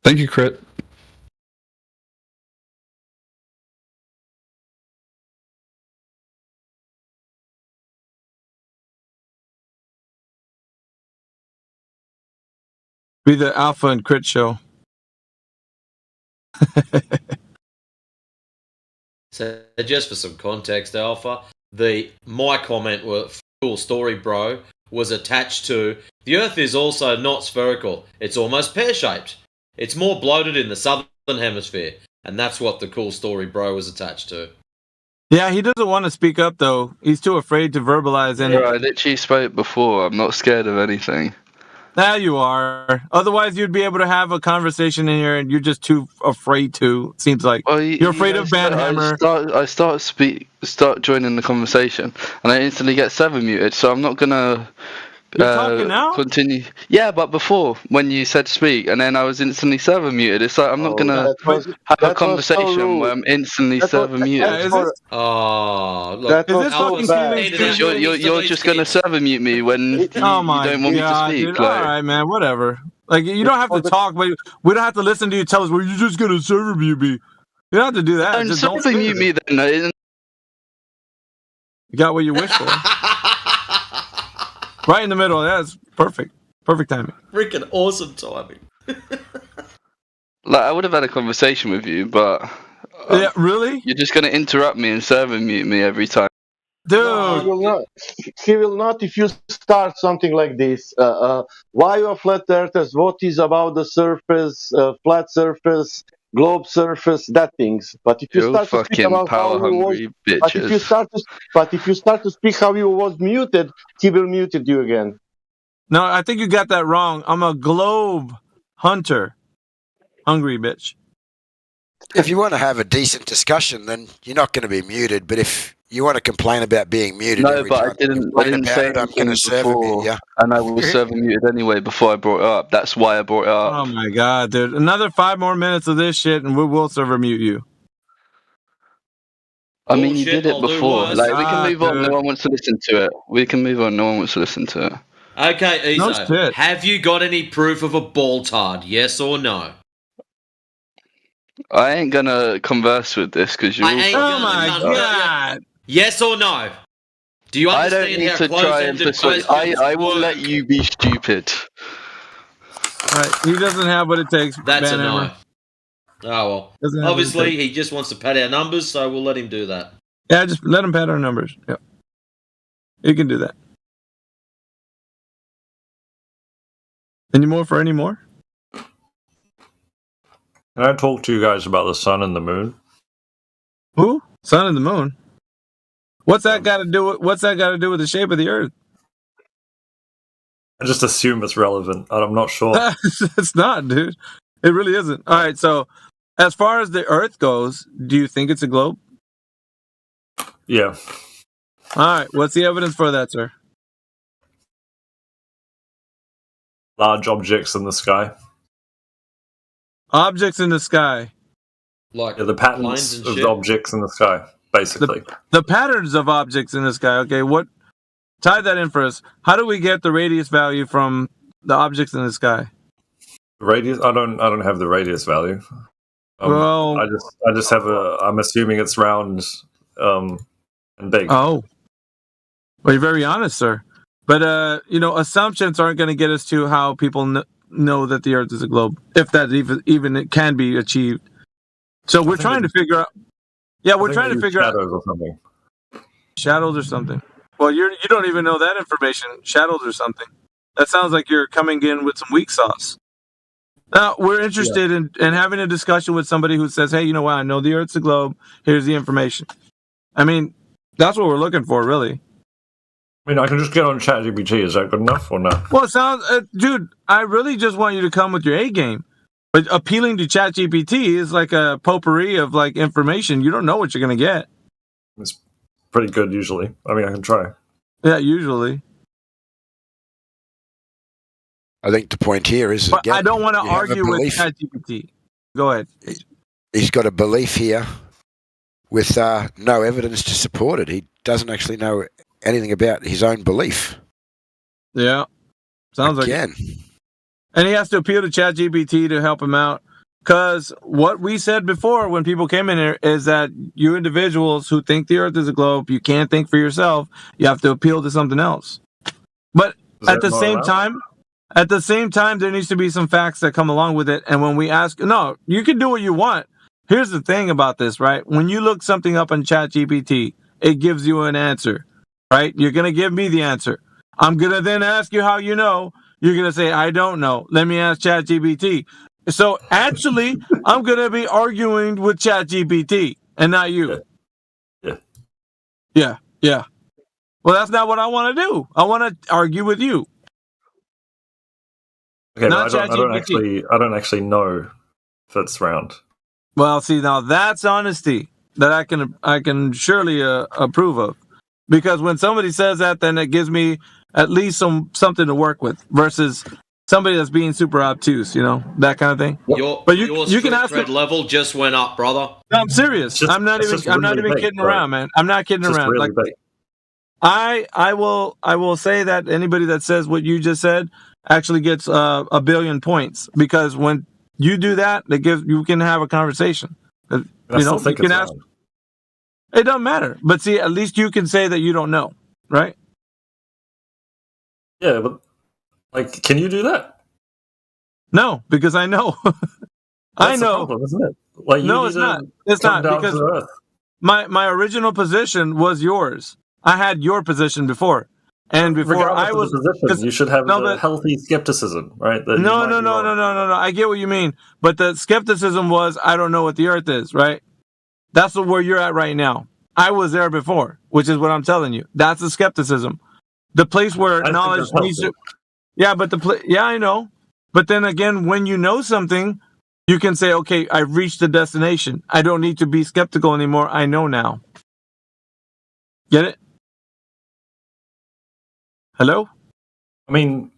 Thank you, Crit. Be the Alpha and Crit show. So just for some context, Alpha, my comment was cool story, bro, was attached to the Earth is also not spherical. It's almost pear-shaped. It's more bloated in the southern hemisphere, and that's what the cool story, bro, was attached to. Yeah, he doesn't want to speak up though. He's too afraid to verbalize anything. Bro, I literally spoke before. I'm not scared of anything. Now you are. Otherwise, you'd be able to have a conversation in here, and you're just too afraid to. Seems like you're afraid of Banhammer. I start joining the conversation, and I instantly get server muted. So I'm not gonna You're talking now? continue. Yeah, but before when you said speak, and then I was instantly server muted. It's like I'm not gonna have a conversation where I'm instantly server muted. Yeah, is this, look, is this fucking Because you're just gonna server mute me when you don't want me to speak. Dude. All right, man, whatever. Like you don't have to talk, but we don't have to listen to you tell us. Well, you're just gonna server mute me. You don't have to do that. Just don't server mute me then. You got what you wish for. Right in the middle. That's perfect. Perfect timing. Freaking awesome timing. Like I would have had a conversation with you, but yeah, really? You're just gonna interrupt me and server mute me every time. Dude, no, he will not if you start something like this. Why you are flat earthers? What is about the surface, flat surface, globe surface, that things. But if you start to speak about how you was, but if you start to speak how you was muted, he will mute you again. No, I think you got that wrong. I'm a globe hunter. Hungry bitch. If you want to have a decent discussion, then you're not going to be muted. But if you want to complain about being muted, no, but I didn't say it, I'm going to server mute you. And I was server muted anyway before I brought it up. That's why I brought it up. Oh my god, dude! Another 5 more minutes of this shit, and we will server mute you. I mean, you did it before. Like, we can move on. No one wants to listen to it. We can move on. No one wants to listen to it. Okay, Ezo. No, have you got any proof of a ball tard? Yes or no? I ain't gonna converse with this because you're. Oh my god! Yes or no? Do you understand I don't need to try and persuade. I will let you be stupid. Right, he doesn't have what it takes. That's a no. Oh well. Obviously, he just wants to pad our numbers, so we'll let him do that. Yeah, just let him pad our numbers. Yep. You can do that. Any more for any more? Can I talk to you guys about the sun and the moon? Who? Sun and the moon? What's that got to do with the shape of the Earth? I just assume it's relevant, and I'm not sure. It's not, dude. It really isn't. All right, so as far as the Earth goes, do you think it's a globe? Yeah. All right, what's the evidence for that, sir? Large objects in the sky. Objects in the sky. Like the patterns of the objects in the sky, basically. The patterns of objects in the sky. Okay, tie that in for us. How do we get the radius value from the objects in the sky? Radius? I don't have the radius value. Well, I just have I'm assuming it's round and big. Oh. Well, you're very honest, sir. But assumptions aren't going to get us to how people know that the Earth is a globe, if that even it can be achieved. So we're trying to figure out. Yeah, we're trying to figure out shadows or something. Shadows or something. Well, you don't even know that information. Shadows or something. That sounds like you're coming in with some weak sauce. Now we're interested in having a discussion with somebody who says, "Hey, you know what? I know the Earth's a globe. Here's the information." I mean, that's what we're looking for, really. I mean, I can just get on ChatGPT. Is that good enough or not? Well, it sounds, dude, I really just want you to come with your A game. But appealing to ChatGPT is like a potpourri of like information. You don't know what you're going to get. It's pretty good usually. I mean, I can try. Yeah, usually. I think the point here is... But I don't want to argue with ChatGPT. Go ahead. He's got a belief here with no evidence to support it. He doesn't actually know anything about his own belief. Yeah. Sounds like it. And he has to appeal to ChatGPT to help him out. Because what we said before when people came in here is that you individuals who think the Earth is a globe, you can't think for yourself. You have to appeal to something else. But at the same time, there needs to be some facts that come along with it. And when we ask, no, you can do what you want. Here's the thing about this, right? When you look something up on ChatGPT, it gives you an answer, right? You're going to give me the answer. I'm going to then ask you how you know. You're going to say, I don't know. Let me ask ChatGPT. So actually, I'm going to be arguing with ChatGPT and not you. Yeah. Well, that's not what I want to do. I want to argue with you. Okay, but I don't actually know if it's round. Well, see, now that's honesty that I can surely approve of, because when somebody says that, then it gives me at least something to work with versus somebody that's being super obtuse, that kind of thing. Your can ask cred level just went up, brother. No, I'm serious. I'm not even kidding around, man. I'm not kidding around. Really big. I will say that anybody that says what you just said actually gets a billion points, because when you do that, you can have a conversation. You can ask. It doesn't matter, but see, at least you can say that you don't know, right? Yeah, but can you do that? No, because I know. I know. The problem, isn't it? No, it's not. It's not, because my original position was yours. I had your position before. And before I was position, you should have a healthy skepticism, right? No. I get what you mean, but the skepticism was, I don't know what the Earth is, right? That's where you're at right now. I was there before, which is what I'm telling you. That's the skepticism. The place where knowledge needs to. Yeah, but I know. But then again, when you know something, you can say, okay, I've reached the destination. I don't need to be skeptical anymore. I know now. Get it? Hello? I mean,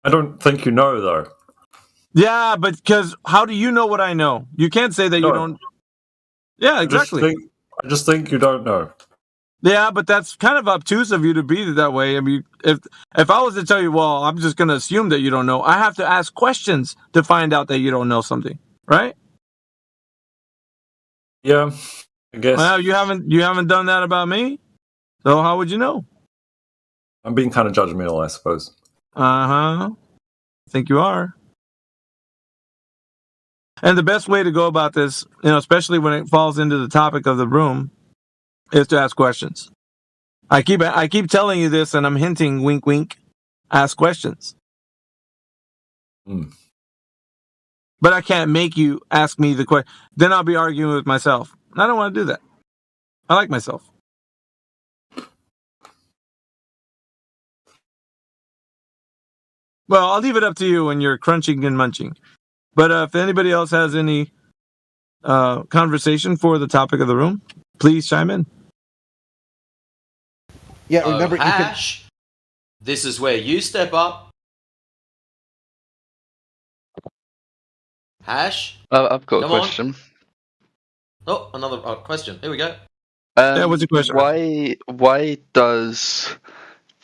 I don't think you know, though. Yeah, but because how do you know what I know? You can't say that you don't. Yeah, exactly. I just think you don't know. Yeah, but that's kind of obtuse of you to be that way. I mean, if I was to tell you, well, I'm just going to assume that you don't know, I have to ask questions to find out that you don't know something, right? Yeah, I guess. Well, you haven't done that about me, so how would you know? I'm being kind of judgmental, I suppose. I think you are. And the best way to go about this, especially when it falls into the topic of the room, is to ask questions. I keep telling you this, and I'm hinting, wink, wink. Ask questions. But I can't make you ask me the question. Then I'll be arguing with myself. I don't want to do that. I like myself. Well, I'll leave it up to you when you're crunching and munching. But if anybody else has any conversation for the topic of the room, please chime in. Yeah, remember, Hash, this is where you step up. Hash? I've got a question. Oh, another question. Here we go. What's your question? Why does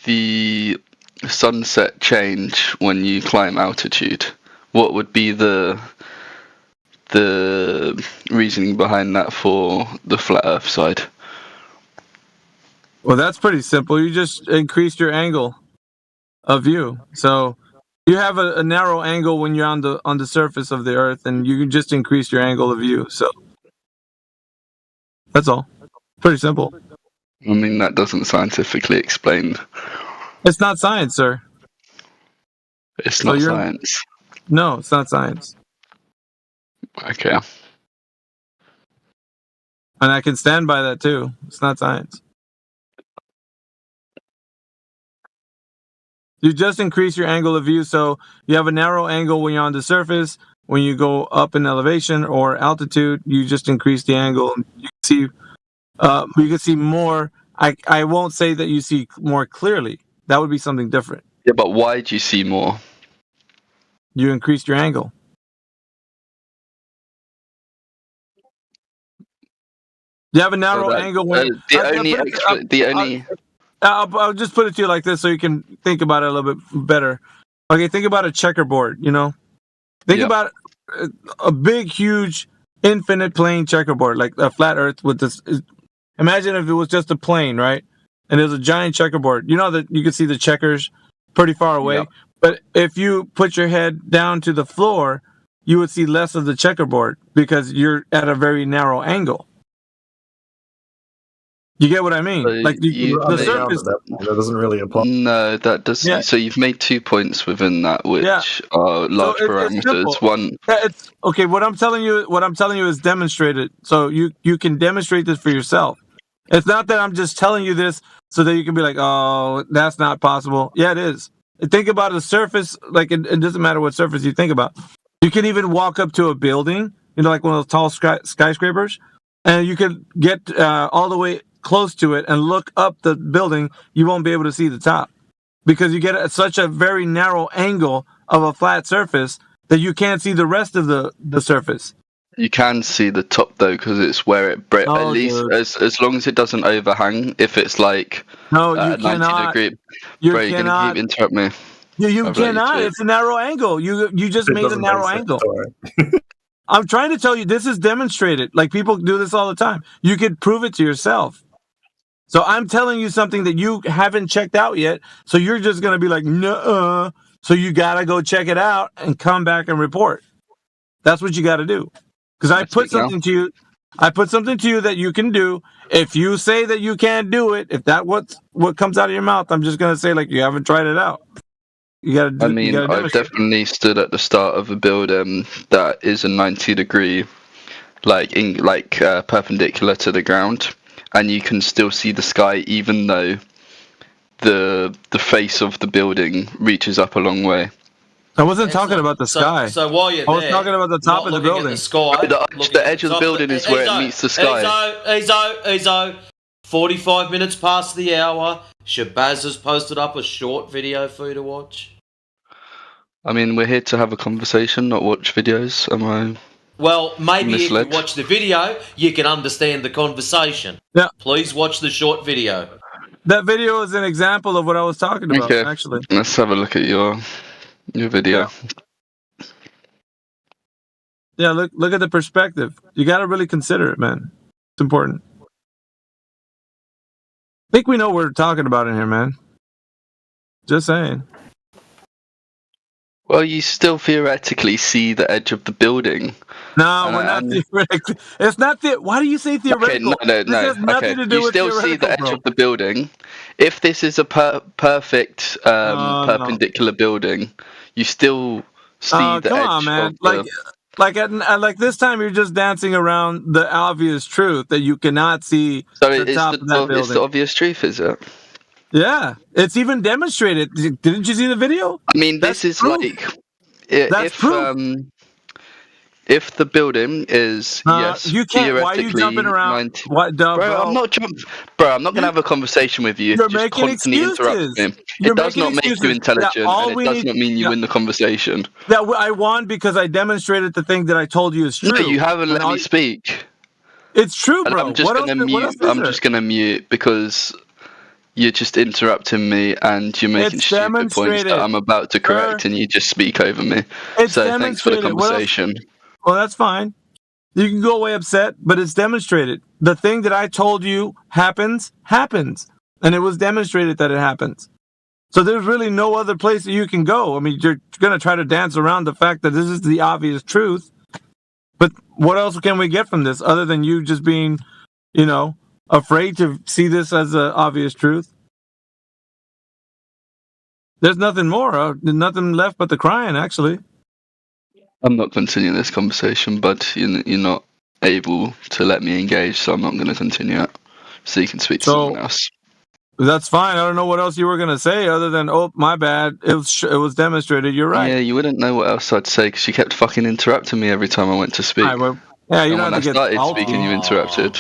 the sunset change when you climb altitude? What would be the reasoning behind that for the flat Earth side? Well, that's pretty simple. You just increased your angle of view. So you have a narrow angle when you're on the surface of the Earth, and you can just increase your angle of view. So that's all. Pretty simple. I mean, that doesn't scientifically explain. It's not science, sir. It's not science. No, it's not science. Okay. And I can stand by that too. It's not science. You just increase your angle of view, so you have a narrow angle when you're on the surface. When you go up in elevation or altitude, you just increase the angle. You can see more. I won't say that you see more clearly. That would be something different. Yeah, but why do you see more? You increased your angle. You have a narrow angle when I'll just put it to you like this so you can think about it a little bit better. Okay, think about a checkerboard, Think about a big, huge, infinite plane checkerboard, like a flat Earth with this. Imagine if it was just a plane, right? And there's a giant checkerboard. You know that you can see the checkers pretty far away. Yep. But if you put your head down to the floor, you would see less of the checkerboard because you're at a very narrow angle. You get what I mean? So Like the surface. That doesn't really apply. No, that doesn't. Yeah. So you've made 2 points within that, which Yeah. are large So it's parameters. simple. One, Yeah, it's okay. What I'm telling you is demonstrated. So you can demonstrate this for yourself. It's not that I'm just telling you this so that you can be like, oh, that's not possible. Yeah, it is. Think about a surface. Like it doesn't matter what surface you think about. You can even walk up to a building, like one of those tall skyscrapers, and you can get all the way close to it and look up the building. You won't be able to see the top because you get such a very narrow angle of a flat surface that you can't see the rest of the surface. you can see the top though, because it's where it breaks. Oh, At least dude. as long as it doesn't overhang. If it's like No, you 90 cannot. degree, You bro, you're gonna cannot. keep interrupt me. You I've let you cannot. do it. It's a narrow angle. You just It made a doesn't narrow make sense, angle. sorry. I'm trying to tell you, this is demonstrated. Like people do this all the time. You could prove it to yourself. So I'm telling you something that you haven't checked out yet. So you're just gonna be like, no. So you gotta go check it out and come back and report. That's what you got to do. Because I put something to you. I put something to you that you can do. If you say that you can't do it, if that what comes out of your mouth, I'm just gonna say like you haven't tried it out. You gotta do. I mean, I've definitely stood at the start of a building that is a 90 degree, perpendicular to the ground, and you can still see the sky even though the face of the building reaches up a long way. I wasn't talking about the sky. So while you're I was there, talking about the top not of the looking at building. the sky, The edge of the building is where it meets the sky. Ezo, 45 minutes past the hour. Shabazz has posted up a short video for you to watch. I mean, we're here to have a conversation, not watch videos. Am I? Well, maybe misled? if you watch the video, you can understand the conversation. Yeah. Please watch the short video. That video is an example of what I was talking about. Okay. Actually, Let's have a look at your video. yeah. Look at the perspective. You got to really consider it, man. It's important. I think we know what we're talking about in here, man. Just saying. Well, you still theoretically see the edge of the building. No, we're not theoretical. It's not the. Why do you say theoretical? Okay, no. This has nothing Okay, to do you with still see the theoretical, edge bro. of the building. If this is a perfect No. perpendicular building, you still see the Come edge on, man. of the... Like this time, you're just dancing around the obvious truth that you cannot see So the top of that it's the building. obvious truth, is it? Yeah, it's even demonstrated. Didn't you see the video? I mean, That's this is proof. like That's proof. if the building is yes, you can't. Why are you theoretically jumping around? 90 What, Bro, bro? I'm not jumping. Bro, I'm not gonna have a conversation with you. You're If you just making constantly interrupt excuses. me. You're It does making not make you excuses. intelligent, Yeah, all and we it does need- not mean you yeah. win the conversation. Yeah, I won because I demonstrated the thing that I told you is true. No, you haven't let And me speak. It's true, And bro. I'm just gonna mute. I'm just gonna mute because you're just interrupting me and you're making It's stupid points demonstrated. that I'm about to correct, Sir, and you just speak over me. It's So thanks for the demonstrated. What else- conversation. Well, that's fine. You can go away upset, but it's demonstrated. The thing that I told you happens, and it was demonstrated that it happens. So there's really no other place that you can go. I mean, you're going to try to dance around the fact that this is the obvious truth. But what else can we get from this other than you just being, afraid to see this as an obvious truth? There's nothing more. There's nothing left but the crying, actually. I'm not continuing this conversation, but you're not able to let me engage, so I'm not going to continue it. So you can speak to someone else. That's fine. I don't know what else you were going to say other than, oh, my bad. It was demonstrated. You're right. Yeah, you wouldn't know what else I'd say because you kept fucking interrupting me every time I went to speak. All right, well, yeah, you And don't when I have to get started salty. speaking, you interrupted.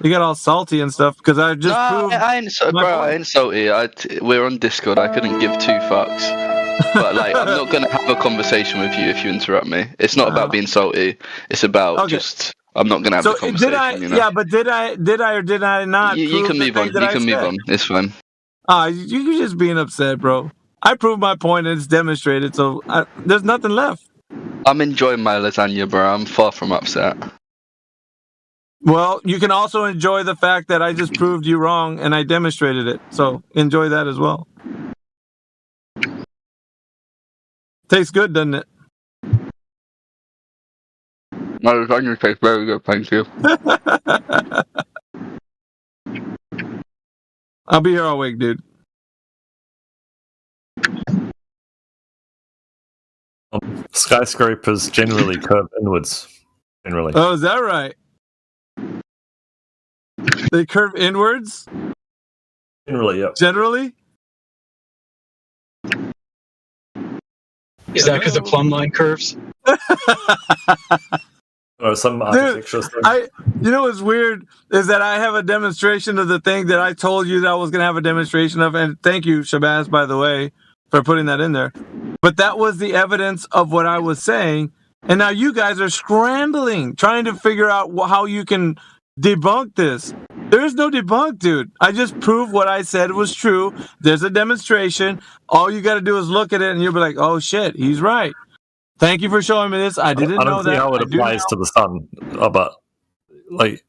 You get all salty and stuff because I just proved. I ain't my point. I ain't salty. We're on Discord. I couldn't give two fucks. But I'm not gonna have a conversation with you if you interrupt me. It's not about being salty. It's about just. I'm not gonna have the conversation. Did I? Yeah, but did I or did I not? You can move on. You can move on. It's fine. You're just being upset, bro. I proved my point and it's demonstrated. So there's nothing left. I'm enjoying my lasagna, bro. I'm far from upset. Well, you can also enjoy the fact that I just proved you wrong and I demonstrated it. So enjoy that as well. Tastes good, doesn't it? My lasagna tastes very good, thank you. I'll be here all week, dude. Skyscrapers generally curve inwards. Generally. Oh, is that right? They curve inwards? Generally, yeah. Generally? Is that because of plumb line curves? Or some architecture stuff. You know what's weird is that I have a demonstration of the thing that I told you that I was going to have a demonstration of, and thank you, Shabazz, by the way, for putting that in there. But that was the evidence of what I was saying, and now you guys are scrambling, trying to figure out how you can debunk this. There is no debunk, dude. I just proved what I said was true. There's a demonstration. All you got to do is look at it, and you'll be like, "Oh shit, he's right." Thank you for showing me this. I didn't know that. I don't see how it applies to the sun, but like.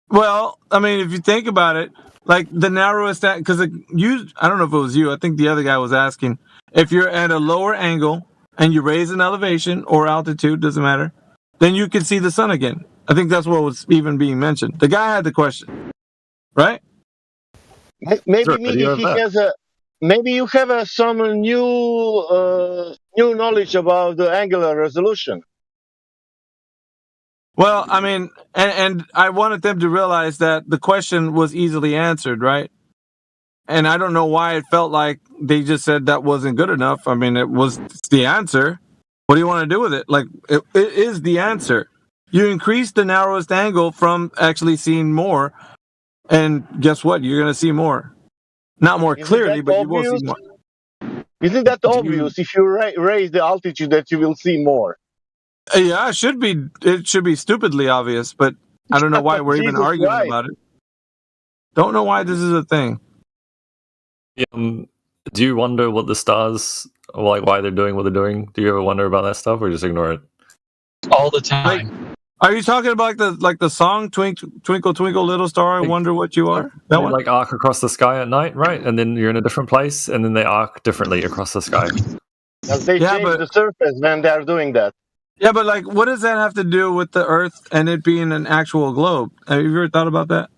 Well, I mean, if you think about it, like the narrowest, because I don't know if it was you. I think the other guy was asking if you're at a lower angle and you raise an elevation or altitude, doesn't matter, then you can see the sun again. I think that's what was even being mentioned. The guy had the question, right? Maybe he has a. Maybe you have some new knowledge about the angular resolution. Well, I mean, and I wanted them to realize that the question was easily answered, right? And I don't know why it felt like they just said that wasn't good enough. I mean, it's the answer. What do you want to do with it? Like, it is the answer. You increase the narrowest angle from actually seeing more, and guess what? You're going to see more. Not more clearly, but you will see more. Isn't that obvious? If you raise the altitude, that you will see more. Yeah, it should be. It should be stupidly obvious, but I don't know why we're even arguing about it. Don't know why this is a thing. Yeah, do you wonder what the stars, like why they're doing what they're doing? Do you ever wonder about that stuff, or just ignore it? All the time. Are you talking about the song "Twinkle Twinkle Little Star"? I wonder what you are. That one, like arc across the sky at night, right? And then you're in a different place, and then they arc differently across the sky. They change the surface when they are doing that. Yeah, but like, what does that have to do with the Earth and it being an actual globe? Have you ever thought about that?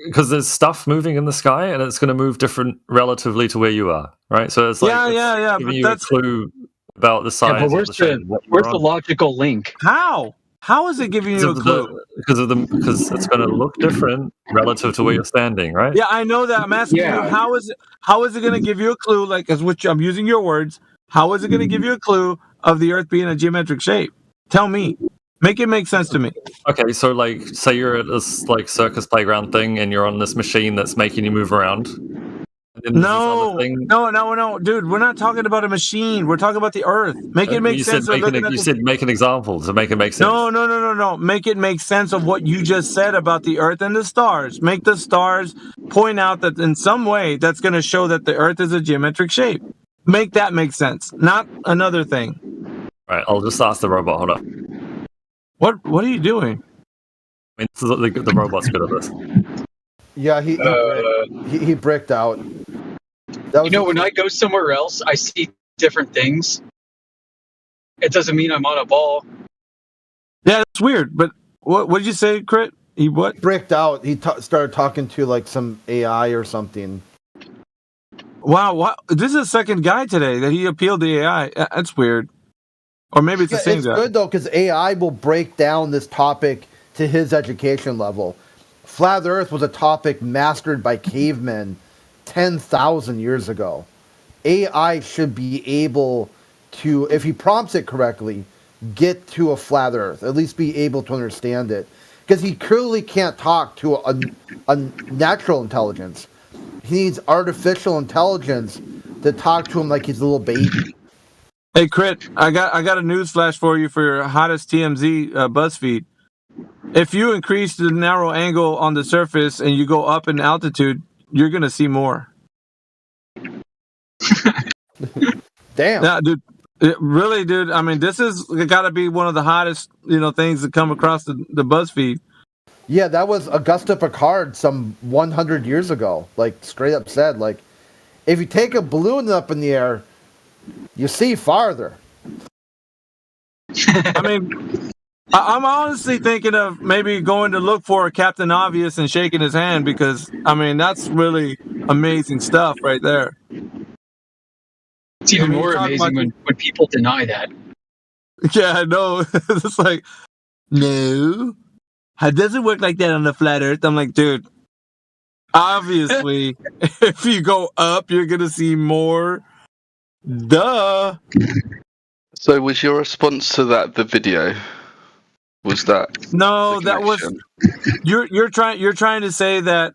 Because there's stuff moving in the sky, and it's going to move different relatively to where you are, right? So it's like giving you a clue about the size. Yeah, but where's the logical link? How is it giving you a clue? Because it's going to look different relative to where you're standing, right? Yeah, I know that. I'm asking you, how is it going to give you a clue? Like, as which I'm using your words. How is it going to give you a clue of the Earth being a geometric shape? Tell me. Make it make sense to me. Okay, so like, say you're at this like circus playground thing, and you're on this machine that's making you move around. No, dude. We're not talking about a machine. We're talking about the Earth. Make it make sense. You said make an example to make it make sense. No. Make it make sense of what you just said about the Earth and the stars. Make the stars point out that in some way that's going to show that the Earth is a geometric shape. Make that make sense, not another thing. All right, I'll just ask the robot. Hold up. What are you doing? I mean, the robot's good at this. Yeah, he bricked out. When I go somewhere else, I see different things. It doesn't mean I'm on a ball. Yeah, it's weird. But what did you say, Crit? He what? Bricked out. He started talking to like some AI or something. Wow, this is the second guy today that he appealed to AI. That's weird. Or maybe it's the same guy. It's good, though, because AI will break down this topic to his education level. Flat Earth was a topic mastered by cavemen 10,000 years ago. AI should be able to, if he prompts it correctly, get to a flat Earth, at least be able to understand it. Because he clearly can't talk to a natural intelligence. He needs artificial intelligence to talk to him like he's a little baby. Hey, Crit, I got a news flash for you for your hottest TMZ BuzzFeed. If you increase the narrow angle on the surface and you go up in altitude, you're going to see more. Damn. Yeah, dude. Really, dude. I mean, this is got to be one of the hottest, things that come across the BuzzFeed. Yeah, that was Auguste Piccard some 100 years ago. Like, straight up said, like, if you take a balloon up in the air, you see farther. I mean, I'm honestly thinking of maybe going to look for Captain Obvious and shaking his hand because, I mean, that's really amazing stuff right there. It's even more amazing when people deny that. Yeah, I know. It's like, no, it doesn't work like that on the flat Earth. I'm like, dude, obviously, if you go up, you're going to see more. Duh. So was your response to that the video? Was that no? That was you're trying to say that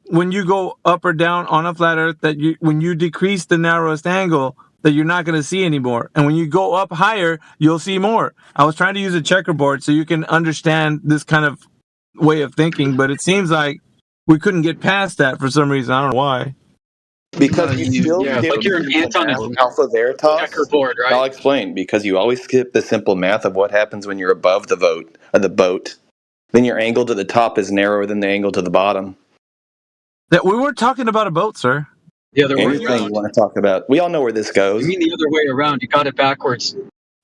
when you go up or down on a flat Earth, that when you decrease the narrowest angle, that you're not going to see anymore, and when you go up higher, you'll see more. I was trying to use a checkerboard so you can understand this kind of way of thinking, but it seems like we couldn't get past that for some reason. I don't know why. Because you still like you're an ant on a Alpha Veritas checkerboard, right? I'll explain. Because you always skip the simple math of what happens when you're above the boat. Then your angle to the top is narrower than the angle to the bottom. That we weren't talking about a boat, sir. The other way Anything around. you want to talk about. We all know where this goes. You mean the other way around? You got it backwards.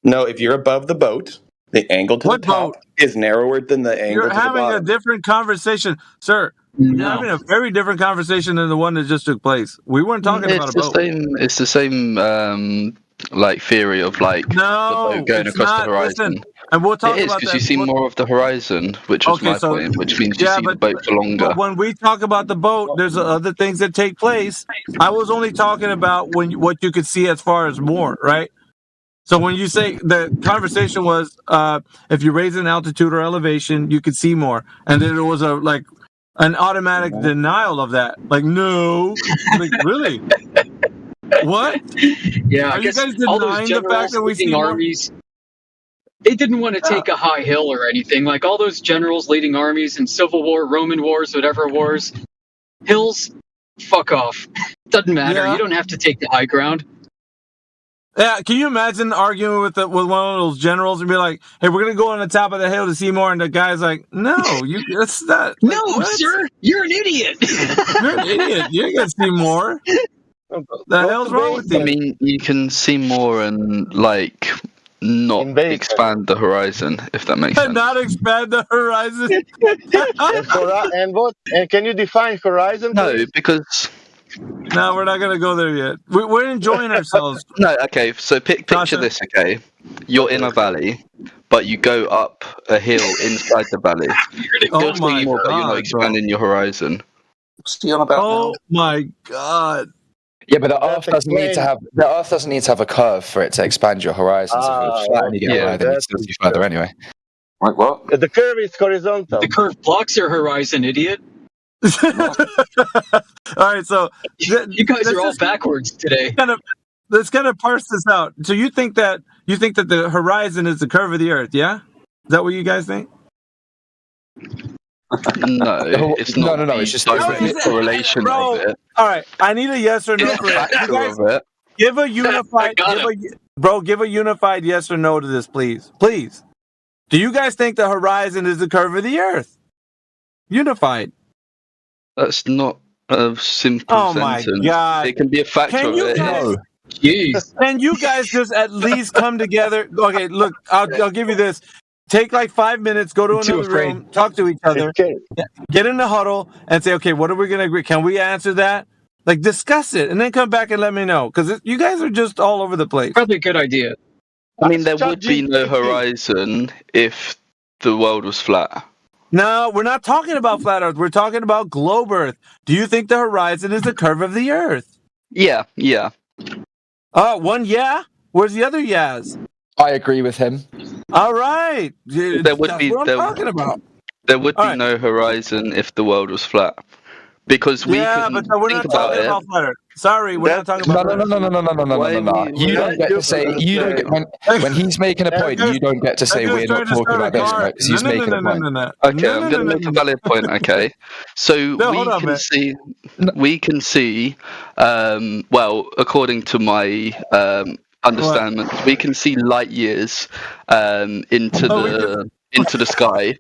No, if you're above the boat, the angle to the top is narrower than the angle to the bottom. You're having a different conversation, sir. No. You're having a very different conversation than the one that just took place. We weren't talking about a boat. It's the same like theory of like the boat going across the horizon. Listen, and we'll talk about that. It is because you see more of the horizon, which was my point, which means you see the boat for longer. But when we talk about the boat, there's other things that take place. I was only talking about what you could see as far as more, right? So when you say the conversation was if you raise an altitude or elevation, you could see more, and then there was an automatic denial of that. Like, no, like really? What? Yeah, Are I guess you guys all denying those the fact generals that we see leading more? armies, they didn't want to take a high hill or anything. Like all those generals leading armies in Civil War, Roman Wars, whatever wars, hills, fuck off. Doesn't matter. Yeah. You don't have to take the high ground. Yeah, can you imagine arguing with one of those generals and be like, "Hey, we're gonna go on the top of the hill to see more," and the guy's like, "No, that's not." No, what? sir, you're an idiot. You're an idiot. You ain't gonna see more. The hell's wrong with you? I mean, you can see more and like not expand the horizon, if that makes sense. Not expand the horizon. And can you define horizon? No, please? because. No, we're not gonna go there yet. We're enjoying ourselves. No, okay. So picture this, okay? You're in a valley, but you go up a hill inside the valley. Oh my more, but you're not God, expanding your horizon. What's he on about Oh now? my God. Yeah, but the Earth doesn't need to have a curve for it to expand your horizon. So if it was flat and you get higher, then you still see further anyway. Like what? The curve is horizontal. The curve blocks your horizon, idiot. All right, so you guys are all backwards today. Let's kind of parse this out. So you think that the horizon is the curve of the Earth? Yeah, is that what you guys think? No, it's not. No. It's just direct correlation of it. All right, I need a yes or no. You guys, give a unified. Give a unified yes or no to this, please. Please. Do you guys think the horizon is the curve of the Earth? Unified. That's not a simple sentence. My God. It can be a factor of it. No. Jeez. Can you guys just at least come together? Okay, look, I'll give you this. Take like 5 minutes, go to another room, talk to each other, get in the huddle, and say, okay, what are we going to agree? Can we answer that? Like, discuss it, and then come back and let me know. Because you guys are just all over the place. Probably a good idea. I mean, there would be no horizon if the world was flat. No, we're not talking about flat Earth. We're talking about globe Earth. Do you think the horizon is the curve of the Earth? Yeah. One yeah? Where's the other yes? I agree with him. All right. There would be talking about. There would be no horizon if the world was flat. Because we but we're not talking about flat Earth. Sorry, we're not talking about No. You don't get to say. You don't get when he's making a point. You don't get to say we're not talking about this. Because he's making a point. Okay, I'm going to make a valid point. Okay, so we can see. Well, according to my understand. We can see light years into the sky.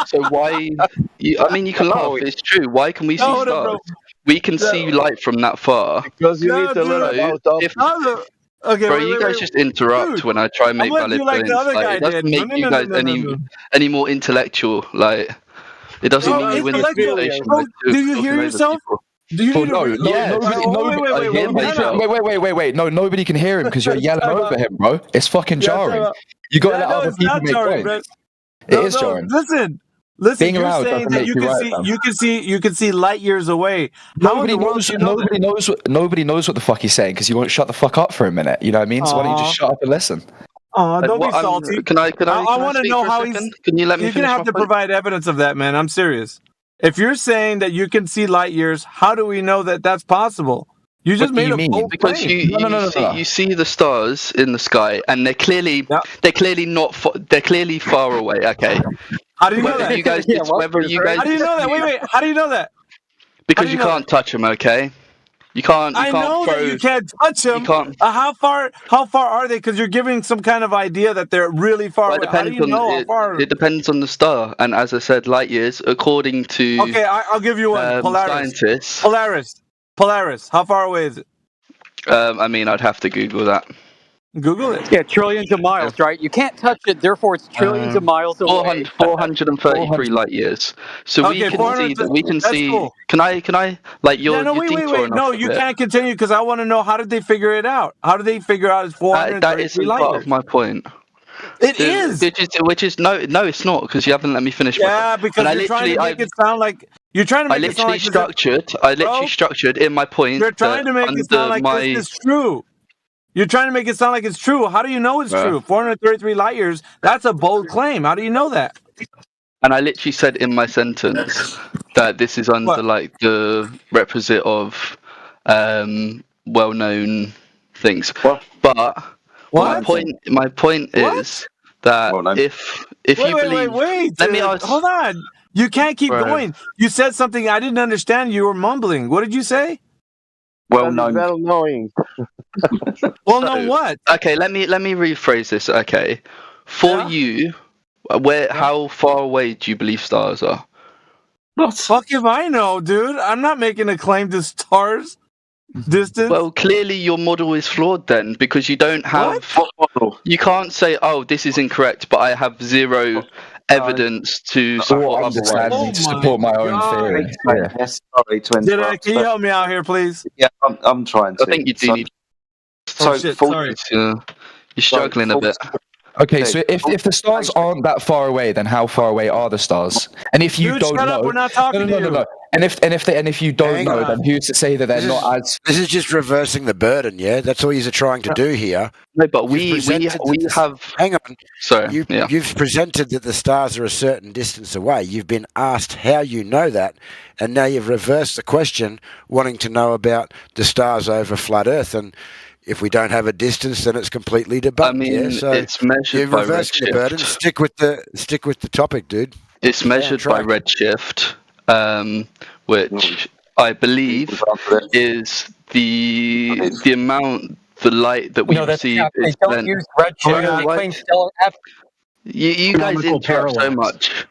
So why? I mean, you can laugh. It's true. Why can we see stars? Bro. We can see light from that far. Because you need to learn about Okay, bro, you guys just interrupt when I try and make valid points. It doesn't make you guys any more intellectual. Like, it doesn't mean you win the conversation. Do you hear yourself? Do you Wait. No, nobody can hear him because you're yelling over him, bro. It's fucking jarring. You got to let other people make points. It is jarring. Listen, you're saying that you can see light years away. Nobody knows what the fuck he's saying because you won't shut the fuck up for a minute. You know what I mean? So why don't you just shut up and listen? Don't be salty. Can I want to know how he's. Can you let me? You're gonna have to provide evidence of that, man. I'm serious. If you're saying that you can see light years, how do we know that that's possible? You just made a bold claim. Because you see the stars in the sky, and they're clearly they're clearly far away. Okay. How do you know that? How do you know that? Wait. How do you know that? Because you can't touch them. Okay. You can't. I know that you can't touch them. How far are they? Because you're giving some kind of idea that they're really far away. How do you know how far? It depends on the star, and as I said, light years, according to. Okay, I'll give you one. Scientists. Polaris. How far away is it? I mean, I'd have to Google that. Google it. Yeah, trillions of miles, right? You can't touch it, therefore it's trillions of miles away. 433 light years. So we can see. Cool. Can I like your? No, wait. No, you can't continue because I want to know how did they figure it out? How did they figure out it's 433 that isn't light part years? of my point. It is. Which is no, it's not because you haven't let me finish. Yeah, because you're trying to make it sound like you're trying to make it sound like I literally structured in my point. You're trying to make it sound like this is true. You're trying to make it sound like it's true. How do you know it's true? 433 light years. That's a bold claim. How do you know that? And I literally said in my sentence that this is under like the requisite of well-known things. But my point is that if you believe, let me ask. Hold on. You can't keep going. You said something I didn't understand. You were mumbling. What did you say? Well-knowing. Well-known what? Okay, let me rephrase this. Okay, for you, how far away do you believe stars are? What the fuck if I know, dude? I'm not making a claim to stars distance. Well, clearly your model is flawed then because you don't have. What model? You can't say, "Oh, this is incorrect," but I have zero evidence to support my own theory. Yes, sorry to interrupt. Can you help me out here, please? Yeah, I'm trying to. I think you do need. Sorry. You're struggling a bit. Okay, so if the stars aren't that far away, then how far away are the stars? And if you don't know, we're not talking to you. No. And if you don't know, then who's to say that they're not as? This is just reversing the burden, yeah. That's all you're trying to do here. No, but we have. Hang on. Sorry. You've presented that the stars are a certain distance away. You've been asked how you know that, and now you've reversed the question, wanting to know about the stars over flat Earth. And if we don't have a distance, then it's completely debunked. I mean, yeah? So it's measured by redshift. The burden. Stick with the topic, dude. It's measured by redshift, which I believe is the amount, the light that we receive. They don't use redshift. They claim stellar F. You guys interrupt so much.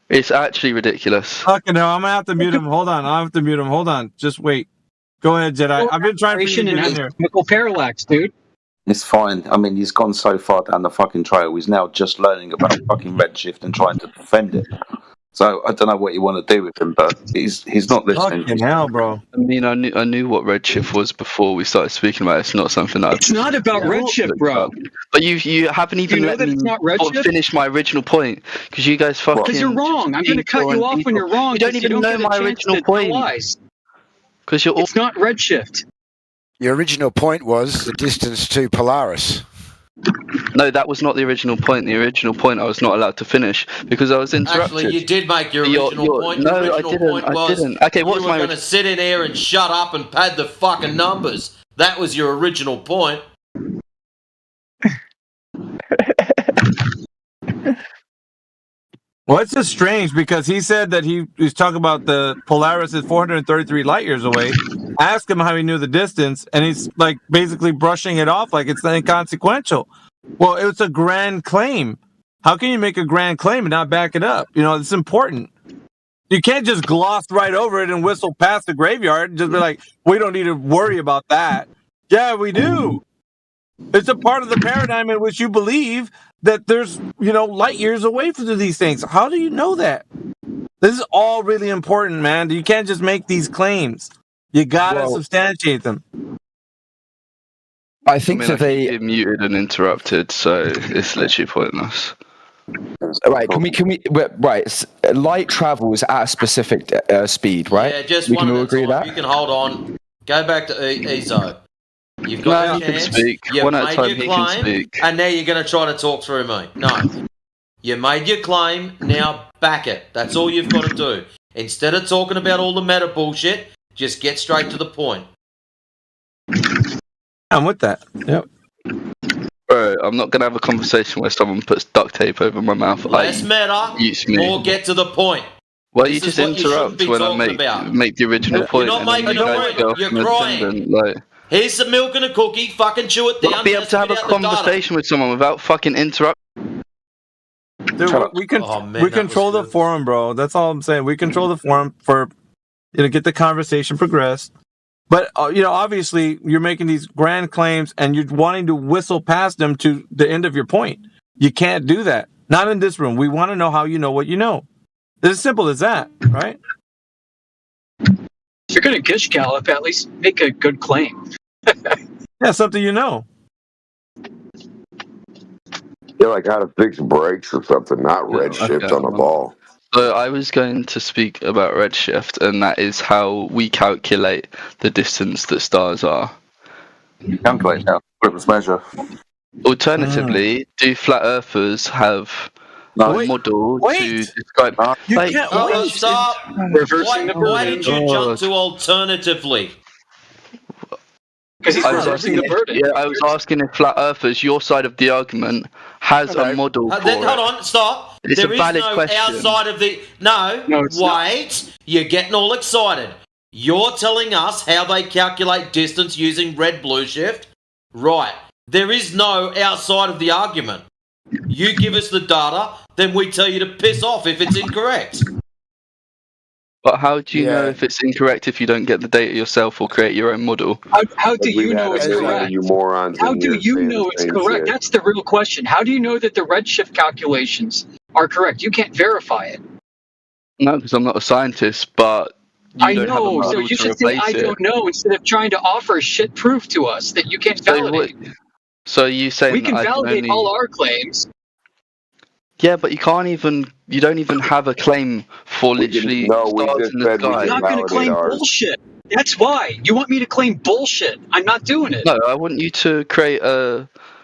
It's actually ridiculous. Fucking hell, I'm gonna have to mute him. Hold on. Just wait. Go ahead, Jedi. I've been trying to get in here. Chemical parallax, dude. It's fine. I mean, he's gone so far down the fucking trail. He's now just learning about fucking redshift and trying to defend it. So I don't know what you want to do with him, but he's not listening. Fucking hell, bro. I mean, I knew what redshift was before we started speaking about it. It's not something that it's not about redshift, bro. But you haven't even let me finish my original point because you guys fucking. Because you're wrong. I'm going to cut you off when you're wrong. You don't even know my original point. Because it's not redshift. Your original point was the distance to Polaris. No, that was not the original point. The original point I was not allowed to finish because I was interrupted. Actually, you did make your original point. No, your original I didn't. Okay, what's you were going to sit in here and shut up and pad the fucking numbers. That was your original point. Well, it's just strange because he said that he was talking about the Polaris is 433 light years away, ask him how he knew the distance, and he's like basically brushing it off like it's inconsequential. Well, it's a grand claim. How can you make a grand claim and not back it up? It's important. You can't just gloss right over it and whistle past the graveyard and just be like, we don't need to worry about that. Yeah, we do. It's a part of the paradigm in which you believe that there's, light years away from these things. How do you know that? This is all really important, man. You can't just make these claims. You gotta substantiate them. I think that they get muted and interrupted, so it's literally pointless. Right? Can we? Right. Light travels at a specific speed, right? Yeah, just we one can all at a agree time. that. You can hold on. Go back to Ezo. You've got your chance. You've made your claim, and now you're going to try to talk through me. No. You made your claim, now back it. That's all you've got to do. Instead of talking about all the meta bullshit, just get straight to the point. I'm with that. Yep. Bro, I'm not going to have a conversation where someone puts duct tape over my mouth. Less meta, or get to the point. Well, you just interrupt when I make the original point. You're not making a point. You're crying. Here's some milk and a cookie. Fucking chew it down. I'll be able to have a conversation with someone without fucking interrupting. Dude, we control the forum, bro. That's all I'm saying. We control the forum for get the conversation progressed. But obviously, you're making these grand claims and you're wanting to whistle past them to the end of your point. You can't do that. Not in this room. We want to know how you know what you know. It's as simple as that, right? If you're going to gish gallop, at least make a good claim. Yeah, something you know. Yeah, like how to fix brakes or something, not redshift on a ball. So I was going to speak about redshift, and that is how we calculate the distance that stars are. You calculate now, Britain's measure. Alternatively, do flat earthers have a model to describe? You can't stop. Reversing why did you jump to alternatively? Because he's reversing the burden. Yeah, I was asking if flat earthers, your side of the argument, has a model for Hold on, stop. It's there a is valid no question. outside of the... No, it's wait. Not. You're getting all excited. You're telling us how they calculate distance using red-blue shift? Right. There is no outside of the argument. You give us the data, then we tell you to piss off if it's incorrect. But how do you know if it's incorrect if you don't get the data yourself or create your own model? How do you know it's correct? You morons. How do you know it's correct? That's the real question. How do you know that the redshift calculations are correct? You can't verify it. No, because I'm not a scientist, but I know, so you should say I don't know instead of trying to offer shit proof to us that you can't validate. So you saying we can validate all our claims. Yeah, but you don't even have a claim for literally stars in the sky. I'm not going to claim bullshit. That's why. You want me to claim bullshit. I'm not doing it. No, I want you to create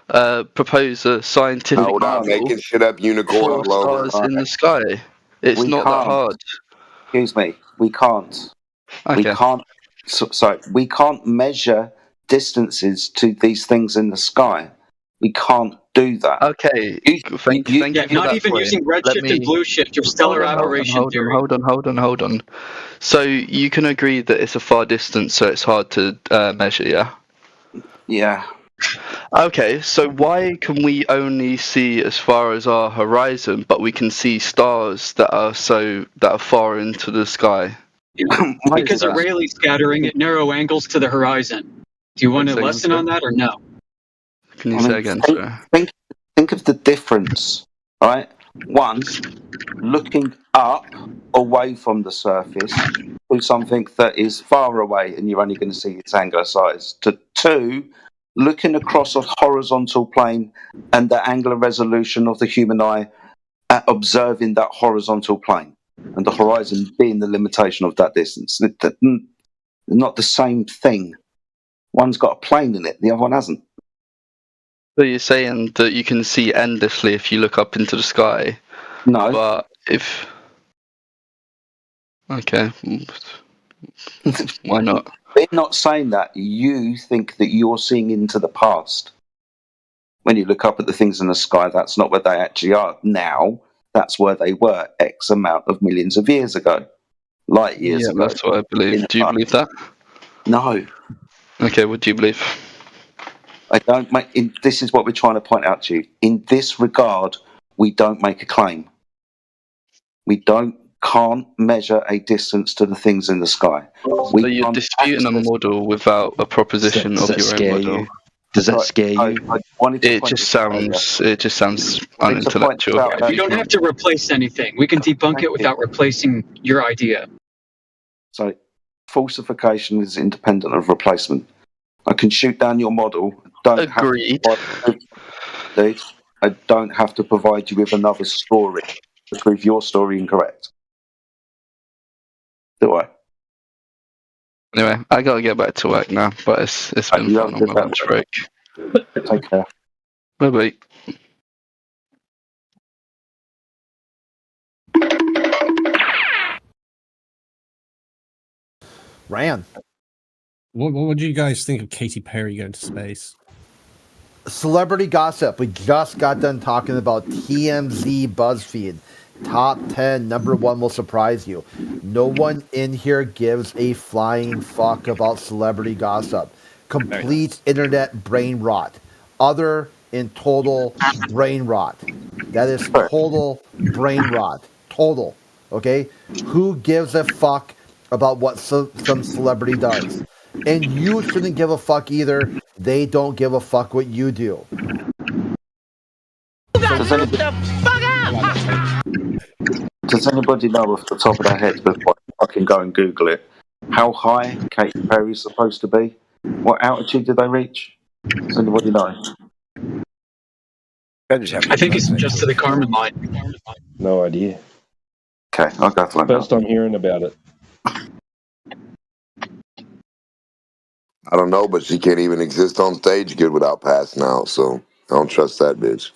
propose a scientific model making shit up unicorn for stars in the sky. It's not that hard. Excuse me. We can't. Okay. We can't. So we can't measure distances to these things in the sky. We can't do that. Okay. Thank you. Not even using redshift and blue shift, your stellar aberration theory. Hold on. So you can agree that it's a far distance, so it's hard to measure, yeah? Yeah. Okay, so why can we only see as far as our horizon, but we can see stars that are far into the sky? Because of Rayleigh scattering at narrow angles to the horizon. Do you want a lesson on that or no? Can you say again, sir? Think of the difference, right? One, looking up away from the surface to something that is far away and you're only going to see its angular size. To two, looking across a horizontal plane and the angular resolution of the human eye at observing that horizontal plane and the horizon being the limitation of that distance. They're not the same thing. One's got a plane in it, the other one hasn't. So you're saying that you can see endlessly if you look up into the sky? No. But if... Okay. Why not? They're not saying that. You think that you're seeing into the past. When you look up at the things in the sky, that's not where they actually are now. That's where they were X amount of millions of years ago. Light years ago. That's what I believe. Do you believe that? No. Okay, what do you believe? I don't make. This is what we're trying to point out to you. In this regard, we don't make a claim. We can't measure a distance to the things in the sky. So you're disputing a model without a proposition of your own model. Does that scare you? It just sounds unintellectual. You don't have to replace anything. We can debunk it without replacing your idea. So, falsification is independent of replacement. I can shoot down your model. Agreed. I don't have to provide you with another story to prove your story incorrect. Do I? Anyway, I gotta get back to work now, but it's been fun on my lunch break. Take care. Bye-bye. Ran. What do you guys think of Katy Perry going to space? Celebrity gossip. We just got done talking about TMZ BuzzFeed. Top 10, number 1 will surprise you. No one in here gives a flying fuck about celebrity gossip. Complete internet brain rot. Other in total brain rot. That is total brain rot. Total. Okay? Who gives a fuck about what some celebrity does? And you shouldn't give a fuck either. They don't give a fuck what you do. Does anybody know off the top of their head, before I can go and Google it, how high Katy Perry is supposed to be? What altitude did they reach? Does anybody know? I think it's just to the Kármán line. No idea. Okay, I'll go find First I'm hearing about it. I don't know, but she can't even exist on stage good without passing out, so I don't trust that bitch.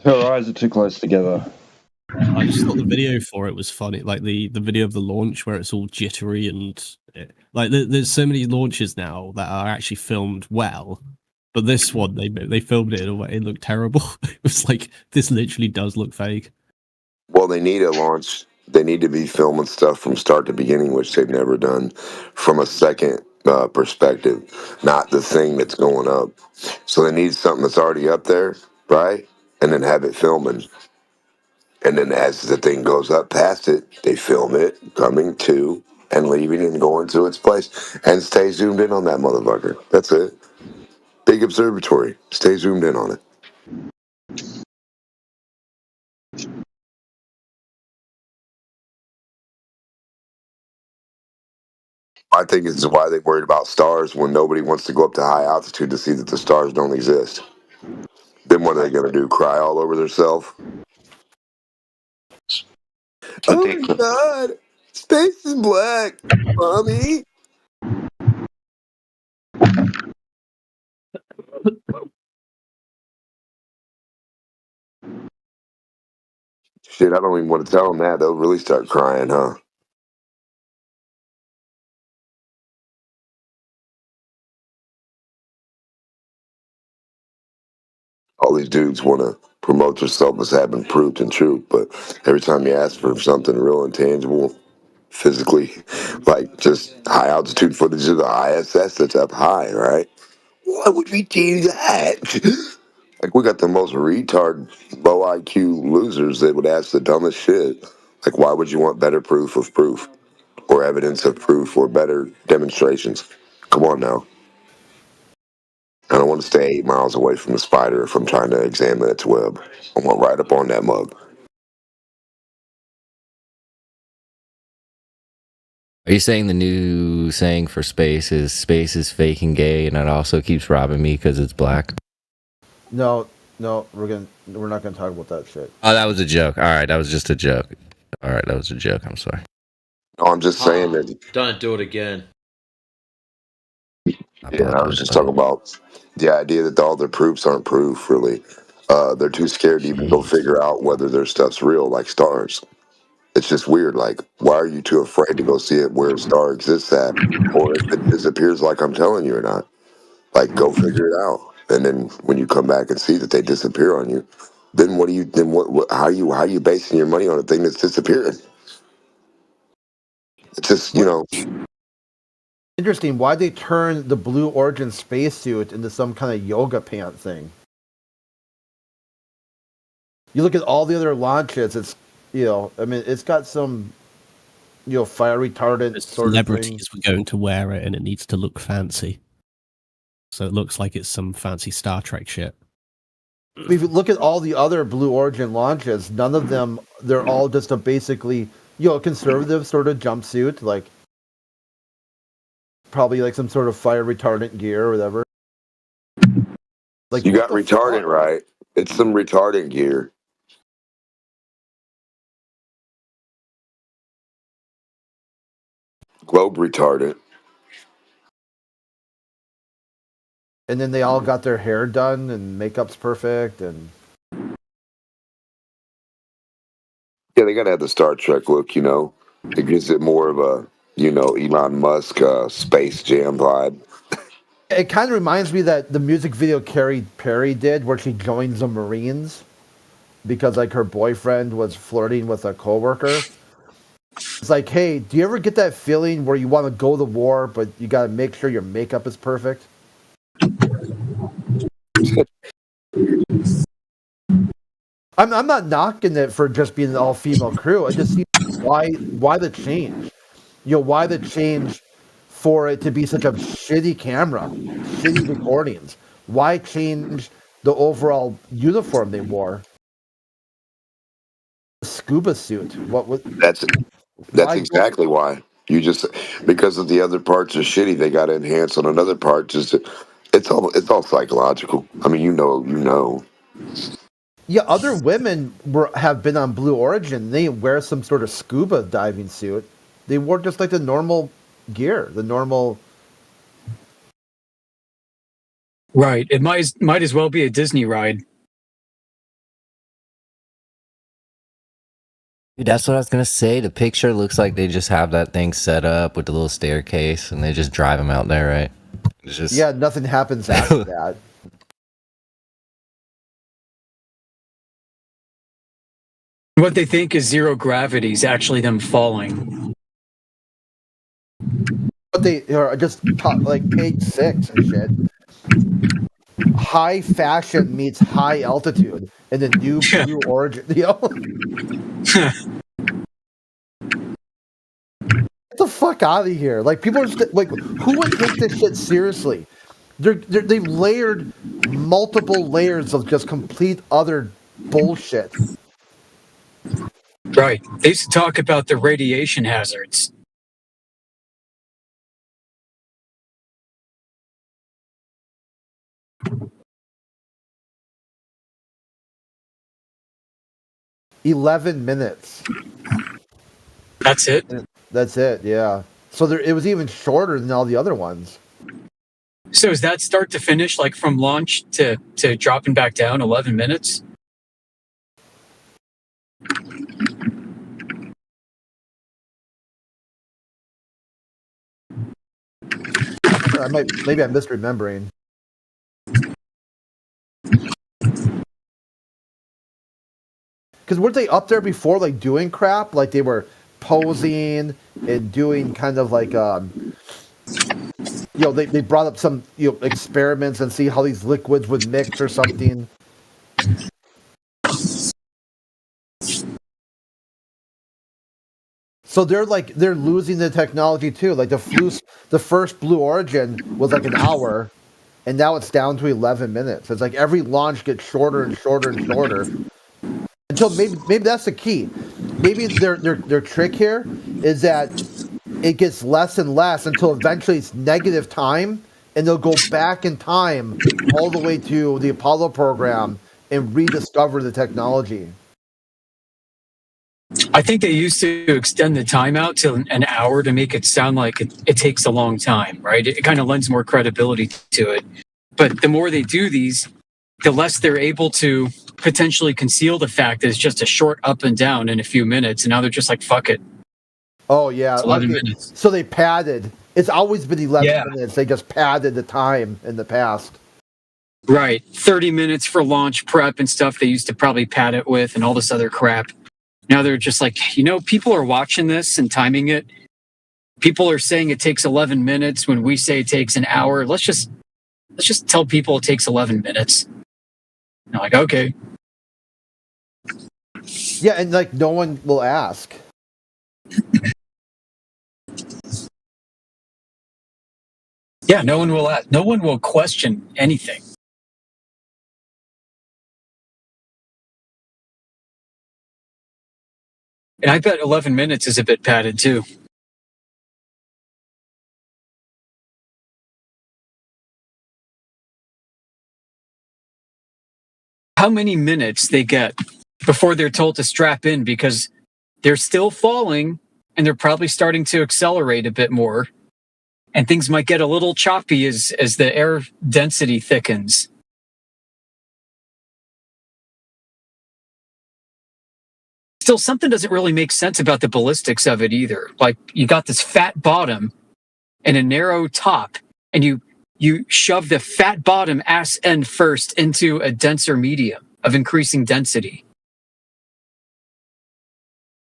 Her eyes are too close together. I just thought the video for it was funny, like the video of the launch where it's all jittery and there's so many launches now that are actually filmed well, but this one they filmed it in a way it looked terrible. It was like, this literally does look fake. Well, they need a launch. They need to be filming stuff from start to beginning, which they've never done, from a second perspective, not the thing that's going up. So they need something that's already up there, right? And then have it filming. And then as the thing goes up past it, they film it coming to and leaving and going to its place. And stay zoomed in on that motherfucker. That's it. Big observatory. Stay zoomed in on it. I think it's why they worried about stars when nobody wants to go up to high altitude to see that the stars don't exist. Then what are they going to do? Cry all over themselves? Oh my God! Space is black, Mommy! Shit, I don't even want to tell them that. They'll really start crying, huh? All these dudes want to promote themselves as having proved and true, but every time you ask for something real and tangible, physically, like just high altitude footage of the ISS that's up high, right? Why would we do that? Like, we got the most retard, low IQ losers that would ask the dumbest shit. Like, why would you want better proof of proof? Or evidence of proof or better demonstrations? Come on now. I don't want to stay 8 miles away from the spider if I'm trying to examine its web. I want right up on that mug. Are you saying the new saying for space is fake and gay, and it also keeps robbing me because it's black? No, we're not gonna talk about that shit. Oh, that was a joke. All right, that was just a joke. All right, that was a joke. I'm sorry. No, I'm just saying that. Don't do it again. Yeah, I was just talking about the idea that all their proofs aren't proof, really. They're too scared to even go figure out whether their stuff's real, like stars. It's just weird. Like, why are you too afraid to go see it where a star exists at, or if it disappears like I'm telling you or not? Like, go figure it out. And then when you come back and see that they disappear on you, then what? How are you basing your money on a thing that's disappearing? It's just, you know. Interesting. Why they turn the Blue Origin spacesuit into some kind of yoga pant thing? You look at all the other launches. It's, I mean, it's got some, fire retardant sort of thing. Celebrities were going to wear it, and it needs to look fancy. So it looks like it's some fancy Star Trek shit. If you look at all the other Blue Origin launches, none of them, they're all just a basically, conservative sort of jumpsuit, like probably like some sort of fire retardant gear or whatever. Like you got retardant right. It's some retardant gear. Globe retardant. And then they all got their hair done and makeup's perfect and yeah, they gotta have the Star Trek look, It gives it more of a, Elon Musk Space Jam vibe. It kind of reminds me that the music video Katy Perry did where she joins the Marines because like her boyfriend was flirting with a coworker. It's like, hey, do you ever get that feeling where you want to go to war, but you got to make sure your makeup is perfect? I'm not knocking it for just being an all-female crew. I just see why the change? Why the change for it to be such a shitty camera, shitty recordings? Why change the overall uniform they wore? The scuba suit. That's exactly why. You just because of the other parts are shitty, they got to enhance on another part. Just it's all psychological. I mean, you know. Yeah, other women have been on Blue Origin. They wear some sort of scuba diving suit. They wore just like the normal gear, the normal. Right. It might as well be a Disney ride. Dude, that's what I was gonna say. The picture looks like they just have that thing set up with the little staircase, and they just drive them out there, right? It's just... Yeah, nothing happens after that. What they think is zero gravity is actually them falling. But they are just like page 6 and shit. High fashion meets high altitude in the new Blue Origin. Get the fuck out of here! Like people are like, who would take this shit seriously? They've layered multiple layers of just complete other bullshit. Right. They used to talk about the radiation hazards. $11 minutes. That's it? That's it, yeah. So it was even shorter than all the other ones. So is that start to finish, like from launch to dropping back down, 11 minutes? Maybe I'm misremembering. Because weren't they up there before, like doing crap? Like they were posing and doing kind of like, they brought up some experiments and see how these liquids would mix or something. So they're losing the technology too. Like the first Blue Origin was like an hour, and now it's down to 11 minutes. It's like every launch gets shorter and shorter and shorter. Until maybe that's the key. Maybe their trick here is that it gets less and less until eventually it's negative time, and they'll go back in time all the way to the Apollo program and rediscover the technology. I think they used to extend the timeout to an hour to make it sound like it takes a long time, right? It kind of lends more credibility to it. But the more they do these, the less they're able to potentially conceal the fact that it's just a short up and down in a few minutes. And now they're just like, fuck it. Oh, yeah. It's 11 minutes. So they padded. It's always been 11 minutes. They just padded the time in the past. Right. 30 minutes for launch prep and stuff they used to probably pad it with and all this other crap. Now they're just like, people are watching this and timing it. people are saying it takes 11 minutes when we say it takes an hour. Let's just tell people it takes 11 minutes. And I'm like, okay. Yeah, and like no one will ask. Yeah, no one will ask. No one will question anything. And I bet 11 minutes is a bit padded too. How many minutes they get before they're told to strap in because they're still falling and they're probably starting to accelerate a bit more. And things might get a little choppy as the air density thickens. Still, something doesn't really make sense about the ballistics of it either. Like, you got this fat bottom and a narrow top, and you shove the fat bottom ass end first into a denser medium of increasing density.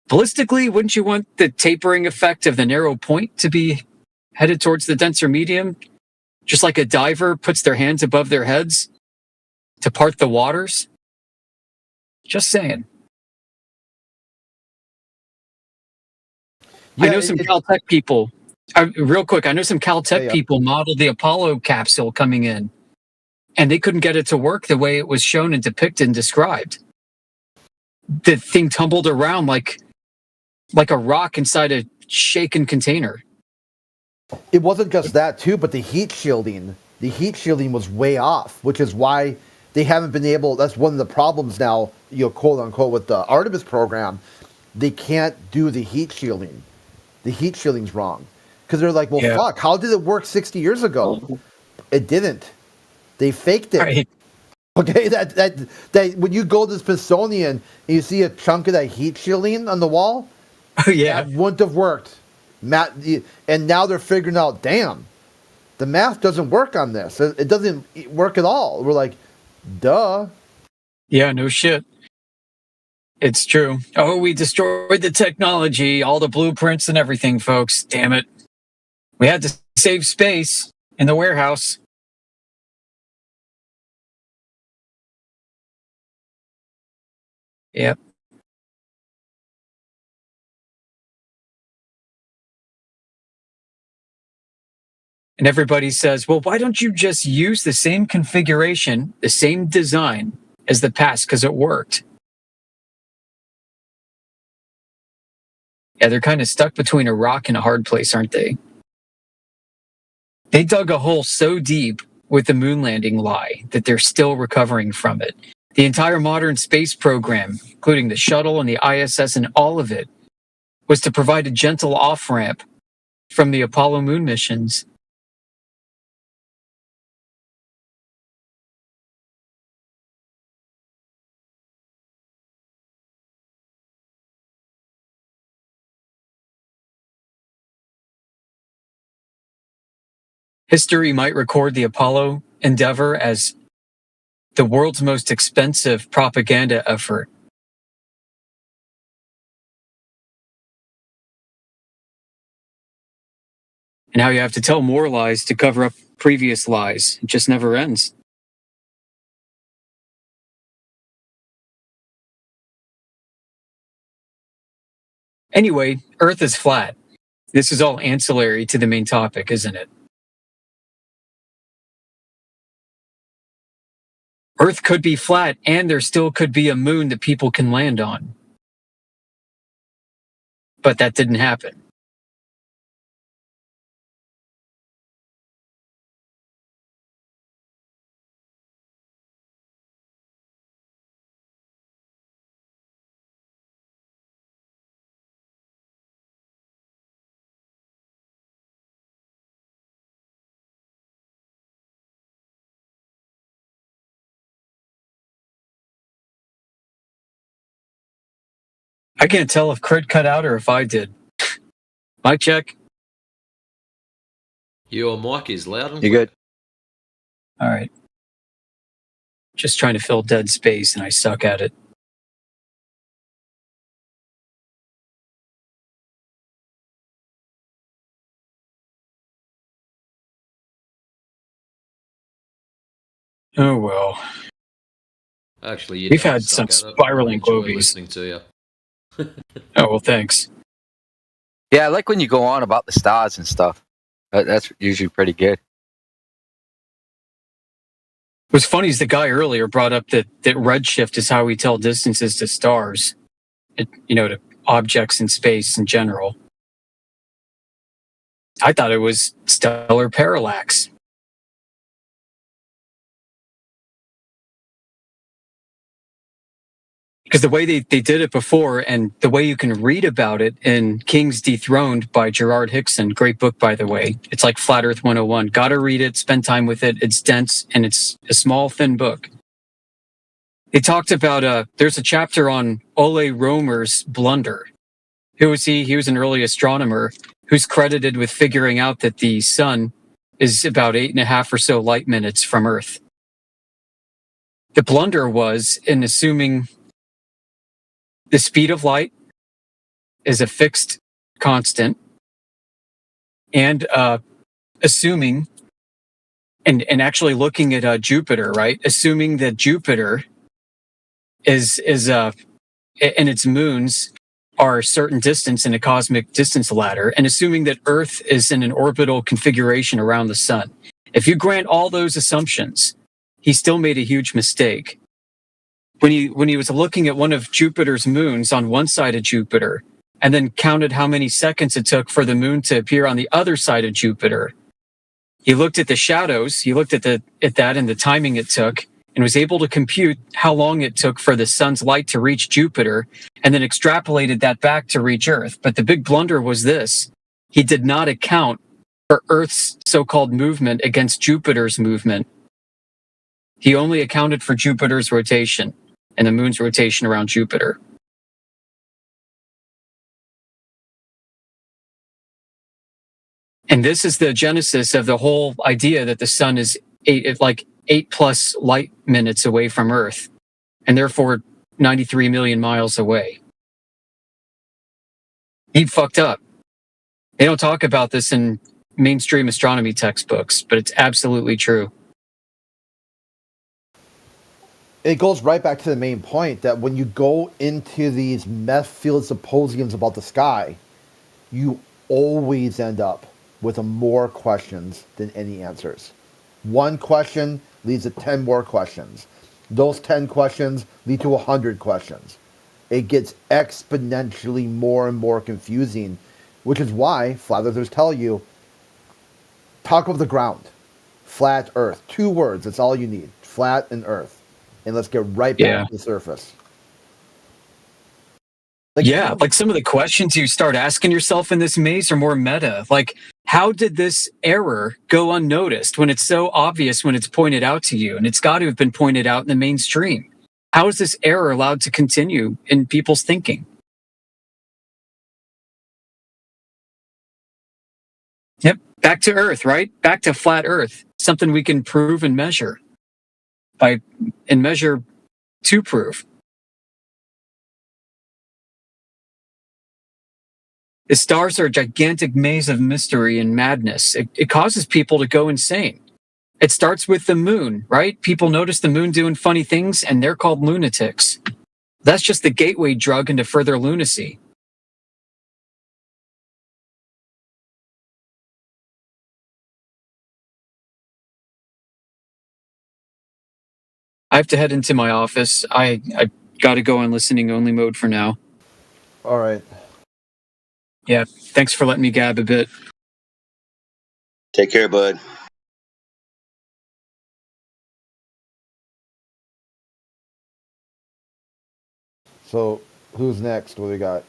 Ballistically, wouldn't you want the tapering effect of the narrow point to be headed towards the denser medium? Just like a diver puts their hands above their heads to part the waters? Just saying. Yeah, I know some Caltech people, real quick, I know some Caltech people modeled the Apollo capsule coming in, and they couldn't get it to work the way it was shown and depicted and described. The thing tumbled around like a rock inside a shaken container. It wasn't just that too, but the heat shielding was way off, which is why they haven't been able. That's one of the problems now, quote unquote, with the Artemis program. They can't do the heat shielding. The heat shielding's wrong because they're like, well, fuck, how did it work 60 years ago? It didn't. They faked it. Right. Okay, that when you go to the Smithsonian and you see a chunk of that heat shielding on the wall, that wouldn't have worked. And now they're figuring out, damn, the math doesn't work on this. It doesn't work at all. We're like, duh. Yeah, no shit. It's true. Oh, we destroyed the technology, all the blueprints and everything, folks. Damn it. We had to save space in the warehouse. Yep. And everybody says, well, why don't you just use the same configuration, the same design as the past because it worked? Yeah, they're kind of stuck between a rock and a hard place, aren't they? They dug a hole so deep with the moon landing lie that they're still recovering from it. The entire modern space program, including the shuttle and the ISS and all of it, was to provide a gentle off-ramp from the Apollo moon missions. History might record the Apollo endeavor as the world's most expensive propaganda effort. And how you have to tell more lies to cover up previous lies. It just never ends. Anyway, Earth is flat. This is all ancillary to the main topic, isn't it? Earth could be flat, and there still could be a moon that people can land on. But that didn't happen. I can't tell if Crit cut out or if I did. Mic check. Your mic is loud and clear. You're good. All right. Just trying to fill dead space, and I suck at it. Oh well. Actually, we've had some spiraling globies. Listening to you. Oh well, thanks. Yeah, I like when you go on about the stars and stuff. That's usually pretty good. What's funny is the guy earlier brought up that redshift is how we tell distances to stars, to objects in space in general. I thought it was stellar parallax. Because the way they did it before and the way you can read about it in Kings Dethroned by Gerard Hickson, great book, by the way. It's like Flat Earth 101. Gotta read it, spend time with it. It's dense and it's a small, thin book. They talked about, there's a chapter on Ole Romer's blunder. Who was he? He was an early astronomer who's credited with figuring out that the sun is about 8.5 or so light minutes from Earth. The blunder was in assuming the speed of light is a fixed constant, and assuming, and actually looking at Jupiter, right? Assuming that Jupiter is and its moons are a certain distance in a cosmic distance ladder, and assuming that Earth is in an orbital configuration around the sun. If you grant all those assumptions, he still made a huge mistake. When he was looking at one of Jupiter's moons on one side of Jupiter, and then counted how many seconds it took for the moon to appear on the other side of Jupiter, he looked at the shadows, he looked at that and the timing it took, and was able to compute how long it took for the sun's light to reach Jupiter, and then extrapolated that back to reach Earth. But the big blunder was this: he did not account for Earth's so-called movement against Jupiter's movement. He only accounted for Jupiter's rotation and the moon's rotation around Jupiter. And this is the genesis of the whole idea that the sun is 8+ light minutes away from Earth, and therefore 93 million miles away. He fucked up. They don't talk about this in mainstream astronomy textbooks, but it's absolutely true. It goes right back to the main point that when you go into these meth-filled symposiums about the sky, you always end up with more questions than any answers. One question leads to 10 more questions. Those 10 questions lead to 100 questions. It gets exponentially more and more confusing, which is why flat earthers tell you, talk of the ground, flat earth. 2 words, that's all you need, flat and earth. And let's get right back to the surface. Like some of the questions you start asking yourself in this maze are more meta. Like, how did this error go unnoticed when it's so obvious when it's pointed out to you? And it's got to have been pointed out in the mainstream. How is this error allowed to continue in people's thinking? Yep, back to Earth, right? Back to flat Earth. Something we can prove and measure. Measure to prove. The stars are a gigantic maze of mystery and madness. It causes people to go insane. It starts with the moon, right? People notice the moon doing funny things, and they're called lunatics. That's just the gateway drug into further lunacy. I have to head into my office. I got to go on listening only mode for now. All right. Yeah, thanks for letting me gab a bit. Take care, bud. So, who's next? What do we got?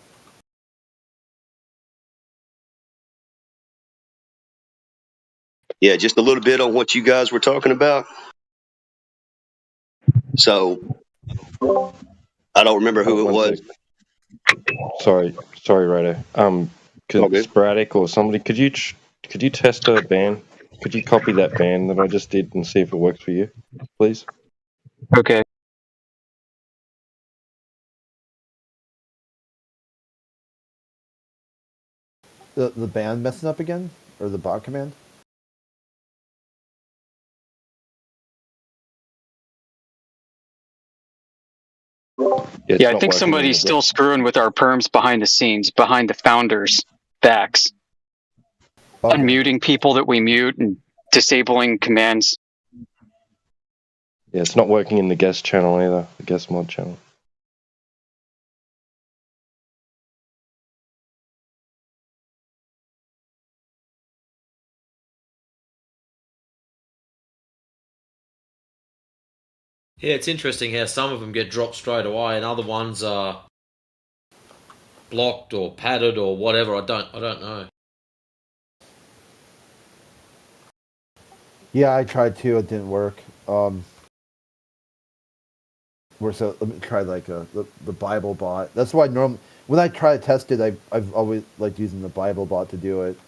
Yeah, just a little bit on what you guys were talking about. So, I don't remember who it was. Sorry, Rado. Sporadic or somebody, could you test a ban? Could you copy that ban that I just did and see if it works for you, please? Okay. The ban messing up again? Or the bot command? Yeah, I think somebody's still screwing with our perms behind the scenes, behind the founders' backs. Okay. Unmuting people that we mute and disabling commands. Yeah, it's not working in the guest channel either, the guest mod channel. Yeah, it's interesting how some of them get dropped straight away and other ones are blocked or padded or whatever. I don't know. Yeah, I tried to. It didn't work. Let me try like the Bible bot. That's why normally when I try to test it, I've always liked using the Bible bot to do it.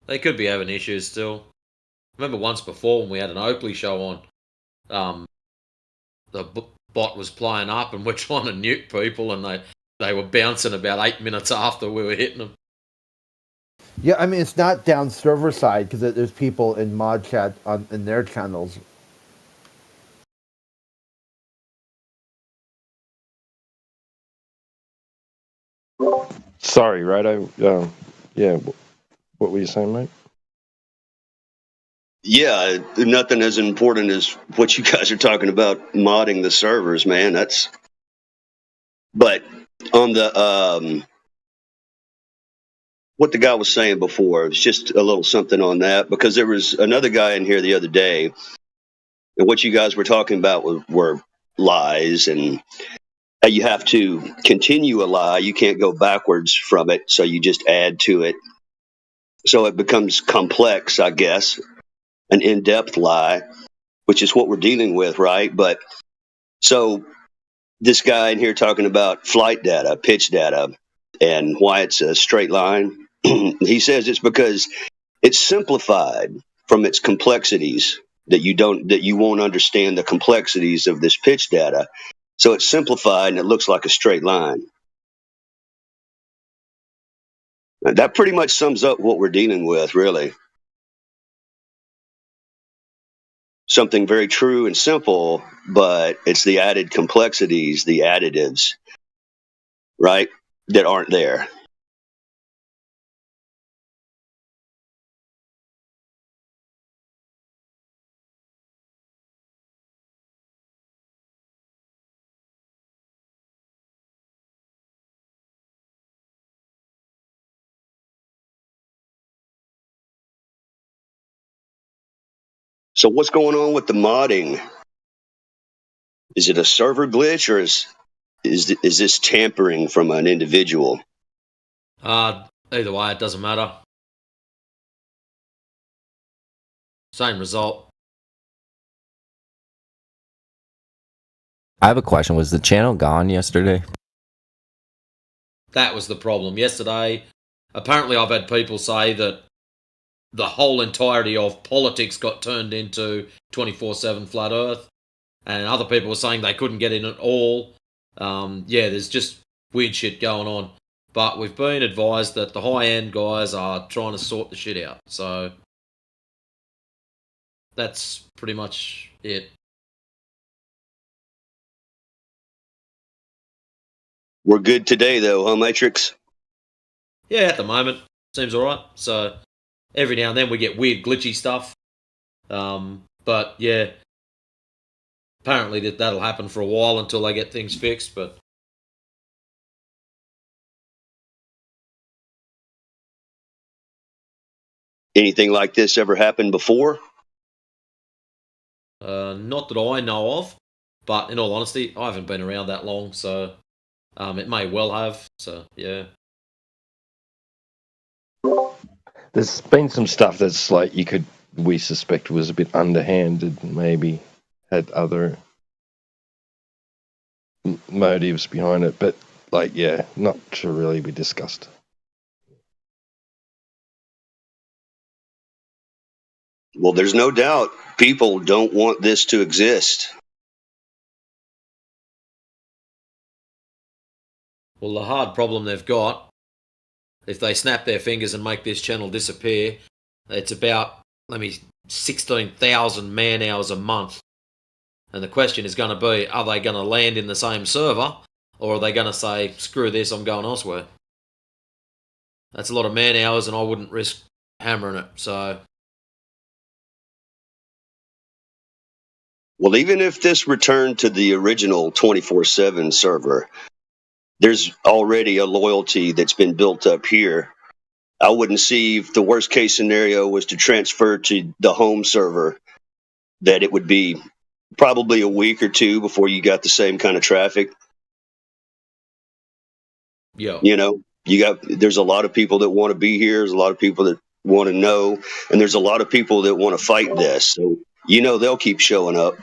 They could be having issues still. Remember once before when we had an Oakley show on, the bot was playing up and we're trying to nuke people and they were bouncing about 8 minutes after we were hitting them. Yeah, I mean it's not down server side because there's people in mod chat in their channels. Sorry, right? Yeah, what were you saying, mate? Yeah, nothing as important as what you guys are talking about modding the servers, man. But on the what the guy was saying before, it was just a little something on that because there was another guy in here the other day, and what you guys were talking about were lies, and you have to continue a lie. You can't go backwards from it, so you just add to it. So it becomes complex, I guess, an in-depth lie, which is what we're dealing with, right? But so this guy in here talking about flight data, pitch data, and why it's a straight line. He says it's because it's simplified from its complexities that you won't understand the complexities of this pitch data. So it's simplified and it looks like a straight line. That pretty much sums up what we're dealing with, really. Something very true and simple, but it's the added complexities, the additives, right, that aren't there. So what's going on with the modding? Is it a server glitch or is this tampering from an individual? Either way, it doesn't matter. Same result. I have a question. Was the channel gone yesterday? That was the problem. Yesterday, apparently I've had people say that the whole entirety of politics got turned into 24/7 Flat Earth, and other people were saying they couldn't get in at all. Yeah, there's just weird shit going on. But we've been advised that the high-end guys are trying to sort the shit out. So that's pretty much it. We're good today, though, huh, Matrix? Yeah, at the moment. Seems alright. So every now and then we get weird glitchy stuff. But yeah, apparently that'll happen for a while until they get things fixed. But anything like this ever happened before? Not that I know of. But in all honesty, I haven't been around that long, so it may well have. So yeah. There's been some stuff that's like we suspect was a bit underhanded, maybe had other motives behind it, but like, yeah, not to really be discussed. Well, there's no doubt people don't want this to exist. Well, the hard problem they've got, if they snap their fingers and make this channel disappear, it's about 16,000 man hours a month And the question is going to be, are they going to land in the same server, or are they going to say, screw this, I'm going elsewhere? That's a lot of man hours, and I wouldn't risk hammering it. So, well, even if this returned to the original 24/7 server, there's already a loyalty that's been built up here. I wouldn't see if the worst case scenario was to transfer to the home server, that it would be probably a week or two before you got the same kind of traffic. Yeah. You know, there's a lot of people that want to be here. There's a lot of people that want to know, and there's a lot of people that want to fight this. So, they'll keep showing up.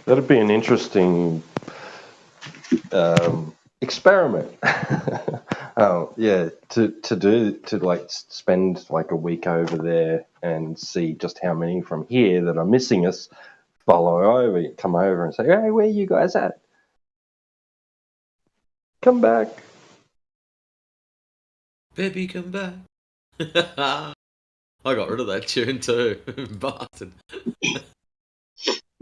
That'd be an interesting experiment. To spend like a week over there and see just how many from here that are missing us come over and say, hey, where you guys at? Come back. Baby, come back. I got rid of that tune too. Bastard.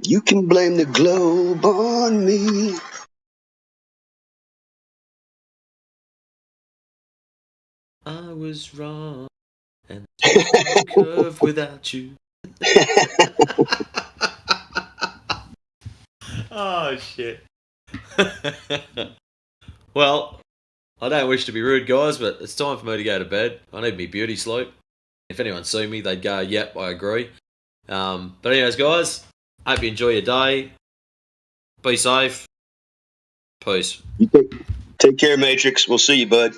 You can blame the globe on me. I was wrong and curve without you. Oh shit. Well, I don't wish to be rude, guys, but it's time for me to go to bed. I need me beauty sleep. If anyone see me, they'd go, "Yep, I agree." But anyways, guys, hope you enjoy your day. Be safe. Peace. Take care, Matrix. We'll see you, bud.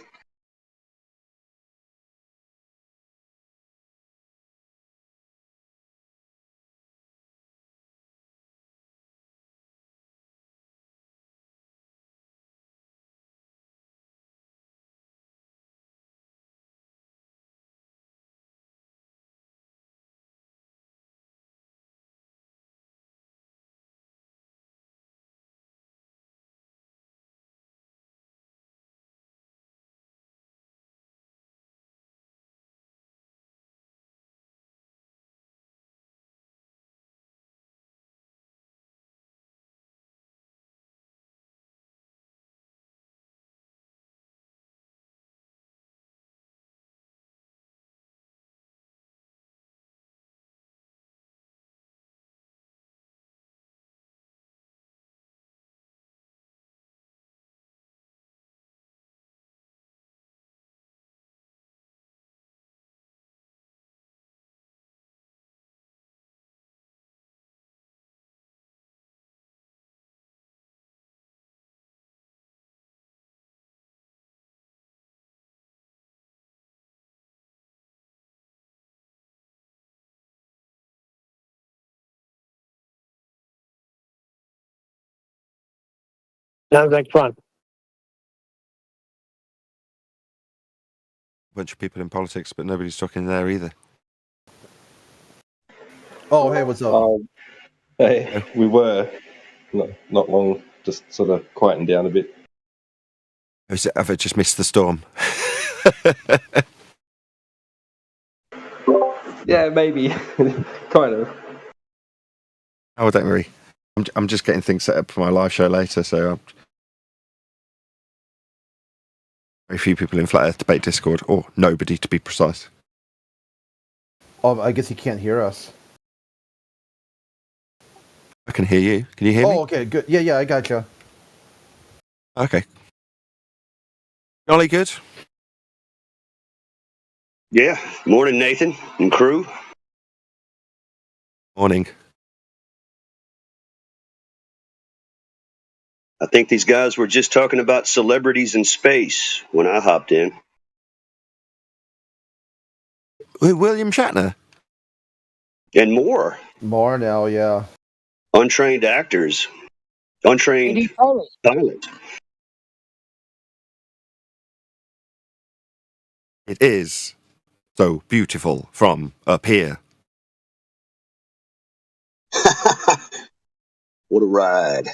Sounds like fun. Bunch of people in politics, but nobody's talking there either. Oh, hey, what's up? Hey, we were not long, just sort of quieting down a bit. Have I just missed the storm? Yeah, maybe, kind of. Oh, don't worry. I'm just getting things set up for my live show later, so very few people in Flat Earth Debate Discord, or nobody to be precise. Oh, I guess he can't hear us. I can hear you. Can you hear me? Oh, okay, good. Yeah, I gotcha. Okay. Jolly good? Yeah. Morning, Nathan and crew. Morning. I think these guys were just talking about celebrities in space when I hopped in. William Shatner? And more. More now, yeah. Untrained actors. Untrained pilot. It is so beautiful from up here. What a ride.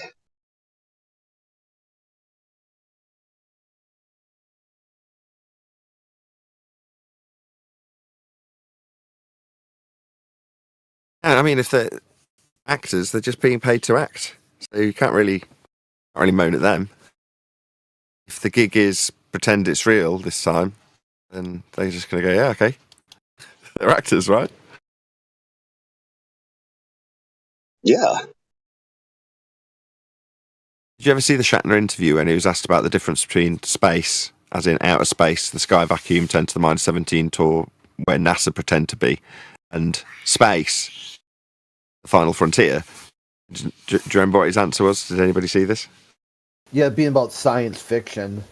I mean, if the actors. They're just being paid to act. So you can't really moan at them. If the gig is pretend it's real this time, then they're just going to go, yeah, okay. They're actors, right? Yeah. Did you ever see the Shatner interview when he was asked about the difference between space, as in outer space, the sky vacuum 10 to the minus 17 tour, where NASA pretend to be, and space, the final frontier? Do you remember what his answer was? Did anybody see this? Yeah, being about science fiction.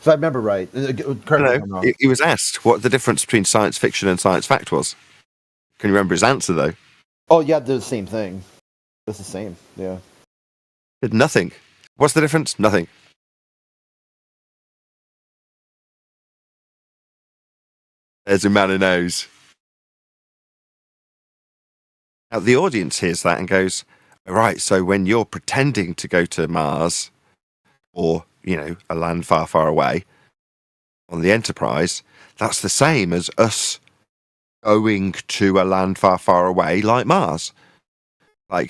So I remember right. No, he was asked what the difference between science fiction and science fact was. Can you remember his answer, though? Oh, yeah, they're the same thing. It's the same, yeah. Nothing. What's the difference? Nothing. There's a man who knows. Now, the audience hears that and goes, right, so when you're pretending to go to Mars or, a land far, far away on the Enterprise, that's the same as us going to a land far, far away like Mars. No,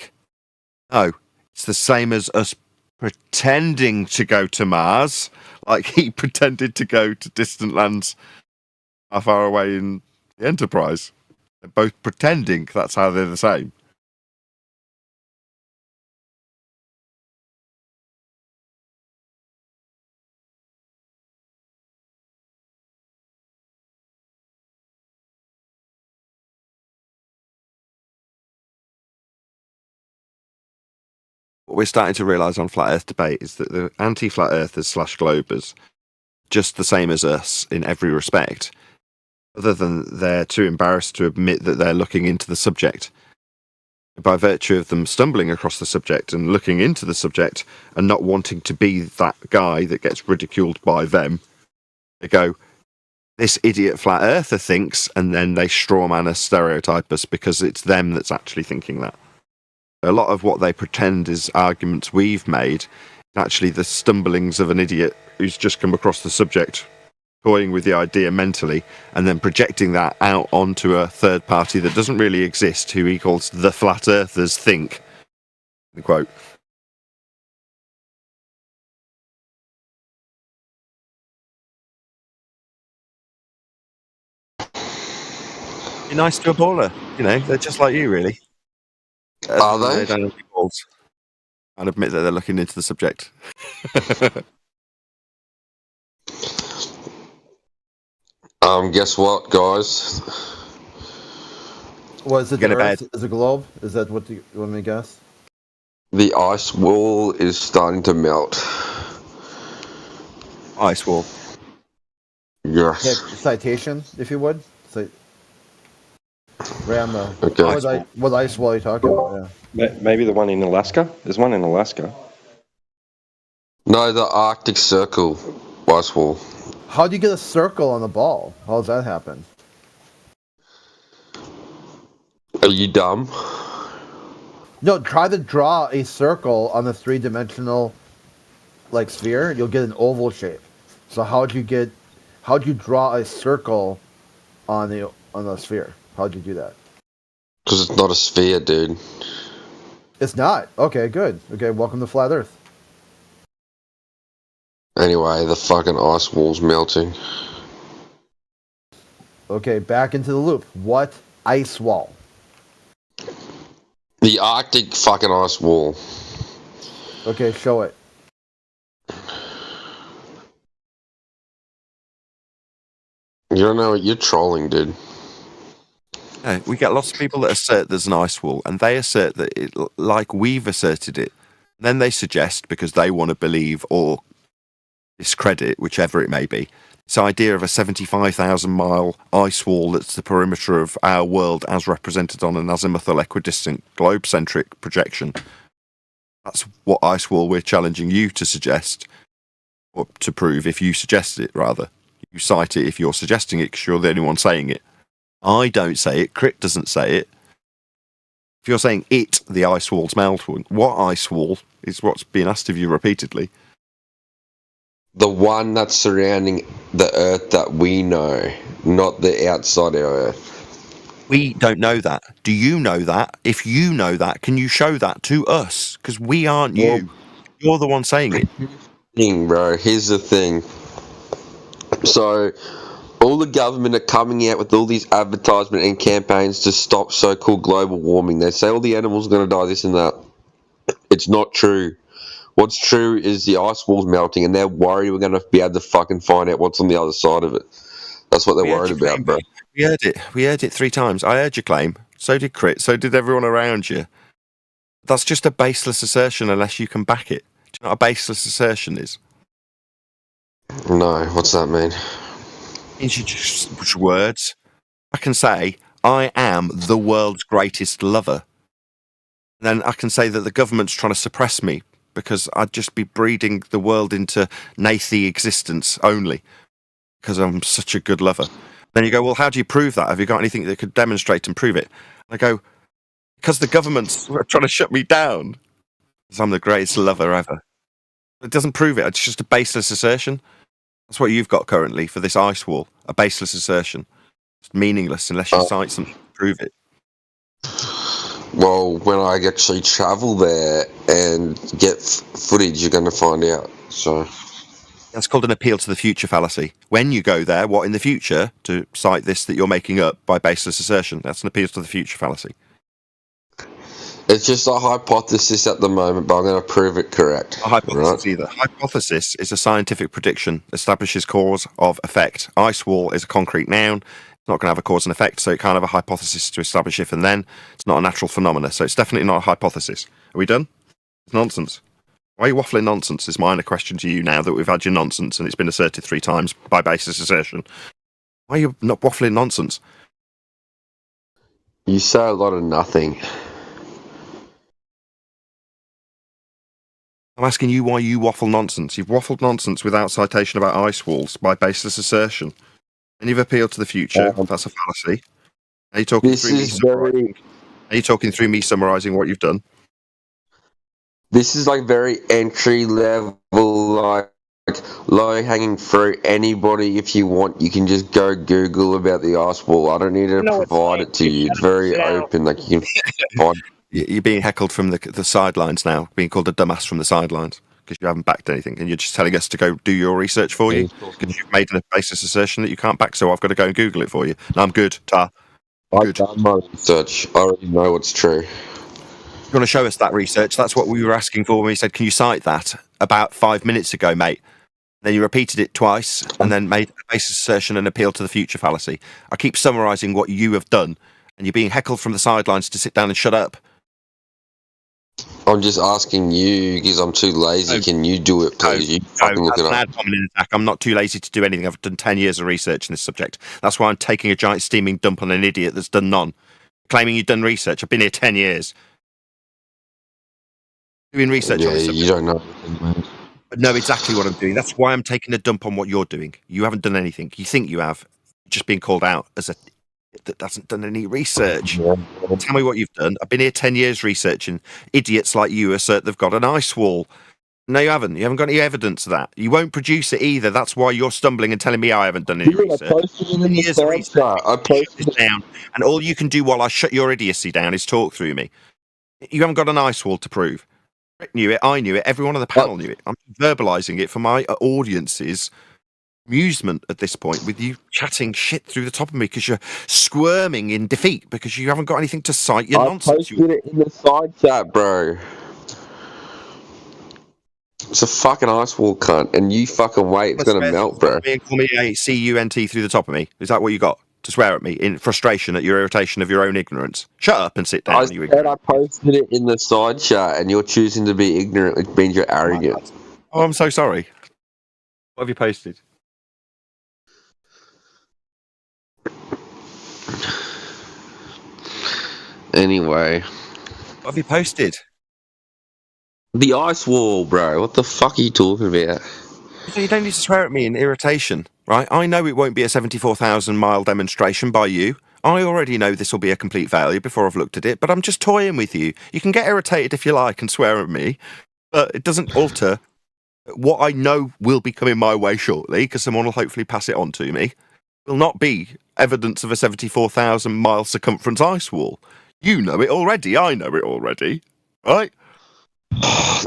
it's the same as us pretending to go to Mars, like he pretended to go to distant lands far, far away in the Enterprise. They're both pretending that's how they're the same. What we're starting to realise on Flat Earth debate is that the anti-Flat Earthers / Globers, just the same as us in every respect, other than they're too embarrassed to admit that they're looking into the subject. By virtue of them stumbling across the subject and looking into the subject and not wanting to be that guy that gets ridiculed by them, they go, this idiot Flat Earther thinks, and then they strawman us, stereotype us, because it's them that's actually thinking that. A lot of what they pretend is arguments we've made, actually the stumblings of an idiot who's just come across the subject, toying with the idea mentally, and then projecting that out onto a third party that doesn't really exist, who he calls the Flat Earthers think. Quote. Be nice to a baller. They're just like you, really. Are they? They don't have any balls. And admit that they're looking into the subject. Guess what, guys? What is it? The Earth is a globe? Is that what you want me to guess? The ice wall is starting to melt. Ice wall. Yes. Yeah, citation, if you would. Ram the. Okay. What ice wall are you talking about? Yeah. Maybe the one in Alaska. There's one in Alaska. No, the Arctic Circle ice wall. How do you get a circle on the ball? How does that happen? Are you dumb? No, try to draw a circle on the 3-dimensional sphere. You'll get an oval shape. So how'd you draw a circle on the sphere? How'd you do that? Because it's not a sphere, dude. It's not. Okay, good. Okay, welcome to Flat Earth. Anyway, the fucking ice wall's melting. Okay, back into the loop. What ice wall? The Arctic fucking ice wall. Okay, show it. You don't know what you're trolling, dude. No, we get lots of people that assert there's an ice wall, and they assert that it like we've asserted it. Then they suggest, because they want to believe or discredit, whichever it may be, this idea of a 75,000-mile ice wall that's the perimeter of our world as represented on an azimuthal equidistant globe-centric projection. That's what ice wall we're challenging you to suggest, or to prove if you suggest it, rather. You cite it if you're suggesting it, because you're the only one saying it. I don't say it, Crit doesn't say it. If you're saying it, the ice wall's melting, what ice wall is what's being asked of you repeatedly? The one that's surrounding the Earth that we know, not the outside of Earth. We don't know that. Do you know that? If you know that, can you show that to us? Because we aren't you. You're the one saying it. Bro, here's the thing. So, all the government are coming out with all these advertisement and campaigns to stop so-called global warming. They say all the animals are going to die, this and that. It's not true. What's true is the ice wall's melting, and they're worried we're going to be able to fucking find out what's on the other side of it. That's what they're worried about, bro. We heard it. We heard it 3 times. I heard your claim. So did Crit. So did everyone around you. That's just a baseless assertion unless you can back it. Do you know what a baseless assertion is? No. What's that mean? It means you just words. I can say, I am the world's greatest lover. Then I can say that the government's trying to suppress me because I'd just be breeding the world into Nathy existence only because I'm such a good lover. Then you go, well, how do you prove that? Have you got anything that could demonstrate and prove it? I go, because the government's trying to shut me down. Because I'm the greatest lover ever. It doesn't prove it. It's just a baseless assertion. That's what you've got currently for this ice wall. A baseless assertion. It's meaningless unless you cite something to prove it. Well, when I actually travel there and get footage, you're going to find out. So that's called an appeal to the future fallacy. When you go there, what in the future to cite this that you're making up by baseless assertion? That's an appeal to the future fallacy. It's just a hypothesis at the moment, but I'm going to prove it correct. A hypothesis either. Hypothesis is a scientific prediction, establishes cause of effect. Ice wall is a concrete noun. It's not going to have a cause and effect, so it can't have a hypothesis to establish if and then. It's not a natural phenomena, so it's definitely not a hypothesis. Are we done? It's nonsense. Why are you waffling nonsense is my question to you now that we've had your nonsense and it's been asserted 3 times by baseless assertion. Why are you not waffling nonsense? You say a lot of nothing. I'm asking you why you waffle nonsense. You've waffled nonsense without citation about ice walls by baseless assertion. And you've appealed to the future. That's a fallacy. Are you talking through me summarising what you've done? This is like very entry level, like low hanging fruit. Anybody, if you want, you can just go Google about the ice wall. I don't need to provide it to you. It's very open. Like you can find. You're being heckled from the sidelines now, being called a dumbass from the sidelines because you haven't backed anything, and you're just telling us to go do your research for you because you've made a baseless assertion that you can't back. So I've got to go and Google it for you. No, I'm good. I've done my research. I already know what's true. You want to show us that research? That's what we were asking for when we said, can you cite that about 5 minutes ago, mate? Then you repeated it twice and then made a baseless assertion and appeal to the future fallacy. I keep summarising what you have done, and you're being heckled from the sidelines to sit down and shut up. I'm just asking you because I'm too lazy. Can you do it, please? You fucking look it up. I'm not too lazy to do anything. I've done 10 years of research in this subject. That's why I'm taking a giant steaming dump on an idiot that's done none. Claiming you've done research. I've been here 10 years. Doing research on this subject. You don't know. I know exactly what I'm doing. That's why I'm taking a dump on what you're doing. You haven't done anything. You think you have. Just being called out as a that hasn't done any research. Tell me what you've done. I've been here 10 years researching. Idiots like you assert they've got an ice wall. No, you haven't. You haven't got any evidence of that. You won't produce it either. That's why you're stumbling and telling me I haven't done any research. I posted it down, and all you can do while I shut your idiocy down is talk through me. You haven't got an ice wall to prove. Rick knew it. I knew it. Everyone on the panel knew it. I'm verbalising it for my audience's amusement at this point with you chatting shit through the top of me because you're squirming in defeat because you haven't got anything to cite your nonsense. I posted it in the side chat, bro. It's a fucking ice wall, cunt, and you fucking wait. It's gonna melt, bro. Call me a CUNT through the top of me. Is that what you got to swear at me in frustration at your irritation of your own ignorance? Shut up and sit down. I said I posted it in the side chat, and you're choosing to be ignorant, which means you're arrogant. Oh, I'm so sorry. What have you posted? Anyway. What have you posted? The ice wall, bro. What the fuck are you talking about? So you don't need to swear at me in irritation, right? I know it won't be a 74,000 mile demonstration by you. I already know this will be a complete failure before I've looked at it, but I'm just toying with you. You can get irritated if you like and swear at me, but it doesn't alter what I know will be coming my way shortly, because someone will hopefully pass it on to me. will not be evidence of a 74,000-mile circumference ice wall. You know it already. I know it already. Right?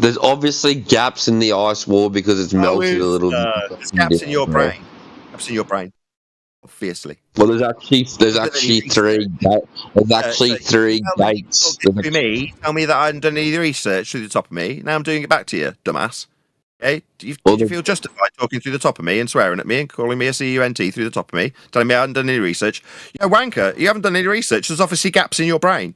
There's obviously gaps in the ice wall because it's melted a little bit. There's gaps in your brain. Gaps in your brain. Obviously. Well, there's actually three gates. Tell me that I hadn't done any research through the top of me. Now I'm doing it back to you, dumbass. Okay? Do you feel justified talking through the top of me and swearing at me and calling me a CUNT through the top of me, telling me I hadn't done any research? Wanker, you haven't done any research. There's obviously gaps in your brain.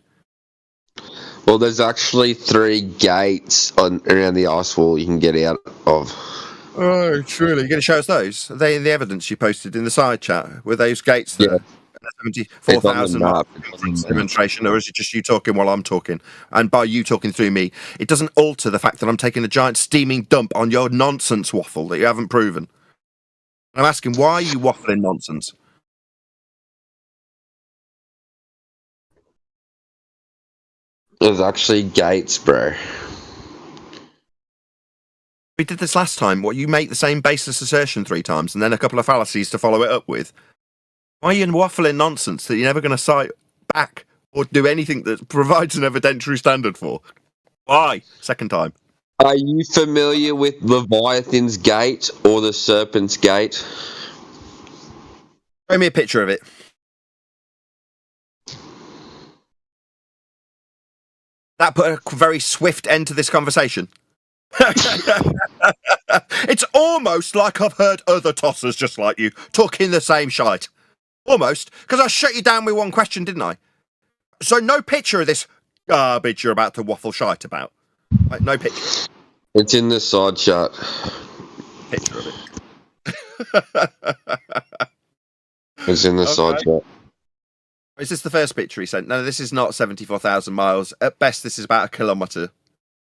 Well, there's actually 3 gates around the ice wall you can get out of. Oh, truly. You're going to show us those? Are they in the evidence you posted in the side chat? Were those gates there? 74,000 demonstration, or is it just you talking while I'm talking? And by you talking through me, it doesn't alter the fact that I'm taking a giant steaming dump on your nonsense waffle that you haven't proven. I'm asking, why are you waffling nonsense? There's actually gates, bro. We did this last time. What, you make the same baseless assertion 3 times and then a couple of fallacies to follow it up with? Why are you waffling nonsense that you're never going to cite back or do anything that provides an evidentiary standard for? Why? Second time. Are you familiar with Leviathan's Gate or the Serpent's Gate? Show me a picture of it. That put a very swift end to this conversation. It's almost like I've heard other tossers just like you talking the same shite. Almost, because I shut you down with one question, didn't I? So no picture of this garbage you're about to waffle shite about. Right, no picture. It's in the side chat. Picture of it. It's in the side chat. Is this the first picture he sent? No, this is not 74,000 miles. At best, this is about 1 kilometre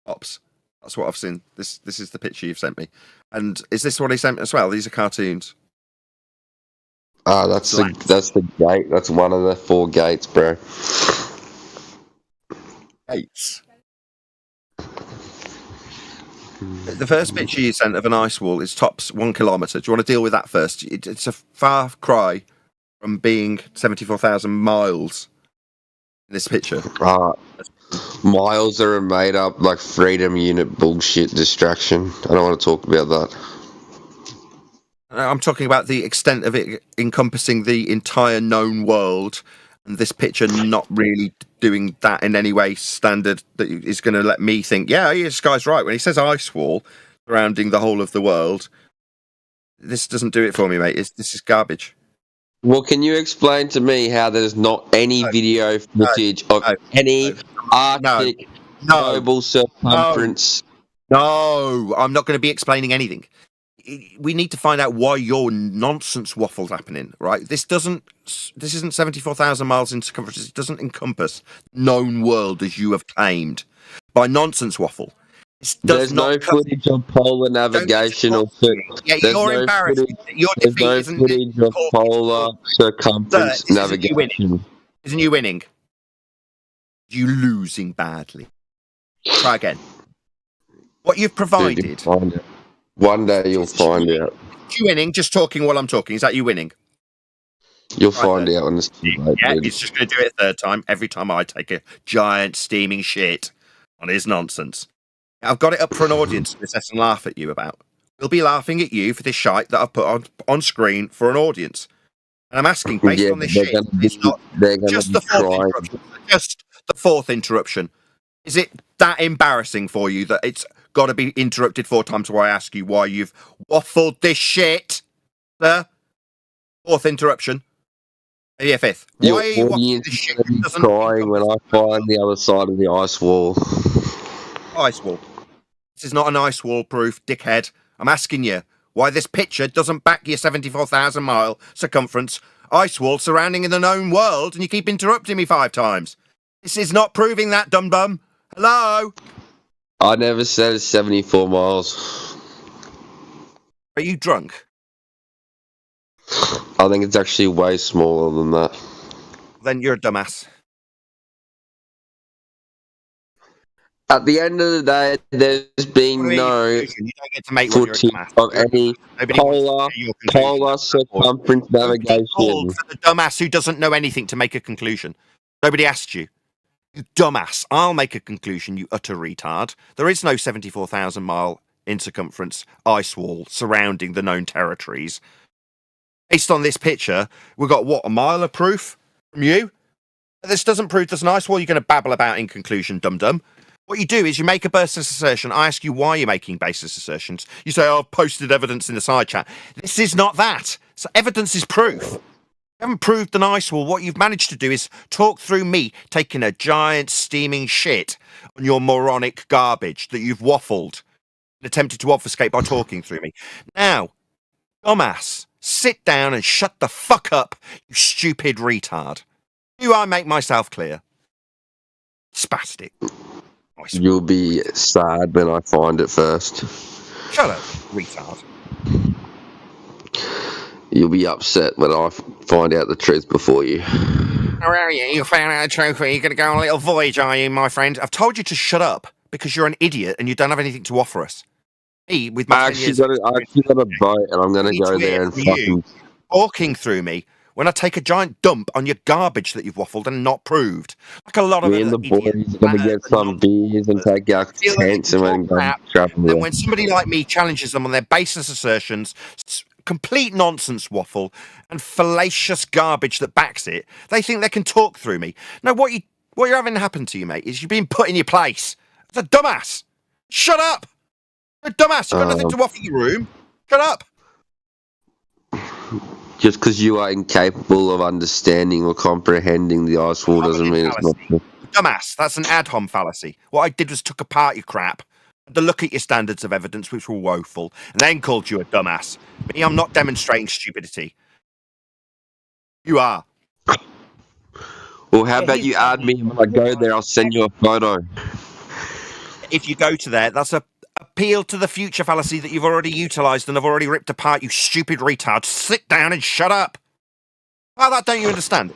tops. That's what I've seen. This is the picture you've sent me. And is this what he sent me as well? These are cartoons. That's the gate. That's one of the 4 gates, bro. Gates. The first picture you sent of an ice wall is tops 1 kilometre. Do you want to deal with that first? It's a far cry from being 74,000 miles in this picture. Miles are a made up like freedom unit bullshit distraction. I don't want to talk about that. I'm talking about the extent of it encompassing the entire known world, and this picture not really doing that in any way standard that is going to let me think, yeah, this guy's right. When he says ice wall surrounding the whole of the world, this doesn't do it for me, mate. This is garbage. Well, can you explain to me how there's not any video footage of any Arctic global circumference? No, I'm not going to be explaining anything. We need to find out why your nonsense waffle's happening, right? This isn't 74,000 miles in circumference. It doesn't encompass known world as you have claimed. By nonsense waffle. There's no footage of polar navigation or you're embarrassing. Your defeat isn't footage of polar circumference navigation. Isn't you winning? You losing badly. Try again. What you've provided. One day you'll find out. You winning? Just talking while I'm talking. Is that you winning? You'll find out on this. Yeah, he's just going to do it a third time. Every time I take a giant steaming shit on his nonsense. I've got it up for an audience to assess and laugh at you about. We'll be laughing at you for this shite that I've put on screen for an audience. And I'm asking, based on this shit, it's not just the fourth interruption. Just the fourth interruption. Is it that embarrassing for you that it's got to be interrupted 4 times where I ask you why you've waffled this shit, sir? Fourth interruption. Maybe a fifth. Why are you waffling this shit? Crying when I find the other side of the ice wall. Ice wall. This is not an ice wall proof, dickhead. I'm asking you why this picture doesn't back your 74,000 mile circumference ice wall surrounding in the known world, and you keep interrupting me 5 times. This is not proving that, dumb bum. Hello? I never said it's 74 miles. Are you drunk? I think it's actually way smaller than that. Then you're a dumbass. At the end of the day, there's been no You don't get to make one. You're a footage dumbass. of any Nobody wants to hear your conclusion. polar circumference navigation. Called for the dumbass who doesn't know anything to make a conclusion. Nobody asked you. You dumbass. I'll make a conclusion, you utter retard. There is no 74,000 mile in circumference ice wall surrounding the known territories. Based on this picture, we've got what, a mile of proof from you? This doesn't prove there's an ice wall you're going to babble about in conclusion, dum-dum. What you do is you make a baseless assertion. I ask you why you're making baseless assertions. You say, oh, I've posted evidence in the side chat. This is not that. So evidence is proof. You haven't proved an ice wall. What you've managed to do is talk through me taking a giant steaming shit on your moronic garbage that you've waffled and attempted to obfuscate by talking through me. Now, dumbass, sit down and shut the fuck up, you stupid retard. Do I make myself clear? Spastic. You'll be sad when I find it first. Shut up, retard. You'll be upset when I find out the truth before you. Where are you? You found out the truth. Are you going to go on a little voyage, are you, my friend? I've told you to shut up because you're an idiot and you don't have anything to offer us. Me, with my I actually got a boat and I'm going to go there and fucking... Talking through me when I take a giant dump on your garbage that you've waffled and not proved. Like a lot of Me and the boys are going to get some beers and take our tents and then go travel. And when somebody like me challenges them on their baseless assertions, complete nonsense waffle, and fallacious garbage that backs it, they think they can talk through me. No, what you're having happen to you, mate, is you're being put in your place. It's a dumbass. Shut up. You're a dumbass. You've got nothing to offer your room. Shut up. Just because you are incapable of understanding or comprehending the ice wall doesn't mean it's not true. Dumbass, that's an ad hom fallacy. What I did was took apart your crap, had to look at your standards of evidence, which were woeful, and then called you a dumbass. Me, I'm not demonstrating stupidity. You are. Well, how about you add me, and when I go there, I'll send you a photo. If you go to there, that's a appeal to the future fallacy that you've already utilised and have already ripped apart, you stupid retard. Sit down and shut up. How that don't you understand?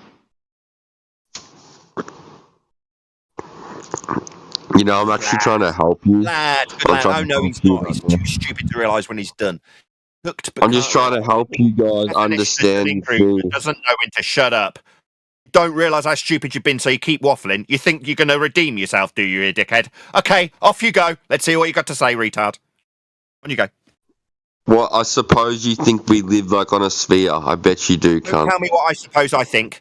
You know, I'm actually trying to help you. Lad, good lad. Oh no, he's not. He's too stupid to realise when he's done. I'm just trying to help you guys understand. Doesn't know when to shut up. Don't realise how stupid you've been, so you keep waffling. You think you're going to redeem yourself, do you, dickhead? Okay, off you go. Let's see what you got to say, retard. On you go. Well, I suppose you think we live like on a sphere. I bet you do, Don't cunt. tell me what I suppose I think.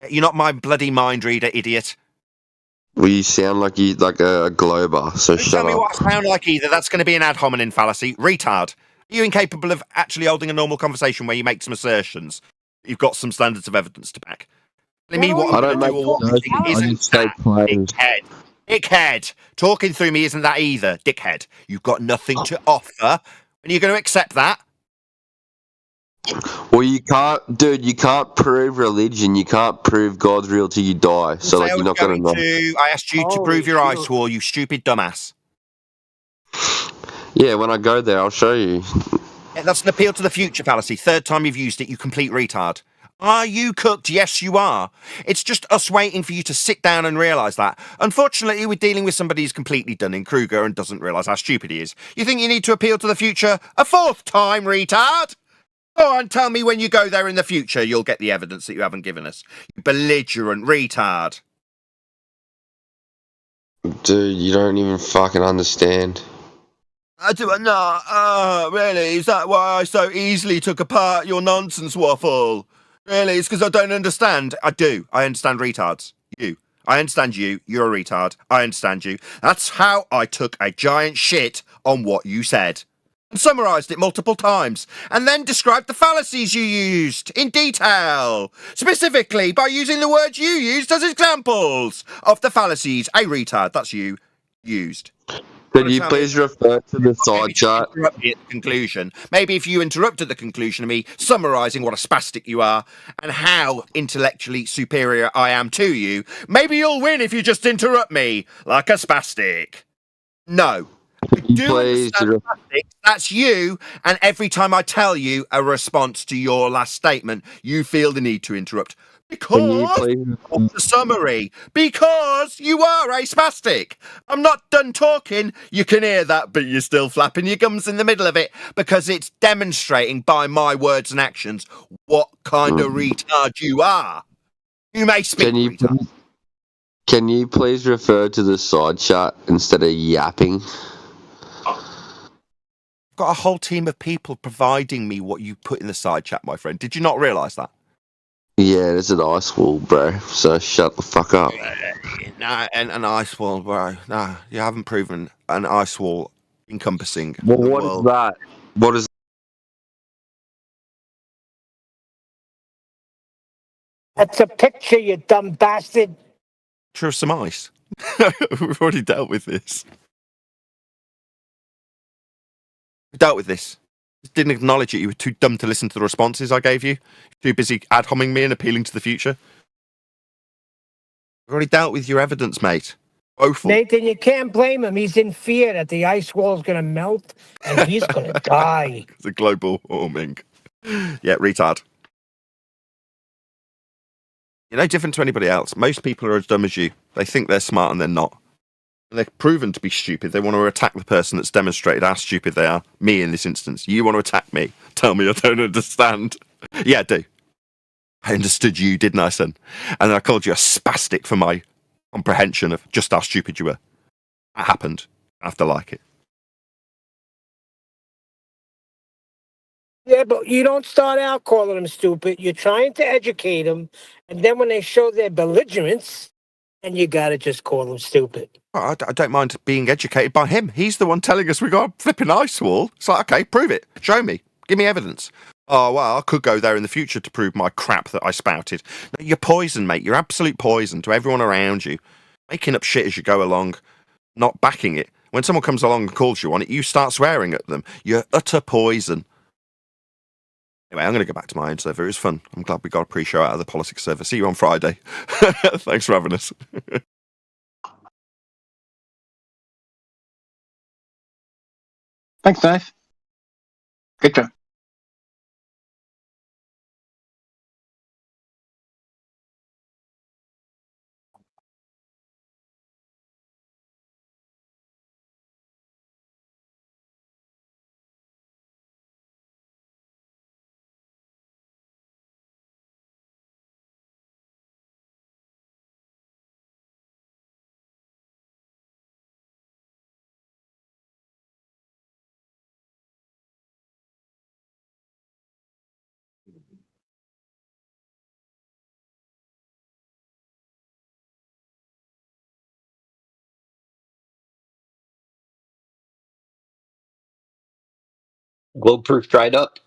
You're not my bloody mind reader, idiot. Well, you sound like a glober, so Don't shut tell me up. what I sound like either. That's going to be an ad hominem fallacy. Retard. Are you incapable of actually holding a normal conversation where you make some assertions? You've got some standards of evidence to back. Tell me what I'm going to do or what I think isn't that, dickhead. Dickhead. Talking through me isn't that either, dickhead. You've got nothing to offer. And you're going to accept that? Well, you can't, dude. You can't prove religion. You can't prove God's real till you die. So, like, you're not going to know. I asked you to prove your ice wall, you stupid dumbass. Yeah, when I go there, I'll show you. Yeah, that's an appeal to the future fallacy. Third time you've used it, you complete retard. Are you cooked? Yes, you are. It's just us waiting for you to sit down and realise that. Unfortunately, we're dealing with somebody who's completely Dunning-Kruger and doesn't realise how stupid he is. You think you need to appeal to the future a fourth time, retard? Go on, tell me when you go there in the future, you'll get the evidence that you haven't given us. You belligerent retard. Dude, you don't even fucking understand. Really? Is that why I so easily took apart your nonsense waffle? Really? It's because I don't understand. I do. I understand retards. You. I understand you. You're a retard. I understand you. That's how I took a giant shit on what you said. And summarised it multiple times. And then described the fallacies you used in detail. Specifically by using the words you used as examples of the fallacies a retard, that's you, used. Could you please refer to the side chart? Interrupt me at the conclusion. Maybe if you interrupted the conclusion of me summarising what a spastic you are and how intellectually superior I am to you, maybe you'll win if you just interrupt me like a spastic. No. Please. That's you, and every time I tell you a response to your last statement, you feel the need to interrupt. Because of the summary. Because you are a spastic. I'm not done talking. You can hear that, but you're still flapping your gums in the middle of it because it's demonstrating by my words and actions what kind of retard you are. You may speak, retard. Can you please refer to the side chat instead of yapping? I've got a whole team of people providing me what you put in the side chat, my friend. Did you not realise that? Yeah, there's an ice wall, bro. So shut the fuck up. Nah, an ice wall, bro. Nah, you haven't proven an ice wall encompassing Well, the what world. is that? What is? That's a picture, you dumb bastard. True, some ice. We've already dealt with this. We dealt with this. Didn't acknowledge it. You were too dumb to listen to the responses I gave you. Too busy ad homing me and appealing to the future. We've already dealt with your evidence, mate. Woeful. Nathan, you can't blame him. He's in fear that the ice wall's going to melt and he's going to die. It's a global warming. Yeah, retard. You're no different to anybody else. Most people are as dumb as you. They think they're smart and they're not. And they're proven to be stupid. They want to attack the person that's demonstrated how stupid they are. Me, in this instance. You want to attack me. Tell me I don't understand. Yeah, I do. I understood you, didn't I, son? And I called you a spastic for my comprehension of just how stupid you were. That happened. I have to like it. Yeah, but you don't start out calling them stupid. You're trying to educate them. And then when they show their belligerence, and you got to just call them stupid. Well, I don't mind being educated by him. He's the one telling us we got a flipping ice wall. It's like, okay, prove it. Show me. Give me evidence. Oh, well, I could go there in the future to prove my crap that I spouted. No, you're poison, mate. You're absolute poison to everyone around you. Making up shit as you go along, not backing it. When someone comes along and calls you on it, you start swearing at them. You're utter poison. Anyway, I'm going to go back to my own server. It was fun. I'm glad we got a pre-show out of the politics server. See you on Friday. Thanks for having us. Thanks, Dave. Good job. Globe proof dried up.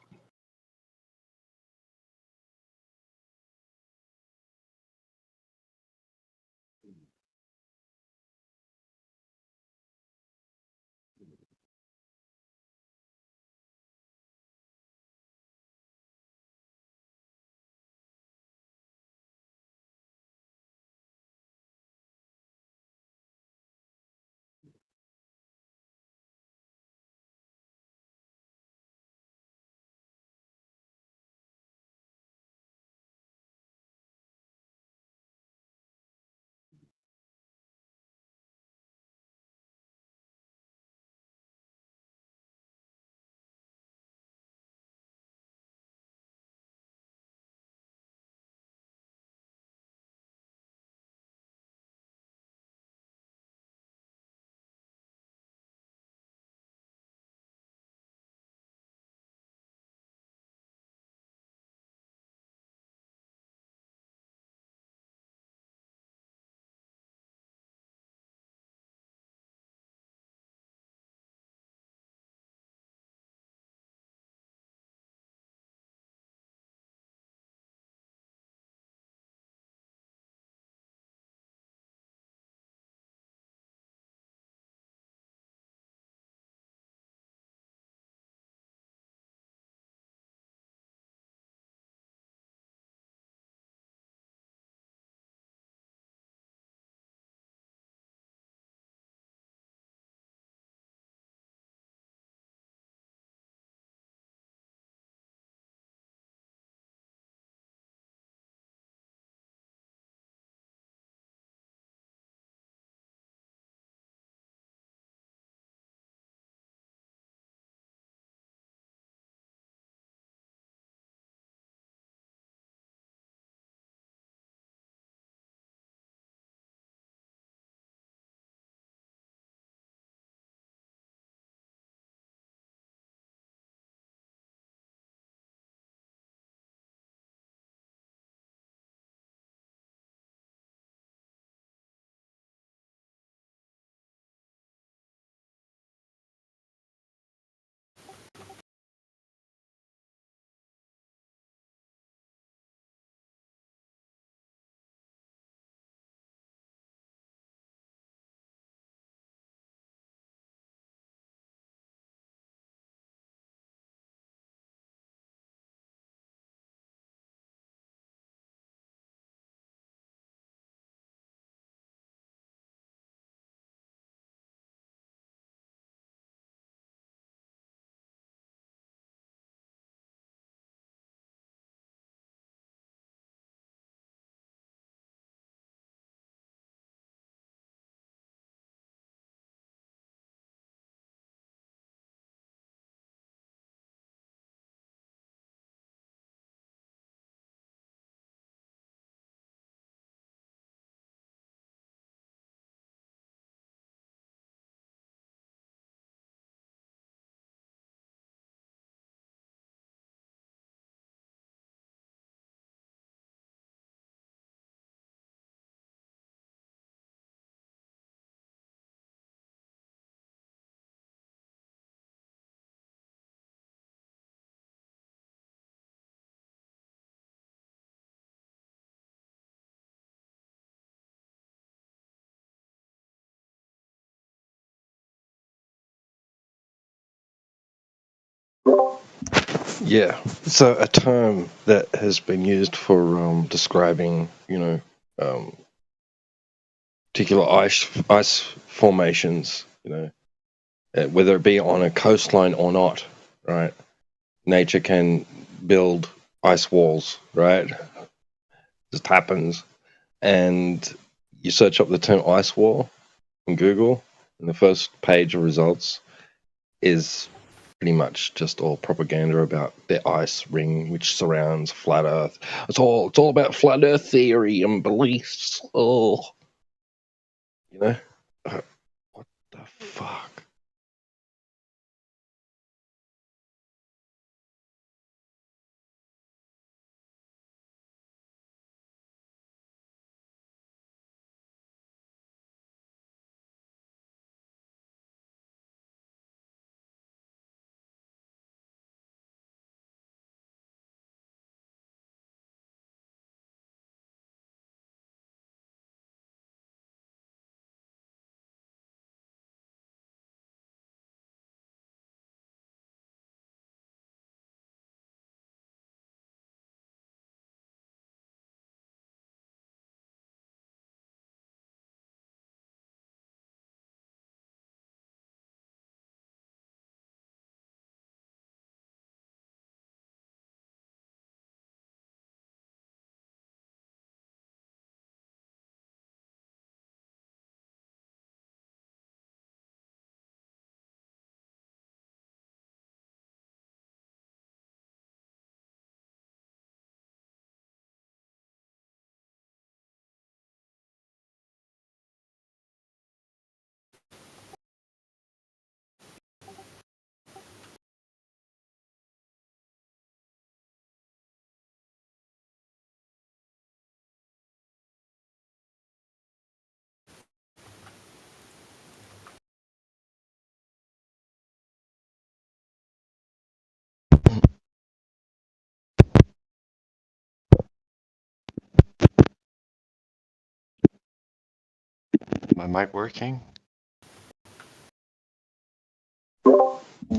Yeah, so a term that has been used for describing, particular ice formations, whether it be on a coastline or not, right? Nature can build ice walls, right? Just happens. And you search up the term ice wall on Google, and the first page of results is pretty much just all propaganda about the ice ring which surrounds flat Earth. It's all about flat Earth theory and beliefs. Oh, what the fuck? My mic working?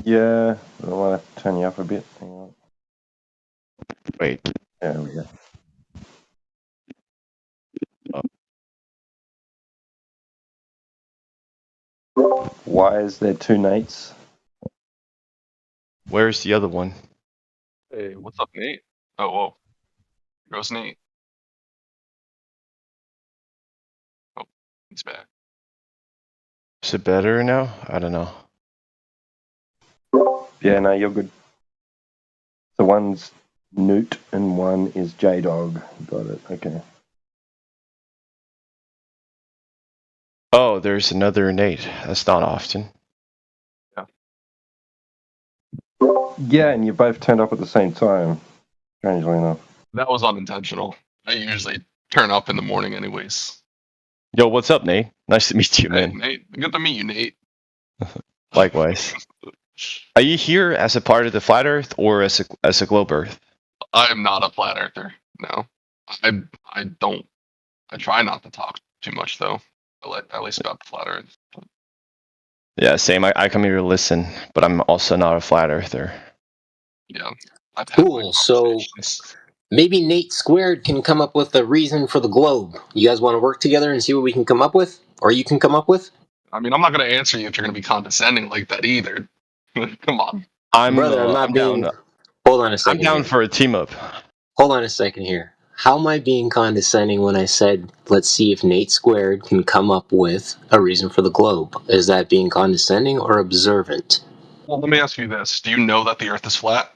Yeah, I want to turn you up a bit. Hang on. Wait. There we go. Why is there two Nates? Where's the other one? Hey, what's up, Nate? Oh, whoa. Here goes Nate. Oh, he's back. Is it better now? I don't know. Yeah, no, you're good. So one's Newt and one is J-Dog. Got it, okay. Oh, there's another Nate. That's not often. Yeah, and you both turned up at the same time, strangely enough. That was unintentional. I usually turn up in the morning anyways. Yo, what's up, Nate? Nice to meet you, Hey, man. Nate. Good to meet you, Nate. Likewise. Are you here as a part of the Flat Earth or as a globe Earth? I am not a flat earther. No. I don't. I try not to talk too much, though. At least about the flat earth. Yeah, same. I come here to listen, but I'm also not a flat earther. Yeah. Cool. So maybe Nate Squared can come up with a reason for the globe. You guys want to work together and see what we can come up with? Or you can come up with? I mean, I'm not going to answer you if you're going to be condescending like that either. Come on. Brother, I'm not being... Hold on a second. I'm down for a team up. Hold on a second here. How am I being condescending when I said, let's see if Nate Squared can come up with a reason for the globe? Is that being condescending or observant? Well, let me ask you this. Do you know that the earth is flat?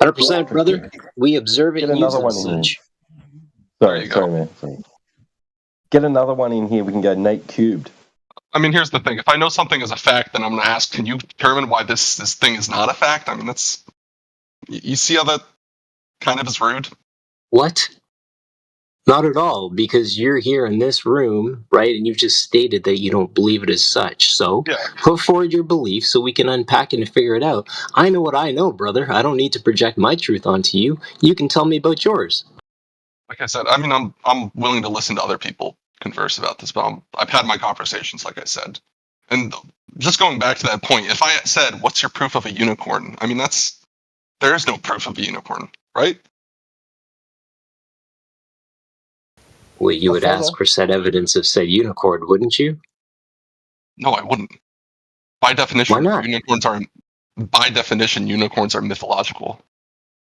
100%, brother. We observe it Get and use another it one as in such. Sorry, man. Sorry. Get another one in here. We can go Nate cubed. I mean, here's the thing. If I know something is a fact, then I'm going to ask, can you determine why this thing is not a fact? I mean, that's... You see how that kind of is rude? What? Not at all, because you're here in this room, right? And you've just stated that you don't believe it as such. So put forward your belief so we can unpack it and figure it out. I know what I know, brother. I don't need to project my truth onto you. You can tell me about yours. Like I said, I mean, I'm willing to listen to other people converse about this, but I've had my conversations, like I said. And just going back to that point, if I said, "What's your proof of a unicorn?" I mean, there is no proof of a unicorn, right? Well, you would ask for said evidence of said unicorn, wouldn't you? No, I wouldn't. By definition, Why not? Unicorns are mythological.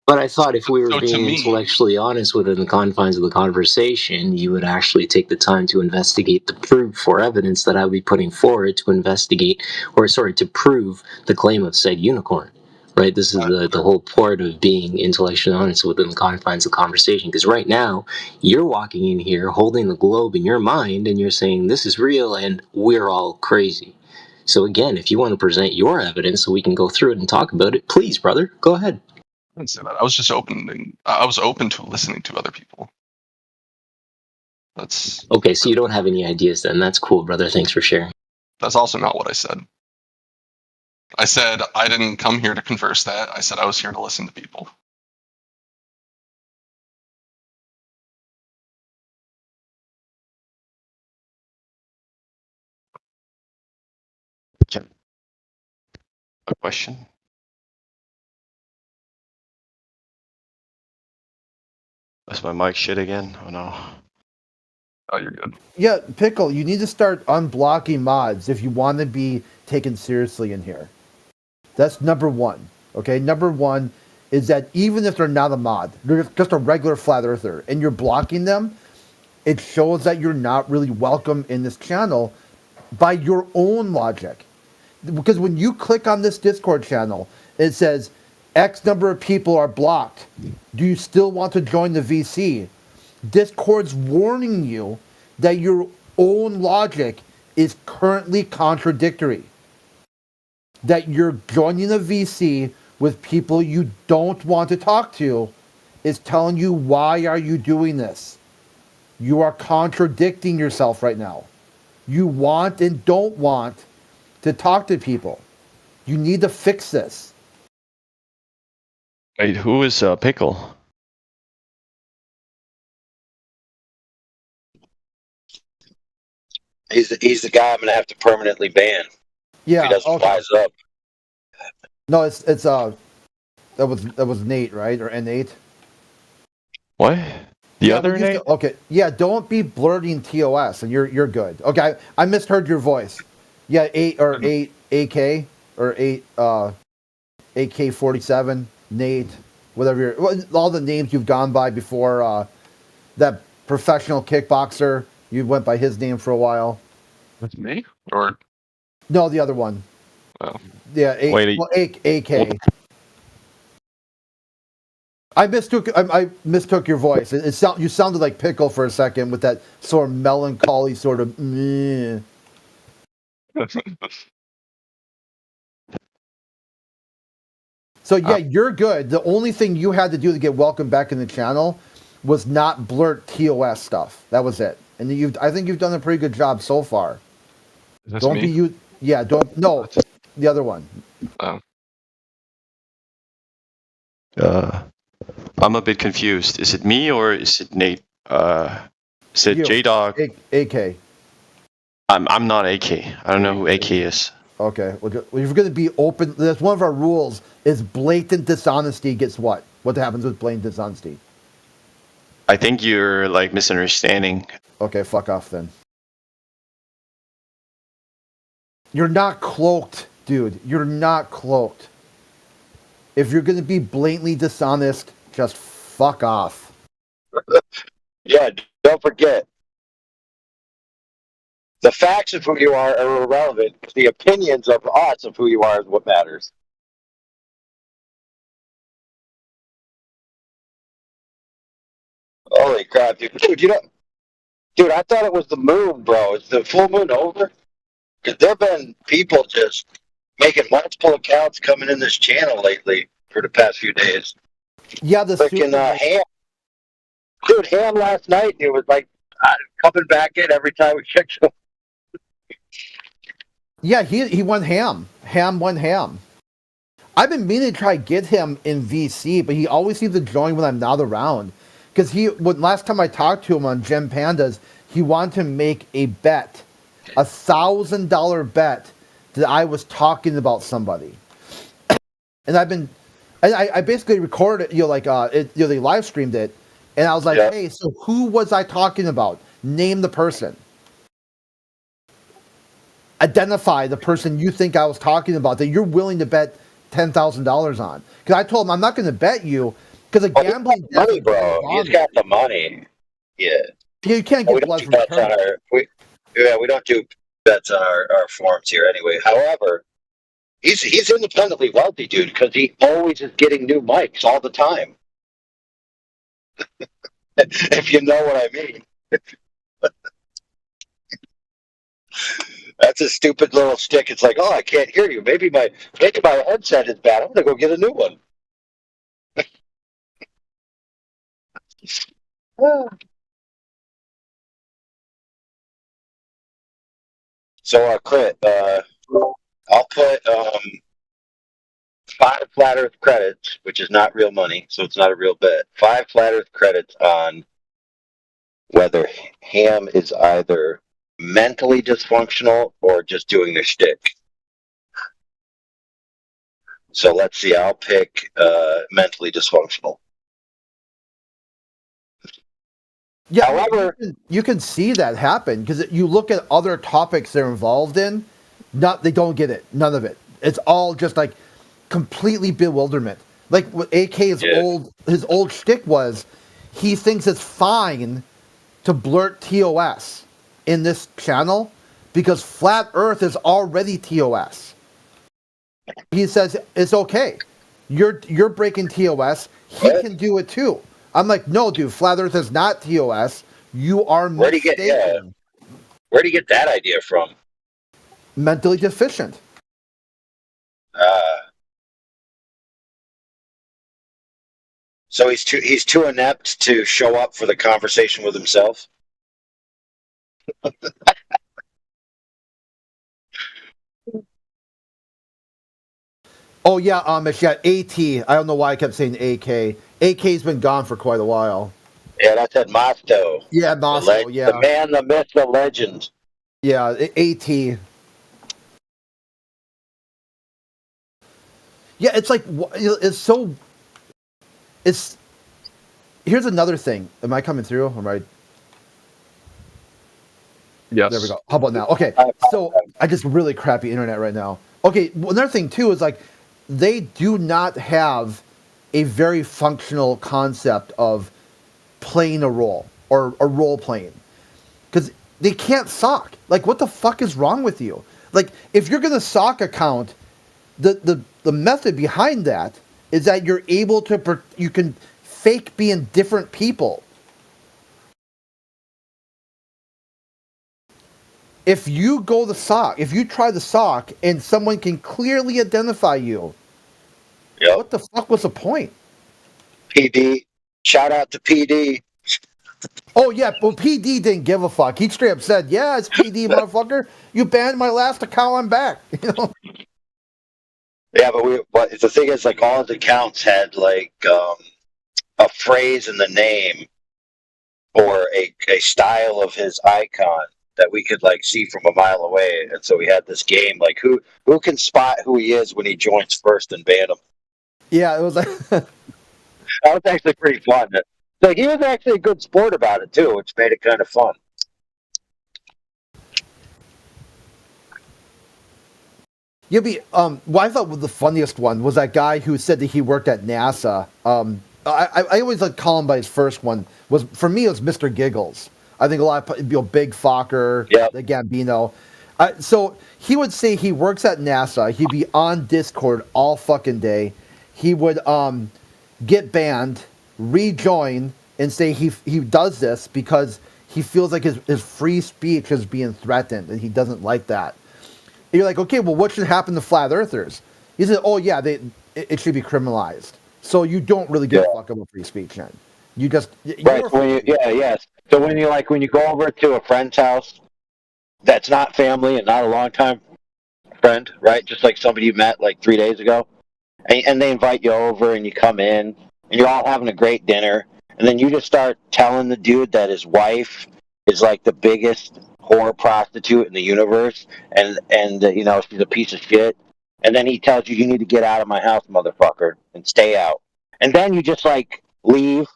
But I thought if we were So to being me- intellectually honest within the confines of the conversation, you would actually take the time to investigate the proof or evidence that I would be putting forward to investigate, to prove the claim of said unicorn. Right? This is the whole part of being intellectually honest within the confines of the conversation. Because right now, you're walking in here holding the globe in your mind and you're saying this is real and we're all crazy. So again, if you want to present your evidence so we can go through it and talk about it, please, brother, go ahead. I didn't say that. I was just I was open to listening to other people. That's okay. So you don't have any ideas then? That's cool, brother. Thanks for sharing. That's also not what I said. I said I didn't come here to converse that. I said I was here to listen to people. A question? Is my mic shit again? Oh no. Oh, you're good. Yeah, Pickle, you need to start unblocking mods if you want to be taken seriously in here. That's number one. Okay, number one is that even if they're not a mod, they're just a regular flat earther, and you're blocking them, it shows that you're not really welcome in this channel by your own logic. Because when you click on this Discord channel, it says X number of people are blocked. Do you still want to join the VC? Discord's warning you that your own logic is currently contradictory. That you're joining a VC with people you don't want to talk to is telling you, why are you doing this? You are contradicting yourself right now. You want and don't want to talk to people. You need to fix this. Wait, who is Pickle? He's the guy I'm gonna have to permanently ban. Yeah, if he doesn't wise up. No, it's that was Nate, right? Or N8? What? The other Nate? Okay, yeah. Don't be blurting TOS, and you're good. Okay, I misheard your voice. Yeah, 8 AK or 8 AK-47 Nate, whatever. All the names you've gone by before. That professional kickboxer, you went by his name for a while. With me or no, the other one. Oh. Yeah, AK. I mistook your voice. You sounded like Pickle for a second with that sort of melancholy sort of. Meh. So yeah, you're good. The only thing you had to do to get welcome back in the channel was not blurt TOS stuff. That was it. And I think you've done a pretty good job so far. Is this don't me? be you. Yeah, don't. No, the other one. I'm a bit confused. Is it me or is it Nate? Is it J-Dog? AK. I'm not AK. I don't know who AK is. Okay. Well, if you're going to be open, that's one of our rules. Is blatant dishonesty gets what? What happens with blatant dishonesty? I think you're like misunderstanding. Okay, fuck off then. You're not cloaked, dude. You're not cloaked. If you're going to be blatantly dishonest, just fuck off. Yeah, don't forget. The facts of who you are irrelevant. The opinions of us of who you are is what matters. Holy crap, dude! Dude, I thought it was the moon, bro. Is the full moon over? Because there've been people just making multiple accounts coming in this channel lately for the past few days. Yeah, the freaking Ham. Dude, Ham last night, it was like coming back in every time we checked him. Yeah, he went ham. Ham went ham. I've been meaning to try to get him in VC, but he always seems to join when I'm not around. Because last time I talked to him on Gem Pandas, he wanted to make a bet, $1,000 bet, that I was talking about somebody. And I basically recorded, they live streamed it, and I was like, hey, so who was I talking about? Name the person. Identify the person you think I was talking about that you're willing to bet $10,000 on. Because I told him I'm not going to bet you because a gambling money, bro. He's got the money. Yeah. You can't get blood from a turnip. We don't do bets on our forums here anyway. However, he's independently wealthy, dude, because he always is getting new mics all the time. If you know what I mean. That's a stupid little stick. It's like, oh, I can't hear you. Maybe my headset is bad. I'm gonna go get a new one. So, Crit, I'll put 5 Flat Earth credits, which is not real money, so it's not a real bet. 5 Flat Earth credits on whether Ham is either mentally dysfunctional or just doing their shtick. So let's see. I'll pick mentally dysfunctional. Yeah, however, you can see that happen because you look at other topics they're involved in. They don't get it. None of it. It's all just like completely bewilderment. Like what AK's old shtick was, he thinks it's fine to blurt TOS in this channel because Flat Earth is already TOS. He says it's okay. You're breaking TOS. He can do it too. I'm like, no, dude. Flat Earth is not TOS. You are mistaken. Where do you get that idea from? Mentally deficient. So he's too inept to show up for the conversation with himself. Oh yeah, Amish. Yeah, AT. I don't know why I kept saying AK. AK's been gone for quite a while. Yeah, that's at Mosto. Yeah, Mosto. Yeah, the man, the myth, the legend. Yeah, AT. Yeah, it's like it's so. It's. Here's another thing. Am I coming through? Am I? Yes. There we go. How about now? Okay. So I just really crappy internet right now. Okay. Another thing too is like they do not have a very functional concept of playing a role or a role playing because they can't sock. Like, what the fuck is wrong with you? Like, if you're gonna sock account, the method behind that is that you're able to you can fake being different people. If you go the sock, if you try the sock and someone can clearly identify you, what the fuck was the point? PD. Shout out to PD. Oh, yeah, well, PD didn't give a fuck. He straight up said, yeah, it's PD, motherfucker. You banned my last account, I'm back. You know? Yeah, but the thing is, like, all his accounts had, like, a phrase in the name or a style of his icon that we could like see from a mile away, and so we had this game like who can spot who he is when he joins first and ban him. Yeah, it was like that was actually pretty fun. Like he was actually a good sport about it too, which made it kind of fun. You'll be what I thought was the funniest one was that guy who said that he worked at NASA. I always like call him by his first one. For me it was Mr. Giggles. I think a lot of Big Fokker, the Gambino. So he would say he works at NASA. He'd be on Discord all fucking day. He would get banned, rejoin, and say he does this because he feels like his free speech is being threatened, and he doesn't like that. And you're like, okay, well, what should happen to flat earthers? He said, oh yeah, it should be criminalized. So you don't really give a fuck about free speech then. You just right. So when you go over to a friend's house that's not family and not a longtime friend, right? Just like somebody you met like 3 days ago, and they invite you over and you come in and you're all having a great dinner, and then you just start telling the dude that his wife is like the biggest whore prostitute in the universe, and you know, she's a piece of shit. And then he tells you, you need to get out of my house, motherfucker, and stay out. And then you just like leave,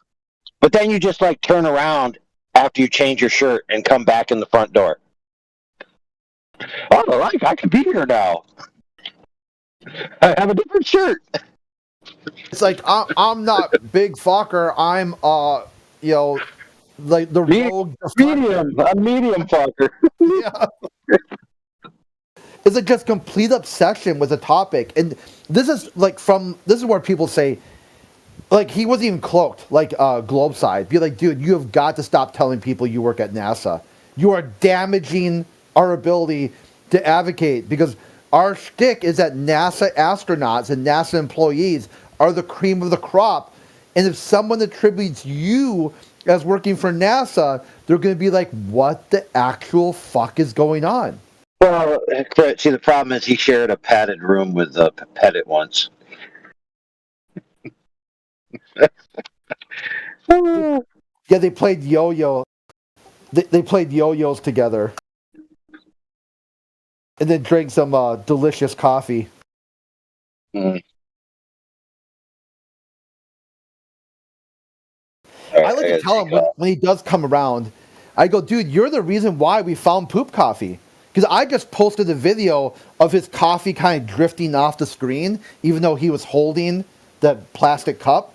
but then you just like turn around after you change your shirt and come back in the front door. Oh, like I can be here now. I have a different shirt. It's like I'm not Big Fucker. I'm you know, like the rogue medium, a medium fucker. Yeah. It's like just complete obsession with a topic, and this is where people say, like, he wasn't even cloaked, like Globeside. Be like, dude, you have got to stop telling people you work at NASA. You are damaging our ability to advocate, because our shtick is that NASA astronauts and NASA employees are the cream of the crop, and if someone attributes you as working for NASA, they're going to be like, what the actual fuck is going on? Well, see, the problem is he shared a padded room with Pettit once. Yeah, they played yo-yo. They played yo-yos together, and then drank some delicious coffee. Mm. I like to tell him when he does come around, I go, dude, you're the reason why we found poop coffee. Because I just posted a video of his coffee kind of drifting off the screen, even though he was holding the plastic cup,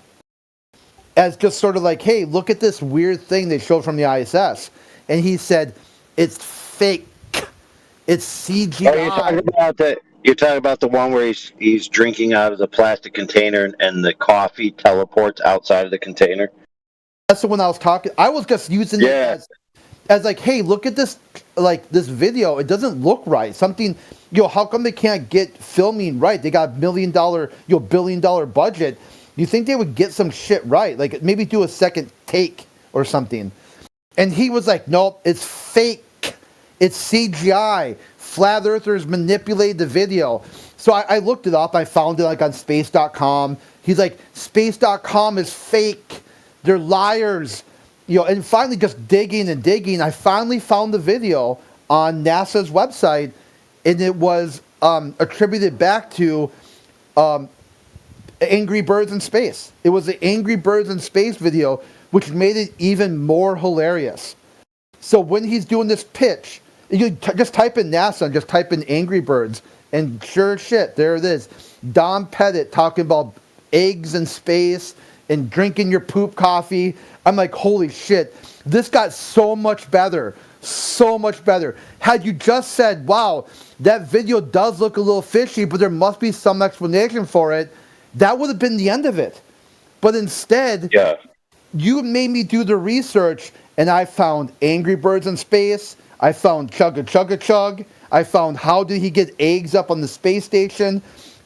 as just sort of like, hey, look at this weird thing they showed from the ISS. And he said, it's fake. It's CGI. Oh, you're talking about the one where he's drinking out of the plastic container and the coffee teleports outside of the container? That's the one I was talking. I was just using it as like, hey, look at this, like this video. It doesn't look right. Something, how come they can't get filming right? They got $1 million, $1 billion budget. You think they would get some shit right? Like maybe do a second take or something. And he was like, nope, it's fake. It's CGI. Flat Earthers manipulated the video. So I looked it up. I found it like on space.com. He's like, space.com is fake. They're liars. And finally just digging and digging, I finally found the video on NASA's website, and it was attributed back to Angry Birds in Space. It was the Angry Birds in Space video, which made it even more hilarious. So when he's doing this pitch, you just type in NASA and just type in Angry Birds, and sure as shit, there it is. Dom Pettit talking about eggs in space and drinking your poop coffee. I'm like, holy shit, this got so much better. So much better. Had you just said, wow, that video does look a little fishy, but there must be some explanation for it, that would have been the end of it. But instead, you made me do the research, and I found Angry Birds in Space. I found Chugga Chugga Chug. I found how did he get eggs up on the space station.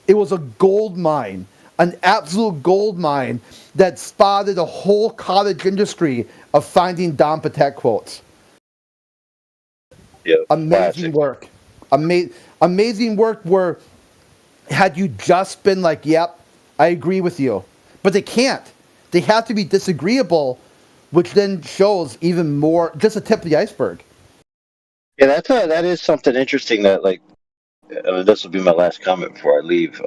It was a gold mine, an absolute gold mine that spotted a whole cottage industry of finding Dom Pettit quotes. Amazing work. Amazing work where had you just been like, yep, I agree with you. But they can't. They have to be disagreeable, which then shows even more, just a tip of the iceberg. Yeah, that is something interesting that, like, this will be my last comment before I leave.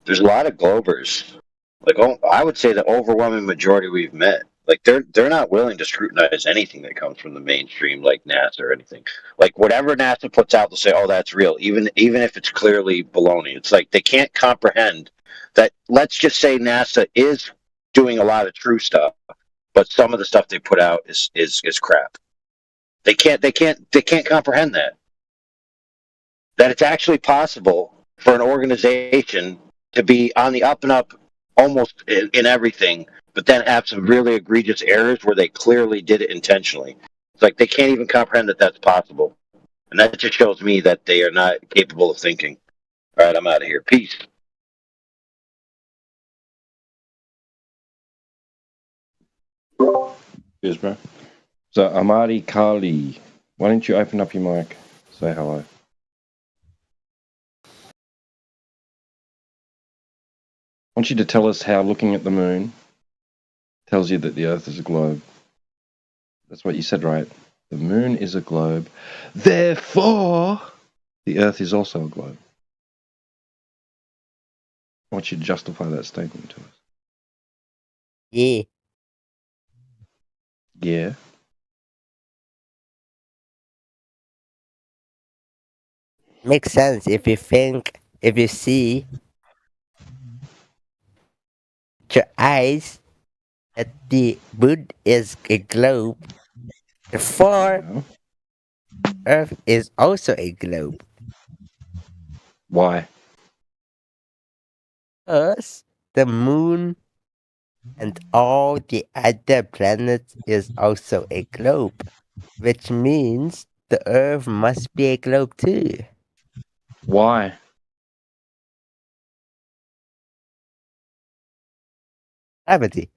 There's a lot of Globers. Like, I would say the overwhelming majority we've met, like, they're not willing to scrutinize anything that comes from the mainstream, like NASA or anything. Like, whatever NASA puts out, they'll say, oh, that's real, even if it's clearly baloney. It's like they can't comprehend that. Let's just say NASA is doing a lot of true stuff, but some of the stuff they put out is crap. They can't comprehend that it's actually possible for an organization to be on the up and up almost in everything, but then have some really egregious errors where they clearly did it intentionally. It's like they can't even comprehend that that's possible. And that just shows me that they are not capable of thinking. All right, I'm out of here. Peace. Cheers, bro. So, Amari Kali, why don't you open up your mic? Say hello. I want you to tell us how looking at the moon tells you that the Earth is a globe. That's what you said, right? The moon is a globe. Therefore, the Earth is also a globe. I want you to justify that statement to us. Yeah. Yeah. Makes sense if you see with your eyes that the moon is a globe. Therefore, Earth is also a globe. Why? Because the moon and all the other planets is also a globe, which means the Earth must be a globe too. Why? Gravity.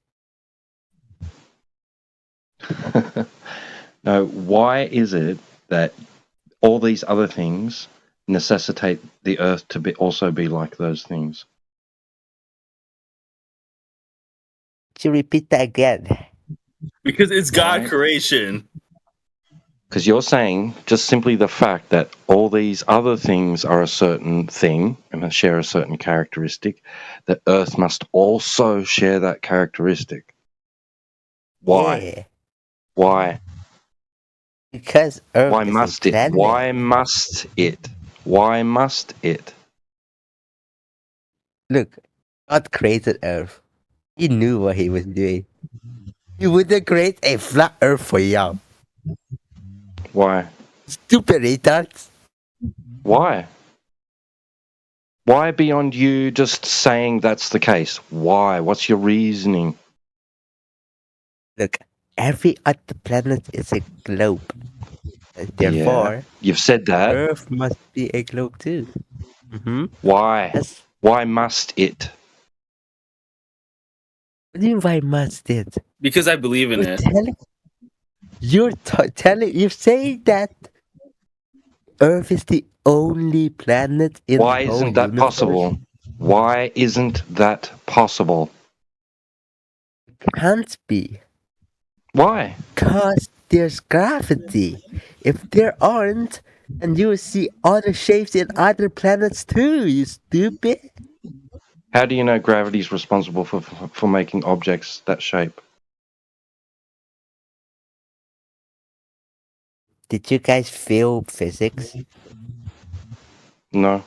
No, why is it that all these other things necessitate the Earth to be also be like those things? To repeat that again. Because it's God Why? creation. Because you're saying just simply the fact that all these other things are a certain thing and share a certain characteristic, that Earth must also share that characteristic. Why? Yeah. Why? Because Earth Why is must a it? planet. Why must it? Why must it? Look, God created Earth. He knew what he was doing. He wouldn't create a flat Earth for y'all. Why? Stupid retards. Why? Why beyond you just saying that's the case? Why? What's your reasoning? Look, every other planet is a globe. And Yeah, therefore, you've said that. Earth must be a globe too. Mm-hmm. Why? That's, Why must it? what do you mean why must it? Because I believe in it. You're saying that Earth is the only planet in Why the whole isn't that universe? possible? Why isn't that possible? Can't be. Why? Because there's gravity. If there aren't, and you will see other shapes in other planets too, you stupid. How do you know gravity is responsible for making objects that shape? Did you guys feel physics? No.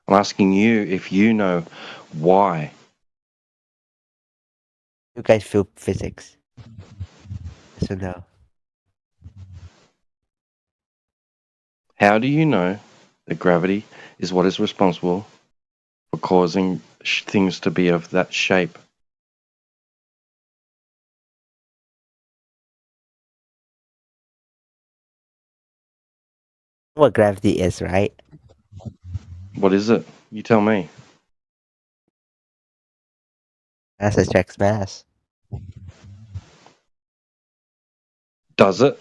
I'm asking you if you know why. You guys feel physics? Yes or no? How do you know that gravity is what is responsible for causing things to be of that shape? What gravity is, right? What is it? You tell me. Mass attracts mass. Does it?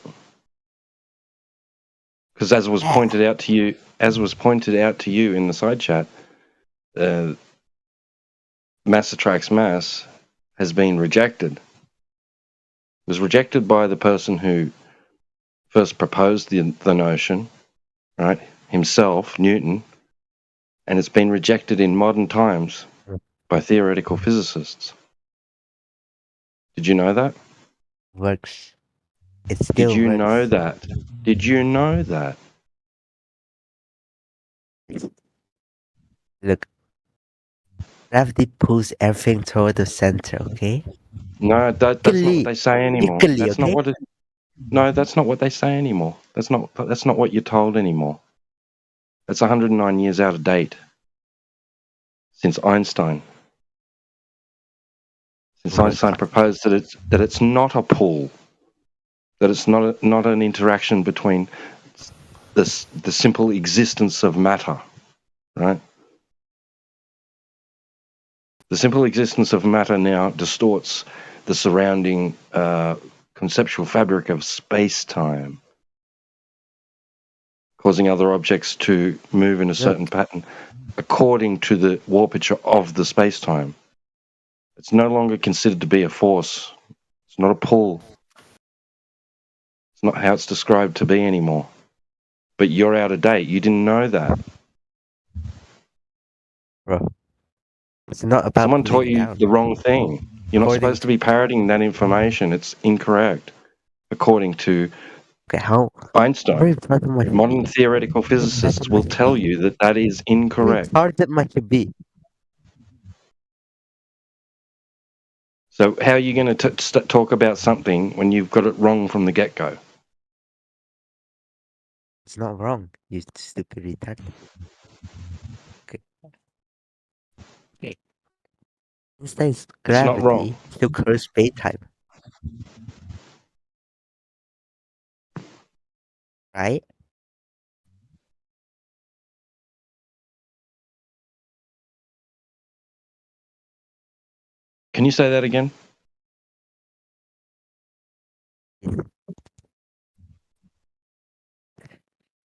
Because as was pointed out to you, in the side chat, mass attracts mass has been rejected. It was rejected by the person who first proposed the notion, right? Himself, Newton, and it's been rejected in modern times by theoretical physicists. Did you know that? Works. It still Did you works. know that? Did you know that? Look, gravity pulls everything toward the center, okay? No, that's not what they say anymore. Equally, That's not okay? what it. No, that's not what they say anymore. That's not what you're told anymore. It's 109 years out of date since Einstein. Since Einstein proposed that it's not a pull, that it's not an interaction between the simple existence of matter, right? The simple existence of matter now distorts the surrounding conceptual fabric of space-time, causing other objects to move in a certain pattern according to the warpature of the space-time. It's no longer considered to be a force. It's not a pull. It's not how it's described to be anymore. But you're out of date. You didn't know that. Bro, it's not about Someone taught cooling you down. the wrong thing. You're not According supposed to be parroting that information. It's incorrect, according to Okay, how Einstein. retarded might you Modern be? theoretical physicists will tell you that that is incorrect. Retarded might you be? So how are you going to talk about something when you've got it wrong from the get-go? It's not wrong, you stupid retard. Okay. Okay. Einstein's It's not wrong. gravity still curves space-time. Right? Can you say that again?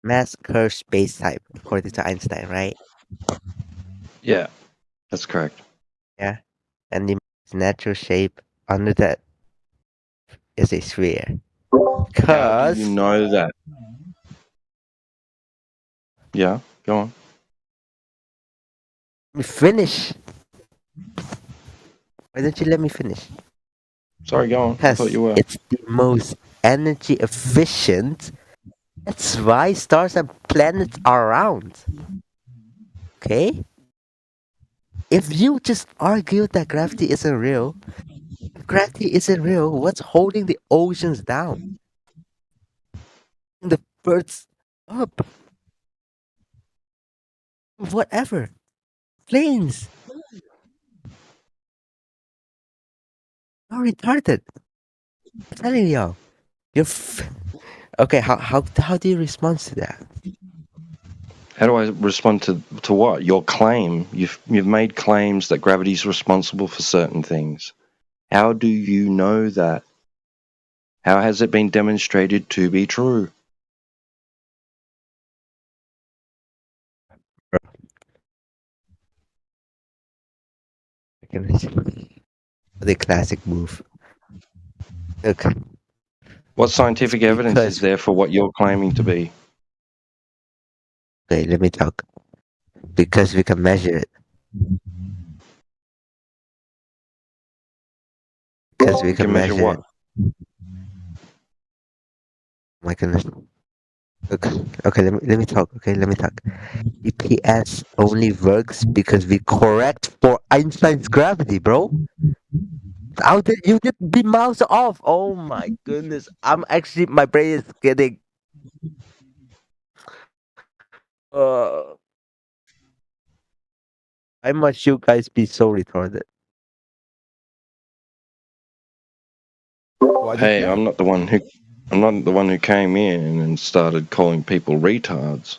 Mass curves space-time, according to Einstein, right? Yeah, that's correct. Yeah. And the natural shape under that is a sphere. How do you know that? Yeah, go on. Let me finish. Why don't you let me finish? Sorry, go on. I Because thought you were. it's the most energy efficient. That's why stars and planets are around. Okay? If you just argue that gravity isn't real, if gravity isn't real, what's holding the oceans down? The birds up? Whatever. Planes. You're retarded. I'm telling y'all. Okay, how do you respond to that? How do I respond to what? Your claim. You've made claims that gravity is responsible for certain things. How do you know that? How has it been demonstrated to be true? The classic move. Look. What scientific evidence is there for what you're claiming to be? Okay, let me talk. Because we can measure it. Because we can measure what? it. My goodness. Okay, let me talk. Okay, let me talk. EPS only works because we correct for Einstein's gravity, bro. How did you get the mouse off? Oh my goodness. My brain is getting why must you guys be so retarded? Hey, I'm not the one who came in and started calling people retards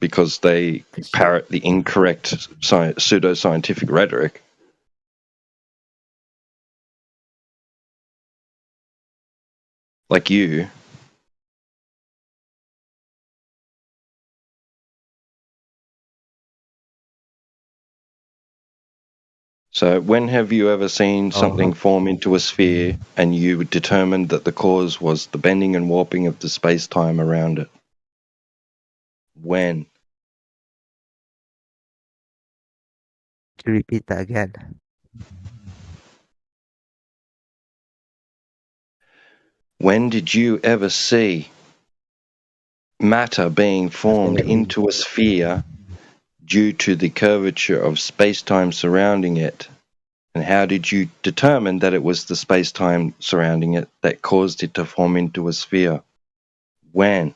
because they parrot the incorrect pseudo-scientific rhetoric. Like you. So when have you ever seen something form into a sphere and you determined that the cause was the bending and warping of the space-time around it? When? To repeat that again. When did you ever see matter being formed into a sphere due to the curvature of space-time surrounding it? And how did you determine that it was the space-time surrounding it that caused it to form into a sphere? When?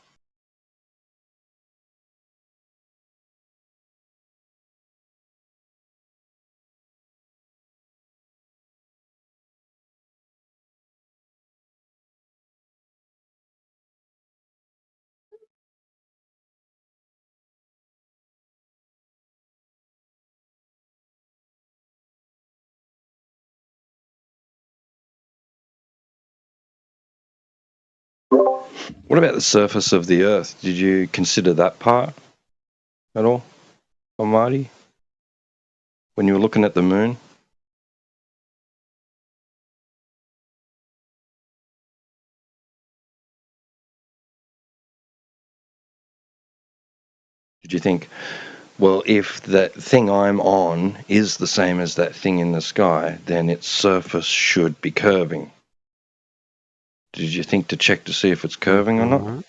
What about the surface of the Earth? Did you consider that part at all, Almighty? When you were looking at the moon? Did you think, well, if that thing I'm on is the same as that thing in the sky, then its surface should be curving? Did you think to check to see if it's curving or not? Mhm.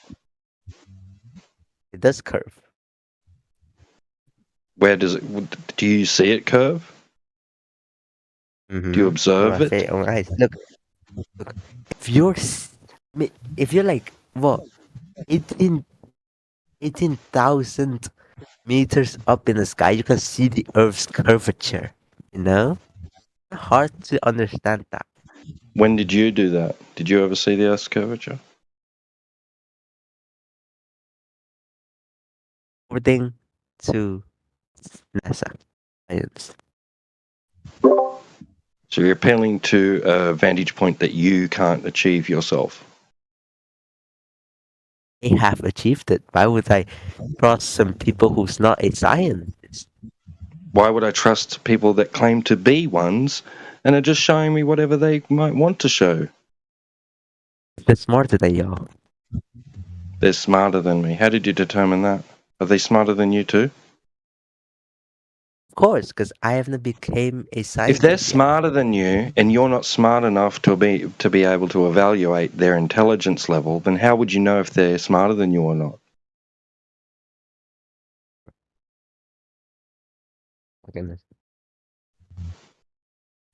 It does curve. Where does it? Do you see it curve? Do you observe it? Alright, look. If you're, if you're like, what, 18,000 meters up in the sky, you can see the Earth's curvature. You know? Hard to understand that. When did you do that? Did you ever see the Earth's curvature? According to NASA science. So you're appealing to a vantage point that you can't achieve yourself. They have achieved it. Why would I trust some people who's not a scientist? Why would I trust people that claim to be ones and are just showing me whatever they might want to show? They're smarter than y'all. They're smarter than me. How did you determine that? Are they smarter than you too? Of course, because I haven't became a scientist. If they're smarter than you and you're not smart enough to be able to evaluate their intelligence level, then how would you know if they're smarter than you or not? My goodness.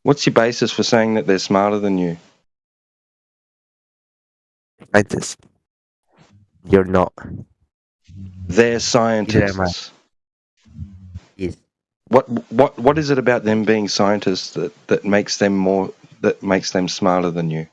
What's your basis for saying that they're smarter than you? Scientist. You're not. They're scientists. Yes. What is it about them being scientists that makes them smarter than you?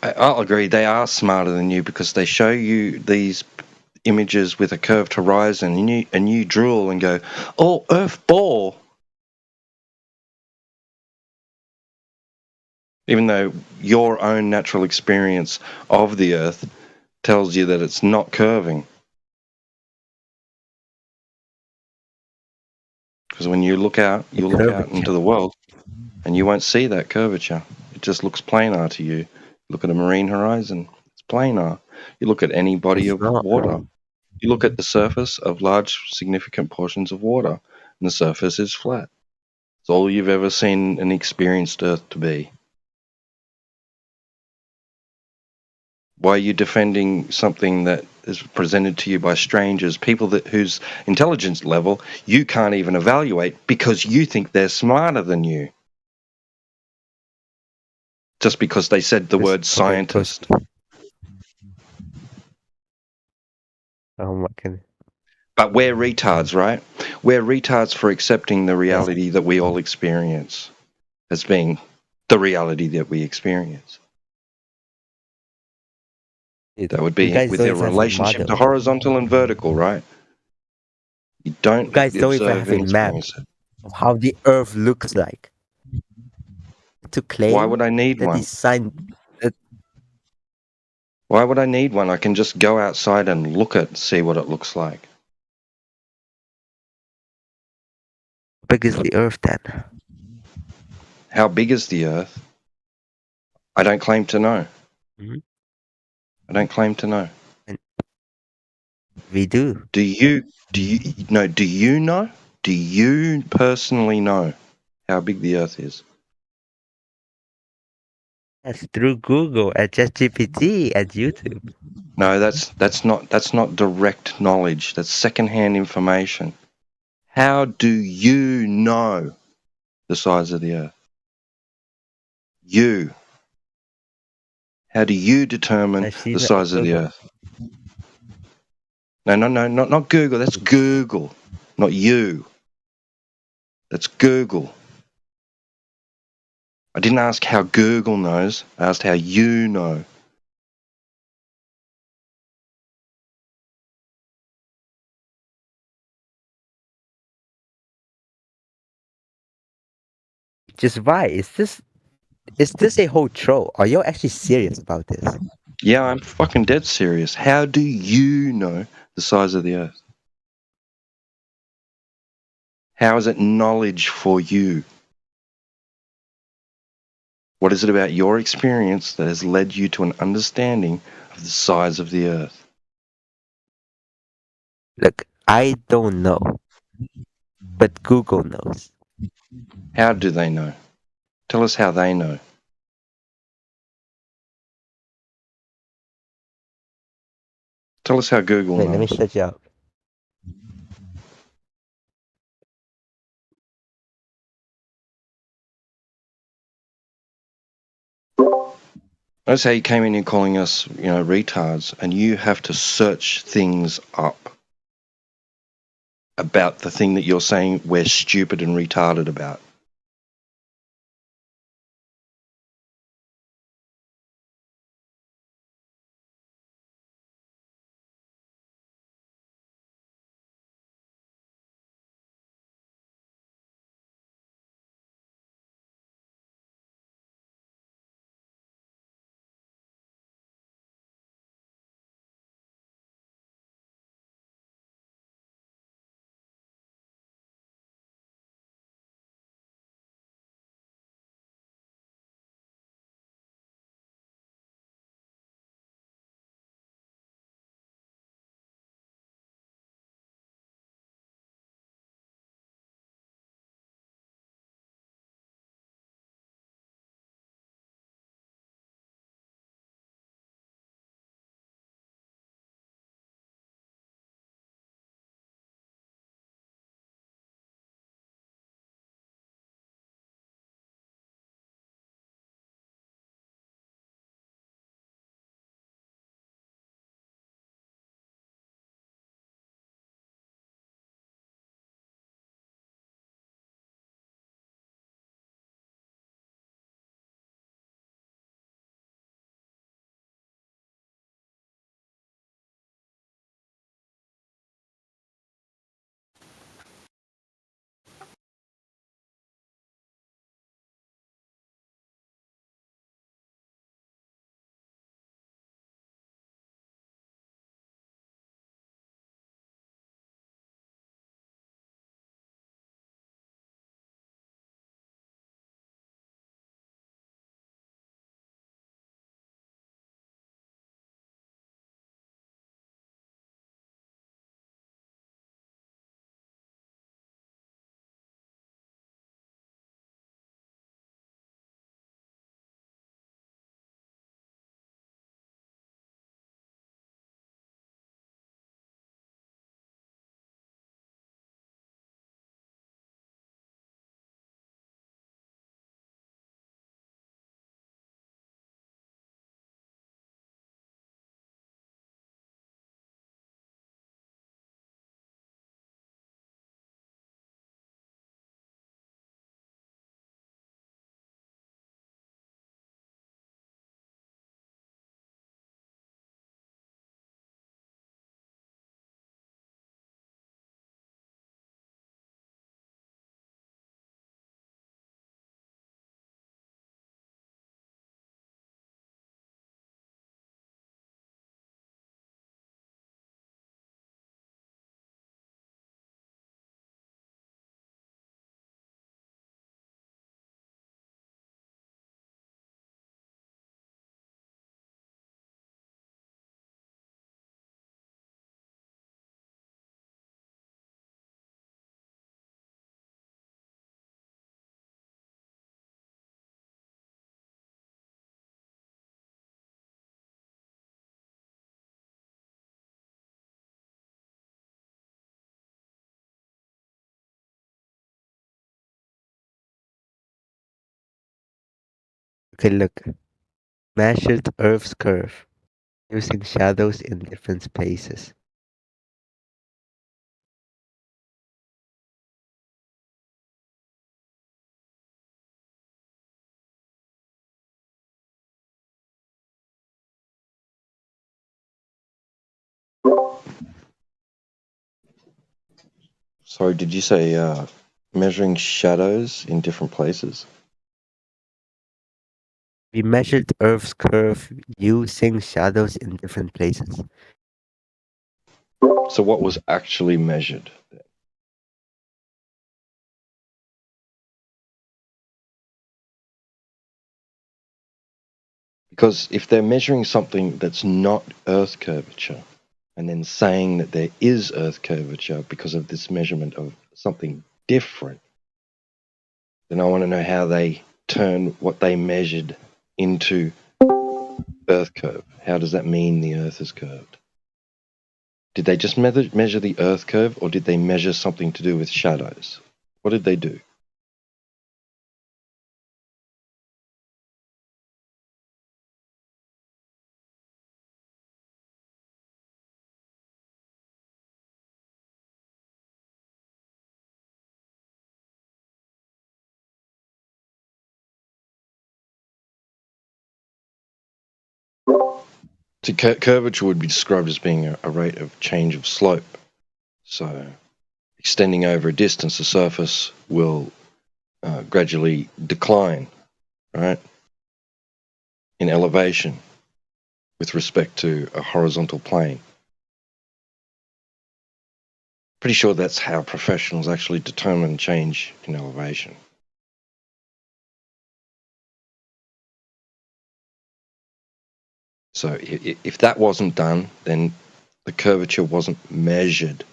I'll agree they are smarter than you because they show you these images with a curved horizon and you drool and go, "Oh, Earth ball." Even though your own natural experience of the Earth tells you that it's not curving. Because when you look out, you look out into the world and you won't see that curvature. It just looks planar to you. Look at a marine horizon, it's planar. You look at any body of water. You look at the surface of large, significant portions of water, and the surface is flat. It's all you've ever seen and experienced Earth to be. Why are you defending something that is presented to you by strangers, people whose intelligence level you can't even evaluate because you think they're smarter than you? Just because they said the word scientist. Oh my goodness. But we're retards, right? We're retards for accepting the reality that we all experience as being the reality that we experience. That would be with their relationship to horizontal and vertical, right? You don't You guys don't even observe have a and map experience it. of how the Earth looks like. To claim Why would I need that one? Why would I need one? I can just go outside and look at, see what it looks like. How big is the Earth then? How big is the Earth? I don't claim to know. I don't claim to know. We do. Do you know? Do you personally know how big the Earth is? That's through Google, at ChatGPT, at YouTube. No, that's not direct knowledge. That's secondhand information. How do you know the size of the Earth? You. How do you determine the size of the Earth? No, not Google. That's Google, not you. That's Google. I didn't ask how Google knows. I asked how you know. Just why? Is this a whole troll? Are you actually serious about this? Yeah, I'm fucking dead serious. How do you know the size of the Earth? How is it knowledge for you? What is it about your experience that has led you to an understanding of the size of the Earth? Look, I don't know, but Google knows. How do they know? Tell us how they know. Tell us how Google Wait, let me knows. set you up. Notice how you came in here calling us, retards, and you have to search things up about the thing that you're saying we're stupid and retarded about. Okay, look. Measured Earth's curve using shadows in different spaces. Sorry, did you say measuring shadows in different places? We measured Earth's curve using shadows in different places. So what was actually measured? Because if they're measuring something that's not Earth curvature, and then saying that there is Earth curvature because of this measurement of something different, then I want to know how they turn what they measured into Earth curve. How does that mean the Earth is curved? Did they just measure the Earth curve, or did they measure something to do with shadows? What did they do? So curvature would be described as being a rate of change of slope. So extending over a distance, the surface will gradually decline, right, in elevation with respect to a horizontal plane. Pretty sure that's how professionals actually determine change in elevation. So if that wasn't done, then the curvature wasn't measured.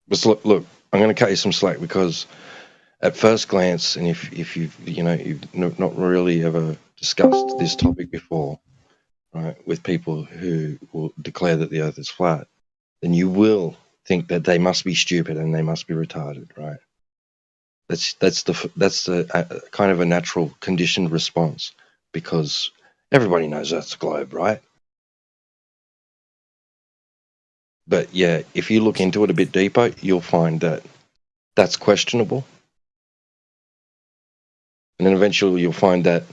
But look, I'm going to cut you some slack because at first glance, and if you've not really ever discussed this topic before, right, with people who will declare that the Earth is flat, then you will think that they must be stupid and they must be retarded, right? That's the kind of a natural conditioned response because everybody knows Earth's a globe, right? But yeah, if you look into it a bit deeper, you'll find that that's questionable. And then eventually you'll find that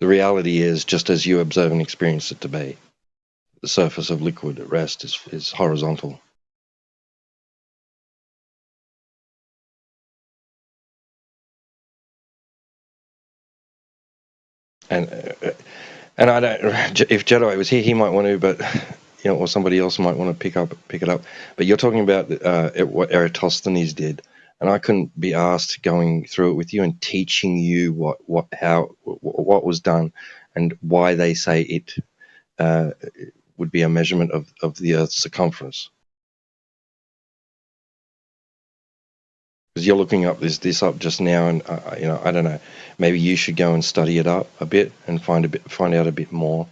the reality is just as you observe and experience it to be. The surface of liquid at rest is horizontal. And I don't. If Jedi was here, he might want to, but or somebody else might want to pick it up. But you're talking about what Eratosthenes did, and I couldn't be asked going through it with you and teaching you what was done and why they say it would be a measurement of the Earth's circumference. Because you're looking up this up just now, and I don't know. Maybe you should go and study it up a bit and find out a bit more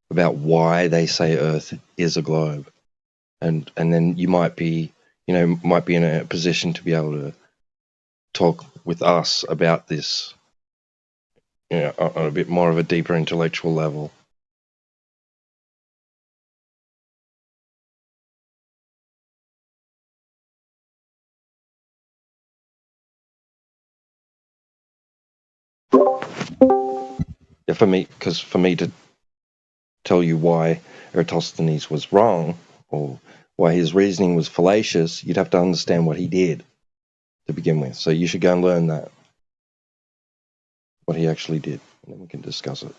about why they say Earth is a globe, and then you might be in a position to be able to talk with us about this, on a bit more of a deeper intellectual level. Yeah, for me to tell you why Eratosthenes was wrong or why his reasoning was fallacious, you'd have to understand what he did to begin with. So you should go and learn that, what he actually did, and then we can discuss it.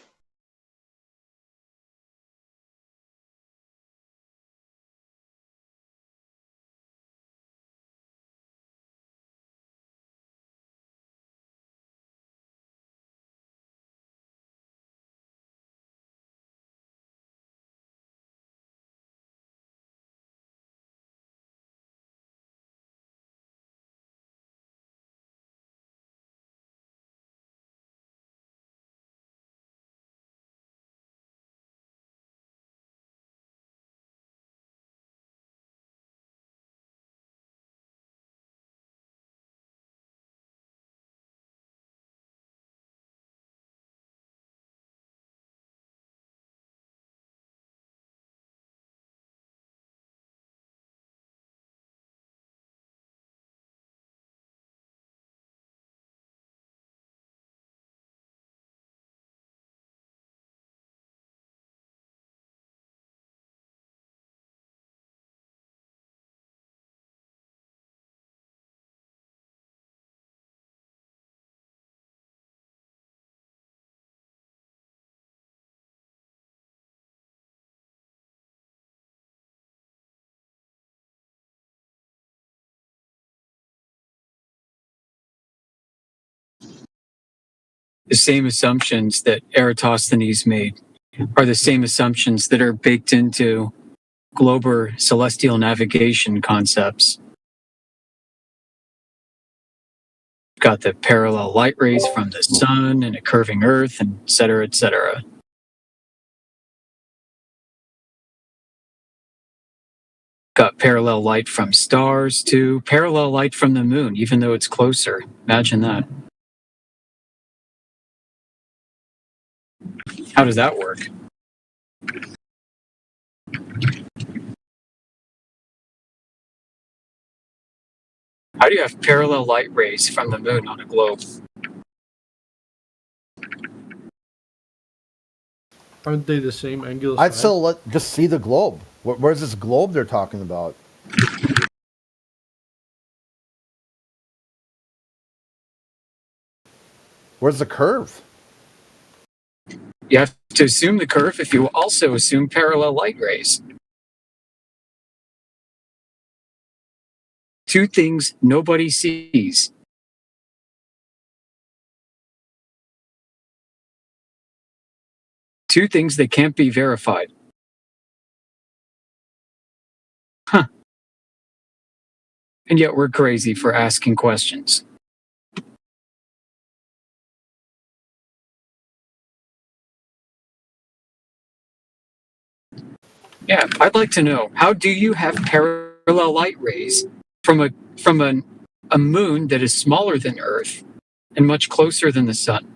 the same assumptions that Eratosthenes made are the same assumptions that are baked into globar celestial navigation concepts. Got the parallel light rays from the sun and a curving earth, and et cetera, et cetera. Got parallel light from stars too, parallel light from the moon, even though it's closer. Imagine that. How does that work? How do you have parallel light rays from the moon on a globe? Aren't they the same angular I'd size? still just see the globe. Where's this globe they're talking about? Where's the curve? You have to assume the curve if you also assume parallel light rays. Two things nobody sees. Two things that can't be verified. Huh. And yet we're crazy for asking questions. Yeah, I'd like to know, how do you have parallel light rays from a moon that is smaller than Earth and much closer than the sun?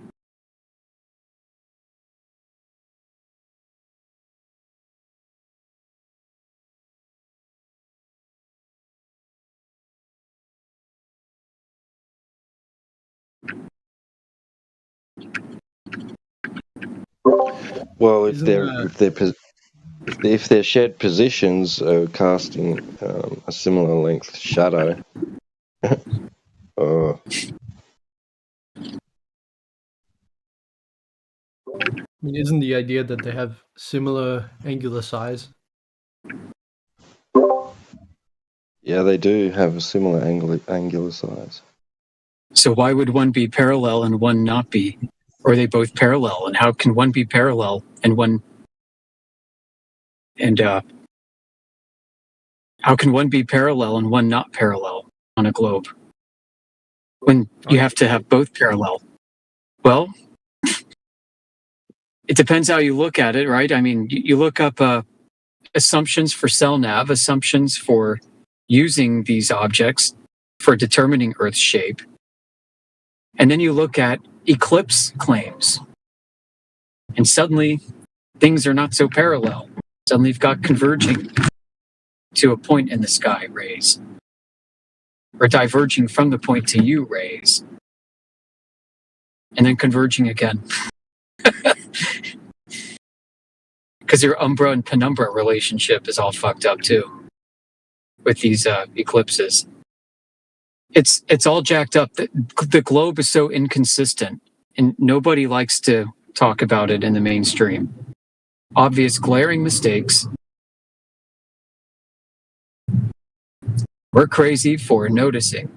Well, if their shared positions are casting a similar length shadow, I mean, isn't the idea that they have similar angular size? yeah, they do have a similar angular size. So why would one be parallel and one not be? Or are they both parallel? And how can one be parallel and one... And how can one be parallel and one not parallel on a globe? When you have to have both parallel. Well, it depends how you look at it, right? I mean, you look up assumptions for CellNav, assumptions for using these objects for determining Earth's shape. And then you look at eclipse claims. And suddenly, things are not so parallel. Suddenly you've got converging to a point in the sky rays. Or diverging from the point to you rays. And then converging again. Because your umbra and penumbra relationship is all fucked up too. With these eclipses. It's all jacked up. The globe is so inconsistent. And nobody likes to talk about it in the mainstream. Obvious glaring mistakes. We're crazy for noticing.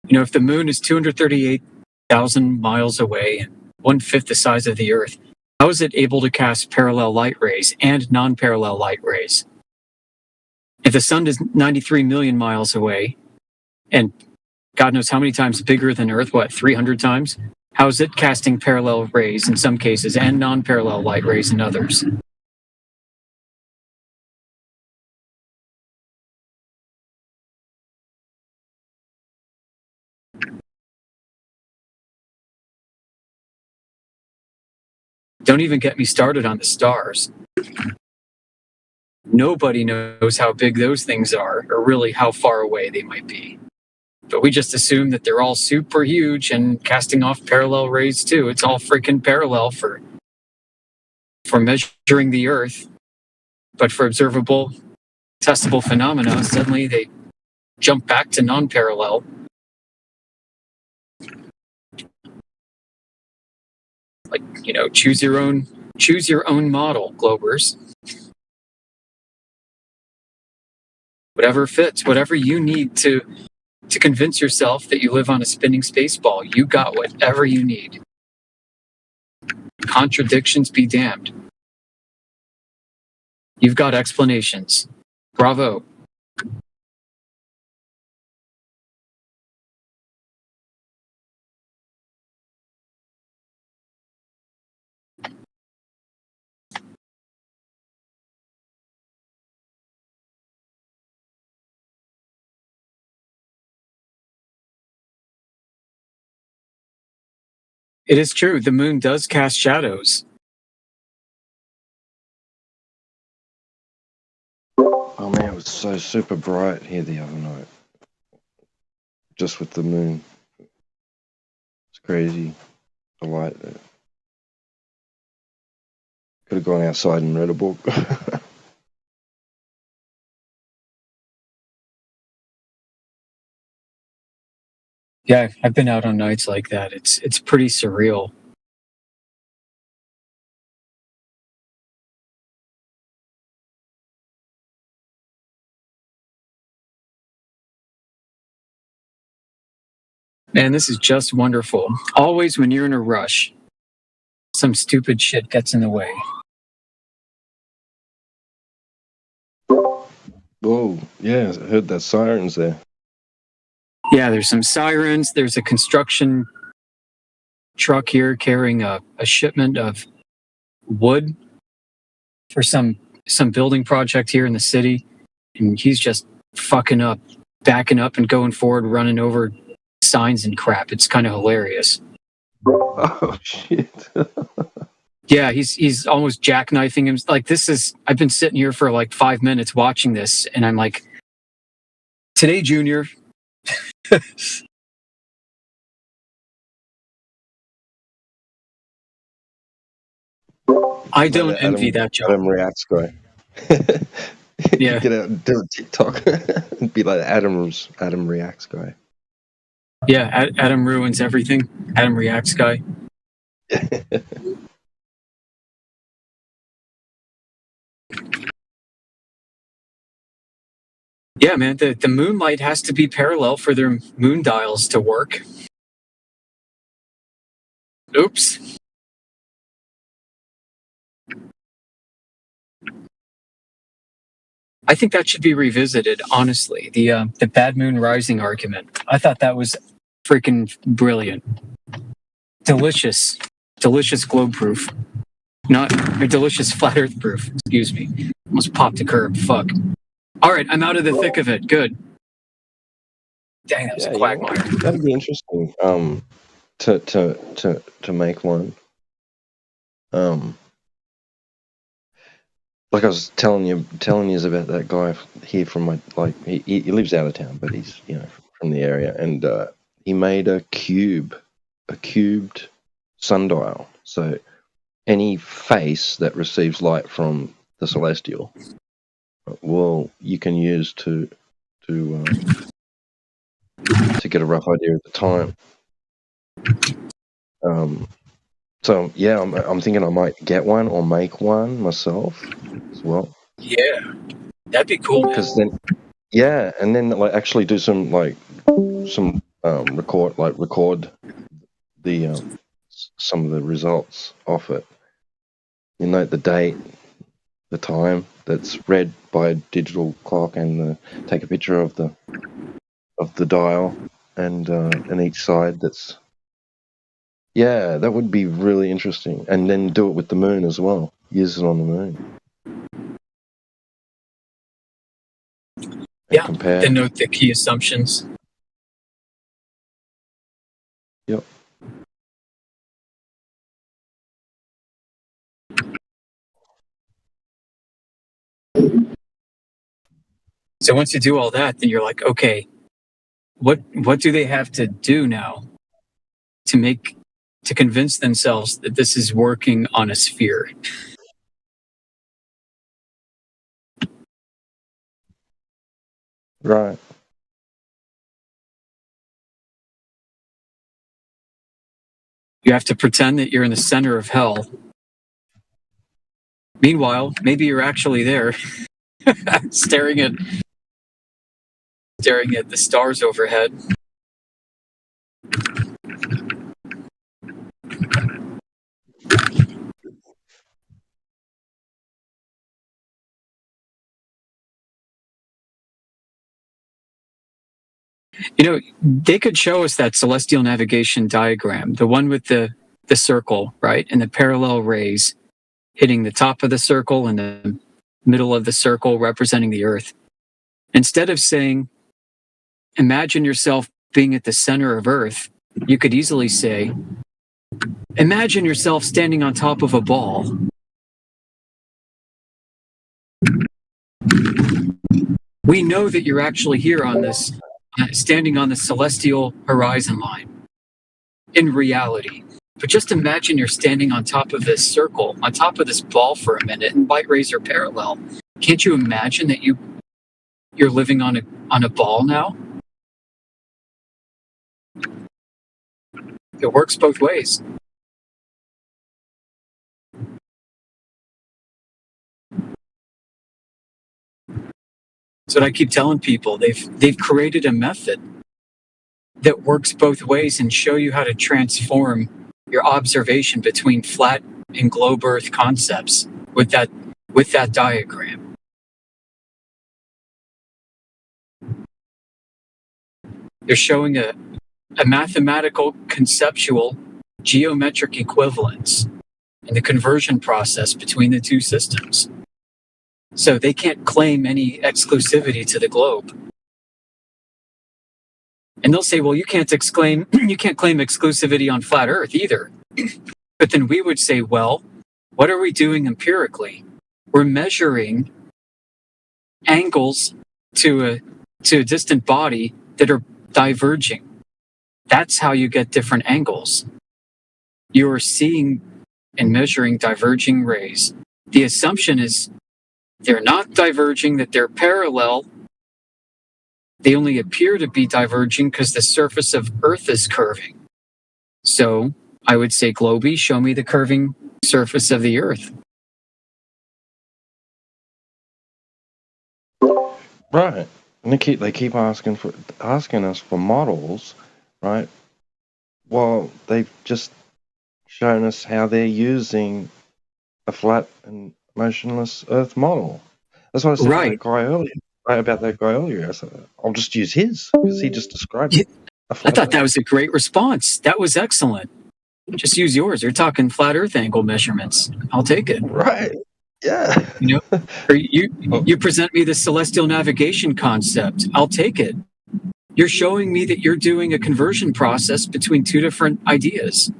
You know, if the moon is 238,000 miles away and 1/5 the size of the Earth, how is it able to cast parallel light rays and non-parallel light rays? If the sun is 93 million miles away and God knows how many times bigger than Earth, 300 times? How is it casting parallel rays in some cases and non-parallel light rays in others? Don't even get me started on the stars. Nobody knows how big those things are, or really how far away they might be. But we just assume that they're all super huge and casting off parallel rays too. It's all freaking parallel for measuring the Earth. But for observable, testable phenomena, suddenly they jump back to non-parallel. Like, you know, choose your own model, Globers. Whatever fits, whatever you need to convince yourself that you live on a spinning space ball. You got whatever you need. Contradictions be damned. You've got explanations. Bravo. It is true. The moon does cast shadows. Oh man, it was so super bright here the other night. Just with the moon. It's crazy. The light there. Could have gone outside and read a book. Yeah, I've been out on nights like that. It's pretty surreal. Man, this is just wonderful. Always when you're in a rush, some stupid shit gets in the way. Whoa, yeah, I heard that sirens there. Yeah, there's some sirens. There's a construction truck here carrying a shipment of wood for some building project here in the city. And he's just fucking up, backing up and going forward, running over signs and crap. It's kind of hilarious. Oh, shit. Yeah, he's almost jackknifing him. Like, I've been sitting here for like 5 minutes watching this, and I'm like, today, Junior. I don't envy that job. Adam Reacts guy. Yeah. Get out and do a TikTok. Be like Adam Reacts guy. Yeah, Adam ruins everything. Adam Reacts guy. Yeah, man, the moonlight has to be parallel for their moon dials to work. Oops. I think that should be revisited, honestly. The bad moon rising argument. I thought that was freaking brilliant. Delicious. Delicious globe proof. Not a delicious flat earth proof. Excuse me. Almost popped a curb. Fuck. All right, I'm out of the thick of it. Good. Dang, that was a quagmire. That'd be interesting. To make one. Like I was telling you about that guy here from my he lives out of town, but he's from the area, and he made a cubed sundial. So any face that receives light from the celestial, well, you can use to get a rough idea of the time. So yeah, I'm thinking I might get one or make one myself as well. Yeah, that'd be cool. Because then, and then like actually do some record the some of the results off it. You note the date, the time that's read by a digital clock, and take a picture of the dial and each side that's. Yeah, that would be really interesting. And then do it with the moon as well. Use it on the moon. Yeah, compare. then note the key assumptions. Yep. So once you do all that, then you're like, okay, what do they have to do now to convince themselves that this is working on a sphere? Right. You have to pretend that you're in the center of hell. Meanwhile, maybe you're actually there, staring at staring at the stars overhead. You know, they could show us that celestial navigation diagram, the one with the circle, right? And the parallel rays hitting the top of the circle and the middle of the circle representing the Earth. Instead of saying, imagine yourself being at the center of Earth, you could easily say, imagine yourself standing on top of a ball. We know that you're actually here on this, standing on the celestial horizon line in reality. But just imagine you're standing on top of this circle, on top of this ball for a minute, and light rays are parallel. Can't you imagine that you're living on a ball now? It works both ways. That's what I keep telling people. They've created a method that works both ways and show you how to transform your observation between flat and globe Earth concepts with that diagram. They're showing a mathematical, conceptual, geometric equivalence in the conversion process between the two systems. So they can't claim any exclusivity to the globe. And they'll say, well, you can't claim exclusivity on flat Earth either. But then we would say, well, what are we doing empirically? We're measuring angles to a distant body that are diverging. That's how you get different angles. You're seeing and measuring diverging rays. The assumption is they're not diverging, that they're parallel. They only appear to be diverging because the surface of Earth is curving. So I would say, Globey, show me the curving surface of the Earth. Right. And they keep asking us for models, right? Well, they've just shown us how they're using a flat and motionless Earth model. That's what I said to that guy earlier. About that guy earlier. I said, I'll just use his because he just described it. I thought that was a great response. That was excellent. Just use yours. You're talking flat Earth angle measurements. I'll take it. Right. Yeah. You know, or you present me the celestial navigation concept. I'll take it. You're showing me that you're doing a conversion process between two different ideas.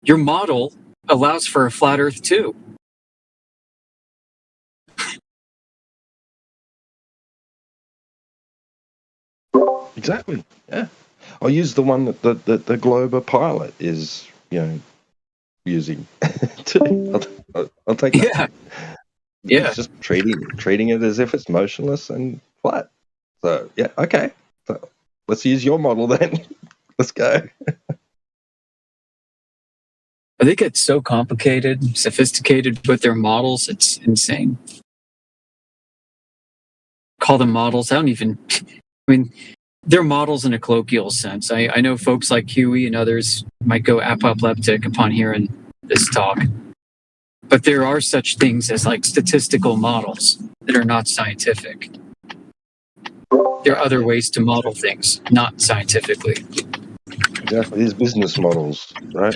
Your model allows for a flat Earth too. Exactly. Yeah. I'll use the one that the Glober pilot is, using. I'll take that. Yeah. It's just treating it as if it's motionless and flat. So yeah, okay. So let's use your model then. Let's go. They get so complicated, sophisticated with their models. It's insane. Call them models. I mean, they're models in a colloquial sense. I know folks like Huey and others might go apoplectic upon hearing this talk. But there are such things as like statistical models that are not scientific. There are other ways to model things, not scientifically. Exactly. These business models, right?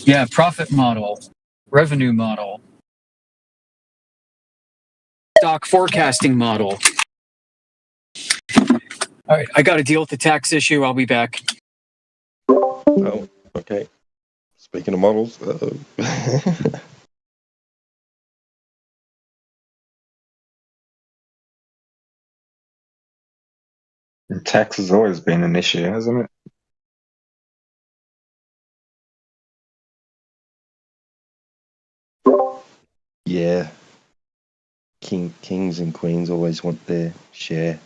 Yeah. Profit model, revenue model, stock forecasting model. All right, I got to deal with the tax issue. I'll be back. Oh, okay. Speaking of models, Tax has always been an issue, hasn't it? yeah. Kings and queens always want their share.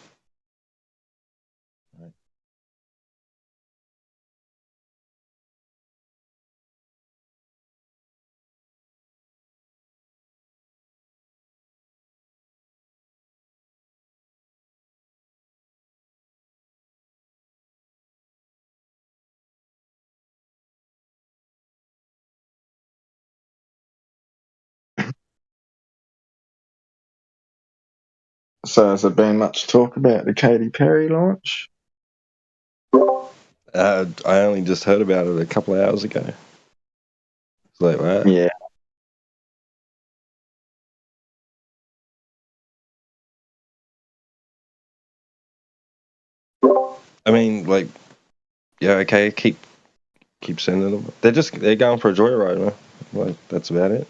So has there been much talk about the Katy Perry launch? I only just heard about it a couple of hours ago. It's like, what? Yeah. I mean, like, yeah, okay, keep sending them. They're going for a joyride, man. Like, that's about it.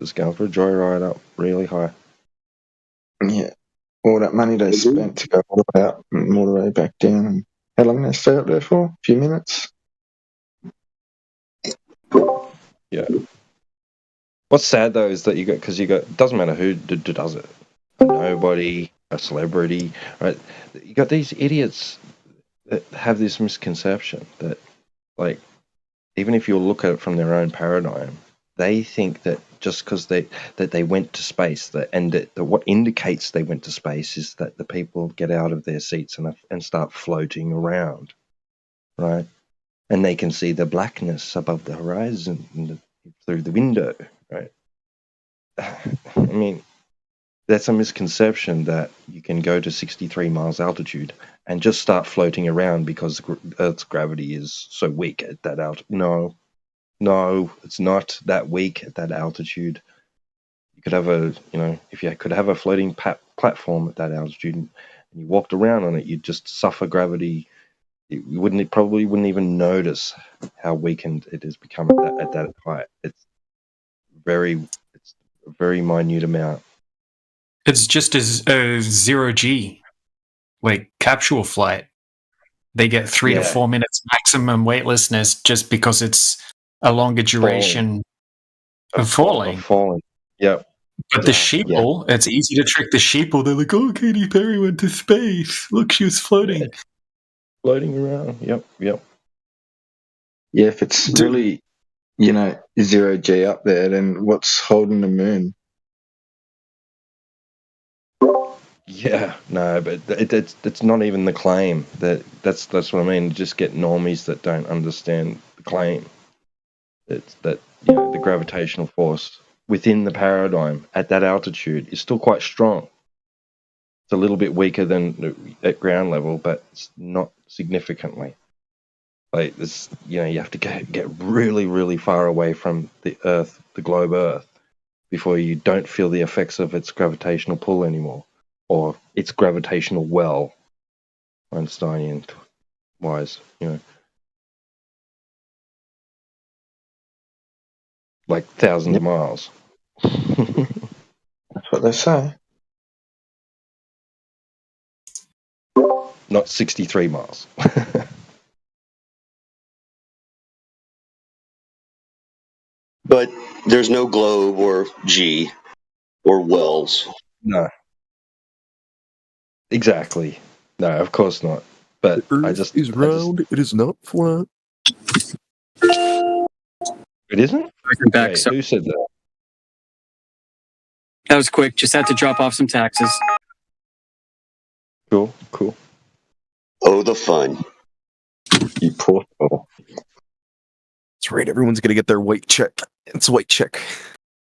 Just going for a joyride up really high. Yeah. All that money they spent to go all the way up and all the way back down. And how long they stay up there for? A few minutes? Yeah. What's sad though is that it doesn't matter who does it, a nobody, a celebrity, right? You got these idiots that have this misconception that, like, even if you look at it from their own paradigm, they think that just because they went to space, that what indicates they went to space is that the people get out of their seats and start floating around, right? And they can see the blackness above the horizon through the window, right? I mean, that's a misconception that you can go to 63 miles altitude and just start floating around because Earth's gravity is so weak at that altitude. No, it's not that weak at that altitude. You could have if you could have a floating platform at that altitude and you walked around on it, you'd just suffer gravity. You probably wouldn't even notice how weakened it has become at that height. It's a very minute amount. It's just as a 0G, like capsule flight. They get 3 to 4 minutes maximum weightlessness just because it's a longer duration of falling. Yep. But the sheeple, it's easy to trick the sheeple. They're like, oh, Katy Perry went to space. Look, she was floating. Yeah. Floating around. Yep. Yeah, if it's really, 0G up there, then what's holding the moon? Yeah, no, but it's not even the claim. That's what I mean. Just get normies that don't understand the claim. It's that the gravitational force within the paradigm at that altitude is still quite strong. It's a little bit weaker than at ground level, but it's not significantly. Like this, you have to get really, really far away from the Earth, the globe Earth, before you don't feel the effects of its gravitational pull anymore, or its gravitational well, Einsteinian wise, like thousands of miles. That's what they say. Not 63 miles. But there's no globe or G or wells. No. Exactly. No, of course not. But Earth is round. It is not flat. It isn't? Welcome back. Wait, who said that? That was quick. Just had to drop off some taxes. Cool. Oh, the fun. You poor soul. That's right. Everyone's gonna get their white check. It's a white check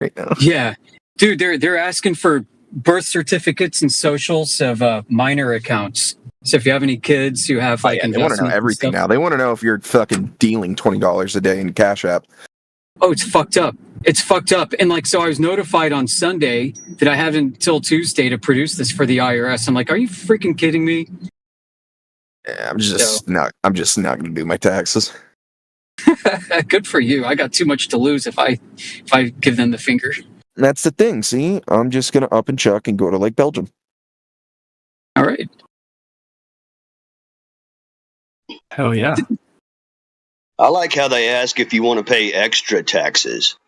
right now. Yeah, dude, they're asking for birth certificates and socials of minor accounts. So if you have any kids who have like they want to know everything now. They want to know if you're fucking dealing $20 a day in Cash App. Oh, it's fucked up. It's fucked up. And so I was notified on Sunday that I have until Tuesday to produce this for the IRS. I'm like, are you freaking kidding me? Yeah, I'm just not going to do my taxes. Good for you. I got too much to lose if I give them the finger. That's the thing. See, I'm just going to up and chuck and go to Lake Belgium. All right. Hell yeah. I like how they ask if you want to pay extra taxes.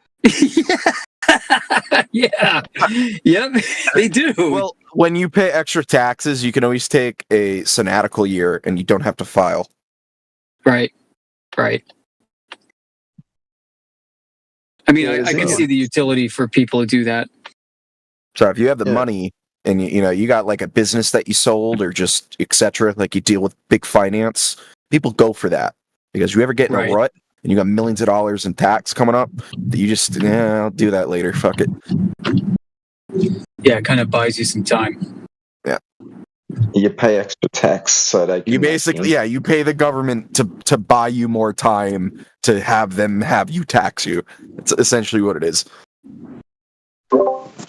Yeah. Yep, they do. Well, when you pay extra taxes, you can always take a sabbatical year and you don't have to file. Right. I mean, I can see the utility for people to do that. So if you have the money and you got like a business that you sold or just etc., like you deal with big finance, people go for that because you ever get in a rut and you got millions of dollars in tax coming up, you just I'll do that later. Fuck it. Yeah, it kind of buys you some time. Yeah. You pay extra tax so they can You basically, yeah, you pay the government to buy you more time to have them have you tax you. It's essentially what it is.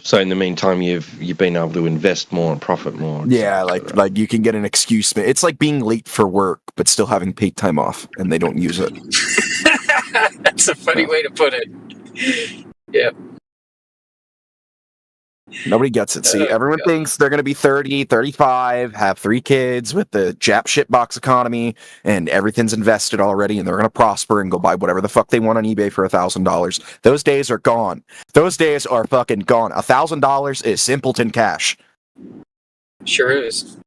So in the meantime, you've been able to invest more and profit more. Yeah, like you can get an excuse. It's like being late for work but still having paid time off, and they don't use it. That's a funny way to put it. Yeah. Nobody gets it. See, everyone thinks they're going to be 30, 35, have 3 kids with the Jap shitbox economy, and everything's invested already, and they're going to prosper and go buy whatever the fuck they want on eBay for $1,000. Those days are gone. Those days are fucking gone. $1,000 is simpleton cash. Sure is.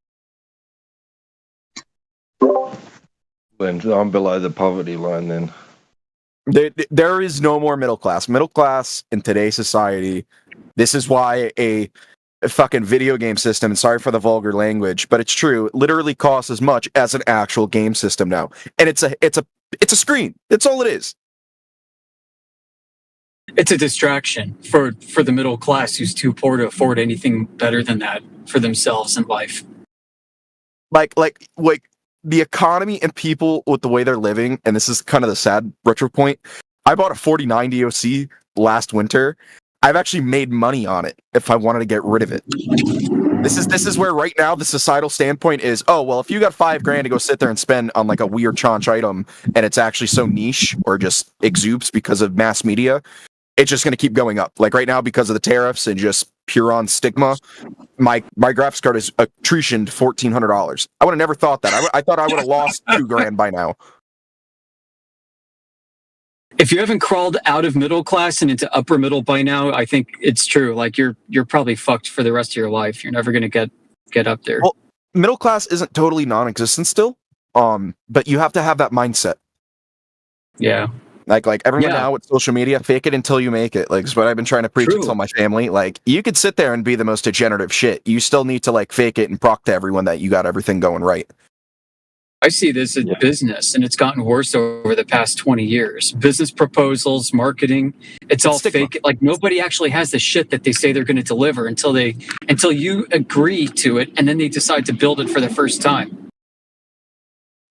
Then I'm below the poverty line then. There is no more middle class. Middle class in today's society, this is why a fucking video game system, and sorry for the vulgar language, but it's true, literally costs as much as an actual game system now. And it's a screen. That's all it is. It's a distraction for the middle class who's too poor to afford anything better than that for themselves in life. Like the economy and people with the way they're living, and this is kind of the sad retro point. I bought a 4090 OC last winter. I've actually made money on it if I wanted to get rid of it. This is where right now the societal standpoint is, oh, well, if you got $5,000 to go sit there and spend on like a weird chaunch item and it's actually so niche or just exudes because of mass media, it's just going to keep going up. Like right now, because of the tariffs and just pure on stigma, my graphics card is attritioned $1,400. I would have never thought that. I thought I would have lost $2,000 by now. If you haven't crawled out of middle class and into upper middle by now, I think it's true. Like you're probably fucked for the rest of your life. You're never going to get up there. Well, middle class isn't totally non-existent still, but you have to have that mindset. Yeah. Like everyone now with social media, fake it until you make it. Like, it's what I've been trying to preach to tell my family. Like, you could sit there and be the most degenerative shit. You still need to like fake it and proc to everyone that you got everything going right. I see this as business, and it's gotten worse over the past 20 years. Business proposals, marketing, it's all fake. Like nobody actually has the shit that they say they're going to deliver until you agree to it, and then they decide to build it for the first time.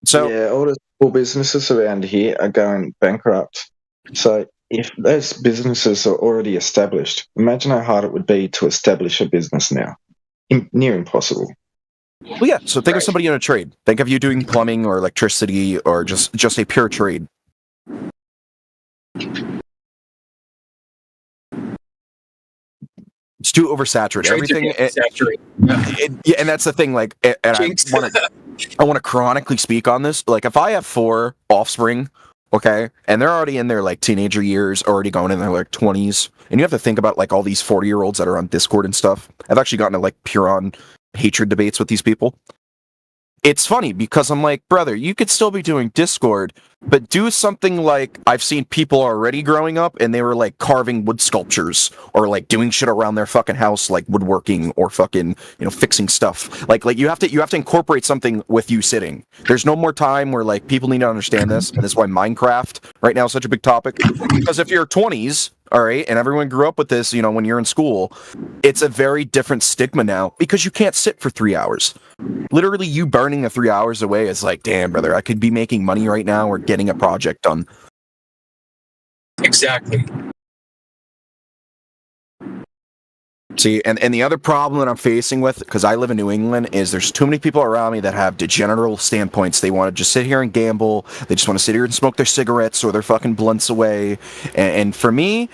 So yeah, all the small businesses around here are going bankrupt. So if those businesses are already established, imagine how hard it would be to establish a business now. Near impossible. Well, yeah. So think of somebody in a trade. Think of you doing plumbing or electricity or just a pure trade. It's too oversaturated. Everything. Yeah, and that's the thing. Like, and I want to chronically speak on this. Like, if I have 4 offspring, okay, and they're already in their like teenager years, already going in their like 20s, and you have to think about like all these 40-year-olds that are on Discord and stuff. I've actually gotten to like pure on hatred debates with these people. It's funny because I'm like, brother, you could still be doing Discord, but do something like I've seen people already growing up and they were like carving wood sculptures or like doing shit around their fucking house, like woodworking or fucking, fixing stuff. Like you have to incorporate something with you sitting. There's no more time where like people need to understand this, and that's why Minecraft right now is such a big topic. Because if you're 20s, all right, and everyone grew up with this, when you're in school, it's a very different stigma now because you can't sit for 3 hours. Literally, you burning the 3 hours away is like, damn, brother, I could be making money right now or getting a project done. Exactly. See, and the other problem that I'm facing with, because I live in New England, is there's too many people around me that have degenerate standpoints. They want to just sit here and gamble. They just want to sit here and smoke their cigarettes or their fucking blunts away. And for me,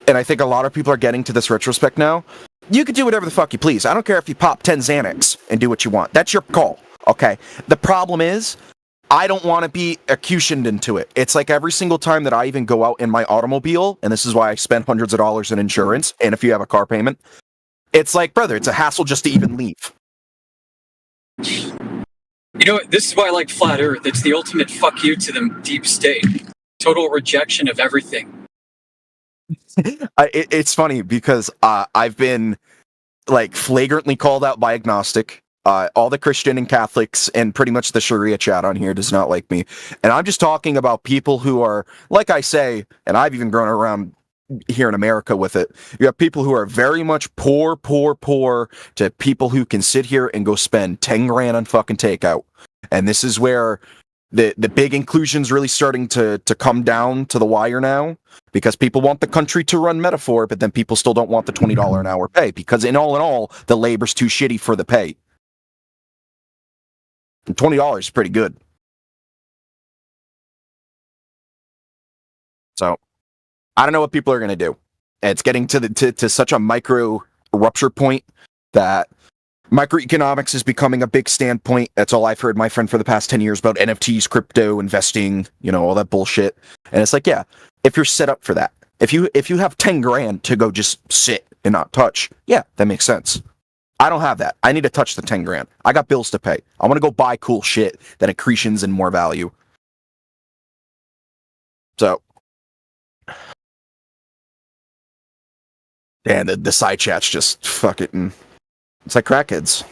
and I think a lot of people are getting to this retrospect now, you can do whatever the fuck you please. I don't care if you pop 10 Xanax and do what you want. That's your call, okay? The problem is, I don't want to be accusioned into it. It's like every single time that I even go out in my automobile, and this is why I spend hundreds of dollars in insurance, and if you have a car payment, it's like, brother, it's a hassle just to even leave. This is why I like Flat Earth. It's the ultimate fuck you to the deep state. Total rejection of everything. It's funny because I've been like flagrantly called out by agnostic. All the Christian and Catholics and pretty much the Sharia chat on here does not like me. And I'm just talking about people who are, like I say, and I've even grown around here in America with it. You have people who are very much poor to people who can sit here and go spend 10 grand on fucking takeout. And this is where the big inclusion's really starting to come down to the wire now, because people want the country to run metaphor, but then people still don't want the $20 an hour pay, because in all, the labor's too shitty for the pay. And $20 is pretty good. So I don't know what people are going to do. It's getting to such a micro rupture point that microeconomics is becoming a big standpoint. That's all I've heard my friend for the past 10 years about NFTs, crypto, investing, all that bullshit. And it's like, yeah, if you're set up for that, if you have 10 grand to go just sit and not touch, yeah, that makes sense. I don't have that. I need to touch the 10 grand. I got bills to pay. I want to go buy cool shit that accretions and more value. So, and the side chat's just fucking, it's like crackheads.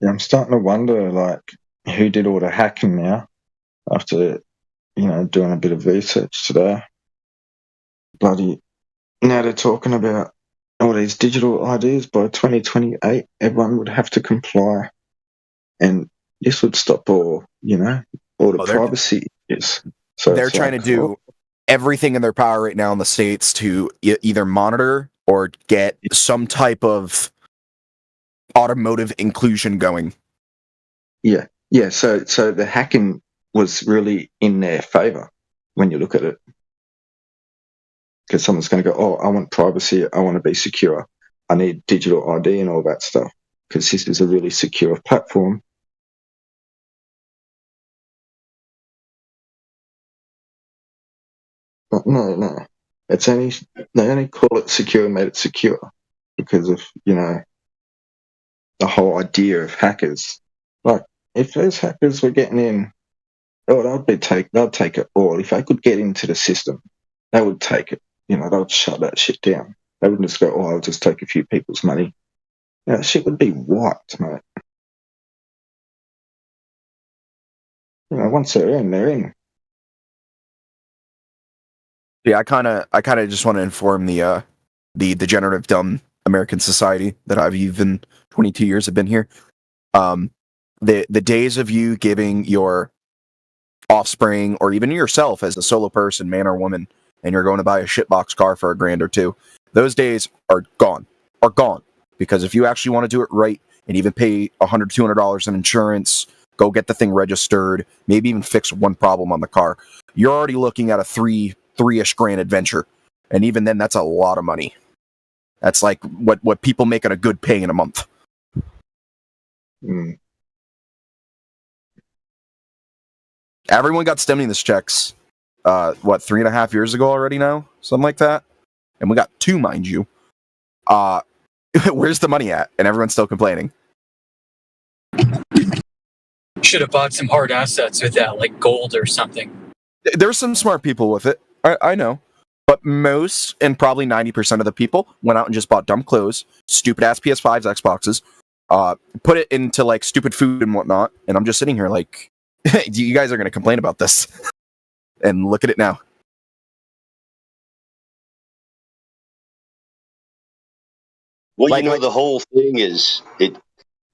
Yeah, I'm starting to wonder, like, who did all the hacking now after, doing a bit of research today. Bloody, now they're talking about all these digital IDs by 2028, everyone would have to comply. And this would stop all the privacy issues. So they're it's trying like, to do everything in their power right now in the States to either monitor or get some type of automotive inclusion going. Yeah. So the hacking was really in their favor when you look at it, because someone's going to go, "Oh, I want privacy. I want to be secure. I need digital ID and all that stuff because this is a really secure platform." But no, it's they only call it secure and made it secure because of the whole idea of hackers. Like, if those hackers were getting in, they'd take it all. If they could get into the system, they would take it. They would shut that shit down. They wouldn't just go, "Oh, I'll just take a few people's money." That shit would be wiped, mate. Once they're in, they're in. Yeah, I kind of just want to inform the degenerative dumb American society that I've even 22 years have been here. The days of you giving your offspring or even yourself as a solo person, man or woman, and you're going to buy a shitbox car for $1,000 or $2,000, those days are gone. Because if you actually want to do it right and even pay $100, $200 in insurance, go get the thing registered, maybe even fix one problem on the car, you're already looking at a three-ish grand adventure. And even then, that's a lot of money. That's like what people make on a good pay in a month. Mm. Everyone got stimulus checks, 3.5 years ago already now? Something like that. And we got 2, mind you. Where's the money at? And everyone's still complaining. Should have bought some hard assets with that, like gold or something. There's some smart people with it. I know. But most, and probably 90% of the people, went out and just bought dumb clothes, stupid-ass PS5s, Xboxes, put it into, like, stupid food and whatnot, and I'm just sitting here like, you guys are going to complain about this. And look at it now. Well, the whole thing is it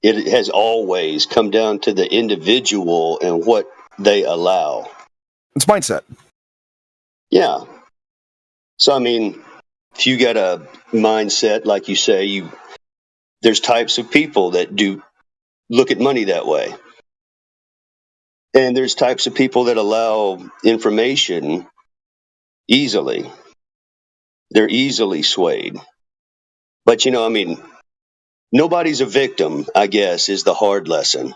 has always come down to the individual and what they allow. It's mindset. Yeah. So, I mean, if you got a mindset, like you say, there's types of people that do look at money that way. And there's types of people that allow information easily. They're easily swayed. But, nobody's a victim, I guess, is the hard lesson.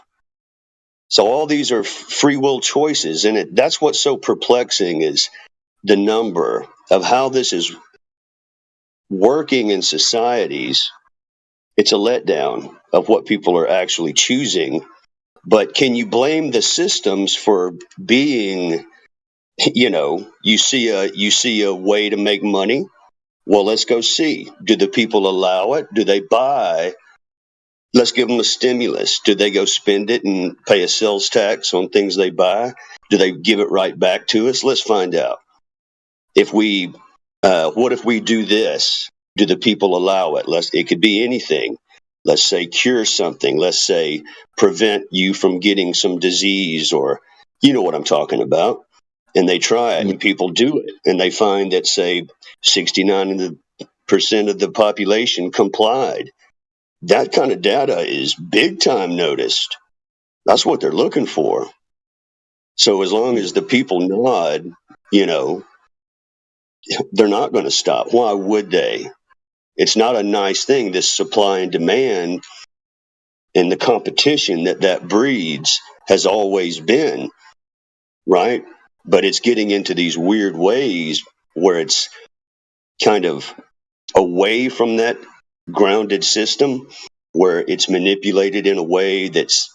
So all these are free will choices. And that's what's so perplexing is the number of how this is working in societies. It's a letdown of what people are actually choosing. But can you blame the systems for being, you see a way to make money? Well, let's go see. Do the people allow it? Do they buy Let's give them a stimulus. Do they go spend it and pay a sales tax on things they buy? Do they give it right back to us? Let's find out. What if we do this? Do the people allow it? It could be anything. Let's say cure something. Let's say prevent you from getting some disease, or you know what I'm talking about. And they try it, and people do it, and they find that, say, 69% of the population complied. That kind of data is big time noticed. That's what they're looking for. So as long as the people nod, they're not going to stop. Why would they? It's not a nice thing, this supply and demand and the competition that breeds has always been, right? But it's getting into these weird ways where it's kind of away from that grounded system, where it's manipulated in a way that's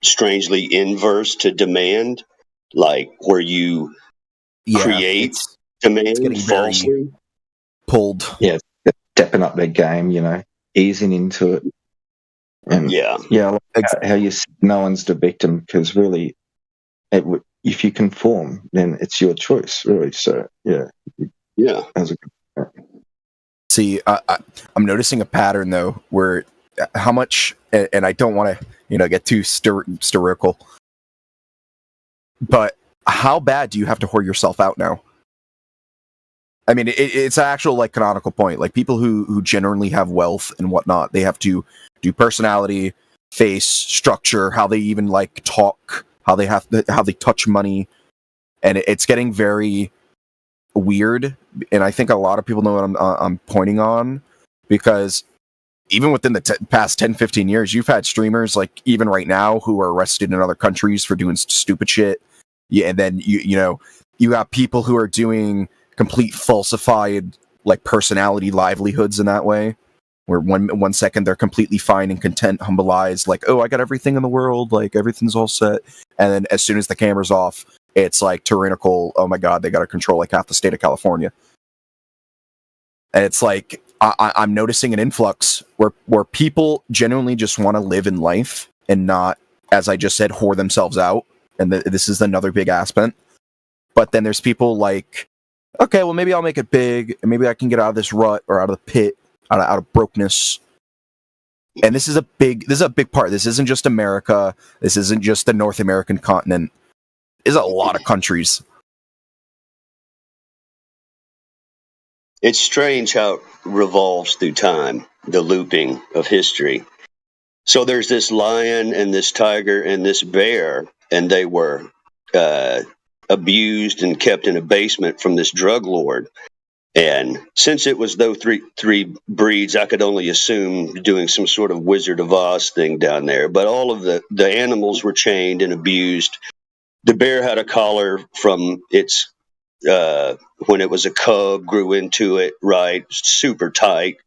strangely inverse to demand, like where you create demand falsely. Pulled. Yeah, stepping up their game, easing into it. And yeah, I like how you said no one's the victim, because really, if you conform, then it's your choice, really. So yeah. That's a good point. See, I'm noticing a pattern though, where how much, and I don't want to, get too satirical, but how bad do you have to whore yourself out now? I mean, it's an actual canonical point. Like people who genuinely have wealth and whatnot, they have to do personality, face, structure, how they even talk, how they touch money, and it's getting very weird. And I think a lot of people know what I'm pointing on, because even within the past 10, 15 years, you've had streamers even right now who are arrested in other countries for doing stupid shit. Yeah, and then you got people who are doing complete falsified personality livelihoods in that way, where one second they're completely fine and content, humbleized, oh, I got everything in the world, everything's all set, and then as soon as the camera's off, it's tyrannical. Oh my god, they got to control half the state of California. And it's I'm noticing an influx where people genuinely just want to live in life and not, as I just said, whore themselves out. And this is another big aspect. But then there's people okay, well, maybe I'll make it big, and maybe I can get out of this rut or out of the pit, out of brokenness. And this is a big part. This isn't just America. This isn't just the North American continent. It's a lot of countries. It's strange how it revolves through time, the looping of history. So there's this lion and this tiger and this bear, and they were abused and kept in a basement from this drug lord. And since it was those three breeds, I could only assume doing some sort of Wizard of Oz thing down there. But all of the animals were chained and abused. The bear had a collar from its when it was a cub, grew into it, right? Super tight,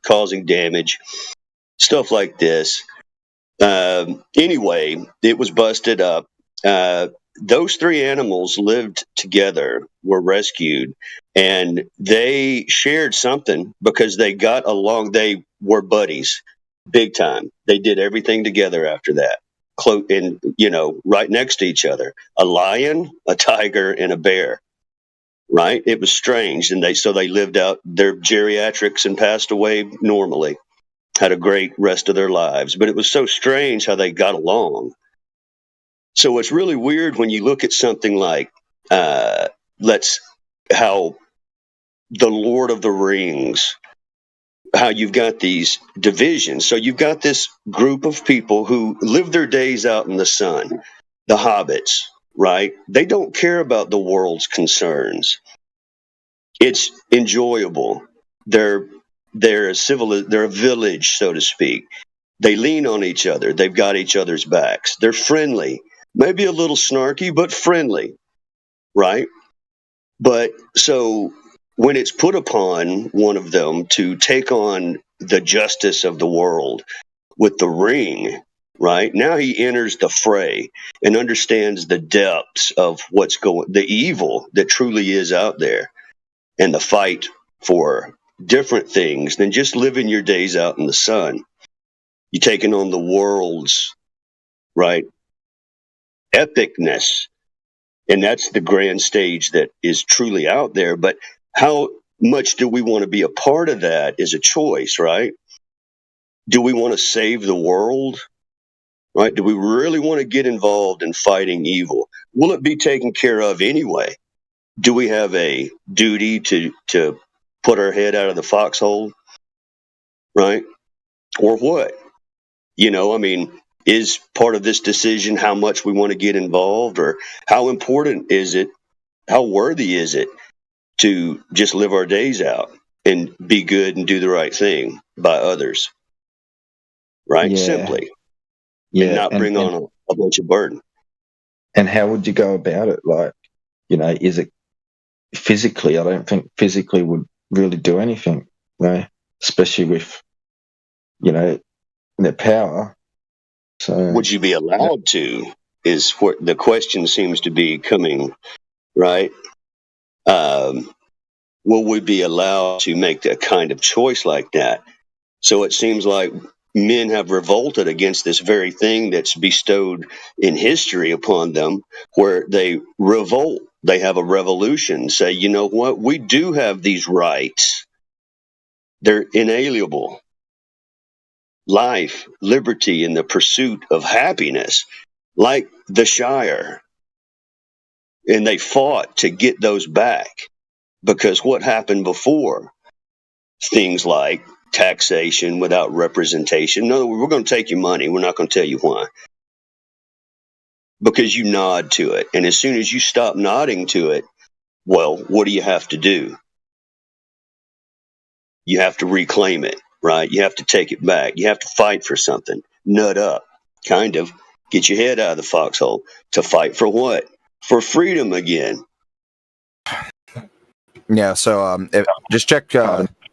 causing damage, stuff like this. Anyway, it was busted up. Those three animals lived together, were rescued, and they shared something because they got along. They were buddies, big time. They did everything together after that. And, right next to each other, a lion, a tiger, and a bear. Right? It was strange. And they lived out their geriatrics and passed away normally, had a great rest of their lives. But it was so strange how they got along. So it's really weird when you look at something like, how the Lord of the Rings, how you've got these divisions. So you've got this group of people who live their days out in the sun, the hobbits, right? They don't care about the world's concerns. It's enjoyable. They're a village, so to speak. They lean on each other. They've got each other's backs. They're friendly, maybe a little snarky, but friendly, right? But so when it's put upon one of them to take on the justice of the world with the ring, right? Now he enters the fray and understands the depths of the evil that truly is out there, and the fight for different things than just living your days out in the sun. You're taking on the world's, right, epicness. And that's the grand stage that is truly out there. But how much do we want to be a part of that is a choice, right? Do we want to save the world? Right? Do we really want to get involved in fighting evil? Will it be taken care of anyway? Do we have a duty to put our head out of the foxhole? Right? Or what? You know, I mean, is part of this decision how much we want to get involved, or how important is it? How worthy is it to just live our days out and be good and do the right thing by others? Right? Yeah. Simply. Yeah, And not bring on a bunch of burden. And how would you go about it? Like, you know, is it physically? I don't think physically would really do anything, you know, especially with, you know, their power. So Would you be allowed to? Is what the question seems to be coming, right? Will we be allowed to make that kind of choice like that? So it seems like men have revolted against this very thing that's bestowed in history upon them, where they revolt. They have a revolution, say, you know what? We do have these rights. They're inalienable. Life, liberty, and the pursuit of happiness, like the Shire. And they fought to get those back, because what happened before? Things like taxation without representation. In other words, we're going to take your money. We're not going to tell you why. Because you nod to it. And as soon as you stop nodding to it, well, what do you have to do? You have to reclaim it, right? You have to take it back. You have to fight for something. Nut up, kind of. Get your head out of the foxhole. To fight for what? For freedom again. Yeah, so just check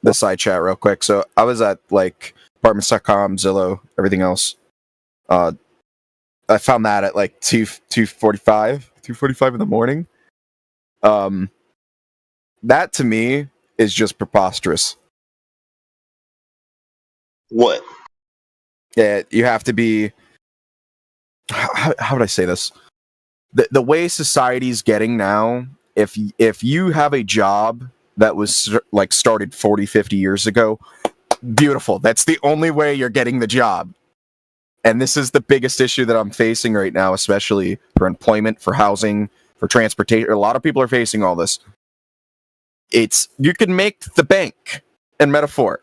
the side chat real quick. So I was at like apartments.com, Zillow, everything else. I found that at like 2:45 in the morning. That to me is just preposterous. What? Yeah, you have to be. How would I say this? The way society's getting now, if you have a job that was like started 40, 50 years ago, beautiful. That's the only way you're getting the job. And this is the biggest issue that I'm facing right now, especially for employment, for housing, for transportation. A lot of people are facing all this. It's, you can make the bank in metaphor.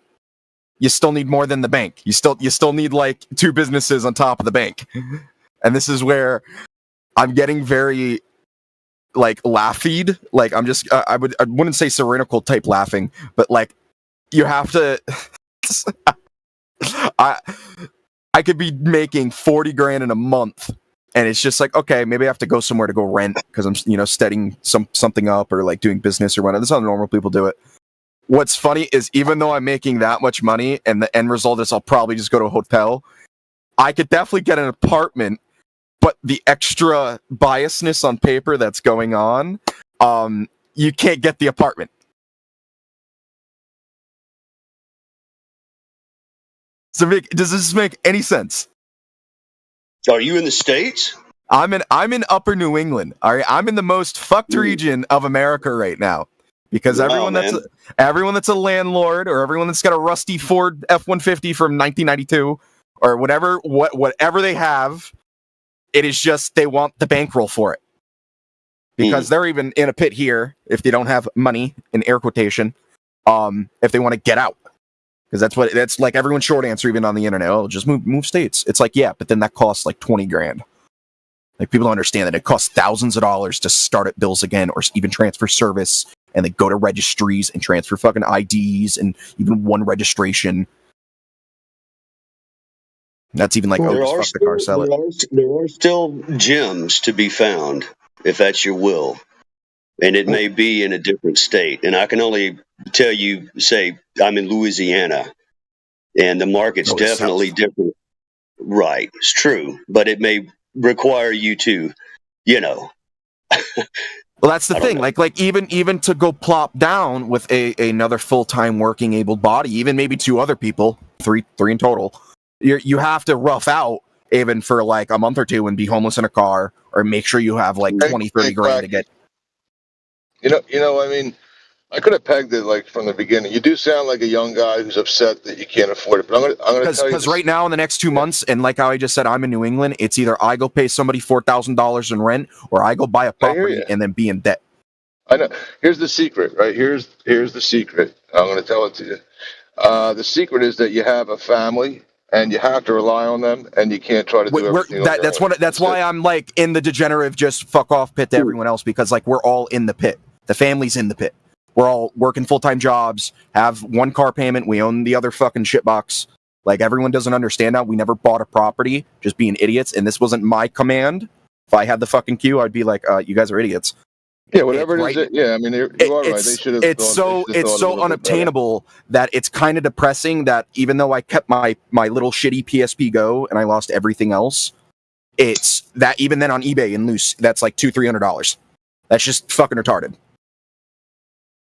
You still need more than the bank. You still need like two businesses on top of the bank. And this is where I'm getting very like laughed. Like I'm just I wouldn't say cynical type laughing, but like you have to I could be making 40 grand in a month, and it's just like, okay, maybe I have to go somewhere to go rent because I'm, you know, setting something up or like doing business or whatever. That's how normal people do it. What's funny is even though I'm making that much money and the end result is I'll probably just go to a hotel, I could definitely get an apartment, but the extra biasness on paper that's going on, you can't get the apartment. So does this make any sense? Are you in the States? I'm in Upper New England. All right, I'm in the most fucked region of America right now because everyone that's a landlord or everyone that's got a rusty Ford F-150 from 1992 or whatever they have, it is just they want the bankroll for it because they're even in a pit here if they don't have money in air quotation, if they want to get out. Because that's like everyone's short answer, even on the internet. Oh, just move states. It's like, yeah, but then that costs like 20 grand. Like people don't understand that it costs thousands of dollars to start at bills again, or even transfer service, and they go to registries and transfer fucking IDs and even one registration. That's even like, there are still gems to be found if that's your will, and it may be in a different state. And I can only tell you, say, I'm in Louisiana, and the market's definitely different. Right, it's true, but it may require you to, you know. Well, that's the thing. Like even to go plop down with another full-time working able body, even maybe two other people, three in total. you have to rough out even for like a month or two and be homeless in a car, or make sure you have like 20, 30 grand to get. I mean, I could have pegged it like from the beginning. You do sound like a young guy who's upset that you can't afford it. But I'm gonna tell you Because right now in the next 2 months, and like how I just said, I'm in New England. It's either I go pay somebody $4,000 in rent, or I go buy a property and then be in debt. I know. Here's the secret, right? Here's the secret. I'm gonna tell it to you. The secret is that you have a family, and you have to rely on them, and you can't try to do everything. That's why I'm like in the degenerative, just fuck off pit to everyone else, because like we're all in the pit. The family's in the pit. We're all working full-time jobs, have one car payment, we own the other fucking shitbox. Like, everyone doesn't understand that. We never bought a property, just being idiots, and this wasn't my command. If I had the fucking queue, I'd be like, you guys are idiots. Yeah, whatever it is. Yeah, I mean, you are right. They should have. It's so unobtainable that it's kind of depressing that even though I kept my little shitty PSP Go and I lost everything else, it's that even then on eBay and loose, that's like $200-300. That's just fucking retarded.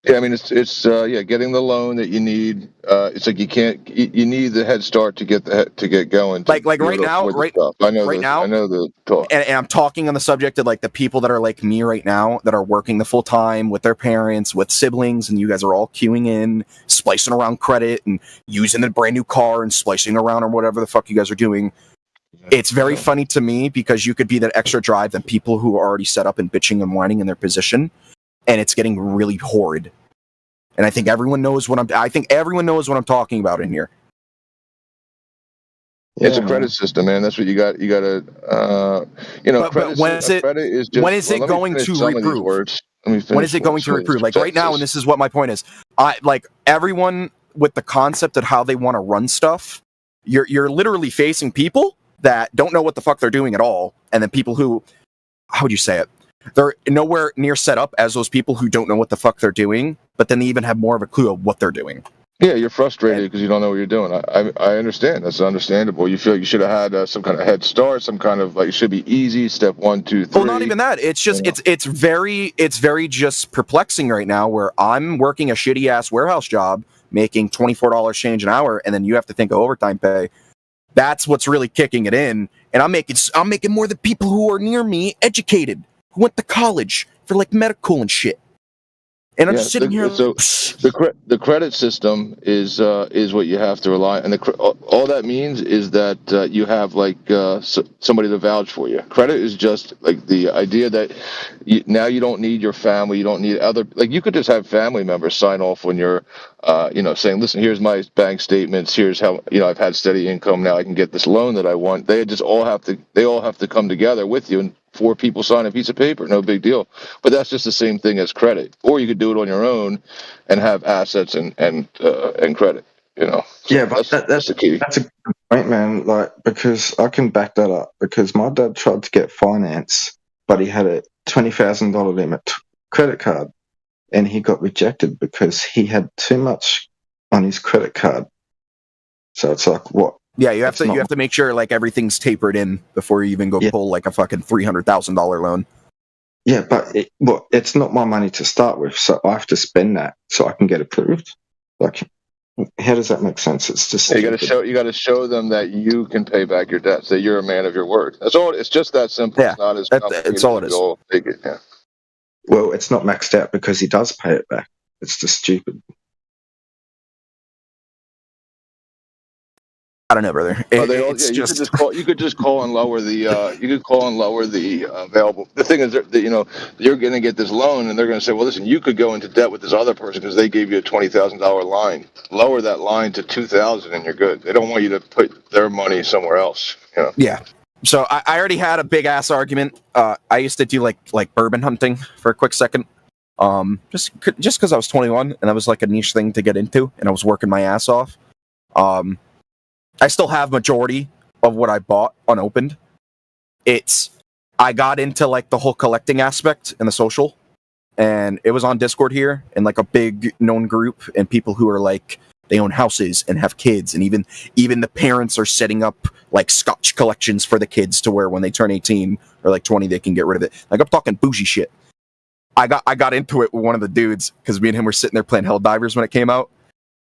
Yeah, I mean, it's getting the loan that you need. It's like you need the head start to get going. Like right now, I know the talk. And I'm talking on the subject of like the people that are like me right now that are working the full time with their parents, with siblings, and you guys are all queuing in, splicing around credit and using the brand new car and splicing around or whatever the fuck you guys are doing. It's very funny to me because you could be that extra drive than people who are already set up and bitching and whining in their position. And it's getting really horrid. And I think everyone knows what I'm talking about in here. It's a credit system, man. That's what you got. You got to, But when is it going to reprove? When is it going to reprove? Like right now, and this is what my point is. Everyone with the concept of how they want to run stuff, you're literally facing people that don't know what the fuck they're doing at all, and then people who, how would you say it? They're nowhere near set up as those people who don't know what the fuck they're doing, but then they even have more of a clue of what they're doing. Yeah, you're frustrated because you don't know what you're doing. I understand. That's understandable. You feel you should have had some kind of head start, some kind of like it should be easy. Step 1, 2, 3. Well, not even that. It's just it's very just perplexing right now. Where I'm working a shitty ass warehouse job, making $24 change an hour, and then you have to think of overtime pay. That's what's really kicking it in, and I'm making more than people who are near me, educated, who went to college for like medical and shit. And I'm just sitting here. So the credit system is what you have to rely on. And all that means is that you have like somebody to vouch for you. Credit is just like the idea that now you don't need your family. You don't need other, like you could just have family members sign off when you're, saying, listen, here's my bank statements. Here's how, I've had steady income. Now I can get this loan that I want. They all have to come together with you, and 4 people sign a piece of paper, no big deal. But that's just the same thing as credit. Or you could do it on your own and have assets and credit. Yeah, but that's the key. That's a good point, man. Like, because I can back that up. Because my dad tried to get finance, but he had a $20,000 limit credit card, and he got rejected because he had too much on his credit card. So it's like, what? Yeah, you have to make sure like everything's tapered in before you even go pull like a fucking $300,000 loan. Yeah, but it's not my money to start with, so I have to spend that so I can get approved. Like, how does that make sense? It's just you got to show them that you can pay back your debts, that you're a man of your word. That's all. It's just that simple. Yeah, it's not as complicated. It's all it is. Yeah. Well, it's not maxed out because he does pay it back. It's just stupid. I don't know, brother. You could just call and lower the. You could call and lower the available. The thing is, that you're going to get this loan, and they're going to say, well, listen, you could go into debt with this other person because they gave you a $20,000 line. Lower that line to $2,000, and you're good. They don't want you to put their money somewhere else. Yeah. So I already had a big ass argument. I used to do like bourbon hunting for a quick second. Just because I was 21 and that was like a niche thing to get into, and I was working my ass off. I still have majority of what I bought unopened. I got into like the whole collecting aspect and the social, and it was on Discord here and like a big known group, and people who are like, they own houses and have kids, and even the parents are setting up like scotch collections for the kids to where when they turn 18 or like 20, they can get rid of it. Like, I'm talking bougie shit. I got into it with one of the dudes because me and him were sitting there playing Helldivers when it came out.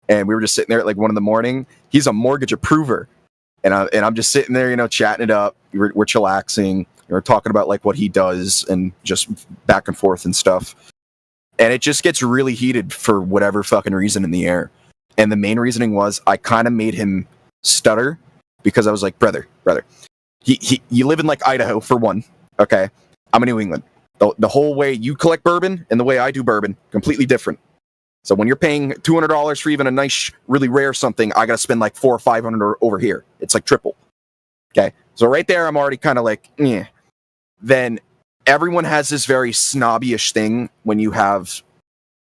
And we were just sitting there at like 1 a.m. He's a mortgage approver. and I'm just sitting there, chatting it up. We're chillaxing. We're talking about like what he does and just back and forth and stuff. And it just gets really heated for whatever fucking reason in the air. And the main reasoning was I kind of made him stutter because I was like, brother, you live in like Idaho for one. Okay. I'm in New England. The whole way you collect bourbon and the way I do bourbon, completely different. So when you're paying $200 for even a nice, really rare something, I got to spend like $400 or $500 over here. It's like triple. Okay. So right there, I'm already kind of like, yeah. Then everyone has this very snobby-ish thing when you have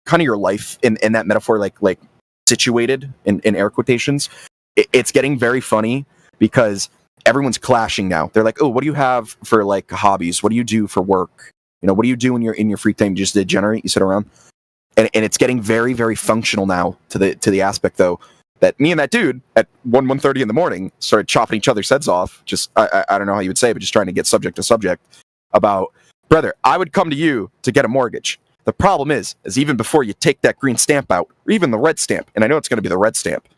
kind of your life in that metaphor, like situated in air quotations. It's getting very funny because everyone's clashing now. They're like, oh, what do you have for like hobbies? What do you do for work? What do you do in your free time? You just degenerate, you sit around. And it's getting very, very functional now to the aspect though that me and that dude at 1:30 in the morning started chopping each other's heads off. Just I don't know how you would say it, but just trying to get subject to subject about, brother, I would come to you to get a mortgage. The problem is even before you take that green stamp out, or even the red stamp, and I know it's going to be the red stamp,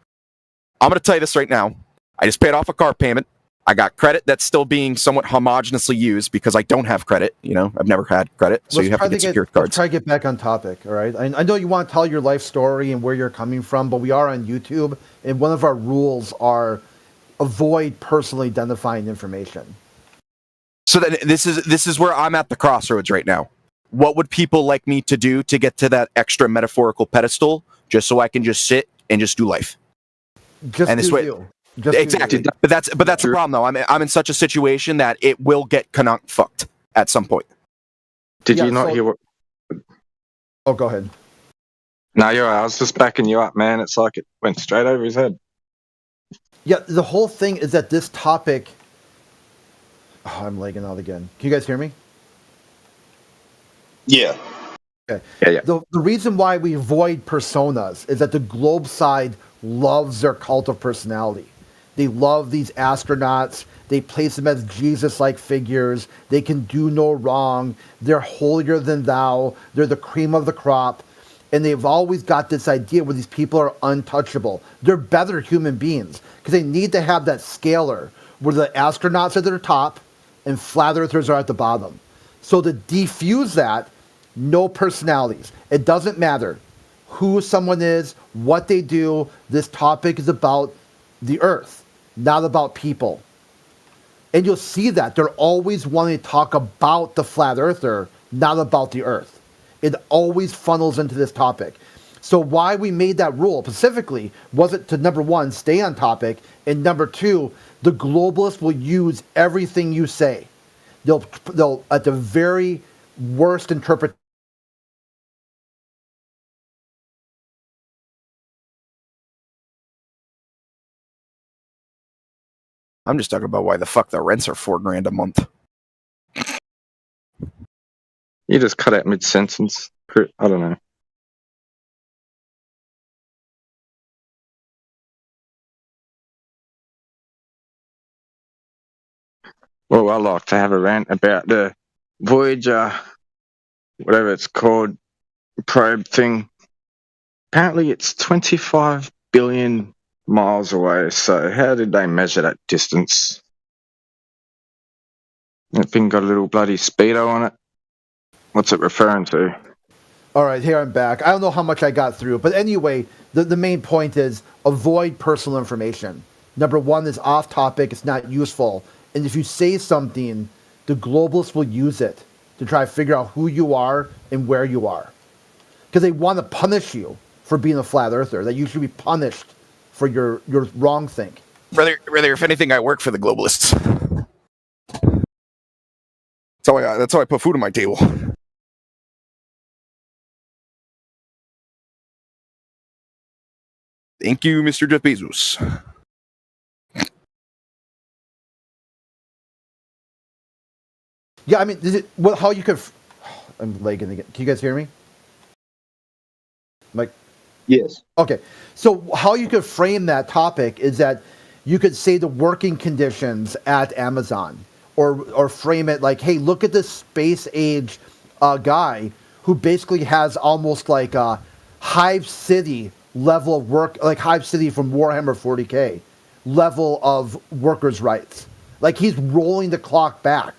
I'm going to tell you this right now. I just paid off a car payment. I got credit that's still being somewhat homogeneously used because I don't have credit. I've never had credit, so you have to get secured cards. Let's try to get back on topic, all right? I know you want to tell your life story and where you're coming from, but we are on YouTube, and one of our rules are avoid personally identifying information. So then this is where I'm at the crossroads right now. What would people like me to do to get to that extra metaphorical pedestal, just so I can just sit and just do life? Just and this do way, you. Exactly. But that's the problem though. I'm in such a situation that it will get fucked at some point. Did you not hear what? Oh, go ahead. No, you're right. I was just backing you up, man. It's like it went straight over his head. Yeah, the whole thing is that this topic. Oh, I'm lagging out again. Can you guys hear me? Yeah. Okay. Yeah. The reason why we avoid personas is that the globe side loves their cult of personality. They love these astronauts. They place them as Jesus-like figures. They can do no wrong. They're holier than thou. They're the cream of the crop. And they've always got this idea where these people are untouchable. They're better human beings because they need to have that scalar where the astronauts are at their top and flat earthers are at the bottom. So to defuse that, no personalities. It doesn't matter who someone is, what they do. This topic is about the earth, not about people. And you'll see that they're always wanting to talk about the flat earther, not about the earth. It always funnels into this topic. So why we made that rule specifically was it to, number one, stay on topic, and number two, the globalists will use everything you say. They'll at the very worst interpret. I'm just talking about why the fuck the rents are $4,000 a month. You just cut out mid-sentence. I don't know. Well, I like to have a rant about the Voyager, whatever it's called, probe thing. Apparently it's 25 billion miles away, so how did they measure that distance? That thing got a little bloody speedo on it. What's it referring to? All right, here I'm back. I don't know how much I got through, but anyway, the main point is avoid personal information. Number one is off topic, it's not useful. And if you say something, the globalists will use it to try to figure out who you are and where you are. Because they want to punish you for being a flat earther, that you should be punished for your wrong think. Rather, if anything, I work for the globalists. That's how I put food on my table. Thank you, Mr. Jeff Bezos. Yeah, I mean, how you could... I'm lagging again. Can you guys hear me? Like, yes. Okay. So how you could frame that topic is that you could say the working conditions at Amazon, or frame it like, hey, look at this space age guy who basically has almost like a Hive City level of work, like Hive City from Warhammer 40K, level of workers' rights. Like he's rolling the clock back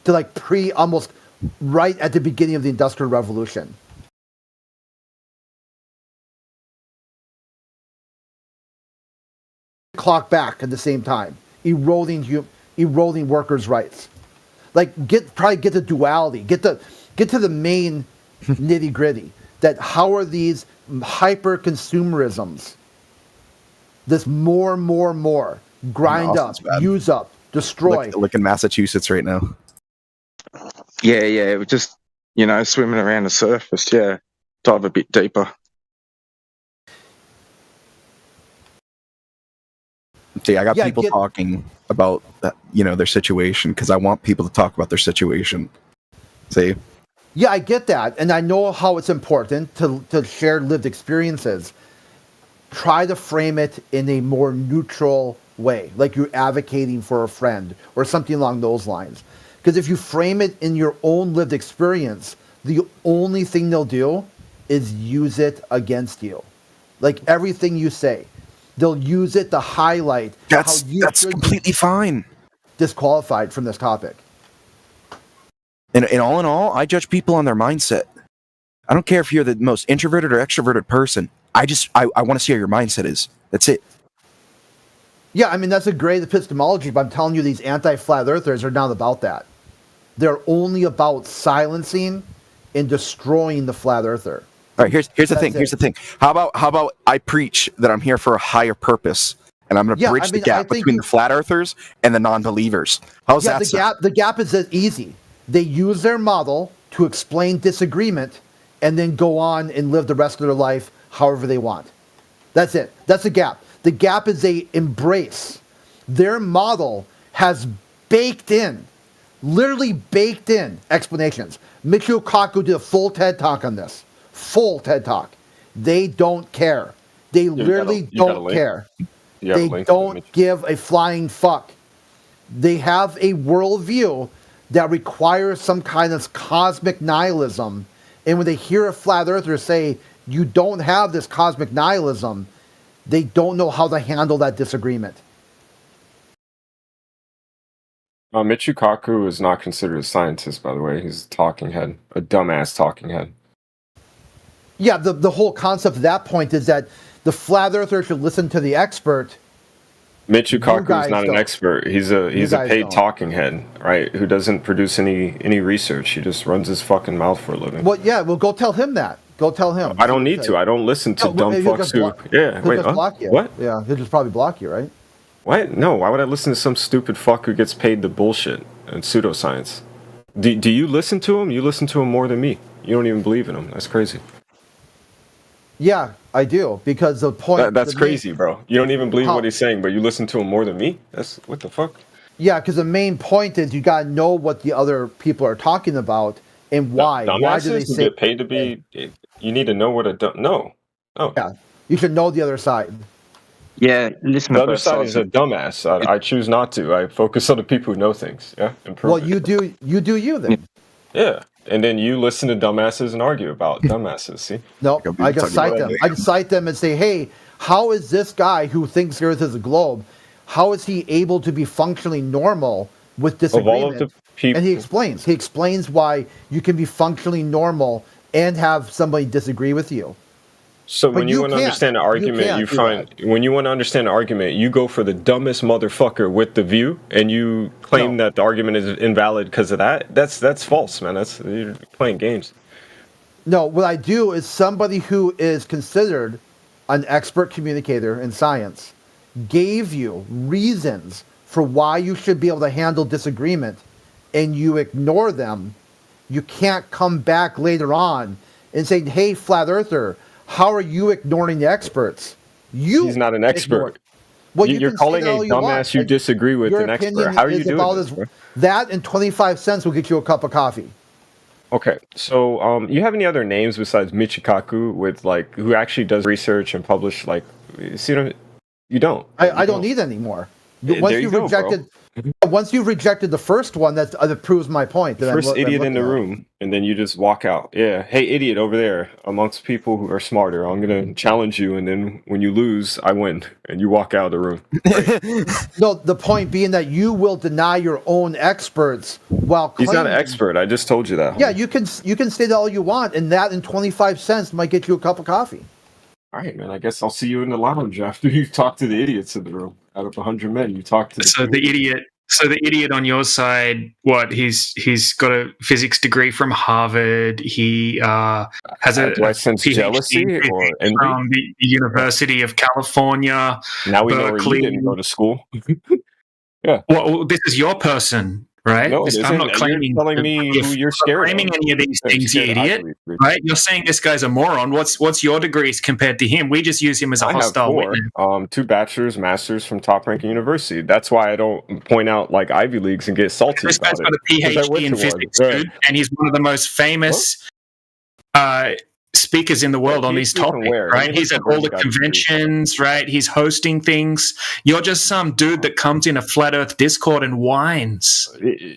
to like almost right at the beginning of the Industrial Revolution. Clock back at the same time, eroding workers' rights. Like probably get the duality, get to the main nitty gritty. That how are these hyper consumerisms? This more, grind up, use up, destroy. Look in Massachusetts right now. Yeah, it was just, swimming around the surface. Yeah, dive a bit deeper. See, I got people talking about that, their situation because I want people to talk about their situation. See? Yeah, I get that, and I know how it's important to share lived experiences. Try to frame it in a more neutral way, like you're advocating for a friend or something along those lines. Because if you frame it in your own lived experience, the only thing they'll do is use it against you. Like everything you say, they'll use it to highlight that's completely fine. Disqualified from this topic. And all in all, I judge people on their mindset. I don't care if you're the most introverted or extroverted person. I want to see how your mindset is. That's it. Yeah, I mean, that's a great epistemology, but I'm telling you, these anti-flat earthers are not about that. They're only about silencing and destroying the flat earther. All right, here's the thing. Here's the thing. How about I preach that I'm here for a higher purpose, and I'm going to bridge the gap between the flat earthers and the non-believers. How's that sound? The gap is that easy. They use their model to explain disagreement and then go on and live the rest of their life however they want. That's it. That's the gap. The gap is they embrace. Their model has literally baked in explanations. Michio Kaku did a full TED Talk on this. Full TED Talk. They don't care. They literally don't care. They don't give a flying fuck. They have a worldview that requires some kind of cosmic nihilism. And when they hear a flat earther say, you don't have this cosmic nihilism, they don't know how to handle that disagreement. Michio Kaku is not considered a scientist, by the way. He's a talking head, a dumbass talking head. Yeah, the whole concept at that point is that the flat earther should listen to the expert. Michio Kaku is not an expert. He's a paid talking head, right? Who doesn't produce any research. He just runs his fucking mouth for a living. Well, yeah, well, go tell him that. Go tell him. I don't need to. I don't listen to dumb fucks who. Yeah, wait, block you. What? Yeah, he'll just probably block you, right? What? No, why would I listen to some stupid fuck who gets paid the bullshit and pseudoscience? Do you listen to him? You listen to him more than me. You don't even believe in him. That's crazy. Yeah, I do, because the point... That's crazy, bro. You don't even believe what he's saying, but you listen to him more than me? That's... What the fuck? Yeah, because the main point is you got to know what the other people are talking about and why. Why do they say... get paid to be... You need to know what a... No. Oh. Yeah, you should know the other side. Yeah, listen. The other side is a dumbass. I choose not to. I focus on the people who know things. Yeah. Well, you do you then. Yeah. And then you listen to dumbasses and argue about dumbasses, see? No, I just cite them. I just cite them and say, hey, how is this guy who thinks Earth is a globe, how is he able to be functionally normal with disagreement? Of all of the people. And he explains why you can be functionally normal and have somebody disagree with you. So when you want to understand an argument, when you want to understand an argument, you go for the dumbest motherfucker with the view, and you claim that the argument is invalid because of that. That's false, man. You're playing games. No, what I do is somebody who is considered an expert communicator in science gave you reasons for why you should be able to handle disagreement, and you ignore them. You can't come back later on and say, "Hey, flat earther, how are you ignoring the experts?" He's not an expert. Well, you're calling a dumbass you disagree with an expert. How are you doing this? That and 25 cents will get you a cup of coffee. Okay, so you have any other names besides Michio Kaku with who actually does research and publish you don't? I don't need any more. There you go, bro. Once you've rejected the first one, that proves my point. That First I'm idiot in the looking at. room, and then you just walk out. Yeah, hey, idiot over there, amongst people who are smarter. I'm gonna challenge you, and then when you lose, I win, and you walk out of the room. No, the point being that you will deny your own experts while claiming. He's not an expert. I just told you that. Yeah, you can say that all you want, and that in 25 cents might get you a cup of coffee. All right, man. I guess I'll see you in the lounge after you talk to the idiots in the room. Out of 100 men, you talk to. So the idiot on your side, what? He's got a physics degree from Harvard. He has a Do I sense PhD jealousy or envy? from the University of California. Now we know where Berkeley. you didn't go to school. Yeah. Well, this is your person, right? No, it I'm not isn't. claiming. You're telling me who you're scared claiming of. any of these You're things, you scared of idiot. Ivy League. Right? You're saying this guy's a moron. What's your degrees compared to him? We just use him as a I have hostile 4, witness. 2 bachelor's, masters from top-ranking university. That's why I don't point out like Ivy Leagues and get salty This about guy's it. got a 'Cause I PhD went in to one. physics, Yeah. dude, and he's one of the most famous speakers in the world on these PhD from topics, where? right? Let me He's look at up where all he the got his degree. conventions, right? He's hosting things. You're just some dude that comes in a flat Earth Discord and whines.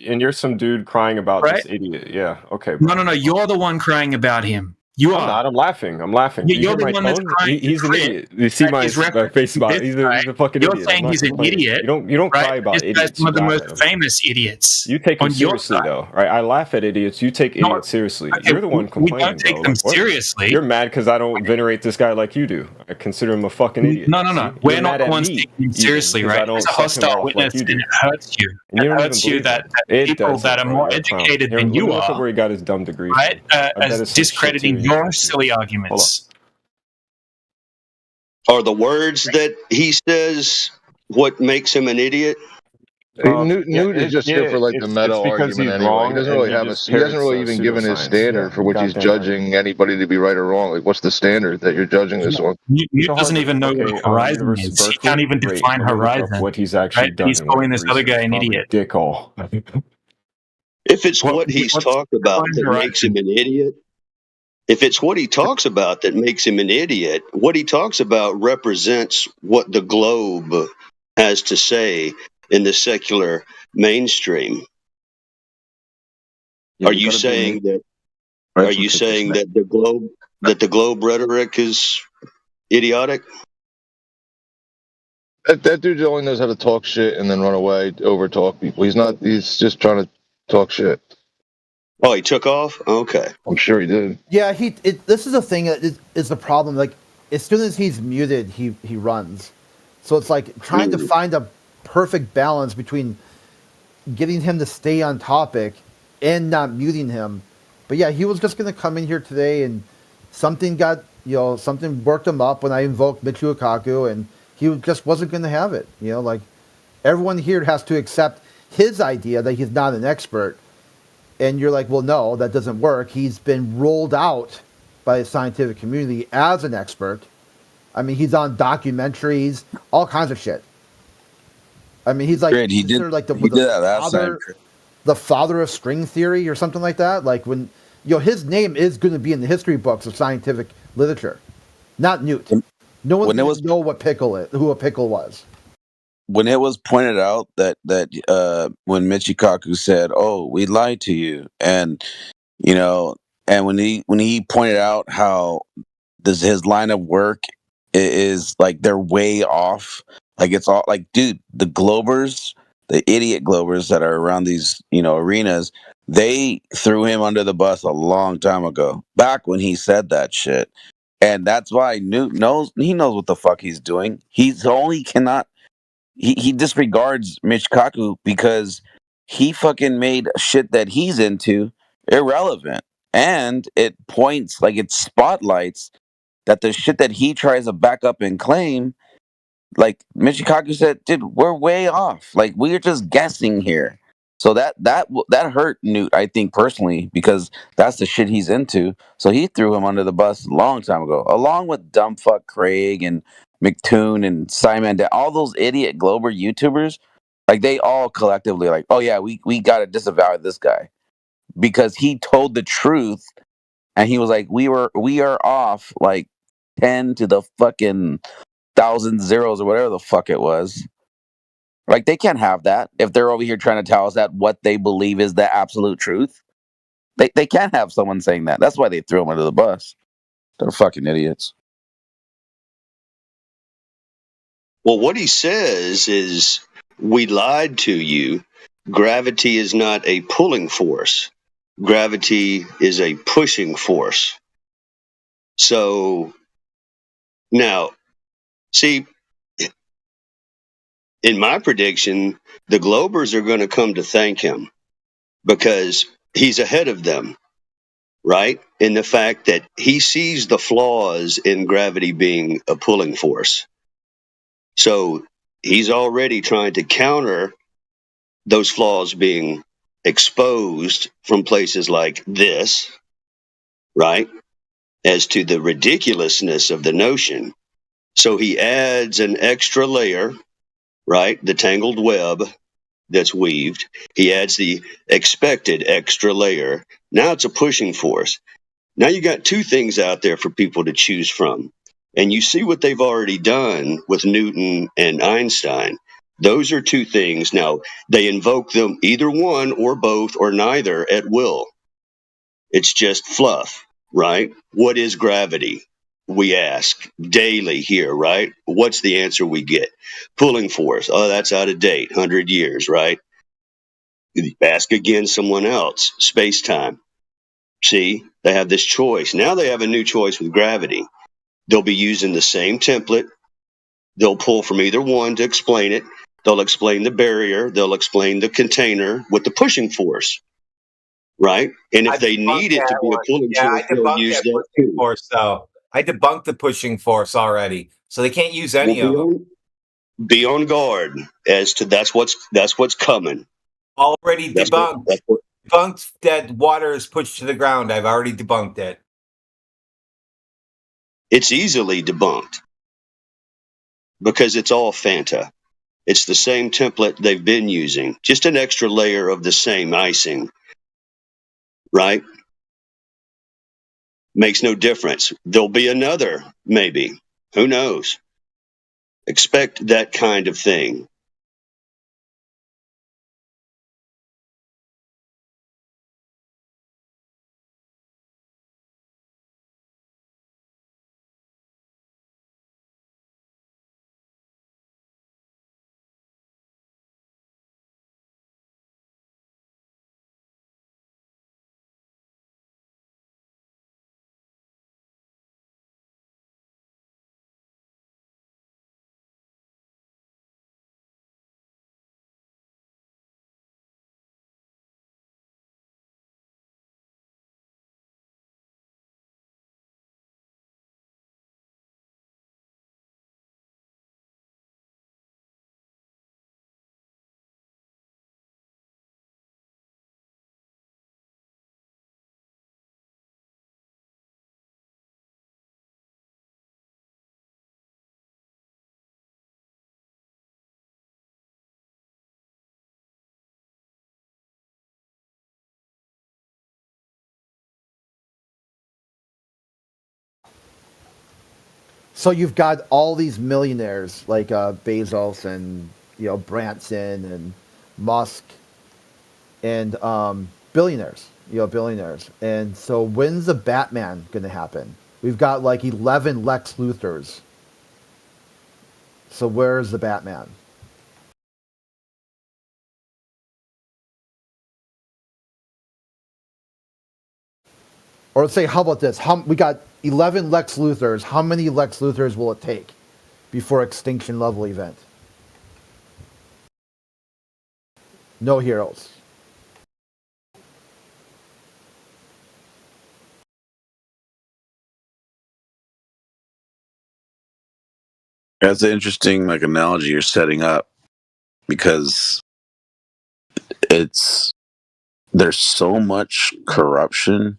And you're some dude crying about Right? this idiot. Yeah. Okay. Bro. No. You're the one crying about him. You I'm are. not. I'm laughing. I'm laughing. You're You hear the my one that's tone? crying He's an crit idiot. You see that my he's referencing face about it. this He's guy. a fucking You're idiot. saying I'm not he's an complaining. idiot. You don't cry right? about This idiots. guy's one of the You laugh most at 'em. famous idiots. You take him on your seriously side. though, right? I laugh at idiots. You take idiots seriously. You're the one we complaining. don't take though. them Like, what? seriously. You're mad because I don't venerate this guy like you do. I consider him a fucking idiot. No. See? We're You're not mad the at ones me, taking him even, seriously, 'cause I right? don't It's a suck him hostile off witness, like you do. and it hurts you. And you It don't hurts even you believe that it. It people doesn't, that are bro. more You're a clown. educated Here, than let me you look up are, where he got his dumb degree right, from. I bet as it's some shit discrediting TV your university. silly arguments. Are the words that he says what makes him an idiot? Newt is just here for like the meta it's because argument he's anyway. wrong He doesn't and really he have just he hasn't parrots, really even given his pseudoscience. standard for which he's Goddamn right. judging anybody to be right or wrong. Like, what's the standard that you're judging this on? Newt doesn't even know what horizon University is. He can't even Great. define Let me look up horizon. what he's actually right? done. He's calling this other guy an Probably idiot. Dick all. If it's what he's talked about that makes him an idiot, if it's what he talks about that makes him an idiot, what he talks about represents what the globe has to say in the secular mainstream. Are you saying that? Are you saying that the globe rhetoric is idiotic? That dude only knows how to talk shit and then run away, over talk people. He's just trying to talk shit. Oh, he took off? Okay. I'm sure he did. Yeah, this is the thing that is the problem. Like, as soon as he's muted, he runs. So it's like trying to find a perfect balance between getting him to stay on topic and not muting him. But yeah, he was just going to come in here today, and something worked him up when I invoked Michio Kaku, and he just wasn't going to have it. Like, everyone here has to accept his idea that he's not an expert. And you're like, well, no, that doesn't work. He's been rolled out by the scientific community as an expert. I mean, he's on documentaries, all kinds of shit. I mean, he's like, Great. He did that last time. The father of string theory or something like that. Like, when his name is going to be in the history books of scientific literature, not Newt. No one knows who a pickle was. When it was pointed out that when Michikaku said, "Oh, we lied to you," and and when he pointed out how his line of work is like they're way off, like it's all like, dude, the Globers, the idiot Globers that are around these arenas, they threw him under the bus a long time ago, back when he said that shit, and that's why Newt knows what the fuck he's doing. He disregards Mitch Kaku because he fucking made shit that he's into irrelevant. And it points, like it spotlights that the shit that he tries to back up and claim, like Mitch Kaku said, dude, we're way off. Like, we're just guessing here. So that hurt Newt, I think, personally, because that's the shit he's into. So he threw him under the bus a long time ago, along with dumbfuck Craig and McToon and Simon, all those idiot Glober YouTubers. Like, they all collectively like, oh yeah, we got to disavow this guy because he told the truth, and he was like, we are off like 10 to the fucking 1,000 zeros or whatever the fuck it was. Like, they can't have that if they're over here trying to tell us that what they believe is the absolute truth. They can't have someone saying that. That's why they threw them under the bus. They're fucking idiots. Well, what he says is, we lied to you. Gravity is not a pulling force. Gravity is a pushing force. So now, see, in my prediction, the Globers are going to come to thank him because he's ahead of them, right? In the fact that he sees the flaws in gravity being a pulling force. So he's already trying to counter those flaws being exposed from places like this, right? As to the ridiculousness of the notion. So he adds an extra layer, right? The tangled web that's weaved. He adds the expected extra layer. Now it's a pushing force. Now you got two things out there for people to choose from. And you see what they've already done with Newton and Einstein. Those are two things. Now, they invoke them either one or both or neither at will. It's just fluff, right? What is gravity? We ask daily here, right? What's the answer we get? Pulling force. Oh, that's out of date, 100 years, right? Ask again someone else. Space time. See, they have this choice. Now they have a new choice with gravity. They'll be using the same template. They'll pull from either one to explain it. They'll explain the barrier. They'll explain the container with the pushing force, right? And if they need it to be a pulling force, they'll use that too. Force, though. I debunked the pushing force already, so they can't use any of them. Be on guard as to that's what's coming. Already debunked. Debunked that water is pushed to the ground. I've already debunked it. It's easily debunked because it's all Fanta. It's the same template they've been using, just an extra layer of the same icing, right? Makes no difference. There'll be another, maybe. Who knows? Expect that kind of thing. So you've got all these millionaires like Bezos and Branson and Musk and billionaires, billionaires. And so when's the Batman going to happen? We've got like 11 Lex Luthors. So where's the Batman? Or let's say, how about this? We got 11 Lex Luthors. How many Lex Luthors will it take before extinction level event? No heroes. That's an interesting analogy you're setting up because there's so much corruption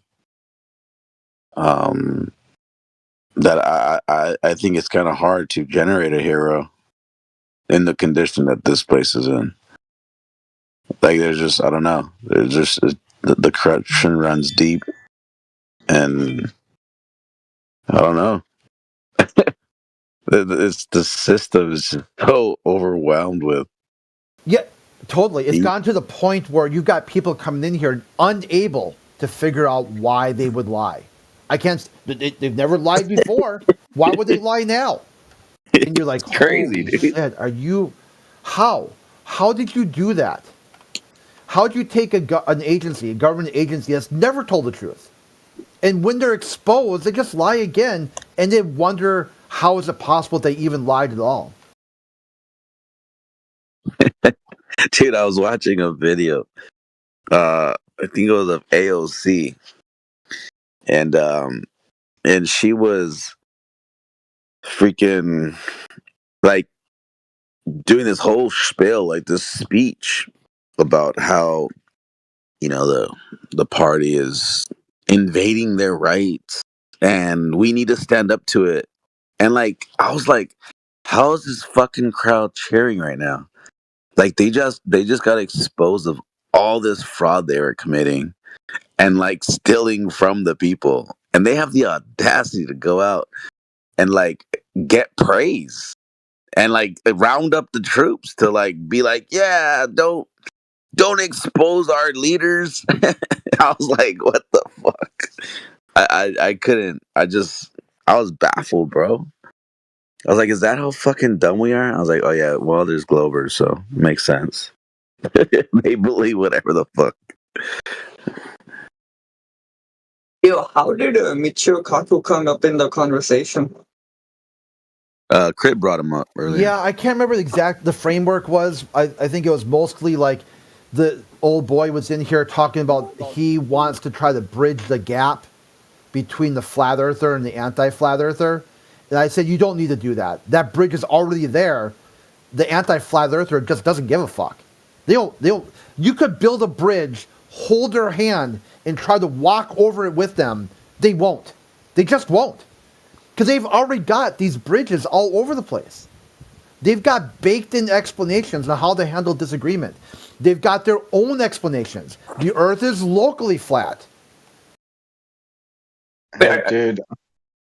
that I think it's kind of hard to generate a hero in the condition that this place is in. Like there's just I don't know. There's just the corruption runs deep, and I don't know. The system is so overwhelmed with Yeah, totally. It's gone to the point where you've got people coming in here unable to figure out why they would lie. I can't. They've never lied before. Why would they lie now? And you're like, crazy, holy dude. shit, are you? How? How did you do that? How do you take an agency, a government agency that's never told the truth, and when they're exposed, they just lie again, and they wonder how is it possible they even lied at all? Dude, I was watching a video. I think it was of AOC, and she was freaking like doing this whole spiel, like this speech about how the party is invading their rights and we need to stand up to it. And like I was like, how is this fucking crowd cheering right now? Like they just got exposed of all this fraud they were committing and like stealing from the people. And they have the audacity to go out and like get praise and like round up the troops to like be like, yeah, don't expose our leaders. I was like, what the fuck? I couldn't. I was baffled, bro. I was like, is that how fucking dumb we are? I was like, oh yeah, well, there's Globers, so it makes sense. They believe whatever the fuck. Yo, how did Michio Kaku come up in the conversation? Crit brought him up earlier. Yeah, I can't remember the framework was. I think it was mostly like the old boy was in here talking about he wants to try to bridge the gap between the flat earther and the anti-flat earther. And I said, you don't need to do that. That bridge is already there. The anti-flat earther just doesn't give a fuck. You could build a bridge, hold their hand, and try to walk over it with them. They won't. They just won't. Because they've already got these bridges all over the place. They've got baked-in explanations on how to handle disagreement. They've got their own explanations. The Earth is locally flat. Dude,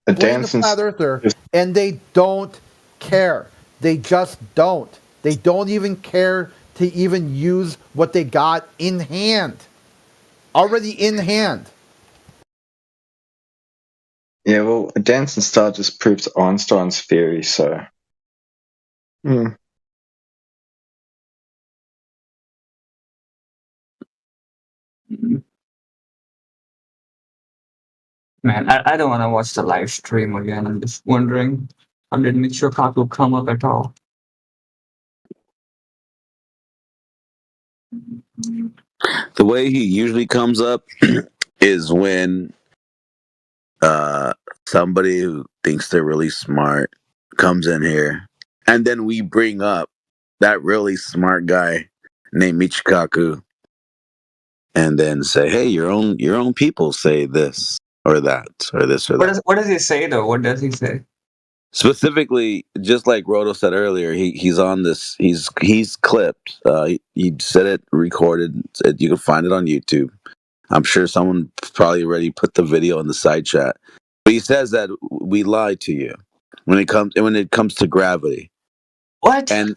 Blame the flat earther, and they don't care. They just don't. They don't even care to even use what they got in hand. Already in hand. Yeah, well, a dancing star just proves Einstein's theory, so. Man, I don't want to watch the live stream again. I'm just wondering, how did Michio Kaku come up at all? The way he usually comes up is when somebody who thinks they're really smart comes in here, and then we bring up that really smart guy named Michikaku, and then say, "Hey, your own people say this or that or this or that." What does he say though? What does he say? Specifically, just like Roto said earlier, he's on this. He's clipped. He said it, recorded. Said you can find it on YouTube. I'm sure someone probably already put the video in the side chat. But he says that we lied to you when it comes to gravity. What? And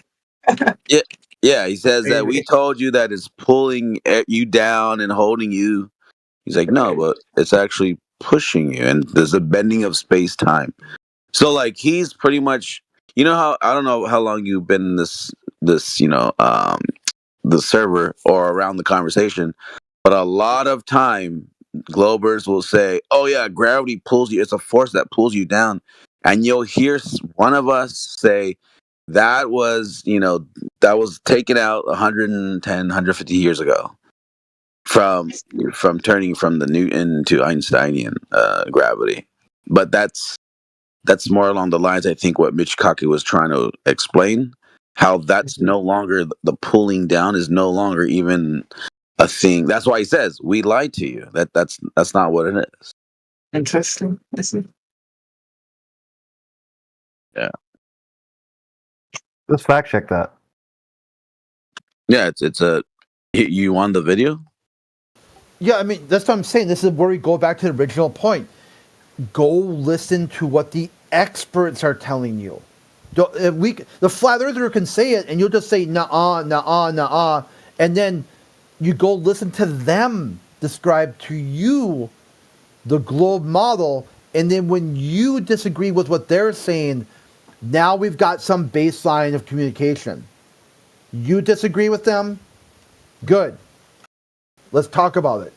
yeah, he says that we told you that it's pulling you down and holding you. He's like, no, but it's actually pushing you, and there's a bending of space time. So like he's pretty much, how I don't know how long you've been in this the server or around the conversation, but a lot of time Globers will say, "Oh yeah, gravity pulls you. It's a force that pulls you down," and you'll hear one of us say, "That was taken out 110, 150 years ago from turning from the Newton to Einsteinian gravity," but that's more along the lines, I think, what Michikaku was trying to explain, how that's no longer, the pulling down is no longer even a thing. That's why he says, we lied to you. That's not what it is. Interesting. I see. Yeah. Let's fact check that. Yeah, you want the video? Yeah, I mean, that's what I'm saying. This is where we go back to the original point. Go listen to what the experts are telling you. The flat earther can say it, and you'll just say nah, nah, nah, and then you go listen to them describe to you the globe model, and then when you disagree with what they're saying, now we've got some baseline of communication. You disagree with them? Good. Let's talk about it.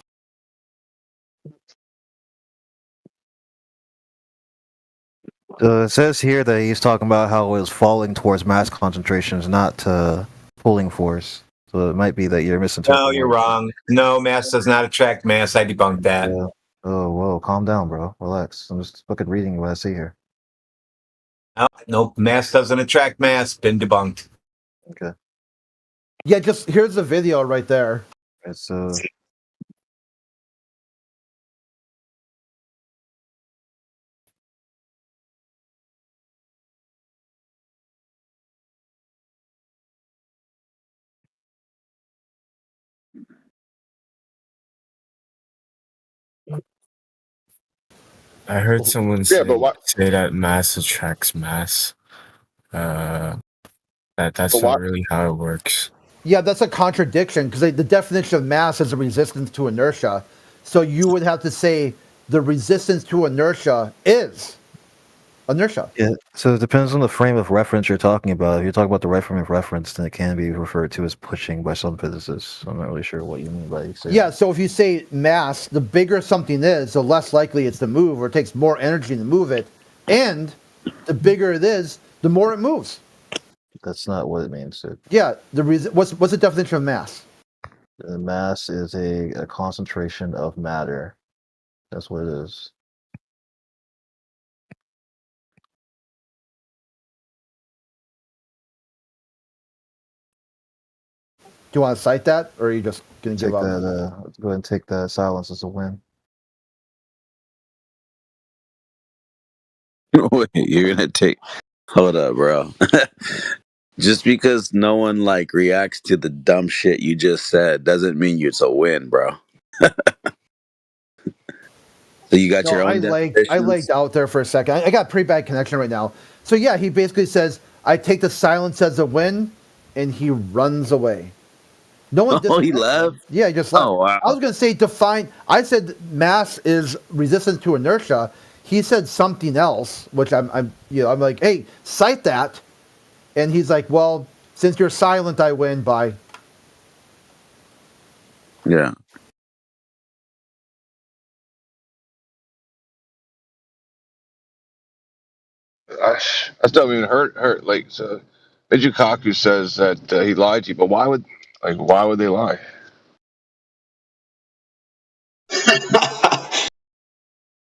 It says here that he's talking about how it was falling towards mass concentrations, not to pulling force. So it might be that you're misinterpreting. No, you're wrong. No, mass does not attract mass. I debunked that. Yeah. Oh, whoa, calm down, bro. Relax. I'm just fucking reading what I see here. Nope, mass doesn't attract mass. Been debunked. Okay. Yeah, just here's the video right there. It's I heard someone say, but why? say that mass attracts mass. That's But why? not really how it works. Yeah, that's a contradiction because the definition of mass is a resistance to inertia. So you would have to say the resistance to inertia is inertia. Yeah, so it depends on the frame of reference you're talking about. If you're talking about the right frame of reference, then it can be referred to as pushing by some physicists. I'm not really sure what you mean by saying. Yeah, so if you say mass, the bigger something is, the less likely it's to move, or it takes more energy to move it. And the bigger it is, the more it moves. That's not what it means. Yeah, what's the definition of mass? Mass is a concentration of matter. That's what it is. Do you want to cite that, or are you just going to give up? Let's go ahead and take that silence as a win. Wait, you're gonna take? Hold up, bro. Just because no one like reacts to the dumb shit you just said doesn't mean it's a win, bro. So you got your own. I lagged out there for a second. I got a pretty bad connection right now. So yeah, he basically says, "I take the silence as a win," and he runs away. No one. Oh, he left. Yeah, he just left. Oh, wow. I was going to say define. I said mass is resistance to inertia. He said something else, which I'm like, hey, cite that, and he's like, well, since you're silent, I win. Bye. Yeah. I still haven't even heard like so. Michikaku says that he lied to you, but why would they lie?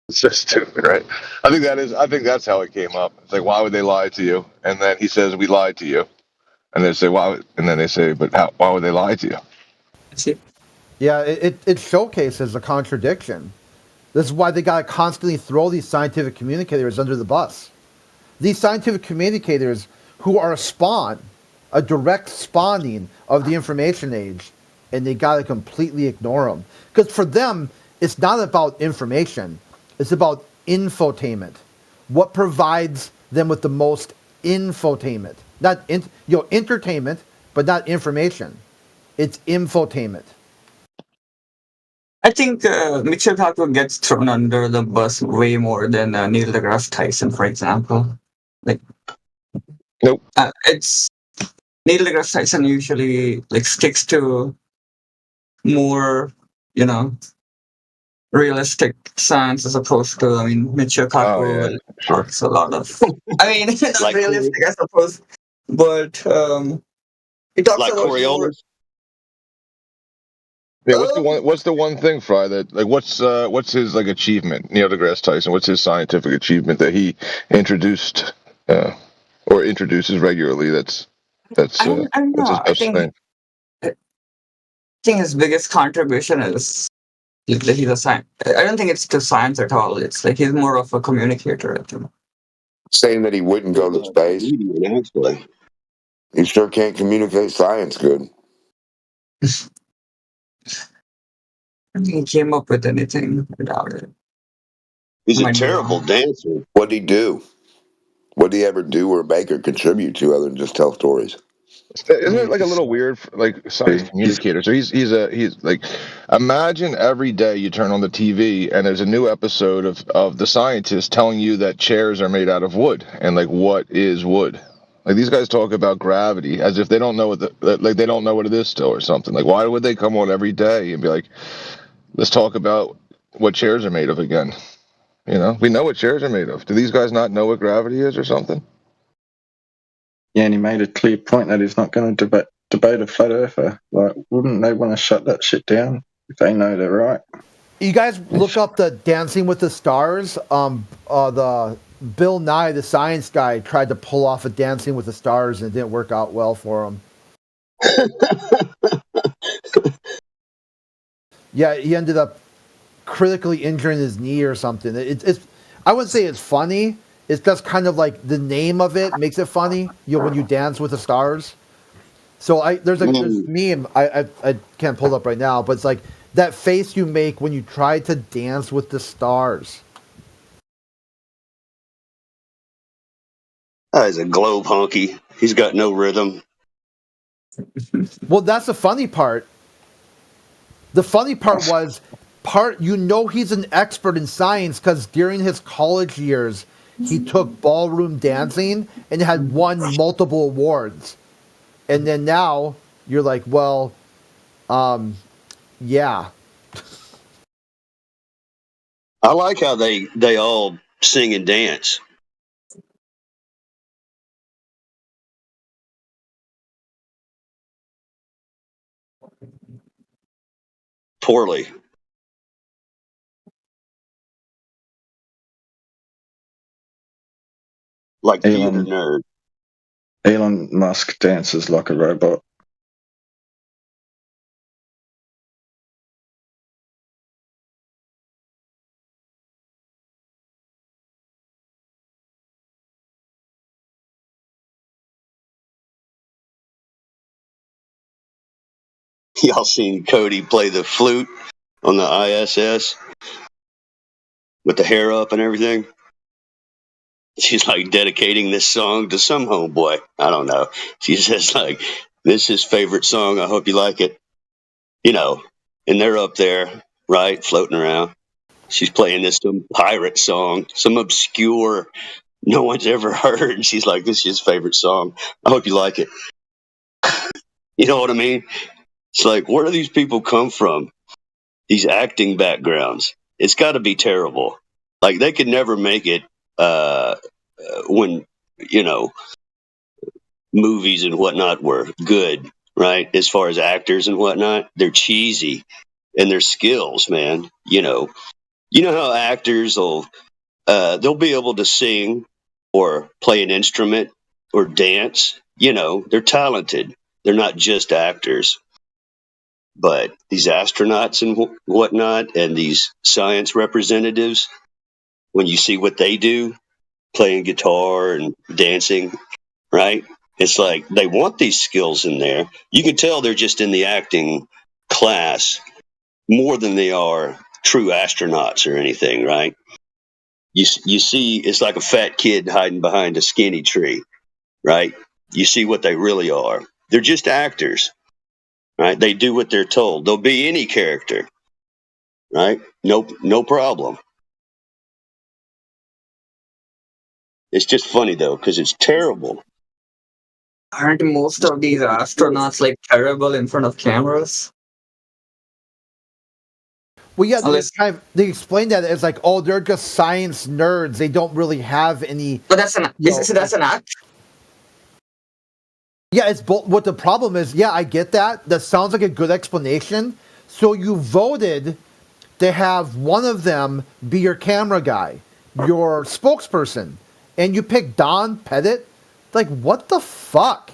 It's just stupid, right? I think that's how it came up. It's like, why would they lie to you? And then he says, we lied to you. And they say, why? And then they say, but why would they lie to you? Yeah, it showcases a contradiction. This is why they got to constantly throw these scientific communicators under the bus. These scientific communicators who are a direct spawning of the information age, and they got to completely ignore them. Because for them, it's not about information. It's about infotainment. What provides them with the most infotainment? Not entertainment, but not information. It's infotainment. I think Michikaku gets thrown under the bus way more than Neil deGrasse Tyson, for example. Like, nope. It's Neil deGrasse Tyson usually sticks to more, realistic science as opposed to, Michikaku talks a lot of. Not realistic, I suppose, but he talks like about Coriolis. Yeah, what's the one thing, Fry, that what's his achievement? Neil deGrasse Tyson, what's his scientific achievement that he introduced or introduces regularly? That's I don't know. I think his biggest contribution is that he's a science. I don't think it's to science at all. It's like he's more of a communicator, I think. Saying that he wouldn't go to space. He sure can't communicate science good. I don't think he came up with anything about it. He's a terrible dancer. What'd he do? What did he ever do or make or contribute to other than just tell stories? Isn't it like a little weird, like science communicator? So he's like, imagine every day you turn on the TV and there's a new episode of the scientist telling you that chairs are made out of wood and like what is wood. Like these guys talk about gravity as if they don't know they don't know what it is still or something. Like why would they come on every day and be like, let's talk about what chairs are made of again? You know, we know what chairs are made of. Do these guys not know what gravity is or something? Yeah, and he made a clear point that he's not going to debate a flat earther. Like, wouldn't they want to shut that shit down if they know they're right? You guys look up the Dancing with the Stars. The Bill Nye, the science guy, tried to pull off a Dancing with the Stars, and it didn't work out well for him. Yeah, he ended up critically injuring his knee or something. It's I wouldn't say it's funny. It's just kind of like the name of it makes it funny. You know, when you dance with the stars. So there's a meme. I can't pull it up right now, but it's like that face you make when you try to dance with the stars. He's a globe honky. He's got no rhythm. Well, that's the funny part. The funny part was he's an expert in science because during his college years he took ballroom dancing and had won multiple awards. And then now you're like, well, yeah. I like how they all sing and dance. Poorly. Like theater nerd. Elon Musk dances like a robot. Y'all seen Cody play the flute on the ISS with the hair up and everything? She's like dedicating this song to some homeboy. I don't know. She says like, "This is his favorite song. I hope you like it." You know, and they're up there, right, floating around. She's playing this some pirate song, some obscure, no one's ever heard. She's like, "This is his favorite song. I hope you like it." You know what I mean? It's like, where do these people come from? These acting backgrounds. It's got to be terrible. Like they could never make it when movies and whatnot were good, right? As far as actors and whatnot, they're cheesy and their skills, man. You know how actors they'll be able to sing or play an instrument or dance. They're talented. They're not just actors. But these astronauts and whatnot, and these science representatives, when you see what they do, playing guitar and dancing, right? It's like they want these skills in there. You can tell they're just in the acting class more than they are true astronauts or anything, right? You see, it's like a fat kid hiding behind a skinny tree, right? You see what they really are. They're just actors, right? They do what they're told. They'll be any character, right? No problem. It's just funny though, because it's terrible. Aren't most of these astronauts like terrible in front of cameras? Well, yeah, they explain that as like, oh, they're just science nerds. They don't really have any. But that's an act. Yeah, it's what the problem is. Yeah, I get that. That sounds like a good explanation. So you voted to have one of them be your camera guy, your spokesperson, and you picked Don Pettit. Like, what the fuck?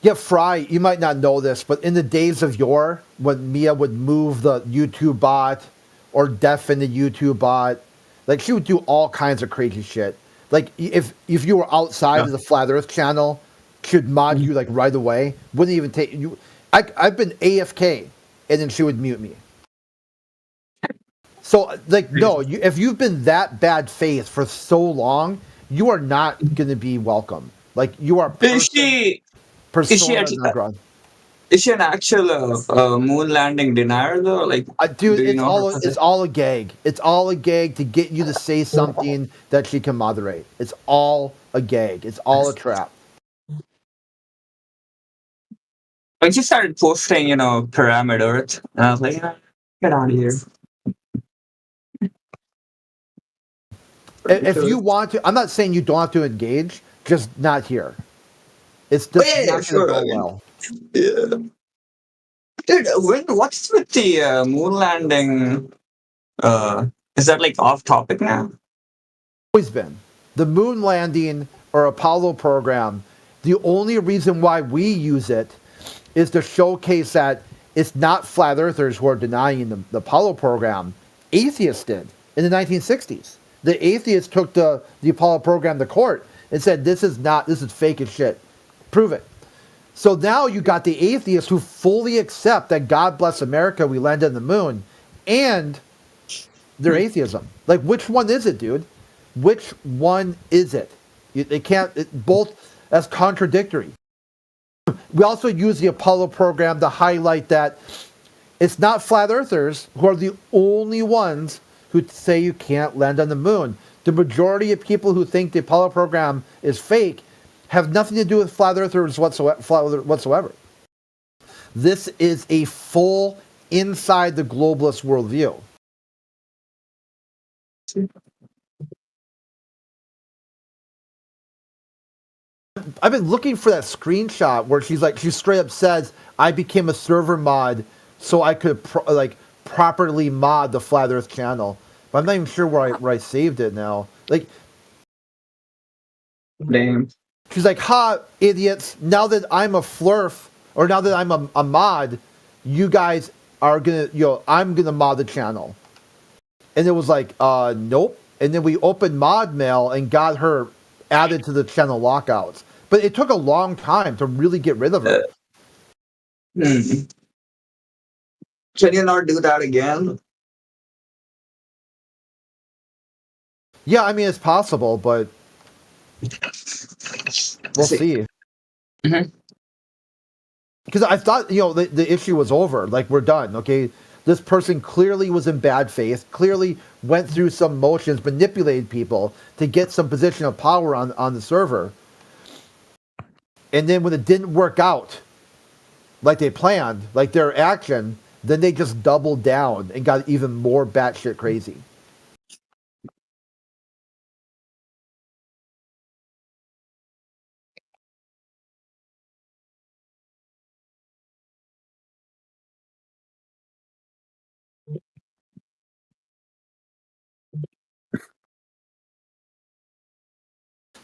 Yeah, Fry, you might not know this, but in the days of yore, when Mia would move the YouTube bot or deafen the YouTube bot, like she would do all kinds of crazy shit. Like if you were outside of the Flat Earth channel, she would mod you like right away. Wouldn't even take you. I've been AFK, and then she would mute me. So like no, if you've been that bad faith for so long, you are not going to be welcome. Like you are. Is she an actual moon landing denier though? Like, dude, it's all a gag. It's all a gag to get you to say something that she can moderate. It's all a gag. It's all a trap. When she started posting, Pyramid Earth, and I was like, get out of here. If you want to, I'm not saying you don't have to engage, just not here. It's just not going to go well. Yeah. Dude, what's with the moon landing? Is that like off topic now? Always been. The moon landing or Apollo program, the only reason why we use it is to showcase that it's not flat earthers who are denying the Apollo program. Atheists did in the 1960s. The atheists took the Apollo program to court and said, this is fake as shit. Prove it. So now you got the atheists who fully accept that God bless America, we landed on the moon, and their atheism. Like, which one is it, dude? Which one is it? They can't, both as contradictory. We also use the Apollo program to highlight that it's not flat earthers who are the only ones who say you can't land on the moon. The majority of people who think the Apollo program is fake have nothing to do with flat earthers whatsoever. This is a full inside the globalist worldview. I've been looking for that screenshot where she straight up says, I became a server mod so I could properly mod the Flat Earth channel. But I'm not even sure where I saved it now. Like, damn. She's like, ha, idiots, now that I'm a flurf, or now that I'm a mod, you guys are gonna, I'm gonna mod the channel. And it was like, nope. And then we opened mod mail and got her added to the channel lockouts. But it took a long time to really get rid of her. Can you not do that again? Yeah, I mean, it's possible, but we'll see. Mm-hmm. Because I thought, the issue was over. Like, we're done, okay? This person clearly was in bad faith, clearly went through some motions, manipulated people to get some position of power on the server. And then when it didn't work out like they planned, like their action, then they just doubled down and got even more batshit crazy.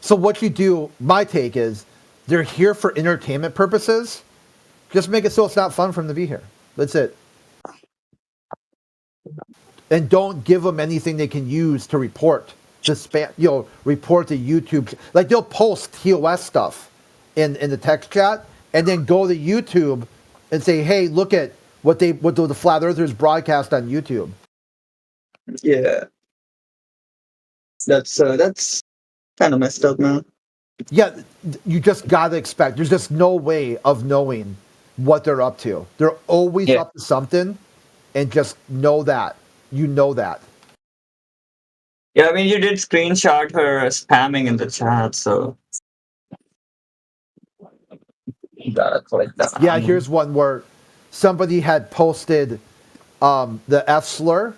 So what you do, my take is, they're here for entertainment purposes. Just make it so it's not fun for them to be here. That's it. and don't give them anything they can use to report to spam. Report to YouTube. Like they'll post TOS stuff in the text chat, and then go to YouTube and say, "Hey, look at what the flat earthers broadcast on YouTube." Yeah, that's kind of messed up, man. Yeah, you just gotta expect. There's just no way of knowing what they're up to. They're always up to something, and just know that. You know that. Yeah, I mean, you did screenshot her spamming in the chat, so you gotta collect that. Yeah, here's one where somebody had posted the F slur,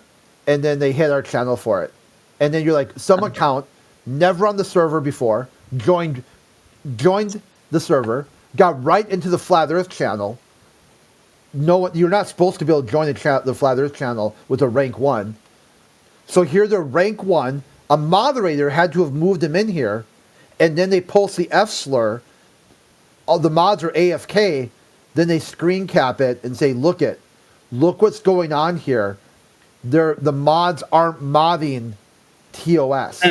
and then they hit our channel for it. And then you're like, some account, never on the server before, joined the server, got right into the Flat Earth channel. No, you're not supposed to be able to join the Flat Earth channel with a rank 1. So here they're rank 1. A moderator had to have moved them in here, and then they post the F slur. All the mods are AFK. Then they screen cap it and say, look what's going on here. The mods aren't modding TOS.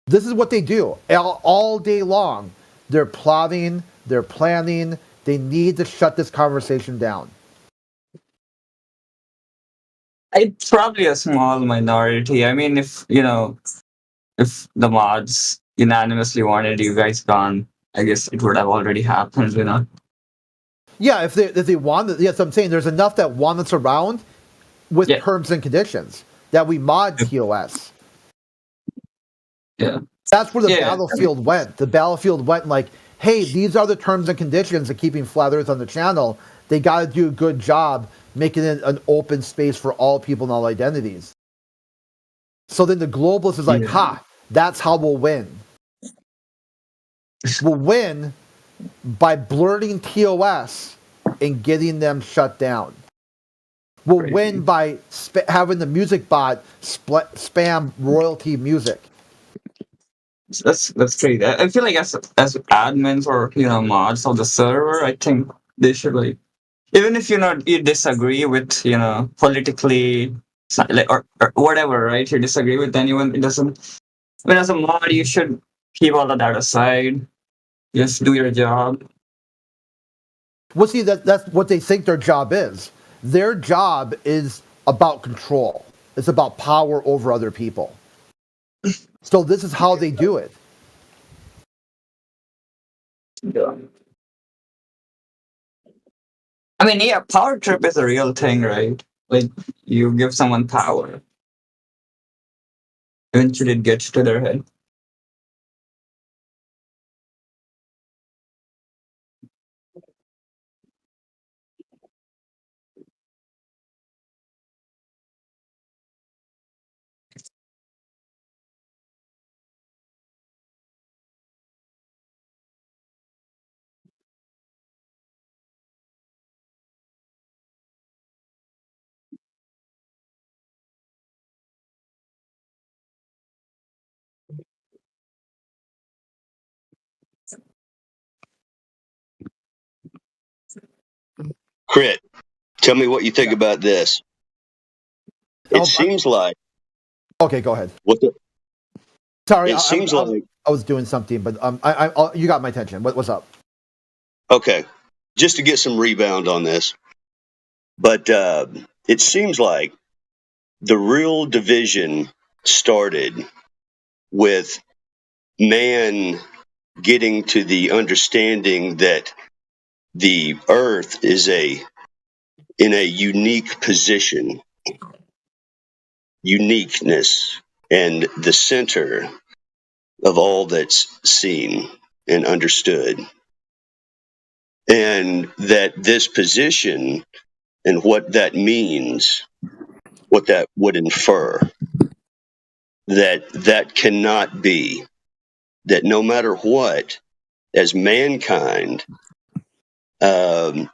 This is what they do all day long. They're plotting, they're planning. They need to shut this conversation down. It's probably a small minority. I mean, if the mods unanimously wanted you guys gone, I guess it would have already happened, Yeah, if they want it, yes, I'm saying there's enough that want us around with terms and conditions that we mod TOS. Yeah. That's where the battlefield went. The battlefield went like, hey, these are the terms and conditions of keeping Flat Earth on the channel. They got to do a good job making it an open space for all people and all identities. So then the globalist is like, that's how we'll win. We'll win by blurting TOS and getting them shut down. We'll win by having the music bot spam royalty music. That's great. I feel like as admins or mods of the server, I think they should even if you disagree with politically or whatever, right? You disagree with anyone. It doesn't. I mean, as a mod, you should keep all of that aside. Just do your job. Well, see, that's what they think their job is. Their job is about control. It's about power over other people. So this is how they do it. Yeah. I mean, yeah, power trip is a real thing, right? Like, you give someone power. Eventually it gets to their head. Crit, tell me what you think about this. It seems like. Okay, go ahead. Sorry, It seems like I was doing something, but you got my attention. What's up? Okay, just to get some rebound on this, but it seems like the real division started with man getting to the understanding that the Earth is in a unique position, uniqueness, and the center of all that's seen and understood. And that this position and what that means, what that would infer, that cannot be, that no matter what, as mankind,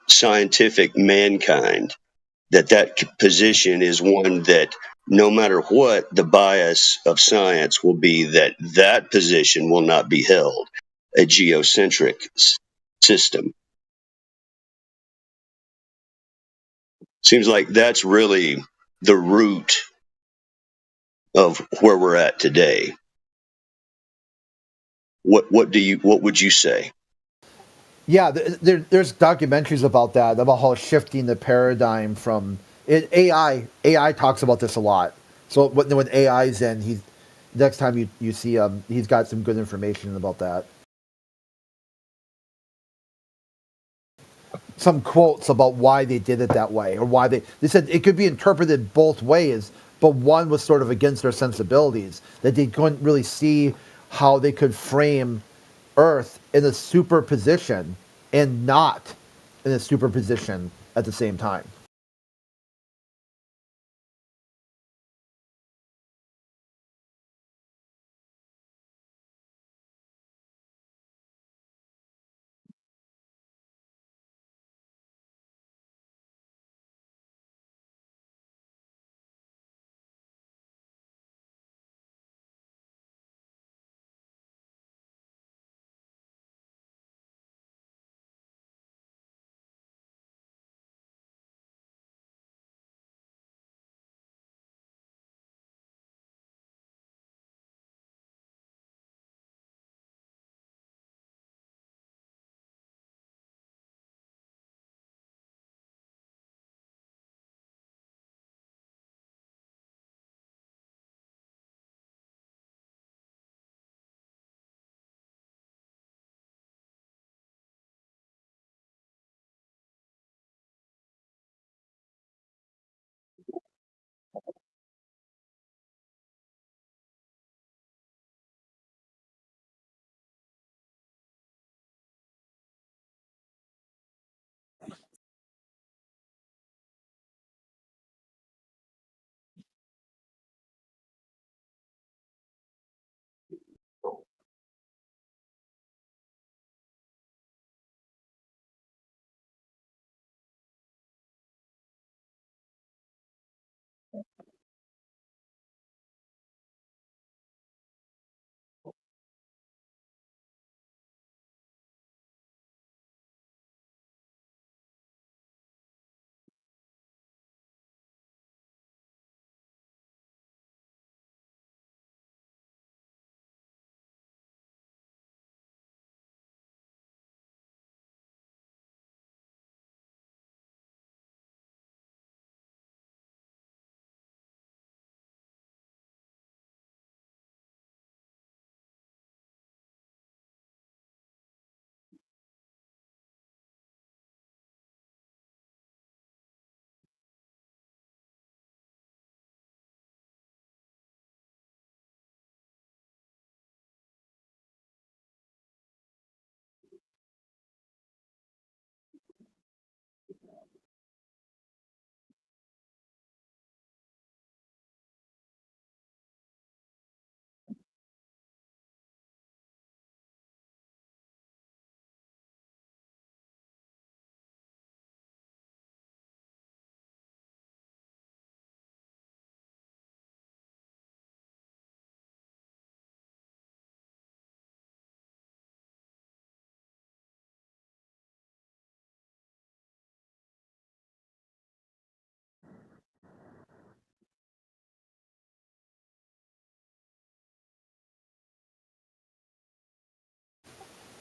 scientific mankind, that position is one that no matter what, the bias of science will be that position will not be held a geocentric system. Seems like that's really the root of where we're at today. What would you say? Yeah, there's documentaries about that, about how shifting the paradigm from AI. AI talks about this a lot. So when AI's in, he's next time you see him, he's got some good information about that. Some quotes about why they did it that way, or why they said it could be interpreted both ways, but one was sort of against their sensibilities, that they couldn't really see how they could frame Earth in a superposition and not in a superposition at the same time.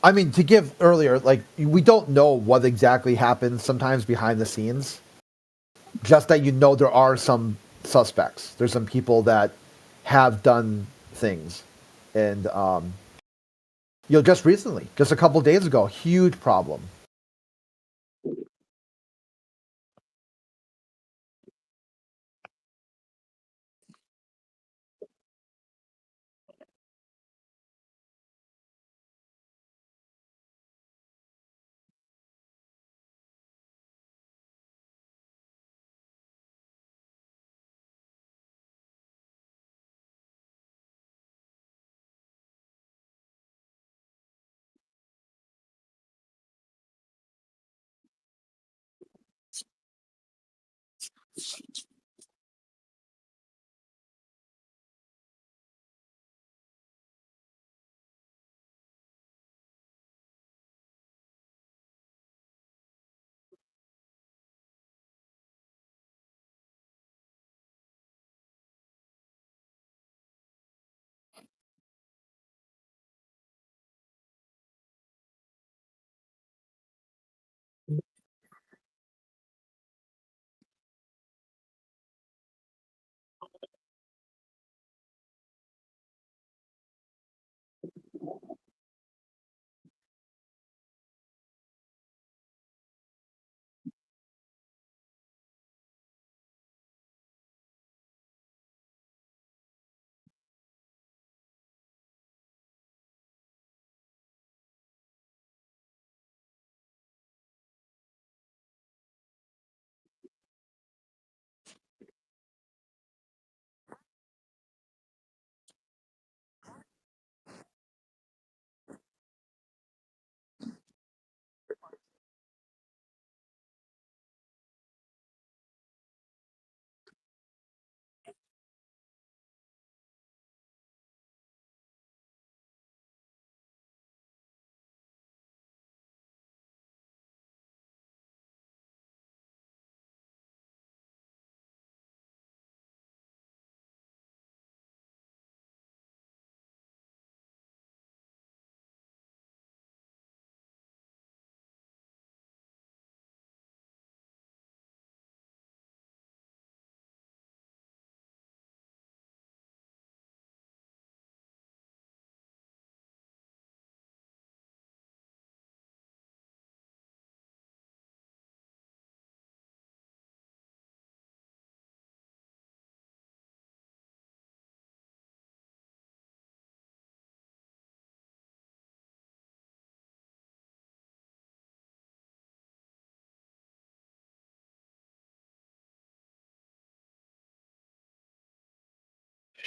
I mean, to give earlier, like we don't know what exactly happens sometimes behind the scenes. Just that there are some suspects. There's some people that have done things, and just recently, just a couple days ago, huge problem.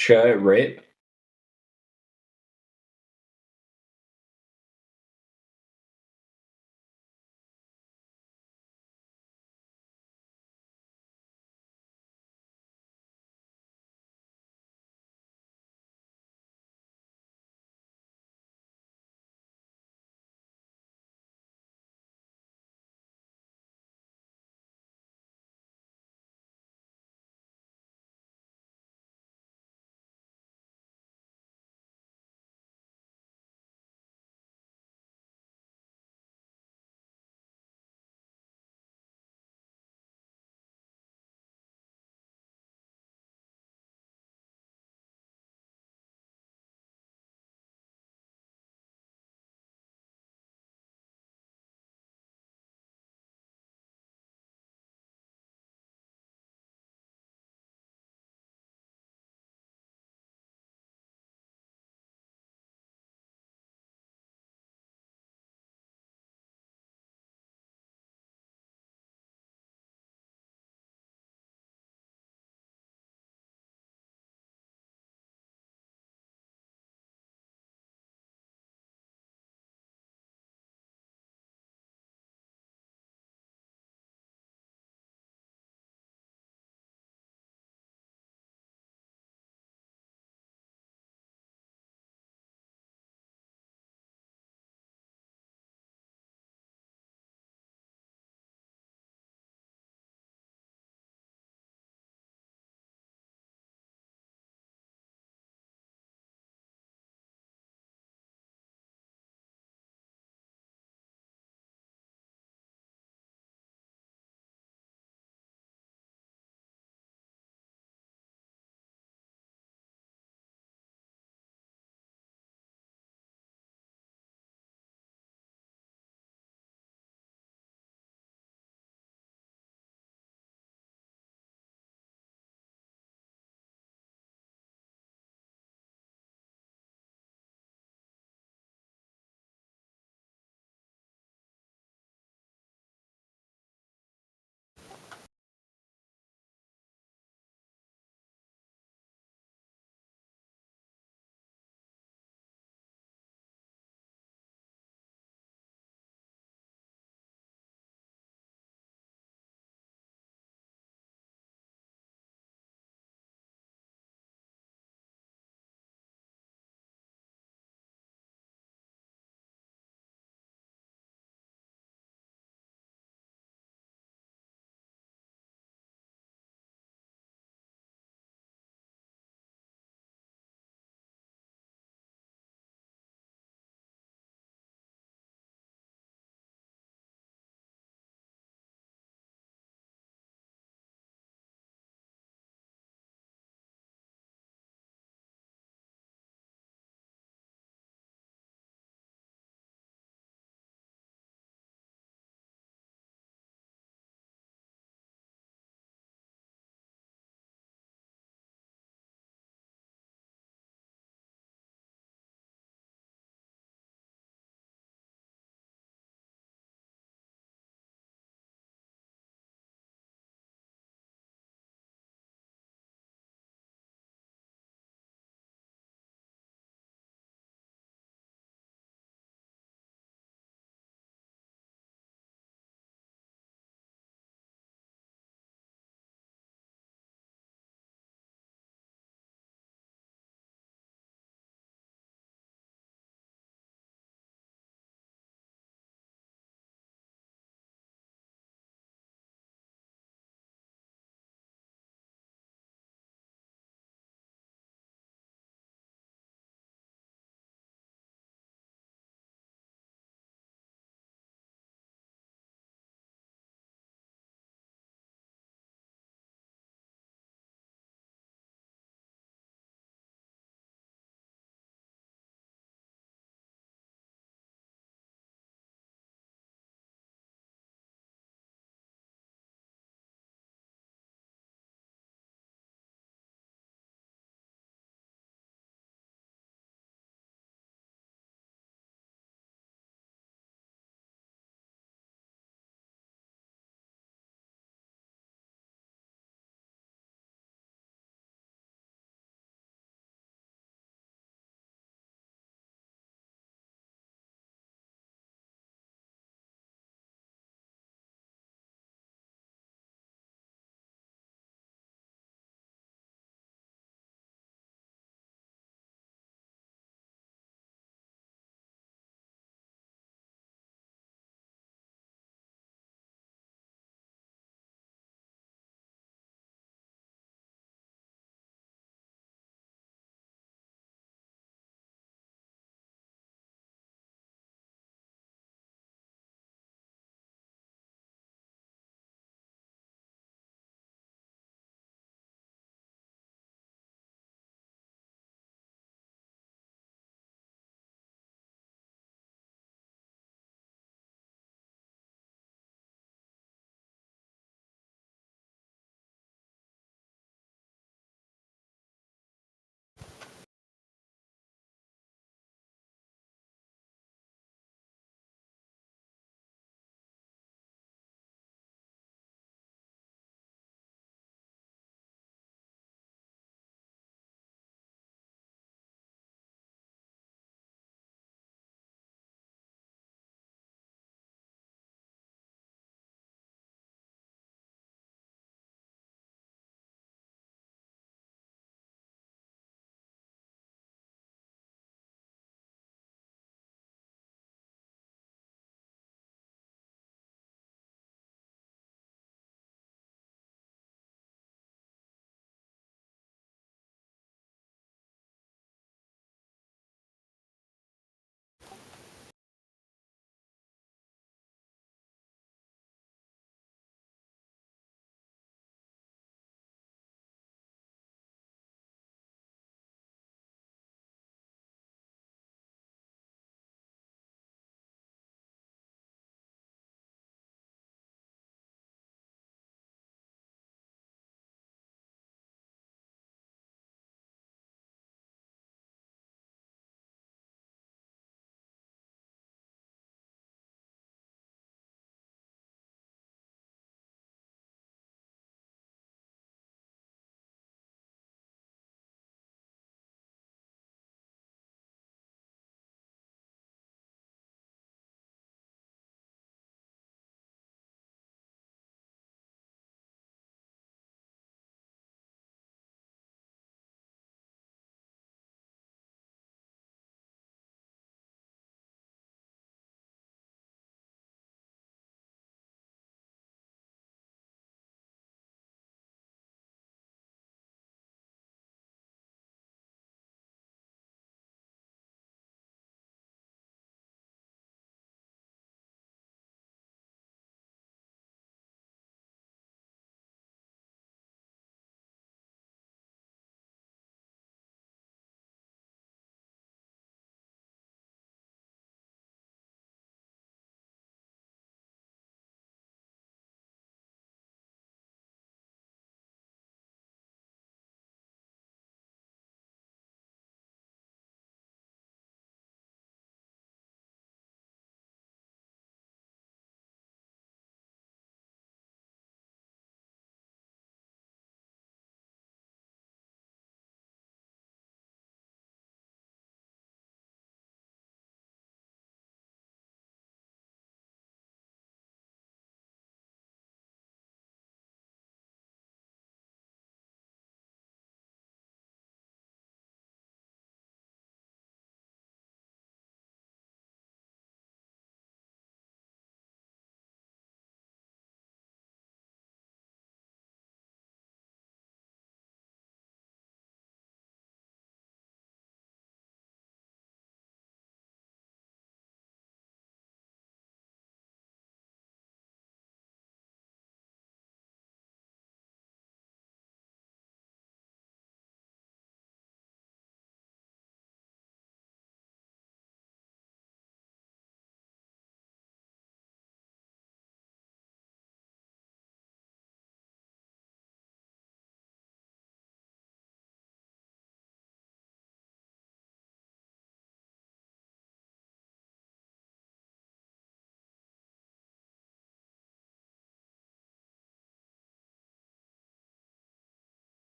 show, Rip.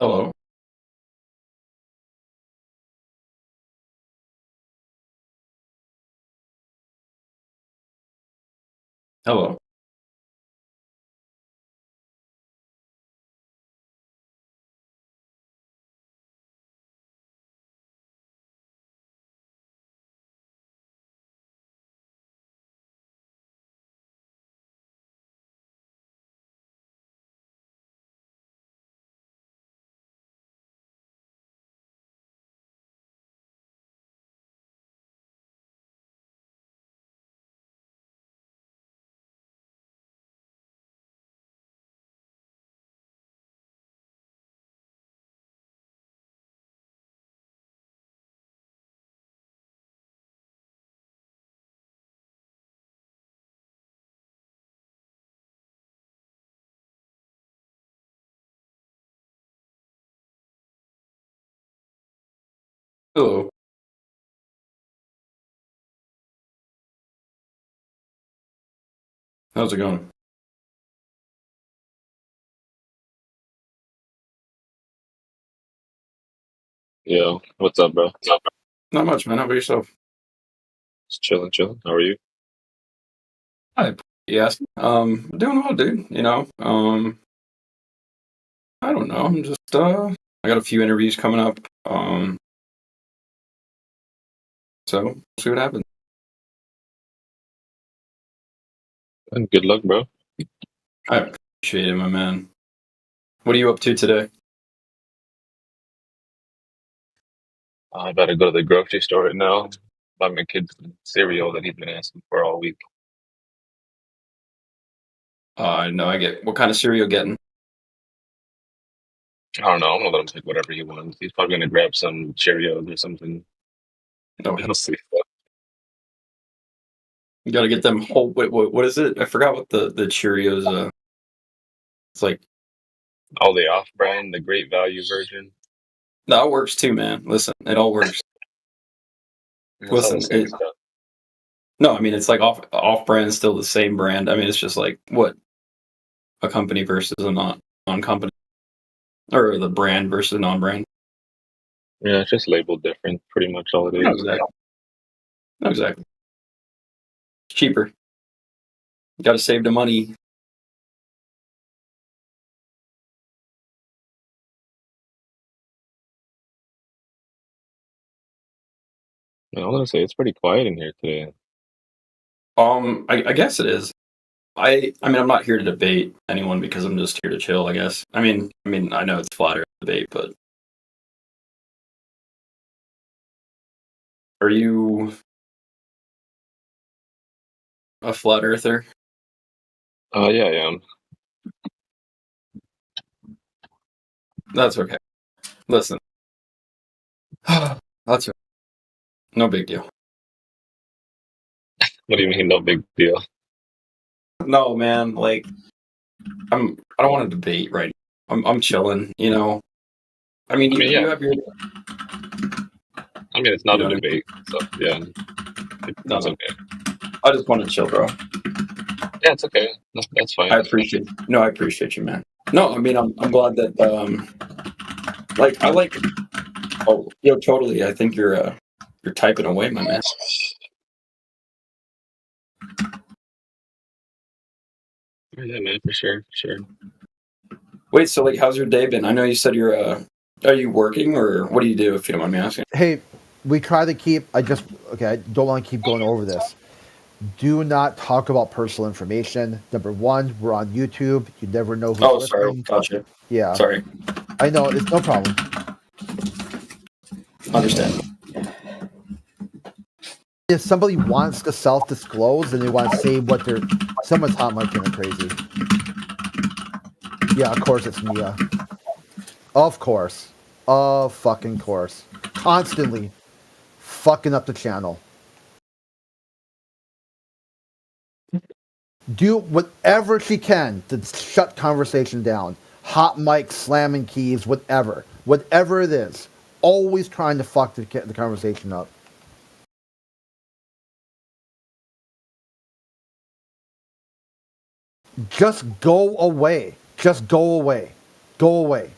Hello. Hello. Hello. How's it going? Yo, what's up, bro? Not much, man. How about yourself? Just chilling, chilling. How are you? Hi. Yes. Doing well, dude. I don't know. I'm just I got a few interviews coming up. So we'll see what happens. And good luck, bro. I appreciate it, my man. What are you up to today? I better go to the grocery store right now. Buy my kid some cereal that he's been asking for all week. No, I get what kind of cereal you getting? I don't know. I'm gonna let him pick whatever he wants. He's probably gonna grab some Cheerios or something. No, We'll see. you gotta get them whole. Wait, what is it? I forgot what the Cheerios. It's like All the off-brand, the great value version. that works too, man. Listen, it all works. It's all Listen, the same stuff. no, I mean it's like off brand, still the same brand. I mean it's just like what a company versus a non-company, or the brand versus non-brand. Yeah, it's just labeled different. Pretty much all it No, is. exactly. No, exactly. It's cheaper. You got to save the money. I was gonna say it's pretty quiet in here today. I guess it is. I mean, I'm not here to debate anyone because I'm just here to chill. I guess. I know it's flat Earth debate, but are you a flat earther? Yeah, I am. That's okay. Listen, that's no big deal. What do you mean, no big deal? No, man. Like, I don't want to debate right now. I'm chilling. I mean, yeah. you have your. I mean, it's not You a know what I mean? debate, so yeah, No, it's okay. I just want to chill, bro. Yeah, it's okay. That's fine. I appreciate. No, I appreciate you, man. No, I mean, I'm glad that like I like. Oh, yo, totally. I think you're typing away, my man. Yeah, man, for sure, for sure. Wait, so like, how's your day been? I know you said you're. Are you working or what do you do? If you don't mind me asking. Hey, we try to keep. I don't want to keep going over this. Do not talk about personal information. Number one, we're on YouTube. You never know who's Oh, listening. sorry. Gotcha. Yeah. Sorry. I know. It's no problem. Understand. If somebody wants to self-disclose and they want to say what they're, someone's hot micing it crazy. Yeah, of course it's Mia. Of course. Of fucking course. Constantly fucking up the channel. Do whatever she can to shut conversation down. Hot mic, slamming keys, whatever. Whatever it is. Always trying to fuck the conversation up. Just go away. Just go away. Go away.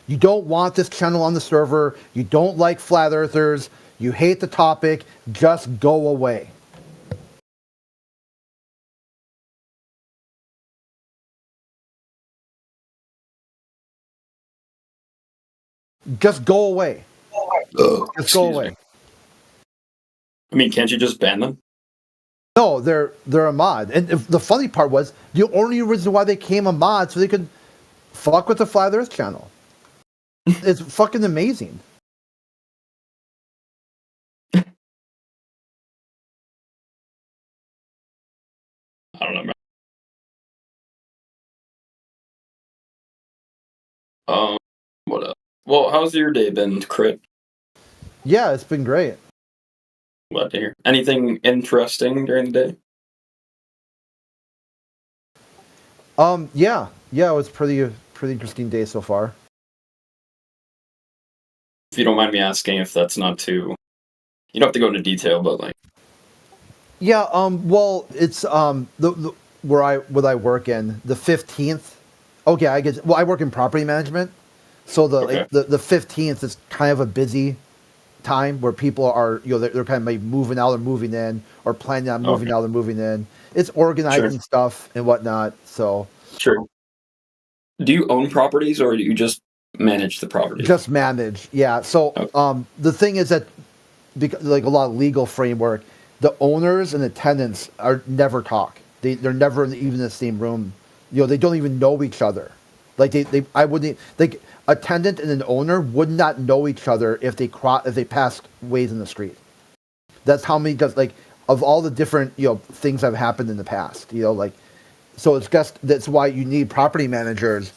You don't want this channel on the server. You don't like flat earthers. You hate the topic. Just go away. Just go away. Just go away. I mean, can't you just ban them? No, they're a mod. And the funny part was the only reason why they came a mod so they could fuck with the Flat Earth channel. It's fucking amazing. I don't know. What else? Well, how's your day been, Crit? Yeah, it's been great. Glad to hear. Anything interesting during the day? Yeah, it was pretty interesting day so far. If you don't mind me asking, if that's not too, you don't have to go into detail, but like. Yeah, well, it's the where I work in the 15th. Okay, I guess. Well, I work in property management, so the 15th is kind of a busy time where people are, they're kind of like moving out or moving in, or planning on moving out or moving in. It's organizing stuff and whatnot. So sure. Do you own properties or do you just manage the property? Just manage, yeah. So the thing is that because like a lot of legal framework, the owners and the tenants are never talk. They're never even in the same room. They don't even know each other. Like I wouldn't like a tenant and an owner would not know each other if they passed ways in the street. That's how many like of all the different things that have happened in the past. So it's just that's why you need property managers,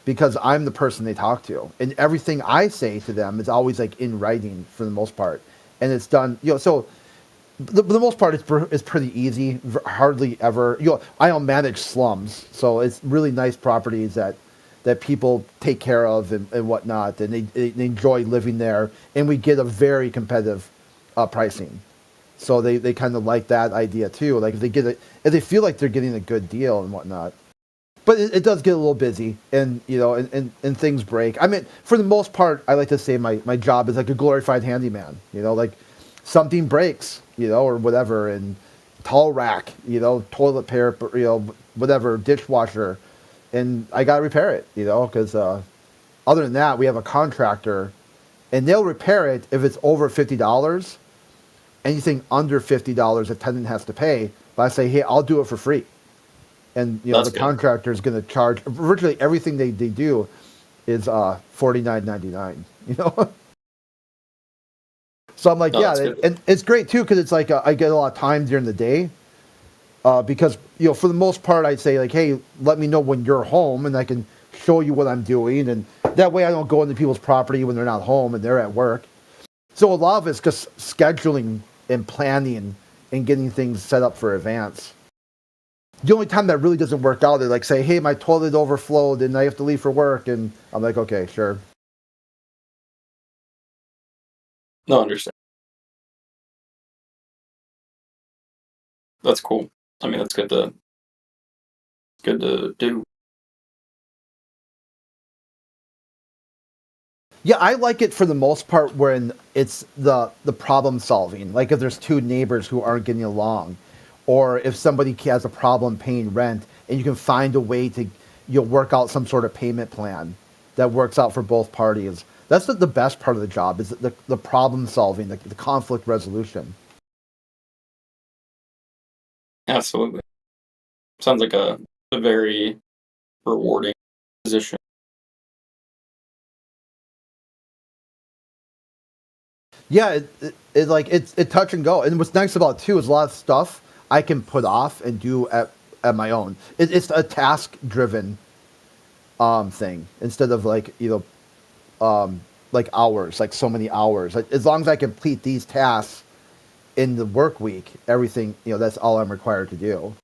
because I'm the person they talk to, and everything I say to them is always like in writing for the most part, and it's done. So the most part is pretty easy. Hardly ever. I don't manage slums, so it's really nice properties that people take care of and whatnot, and they enjoy living there, and we get a very competitive pricing. So they kind of like that idea too. Like if they feel like they're getting a good deal and whatnot. But it does get a little busy, and and things break. I mean, for the most part, I like to say my job is like a glorified handyman. Like something breaks, or whatever, and tall rack, toilet paper, whatever, dishwasher, and I gotta repair it, because other than that, we have a contractor, and they'll repair it if it's over $50. Anything under $50, a tenant has to pay. But I say, hey, I'll do it for free. And the contractor is going to charge virtually everything they do is $49.99. So I'm like, and it's great too because it's like I get a lot of time during the day. Because for the most part, I'd say like, hey, let me know when you're home, and I can show you what I'm doing, and that way I don't go into people's property when they're not home and they're at work. So a lot of it's just scheduling and planning and getting things set up for advance. The only time that really doesn't work out, they like say, hey, my toilet overflowed and I have to leave for work. And I'm like, okay, sure. No, understand. That's cool. I mean, that's good to do. Yeah, I like it for the most part when it's the problem solving. Like if there's two neighbors who aren't getting along, or if somebody has a problem paying rent, and you can find a way to work out some sort of payment plan that works out for both parties. That's the best part of the job, is the problem solving, the conflict resolution. Absolutely. Sounds like a very rewarding position. Yeah, it's touch and go. And what's nice about it too is a lot of stuff I can put off and do at my own. It's a task driven thing instead of like like hours, like so many hours. Like, as long as I complete these tasks in the work week, everything that's all I'm required to do.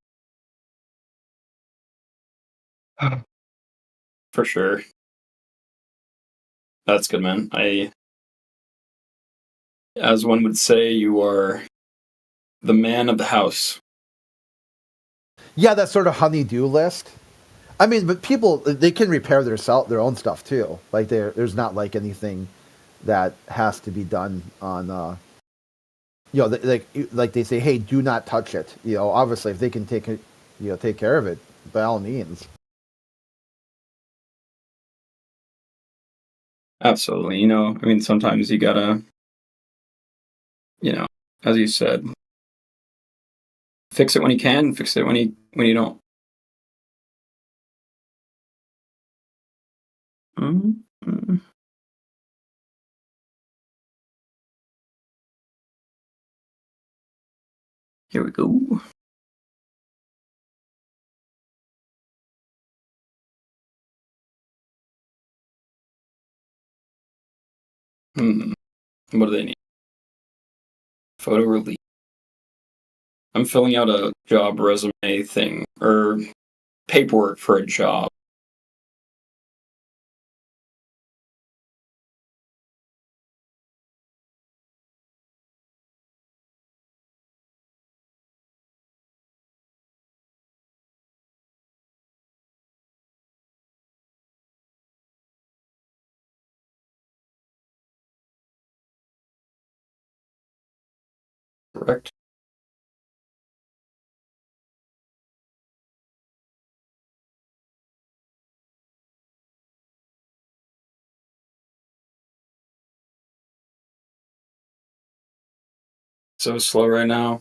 For sure. That's good, man. As one would say, you are the man of the house. Yeah, that sort of honey-do list. I mean, but people they can repair their own stuff too. Like there's not like anything that has to be done on. Like they say, hey, do not touch it. Obviously, if they can take it, take care of it, by all means. Absolutely. I mean, sometimes you gotta, as you said, fix it when you can, fix it when you don't. Mm-hmm. Here we go. What do they need? Photo release. I'm filling out a job resume thing or paperwork for a job. Correct. So slow right now.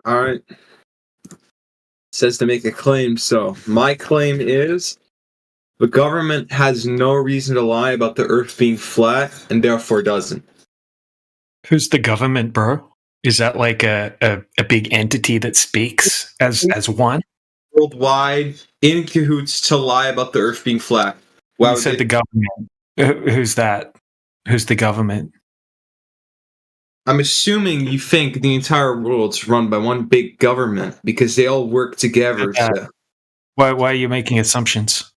All right. Says to make a claim. So my claim is the government has no reason to lie about the Earth being flat, and therefore doesn't. Who's the government, bro? Is that like a big entity that speaks as one? Worldwide, in cahoots to lie about the Earth being flat. Why you said the government. Who's that? Who's the government? I'm assuming you think the entire world's run by one big government because they all work together. Why are you making assumptions?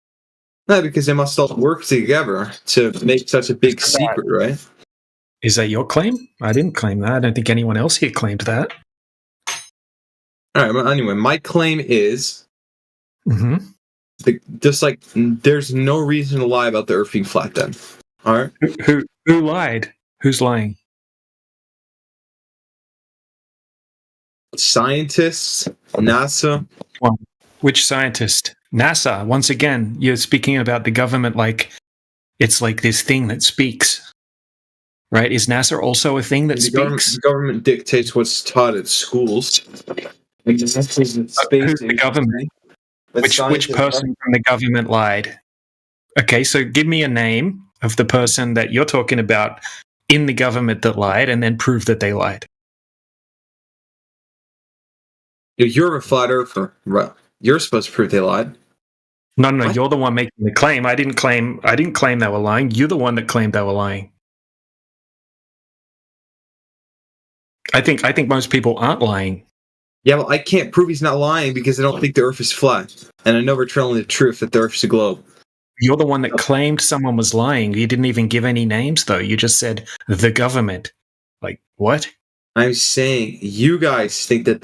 No, because they must all work together to make such a big secret, right? Is that your claim? I didn't claim that. I don't think anyone else here claimed that. All right. Well, anyway, my claim is, just like there's no reason to lie about the Earth being flat. Then, all right. Who lied? Who's lying? Scientists, NASA. Which scientist? NASA. Once again, you're speaking about the government like it's like this thing that speaks. Right? Is NASA also a thing that speaks? The government dictates what's taught at schools. Who's the government? Which person from the government lied? Okay, so give me a name of the person that you're talking about in the government that lied, and then prove that they lied. You're a flat earther. Right. You're supposed to prove they lied. No, you're the one making the claim. I didn't claim they were lying. You're the one that claimed they were lying. I think most people aren't lying. Yeah, well, I can't prove he's not lying because I don't think the Earth is flat, and I know we're telling the truth that the Earth is a globe. You're the one that claimed someone was lying. You didn't even give any names, though. You just said the government. Like what? I'm saying you guys think that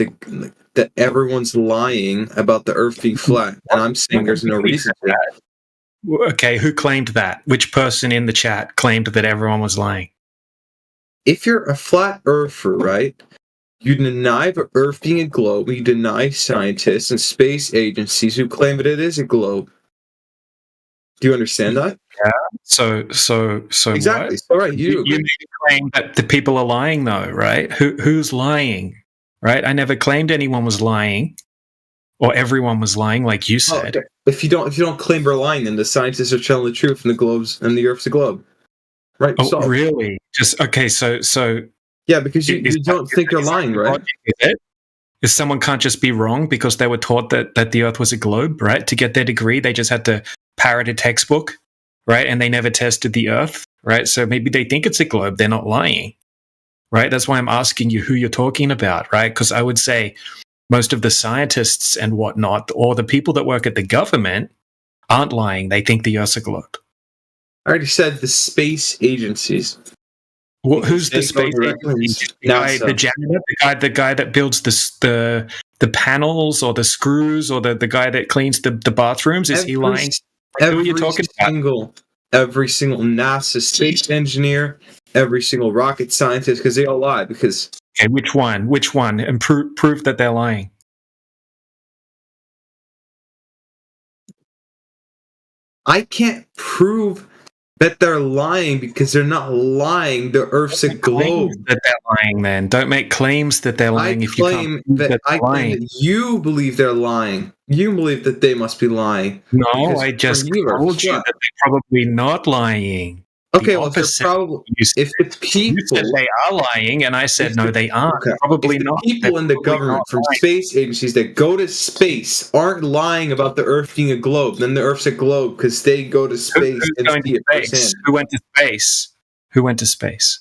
that everyone's lying about the Earth being flat, and I'm saying there's no reason for that. Okay, who claimed that? Which person in the chat claimed that everyone was lying? If you're a flat earther, right, you deny the Earth being a globe, you deny scientists and space agencies who claim that it is a globe. Do you understand that? Yeah. So exactly. What? All right, you made a claim that the people are lying, though, right? Who's lying? Right? I never claimed anyone was lying, or everyone was lying, like you said. If you don't claim they're lying, then the scientists are telling the truth, and the Earth's a globe. Right. Oh, really? Just okay. So yeah, because you don't think they're lying, right? If someone can't just be wrong because they were taught that the Earth was a globe, right? To get their degree, they just had to parrot a textbook, right? And they never tested the Earth, right? So maybe they think it's a globe. They're not lying, right? That's why I'm asking you who you're talking about, right? Because I would say most of the scientists and whatnot, or the people that work at the government, aren't lying. They think the Earth's a globe. I already said the space agencies. Well, who's the space agency? The janitor, the guy that builds the panels or the screws, or the guy that cleans the bathrooms. Is he lying? Who are you talking about? Every single NASA space engineer, every single rocket scientist, because they all lie. Because okay, which one? And prove that they're lying. I can't prove that they're lying because they're not lying. The Earth's a globe. That they're lying, then. Don't make claims that they're lying if you can't prove that they're lying. That you believe they're lying. You believe that they must be lying. No, I just told you that they're probably not lying. Okay, well, if the people... You said they are lying, and I said, no, they aren't. Okay. Probably if the not. people in the government from space agencies that go to space aren't lying about the Earth being a globe, then the Earth's a globe because they go to space and see it firsthand. Who went to space? Who went to space?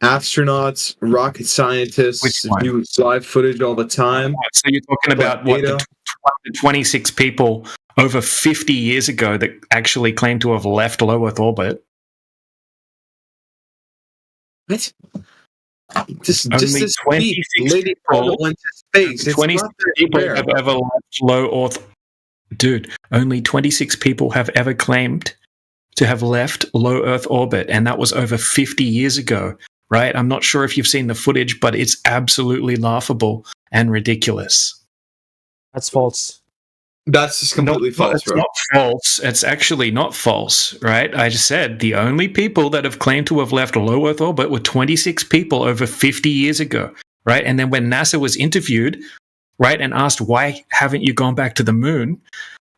Astronauts, rocket scientists, view live footage all the time. So you're talking about what, the 26 people over 50 years ago that actually claim to have left low Earth orbit. What? Just this 26 lady people went to space. 26 people have ever left low Earth. Dude, only 26 people have ever claimed to have left low Earth orbit, and that was over 50 years ago, right? I'm not sure if you've seen the footage, but it's absolutely laughable and ridiculous. That's false. That's just completely false, it's not false. It's actually not false, right? I just said the only people that have claimed to have left low Earth orbit were 26 people over 50 years ago, right? And then when NASA was interviewed, right, and asked, why haven't you gone back to the moon,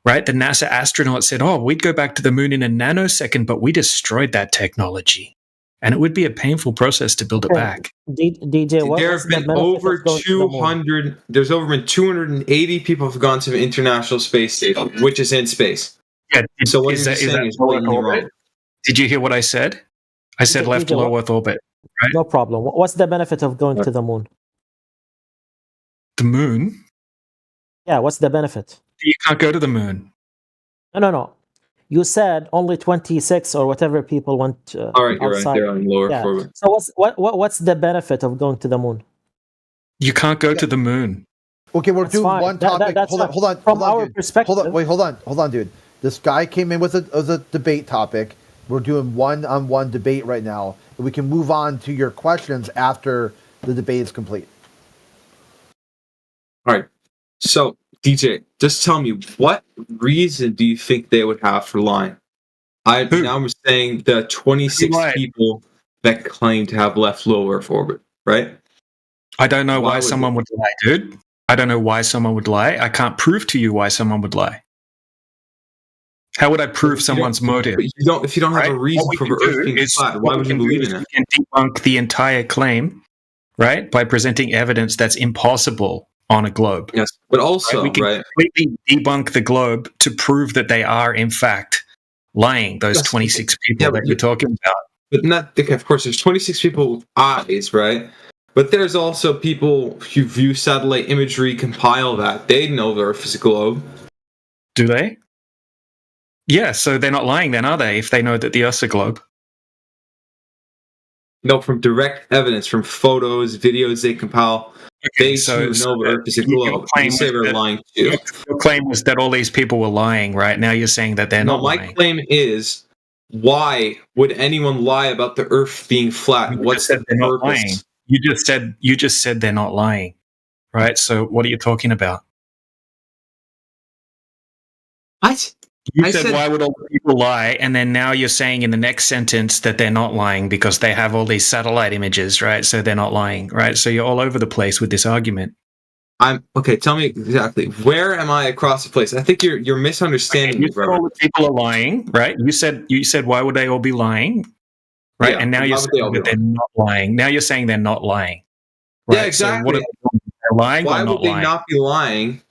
right? The NASA astronaut said, oh, we'd go back to the moon in a nanosecond, but we destroyed that technology. And it would be a painful process to build it back. DJ, there have been over 200. There's over been 280 people have gone to the International Space Station, which is in space. Yeah. So what you're saying is blatantly wrong. Did you hear what I said? I said left low Earth orbit. Right? No problem. What's the benefit of going to the moon? The moon? Yeah. What's the benefit? You can't go to the moon. No. You said only 26 or whatever people went all right, you're outside. Right. They're on lower orbit. So what's the benefit of going to the moon? You can't go to the moon. Okay, we're doing fine. one topic. Hold on. From our perspective. Hold on, dude. This guy came in with a debate topic. We're doing one-on-one debate right now. And we can move on to your questions after the debate is complete. All right. So, DJ, just tell me, what reason do you think they would have for lying? Now I'm saying the 26 people that claim to have left low Earth orbit, right? I don't know why someone would lie, dude. I don't know why someone would lie. I can't prove to you why someone would lie. How would I prove someone's motive? If you don't have a reason for the Earth being flat, why would you believe in it? You can debunk the entire claim, right, by presenting evidence that's impossible on a globe. Yes, but also, we can completely debunk the globe to prove that they are, in fact, lying, those 26 people that you're talking about. But not, okay, of course, there's 26 people with eyes, right? But there's also people who view satellite imagery, compile that. They know the Earth is a globe. Do they? Yeah, so they're not lying then, are they, if they know that the Earth's a globe? No, from direct evidence, from photos, videos they compile. Okay, they know the Earth is a globe. You say they're lying too. Your claim was that all these people were lying, right? Now you're saying that they're not lying. My claim is, why would anyone lie about the Earth being flat? What's the purpose? You just said they're not lying, right? So what are you talking about? What? You said, why would all the people lie? And then now you're saying in the next sentence that they're not lying because they have all these satellite images, right? So they're not lying, right? So you're all over the place with this argument. Okay. Tell me exactly, where am I across the place? I think you're misunderstanding me, brother. All the people are lying, right? You said why would they all be lying, right? Yeah, and now you're saying that they're not lying. Now you're saying they're not lying. Right? Yeah, exactly. So what are they doing? They're lying. Why or not would they lying? not be lying?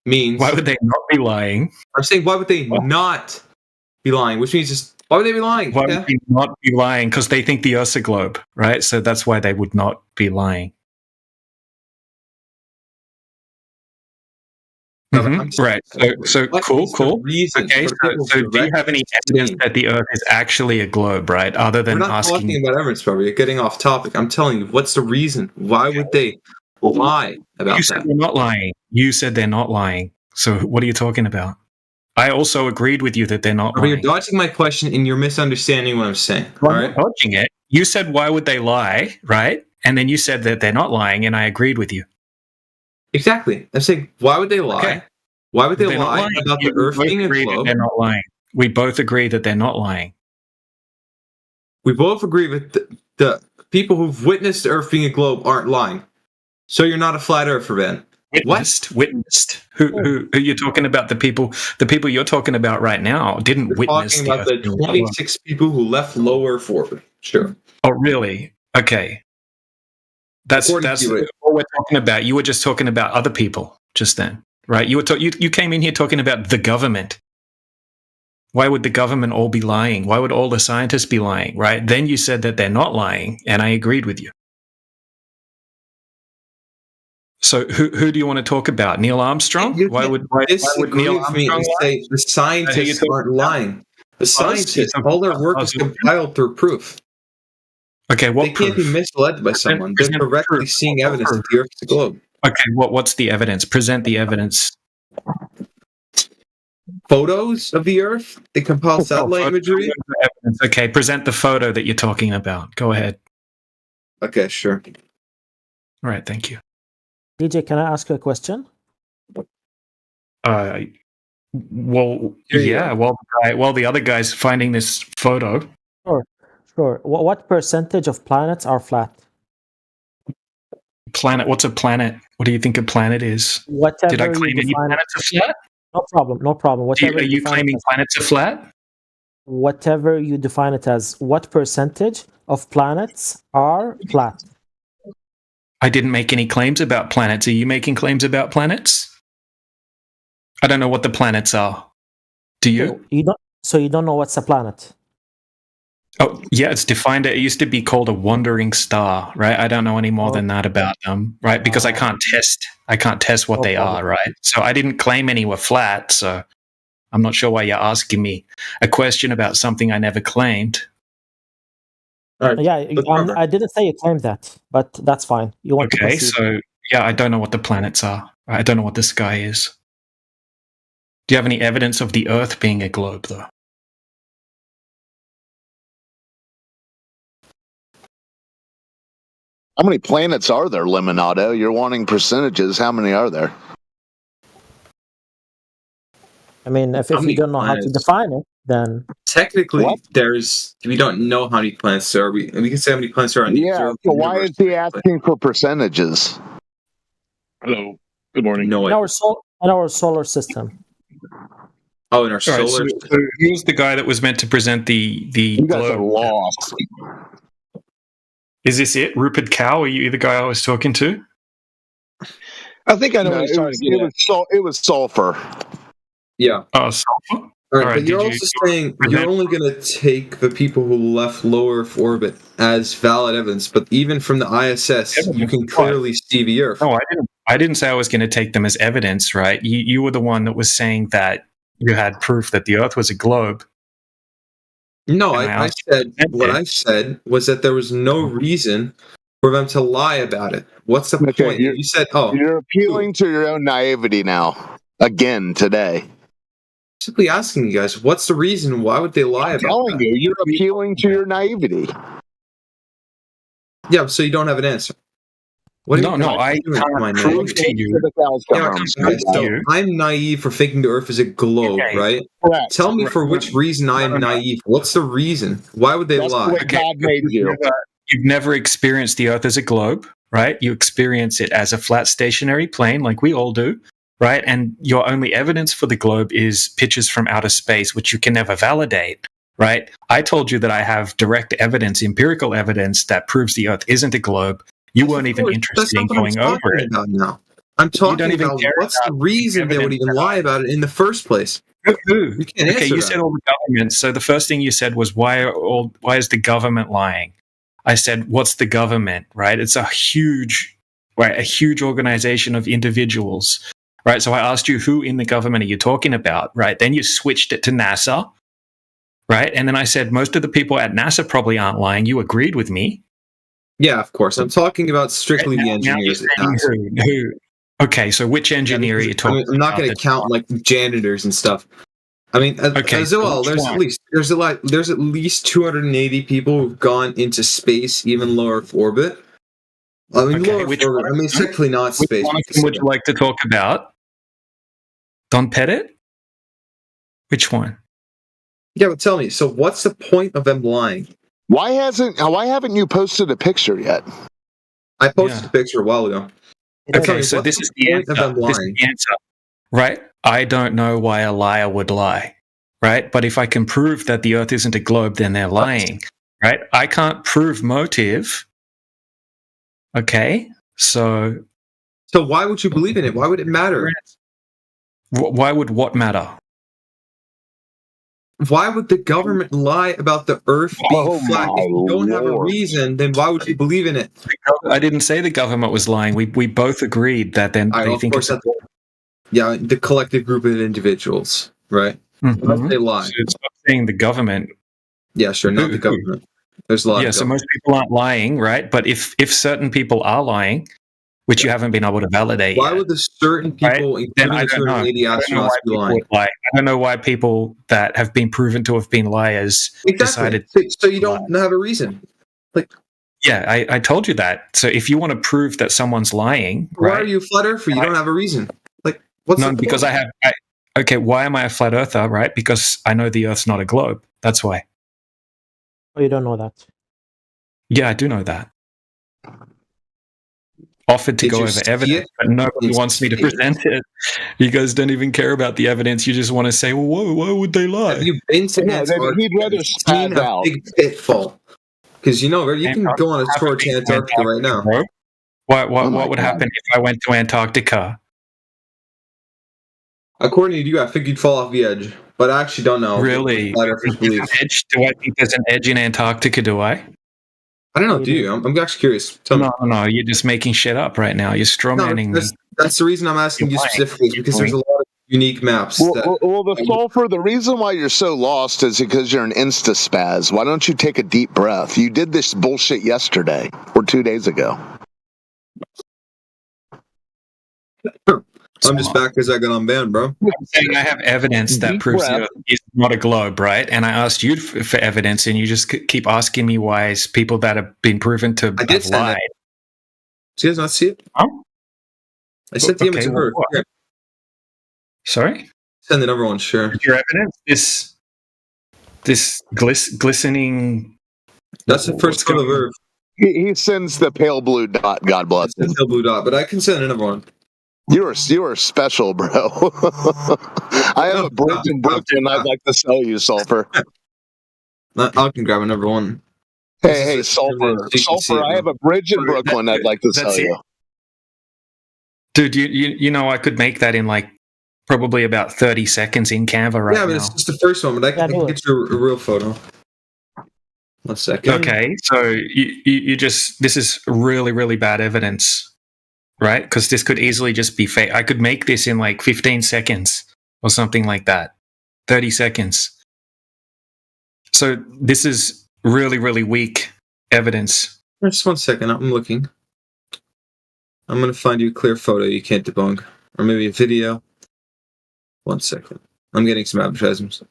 Means why would they not be lying? I'm saying why would they not be lying? Which means just why would they be lying? Why would they not be lying? Because they think the Earth's a globe, right? So that's why they would not be lying. Right. So cool. Okay. So do you have any evidence that the Earth is actually a globe, right? Other than we're not talking about evidence, bro. You're getting off topic. I'm telling you, what's the reason? Why would they lie about that? You said they're not lying. You said they're not lying. So what are you talking about? I also agreed with you that they're not lying. You're dodging my question and you're misunderstanding what I'm saying. Well, I'm not dodging it. You said, why would they lie, right? And then you said that they're not lying, and I agreed with you. Exactly. I'm saying, why would they lie? Okay. Why would they lie about the Earth being a globe? They're not lying. We both agree that they're not lying. We both agree that the people who've witnessed the Earth being a globe aren't lying. So you're not a flat earther, then. Witnessed. Who you're talking about? The people you're talking about right now didn't witness. Talking about the 26 people who left low Earth orbit. Sure. Oh, really? Okay. That's all we're talking about. You were just talking about other people just then, right? You came in here talking about the government. Why would the government all be lying? Why would all the scientists be lying, right? Then you said that they're not lying, and I agreed with you. So who do you want to talk about? Neil Armstrong? Why would Neil Armstrong say the scientists aren't lying? The scientists, all their work is compiled through proof. Okay, what they can't be misled by someone. They're directly seeing evidence that the Earth is a globe. Okay, what's the evidence? Present the evidence. Photos of the Earth. They compile satellite imagery. Okay, present the photo that you're talking about. Go ahead. Okay, sure. All right, thank you. DJ, can I ask you a question? Well, yeah. While the other guy's finding this photo. Sure. What percentage of planets are flat? Planet? What's a planet? What do you think a planet is? Whatever Did I claim any planets are flat? No problem. Whatever are you claiming planets are flat? Whatever you define it as, what percentage of planets are flat? I didn't make any claims about planets. Are you making claims about planets? I don't know what the planets are. Do you? So you don't know what's a planet? Oh, yeah, it's defined. It used to be called a wandering star, right? I don't know any more than that about them, right? Because I can't test what they are, right? So I didn't claim any were flat, so I'm not sure why you're asking me a question about something I never claimed. Yeah, I didn't say you claimed that, but that's fine. You want to proceed. So yeah, I don't know what the planets are. I don't know what the sky is. Do you have any evidence of the Earth being a globe, though? How many planets are there, Lemonado? You're wanting percentages. How many are there? I mean, if you don't know how to define it, then technically we don't know how many planets there are. We can say how many planets are on the so why is he asking for percentages? Hello. Good morning. No, in our solar system. Oh, in our solar system. So who's the guy that was meant to present the globe? Lost. Is this it? Rupert Cow? Are you the guy I was talking to? I think I know what he's trying to get at. It was sulfur. Yeah. Oh, sulfur? All right, but you're also saying you're only going to take the people who left low Earth orbit as valid evidence, but even from the ISS, you can clearly see the Earth. No, I didn't say I was going to take them as evidence, right? You were the one that was saying that you had proof that the Earth was a globe. No, I said what I said was that there was no reason for them to lie about it. What's the point? You said, you're appealing to your own naivety now, again today. Simply asking you guys, what's the reason? Why would they lie about telling that? You're appealing to your naivety. Yeah, so you don't have an answer. I can't prove to you. So I'm naive for thinking the Earth is a globe, right? Correct. Tell me for which reason I am naive. What's the reason? Why would they lie? God made you. You've never experienced the Earth as a globe, right? You experience it as a flat stationary plane like we all do, right? And your only evidence for the globe is pictures from outer space, which you can never validate, right? I told you that I have direct evidence, empirical evidence that proves the Earth isn't a globe. You weren't even interested in going over it. Now. I'm talking about what's the reason they would even lie about it in the first place. You can't answer you said all the governments. So the first thing you said was why is the government lying? I said, what's the government, right? It's a huge organization of individuals, right? So I asked you, who in the government are you talking about, right? Then you switched it to NASA, right? And then I said, most of the people at NASA probably aren't lying. You agreed with me. Yeah, of course. I'm talking about strictly the engineers at NASA. Okay, so which engineer are you talking about? I'm not going to count like janitors and stuff. I mean, as well, there's at least 280 people who've gone into space, even low Earth orbit. I mean, low Earth orbit. I mean, strictly not space. Which one of them would you like to talk about? Don Pettit? Which one? Yeah, but tell me. So, what's the point of them lying? Why haven't you posted a picture yet? I posted a picture a while ago. Okay, so this is the answer. This is the answer, right? I don't know why a liar would lie, right? But if I can prove that the Earth isn't a globe, then they're lying, right? I can't prove motive. Okay, so why would you believe in it? Why would it matter? Why would what matter? Why would the government lie about the Earth being flat? If you don't have a reason, then why would you believe in it? I didn't say the government was lying. We both agreed that then they think it's the collective group of individuals, right? Mm-hmm. They lie. So it's not saying the government. Yeah, sure, not the government. There's a lot. Yeah, so most people aren't lying, right? But if certain people are lying, which you haven't been able to validate, why would the certain people, right? Then I don't know. I don't know why people that have been proven to have been liars decided. So you don't have a reason. Yeah, I told you that. So if you want to prove that someone's lying, why are you a flat earther? You don't have a reason. What's no? Because I have. Okay, why am I a flat earther? Right? Because I know the Earth's not a globe. That's why. Oh, you don't know that? Yeah, I do know that. Offered to go over evidence, but nobody wants me to present it. You guys don't even care about the evidence. You just want to say, well, why would they lie? Have you been to Antarctica? He'd rather spaz out. Big pitfall. Because you can go on a tour to Antarctica right now. What would happen if I went to Antarctica? According to you, I think you'd fall off the edge. But I actually don't know. Really? Do I think there's an edge in Antarctica, do I? I don't know, do you? I'm actually curious. No, you're just making shit up right now. You're strawmanning me. That's the reason I'm asking you specifically, because there's a lot of unique maps. Well, the sulfur, the reason why you're so lost is because you're an insta-spaz. Why don't you take a deep breath? You did this bullshit yesterday or 2 days ago. I'm just back because I got unbanned, bro. I'm saying I have evidence that proves the Earth is not a globe, right? And I asked you for evidence, and you just keep asking me why is people that have been proven to have lied. Do you guys not see it? Huh? I sent the image of Earth. Yeah. Sorry? Send the number one, sure. Your evidence? This glistening... That's the first photo of Earth. He sends the pale blue dot, God bless him. The pale blue dot, but I can send another one. You are special, bro. I have a bridge in Brooklyn I'd like to sell you, Sulfur. I can grab another one. Hey, Sulfur. Sulfur, I have a bridge in Brooklyn I'd like to sell you. Dude, you know I could make that in probably about 30 seconds in Canva right now. Yeah, but it's just the first one, but I can get you a real photo. 1 second. Okay, so you just... This is really, really bad evidence. Right? Because this could easily just be fake. I could make this in 15 seconds or something like that. 30 seconds. So this is really, really weak evidence. Just 1 second. I'm looking. I'm going to find you a clear photo you can't debunk. Or maybe a video. 1 second. I'm getting some advertisements.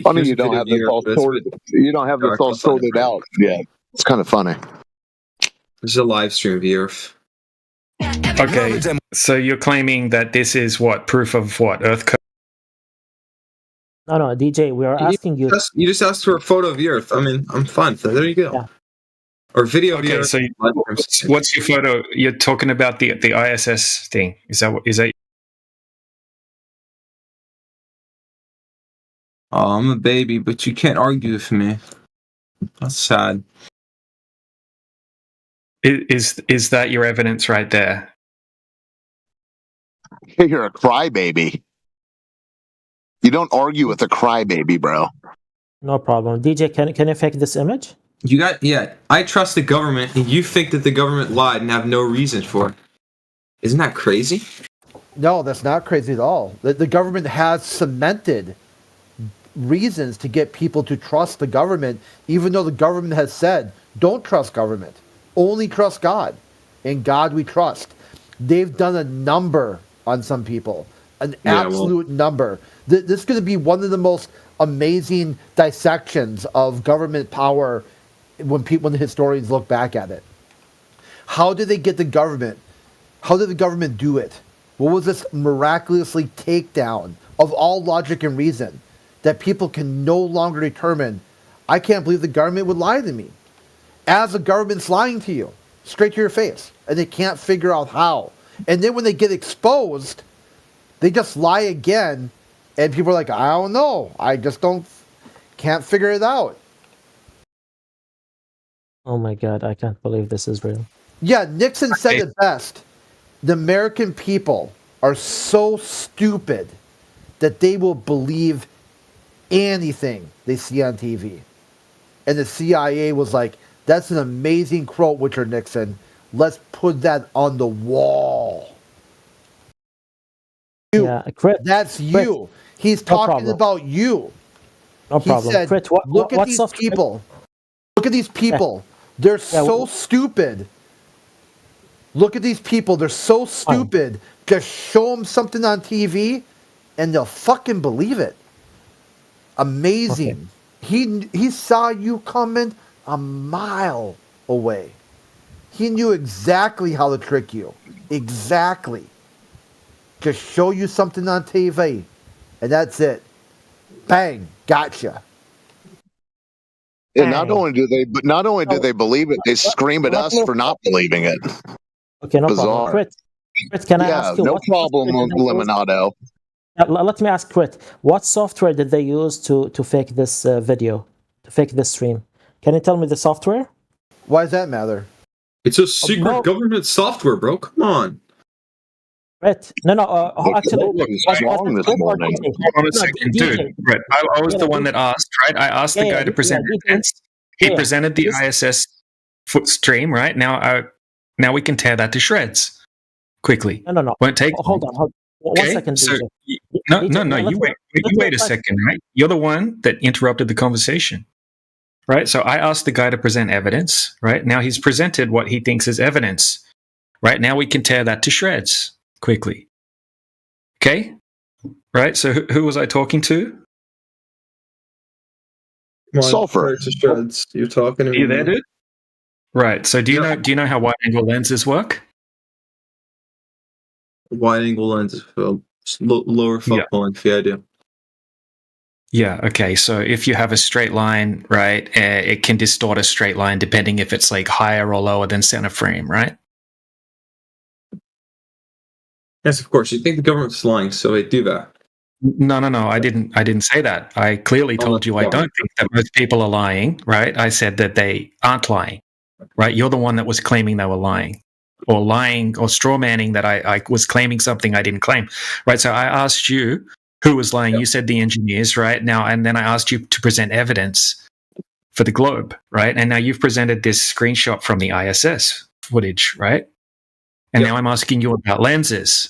Funny you don't have this all sorted. You don't have this all sorted out yet. It's kind of funny. This is a live stream of the Earth. Okay, so you're claiming that this is proof of what? Earth code? No, DJ, we are asking you. You just asked for a photo of the Earth. I mean, I'm fine. So there you go. Yeah. Or video of the Earth. So what's your photo? You're talking about the ISS thing. Is that? Oh, I'm a baby, but you can't argue with me. That's sad. Is that your evidence right there? You're a crybaby. You don't argue with a crybaby, bro. No problem. DJ, can you fake this image? I trust the government, and you think that the government lied and have no reason for it. Isn't that crazy? No, that's not crazy at all. The government has cemented reasons to get people to trust the government, even though the government has said, don't trust government. Only trust God. In God we trust. They've done a number on some people. An absolute number. This is going to be one of the most amazing dissections of government power when the historians look back at it. How did they get the government? How did the government do it? What was this miraculously takedown of all logic and reason that people can no longer determine? I can't believe the government would lie to me. As the government's lying to you, straight to your face, and they can't figure out how. And then when they get exposed, they just lie again, and people are like, I don't know. I just can't figure it out. Oh my God, I can't believe this is real. Yeah, Nixon said it best. The American people are so stupid that they will believe anything they see on TV. And the CIA was like, that's an amazing quote, Richard Nixon. Let's put that on the wall. Yeah, Crit, that's you. He's talking about you. No problem. He said, Crit, look at these people. Look at these people. They're so stupid. Look at these people. They're so stupid. Just show them something on TV and they'll fucking believe it. Amazing. Okay. He saw you coming a mile away. He knew exactly how to trick you. Exactly. Just show you something on TV and that's it. Bang, gotcha. Yeah, not only do they believe it, they scream at us for not believing it. Okay, no Bizarre. problem. Crit, can I ask you? No problem, Limonado. Let me ask Crit. What software did they use to fake this video, to fake this stream? Can you tell me the software? Why does that matter? It's a secret government software, bro. Come on. Right. No, actually. Hold on a second, dude. Right. I was the one that asked, right? I asked the guy to present evidence. He presented the ISS foot stream, right? Now we can tear that to shreds quickly. No. Won't take. Hold on. 1 second. So, DJ. no. You wait a second, right? You're the one that interrupted the conversation, right? So I asked the guy to present evidence, right? Now he's presented what he thinks is evidence, right? Now we can tear that to shreds quickly. Okay, right? So who was I talking to? Sulfur to shreds. You're talking to me. You there, dude? Right. So do you know how wide angle lenses work? Wide angle lenses, lower focal length. Yeah, I do. Yeah. Okay. So if you have a straight line, right, it can distort a straight line depending if it's like higher or lower than center frame, right? Yes, of course. You think the government's lying, so they do that. No. I didn't say that. I clearly told you I don't think that most people are lying, right? I said that they aren't lying, right? You're the one that was claiming they were lying or straw manning that I was claiming something I didn't claim, right? So I asked you who was lying. You said the engineers, right? Now, and then I asked you to present evidence for the globe, right? And now you've presented this screenshot from the ISS footage, right? And now I'm asking you about lenses.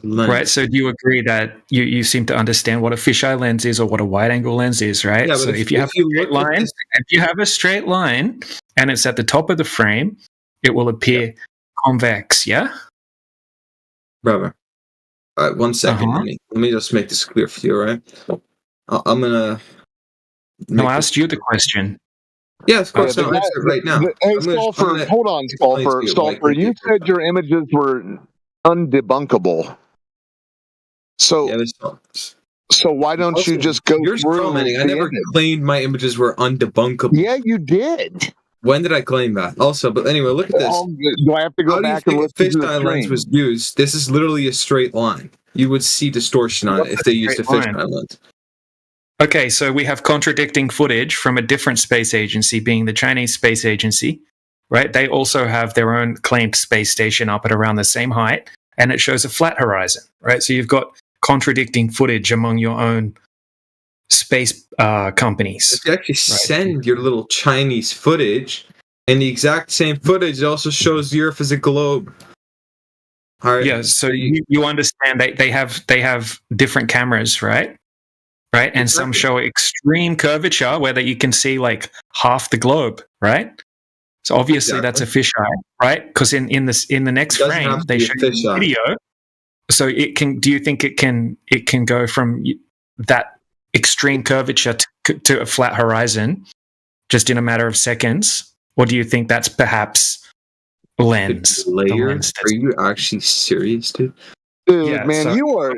Right, so do you agree that you seem to understand what a fisheye lens is or what a wide-angle lens is, right? Yeah, so if you have a straight line and it's at the top of the frame, it will appear convex, yeah? Brother. All right, 1 second. Let me just make this clear for you, right? I'm going to... No, I asked you the question. Yeah, of course. I'll answer it right now. Hey, Sulfur, hold on, Sulfur. You said your images were undebunkable. So why don't you just go through? I never claimed my images were undebunkable. Yeah, you did. When did I claim that? Also, but anyway, look at this. Do I have to go back and listen to the fisheye lens was used? This is literally a straight line. You would see distortion on it if they used a fisheye lens. Okay, so we have contradicting footage from a different space agency, being the Chinese Space Agency, right? They also have their own claimed space station up at around the same height, and it shows a flat horizon, right? So you've got contradicting footage among your own space companies. If you actually send your little Chinese footage, and the exact same footage also shows the Earth as a globe. All right. Yeah, so you understand they have different cameras, right? Right, and some show extreme curvature where you can see like half the globe, right? So obviously that's a fisheye, right? Because in the next frame they show you video. So it can. Do you think it can go from that extreme curvature to a flat horizon just in a matter of seconds, or do you think that's perhaps lens. Layer? Are you actually serious, dude? Dude, Yeah, man, so- you are.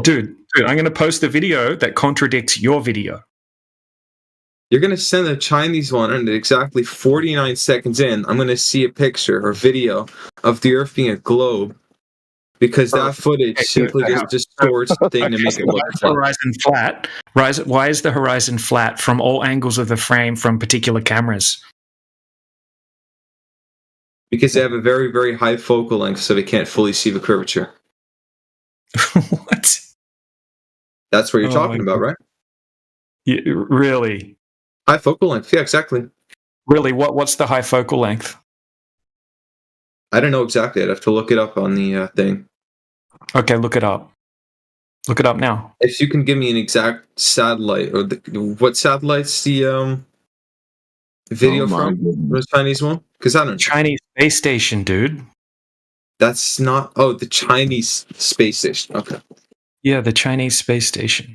Dude, I'm going to post a video that contradicts your video. You're going to send a Chinese one, and at exactly 49 seconds in, I'm going to see a picture or video of the Earth being a globe, because that footage simply just distorts the thing to make it look flat. Horizon flat. Why is the horizon flat from all angles of the frame from particular cameras? Because they have a very, very high focal length, so they can't fully see the curvature. What? That's what you're Oh talking my about, right? Yeah, really? High focal length, yeah, exactly. Really? What's the high focal length? I don't know exactly. I'd have to look it up on the thing. Okay, look it up. Look it up now. If you can give me an exact satellite, or what satellite's the video from? The Chinese one? Because I don't know. Chinese space station, dude. That's not. Oh, the Chinese space station. Okay. Yeah, the Chinese space station.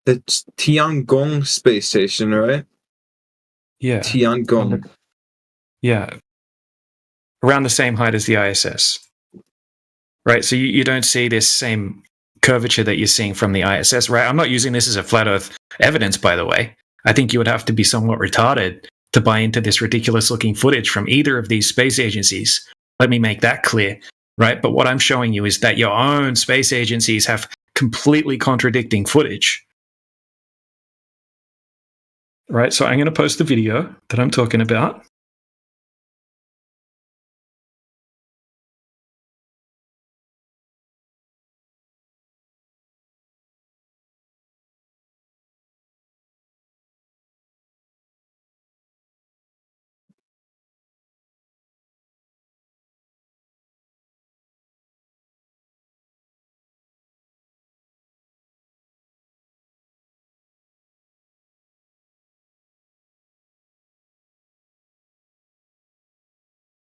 The Tiangong space station, right? Yeah. Tiangong. Yeah. Around the same height as the ISS. Right, so you don't see this same curvature that you're seeing from the ISS, right? I'm not using this as a flat Earth evidence, by the way. I think you would have to be somewhat retarded to buy into this ridiculous-looking footage from either of these space agencies. Let me make that clear, right? But what I'm showing you is that your own space agencies have completely contradicting footage. Right, so I'm going to post the video that I'm talking about.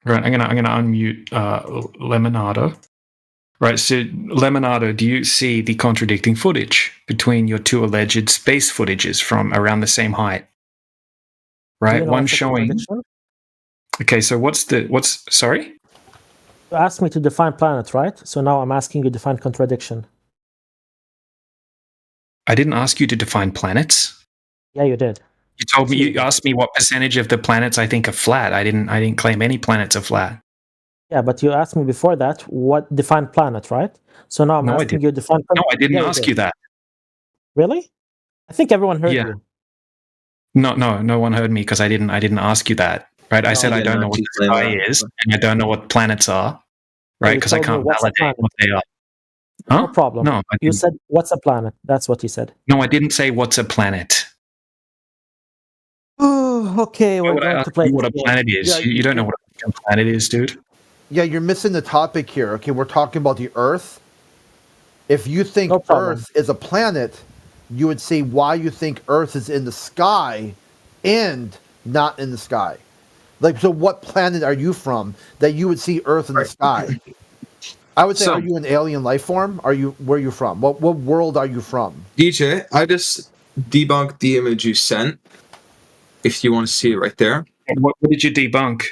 Right, I'm gonna unmute Lemonado. Right, so Lemonado, do you see the contradicting footage between your two alleged space footages from around the same height? Right, one showing. Okay, so what's sorry? You asked me to define planet, right? So now I'm asking you to define contradiction. I didn't ask you to define planets. Yeah, you did. You asked me what percentage of the planets I think are flat. I didn't claim any planets are flat. Yeah, but you asked me before that what define planet, right? So now I'm asking you to define planet. No, I didn't ask you that. Really? I think everyone heard you. No one heard me because I didn't ask you that. Right? I said I don't know what the sky is, and I don't know what planets are. Right? Because I can't validate what they are. No problem. No, you said what's a planet? That's what you said. No, I didn't say what's a planet. Oh, okay. We're going to play what a planet is. Yeah, you don't know what a planet is, dude. Yeah, you're missing the topic here. Okay, we're talking about the Earth. If you think Earth is a planet, you would say why you think Earth is in the sky and not in the sky. Like, so what planet are you from that you would see Earth in the sky? I would say, are you an alien life form? Where are you from? What world are you from? DJ, I just debunked the image you sent. If you want to see it right there. What did you debunk?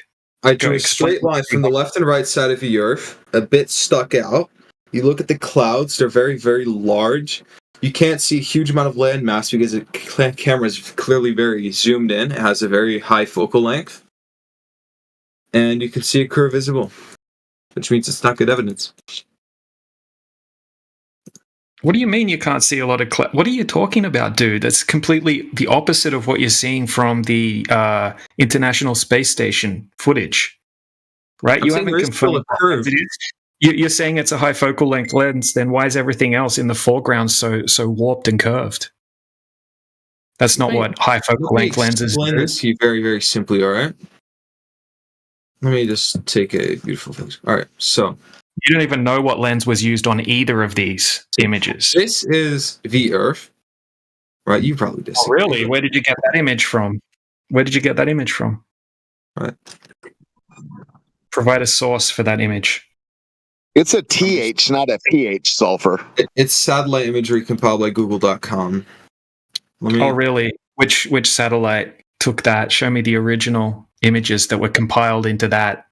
I drew a straight line from the left and right side of the Earth, a bit stuck out. You look at the clouds, they're very, very large. You can't see a huge amount of land mass because the camera is clearly very zoomed in. It has a very high focal length. And you can see a curve visible, which means it's not good evidence. What do you mean you can't see a lot of what are you talking about, dude? That's completely the opposite of what you're seeing from the International Space Station footage, right? You haven't confirmed it is. You're saying it's a high focal length lens. Then why is everything else in the foreground so warped and curved? That's not what high focal length lenses do. Explain this to you very, very simply. All right. Let me just take a beautiful picture. All right, so. You don't even know what lens was used on either of these images. This is the Earth, right? You probably disagree. Oh, really? Where did you get that image from? Right. Provide a source for that image. It's a TH, not a PH, Sulfur. It's satellite imagery compiled by Google.com. Oh, really? Which satellite took that? Show me the original images that were compiled into that.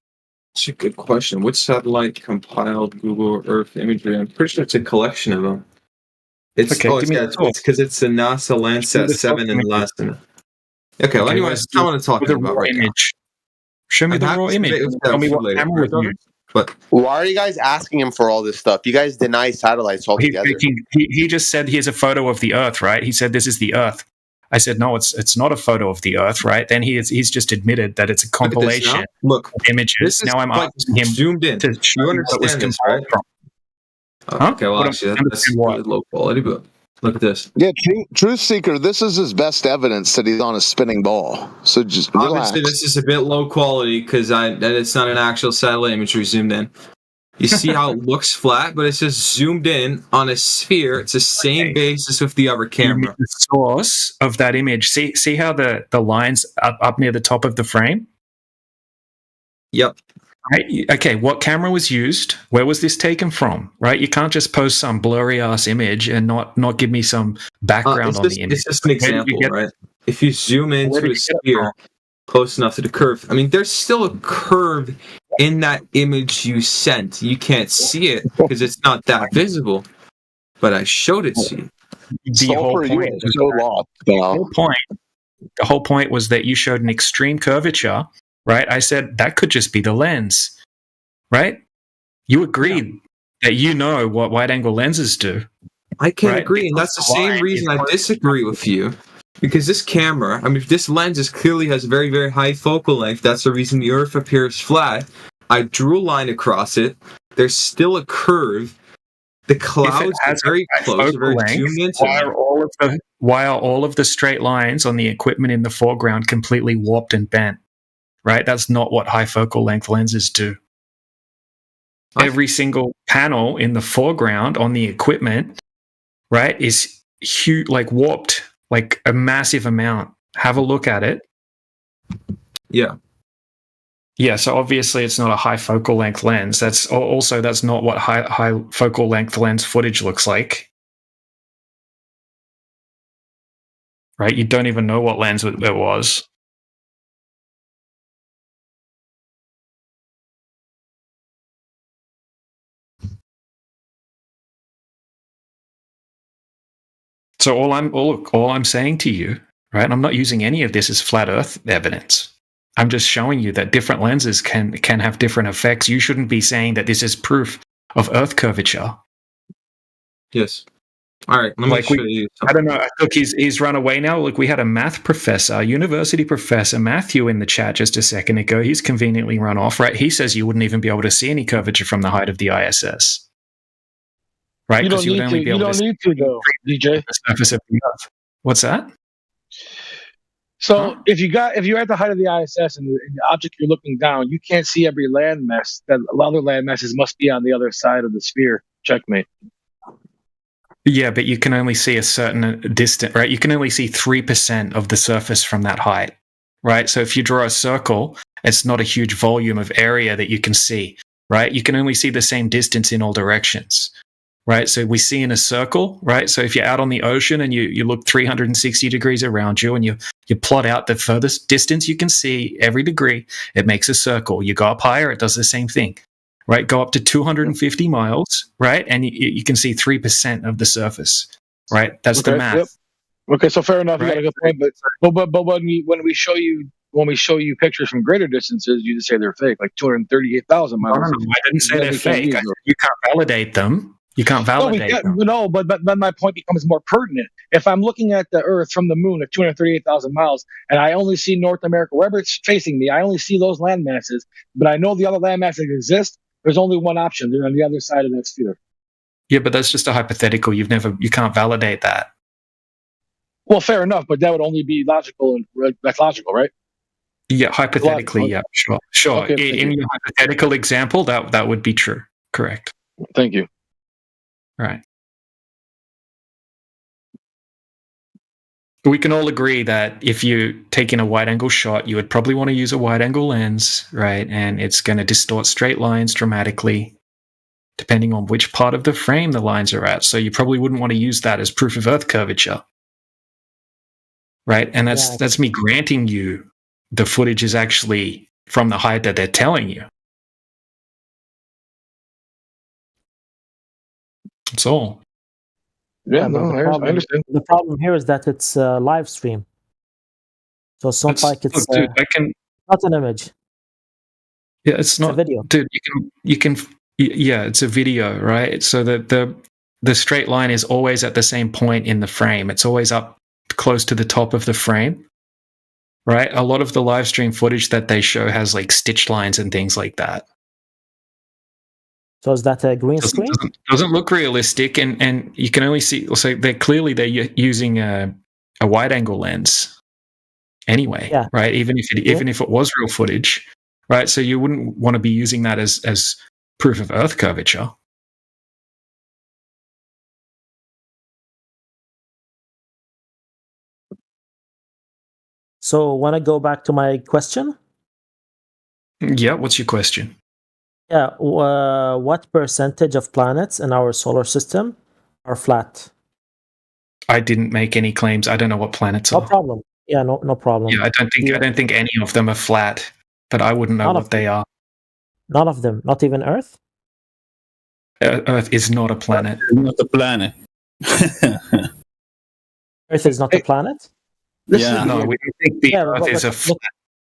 It's a good question. Which satellite compiled Google Earth imagery? I'm pretty sure it's a collection of them. It's because it's the NASA Landsat 7 and Landsat. Okay, well, anyways, I want to talk about right now. Show me the raw image. Tell me what camera was used. But why are you guys asking him for all this stuff? You guys deny satellites altogether. He just said here's a photo of the Earth, right? He said this is the Earth. I said no, it's not a photo of the Earth, right? Then he's just admitted that it's a compilation of images. Now I'm asking him zoomed in. to show You what it was understand this, compiled right? from. Okay, well, actually, that's really low quality, but look at this. Yeah, Truth Seeker, this is his best evidence that he's on a spinning ball. So just relax. Obviously, this is a bit low quality because it's not an actual satellite imagery zoomed in. You see how it looks flat, but it's just zoomed in on a sphere. It's the same basis with the other camera. The source of that image. See how the lines up near the top of the frame? Yep. Right. Okay, what camera was used? Where was this taken from? Right? You can't just post some blurry ass image and not give me some background on the image. It's just an example, right? If you zoom into a sphere close enough to the curve, I mean, there's still a curve in that image you sent. You can't see it because it's not that visible, but I showed it to you. The whole point was that you showed an extreme curvature, right? I said that could just be the lens, right? You agreed that you know what wide-angle lenses do. I can agree, and that's the same reason I disagree with you. Because this camera, I mean, this lens clearly has very, very high focal length. That's the reason the Earth appears flat. I drew a line across it. There's still a curve. The clouds are very close. Very zoomed into. Why are all of the straight lines on the equipment in the foreground completely warped and bent? Right? That's not what high focal length lenses do. Every single panel in the foreground on the equipment, right, is huge, like warped. Like a massive amount. Have a look at it. Yeah. Yeah, so obviously it's not a high focal length lens. That's not what high focal length lens footage looks like. Right? You don't even know what lens it was. So all I'm saying to you, right? And I'm not using any of this as flat Earth evidence. I'm just showing you that different lenses can have different effects. You shouldn't be saying that this is proof of Earth curvature. Yes. All right. Let me show you something. I don't know. Look, he's run away now. Look, we had a math professor, university professor Matthew, in the chat just a second ago. He's conveniently run off. Right? He says you wouldn't even be able to see any curvature from the height of the ISS. Right? You don't need to, though, DJ. The surface of the Earth. What's that? So if you're at the height of the ISS and the object you're looking down, you can't see every landmass. That other landmasses must be on the other side of the sphere. Checkmate. Yeah, but you can only see a certain distance, right? You can only see 3% of the surface from that height, right? So if you draw a circle, it's not a huge volume of area that you can see, right? You can only see the same distance in all directions. Right, so we see in a circle, right? So if you're out on the ocean and you look 360 degrees around you and you plot out the furthest distance you can see every degree, it makes a circle. You go up higher, it does the same thing, right? Go up to 250 miles, right? And you can see 3% of the surface, right? That's the math. Yep. Okay, so fair enough. Right? You got a good point, but when we show you pictures from greater distances, you just say they're fake, like 238,000 miles. No, I didn't say they're fake. You can't validate them. You can't validate them. No, but my point becomes more pertinent. If I'm looking at the Earth from the moon at 238,000 miles, and I only see North America, wherever it's facing me, I only see those land masses, but I know the other land masses exist, there's only one option. They're on the other side of that sphere. Yeah, but that's just a hypothetical. You can't validate that. Well, fair enough, but that would only be logical, and that's logical, right? Yeah, hypothetically, yeah, sure. Okay, in your hypothetical example, that would be true. Correct. Thank you. Right. We can all agree that if you're taking a wide-angle shot, you would probably want to use a wide-angle lens, right? And it's going to distort straight lines dramatically, depending on which part of the frame the lines are at. So you probably wouldn't want to use that as proof of Earth curvature, right? And that's me granting you the footage is actually from the height that they're telling you. That's all. Yeah, but no, I understand. the problem here is that it's a live stream. So it's not like it's dude, not an image. Yeah, it's not a video. Dude, you can yeah, it's a video, right? So the straight line is always at the same point in the frame. It's always up close to the top of the frame. Right? A lot of the live stream footage that they show has like stitch lines and things like that. So is that a green screen? Doesn't look realistic, and you can only see. So they're using a wide angle lens. Anyway, Yeah. right? Even if it was real footage, right? So you wouldn't want to be using that as proof of Earth curvature. So want to go back to my question? Yeah. What's your question? Yeah. What percentage of planets in our solar system are flat? I didn't make any claims. I don't know what planets No are. problem. Yeah, no problem. Yeah, I don't think any of them are flat, but I wouldn't know what they are. None of them, not even Earth? Earth is not a planet. Not a planet. Earth is not a planet? Yeah. No, we don't think the Earth is a flat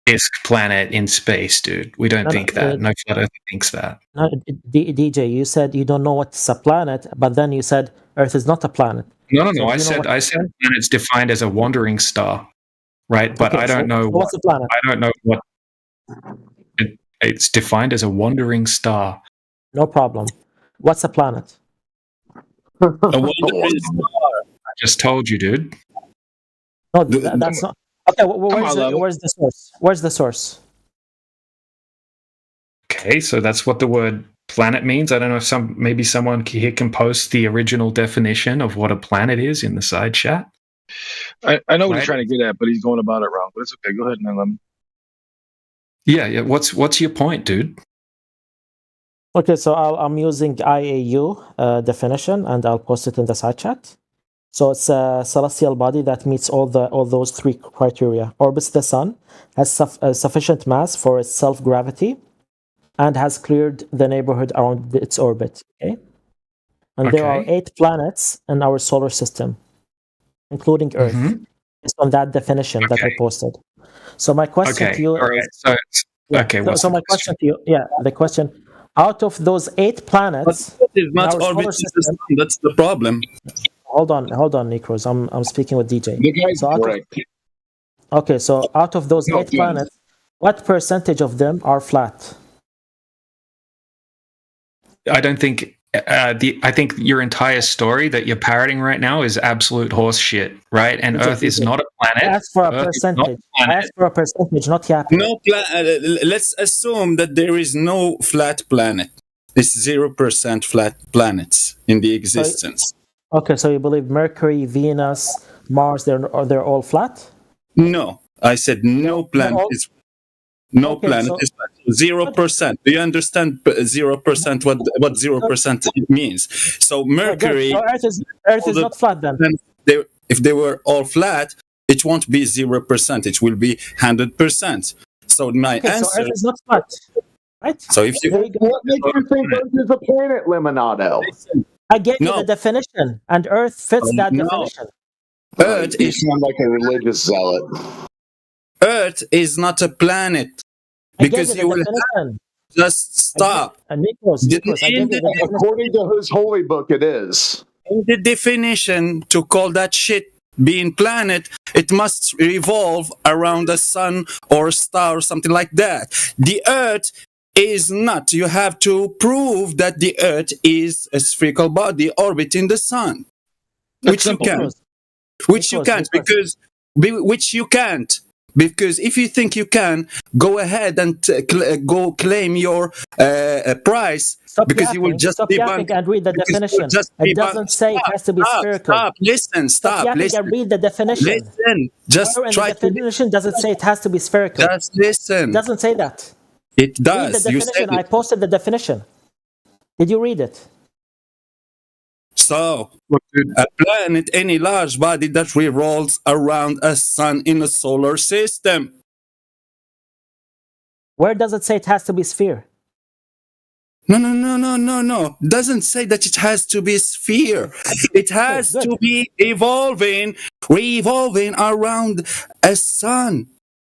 disk planet in space, dude. We don't think that. No flat Earth thinks that. No, DJ, you said you don't know what's a planet, but then you said Earth is not a planet. No. So I said planet's defined as a wandering star, right? But Okay, I don't know. what's a planet? I don't know what. It's defined as a wandering star. No problem. What's a planet? A wandering star. I just told you, dude. No, that's not. Okay, where's the source? Where's the source? Okay, so that's what the word planet means. I don't know if maybe someone here can post the original definition of what a planet is in the side chat. I know what he's trying to get at, but he's going about it wrong. But it's okay. Go ahead and let him. Yeah. What's your point, dude? Okay, so I'm using IAU definition, and I'll post it in the side chat. So it's a celestial body that meets all those three criteria: orbits the sun, has sufficient mass for its self-gravity, and has cleared the neighborhood around its orbit. Okay, and there are 8 planets in our solar system, including Earth. Based on that definition that I posted. So my question to you is, so my question to you, the question: out of those 8 planets, is not orbiting the sun. That's the problem. Hold on, Nikros. I'm speaking with DJ. The guy's correct. Okay, so out of those 8 planets, what percentage of them are flat? I don't think. I think your entire story that you're parroting right now is absolute horse shit, right? And Earth is not a planet. I asked for a percentage. I asked for a percentage, not yapping. No let's assume that there is no flat planet. It's 0% flat planets in the existence. Okay, so you believe Mercury, Venus, Mars, they're all flat? No, I said no planet is. No planet is 0%. Do you understand 0%? What 0% means? So Mercury, so Earth is not flat then. If they were all flat, it won't be 0%. It will be 100%. So my answer. So Earth is not flat, right? So if you, what makes you think Earth is a planet, Limonado? I gave you the definition, and Earth fits that definition. Earth is not like a religious zealot. Earth is not a planet because you will just stop. According to his holy book, it is. In the definition to call that shit being planet, it must revolve around a sun or a star or something like that. The Earth is not. You have to prove that the Earth is a spherical body orbiting the sun, which you can't. Which you can't because if you think you can, go ahead and go claim your price. Because you will just debunk and read the definition. It doesn't say it has to be spherical. Listen. And read the definition. Listen. Just try. The definition doesn't say it has to be spherical. Just listen. It doesn't say that. It does. Read the definition. I posted the definition. Did you read it? So, a planet, any large body that revolves around a sun in a solar system. Where does it say it has to be sphere? No. Doesn't say that it has to be a sphere. It has to be revolving around a sun.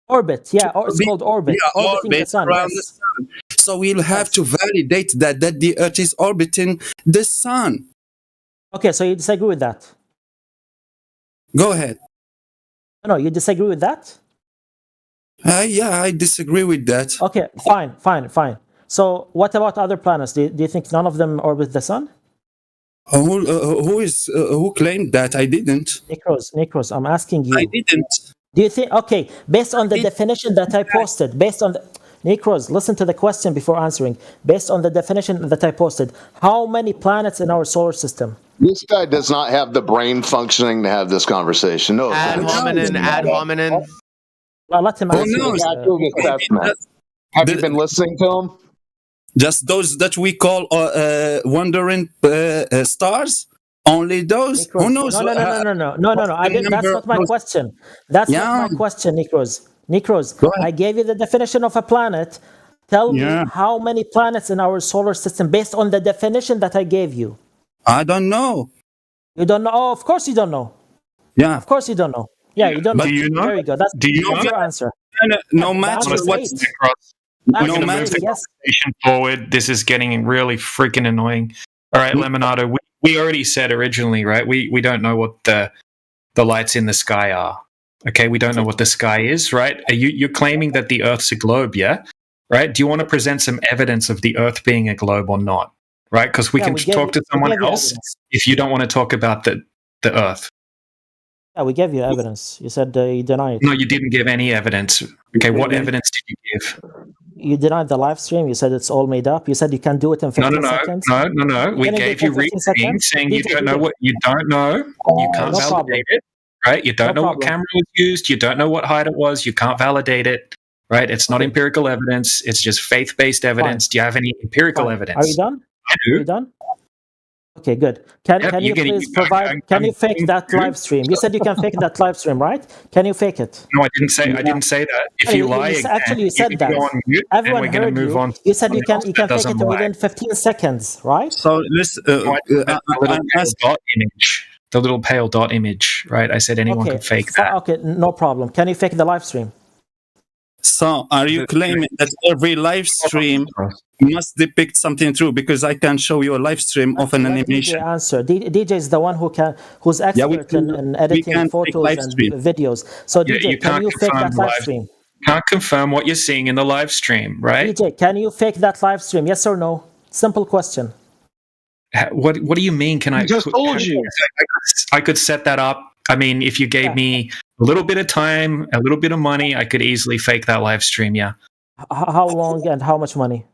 Orbit, yeah, or it's called orbit. Yeah, Orbiting the sun, around yes. the sun. So we'll have to validate that the Earth is orbiting the sun. Okay, so you disagree with that? Go ahead. No, you disagree with that? Yeah, I disagree with that. Okay, fine. So what about other planets? Do you think none of them orbit the sun? Who claimed that? I didn't. Necros, I'm asking you. I didn't. Do you think, okay, based on the definition that I posted, Necros, listen to the question before answering. Based on the definition that I posted, how many planets in our solar system? This guy does not have the brain functioning to have this conversation. No. Ad hominem. Well, let him answer. Have you been listening to him? Just those that we call wandering stars? Only those? Who knows? No. That's not my question. That's not my question, Necros. I gave you the definition of a planet. Tell me how many planets in our solar system based on the definition that I gave you. I don't know. You don't know? Oh, of course you don't know. Yeah. Of course you don't know. Yeah, you don't know. Do you know? There you go. That's your answer. No matter what. We're going to move the conversation forward. This is getting really freaking annoying. All right, Lemonado, we already said originally, right? We don't know what the lights in the sky are. Okay, we don't know what the sky is, right? You're claiming that the Earth's a globe, yeah? Right? Do you want to present some evidence of the Earth being a globe or not? Right? Because we can talk to someone else if you don't want to talk about the Earth. Yeah, we gave you evidence. You said you denied it. No, you didn't give any evidence. Okay, what evidence did you give? You denied the live stream. You said it's all made up. You said you can do it in 15 seconds. No. We gave you reasoning saying you don't know what you don't know. You can't validate it. Right? You don't know what camera was used. You don't know what height it was. You can't validate it. Right? It's not empirical evidence. It's just faith-based evidence. Do you have any empirical evidence? Are you done? I do. Are you done? Okay, good. Can you please provide? Can you fake that live stream? You said you can fake that live stream, right? Can you fake it? No, I didn't say that. If you lie, actually, you said that. Everyone heard you. You said you can fake it within 15 seconds, right? So listen. The little pale dot image, right? I said anyone could fake that. Okay, no problem. Can you fake the live stream? So, are you claiming that every live stream must depict something true? Because I can show you a live stream of an animation. DJ answer. DJ is the one who's expert in editing photos and videos. So, DJ, can you fake that live stream? Can't confirm what you're seeing in the live stream, right? DJ, can you fake that live stream? Yes or no? Simple question. What do you mean? Can I just told you? I could set that up. I mean, if you gave me a little bit of time, a little bit of money, I could easily fake that live stream. Yeah. How long and how much money?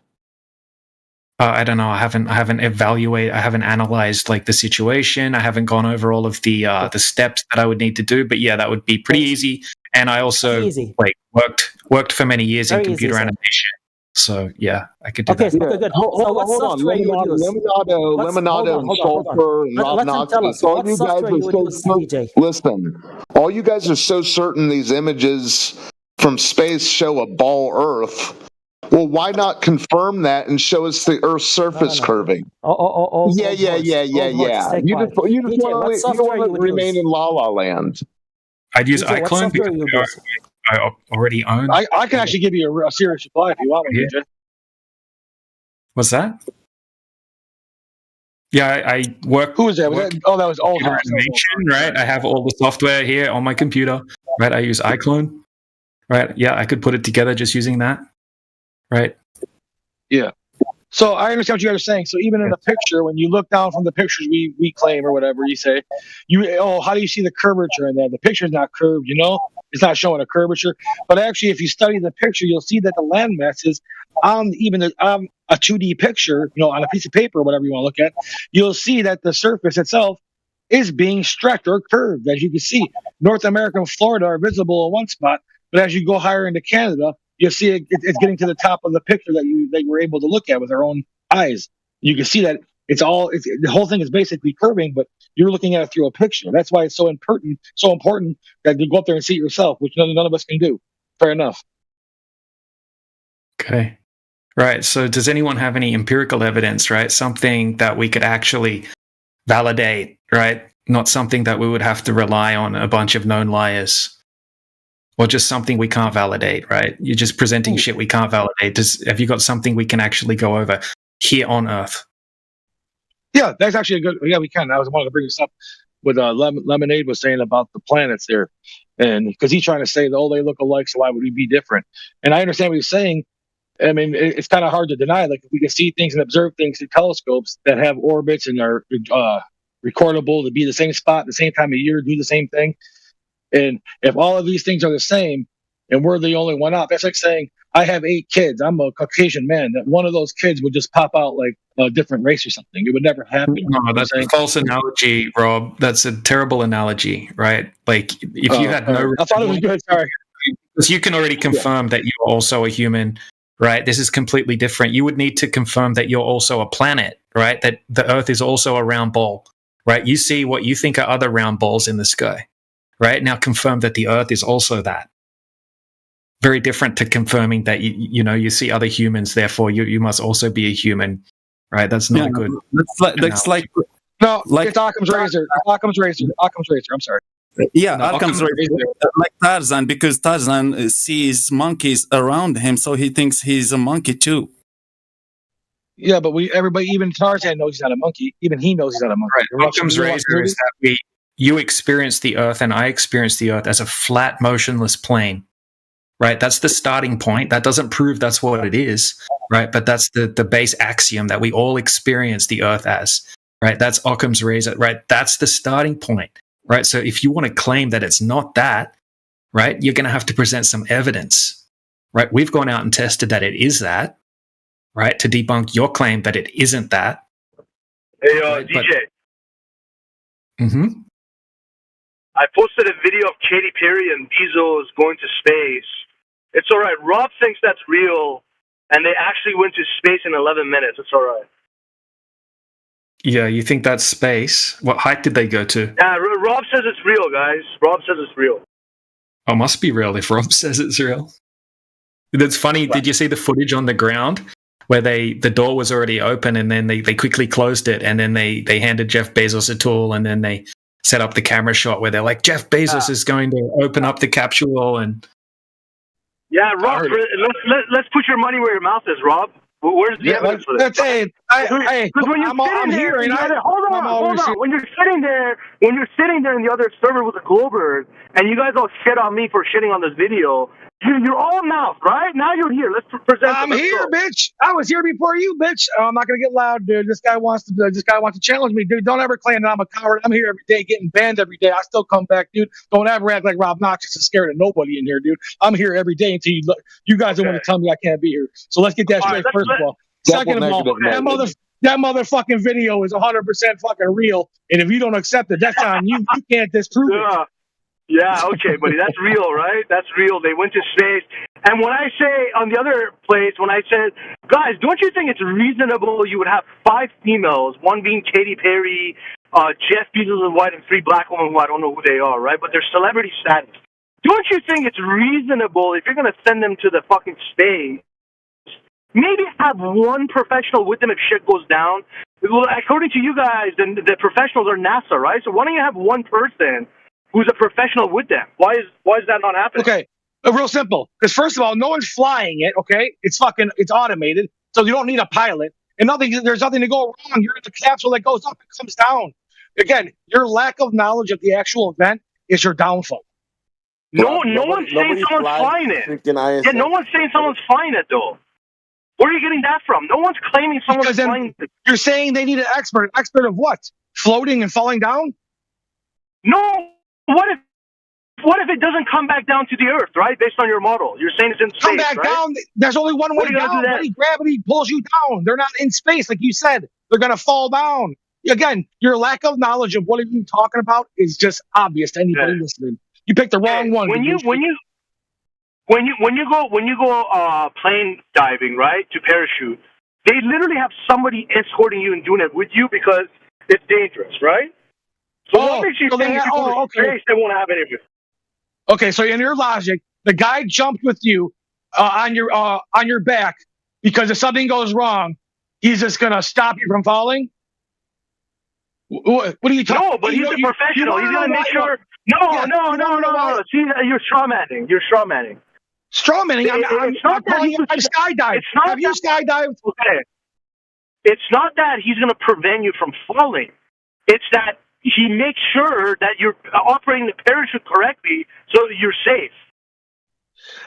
I don't know. I haven't evaluated. I haven't analyzed like the situation. I haven't gone over all of the steps that I would need to do. But yeah, that would be pretty easy. And I also worked for many years in computer animation. So yeah, I could do that. Okay, good. Hold on. Lemonado, and Sulfur, and Rob Knox. Listen, all you guys are so certain these images from space show a ball Earth. Well, why not confirm that and show us the Earth's surface curving? Yeah. You just want to remain in La La Land. I'd use iClone because I already own. I can actually give you a serious reply if you want me to. What's that? Yeah, I work. Who was that? That was old animation, right? I have all the software here on my computer, right? I use iClone, right? Yeah, I could put it together just using that, right? Yeah. So I understand what you guys are saying. So even in a picture, when you look down from the pictures we claim or whatever you say, how do you see the curvature in there? The picture's not curved, it's not showing a curvature. But actually, if you study the picture, you'll see that the land masses on even a 2D picture, on a piece of paper or whatever you want to look at, you'll see that the surface itself is being stretched or curved. As you can see, North America and Florida are visible in one spot, but as you go higher into Canada, you'll see it's getting to the top of the picture that you were able to look at with our own eyes. You can see that the whole thing is basically curving, but you're looking at it through a picture. That's why it's so important that you go up there and see it yourself, which none of us can do. Fair enough. Okay. Right. So does anyone have any empirical evidence, right? Something that we could actually validate, right? Not something that we would have to rely on a bunch of known liars. Or just something we can't validate, right? You're just presenting shit we can't validate. Have you got something we can actually go over here on Earth? Yeah, that's actually a good. Yeah, we can. I wanted to bring this up with Lemonade was saying about the planets there, and because he's trying to say that they look alike, so why would we be different? And I understand what he's saying. I mean, it's kind of hard to deny. Like if we can see things and observe things through telescopes that have orbits and are recordable to be the same spot, the same time of year, do the same thing. And if all of these things are the same and we're the only one out, that's like saying I have 8 kids. I'm a Caucasian man. That one of those kids would just pop out like a different race or something. It would never happen. No, that's a false analogy, Rob. That's a terrible analogy, right? Like if you had no... I thought it was good. Sorry. Because you can already confirm that you're also a human, right? This is completely different. You would need to confirm that you're also a planet, right? That the Earth is also a round ball, right? You see what you think are other round balls in the sky. Right now, confirm that the Earth is also that. Very different to confirming that you see other humans, therefore you must also be a human, right? That's not good. That's like no, like it's Occam's razor. Occam's razor. I'm sorry. Yeah, Occam's razor. Like Tarzan, because Tarzan sees monkeys around him, so he thinks he's a monkey too. Yeah, but everybody, even Tarzan knows he's not a monkey. Even he knows he's not a monkey. Right. Occam's razor is that you experience the Earth and I experience the Earth as a flat, motionless plane, right? That's the starting point. That doesn't prove that's what it is, right? But that's the base axiom that we all experience the Earth as, right? That's Occam's razor, right? That's the starting point, right? So if you want to claim that it's not that, right, you're going to have to present some evidence, right? We've gone out and tested that it is that, right, to debunk your claim that it isn't that. Hey, right? DJ. Mm-hmm. I posted a video of Katy Perry and Bezos going to space. It's all right. Rob thinks that's real, and they actually went to space in 11 minutes. It's all right. Yeah, you think that's space? What height did they go to? Yeah, Rob says it's real, guys. Rob says it's real. Oh, must be real if Rob says it's real. That's funny. Did you see the footage on the ground where the door was already open and then they quickly closed it and then they handed Jeff Bezos a tool and then they set up the camera shot where they're like, Jeff Bezos is going to open up the capsule and... Yeah, Rob, let's put your money where your mouth is, Rob. Where's the evidence for this? Hey, I'm here. Hold on. When you're sitting there in the other server with a Glowbird, and you guys all shit on me for shitting on this video, you're all mouth, right? Now you're here. Let's present. I'm here, bitch. I was here before you, bitch. I'm not gonna get loud, dude. This guy wants to challenge me, dude. Don't ever claim that I'm a coward. I'm here every day, getting banned every day. I still come back, dude. Don't ever act like Rob Noxious is scared of nobody in here, dude. I'm here every day until you guys don't want to tell me I can't be here. So let's get that straight. First of all, second of all, that motherfucking video is 100% fucking real. And if you don't accept it, that's on you. You can't disprove it. Yeah, okay, buddy, that's real, right? That's real. They went to space. And when I say, on the other place, when I said, guys, don't you think it's reasonable you would have 5 females, one being Katy Perry, Jeff Bezos' wife, and 3 black women who I don't know who they are, right? But they're celebrity status. Don't you think it's reasonable, if you're going to send them to the fucking space, maybe have one professional with them if shit goes down? Well, according to you guys, then the professionals are NASA, right? So why don't you have one person who's a professional with them? Why is that not happening? Okay, real simple. Because first of all, no one's flying it. Okay, it's automated, so you don't need a pilot, and there's nothing to go wrong. You're in the capsule that goes up and comes down. Again, your lack of knowledge of the actual event is your downfall. No one's saying someone's flying it. Yeah, no one's saying someone's flying it though. Where are you getting that from? No one's claiming someone's flying it. You're saying they need an expert. An expert of what? Floating and falling down? No. What if it doesn't come back down to the Earth, right? Based on your model, you're saying it's in space. Come back down. There's only one way down. Gravity pulls you down. They're not in space, like you said. They're gonna fall down. Again, your lack of knowledge of what are you talking about is just obvious to anybody listening. You picked the wrong one. When you go plane diving, right, to parachute, they literally have somebody escorting you and doing it with you because it's dangerous, right? So what makes you think if you go to space, they won't have any of it? Okay, so in your logic, the guy jumped with you on your back because if something goes wrong, he's just gonna stop you from falling? What are you talking? No, but he's a professional. He's gonna make sure. No. See, you're strawmanning. You're strawmanning. Strawmanning. I'm skydiving. Have you skydived? Okay. It's not that he's going to prevent you from falling. It's that he makes sure that you're operating the parachute correctly so that you're safe.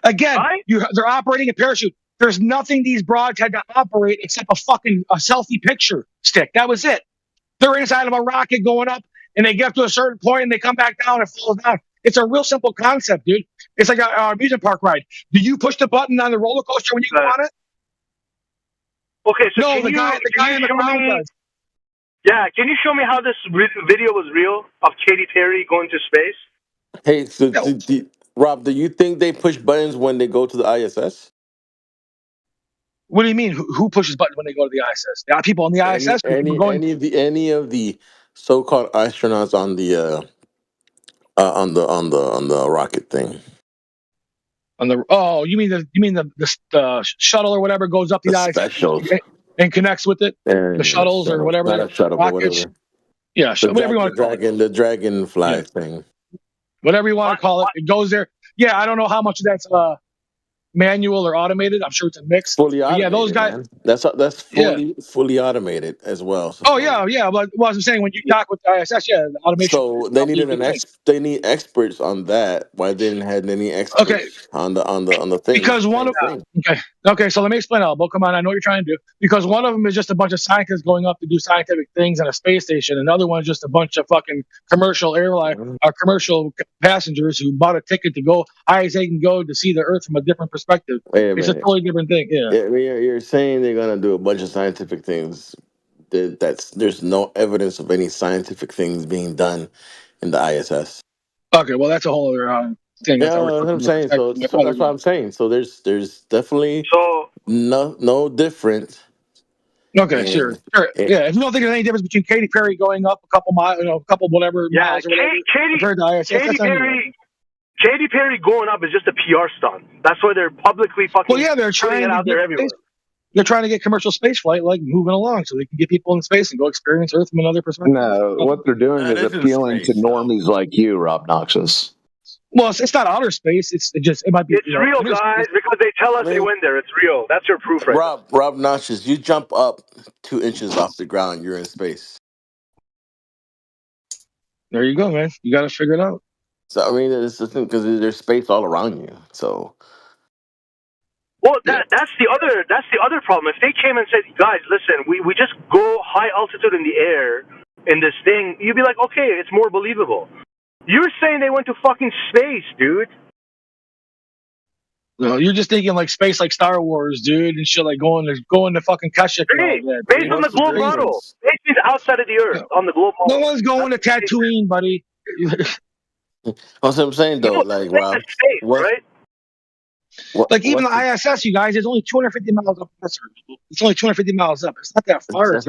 Again, they're operating a parachute. There's nothing these broads had to operate except a selfie picture stick. That was it. They're inside of a rocket going up, and they get up to a certain point, and they come back down and fall down. It's a real simple concept, dude. It's like an amusement park ride. Do you push the button on the roller coaster when you go on it? Okay, so no, the guy in the ground does. Yeah, can you show me how this video was real of Katy Perry going to space? Hey, so Rob, do you think they push buttons when they go to the ISS? What do you mean? Who pushes buttons when they go to the ISS? There are people on the ISS. Any of the so-called astronauts on the rocket thing. You mean the shuttle or whatever goes up the ISS and connects with it? The shuttles or whatever. Not a shuttle, but whatever. Yeah, whatever you want to call it. The dragonfly thing. Whatever you want to call it, it goes there. Yeah, I don't know how much of that's manual or automated. I'm sure it's a mix. Fully automated. Yeah, those guys. Man. That's fully automated as well. So yeah. But what I was saying, when you dock with the ISS, the automation. So they need experts on that. Why they didn't have any experts on the thing? Because one of okay. So let me explain, Albo. Come on, I know what you're trying to do. Because one of them is just a bunch of scientists going up to do scientific things on a space station. Another one's just a bunch of fucking commercial commercial passengers who bought a ticket to go high as they can go to see the Earth from a different perspective. It's a totally different thing. Yeah. You're saying they're gonna do a bunch of scientific things. There's no evidence of any scientific things being done in the ISS. Okay, well that's a whole other thing. Yeah, that's what I'm saying. So that's what I'm saying. So there's definitely no difference. Okay, sure. Yeah, if you don't think there's any difference between Katy Perry going up a couple miles, a couple whatever miles or whatever, Katy Perry going up is just a PR stunt. That's why they're publicly fucking. Well, yeah, they're trying it out there everywhere. They're trying to get commercial space flight moving along so they can get people in space and go experience Earth from another perspective. No, what they're doing is appealing to normies like you, Rob Noxus. Well, it's not outer space. It might be. It's real, guys, because they tell us they went there. It's real. That's your proof, right? Rob Noxus, you jump up 2 inches off the ground, you're in space. There you go, man. You got to figure it out. So I mean, it's the thing because there's space all around you. So. Well, that's the other problem. If they came and said, guys, listen, we just go high altitude in the air in this thing, you'd be like, okay, it's more believable. You're saying they went to fucking space, dude. No, you're just thinking like space, like Star Wars, dude, and shit, like going to fucking Kashyyyk. Based on the globe model. Space is outside of the Earth on the globe model. No one's going to Tatooine, buddy. That's what I'm saying, though. Like, Rob, right? Even the ISS, you guys, it's only 250 miles up. It's only 250 miles up. It's not that far. That's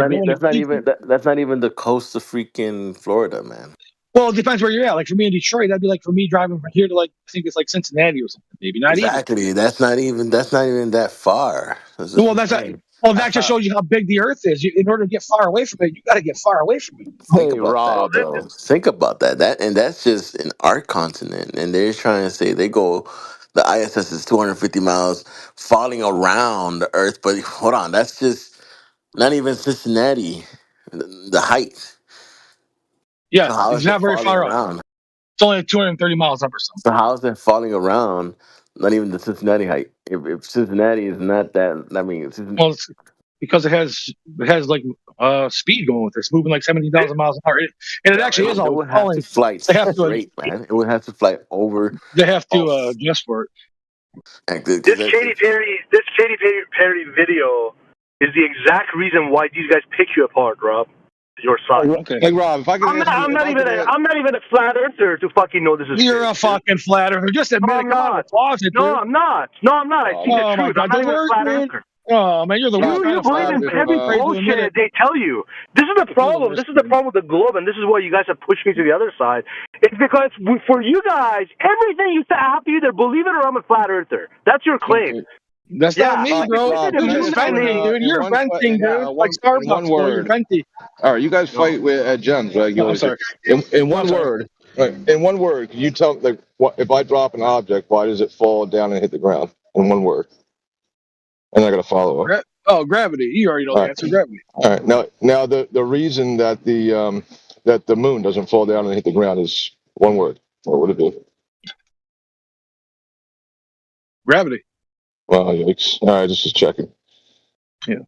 not even the coast of freaking Florida, man. Well, it depends where you're at. Like for me in Detroit, that'd be like for me driving from here to I think it's like Cincinnati or something. Maybe not exactly. even. That's not even that far. That just shows you how big the Earth is. In order to get far away from it, you got to get far away from it. Think about that. Think about that. That's just an our continent, and they're trying to say the ISS is 250 miles falling around the Earth. But hold on, that's just not even Cincinnati. The height. Yeah, so it's not very far up. It's only 230 miles up or something. So how is that falling around? Not even the Cincinnati height. If Cincinnati is not that, I mean, well, it's because it has like speed going with it. It's moving like 17,000 miles an hour, and it actually is all falling. It would have to fly over. They have to adjust for it. This Katy Perry video is the exact reason why these guys pick you apart, Rob. Your side. Okay. Hey Rob, if I can, I'm not even a flat earther to fucking know this is. You're a fucking flat earther. Just admit it. No, I'm not. I see the truth. I'm not even a flat earther. Oh man, you're the worst. You believe in every bullshit they tell you. This is the problem. This is the problem with the globe, and this is why you guys have pushed me to the other side. It's It's because for you guys, everything you say, I have to either believe it or I'm a flat earther. That's your claim. That's not me, bro. Dude, you're venting, dude. You're venting, dude. Like Starbucks, bro. You're venting. All right, you guys fight at Gems, right? I'm sorry. In one word, right? In one word, can you tell like what if I drop an object, why does it fall down and hit the ground? In one word, and I got to follow up. Gravity. You already know the answer. Gravity. All right, now the reason that the moon doesn't fall down and hit the ground is one word. What would it be? Gravity. Well, yikes! All right, just checking. Yeah.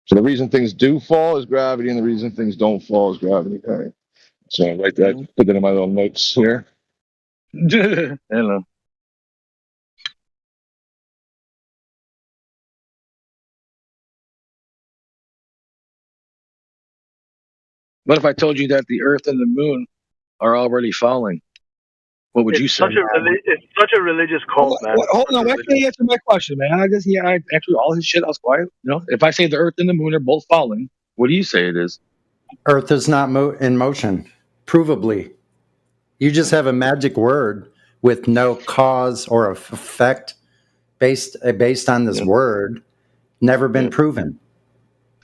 So the reason things do fall is gravity, and the reason things don't fall is gravity. All right. So I write that, put that in my little notes here. Hello. What if I told you that the Earth and the Moon are already falling? What would you say? It's such a religious cult, man. Hold on, why can't you answer my question, man? I answered all his shit. I was quiet. You know, if I say the Earth and the Moon are both falling, what do you say it is? Earth is not in motion, provably. You just have a magic word with no cause or effect based on this word. Never been proven.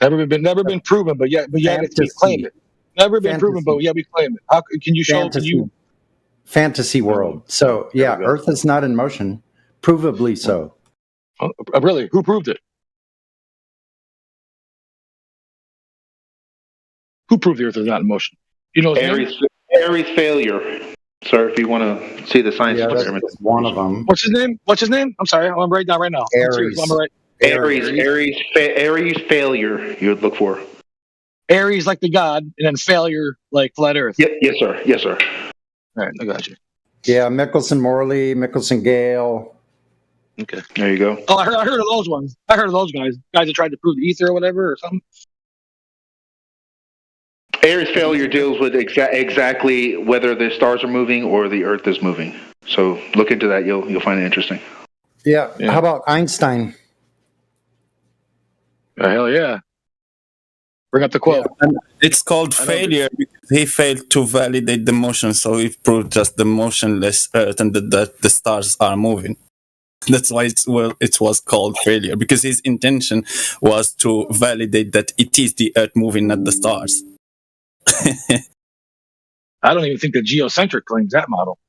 Never been proven, but yet we claim it. Never been proven, but yet we claim it. How can you show? Fantasy world. So yeah, Earth is not in motion, provably so. Oh, really? Who proved it? Who proved the Earth is not in motion? You know, Aries failure. Sir, if you want to see the science experiment, that's one of them. What's his name? I'm sorry, I'm right down right now. Aries failure. You would look for Aries like the god, and then failure like flat Earth. Yes, sir. Yes, sir. All right, I got you. Yeah, Mickelson Morley, Mickelson Gale. Okay, there you go. Oh, I heard of those ones. I heard of those guys that tried to prove the ether or whatever or something. Aries failure deals with exactly whether the stars are moving or the Earth is moving. So look into that. You'll find it interesting. Yeah. How about Einstein? Hell yeah. Bring up the quote. Yeah. It's called failure because he failed to validate the motion, so he proved just the motionless Earth and that the stars are moving. That's why it was called failure, because his intention was to validate that it is the Earth moving, not the stars. I don't even think that geocentric claims that model.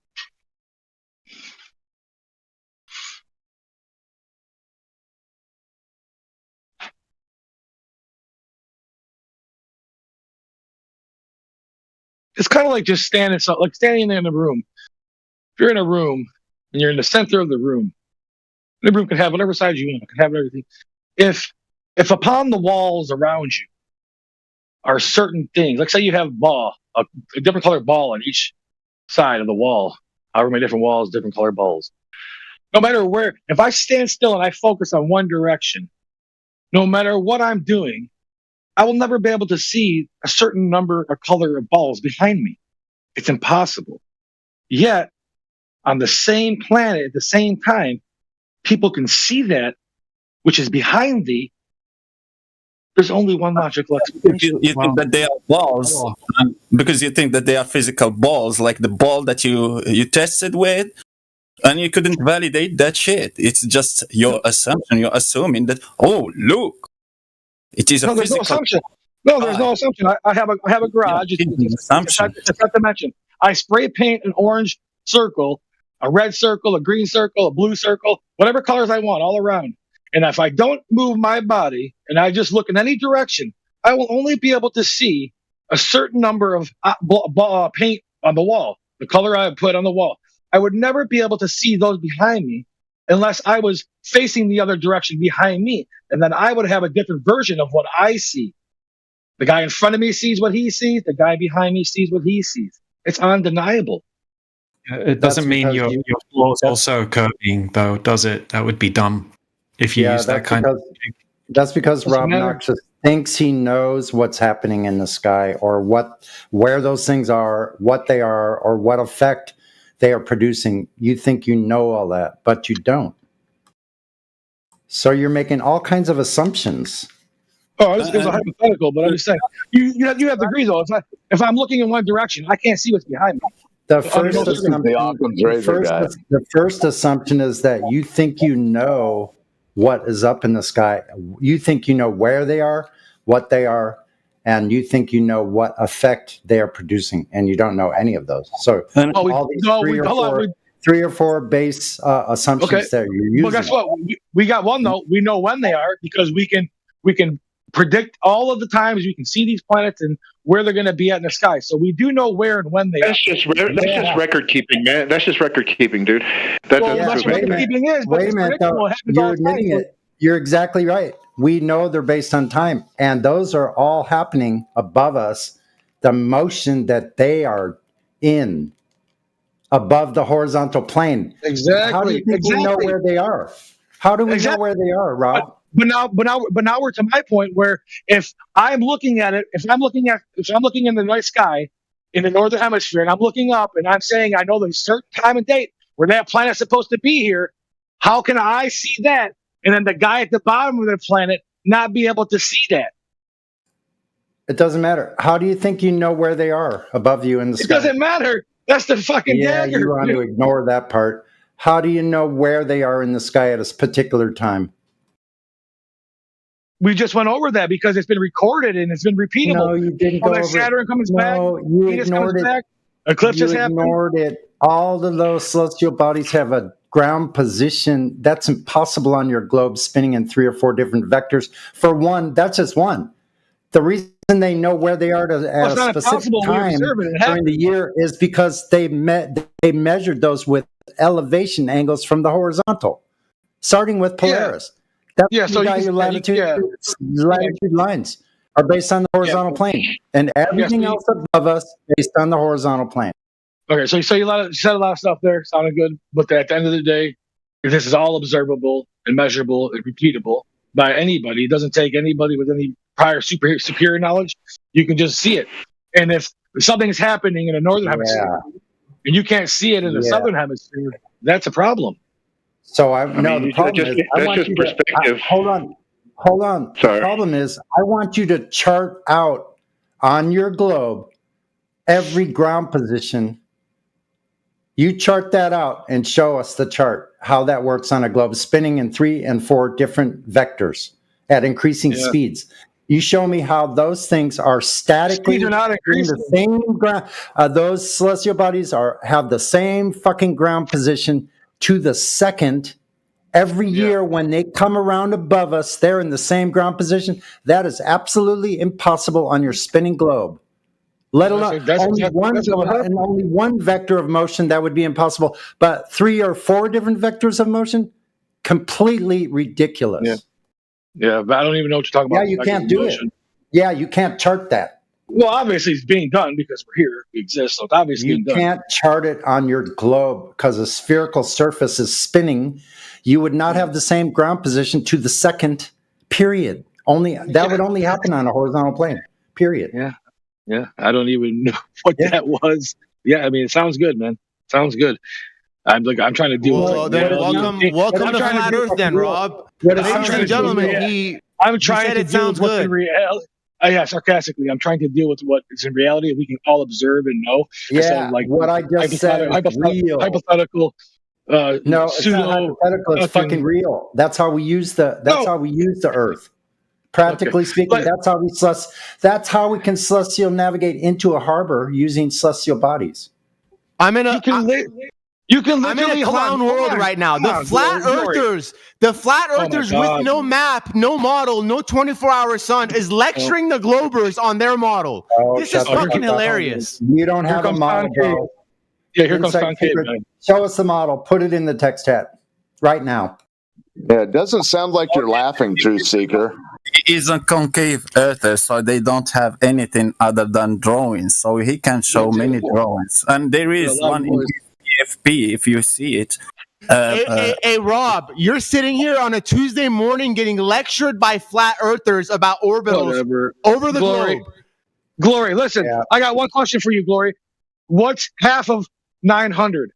It's kind of like just standing in a room. If you're in a room and you're in the center of the room, the room can have whatever size you want. It can have everything. If upon the walls around you are certain things, like say you have a different colored ball on each side of the wall, however many different walls, different colored balls. No matter where, if I stand still and I focus on one direction, no matter what I'm doing, I will never be able to see a certain number or color of balls behind me. It's impossible. Yet, on the same planet at the same time, people can see that which is behind thee. There's only one logical explanation. You think that they are balls because you think that they are physical balls, like the ball that you tested with, and you couldn't validate that shit. It's just your assumption. You're assuming that, oh, look, it is a there's physical. No assumption. No, there's no assumption. I have a garage. It's not dimension. I spray paint an orange circle, a red circle, a green circle, a blue circle, whatever colors I want all around. And if I don't move my body and I just look in any direction, I will only be able to see a certain number of paint on the wall, the color I put on the wall. I would never be able to see those behind me unless I was facing the other direction behind me. And then I would have a different version of what I see. The guy in front of me sees what he sees. The guy behind me sees what he sees. It's undeniable. It doesn't mean your floor is also curving, though, does it? That would be dumb if you use that kind of... That's because Rob Noxious thinks he knows what's happening in the sky, or where those things are, what they are, or what effect they are producing. You think you know all that, but you don't. So you're making all kinds of assumptions. Oh, it was a hypothetical, but I'm just saying you have to agree though. If I'm looking in one direction, I can't see what's behind me. The first assumption is that you think you know what is up in the sky. You think you know where they are, what they are, and you think you know what effect they are producing, and you don't know any of those. So all these three or four base assumptions that you're using. Well, guess what? We got one though. We know when they are because we can predict all of the times we can see these planets and where they're going to be at in the sky. So we do know where and when they are. That's just record keeping, man. That's just record keeping, dude. That's wait a minute, though. You're admitting it. You're exactly right. We know they're based on time, and those are all happening above us. The motion that they are in above the horizontal plane. Exactly. How do you think we know where they are? How do we know where they are, Rob? But now we're to my point where if I'm looking at it, if I'm looking in the night sky in the northern hemisphere and I'm looking up and I'm saying I know the certain time and date where that planet's supposed to be here, how can I see that? And then the guy at the bottom of the planet not be able to see that? It doesn't matter. How do you think you know where they are above you in the sky? It doesn't matter. That's the fucking dagger. You want to ignore that part. How do you know where they are in the sky at a particular time? We just went over that because it's been recorded and it's been repeatable. No, you didn't go over Saturn comes back. You ignored it. Back, eclipses happen. You ignored it. All of those celestial bodies have a ground position. That's impossible on your globe spinning in 3 or 4 different vectors. For one, that's just one. The reason they know where they are at a specific time during the year is because they measured those with elevation angles from the horizontal, starting with Polaris. That's so your latitude lines are based on the horizontal plane, and everything else above us based on the horizontal plane. Okay, so you said a lot of stuff there, sounded good, but at the end of the day, if this is all observable and measurable and repeatable by anybody, it doesn't take anybody with any prior superior knowledge. You can just see it, and if something is happening in the northern hemisphere and you can't see it in the southern hemisphere, that's a problem. So the problem is, I want you to, hold on. Sorry. The problem is, I want you to chart out on your globe every ground position. You chart that out and show us the chart, how that works on a globe, spinning in 3 and 4 different vectors at increasing speeds. You show me how those things are statically in the same ground. Those celestial bodies have the same fucking ground position to the second every year. When they come around above us, they're in the same ground position. That is absolutely impossible on your spinning globe. Let alone only one vector of motion, that would be impossible. But 3 or 4 different vectors of motion, completely ridiculous. Yeah, but I don't even know what you're talking about. Yeah, you can't do it. Yeah, you can't chart that. Well, obviously it's being done because we're here, we exist, so it's obviously you can't chart it on your globe because a spherical surface is spinning. You would not have the same ground position to the second, period. That would only happen on a horizontal plane, period. Yeah, I don't even know what that was. Yeah, I mean, it sounds good, man. Sounds good. I'm trying to deal with it. Welcome to Flat Earth then, Rob. Ladies and gentlemen, I'm trying to it sounds good. Sarcastically, I'm trying to deal with what is in reality we can all observe and know. Yeah, what I just said is real. Hypothetical. No, it's not hypothetical. It's fucking real. That's how we use the Earth. Practically speaking, that's how we can celestial navigate into a harbor using celestial bodies. I'm in a clown world right now. The flat earthers with no map, no model, no 24-hour sun is lecturing the Globers on their model. This is fucking hilarious. You don't have a model, bro. Yeah, here comes Concave. Show us the model. Put it in the text chat right now. Yeah, it doesn't sound like you're laughing, Truth Seeker. He is a concave earther, so they don't have anything other than drawings. So he can show many drawings. And there is one in PFP, if you see it. Hey, Rob, you're sitting here on a Tuesday morning getting lectured by flat earthers about orbitals over the globe. Glory, listen, I got one question for you, Glory. What's half of 900?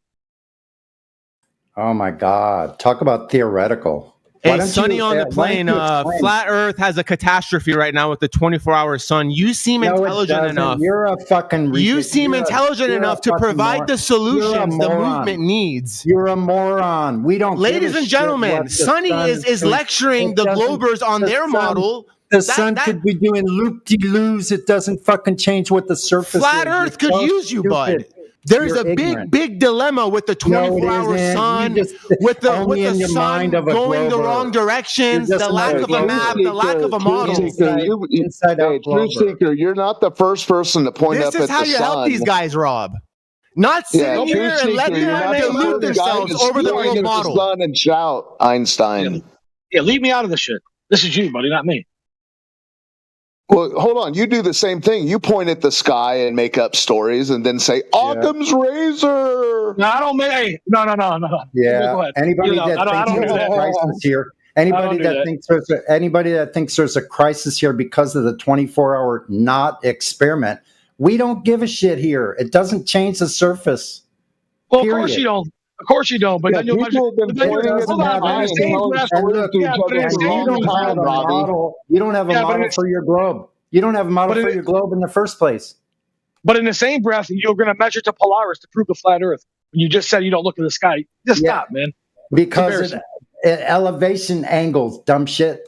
Oh, my God. Talk about theoretical. Hey, Sonny on the plane. Flat Earth has a catastrophe right now with the 24-hour sun. You seem intelligent enough. You're a fucking. You seem intelligent enough to provide the solutions the movement needs. You're a moron. We don't. Ladies and gentlemen, Sonny is lecturing the Globers on their model. The sun could be doing loop-de-loos. It doesn't fucking change what the surface is. Flat Earth could use you, bud. There's a big dilemma with the 24-hour sun, with the sun going the wrong directions, the lack of a map, the lack of a model. Truth Seeker, you're not the first person to point up at the sun. This is how you help these guys, Rob. Not sitting here and let them delude themselves over the real model. Sun and shout, Einstein. Yeah, leave me out of this shit. This is you, buddy, not me. Well, hold on. You do the same thing. You point at the sky and make up stories, and then say Occam's razor. No, I don't make. Hey, no. Yeah. Go ahead. Anybody that thinks there's a crisis here. Anybody that thinks there's a crisis here because of the 24-hour not experiment. We don't give a shit here. It doesn't change the surface. Well, of course you don't. Of course you don't. But then you'll You don't have a model for your globe. You don't have a model for your globe in the first place. But in the same breath, you're going to measure to Polaris to prove the flat Earth. When you just said you don't look at the sky. Just stop, man. Because elevation angles, dumb shit.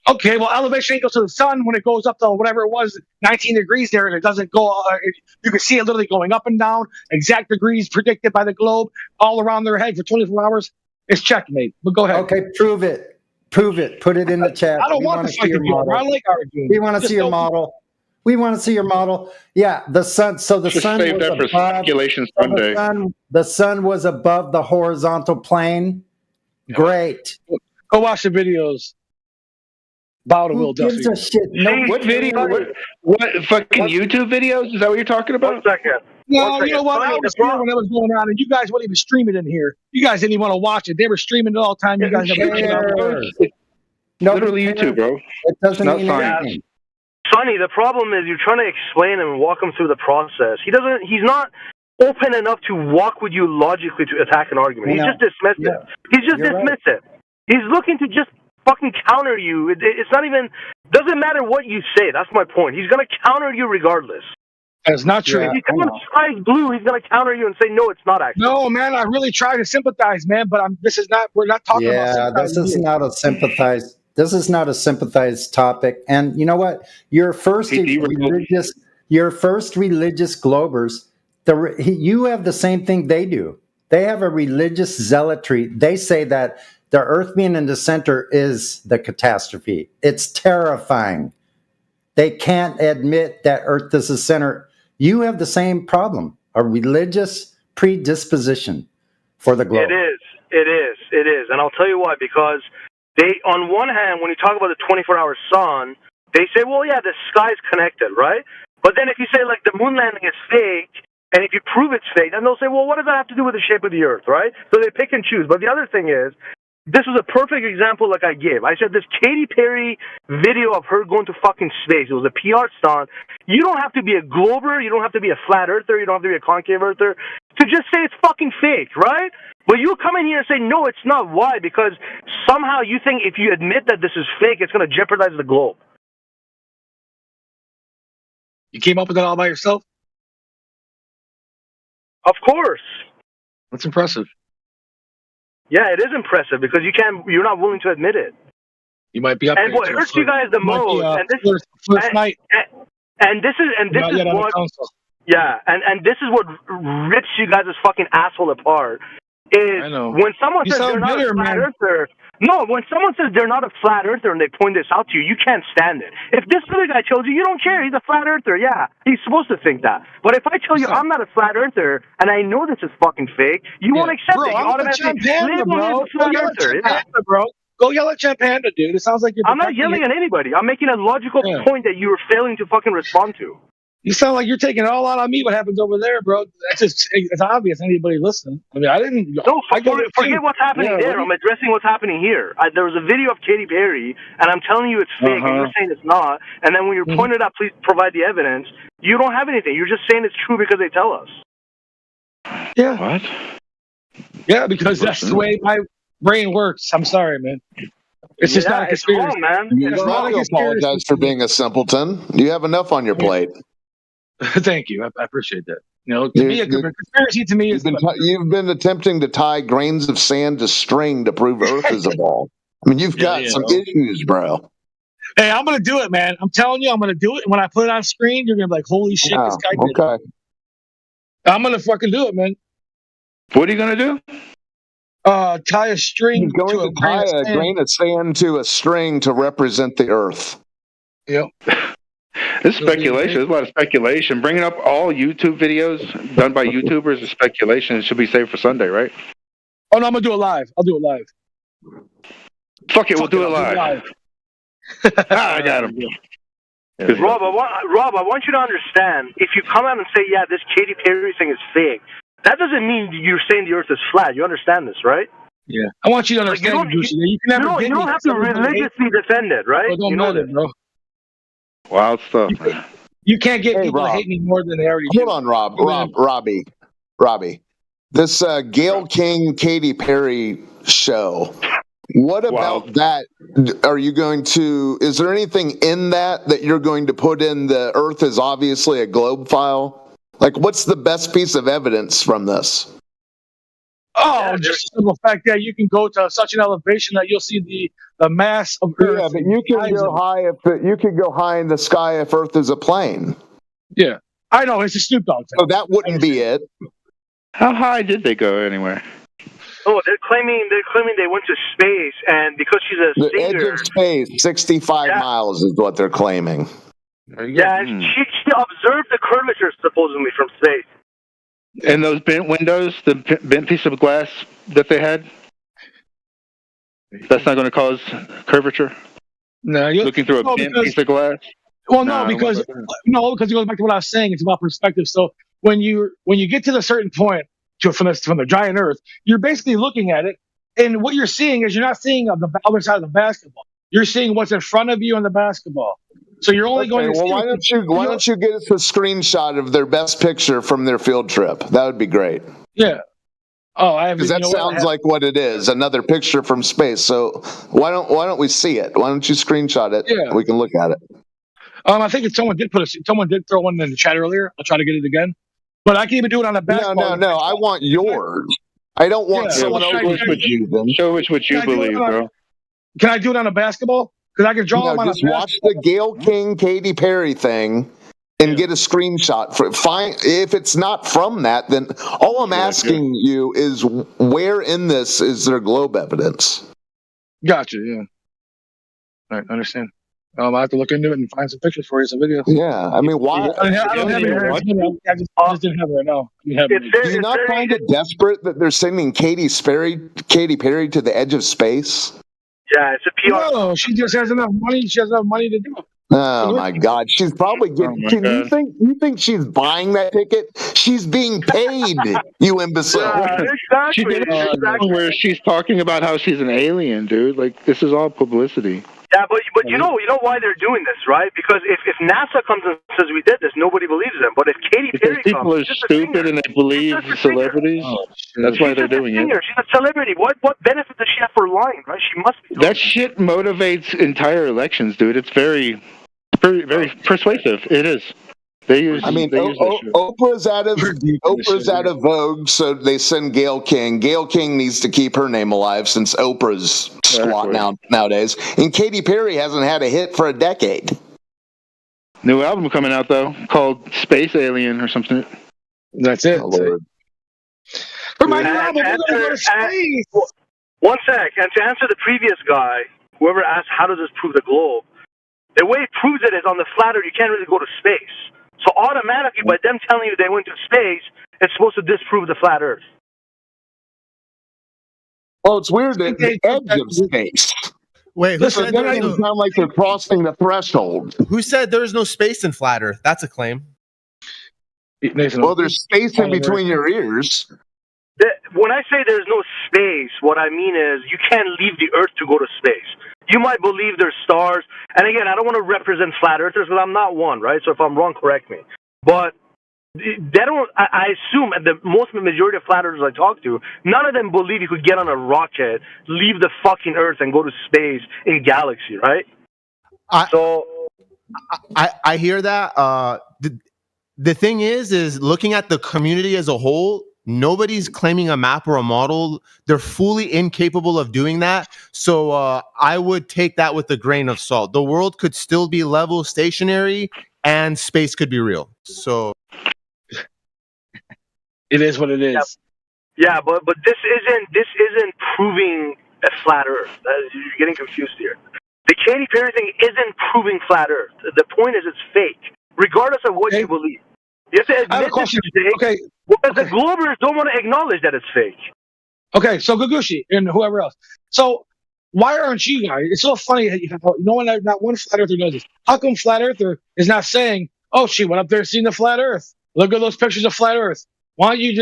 Okay, well, elevation angles to the sun, when it goes up to whatever it was, 19 degrees there, and it doesn't go, you can see it literally going up and down, exact degrees predicted by the globe, all around their head for 24 hours. It's checkmate. But go ahead. Okay, prove it. Put it in the chat. I don't want to fight the model. I like arguing. We want to see your model. We want to see your model. Yeah, the sun. So the sun save was that for above, speculation Sunday. the sun was above the horizontal plane. Great. Go watch the videos. Bow to Will Gives a shit. No, What video? What fucking YouTube videos? Is that what you're talking about? 1 second. No, you know what? I was here when it was going on, and you guys wouldn't even stream it in here. You guys didn't even want to watch it. They were streaming it all the time. You guys never Literally YouTube, bro. It doesn't mean anything. Sonny, the problem is you're trying to explain and walk him through the process. He's not open enough to walk with you logically to attack an argument. He's just dismissive. He's just dismissive. He's looking to just fucking counter you. It's not even, doesn't matter what you say. That's my point. He's going to counter you regardless. That's not true. If you come on Sky's Blue, he's going to counter you and say, no, it's not actually. No, man, I really try to sympathize, man, but we're not talking about sympathize. This is not a sympathized topic. And you know what? Your first religious Globers, you have the same thing they do. They have a religious zealotry. They say that the Earth being in the center is the catastrophe. It's terrifying. They can't admit that Earth is the center. You have the same problem, a religious predisposition for the globe. It is. And I'll tell you why, because they, on one hand, when you talk about the 24-hour sun, they say, well, yeah, the sky's connected, right? But then if you say, like, the moon landing is fake, and if you prove it's fake, then they'll say, well, what does that have to do with the shape of the Earth, right? So they pick and choose. But the other thing is, this was a perfect example like I gave. I said this Katy Perry video of her going to fucking space. It was a PR stunt. You don't have to be a glober. You don't have to be a flat earther. You don't have to be a concave earther to just say it's fucking fake, right? But you come in here and say, no, it's not. Why? Because somehow you think if you admit that this is fake, it's going to jeopardize the globe. You came up with that all by yourself? Of course. That's impressive. Yeah, it is impressive because you're not willing to admit it. You might be up. And what hurts you guys the most, and this is what rips you guys' fucking asshole apart. Is when someone says they're not a flat earther. No, when someone says they're not a flat earther and they point this out to you, you can't stand it. If this other guy tells you, you don't care, he's a flat earther, yeah, he's supposed to think that. But if I tell you I'm not a flat earther and I know this is fucking fake, you won't accept it. You automatically label me as a flat earther. Go yell at Champanda, dude. It sounds like you're. I'm not yelling at anybody. I'm making a logical point that you were failing to fucking respond to. You sound like you're taking it all out on me. What happens over there, bro? It's obvious. Anybody listening? I mean, I didn't. No, forget what's happening there. I'm addressing what's happening here. There was a video of Katy Perry, and I'm telling you it's fake, and you're saying it's not. And then when you're pointed out, please provide the evidence. You don't have anything. You're just saying it's true because they tell us. Yeah. What? Yeah, because that's the way my brain works. I'm sorry, man. It's just not a it's conspiracy. wrong, man. You It's don't wrong. have to apologize for being a simpleton. You have enough on your plate. Thank you. I appreciate that. You know, to me, a conspiracy to me is. You've been attempting to tie grains of sand to string to prove Earth is a ball. I mean, you've got some issues, bro. Hey, I'm gonna do it, man. I'm telling you, I'm gonna do it. And when I put it on screen, you're gonna be like, "Holy shit, this guy did it." Okay. I'm gonna fucking do it, man. What are you gonna do? Tie a string. He's going to tie a grain of sand to a string to represent the Earth. Yep. This is speculation. There's a lot of speculation. Bringing up all YouTube videos done by YouTubers is speculation. It should be saved for Sunday, right? Oh no, I'm gonna do it live. I'll do it live. Fuck it, we'll do it live. I got him. Rob, I want you to understand. If you come out and say, "Yeah, this Katy Perry thing is fake," that doesn't mean you're saying the Earth is flat. You understand this, right? Yeah. I want you to understand. You can never you don't have to religiously defend it, right? You know that, bro. Wild stuff, man. You can't get people to hate me more than they already do. Hold on, Robbie. This Gail King, Katy Perry show. What about that? Are you going to? Is there anything in that you're going to put in the Earth is obviously a globe file? Like, what's the best piece of evidence from this? Oh, just the simple fact that you can go to such an elevation that you'll see the mass of Earth. Yeah, but you can go high you could go high in the sky if Earth is a plane. Yeah, I know it's a Snoop Dogg thing. So that wouldn't be it. How high did they go anywhere? Oh, they're claiming they went to space, and because she's a The singer, edge of space, 65 miles is what they're claiming. yeah, she observed the curvature supposedly from space. And those bent windows, the bent piece of glass that they had, that's not going to cause curvature? No, looking through a bent piece of glass? Well, no, because it goes back to what I was saying. It's about perspective. So when you get to the certain point from the giant Earth, you're basically looking at it, and what you're seeing is you're not seeing the other side of the basketball. You're seeing what's in front of you on the basketball. So you're only going to see. Why don't you get us a screenshot of their best picture from their field trip? That would be great. Yeah. Oh, I have. Because that sounds like what it is, another picture from space. So why don't we see it? Why don't you screenshot it? Yeah. We can look at it. I think someone did throw one in the chat earlier. I'll try to get it again. But I can even do it on a basketball. No. I want yours. I don't want someone else's. Show us what you believe, bro. Can I do it on a basketball? Because I can draw them on just watch the Gail King, Katy Perry thing and get a screenshot. If it's not from that, then all I'm asking you is where in this is there globe evidence? Gotcha, yeah. All right, understand. I have to look into it and find some pictures for you, some videos. Yeah, I mean, why? I don't have it. I just didn't have it right now. Do you not find it desperate that they're sending Katy Perry to the edge of space? Yeah, it's a PR. No, she just has enough money. She has enough money to do it. Oh my God, she's probably getting. You think she's buying that ticket? She's being paid. You imbecile. Exactly. She did where she's talking about how she's an alien, dude. Like, this is all publicity. Yeah, but you know why they're doing this, right? Because if NASA comes and says we did this, nobody believes them. But if Katy Perry people comes, are stupid and they believe celebrities, that's why they're doing it. She's a celebrity. What benefit does she have for lying, right? She must be. That shit motivates entire elections, dude. It's very, very, very persuasive. It is. They use. Oprah's out of vogue, so they send Gail King. Gail King needs to keep her name alive since Oprah's squat nowadays. And Katy Perry hasn't had a hit for a decade. New album coming out though, called Space Alien or something. That's it. For my new album, we're gonna go to space. One sec, and to answer the previous guy, whoever asked how does this prove the globe, the way it proves it is on the flat Earth. You can't really go to space. So automatically, by them telling you they went to space, it's supposed to disprove the flat Earth. Oh, it's weird that the edge of space. Wait, who said that doesn't sound like they're crossing the threshold. Who said there is no space in flat Earth? That's a claim. Well, there's space in between your ears. When I say there's no space, what I mean is you can't leave the Earth to go to space. You might believe there's stars, and again, I don't want to represent flat earthers because I'm not one, right? So if I'm wrong, correct me. But They don't. I assume the most majority of flat earthers I talk to, none of them believe you could get on a rocket, leave the fucking Earth, and go to space in galaxy, right? I hear that. The thing is looking at the community as a whole, nobody's claiming a map or a model. They're fully incapable of doing that. So I would take that with a grain of salt. The world could still be level, stationary, and space could be real. So it is what it is. Yeah, but this isn't proving a flat Earth. You're getting confused here. The Katy Perry thing isn't proving flat Earth. The point is it's fake, regardless of what you believe. You have to admit it's fake. Okay. Because the Globers don't want to acknowledge that it's fake. Okay, so Gugushi and whoever else. So why aren't you guys? It's so funny that not one flat earther knows this. How come flat earther is not saying, "Oh, she went up there seeing the flat Earth. Look at those pictures of flat Earth." Why aren't you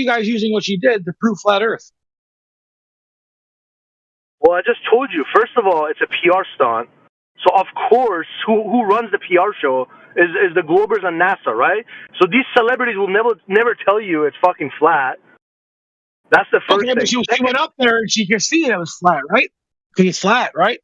guys using what she did to prove flat Earth? Well, I just told you. First of all, it's a PR stunt. So of course, who runs the PR show is the Globers and NASA, right? So these celebrities will never tell you it's fucking flat. That's the first thing. But she went up there and she could see it was flat, right? Because it's flat, right?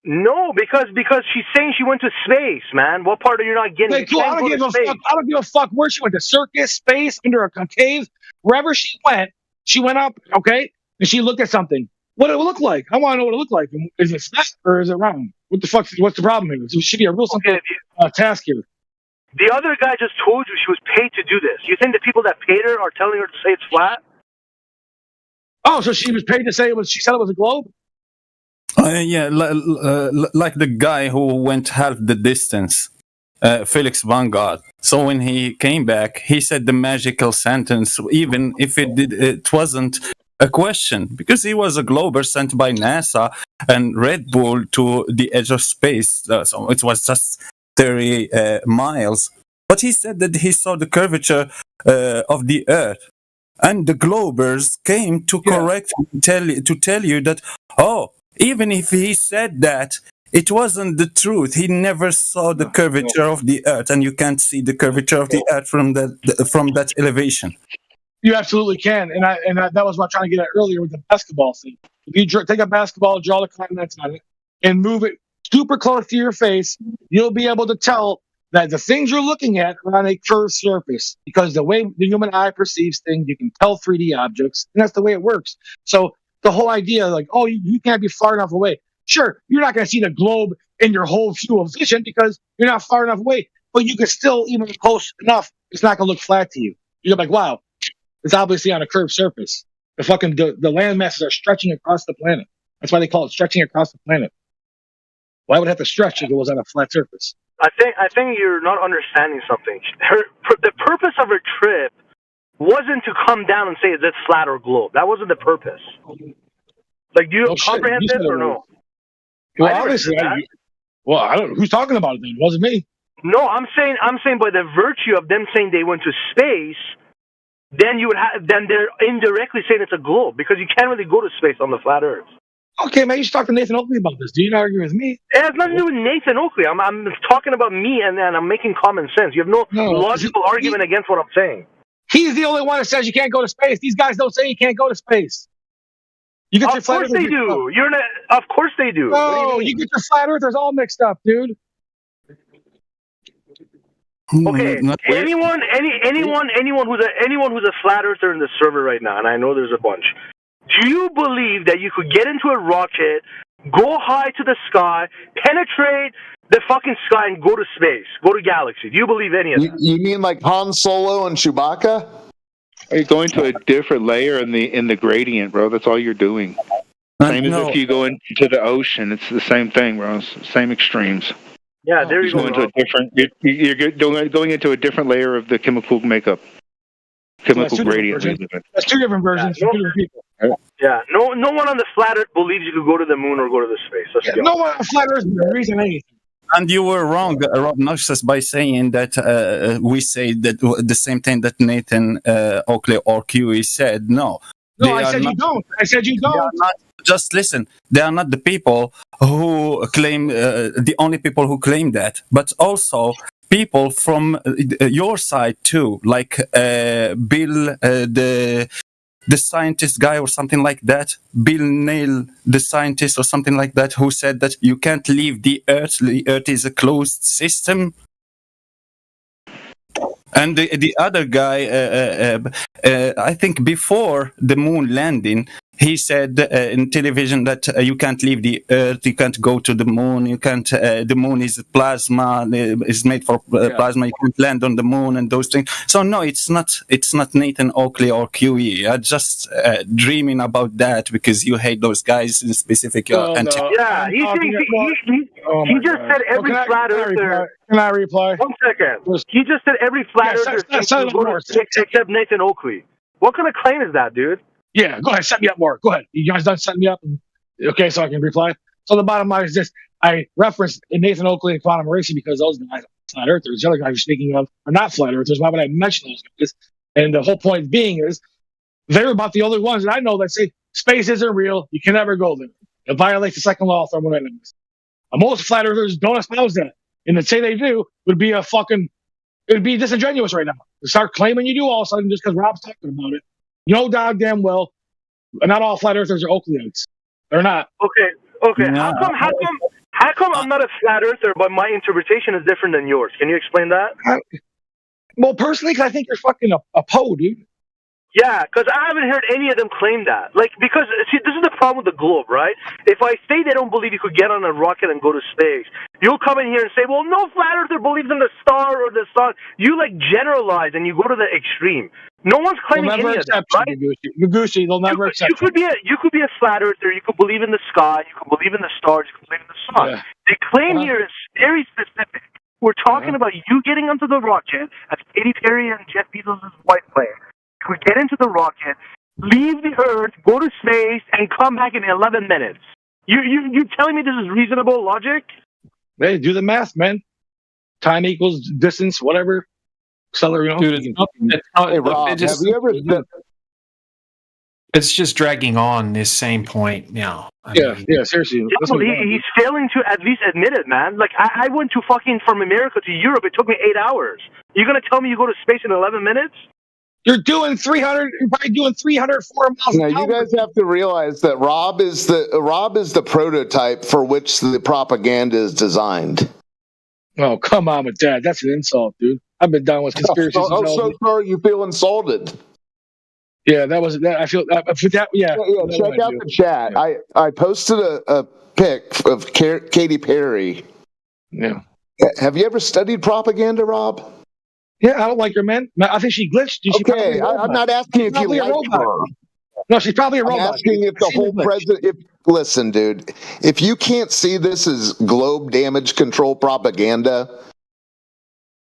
No, because she's saying she went to space, man. What part are you not getting? Okay, cool. I don't give a fuck where she went. To circus, space, under a cave, wherever she went up, okay? And she looked at something. What did it look like? I want to know what it looked like. Is it flat or is it round? What the fuck? What's the problem here? It should be a real simple task here. The other guy just told you she was paid to do this. You think the people that paid her are telling her to say it's flat? Oh, so she was paid to say it was. She said it was a globe. Yeah, like the guy who went half the distance, Felix Vanguard. So when he came back, he said the magical sentence, even if it wasn't a question, because he was a Glober sent by NASA and Red Bull to the edge of space. So it was just 30 miles. But he said that he saw the curvature of the Earth. And the Globers came to correct to tell you that, even if he said that, it wasn't the truth. He never saw the curvature of the Earth, and you can't see the curvature of the Earth from that elevation. You absolutely can, and that was what I'm trying to get at earlier with the basketball thing. If you take a basketball, draw the continents on it, and move it super close to your face, you'll be able to tell that the things you're looking at are on a curved surface, because the way the human eye perceives things, you can tell 3D objects, and that's the way it works. So the whole idea, like, you can't be far enough away. Sure, you're not going to see the globe in your whole field of vision because you're not far enough away, but you can still, even close enough, it's not going to look flat to you. You're like, wow, it's obviously on a curved surface. The land masses are stretching across the planet. That's why they call it stretching across the planet. Why would it have to stretch if it was on a flat surface? I think you're not understanding something. The purpose of her trip wasn't to come down and say, is it flat or globe? That wasn't the purpose. Like, do you comprehend this or no? Well, obviously, I don't know. Who's talking about it then? It wasn't me. No, I'm saying by the virtue of them saying they went to space, then they're indirectly saying it's a globe, because you can't really go to space on the flat Earth. Okay, man, you should talk to Nathan Oakley about this. Do you not argue with me? It has nothing to do with Nathan Oakley. I'm talking about me, and I'm making common sense. You have no logical argument against what I'm saying. He's the only one that says you can't go to space. These guys don't say you can't go to space. You get Of course they do. Of course they do. No, you get your flat earthers all mixed up, dude. Okay, anyone who's a flat earther in the server right now, and I know there's a bunch. Do you believe that you could get into a rocket, go high to the sky, penetrate the fucking sky, and go to space, go to galaxy? Do you believe any of that? You mean like Han Solo and Chewbacca? Are you going to a different layer in the gradient, bro? That's all you're doing. Same as if you go into the ocean. It's the same thing, bro. Same extremes. Yeah, there you go. You're going into a different layer of the chemical makeup, chemical gradient. That's two different versions for two different people. Yeah, no one on the flat Earth believes you could go to the moon or go to the space. No one on the flat Earth believes in anything. And you were wrong, Rob Noxious, by saying that we say that the same thing that Nathan Oakley or QE said. No, I said you don't. I said you don't. Just listen. They are not the people who claim the only people who claim that. But also, people from your side too, like Bill, the scientist guy or something like that, Bill Nail, the scientist or something like that, who said that you can't leave the Earth. The Earth is a closed system. And the other guy, I think before the moon landing, he said in television that you can't leave the Earth, you can't go to the moon, you can't. The moon is plasma, is made for plasma. You can't land on the moon and those things. So no, it's not. It's not Nathan Oakley or QE. I'm just dreaming about that because you hate those guys in specific. Yeah, he just said every flat earther. Can I reply? 1 second. He just said every flat earther except Nathan Oakley. What kind of claim is that, dude? Yeah, go ahead, set me up more. Go ahead. You guys done setting me up? Okay, so I can reply. So the bottom line is this. I referenced Nathan Oakley and Quantum Racing because those guys are flat earthers. The other guys you're speaking of are not flat earthers. Why would I mention those guys? And the whole point being is they're about the only ones that I know that say space isn't real. You can never go there. It violates the second law of thermodynamics. Most flat earthers don't espouse that. And to say they do would be it would be disingenuous right now. To start claiming you do all of a sudden just because Rob's talking about it. You know goddamn well, not all flat earthers are Oakleyans. They're not. Okay. How come I'm not a flat earther, but my interpretation is different than yours? Can you explain that? Well, personally, because I think you're fucking a Poe, dude. Yeah, because I haven't heard any of them claim that. Because, see, this is the problem with the globe, right? If I say they don't believe you could get on a rocket and go to space, you'll come in here and say, well, no flat earther believes in the star or the sun. You, generalize and you go to the extreme. No one's claiming any of that, right? Noguchi, they'll never accept you could be a flat earther. You could believe in the sky. You could believe in the stars. You could believe in the sun. Yeah. The claim here is very specific. We're talking about you getting onto the rocket, as Katy Perry and Jeff Bezos' wife claim. You could get into the rocket, leave the Earth, go to space, and come back in 11 minutes. You telling me this is reasonable logic? Hey, do the math, man. Time equals distance, whatever. Dude, hey, Rob, have you ever? It's just dragging on this same point now. Yeah, seriously. He's failing to at least admit it, man. I went to from America to Europe. It took me 8 hours. You're gonna tell me you go to space in 11 minutes? You're doing 300. You're probably doing 304 miles. Now you guys have to realize that Rob is the prototype for which the propaganda is designed. Oh, come on with that. That's an insult, dude. I've been done with conspiracies. So sorry you feel insulted. Yeah, that was that. I feel that. Yeah. Check out the chat. Yeah. I posted a pic of Katy Perry. Yeah. Have you ever studied propaganda, Rob? Yeah, I don't like her, man. I think she glitched. Okay, I'm not asking if you like her. No, she's probably a robot. I'm asking if the whole president. Listen, dude, if you can't see this as globe damage control propaganda,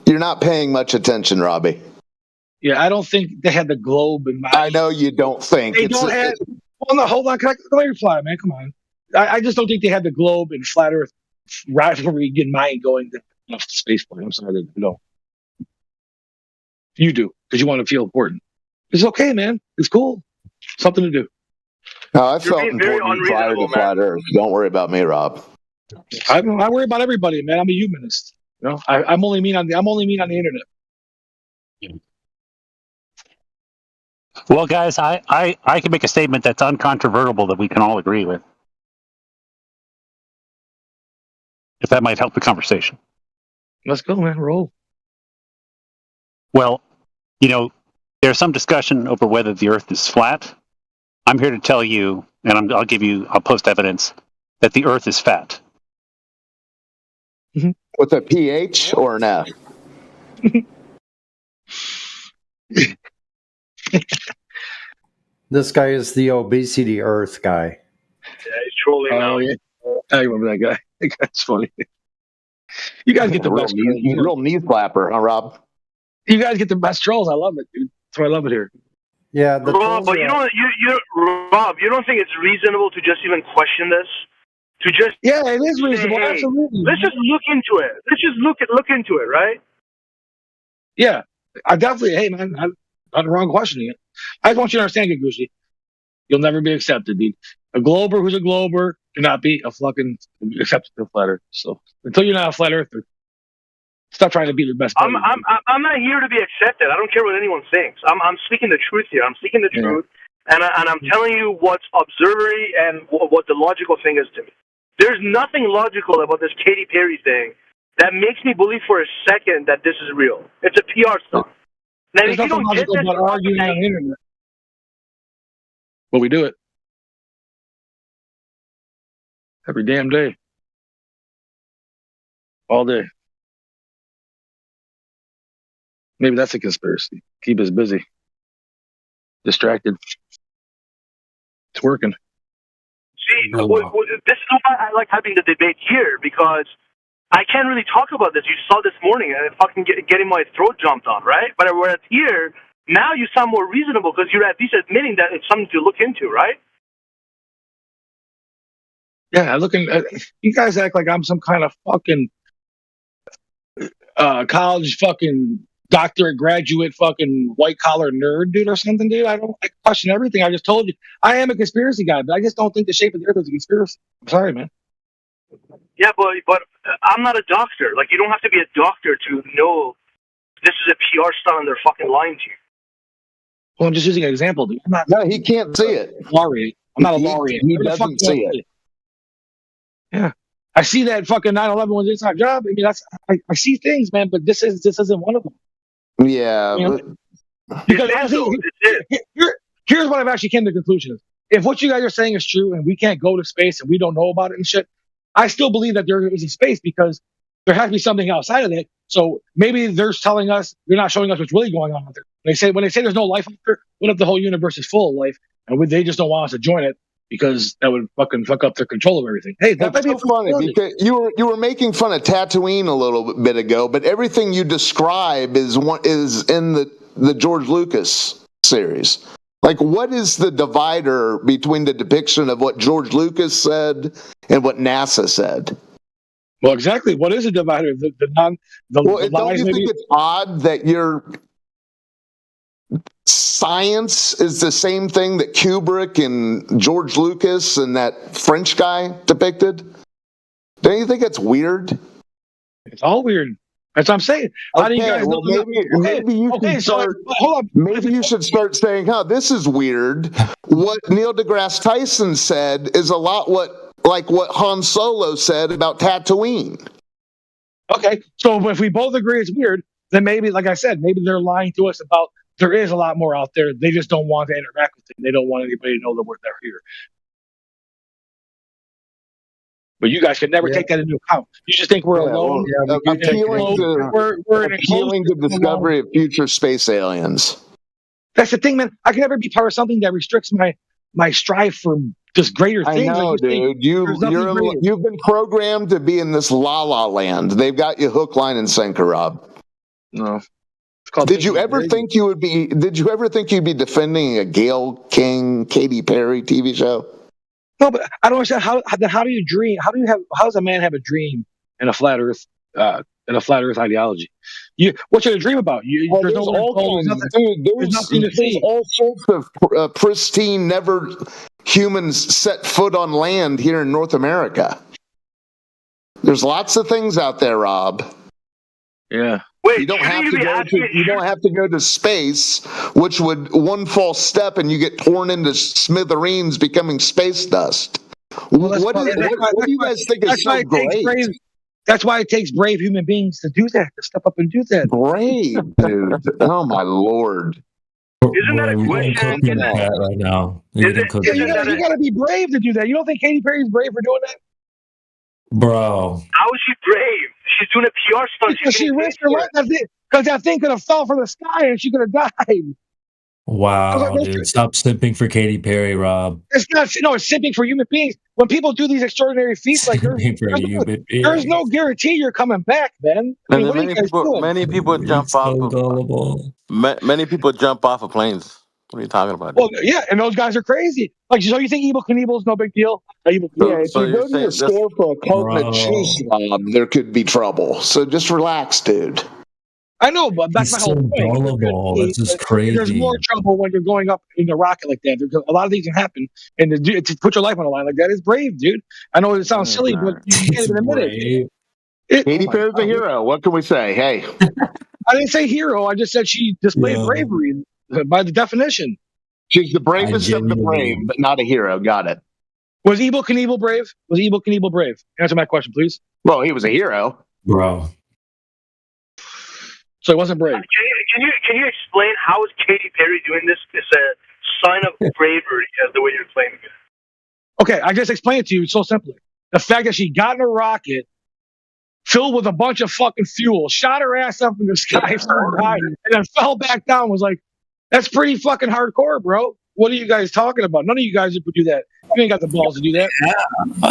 you're not paying much attention, Robbie. Yeah, I don't think they had the globe in mind. I know you don't think. They don't have. Well, no, hold on. Let me reply, man. Come on. I just don't think they had the globe and flat Earth rivalry in mind going to spaceport. I'm sorry, no. You do because you want to feel important. It's okay, man. It's cool. Something to do. No, I felt important prior to flat Earth. Don't worry about me, Rob. I worry about everybody, man. I'm a humanist. You know, I'm only mean on the internet. Well, guys, I can make a statement that's uncontrovertible that we can all agree with. If that might help the conversation. Let's go, man. Roll. Well, there's some discussion over whether the Earth is flat. I'm here to tell you, and I'll post evidence that the Earth is fat. With a PH or an F? This guy is the obesity Earth guy. Yeah, he's trolling now. Yeah. I remember that guy. That guy's funny. You guys get the best trolls. Real knee flapper, huh, Rob? You guys get the best trolls. I love it, dude. That's why I love it here. Yeah, Rob, but Rob, you don't think it's reasonable to just even question this? Yeah, it is reasonable. Hey, absolutely. Let's just look into it. Let's just look into it, right? Yeah, I definitely. Hey, man, I'm not wrong questioning it. I just want you to understand, Gucci. You'll never be accepted, dude. A glober who's a glober cannot be a fucking accepted flat earth. So until you're not a flat earther, Stop trying to be the best. I'm not here to be accepted. I don't care what anyone thinks. I'm speaking the truth here. I'm speaking the truth, and I'm telling you what's observatory and what the logical thing is to me. There's nothing logical about this Katy Perry thing that makes me believe for a second that this is real. It's a PR stunt. Now, There's if you nothing don't get logical this, about arguing on the internet, but we do it every damn day, all day. Maybe that's a conspiracy. Keep us busy, distracted. It's working. See, this is why I like having the debate here, because I can't really talk about this. You saw this morning, and fucking getting my throat jumped on, right? But whereas here, now you sound more reasonable because you're at least admitting that it's something to look into, right? Yeah, you guys act like I'm some kind of fucking college fucking doctorate graduate fucking white collar nerd dude or something, dude. I question everything. I just told you I am a conspiracy guy, but I just don't think the shape of the earth is a conspiracy. I'm sorry, man. Yeah, but I'm not a doctor. Like, you don't have to be a doctor to know this is a PR stunt and they're fucking lying to you. Well, I'm just using an example, dude. No, he can't see it. Laureate. I'm not a laureate. He doesn't see it. Yeah, I see that fucking 9/11 was inside job. I mean, I see things, man, but this isn't one of them. Yeah. You know? Because here's what I've actually came to the conclusion is: if what you guys are saying is true, and we can't go to space and we don't know about it and shit, I still believe that there is a space because there has to be something outside of it. So maybe they're telling us, they're not showing us what's really going on out there. When they say there's no life out there, what if the whole universe is full of life and they just don't want us to join it because that would fucking fuck up their control of everything? Hey, that might be so funny because you were making fun of Tatooine a little bit ago, but everything you describe is in the George Lucas series. Like, what is the divider between the depiction of what George Lucas said and what NASA said? Well, exactly. What is a divider? Don't you think it's odd that your science is the same thing that Kubrick and George Lucas and that French guy depicted? Don't you think it's weird? It's all weird. That's what I'm saying. How do you guys maybe you should start saying, this is weird. What Neil deGrasse Tyson said is a lot like what Han Solo said about Tatooine. Okay, so if we both agree it's weird, then maybe, like I said, maybe they're lying to us about there is a lot more out there. They just don't want to interact with it. They don't want anybody to know that they're here. But you guys could never take that into account. You just think we're alone. Appealing to discovery of future space aliens. That's the thing, man. I can never be part of something that restricts my strive for just greater things. I know, like dude. You've been programmed to be in this la la land. They've got you hook, line, and sinker, Rob. No. Did you ever think you'd be defending a Gayle King, Katy Perry TV show? No, but I don't understand how do you dream? How does a man have a dream in a flat Earth ideology? What should a dream about? There's all sorts of pristine, never humans set foot on land here in North America. There's lots of things out there, Rob. Yeah. Wait, you don't have to go to space, which would one false step and you get torn into smithereens, becoming space dust. What do you guys think is so great? That's why it takes brave human beings to do that, to step up and do that. Brave, dude. Oh my Lord. Isn't that a question? Right now. You got to be brave to do that. You don't think Katy Perry's brave for doing that? Bro. How is she brave? She's doing a PR stunt. Because she risked her life. Because that thing could have fell from the sky and she could have died. Wow, dude. Stop simping for Katy Perry, Rob. It's not. No, it's simping for human beings. When people do these extraordinary feats, like there's no guarantee you're coming back, man. I mean, many people jump off. Many people jump off of planes. What are you talking about? Well, yeah, and those guys are crazy. Like, so you think Evel Knievel is no big deal? If you go to the store for a carton of cheese, there could be trouble. So just relax, dude. I know, but that's my whole point. Gullible. That's just crazy. There's more trouble when you're going up in a rocket like that. There's a lot of things can happen, and to put your life on the line like that is brave, dude. I know it sounds silly, but you can't even admit it. Katy Perry's a hero. What can we say? Hey. I didn't say hero. I just said she displayed bravery by the definition. She's the bravest of the brave, but not a hero. Got it. Was Evel Knievel brave? Was Evel Knievel brave? Answer my question, please. Well, he was a hero. Bro. So he wasn't brave. Can you explain how is Katy Perry doing this? It's a sign of bravery, as the way you're claiming it. Okay, I just explained it to you so simply. The fact that she got in a rocket filled with a bunch of fucking fuel, shot her ass up in the sky, started high, and then fell back down. Was like, that's pretty fucking hardcore, bro. What are you guys talking about? None of you guys would do that. You ain't got the balls to do that. Yeah,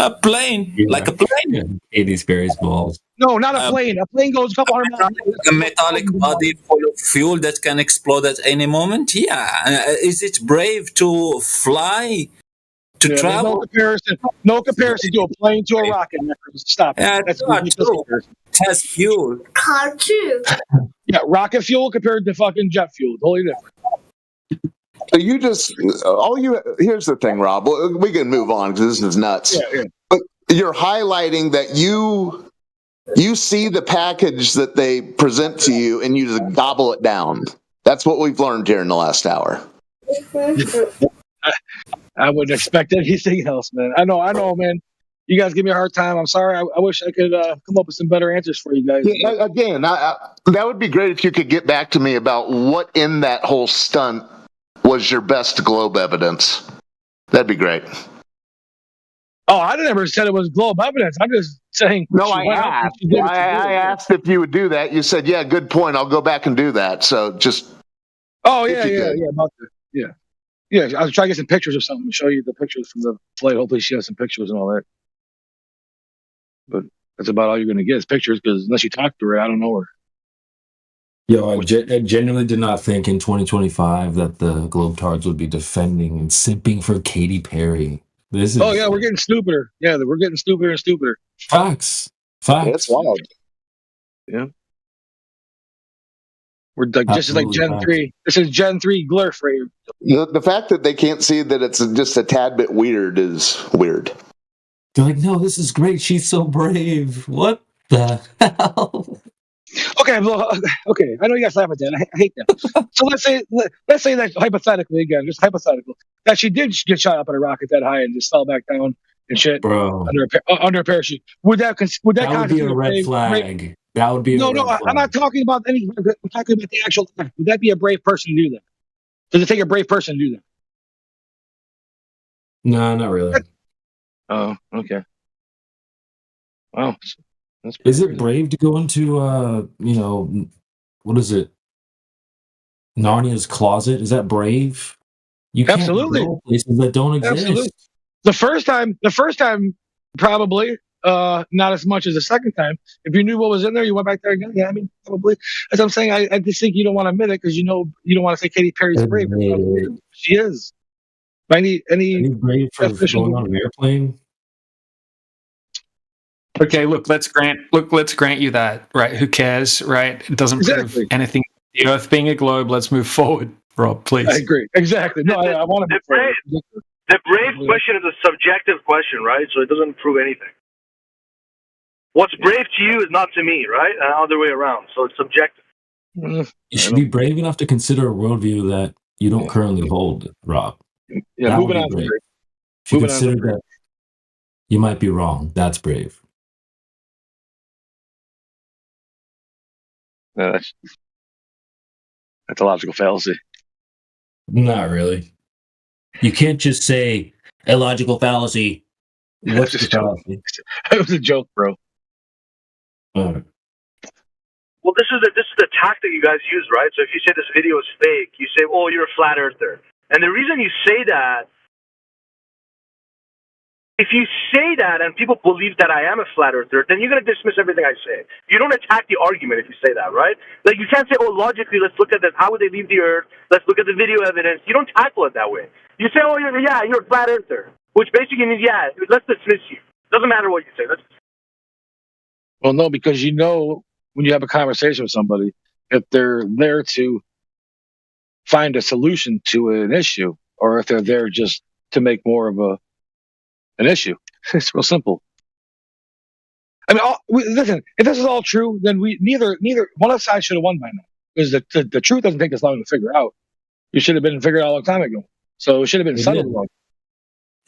a plane, like a plane. Katy Perry's balls. No, not a plane. A plane goes a couple hundred miles. A metallic body full of fuel that can explode at any moment. Yeah, is it brave to fly? To travel? No comparison to a plane to a rocket. Stop. Yeah, That's true. It has fuel. Cartoon. Yeah, rocket fuel compared to fucking jet fuel. Totally different. So you just here's the thing, Rob. We can move on because this is nuts. Yeah. But you're highlighting that you see the package that they present to you and you just gobble it down. That's what we've learned here in the last hour. I wouldn't expect anything else, man. I know, man. You guys give me a hard time. I'm sorry. I wish I could come up with some better answers for you guys. Yeah, again, that would be great if you could get back to me about what in that whole stunt was your best globe evidence. That'd be great. Oh, I never said it was globe evidence. I'm just saying. No, I asked if you would do that. You said, "Yeah, good point. I'll go back and do that." So just. Oh yeah, about that. Yeah. I was trying to get some pictures or something. Show you the pictures from the flight. Hopefully, she has some pictures and all that. But that's about all you're going to get is pictures, because unless you talk to her, I don't know her. Yo, I genuinely did not think in 2025 that the Globetrotters would be defending and simping for Katy Perry. This is we're getting stupider. Yeah, we're getting stupider and stupider. Facts. Yeah, it's wild. Yeah. We're like, just like Gen 3. This is Gen 3 glurf right here. The fact that they can't see that it's just a tad bit weird is weird. They're like, no, this is great. She's so brave. What the hell? Okay, well, okay. I know you guys laugh at that. I hate that. So let's say that hypothetically, again, just hypothetical, that she did get shot up in a rocket that high and just fell back down and shit, bro, under a parachute. Would that be a red flag? That would be no. I'm not talking about any. I'm talking about the actual act. Would that be a brave person to do that? Does it take a brave person to do that? No, not really. Oh, okay. Wow. Is it brave to go into what is it? Narnia's closet? Is that brave? You can't go places that don't exist. Absolutely. The first time probably not as much as the second time. If you knew what was in there, you went back there again. Yeah, I mean, probably. As I'm saying, I just think you don't want to admit it because you don't want to say Katy Perry's brave. She is. Any brave for going on an airplane? Okay, look, let's grant you that, right? Who cares, right? It doesn't prove anything. The Earth being a globe. Let's move forward, Rob, please. I agree. Exactly. No, I want to. The brave question is a subjective question, right? So it doesn't prove anything. What's brave to you is not to me, right? And other way around. So it's subjective. You should be brave enough to consider a worldview that you don't currently hold, Rob. Yeah, that moving on. If you consider that you might be wrong, that's brave. No, that's a logical fallacy. Not really. You can't just say a logical fallacy. What's the fallacy? It was a joke, bro. Well, this is the tactic you guys use, right? So if you say this video is fake, you say, "Oh, you're a flat earther," and the reason you say that. If you say that and people believe that I am a flat earther, then you're going to dismiss everything I say. You don't attack the argument if you say that, right? Like, you can't say, oh, logically, let's look at this. How would they leave the Earth? Let's look at the video evidence. You don't tackle it that way. You say, oh, you're a flat earther, which basically means, yeah, let's dismiss you. Doesn't matter what you say. Well, no, because you know when you have a conversation with somebody, if they're there to find a solution to an issue, or if they're there just to make more of an issue. It's real simple. I mean, listen. If this is all true, then neither one of the sides should have won by now, because the truth doesn't take this long to figure out. You should have been figured out a long time ago. So it should have been settled long.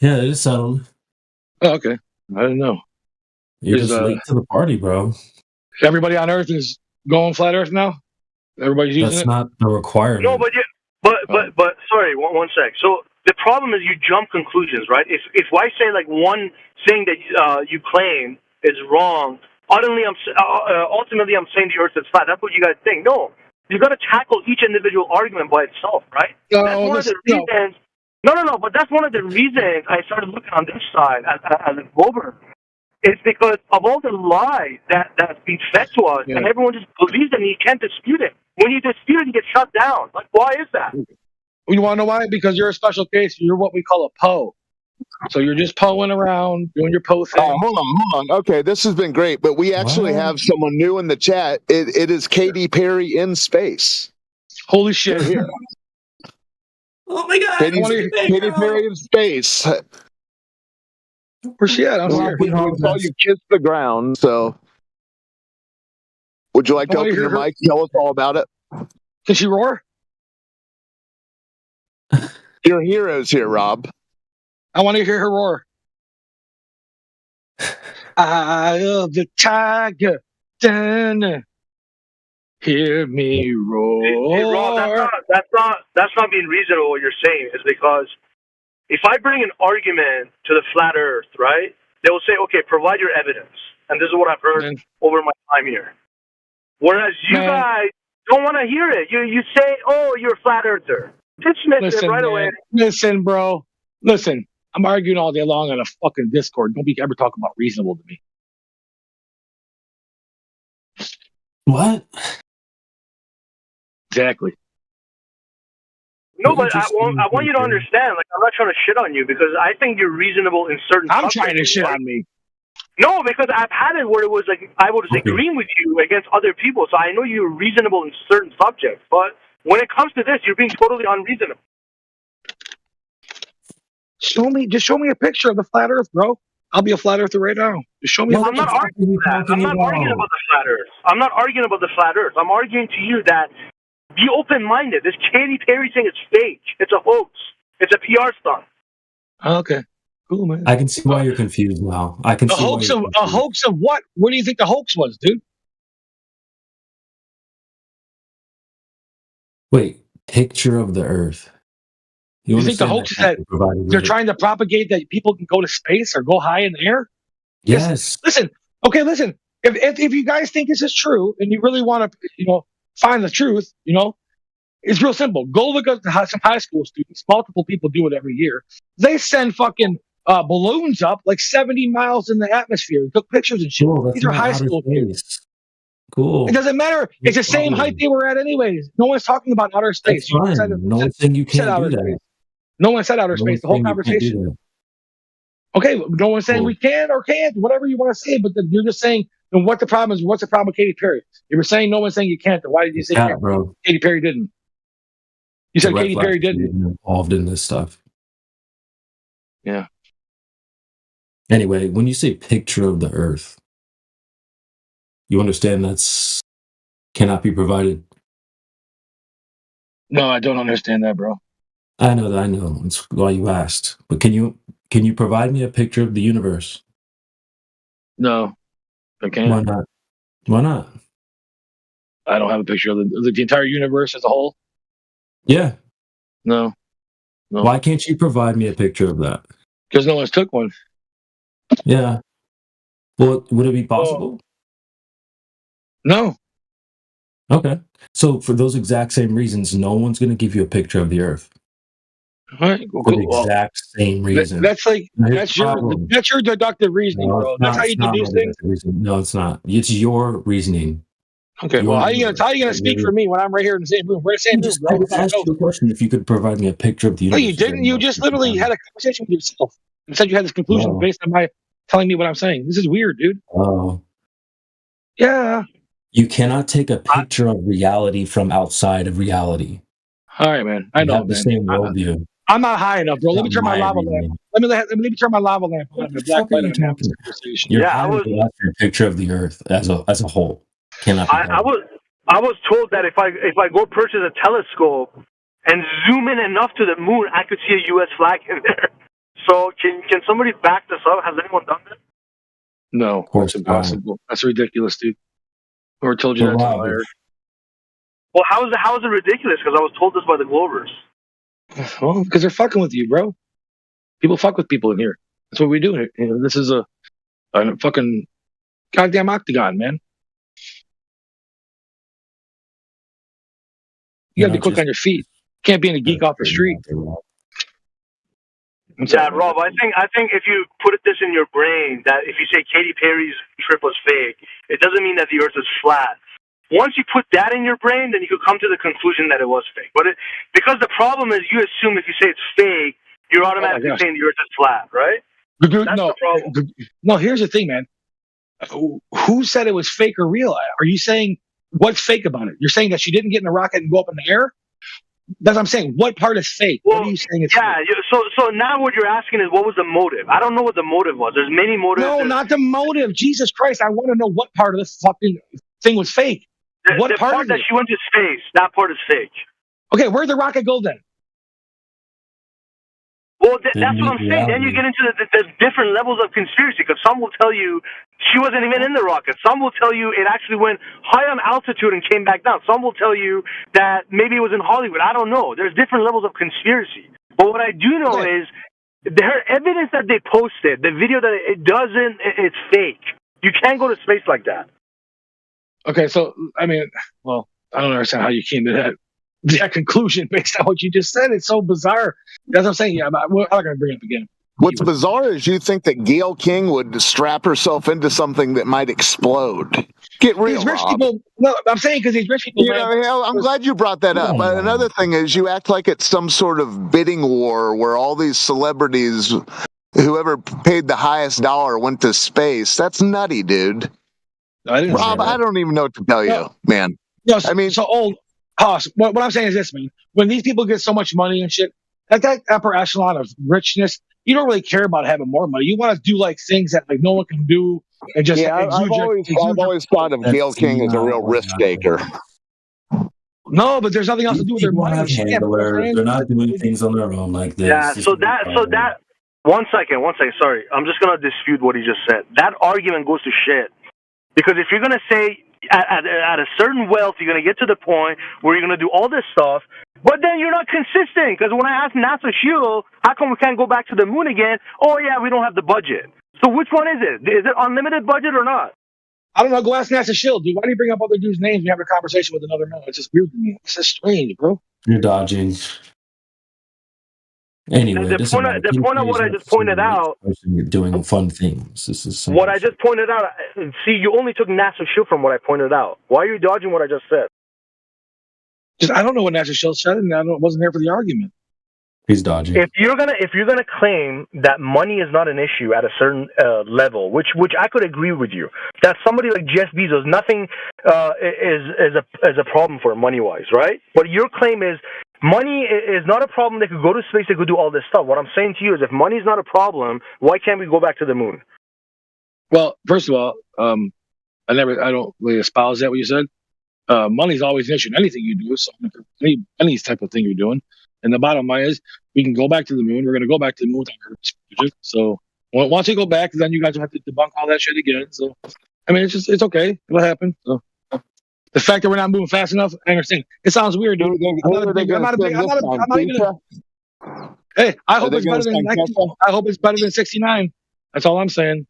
Yeah, it is settled. Oh, okay. I didn't know. You're just late to the party, bro. Everybody on Earth is going flat Earth now. Everybody's using That's it. not a requirement. No, but sorry, one sec. So the problem is you jump conclusions, right? If I say like one thing that you claim is wrong, ultimately I'm saying the Earth is flat. That's what you guys think. No, you got to tackle each individual argument by itself, right? No, that's one of the reasons. No. But that's one of the reasons I started looking on this side as a Glober. It's because of all the lies that's been fed to us, and everyone just believes it, and you can't dispute it. When you dispute it, you get shut down. Like, why is that? You want to know why? Because you're a special case. You're what we call a Poe. So you're just Poeing around, doing your Poe thing. Hold on. Okay, this has been great, but we actually have someone new in the chat. It is Katy Perry in space. Holy shit! Here. Oh my God! Katy Perry in space. Where's she at? We saw you kiss the ground. So, would you like to open your mic? Tell us all about it. Can she roar? Your heroes here, Rob. I want to hear her roar. Eye of the tiger, dun, hear me roar. Hey, Rob, that's not being reasonable. What you're saying is because if I bring an argument to the flat Earth, right? They will say, "Okay, provide your evidence," and this is what I've heard over my time here. Whereas you guys don't want to hear it. You say, "Oh, you're a flat earther." Dismiss it right away. Listen, bro. Listen. I'm arguing all day long on a fucking Discord. Don't be ever talking about reasonable to me. What? Exactly. No, but I want you to understand. Like, I'm not trying to shit on you because I think you're reasonable in certain. I'm trying to shit on me. No, because I've had it where it was like I was agreeing with you against other people, so I know you're reasonable in certain subjects. But when it comes to this, you're being totally unreasonable. Just show me a picture of the flat Earth, bro. I'll be a flat earther right now. Just show me. I'm not arguing that. I'm not arguing about the flat Earth. I'm not arguing about the flat Earth. I'm arguing to you that be open-minded. This Katy Perry thing is fake. It's a hoax. It's a PR stunt. Okay, cool, man. I can see why you're confused now. I can see a hoax of what? What do you think the hoax was, dude? Wait, picture of the Earth. You think the hoax is that they're trying to propagate that people can go to space or go high in the air? Yes. Listen. If you guys think this is true and you really want to, find the truth, it's real simple. Go look at some high school students. Multiple people do it every year. They send fucking balloons up like 70 miles in the atmosphere. Took pictures and shit. Cool, These are high school kids. Cool. It doesn't matter. It's the same height they were at anyways. No one's talking about outer space. No one saying you can't do that. No one said outer space. The whole conversation. Okay, no one's saying we can or can't, whatever you want to say, but you're just saying, then what the problem is? What's the problem with Katy Perry? You were saying no one's saying you can't. Then why did you say bro? Katy Perry didn't? You said Katy Perry didn't. Involved in this stuff. Yeah. Anyway, when you say picture of the Earth, you understand that's cannot be provided? No, I don't understand that, bro. I know. That's why you asked. But can you provide me a picture of the universe? No, I can't. Why not? Why not? I don't have a picture of the entire universe as a whole. Yeah. No. Why can't you provide me a picture of that? Because no one's took one. Yeah. Well, would it be possible? No. Okay. So for those exact same reasons, no one's going to give you a picture of the Earth. All right. For the exact same reason. That's your deductive reasoning, bro. That's how you deduce things. No, it's not. It's your reasoning. Okay. Well, how are you gonna speak for me when I'm right here in the same room? We're in the same room. I asked you the question if you could provide me a picture of the universe. No, you didn't. You just literally had a conversation with yourself and said you had this conclusion based on my telling me what I'm saying. This is weird, dude. Oh. Yeah. You cannot take a picture of reality from outside of reality. All right, man. I know. The same worldview. I'm not high enough, bro. Let me turn my lava lamp. Let me turn my lava lamp on. The black light on that conversation. You're high enough to a picture of the Earth as a whole. Cannot be I was told that if I go purchase a telescope and zoom in enough to the moon, I could see a U.S. flag in there. So can somebody back this up? Has anyone done that? No, that's impossible. That's ridiculous, dude. Whoever told you that's a liar. Well, how is it ridiculous? Because I was told this by the Globers. Well, because they're fucking with you, bro. People fuck with people in here. That's what we do here. You know, this is a fucking goddamn octagon, man. You gotta be quick on your feet. Can't be in a geek off the street. Yeah, Rob, I think if you put this in your brain, that if you say Katy Perry's trip was fake, it doesn't mean that the Earth is flat. Once you put that in your brain, then you could come to the conclusion that it was fake. But because the problem is, you assume if you say it's fake, you're automatically saying the Earth is flat, right? That's the problem. No, here's the thing, man. Who said it was fake or real? Are you saying what's fake about it? You're saying that she didn't get in a rocket and go up in the air? That's what I'm saying. What part is fake? Well, what are you saying is fake? So now what you're asking is what was the motive? I don't know what the motive was. There's many motives. No, not the motive. Jesus Christ, I want to know what part of this fucking thing was fake. The part that she went to space, that part is fake. Okay, where'd the rocket go then? Well, that's what I'm saying. Then you get into the different levels of conspiracy, because some will tell you she wasn't even in the rocket. Some will tell you it actually went high on altitude and came back down. Some will tell you that maybe it was in Hollywood. I don't know. There's different levels of conspiracy. But what I do know is their evidence that they posted, the video that it's fake. You can't go to space like that. Okay, so, I mean, well, I don't understand how you came to that conclusion based on what you just said. It's so bizarre. That's what I'm saying. Yeah, I'm not going to bring it up again. What's bizarre is you think that Gail King would strap herself into something that might explode. Get real, These rich Rob. people. No, I'm saying because these rich people. You know, I'm glad you brought that up. Another thing is you act like it's some sort of bidding war where all these celebrities, whoever paid the highest dollar, went to space. That's nutty, dude. Rob, I don't even know what to tell you, man. No, I mean, so old. What I'm saying is this, man. When these people get so much money and shit, that upper echelon of richness, you don't really care about having more money. You want to do like things that like no one can do, and just I've always thought of Gail King as a real risk taker. No, but there's nothing else to do with their money. They're not doing things on their own like this. Yeah. So that. One second. Sorry, I'm just gonna dispute what he just said. That argument goes to shit. Because if you're going to say at a certain wealth, you're going to get to the point where you're going to do all this stuff, but then you're not consistent. Because when I asked NASA Shield, how come we can't go back to the moon again? Oh, yeah, we don't have the budget. So which one is it? Is it unlimited budget or not? I don't know. Go ask NASA Shield, dude. Why do you bring up other dudes' names when you have a conversation with another man? It's just weird to me. It's just strange, bro. You're dodging. Anyway, the point of what I just pointed out. You're doing fun things. This is what I just pointed out. See, you only took NASA Shield from what I pointed out. Why are you dodging what I just said? I don't know what NASA Shield said, and I wasn't there for the argument. He's dodging. If you're gonna claim that money is not an issue at a certain level, which I could agree with you, that somebody like Jeff Bezos, nothing is a problem for money wise, right? But your claim is money is not a problem. They could go to space. They could do all this stuff. What I'm saying to you is, if money is not a problem, why can't we go back to the moon? Well, first of all, I don't really espouse that what you said. Money's always an issue in anything you do. So any type of thing you're doing. And the bottom line is, we can go back to the moon. We're going to go back to the moon with our So once you go back, then you guys will have to debunk all that shit again. So, I mean, it's okay. It'll happen. So, the fact that we're not moving fast enough, I understand. It sounds weird, dude. Hey, I hope it's better than 19, I hope it's better than 69. That's all I'm saying.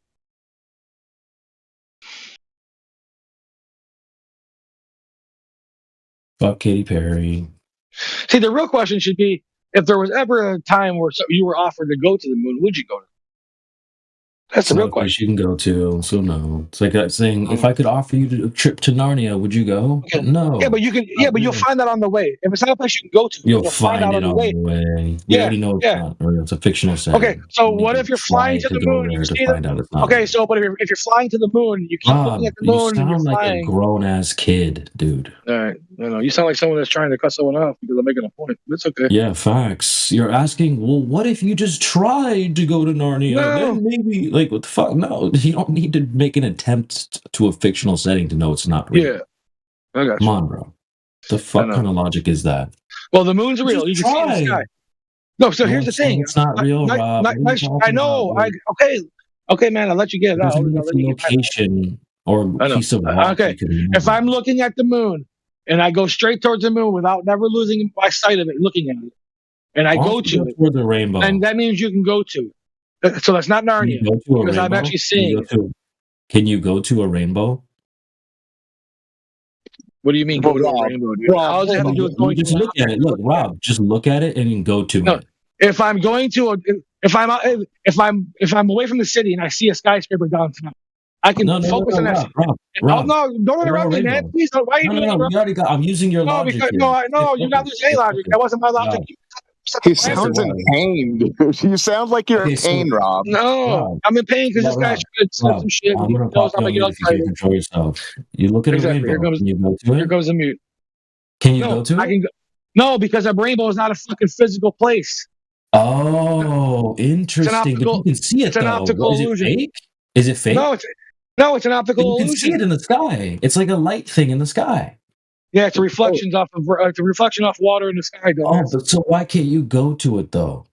Fuck Katy Perry. See, the real question should be, if there was ever a time where you were offered to go to the moon, would you go to? That's the real question. You can go to, so no. It's like saying, if I could offer you a trip to Narnia, would you go? Okay. No. Yeah, but you can. Yeah, but you'll find that on the way. If it's not a place you can go to, you'll find it on the way. You already know it's not, or it's a fictional setting. Okay, so what if you're flying to the moon? You see okay, so but if you're flying to the moon, you keep looking at the moon. You sound like a grown ass kid, dude. All right. You sound like someone that's trying to cut someone off because I'm making a point. It's okay. Yeah, facts. You're asking, well, what if you just tried to go to Narnia? No. Then maybe, like, what the fuck? No, you don't need to make an attempt to a fictional setting to know it's not real. Yeah, I got you. Come on, bro. The fuck kind of logic is that? Well, the moon's real. You can see the sky. No, so here's the thing. It's not real, Rob. I know. Okay, man. I'll let you get it out. There's no location or piece of rock. Okay. If I'm looking at the moon and I go straight towards the moon without never losing my sight of it, looking at it, and I go to it, toward the rainbow, and that means you can go to it. So that's not Narnia because I'm actually seeing. Can you go to a rainbow? What do you mean go to a rainbow, dude? How does it have to do with going just look at it? Look, Rob, just look at it and go to it. If I'm going to if I'm away from the city and I see a skyscraper downtown, I can focus on that. Rob, no, don't interrupt me, man. Please don't. Why are you doing that? I'm using your logic. No, you're not using any logic. That wasn't my logic. He sounds in pain, dude. You sound like you're in pain, Rob. No, I'm in pain because this guy's trying to say some shit. I'm gonna pop you on mute if you control yourself. You look at a rainbow. Can you go to it? Here goes the mute. Can you go to it? No, because a rainbow is not a fucking physical place. Oh, interesting. But you can see it, it's an optical illusion. Fake? Is it fake? No, it's an optical illusion. You can see it in the sky. It's like a light thing in the sky. Yeah, it's a reflection off water in the sky. But so why can't you go to it though?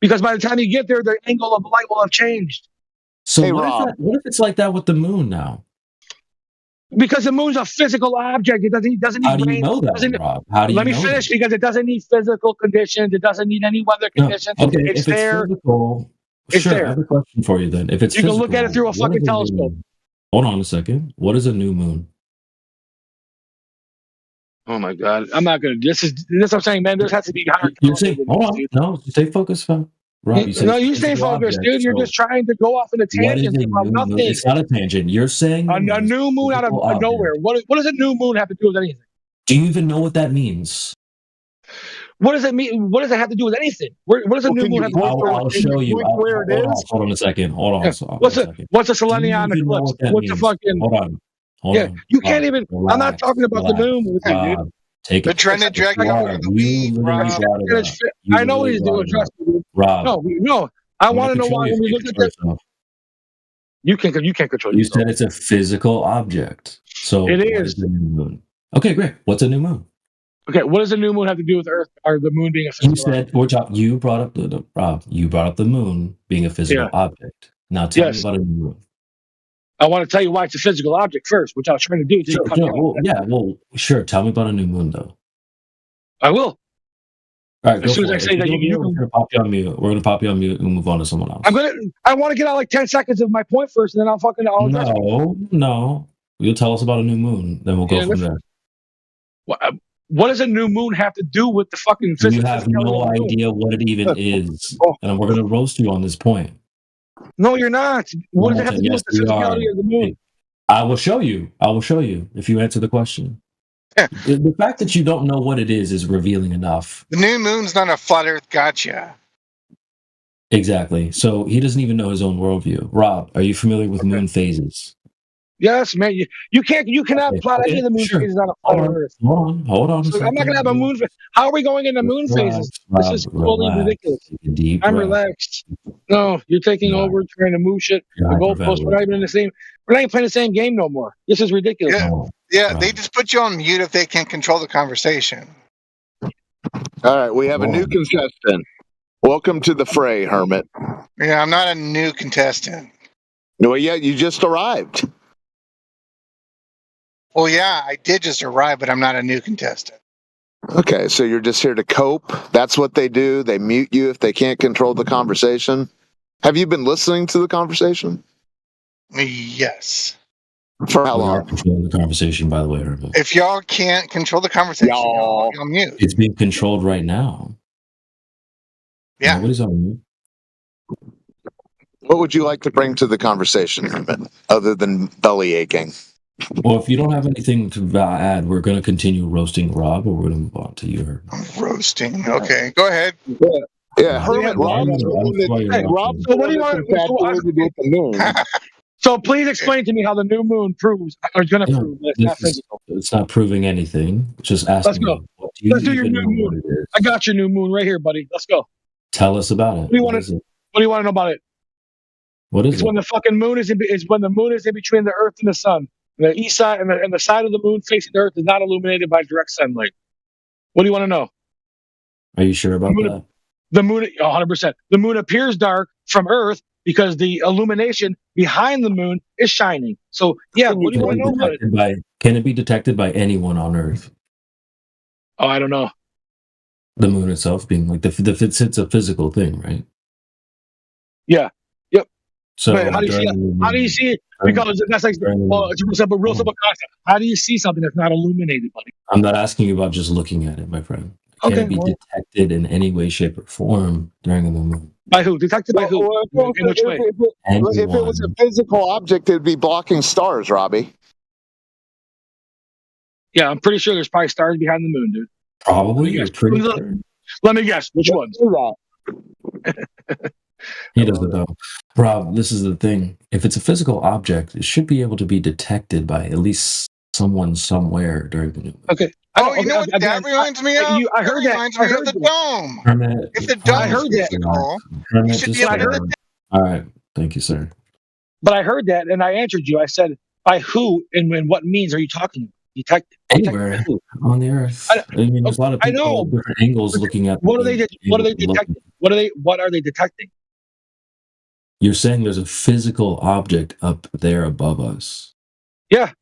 Because by the time you get there, the angle of the light will have changed. So what if it's like that with the moon now? Because the moon's a physical object. It doesn't need How do you rain. know that, Rob? How do you Let me finish because it doesn't need physical conditions. It doesn't need any weather conditions. Okay, it's if there. It's physical, it's there. I have a question for you then. If it's you physical, can look at it through a fucking telescope. Hold on a second. What is a new moon? Oh my god! I'm not gonna. This is what I'm saying, man. There has to be higher. You say, hold on. No, stay focused, fam. Rob, you stay focused, dude. You're just trying to go off in a tangent about nothing. It's not a tangent. You're saying a new moon out of nowhere. What does a new moon have to do with anything? Do you even know what that means? What does it mean? What does it have to do with anything? What does a new moon have to do with anything? I'll show you. Where it is? Hold on a second. Hold on. What's a selenium eclipse? What's a fucking? Hold on. You can't even. I'm not talking about the moon with you, dude. Take They're trying to drag you out. I know what he's doing. Trust me. Rob. No. I want to know why when we look at this. You can't control. You said it's a physical object. So it is. A new moon? Okay, great. What's a new moon? Okay, what does a new moon have to do with Earth or the moon being a physical object? You brought up You brought up the moon being a physical object. Now tell me about a new moon. I want to tell you why it's a physical object first, which I was trying to do. Sure. Tell me about a new moon, though. I will. All right, as soon as I say that, we're going to pop you on mute. We're going to pop you on mute and move on to someone else. I want to get out like 10 seconds of my point first, and then I'll No. You'll tell us about a new moon, then we'll go from there. What does a new moon have to do with the fucking physics? You have no idea what it even is, and we're going to roast you on this point. No, you're not. What does it have to do with the physicality of the moon? I will show you if you answer the question. Yeah. The fact that you don't know what it is revealing enough. The new moon's not a flat Earth gotcha. Exactly. So he doesn't even know his own worldview. Rob, are you familiar with moon phases? Yes, man. You cannot plot any of the moon phases on a flat Earth. Hold on. So I'm not gonna have a moon. How are we going into moon phases? This is totally ridiculous. I'm relaxed. No, you're taking over, trying to move shit. The goalposts. We're not even in the same. We're not even playing the same game no more. This is ridiculous. Yeah, they just put you on mute if they can't control the conversation. All right, we have a new contestant. Welcome to the fray, Hermit. Yeah, I'm not a new contestant. No, yeah, you just arrived. Well, yeah, I did just arrive, but I'm not a new contestant. Okay, so you're just here to cope. That's what they do. They mute you if they can't control the conversation. Have you been listening to the conversation? Yes. For how long? Controlling the conversation, by the way, Herman. If y'all can't control the conversation, y'all on mute. It's being controlled right now. Yeah. Nobody's on mute. What would you like to bring to the conversation, Herman, other than belly aching? Well, if you don't have anything to add, we're going to continue roasting Rob, or we're going to move on to you, Herman. Roasting. Okay, go ahead. Yeah, Hermit. Rob. So what do you want to do with the moon? So please explain to me how the new moon proves, or is going to prove that it's not physical. It's not proving anything. It's just asking. Let's go. You, what do you Let's do your even new know what moon. it is? I got your new moon right here, buddy. Let's go. Tell us about it. What do you want to? What do you want to know about it? What is It's it? when the fucking moon is when the moon is in between the Earth and the sun. The east side and the side of the moon facing the Earth is not illuminated by direct sunlight. What do you want to know? Are you sure about that? The moon, 100%. The moon appears dark from Earth because the illumination behind the moon is shining. So, yeah, what do you want to know about it? Can it be detected by anyone on Earth? Oh, I don't know. The moon itself being like it's a physical thing, right? Yeah. Yep. So but how do you see it? How do you see it? Because that's like it's a real simple concept. How do you see something that's not illuminated, buddy? I'm not asking you about just looking at it, my friend. Can it be detected in any way, shape, or form during the moon? By who? Detected by who? In which way? If it was a physical object, it'd be blocking stars, Robbie. Yeah, I'm pretty sure there's probably stars behind the moon, dude. Probably. You're pretty sure. Let me guess. Which ones? He doesn't know. Rob, this is the thing. If it's a physical object, it should be able to be detected by at least someone somewhere during the new moon. Okay. You know what that reminds me of? I heard that. Reminds me of the dome. Hermit, If the dome is physical, you should be able to detect. All right. Thank you, sir. But I heard that, and I answered you. I said, by who and what means are you talking about? Detected. Anywhere on the Earth. I mean, there's a lot of people at different angles looking at. What are they detecting? What are they detecting? You're saying there's a physical object up there above us. Yeah.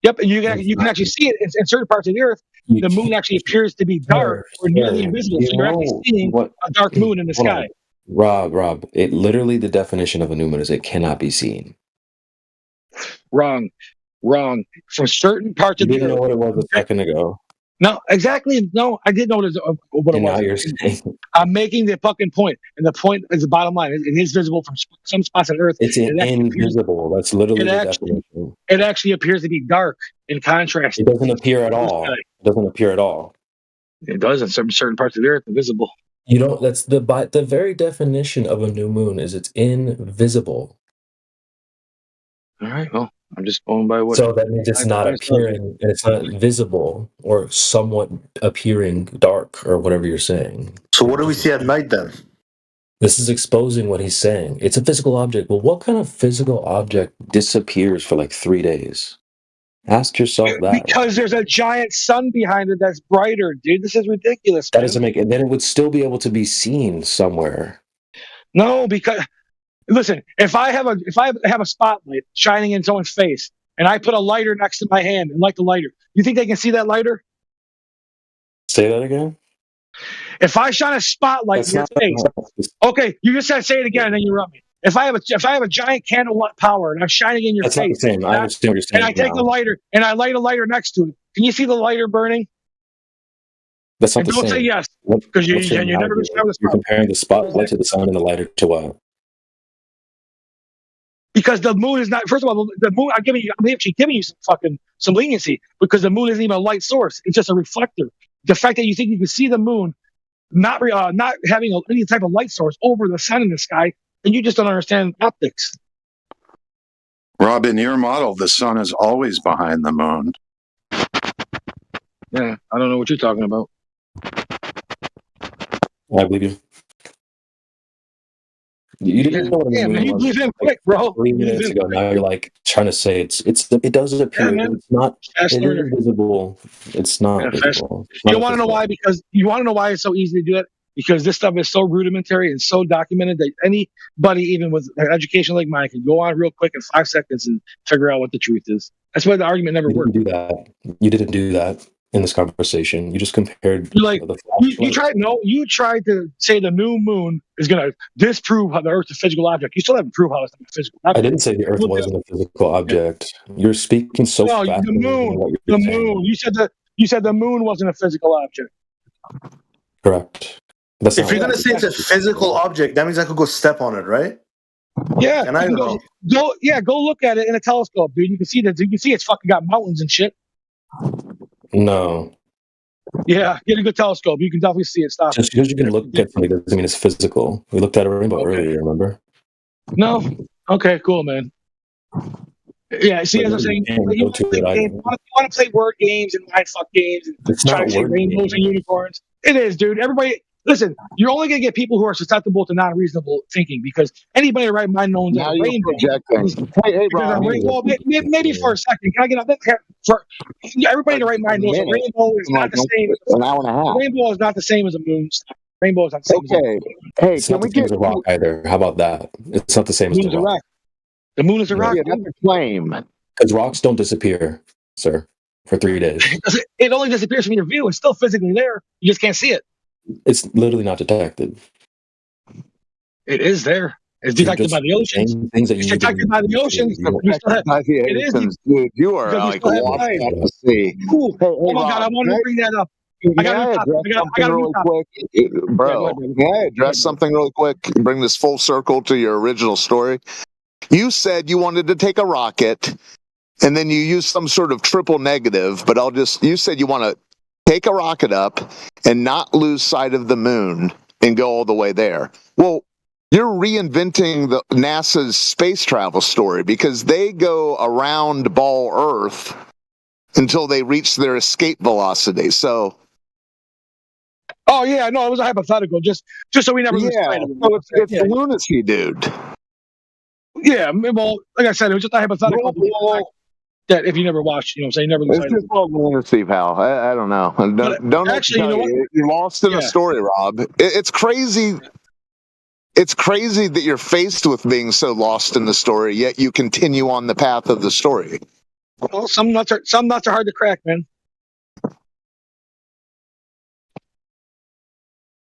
Yep. And you can actually see it in certain parts of the Earth. The moon actually appears to be dark or nearly invisible. So you're actually seeing a dark moon in the sky. Rob, it literally, the definition of a new moon is it cannot be seen. Wrong. From certain parts of the Earth. You didn't know what it was a second ago. No, exactly. No, I didn't know what it was. Now you're saying. I'm making the fucking point. And the point is the bottom line. It is visible from some spots on Earth. It's invisible. That's literally the definition. It actually appears to be dark in contrast. It doesn't appear at all. It doesn't appear at all. It does in certain parts of the Earth, invisible. You don't. That's the very definition of a new moon is it's invisible. All right. Well, I'm just going by what. So that means it's not appearing, and it's not visible or somewhat appearing dark or whatever you're saying. So what do we see at night then? This is exposing what he's saying. It's a physical object. Well, what kind of physical object disappears for like 3 days? Ask yourself that. Because there's a giant sun behind it that's brighter, dude. This is ridiculous. That doesn't make it. Then it would still be able to be seen somewhere. No, because listen, if I have a spotlight shining in someone's face, and I put a lighter next to my hand and light the lighter, you think they can see that lighter? Say that again. If I shine a spotlight in your face, okay, you just said say it again, and then you interrupt me. If I have a giant candle power and I'm shining in your face, not the same. I understand what you're saying. And I take the lighter and I light a lighter next to it. Can you see the lighter burning? That's not the same. Don't say yes because you're never going to show the spotlight. You're comparing the spotlight to the sun and the lighter to what? Because the moon is not. First of all, the moon. I'm actually giving you some leniency because the moon isn't even a light source. It's just a reflector. The fact that you think you can see the moon, not having any type of light source over the sun in the sky, then you just don't understand optics. Rob, in your model, the sun is always behind the moon. Yeah, I don't know what you're talking about. I believe you. You didn't know what I mean. You believe him quick, bro. 3 minutes ago. Now you're like trying to say it does appear. Yeah, it's not. It is visible. It's not visible. You want to know why? Because you want to know why it's so easy to do it. Because this stuff is so rudimentary and so documented that anybody, even with an education like mine, can go on real quick in 5 seconds and figure out what the truth is. That's why the argument never worked. You didn't do that in this conversation. You just compared. You tried to say the new moon is going to disprove how the Earth is a physical object. You still haven't proved how it's not a physical object. I didn't say the Earth wasn't a physical object. You're speaking so fast. The moon. You said the moon wasn't a physical object. Correct. If you're going to say it's a physical object, that means I could go step on it, right? Yeah. And I know. Go look at it in a telescope, dude. You can see that. You can see it's fucking got mountains and shit. No. Yeah, get a good telescope. You can definitely see it. Stop. Just because you can look at something doesn't mean it's physical. We looked at a rainbow earlier, remember? No. Okay, cool, man. Yeah, see, as I'm saying, you want to play word games and mind fuck games and It's try not to say word rainbows and unicorns. It is, dude. Everybody, listen. You're only gonna get people who are susceptible to non-reasonable thinking because anybody in right mind knows that Now a you're rainbow. projecting. Hey, Because a Rob. rainbow, maybe for a second. Can I get up there? For everybody in the right mind knows a rainbow is not the same. An hour and a A half. rainbow is not the same as a moon. Rainbow is not the same. Okay. Hey, It's can not we the same get as a rock either. How about that? It's not the same The as moon the is a rock. rock. The moon is a rock. Yeah, that's a claim. Because rocks don't disappear, sir, for 3 days. It only disappears from your view. It's still physically there. You just can't see it. It's literally not detected. It is there. It's You're detected just by the oceans. saying things that you It's need to detected by the oceans. You don't- You still have, By the it is oceans, dude. You are because you like still have washed time. out to sea. Ooh, Hey, oh my God! I Rob, wanted to bring that up. I May got a I new topic. address I something got a new really topic. quick? Yeah, go Bro, ahead, brother. may I address something really quick and bring this full circle to your original story? You said you wanted to take a rocket and then you used some sort of triple negative, but you said you want to take a rocket up and not lose sight of the moon and go all the way there. Well, you're reinventing the NASA's space travel story because they go around ball Earth until they reach their escape velocity. So, Oh yeah, no, it was a hypothetical, just so we never lose yeah, sight of it. so it's Yeah, lunacy, dude. yeah. Well, like I said, it was just a hypothetical. That if you never watched, you know, what I'm saying, you never lose It's sight of just all lunacy, pal. I don't know. Don't know what actually, to you tell know what? You're lost in Yeah. the story, Rob. It's crazy. It's crazy that you're faced with being so lost in the story, yet you continue on the path of the story. Well, some nuts are hard to crack, man.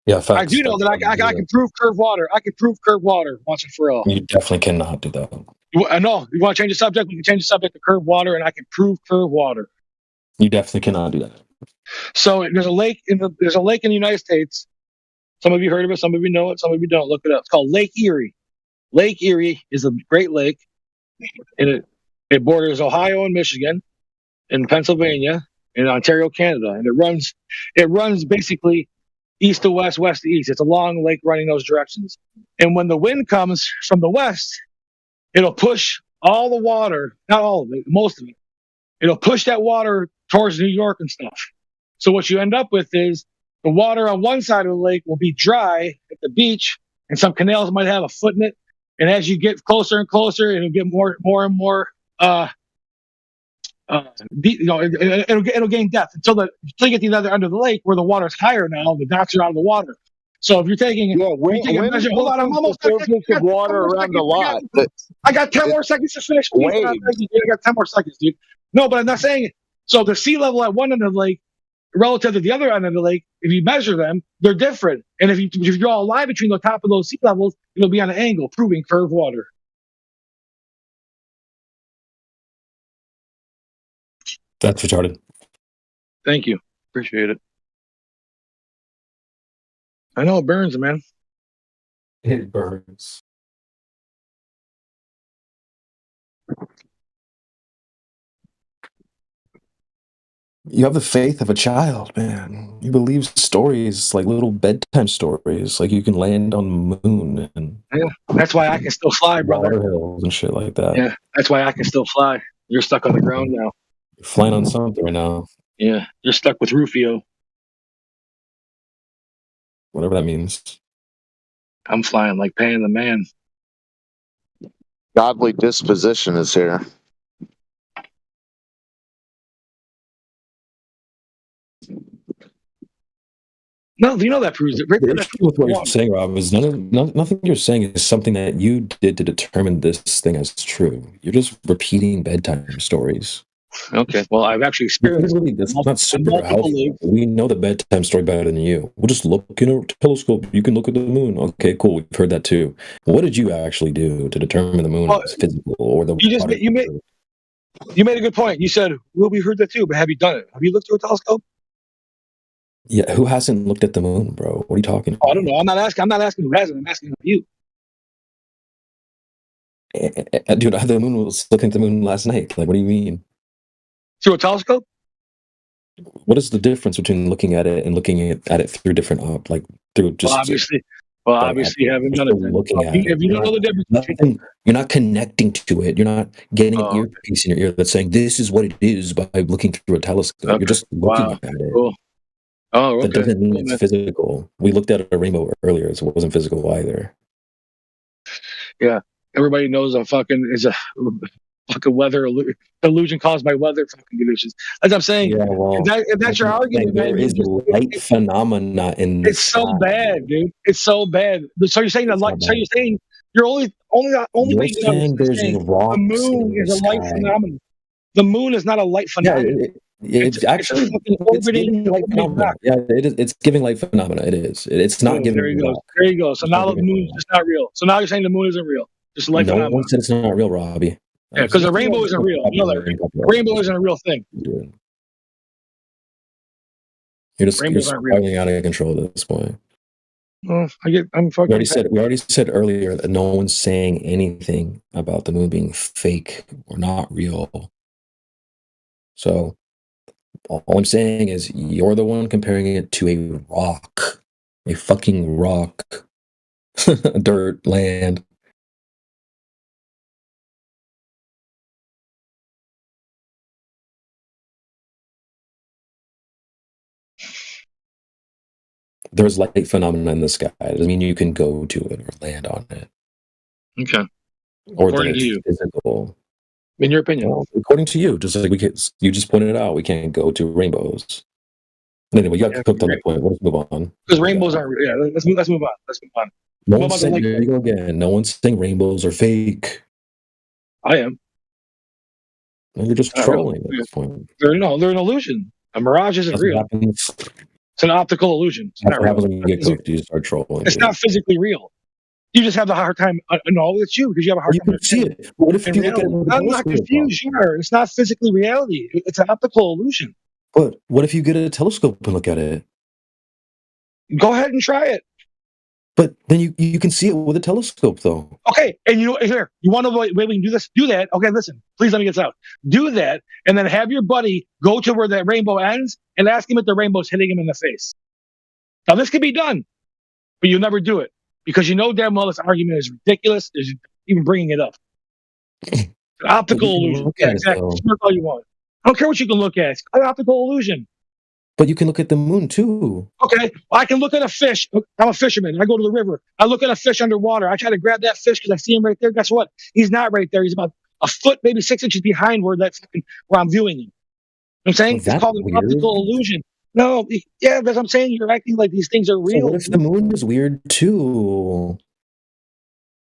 Yeah, facts. I do know that I can prove curved water. I can prove curved water once and for all. You definitely cannot do that. I know. You want to change the subject? We can change the subject to curved water, and I can prove curved water. You definitely cannot do that. So there's a lake in the United States. Some of you heard of it. Some of you know it. Some of you don't. Look it up. It's called Lake Erie. Lake Erie is a great lake, and it borders Ohio and Michigan, and Pennsylvania, and Ontario, Canada, and it runs basically east to west, west to east. It's a long lake running those directions. And when the wind comes from the west, it'll push all the water, not all of it, most of it. It'll push that water towards New York and stuff. So what you end up with is the water on one side of the lake will be dry at the beach, and some canals might have a foot in it. And as you get closer and closer, it'll get more and more it'll gain depth until you get to the other end of the lake where the water's higher now. The docks are out of the water. So if you're taking a measure, hold on, I'm almost done. Of water around the lot. I got 10 more seconds to finish. Please, I got 10 more seconds, dude. No, but I'm not saying it. So the sea level at one end of the lake relative to the other end of the lake, if you measure them, they're different. And if you draw a line between the top of those sea levels, it'll be on an angle, proving curved water. That's retarded. Thank you. Appreciate it. I know it burns, man. It burns. You have the faith of a child, man. You believe stories like little bedtime stories, like you can land on the moon and Yeah, that's why I can still fly, brother. water hills and shit like that. Yeah, that's why I can still fly. You're stuck on the ground now. You're flying on something right now, Yeah, you're stuck with Rufio. whatever that means. I'm flying like Pan the Man. Godly disposition is here. No, you know that proves it. The issue with what you're saying, Rob, is nothing you're saying is something that you did to determine this thing as true. You're just repeating bedtime stories. Okay, well, I've actually experienced it. That's not super helpful. We know the bedtime story better than you. We'll just look in a telescope. You can look at the moon. Okay, cool. We've heard that too. What did you actually do to determine the moon is physical or the? You made a good point. You said, "Well, we heard that too," but have you done it? Have you looked through a telescope? Yeah, who hasn't looked at the moon, bro? What are you talking about? I don't know. I'm not asking who hasn't. I'm asking you. Dude, the moon was looking at the moon last night. Like, what do you mean? Through a telescope? What is the difference between looking at it and looking at it through different through just? Well, Well, obviously, you haven't done it. Looking at it. If you don't know the difference, you're not connecting to it. You're not getting an earpiece in your ear that's saying this is what it is by looking through a telescope. Okay. You're just looking Wow. at it. Cool. Oh, okay. That doesn't mean Cool, it's man. physical. We looked at a rainbow earlier, so it wasn't physical either. Yeah, everybody knows a fucking is a fucking weather illusion caused by weather fucking conditions. As I'm saying, Yeah, well, if that's your argument, there man, is light phenomena in it's so bad, dude. It's so bad. So you're saying the light? So you're saying you're only You're way you know saying is there's saying the rocks moon in is the a light sky. phenomenon. The moon is not a light phenomenon. It's actually a fucking it's giving light phenomena. Yeah, it is. It's giving light phenomena. It is. It's not giving. There you go. rock. There you go. So It's now not the giving moon's just not real. So now you're saying the moon isn't real. Just a light No phenomenon. one said it's not real, Robbie. Yeah, because the rainbow isn't real. You know that. Rainbow isn't a real thing. You're just Rainbows aren't real. spiraling out of control at this point. I'm fucking. We already said earlier that no one's saying anything about the moon being fake or not real. So all I'm saying is you're the one comparing it to a rock, a fucking rock, dirt, land. There's light phenomena in the sky. It doesn't mean you can go to it or land on it. Okay. Or According that to it's you. physical. In your opinion. Well, according to you, just like you just pointed it out, we can't go to rainbows. Anyway, you got cooked on the point. Let's move on. Because rainbows aren't. Yeah. Let's move on. Let's move on. No What one's about the saying, light? there you go again. No one's saying rainbows are fake. I am. You're just Not trolling really. at this point. They're an illusion. A mirage isn't That's what real. happens. It's an optical illusion. It's That's not what happens real. when you get cooked. You start trolling. It's dude. not physically real. You just have a hard time. No, it's you because you have a hard time. You can see it. What if you look at it with a I'm not telescope? confused. Sure, it's not physically reality. It's an optical illusion. But what if you get a telescope and look at it? Go ahead and try it. But then you can see it with a telescope, though. Okay, and here, you want to way we can do this? Do that. Okay, listen, please let me get this out. Do that, and then have your buddy go to where that rainbow ends and ask him if the rainbow's hitting him in the face. Now, this can be done, but you'll never do it because you know damn well this argument is ridiculous. Is even bringing it up. It's an optical illusion. Yeah, exactly. Smart all you want. I don't care what you can look at. It's an optical illusion. But you can look at the moon too. Okay, I can look at a fish. I'm a fisherman. I go to the river. I look at a fish underwater. I try to grab that fish because I see him right there. Guess what? He's not right there. He's about a foot, maybe 6 inches behind where I'm viewing him. You know what I'm saying? It's called an optical illusion. No, yeah, because I'm saying you're acting like these things are real. So what if the moon is weird too?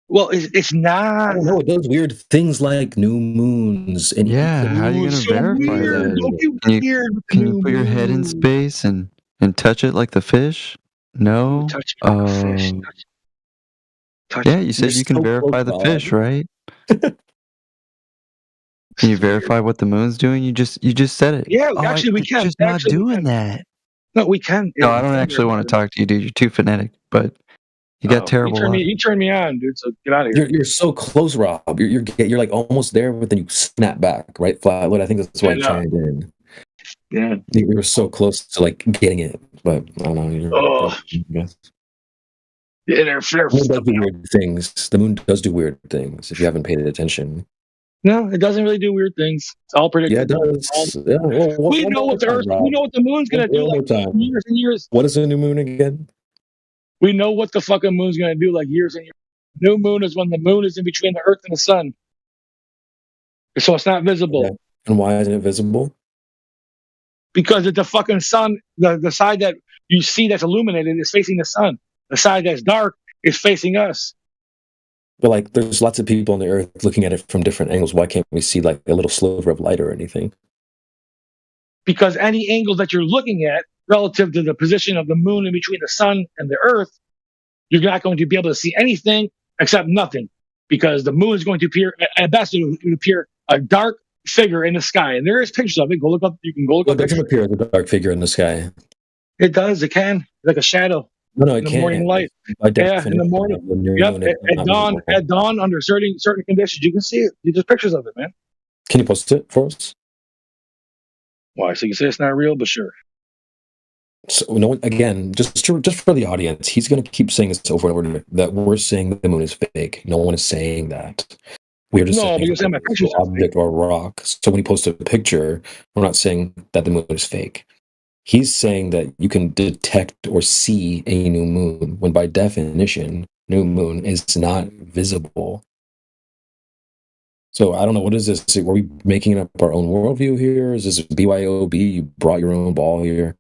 Well, it's not. I don't know. It does weird things like new moons. And Yeah, how are you going to verify that? Can you put your head in space and touch it like the fish? No. Touch it like the fish. Yeah, you said you can verify the fish, right? Can you verify what the moon's doing? You just said it. Yeah, actually, we can. Just not doing that. No, we can. No, I don't actually want to talk to you, dude. You're too phonetic, but you got terrible. You turned me on, dude. So get out of here. You're so close, Rob. You're like almost there, but then you snap back, right? Flatwood. I think that's why you chimed in. Yeah, we were so close to like getting it, but I don't know. Yeah, the moon does do weird things. The moon does do weird things if you haven't paid attention. No, it doesn't really do weird things. It's all predictable. Yeah, it does. Yeah, we know what the Earth. We know what the moon's gonna do. Like years and years. What is a new moon again? We know what the fucking moon's gonna do. Like years and years. New moon is when the moon is in between the Earth and the sun, so it's not visible. Yeah. And why isn't it visible? Because it's the fucking sun. The side that you see that's illuminated is facing the sun. The side that's dark is facing us. But like, there's lots of people on the Earth looking at it from different angles. Why can't we see like a little sliver of light or anything? Because any angle that you're looking at relative to the position of the moon in between the sun and the Earth, you're not going to be able to see anything except nothing. Because the moon is going to appear, at best, it would appear a dark figure in the sky. And there is pictures of it. Go look up. You can go look up. It doesn't appear as a dark figure in the sky. It does. It can. Like a shadow. No, it in the can't. morning light. Yeah, in the morning. Yep. At dawn, under certain conditions, you can see it. There's pictures of it, man. Can you post it for us? Why? So you say it's not real, but sure. So no one, again, just for the audience, he's going to keep saying this over and over that we're saying the moon is fake. No one is saying that. We're just saying because my picture's an object or a rock. So when he posts a picture, we're not saying that the moon is fake. He's saying that you can detect or see a new moon when, by definition, new moon is not visible. So I don't know, what is this? Are we making up our own worldview here? Is this BYOB? You brought your own ball here?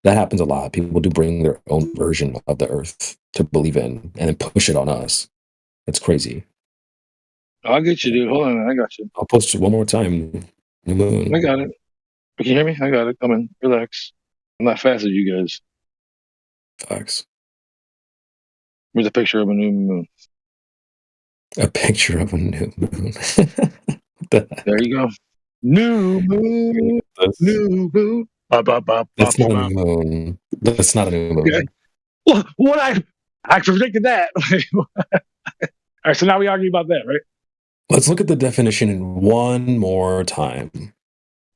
That happens a lot. People do bring their own version of the Earth to believe in and then push it on us. It's crazy. I'll get you, dude. Hold on, I got you. I'll post it one more time. New moon. I got it. Can you hear me? I got it. Come in. Relax. I'm not fast as you guys. Facts. Here's a picture of a new moon. A picture of a new moon. There you go. New moon. New moon. That's not a new moon. That's not a new moon. Okay. Well, what I predicted that. All right, so now we argue about that, right? Let's look at the definition one more time.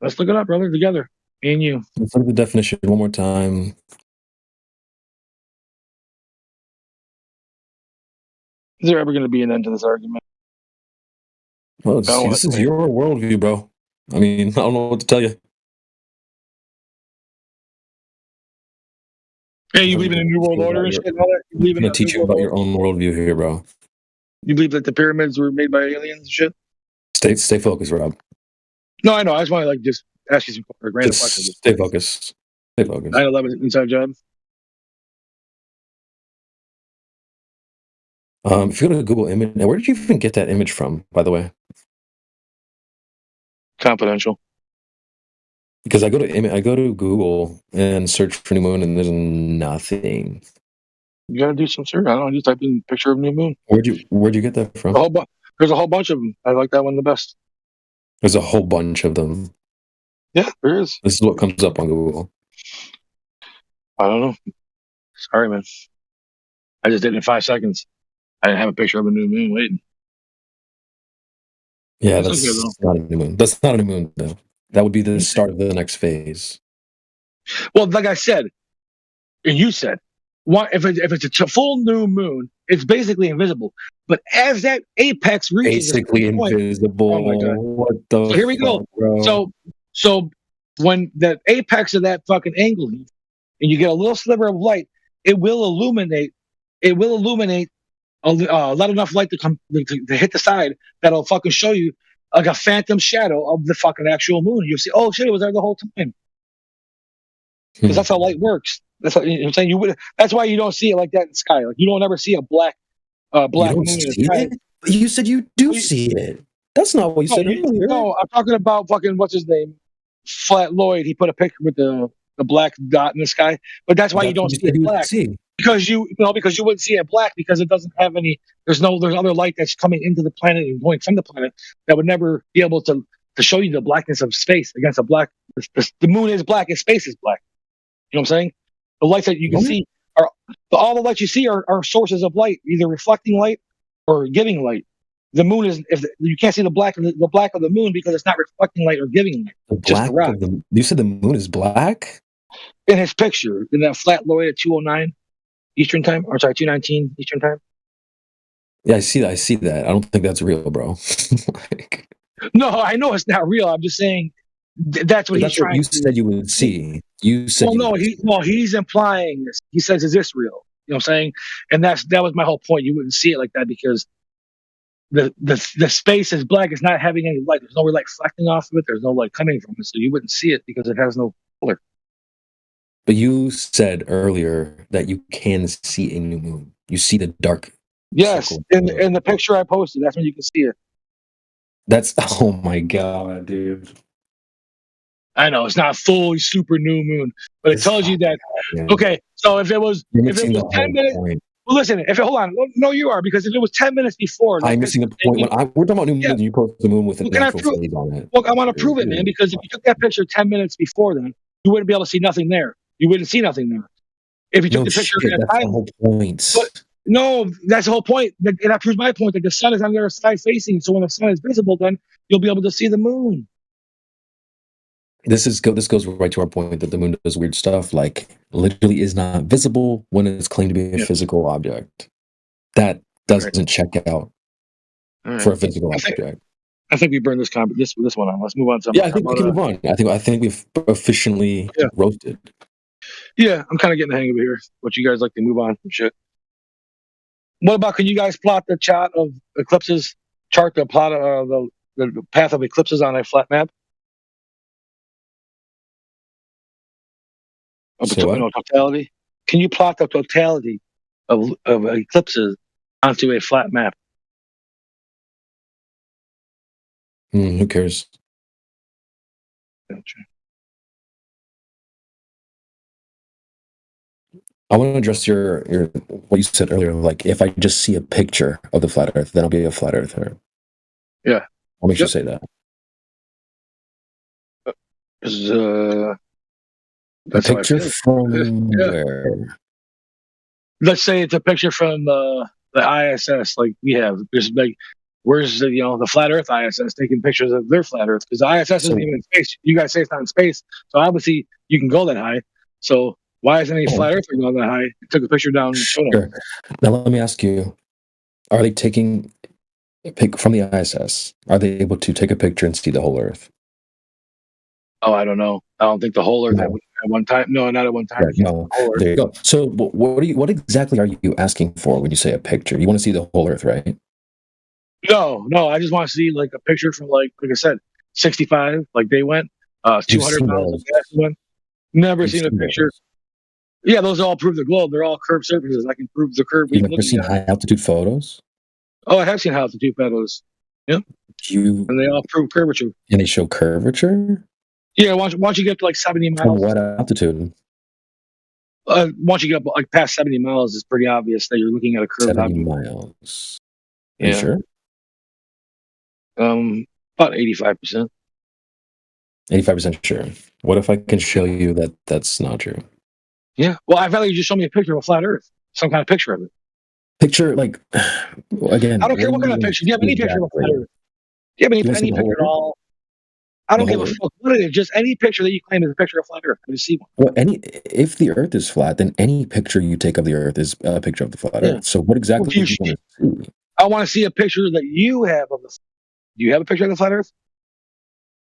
Let's look it up, brother, together. Me and you. Let's look at the definition one more time. Is there ever going to be an end to this argument? Well, this is your worldview, bro. I mean, I don't know what to tell you. Hey, you believe in a new world order and shit and all that? You believe I'm going to teach you about your own worldview here, bro. You believe that the pyramids were made by aliens and shit? Stay focused, Rob. No, I know. I just want to just ask you some random questions. Stay focused. Stay focused. 9/11 inside job. If you go to Google image, now where did you even get that image from, by the way? Confidential. Because I go to Google and search for new moon, and there's nothing. You gotta do some search. I don't know. You type in picture of new moon. Where'd you get that from? There's a whole bunch of them. I like that one the best. There's a whole bunch of them. Yeah, there is. This is what comes up on Google. I don't know. Sorry, man. I just did it in 5 seconds. I didn't have a picture of a new moon waiting. Yeah, that's not a new moon. That's not a new moon, though. That would be the start of the next phase. Well, like I said, and you said, if it's a full new moon, it's basically invisible. But as that apex reaches basically invisible. Oh my God. What the? So here we go. Bro? So when the apex of that fucking angle, and you get a little sliver of light, it will illuminate. It will illuminate. Let enough light to come to hit the side that'll fucking show you like a phantom shadow of the fucking actual moon. You'll see, oh shit, it was there the whole time. Because that's how light works. That's what I'm saying. That's why you don't see it like that in the sky. Like you don't ever see a black moon in the sky. But you said you do see it. That's not what you said earlier. No, I'm talking about fucking what's his name, Flat Lloyd. He put a picture with the black dot in the sky. But that's why you don't see it black. Because you wouldn't see it black because it doesn't have any. There's other light that's coming into the planet and going from the planet that would never be able to show you the blackness of space against a black. The moon is black and space is black. You know what I'm saying? The lights that you can see are all the lights you see are sources of light, either reflecting light or giving light. The moon is you can't see the black of the moon because it's not reflecting light or giving light. You said the moon is black? In his picture, in that Flat Lloyd at 2:09 Eastern time, or sorry, 2:19 Eastern time. Yeah, I see that. I don't think that's real, bro. No, I know it's not real. I'm just saying that's what he's trying. You said you would see. You said. He's implying this. He says, "Is this real?" You know what I'm saying? And that was my whole point. You wouldn't see it like that because the space is black. It's not having any light. There's no light reflecting off of it. There's no light coming from it, so you wouldn't see it because it has no color. But you said earlier that you can see a new moon. You see the dark. Yes, in the picture I posted, that's when you can see it. That's oh my god, dude. I know it's not full super new moon, but it tells you that. Okay, so if it was 10 minutes, well, listen. Hold on, no, you are because if it was 10 minutes before, I'm missing the point. We're talking about new moon. You post the moon with an actual phase on it. Look, I want to prove it, man. Because if you took that picture 10 minutes before, then you wouldn't be able to see nothing there. You wouldn't see nothing there. If you took the picture at that time, the whole point. No, that's the whole point. And that proves my point that the sun is on the other side facing. So when the sun is visible, then you'll be able to see the moon. This goes right to our point that the moon does weird stuff, like literally is not visible when it's claimed to be a physical object. That doesn't check out for a physical object. I think we burned this one on. Let's move on to Yeah, I think we can move on. I think we've efficiently roasted. Yeah, I'm kind of getting the hang of it here. What you guys like to move on from shit. What about, can you guys plot the chart of eclipses? Chart the plot of the path of eclipses on a flat map? Of totality? Can you plot the totality of eclipses onto a flat map? Who cares? I want to address your what you said earlier. Like, if I just see a picture of the flat Earth, then I'll be a flat earther. Yeah. What makes you say that? A picture from where? Let's say it's a picture from the ISS, like we have. There's like, where's the flat Earth ISS taking pictures of their flat Earth? Because the ISS isn't even in space. You guys say it's not in space, so obviously you can go that high. So why isn't any flat Earther going that high? It took a picture down. Sure. Now let me ask you: are they taking a pic from the ISS? Are they able to take a picture and see the whole Earth? Oh, I don't know. I don't think the whole Earth at one time. No, not at one time. Right, no. There you go. So, what exactly are you asking for when you say a picture? You want to see the whole Earth, right? No. I just want to see like a picture from like I said, 65. Like they went 200 miles. Never seen a picture. Yeah, those all prove the globe. They're all curved surfaces. I can prove the curve. You've never seen high altitude photos? Oh, I have seen high altitude photos. Yeah. And they all prove curvature. And they show curvature? Yeah, once you get to like 70 miles. From what altitude? Once you get up like past 70 miles, it's pretty obvious that you're looking at a curved 70 miles. Are you sure? About 85%. 85% sure. What if I can show you that that's not true? Yeah. Well, I'd rather you just show me a picture of a flat Earth. Some kind of picture of it. Picture, like, again. I don't care what kind of picture. Do you have any picture of a flat Earth? Do you have any picture at all? I don't give a fuck what it is. Just any picture that you claim is a picture of flat Earth. I just see one. Well, if the Earth is flat, then any picture you take of the Earth is a picture of the flat Earth. So what exactly do you want to see? I want to see a picture that you have of the. Do you have a picture of the flat Earth?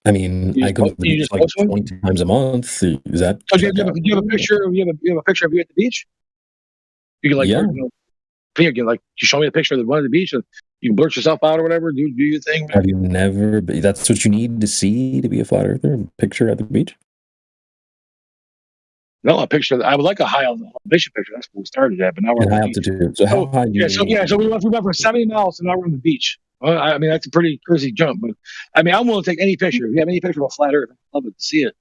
I mean, I go to the beach like 20 times a month. Is that? So do you have a picture? You have a picture of you at the beach? You can like, like, you show me a picture of the one at the beach, and you can blurt yourself out or whatever. Do your thing. Have you never? That's what you need to see to be a flat earther. A picture at the beach. No, a picture. I would like a high elevation picture. That's what we started at, but now we're at high altitude. So how high? So we went from 70 miles, and now we're on the beach. Well, I mean, that's a pretty crazy jump, but I mean, I'm willing to take any picture. If you have any picture of a flat Earth, I'd love to see it.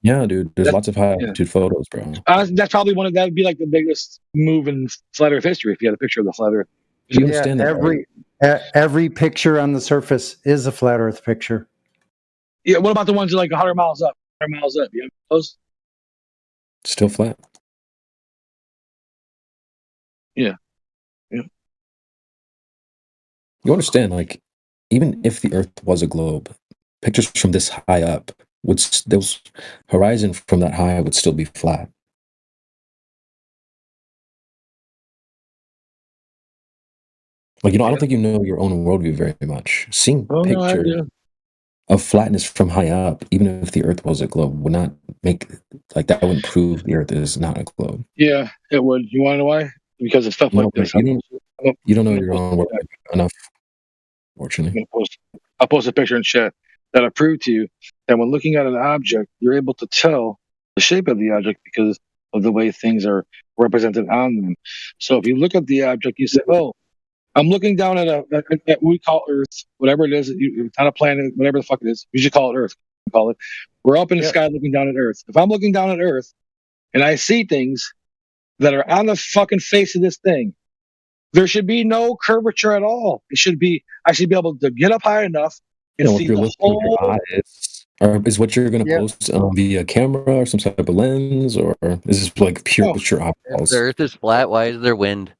Yeah, dude. There's lots of high altitude photos, bro. That's probably that would be like the biggest move in flat Earth history if you had a picture of the flat Earth. You understand that, every picture on the surface is a flat Earth picture. Yeah. What about the ones that are like 100 miles up? 100 miles up. You have those? Still flat. Yeah. You understand, like, even if the Earth was a globe, pictures from this high up those horizon from that high would still be flat. Like, I don't think you know your own worldview very much. Seeing pictures of flatness from high up, even if the Earth was a globe, would not make that wouldn't prove the Earth is not a globe. Yeah, it would. You want to know why? Because of stuff like this. You don't know your own worldview enough. Fortunately, I'll post a picture in chat that'll prove to you that when looking at an object, you're able to tell the shape of the object because of the way things are represented on them. So if you look at the object, you say, "Oh, I'm looking down at what we call Earth, whatever it is. It's not a planet, whatever the fuck it is. We should call it Earth. Call it. We're up in the sky looking down at Earth. If I'm looking down at Earth and I see things that are on the fucking face of this thing, there should be no curvature at all. I should be able to get up high enough and see the whole. Or is what you're going to post via camera or some type of lens, or is this like pure eyeballs? If the Earth is flat, why is there wind?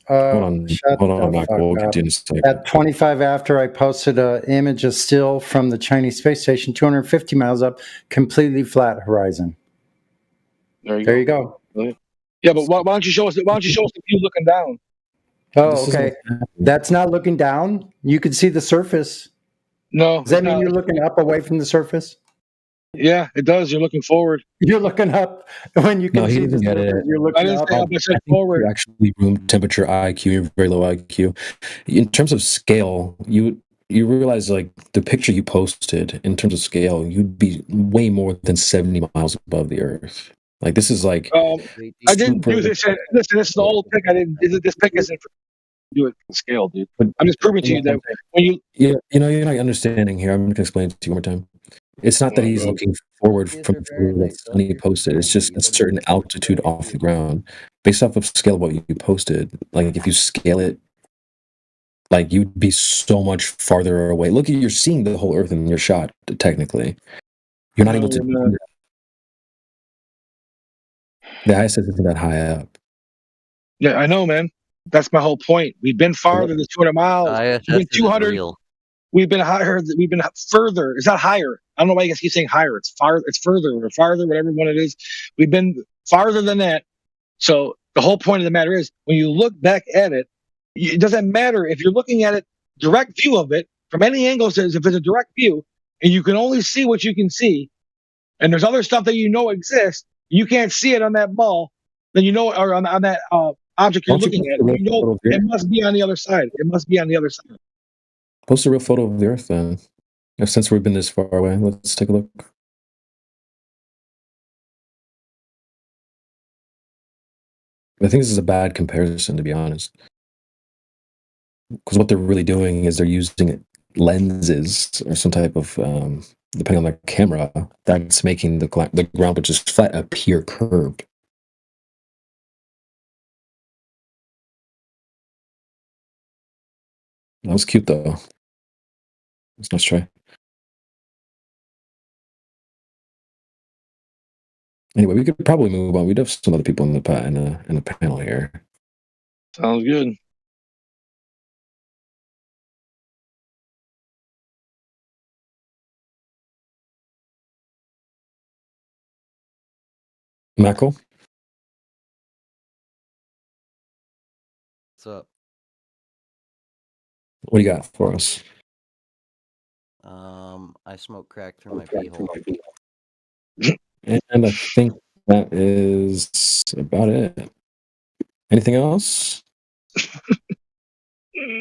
Shut hold on, the Michael. fuck We'll up. continue in a second. At 25 after, I posted an image of still from the Chinese space station, 250 miles up, completely flat horizon. There you go. Yeah, but why don't you show us? Why don't you show us the view looking down? Oh, okay. That's not looking down. You can see the surface. No. Does that mean you're looking up away from the surface? Yeah, it does. You're looking forward. You're looking up when you can No, he see the doesn't get surface. it. You're looking up. I said forward. You're actually room temperature IQ. You're very low IQ. In terms of scale, you realize like the picture you posted in terms of scale, you'd be way more than 70 miles above the Earth. Like this is like I didn't do this. Listen, this is the old pic. I didn't. This pic isn't for do it scale, dude. I'm just proving to you that when you you're not understanding here. I'm going to explain it to you one more time. It's not that he's looking forward from the sun he posted. It's just a certain altitude off the ground, based off of scale of what you posted. Like if you scale it, like you'd be so much farther away. Look, you're seeing the whole Earth in your shot. Technically, you're not able to. Do that. The ISS isn't that high up. Yeah, I know, man. That's my whole point. We've been farther than 200 miles. We've been 200. We've been higher. We've been further. It's not higher. I don't know why you guys keep saying higher. It's far. It's further or farther, whatever one it is. We've been farther than that. So the whole point of the matter is, when you look back at it, it doesn't matter if you're looking at it direct view of it from any angle. Says if it's a direct view and you can only see what you can see, and there's other stuff that you know exists, you can't see it on that ball. Then you know, or on that object you're looking at, you know, it must be on the other side. It must be on the other side. Post a real photo of the Earth, then. Since we've been this far away, let's take a look. I think this is a bad comparison, to be honest. Because what they're really doing is they're using lenses or some type of, depending on the camera, that's making the ground, which is flat, appear curved. That was cute, though. Let's try. Anyway, we could probably move on. We'd have some other people in the panel here. Sounds good. Michael? What's up? What do you got for us? I smoke crack through my pee hole. And I think that is about it. Anything else?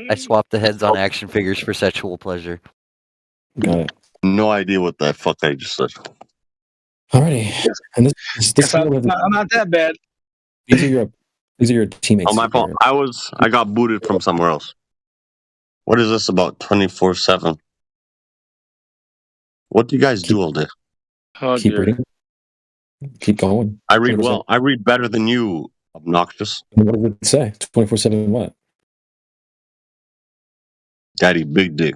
I swapped the heads on action figures for sexual pleasure. Got it. No idea what the fuck I just said. Alrighty. And this I'm not that bad. These are your teammates. Oh, my fault. I got booted from somewhere else. What is this about 24/7? What do you guys do all day? Keep reading. Keep going. I read well. I read better than you, obnoxious. What does it say? 24/7 what? Daddy, big dick.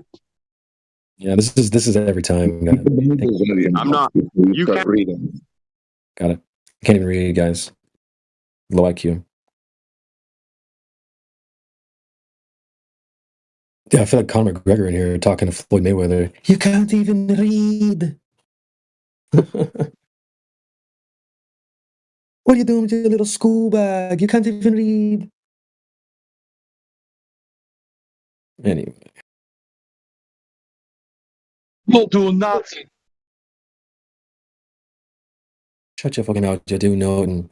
Yeah, this is every time. I'm not. You can't read it. Got it. Can't even read it, guys. Low IQ. Yeah, I feel like Conor McGregor in here talking to Floyd Mayweather. You can't even read. What are you doing with your little school bag? You can't even read. Anyway. We'll do nothing. Shut your fucking mouth. You do know. And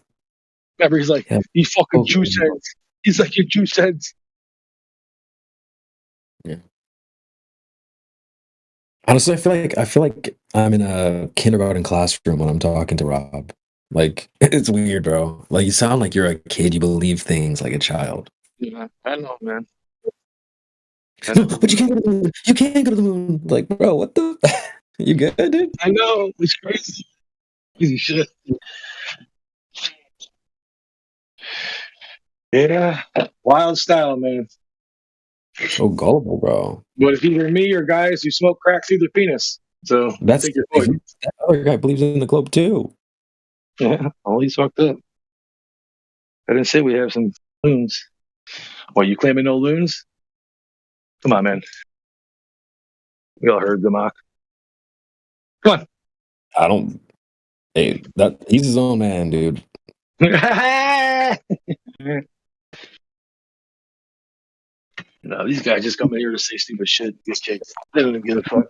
remember, he's like, you fucking juice heads. He's like, you juice heads. Yeah. Honestly, I feel like I'm in a kindergarten classroom when I'm talking to Rob. Like, it's weird, bro. Like, you sound like you're a kid. You believe things like a child. Yeah, I know, man. But you can't go to the moon. You can't go to the moon. Like, bro, what the? You good, dude? I know. It's crazy. Crazy shit. Yeah. Wild style, man. So gullible, bro. But it's either me or guys who smoke crack through their penis. So That's take your point. that other guy believes in the globe too. Yeah, all he's fucked up. I didn't say we have some moons. What, you claiming no loons? Come on, man. We all heard the mock. Come on. I don't. Hey, he's his own man, dude. No, these guys just come in here to say stupid shit. These kids, they don't even give a fuck.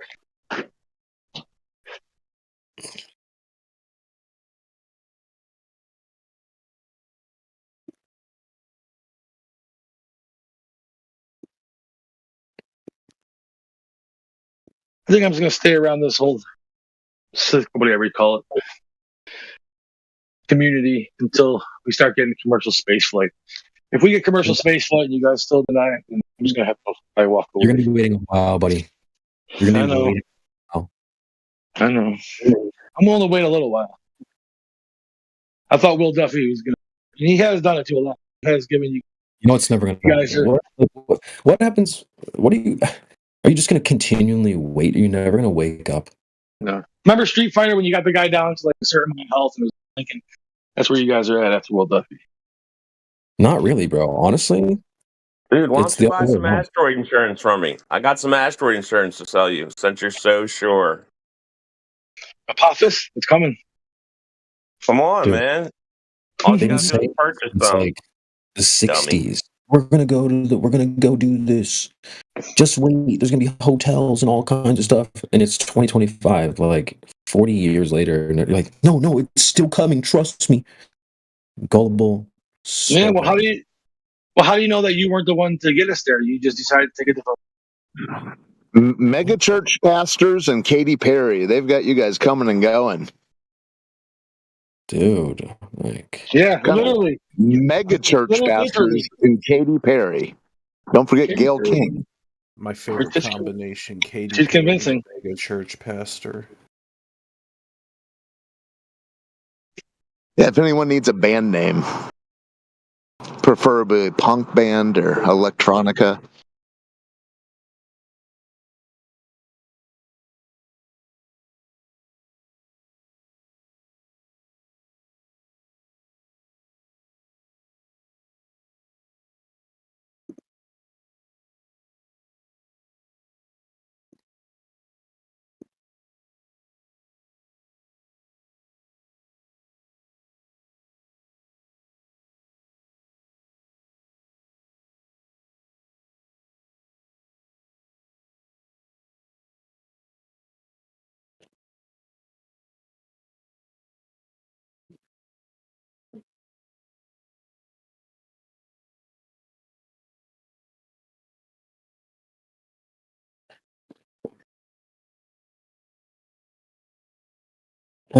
I think I'm just gonna stay around this whole, whatever you call it, community until we start getting commercial space flight. If we get commercial space flight and you guys still deny it, then I'm just gonna have to probably walk away. You're gonna be waiting a while, buddy. You're gonna be waiting. I know. I'm willing to wait a little while. I thought Will Duffy was gonna. He has done it to a lot. He has given you. You know it's never gonna. You guys are. What happens? What are you? Are you just gonna continually wait? Are you never gonna wake up? No. Remember Street Fighter when you got the guy down to like a certain amount of health and it was blinking? That's where you guys are at after Will Duffy. Not really, bro. Honestly, Dude, why it's don't you the buy other way some around. asteroid insurance from me? I got some asteroid insurance to sell you since you're so sure. Apophis, it's coming. Come on, Dude. man. All you Didn't gotta do say is purchase it's some. like the '60s. We're gonna go do this. Just wait. There's gonna be hotels and all kinds of stuff, and it's 2025, like 40 years later, and you're like, no, it's still coming. Trust me. Gullible. Yeah. Well, how do you know that you weren't the one to get us there? You just decided to take a different. Mega church pastors and Katy Perry, they've got you guys coming and going. Dude, like yeah, literally. Mega church pastors and Katy Perry. Don't forget Gail King. My favorite combination, Katy She's Perry, convincing. Mega church pastor. Yeah, if anyone needs a band name, preferably a punk band or electronica.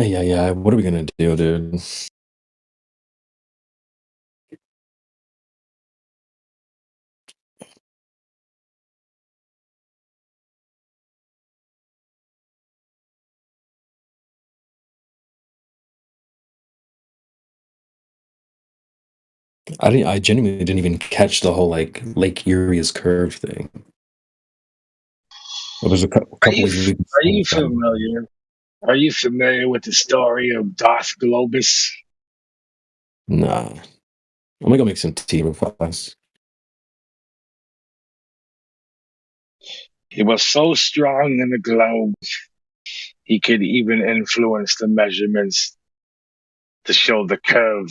yeah. What are we gonna do, dude? I genuinely didn't even catch the whole like Lake Erie is curved thing. Well, there's a couple ways we can Are you familiar? Are you familiar with the story of Darth Globus? Nah. I'm gonna go make some tea real fast. He was so strong in the globe, he could even influence the measurements to show the curve.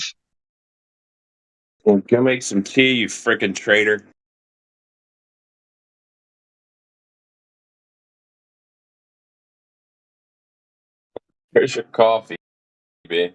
Well, go make some tea, you frickin' traitor. Here's your coffee, baby.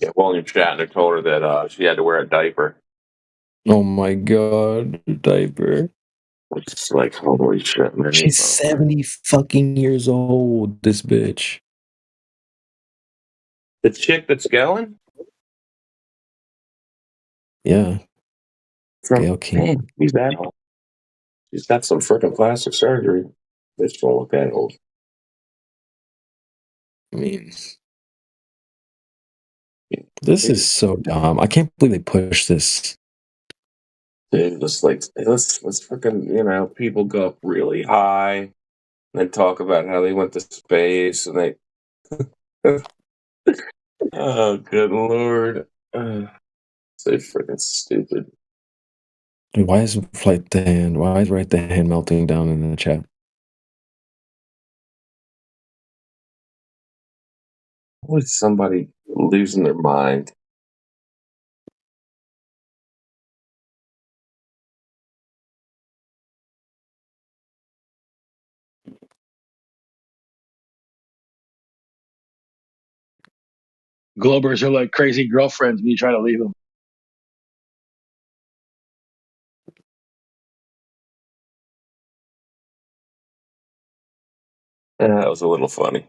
Yeah, William Shatner told her that she had to wear a diaper. Oh my god, diaper. It's like, holy shit, man. She's 70 fucking years old, this bitch. The chick that's going? Yeah. Gail King. Man, he's that old. She's got some freaking plastic surgery. Bitch don't look that old. I mean, this is so dumb. I can't believe they pushed this. Dude, just like let's freaking people go up really high and then talk about how they went to space and they oh good lord. So freaking stupid. Dude, why is Flight the Hand? Why is Right the Hand melting down in the chat? Always somebody losing their mind. Globers are like crazy girlfriends when you try to leave them. That was a little funny.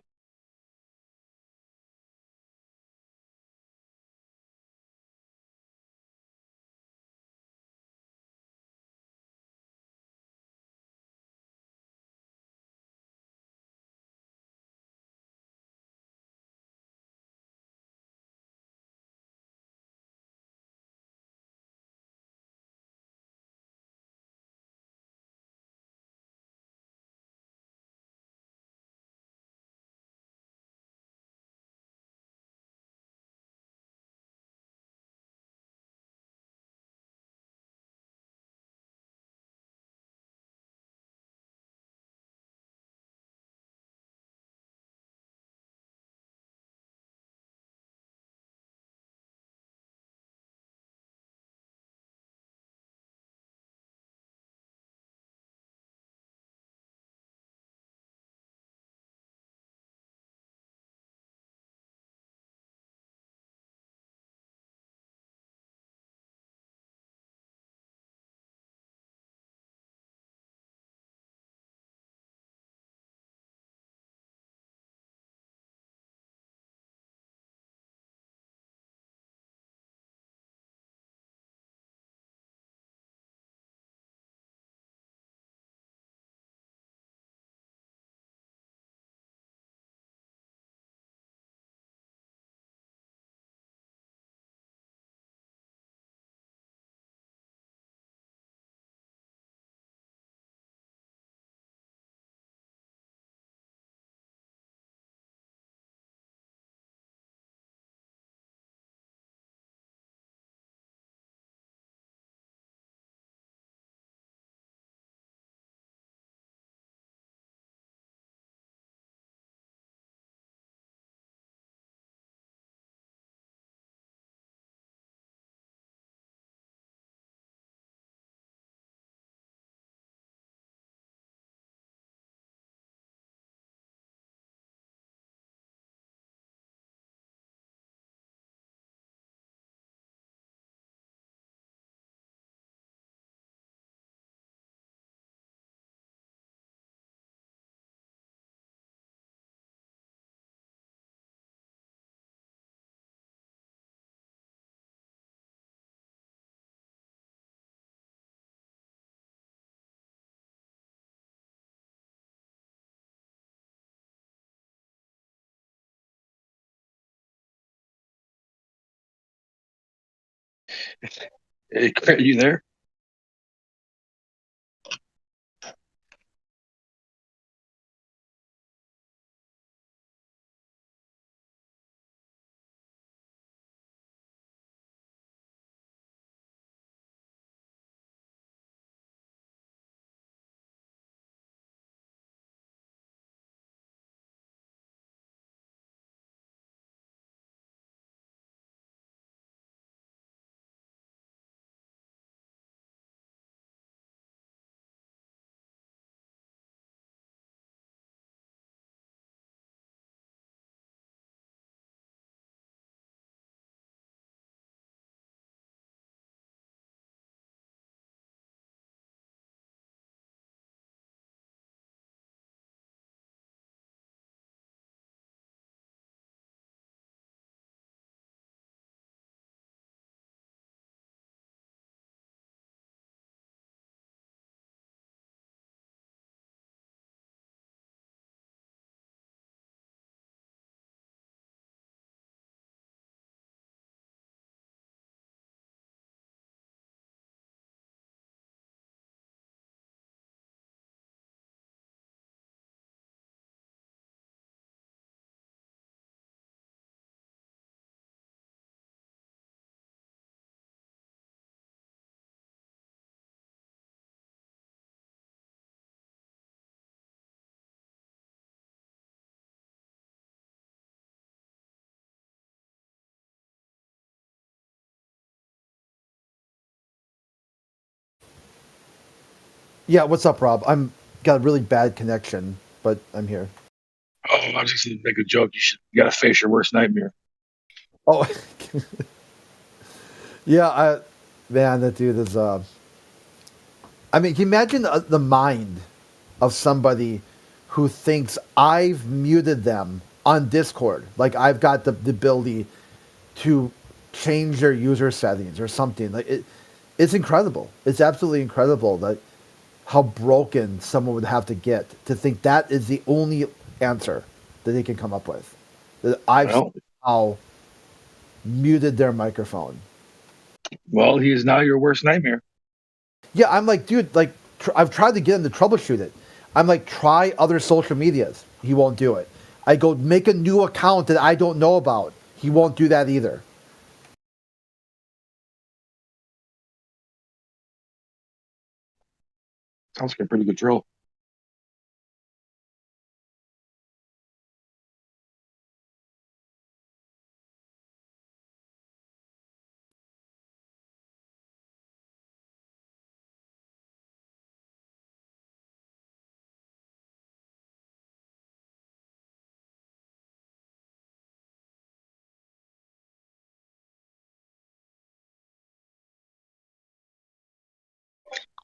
Hey, Crit, you there? Yeah, what's up, Rob? I'm got a really bad connection, but I'm here. Oh, I was just gonna make a joke. You gotta face your worst nightmare. Oh, yeah, man, that dude is. I mean, can you imagine the mind of somebody who thinks I've muted them on Discord? Like I've got the ability to change their user settings or something. Like it's incredible. It's absolutely incredible that how broken someone would have to get to think that is the only answer that they can come up with. That I've somehow muted their microphone. Well, he is now your worst nightmare. Yeah, I'm like, dude, like I've tried to get him to troubleshoot it. I'm like, try other social medias. He won't do it. I go make a new account that I don't know about. He won't do that either. Sounds like a pretty good drill.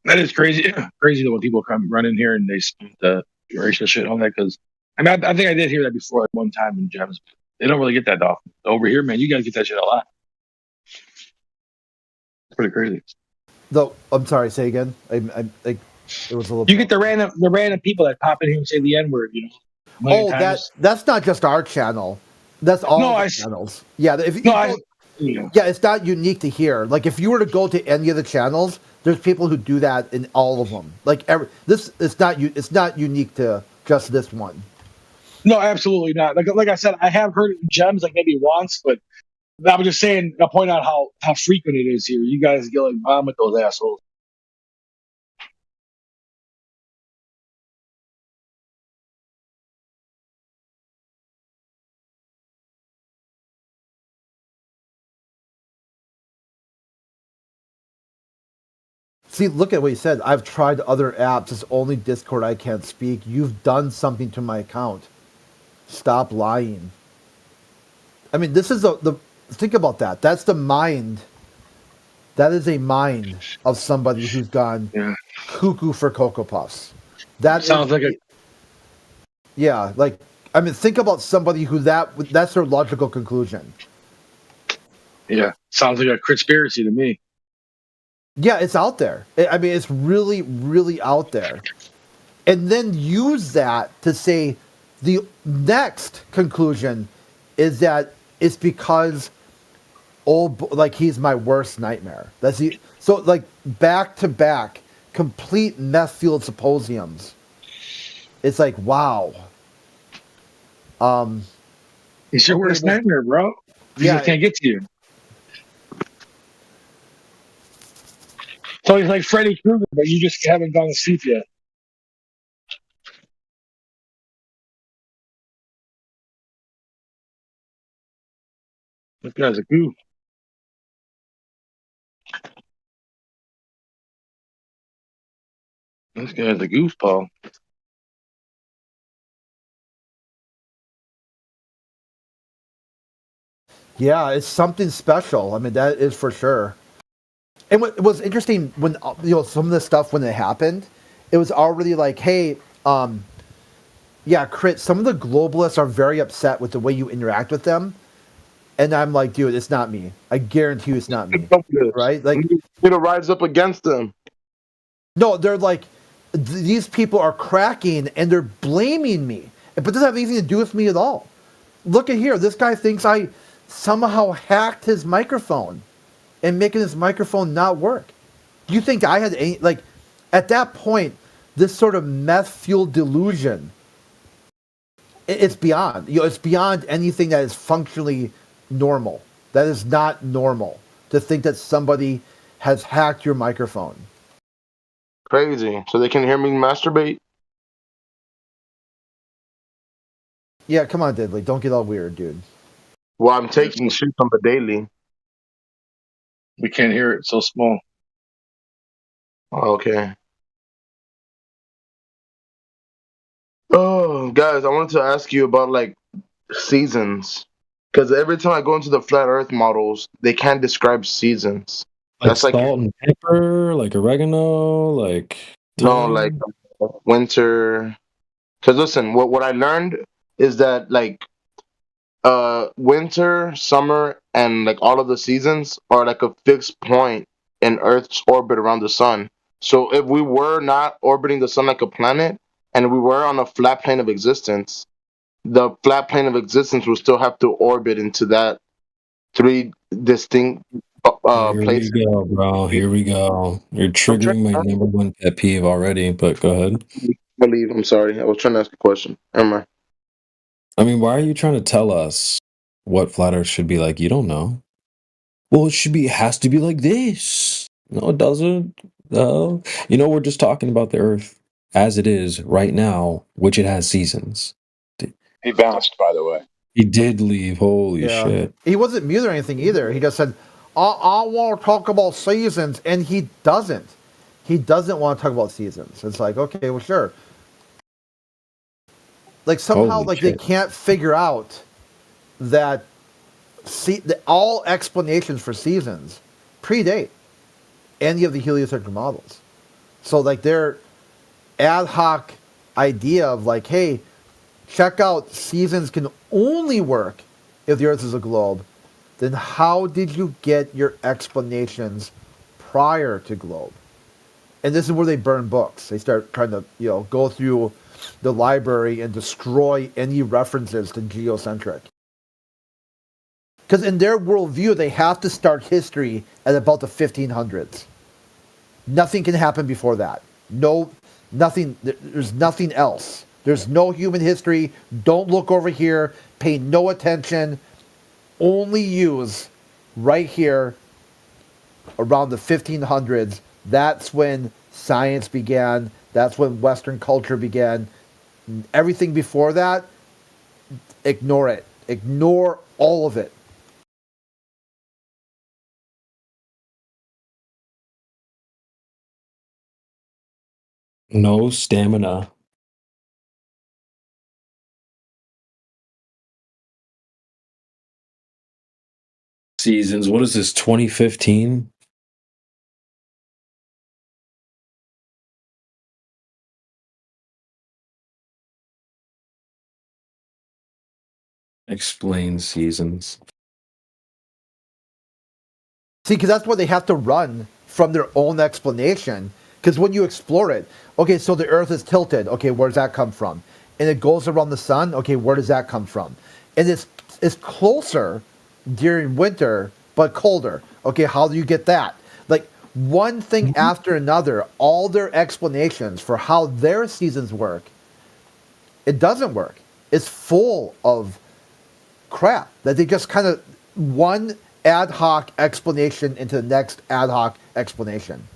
That is crazy. Crazy that when people come run in here and they speak the racial shit on that. Because I mean, I think I did hear that before at one time in Gems. They don't really get that often. Over here, man, you got to get that shit a lot. It's pretty crazy. Though, I'm sorry. Say again. It was a little. You get the random people that pop in here and say the N word. You know. Oh, that's not just our channel. That's all the channels. Yeah. If you yeah, it's not unique to here. Like if you were to go to any of the channels, there's people who do that in all of them. Like it's not unique to just this one. No, absolutely not. Like I said, I have heard it in Gems like maybe once, but I was just saying. I'll point out how frequent it is here. You guys get like bomb with those assholes. See, look at what he said. I've tried other apps. It's only Discord I can't speak. You've done something to my account. Stop lying. I mean, this is the think about that. That's the mind. That is a mind of somebody who's gone cuckoo for Cocoa Puffs. That sounds like a yeah. Like I mean, think about somebody who that's their logical conclusion. Yeah, sounds like a conspiracy to me. Yeah, it's out there. I mean, it's really, really out there. And then use that to say the next conclusion is that it's because like he's my worst nightmare. So like back to back, complete meth fueled symposiums. It's like wow. It's your worst nightmare, bro. You just can't get to you. So he's like Freddy Krueger, but you just haven't gone to sleep yet. This guy's a goof. This guy's a goofball. Yeah, it's something special. I mean, that is for sure. And what was interesting when some of the stuff when it happened, it was already like, hey, yeah, Crit, some of the globalists are very upset with the way you interact with them. And I'm like, dude, it's not me. I guarantee you it's not me. Right? Like you know, rise up against them. No, they're like these people are cracking and they're blaming me. But it doesn't have anything to do with me at all. Look at here. This guy thinks I somehow hacked his microphone and making his microphone not work. Do you think I had any, like, at that point, this sort of meth-fueled delusion, it's beyond, it's beyond anything that is functionally normal. That is not normal to think that somebody has hacked your microphone. Crazy. So they can hear me masturbate? Yeah, come on, Diddley. Don't get all weird, dude. Well, I'm taking shit on the daily. We can't hear it. It's so small. Okay. Oh, guys, I wanted to ask you about like seasons, because every time I go into the flat Earth models, they can't describe seasons. Like That's like salt and pepper, like oregano, like no, like thyme. winter. Because listen, what I learned is that like winter, summer, and like all of the seasons are like a fixed point in Earth's orbit around the sun. So if we were not orbiting the sun like a planet and we were on a flat plane of existence, the flat plane of existence will still have to orbit into that three distinct Here we places. go, bro. Here we go. You're I'm trying triggering my to number one pet peeve already, but go ahead. believe. I'm sorry. I was trying to ask a question. Am I? I mean, why are you trying to tell us what flat Earth should be like? You don't know. Well, it has to be like this. No, it doesn't. No. You know, we're just talking about the Earth as it is right now, which it has seasons. He bounced, by the way. He did leave. Holy Yeah. shit. He wasn't mute or anything either. He just said, I want to talk about seasons. And he doesn't. He doesn't want to talk about seasons. It's like, okay, well, sure. Like somehow, Holy like they shit. can't figure out that all explanations for seasons predate any of the heliocentric models. So like their ad hoc idea of like, hey, check out seasons can only work if the Earth is a globe. Then how did you get your explanations prior to globe? And this is where they burn books. They start trying to, go through the library and destroy any references to geocentric. Because in their worldview, they have to start history at about the 1500s. Nothing can happen before that. Nothing. There's nothing else. There's no human history. Don't look over here. Pay no attention. Only use right here around the 1500s. That's when science began. That's when Western culture began. Everything before that, ignore it. Ignore all of it. No stamina. Seasons. What is this, 2015? Explain seasons. See, because that's why they have to run from their own explanation. Because when you explore it, okay, so the Earth is tilted. Okay, where does that come from? And it goes around the sun. Okay, where does that come from? And it's closer during winter, but colder. Okay, how do you get that? Like one thing after another, all their explanations for how their seasons work, it doesn't work. It's full of crap that they just kind of one ad hoc explanation into the next ad hoc explanation.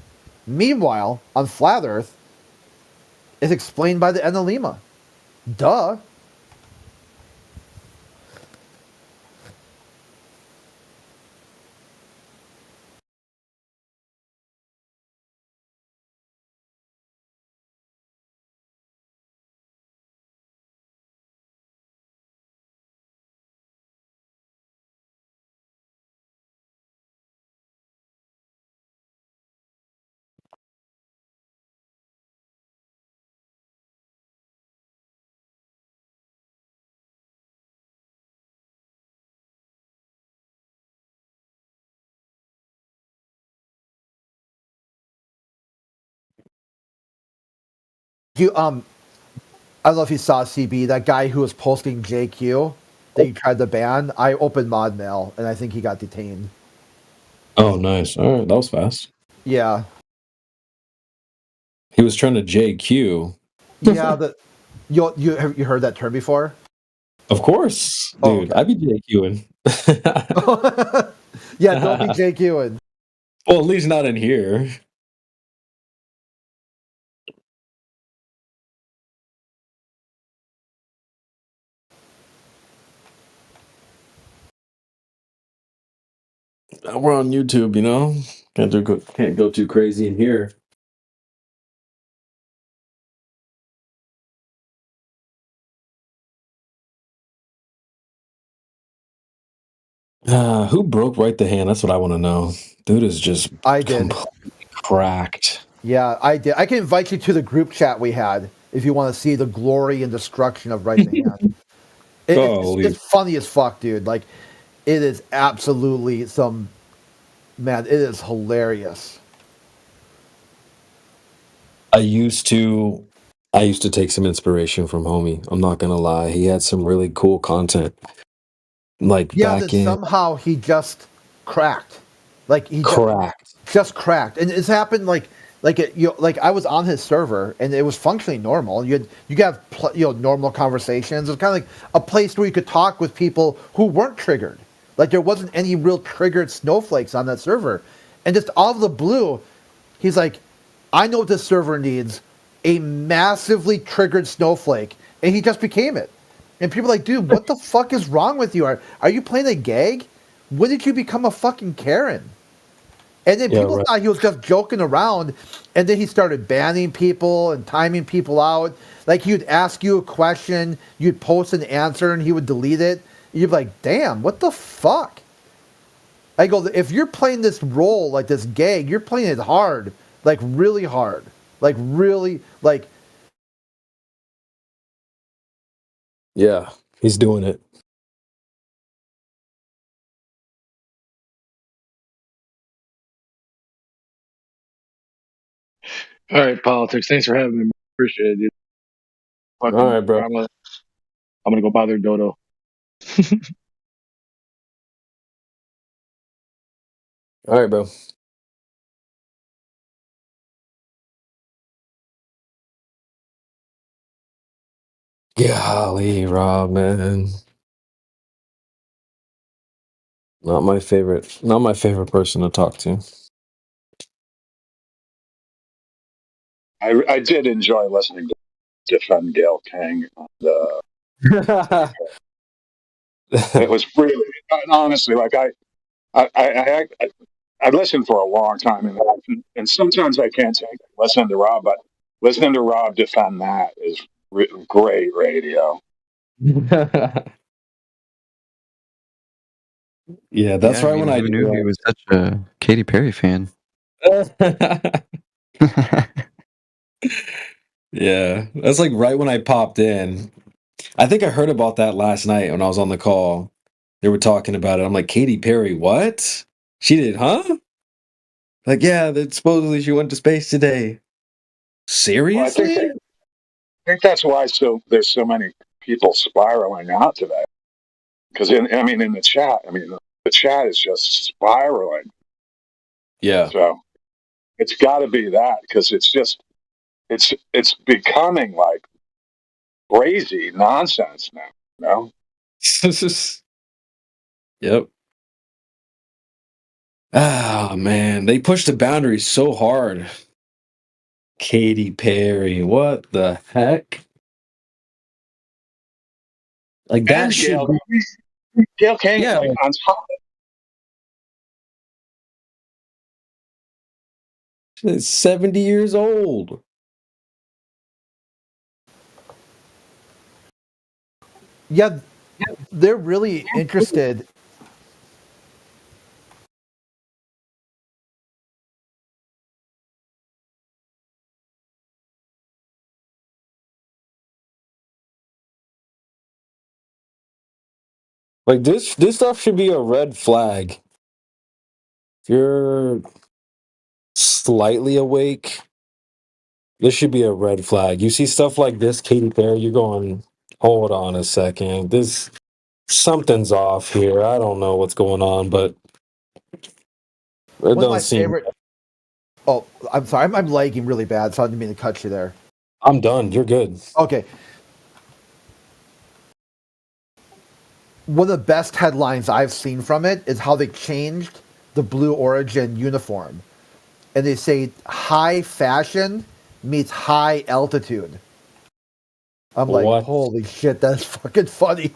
Meanwhile, on Flat Earth, it's explained by the Enelima. Duh. I don't know if you saw CB, that guy who was posting JQ that you tried to ban. I opened mod mail and I think he got detained. Oh, nice. All right, that was fast. Yeah. He was trying to JQ. Yeah, you heard that term before? Of course, dude. Oh, okay. I be JQing. Yeah, don't be JQing. Well, at least not in here. We're on YouTube, you know. Can't go too crazy in here. Who broke Right the Hand? That's what I want to know. Dude is just I did. completely cracked. Yeah, I did. I can invite you to the group chat we had if you want to see the glory and destruction of Right the Hand. It's funny as fuck, dude. Like, it is absolutely some man. It is hilarious. I used to take some inspiration from Homie. I'm not gonna lie. He had some really cool content. Like Yeah, back that in somehow he just cracked. Like he cracked. just cracked, and it's happened like I was on his server and it was functioning normal. You could have normal conversations. It was kind of like a place where you could talk with people who weren't triggered. Like there wasn't any real triggered snowflakes on that server, and just out of the blue, he's like, "I know what this server needs: a massively triggered snowflake," and he just became it. And people are like, "Dude, what the fuck is wrong with you? Are you playing a gag? When did you become a fucking Karen?" And then people thought he was just joking around, and then he started banning people and timing people out. Like he would ask you a question, you'd post an answer, and he would delete it. You'd be like, "Damn, what the fuck?" I go, if you're playing this role like this gag, you're playing it hard, like really hard, like really like. Yeah, he's doing it. All right, politics. Thanks for having me. Appreciate it, dude. All right, bro. I'm gonna go bother Dodo. All right, bro. Golly, Rob, man. Not my favorite person to talk to. I did enjoy listening to defend Gail King. It was really, honestly, like I listened for a long time, and sometimes I can't take listening to Rob, but listening to Rob defend that is great radio. Yeah, that's right. When I who knew he was such a Katy Perry fan. Yeah, that's like right when I popped in. I think I heard about that last night when I was on the call. They were talking about it. I'm like, Katy Perry, what? She did, huh? Like, yeah, that supposedly she went to space today. Seriously? Well, I think that's why there's so many people spiraling out today. Because in the chat, the chat is just spiraling. Yeah. So it's got to be that, because it's becoming like crazy nonsense now. You know? Yep. Oh man, they pushed the boundaries so hard. Katy Perry, what the heck? Like that should Gail King on top. She's 70 years old. Yeah, they're really interested. Like this stuff should be a red flag. If you're slightly awake, this should be a red flag. You see stuff like this, Katy Perry, you're going, hold on a second. Something's off here. I don't know what's going on, but it don't seem. Oh, I'm sorry. I'm lagging really bad, so I didn't mean to cut you there. I'm done. You're good. Okay. One of the best headlines I've seen from it is how they changed the Blue Origin uniform. And they say high fashion meets high altitude. I'm like, What? holy shit, that's fucking funny.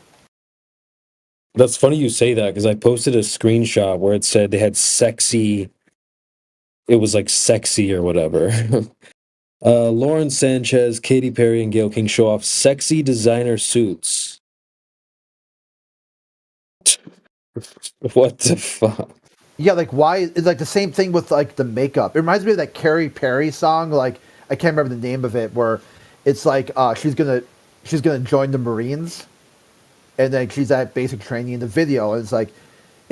That's funny you say that because I posted a screenshot where it said they had sexy. It was like sexy or whatever. Lauren Sanchez, Katy Perry, and Gayle King show off sexy designer suits. What the fuck? Yeah, like why? It's like the same thing with like the makeup. It reminds me of that Katy Perry song. Like I can't remember the name of it, where it's like she's gonna join the Marines, and then she's at basic training in the video. And it's like,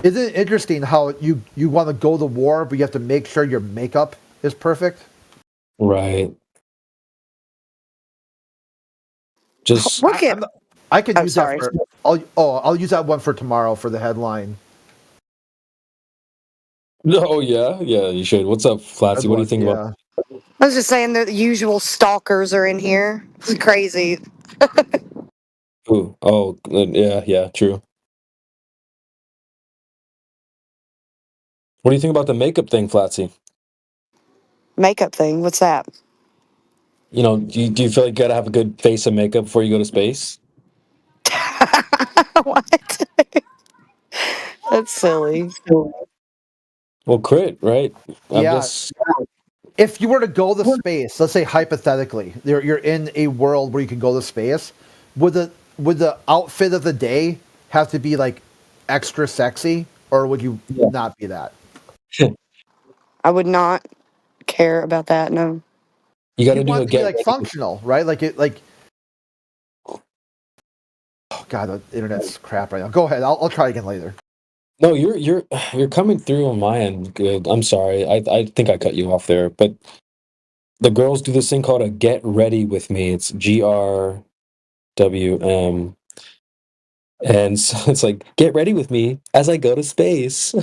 isn't it interesting how you want to go to war, but you have to make sure your makeup is perfect? Right. Just Look at. I could I'm use sorry. that for. I'll use that one for tomorrow for the headline. oh yeah, you should. What's up, Flatsy? What do you think about? I was just saying the usual stalkers are in here. It's crazy. Ooh, oh yeah, true. What do you think about the makeup thing, Flatsy? Makeup thing. What's that? You know, do you feel like you gotta have a good face of makeup before you go to space? What? That's silly. Well, crit, right? I'm Yeah. just If you were to go to space, let's say hypothetically, you're in a world where you can go to space, would the outfit of the day have to be like extra sexy, or would you not be that? I would not care about that. No. you gotta You do want a it to be get like ready. functional, right? Oh god, the internet's crap right now. Go ahead. I'll try again later. No, you're coming through on my end. Good. I'm sorry. I think I cut you off there, but the girls do this thing called a get ready with me. It's GRWM. And so it's like, get ready with me as I go to space.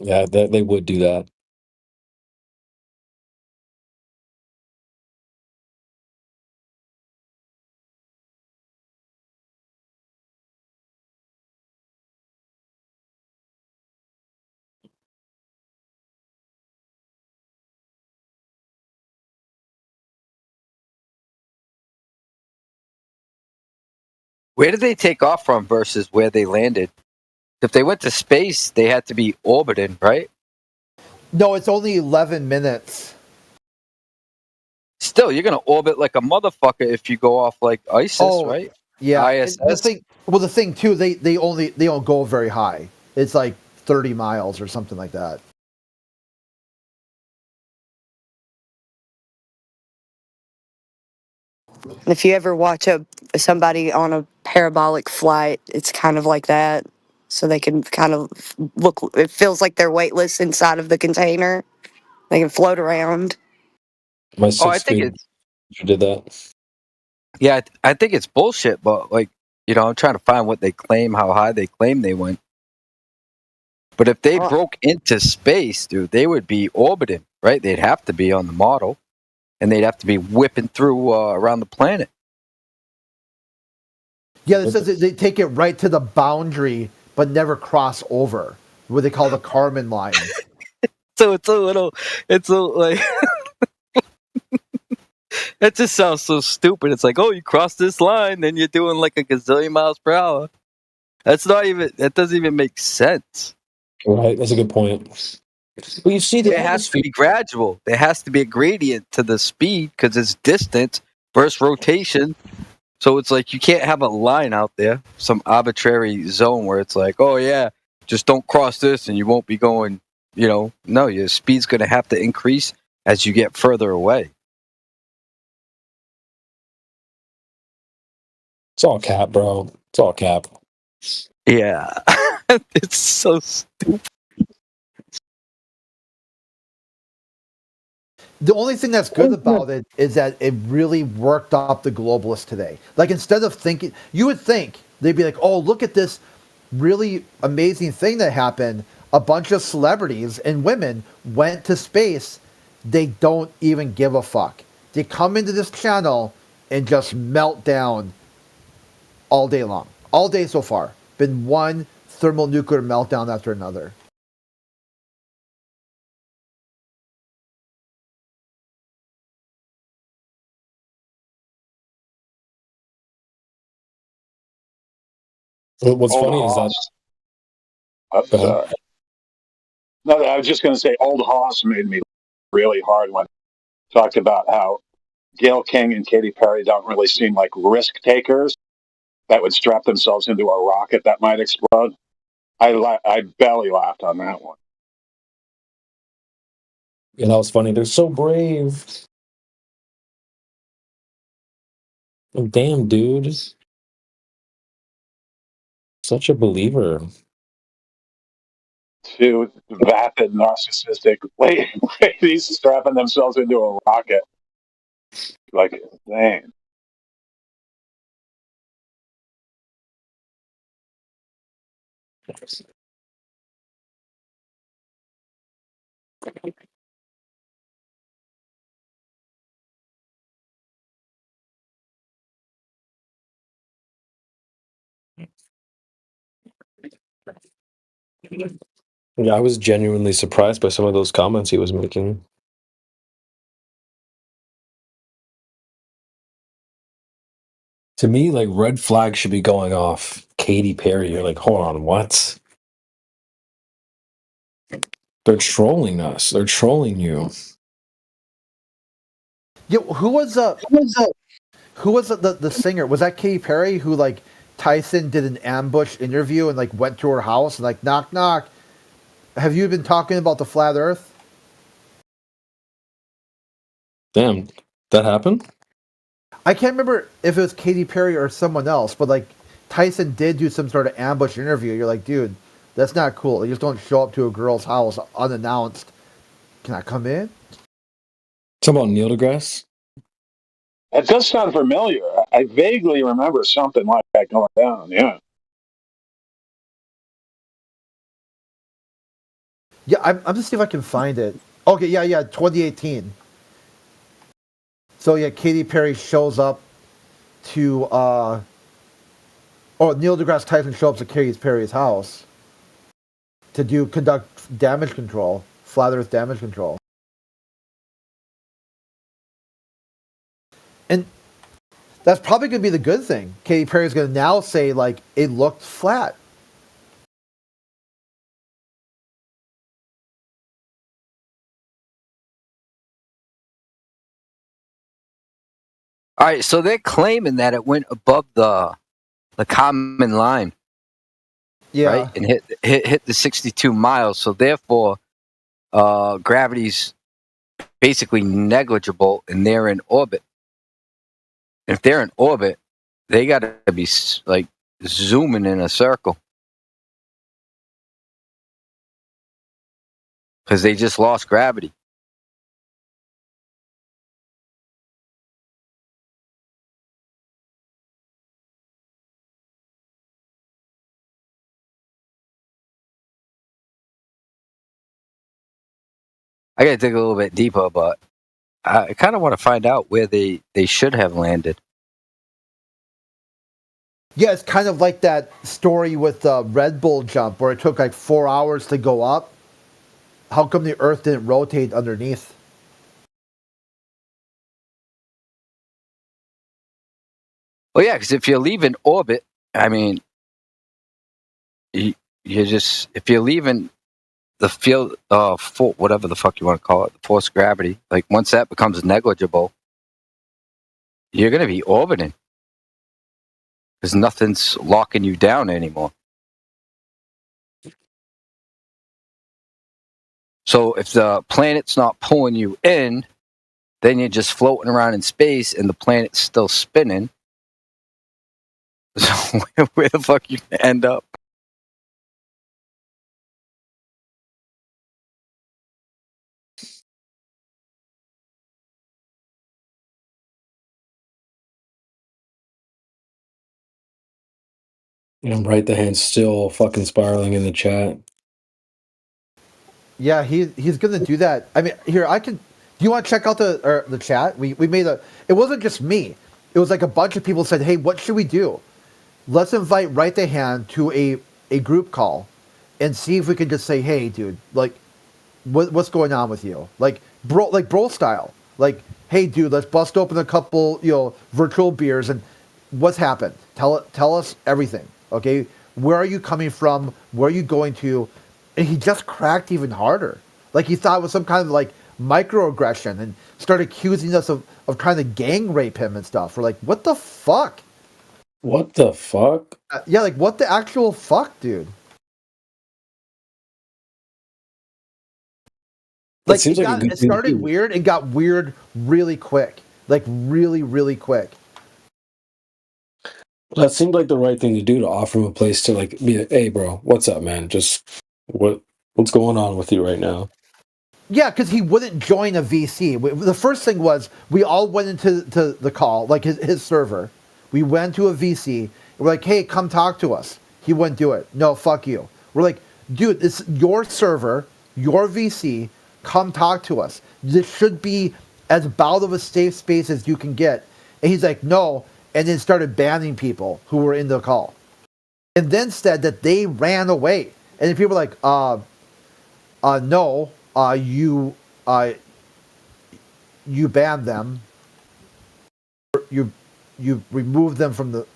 Yeah, they would do that. Where did they take off from versus where they landed? If they went to space, they had to be orbiting, right? No, it's only 11 minutes. Still, you're gonna orbit like a motherfucker if you go off like ISIS, right? Yeah. and ISS. the thing too, they don't go very high. It's like 30 miles or something like that. And if you ever watch somebody on a parabolic flight, it's kind of like that. So they can kind of look. It feels like they're weightless inside of the container. They can float around. My I sixth think grade teacher did that. Yeah, I think it's bullshit, but like, I'm trying to find what they claim, how high they claim they went. But if they broke into space, dude, they would be orbiting, right? They'd have to be on the model, and they'd have to be whipping through around the planet. Yeah, it says that they take it right to the boundary, but never cross over. What they call the Kármán line. So it's like, that just sounds so stupid. It's like, oh, you cross this line, then you're doing like a gazillion miles per hour. That doesn't even make sense. Right, that's a good point. Well, you see, It has to be gradual. There has to be a gradient to the speed because it's distance versus rotation. So it's like you can't have a line out there, some arbitrary zone where it's like, oh yeah, just don't cross this and you won't be going, no, your speed's going to have to increase as you get further away. It's all cap, bro. It's all cap. Yeah. It's so stupid. The only thing that's good about it is that it really worked up the globalists today. Like, instead of thinking, you would think they'd be like, oh, look at this really amazing thing that happened. A bunch of celebrities and women went to space. They don't even give a fuck. They come into this channel and just melt down all day long. All day so far. Been one thermonuclear meltdown after another. What's Old funny is that. Hoss. No, I was just going to say, Old Hoss made me really hard when he talked about how Gayle King and Katy Perry don't really seem like risk takers. that would strap themselves into a rocket that might explode. I belly laughed on that one. And that was funny. They're so brave. Oh, damn, dude. Such a believer. Two vapid, narcissistic ladies strapping themselves into a rocket. Like, insane. Yeah, I was genuinely surprised by some of those comments he was making. To me, like, red flag should be going off. Katy Perry, you're like, hold on, what? They're trolling us. They're trolling you. Yeah, who was the singer? Was that Katy Perry who like Tyson did an ambush interview and like went to her house and like knock knock? Have you been talking about the flat Earth? Damn, that happened? I can't remember if it was Katy Perry or someone else, but like Tyson did do some sort of ambush interview. You're like, dude, that's not cool. You just don't show up to a girl's house unannounced. Can I come in? Talking about Neil deGrasse? It does sound familiar. I vaguely remember something like that going down. Yeah. Yeah, I'm just see if I can find it. Okay, yeah, 2018. So yeah, Katy Perry shows up to Neil deGrasse Tyson shows up to Katy Perry's house to conduct damage control, flat Earth damage control. And that's probably going to be the good thing. Katy Perry's going to now say, like, it looked flat. All right, so they're claiming that it went above the common line. Yeah. Right? And hit the 62 miles. So therefore, gravity's basically negligible and they're in orbit. If they're in orbit, they got to be like zooming in a circle because they just lost gravity. I got to dig a little bit deeper, but I kind of want to find out where they should have landed. Yeah, it's kind of like that story with the Red Bull jump where it took like 4 hours to go up. How come the Earth didn't rotate underneath? Well, yeah, because if you're leaving orbit, I mean, you just, if you're leaving the field, whatever the fuck you want to call it, the force of gravity, like once that becomes negligible, you're going to be orbiting because nothing's locking you down anymore. So if the planet's not pulling you in, then you're just floating around in space and the planet's still spinning. So where the fuck you end up? And right, the hand's still fucking spiraling in the chat. Yeah, he's gonna do that. I mean, here I can. Do you want to check out the chat? We made a. It wasn't just me. It was like a bunch of people said, "Hey, what should we do? Let's invite Right the Hand to a group call, and see if we can just say, hey, dude, like, what's going on with you? Like bro style. Like, hey, dude, let's bust open a couple, virtual beers and what's happened. Tell us everything. Okay, where are you coming from? Where are you going to?" And he just cracked even harder. Like he thought it was some kind of like microaggression and started accusing us of trying to gang rape him and stuff. We're like, what the fuck? What the fuck? Yeah, like what the actual fuck, dude? That Like seems like a good it thing to started do. weird and got weird really quick. Like really, really quick. That seemed like the right thing to do, to offer him a place to like be like, hey bro, what's up, man? Just what's going on with you right now? Yeah, because he wouldn't join a VC. The first thing was we all went into the call, like his server. We went to a VC. We're like, hey, come talk to us. He wouldn't do it. No, fuck you. We're like, dude, it's your server, your VC. Come talk to us. This should be as about of a safe space as you can get. And he's like, no. And then started banning people who were in the call. And then said that they ran away. And then people were like, no. You banned them. You removed them from the.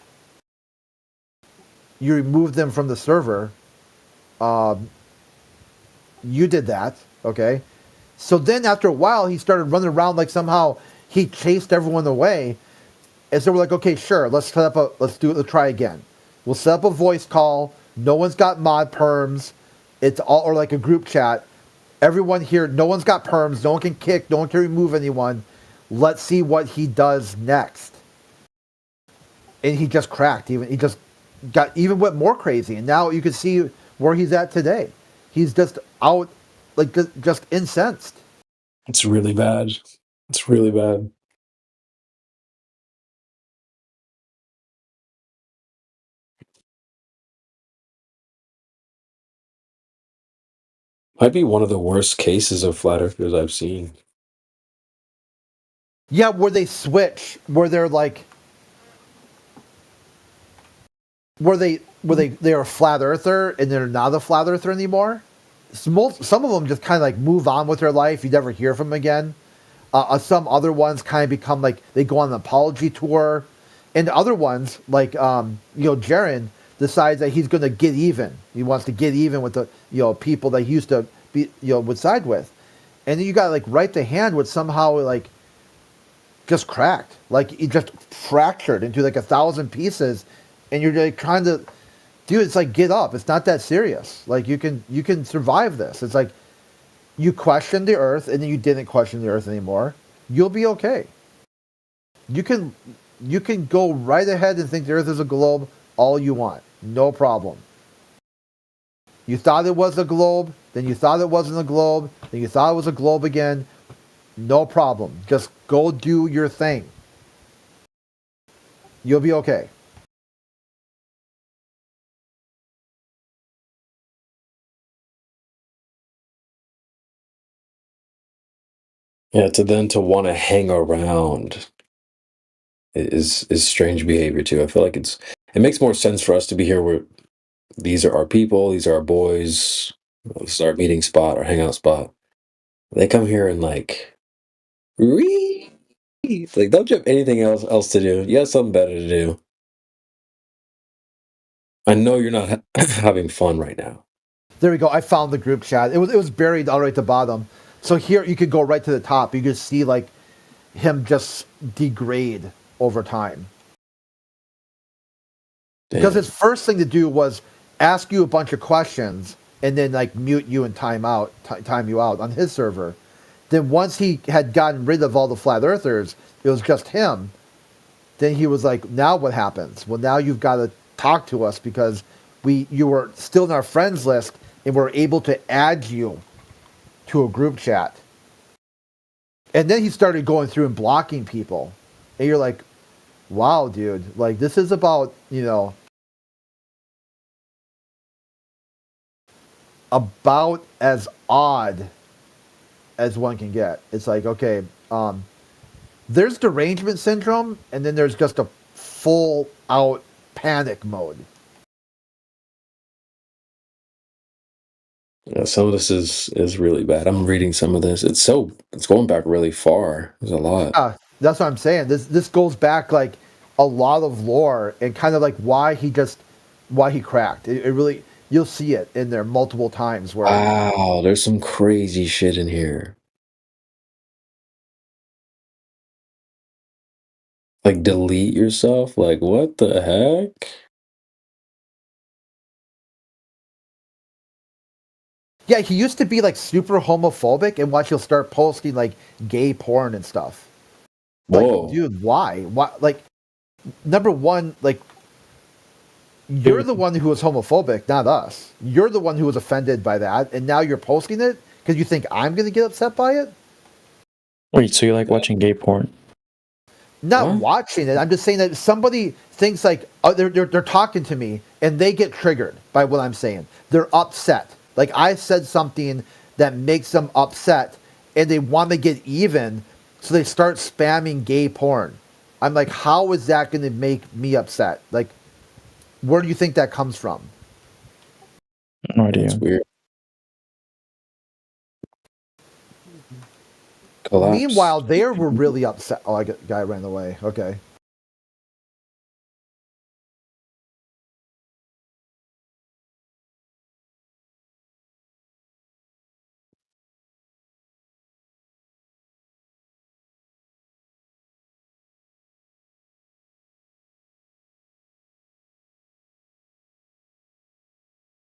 You removed them from the server. You did that, okay? So then, after a while, he started running around like somehow he chased everyone away, and so we're like, okay, sure, let's try again. We'll set up a voice call. No one's got mod perms. It's all or like a group chat. Everyone here, no one's got perms. No one can kick. No one can remove anyone. Let's see what he does next. And he just cracked. He went more crazy. And now you can see where he's at today. He's just out, like just incensed. It's really bad. It's really bad. Might be one of the worst cases of flat earthers I've seen. Yeah, where they switch, where they're like, they're a flat earther and they're not a flat earther anymore. Some of them just kind of like move on with their life. You never hear from them again. Some other ones kind of become like they go on an apology tour, and other ones like Jaren decides that he's going to get even. He wants to get even with the people that he used to be would side with, and then you got like right the hand with somehow like just cracked, like it just fractured into like 1,000 pieces, and you're like trying to, dude, it's like get up. It's not that serious. Like you can survive this. It's like you questioned the earth and then you didn't question the earth anymore. You'll be okay. You can go right ahead and think the earth is a globe all you want. No problem. You thought it was a globe, then you thought it wasn't a globe, then you thought it was a globe again. No problem. Just go do your thing. You'll be okay. Yeah, to want to hang around is strange behavior too. I feel like it makes more sense for us to be here where these are our people, these are our boys, this is our meeting spot, our hangout spot. They come here and like don't you have anything else to do? You have something better to do. I know you're not having fun right now. There we go. I found the group chat. It was buried all right at the bottom. So here you could go right to the top. You could see like him just degrade over time. Damn. Because his first thing to do was ask you a bunch of questions and then like mute you and time you out on his server. Then once he had gotten rid of all the flat earthers, it was just him. Then he was like, now what happens? Well, now you've got to talk to us because you were still in our friends list and we're able to add you to a group chat. And then he started going through and blocking people. And you're like, wow, dude, like this is about, about as odd as one can get. It's like, okay, there's derangement syndrome, and then there's just a full out panic mode. Yeah, some of this is really bad. I'm reading some of this. It's going back really far. There's a lot. Yeah, that's what I'm saying. This goes back like a lot of lore and kind of like why he cracked. It really, you'll see it in there multiple times. Where wow, there's some crazy shit in here. Like delete yourself? Like what the heck? Yeah, he used to be like super homophobic, and watch he'll start posting like gay porn and stuff. Like, Whoa. dude, why? Why? Like, number one, like, you're the one who was homophobic, not us. You're the one who was offended by that, and now you're posting it because you think I'm going to get upset by it. Wait, so you like watching gay porn? Not watching it. I'm just saying that if somebody thinks like they're talking to me and they get triggered by what I'm saying. They're upset. Like I said something that makes them upset, and they want to get even, so they start spamming gay porn. I'm like, how is that going to make me upset? Like, where do you think that comes from? No idea. That's weird. Collapse. Meanwhile, they were really upset. Oh, guy ran away. Okay.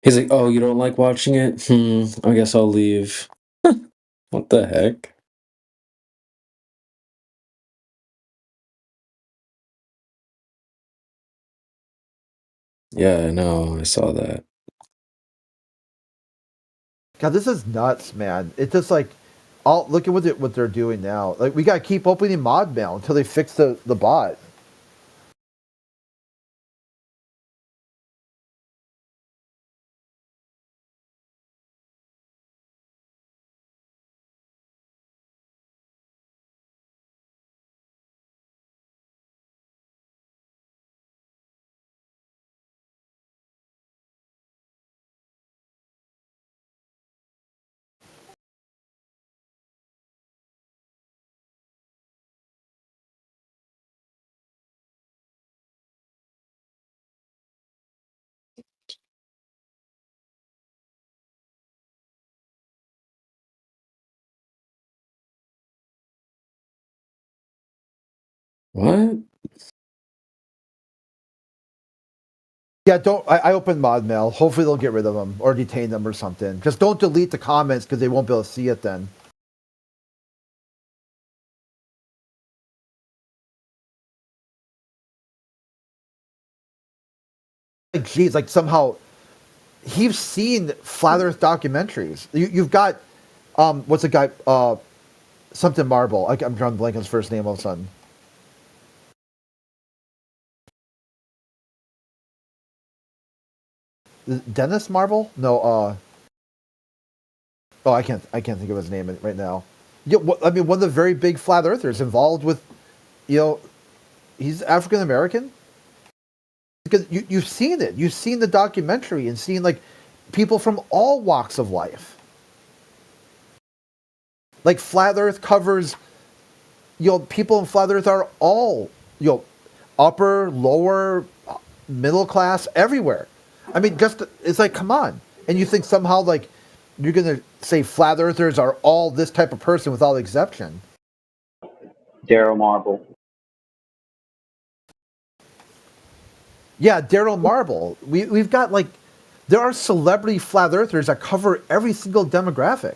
He's like, oh, you don't like watching it? I guess I'll leave. What the heck? Yeah, I know. I saw that. God, this is nuts, man. It's just like, look at what they're doing now. Like, we gotta keep opening mod mail until they fix the bot. What? Yeah, don't. I opened mod mail. Hopefully they'll get rid of them or detain them or something. Just don't delete the comments because they won't be able to see it then. Like, geez, like somehow he's seen flat Earth documentaries. You've got, what's the guy? Something Marble. I'm drawing blank on his first name all of a sudden. Dennis Marble? No. Oh, I can't think of his name right now. Yeah, I mean, one of the very big flat earthers involved with, he's African American. Because you've seen it. You've seen the documentary and seen like people from all walks of life. Like flat Earth covers, people in flat Earth are all, upper, lower, middle class, everywhere. I mean, it's like, come on. And you think somehow like you're going to say flat earthers are all this type of person without exception. Daryl Marble. Yeah, Daryl Marble. We've got like, there are celebrity flat earthers that cover every single demographic.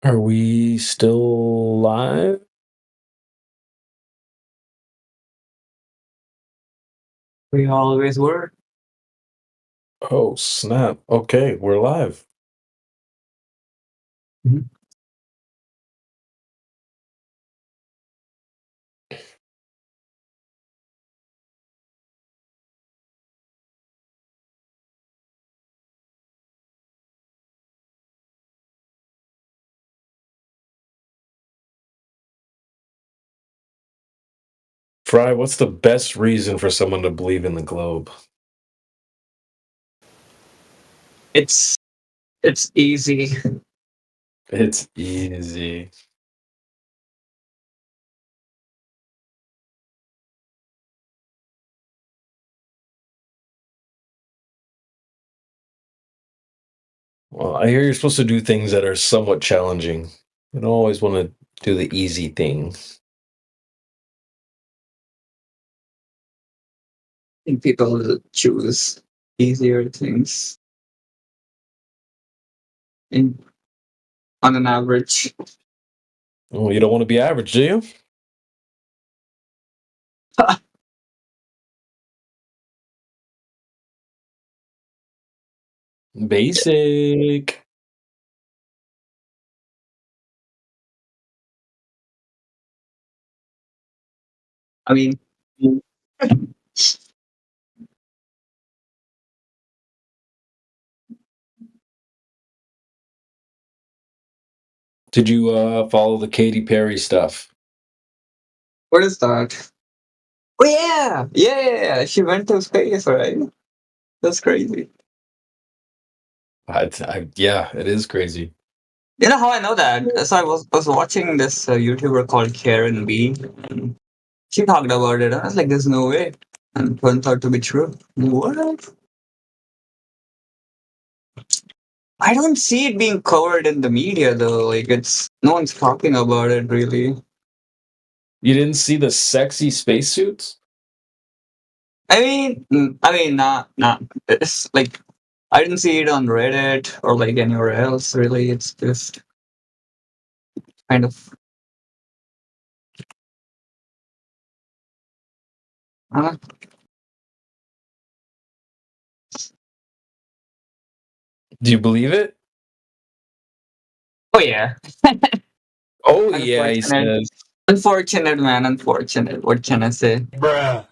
Are we still live? We always were. Oh, snap. Okay, we're live. Fry, what's the best reason for someone to believe in the globe? It's easy. It's easy. Well, I hear you're supposed to do things that are somewhat challenging. You don't always want to do the easy things. I think people will choose easier things. On an average. Oh, you don't want to be average, do you? Basic. I mean, Did you follow the Katy Perry stuff? what is that? Oh yeah. She went to space, right? That's crazy. Yeah, it is crazy. You know how I know that? So I was watching this YouTuber called Karen B. And she talked about it. I was like, "There's no way," and it turns out to be true. What? I don't see it being covered in the media though. Like no one's talking about it really. You didn't see the sexy spacesuits? I mean, not. It's like I didn't see it on Reddit or like anywhere else. Really, it's just kind of. Do you believe it? Oh yeah. Oh yeah, he says. Unfortunate, man. Unfortunate. What can I say? Bruh.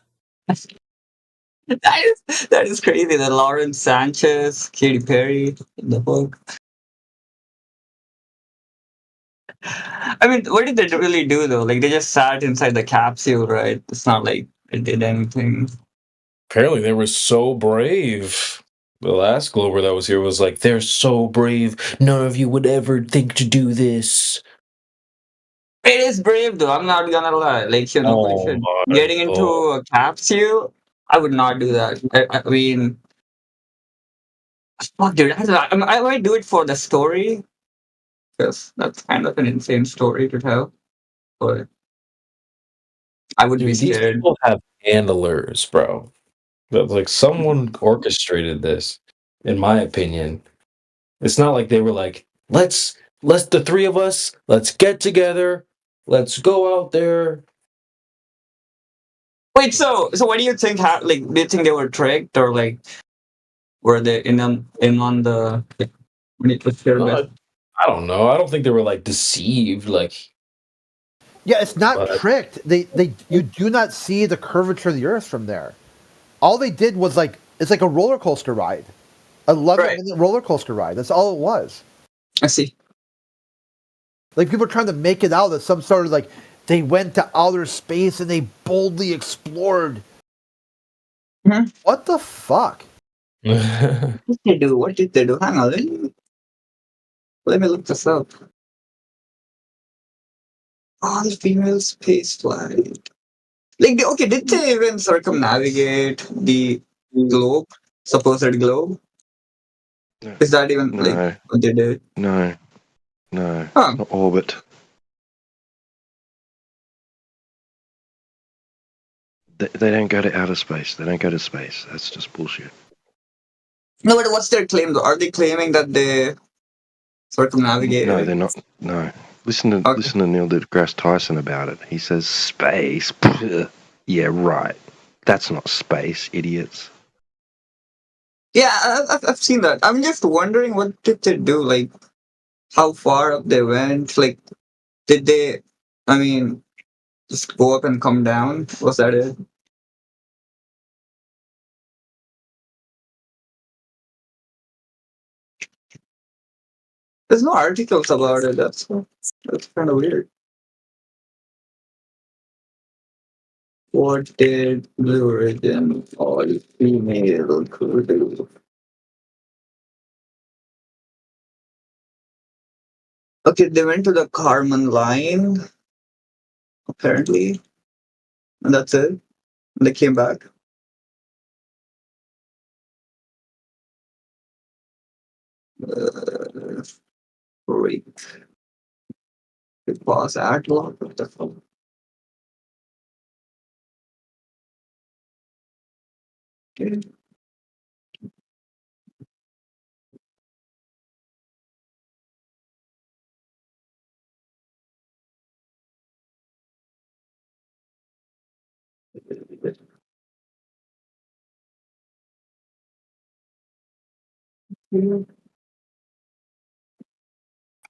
That is crazy. The Lawrence Sanchez, Katy Perry in the book. I mean, what did they really do though? Like they just sat inside the capsule, right? It's not like they did anything. Apparently, they were so brave. The last Glober that was here was like, they're so brave. None of you would ever think to do this. It is brave though. I'm not gonna lie. Like Oh we should my getting into God. a capsule. I would not do that. I mean, fuck, dude. I might do it for the story because that's kind of an insane story to tell. But I would be Dude, these scared. people have handlers, bro. That like someone orchestrated this, in my opinion. It's not like they were like, let's the three of us, let's get together, let's go out there. Wait, so what do you think? Like, do you think they were tricked or like were they in on the? Like, what's their best? I don't know. I don't think they were like deceived. Like, Yeah, it's not But- tricked. You do not see the curvature of the Earth from there. All they did was like it's like a roller coaster ride, 11-minute roller coaster ride. That's all it was. I see. Like people are trying to make it out as some sort of like they went to outer space and they boldly explored. What the fuck? What did they do? What did they do? Hang on. Let me look this up. All female space flight. Like, okay, did they even circumnavigate the globe, supposed globe? Is that even like what they did? No. No. Huh. Not orbit. They don't go to outer space. They don't go to space. That's just bullshit. No, but what's their claim? Though? Are they claiming that they circumnavigate No, it. they're not. No. Listen to Neil deGrasse Tyson about it. He says space. Yeah, right. That's not space, idiots. Yeah, I've seen that. I'm just wondering, what did they do? Like, how far up they went? Like, did they, I mean, just go up and come down? Was that it? There's no articles about it. That's kind of weird. What did Blue Origin all female crew do? Okay, they went to the Kármán line, apparently, and that's it. And they came back. Great. It was ad block. What the fuck? Okay.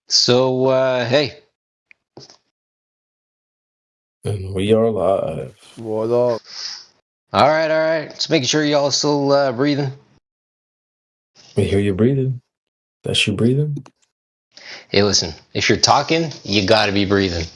So, hey. And we are live. What up? All right. Just making sure y'all still breathing. We hear you breathing. That's you breathing? Hey, listen, if you're talking, you gotta be breathing.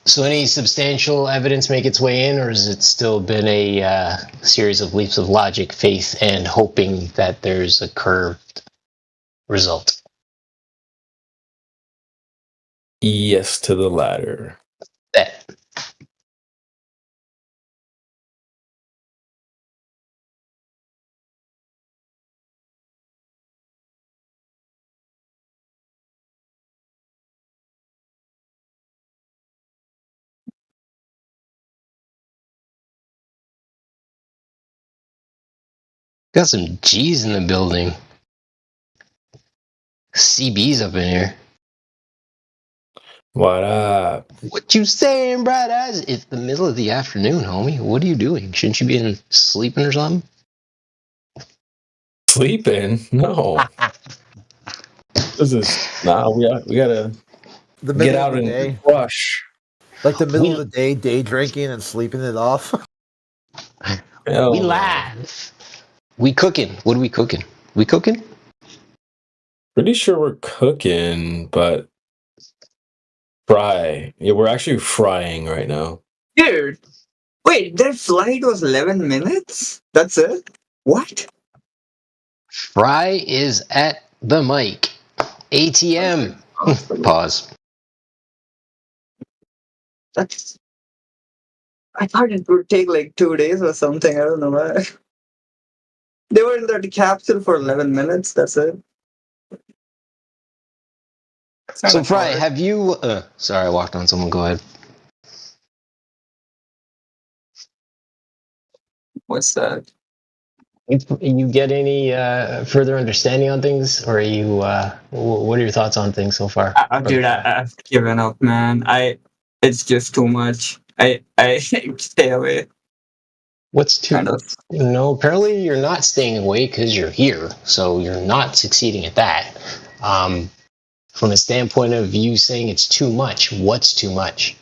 So any substantial evidence make its way in, or has it still been a series of leaps of logic, faith, and hoping that there's a curved result? Yes to the latter. That. Got some G's in the building. CB's up in here. What up? What you saying, bright eyes? It's the middle of the afternoon, homie. What are you doing? Shouldn't you be sleeping or something? Sleeping? No. This is we gotta The get middle out of the and day. rush. Like the middle of the day drinking and sleeping it off. We live. We cooking. What are we cooking? We cooking? Pretty sure we're cooking, but fry. Yeah, we're actually frying right now. Dude, wait, their flight was 11 minutes? That's it? What? Fry is at the mic. ATM. Pause. That's. I thought it would take like 2 days or something. I don't know why. They were in that capsule for 11 minutes. That's it. So, Fry, have you... sorry, I walked on someone. Go ahead. What's that? You get any further understanding on things? Or are you... what are your thoughts on things so far? Dude, I've given up, man. It's just too much. I stay away. What's too... No, apparently you're not staying away because you're here. So you're not succeeding at that. From a standpoint of you saying it's too much, what's too much,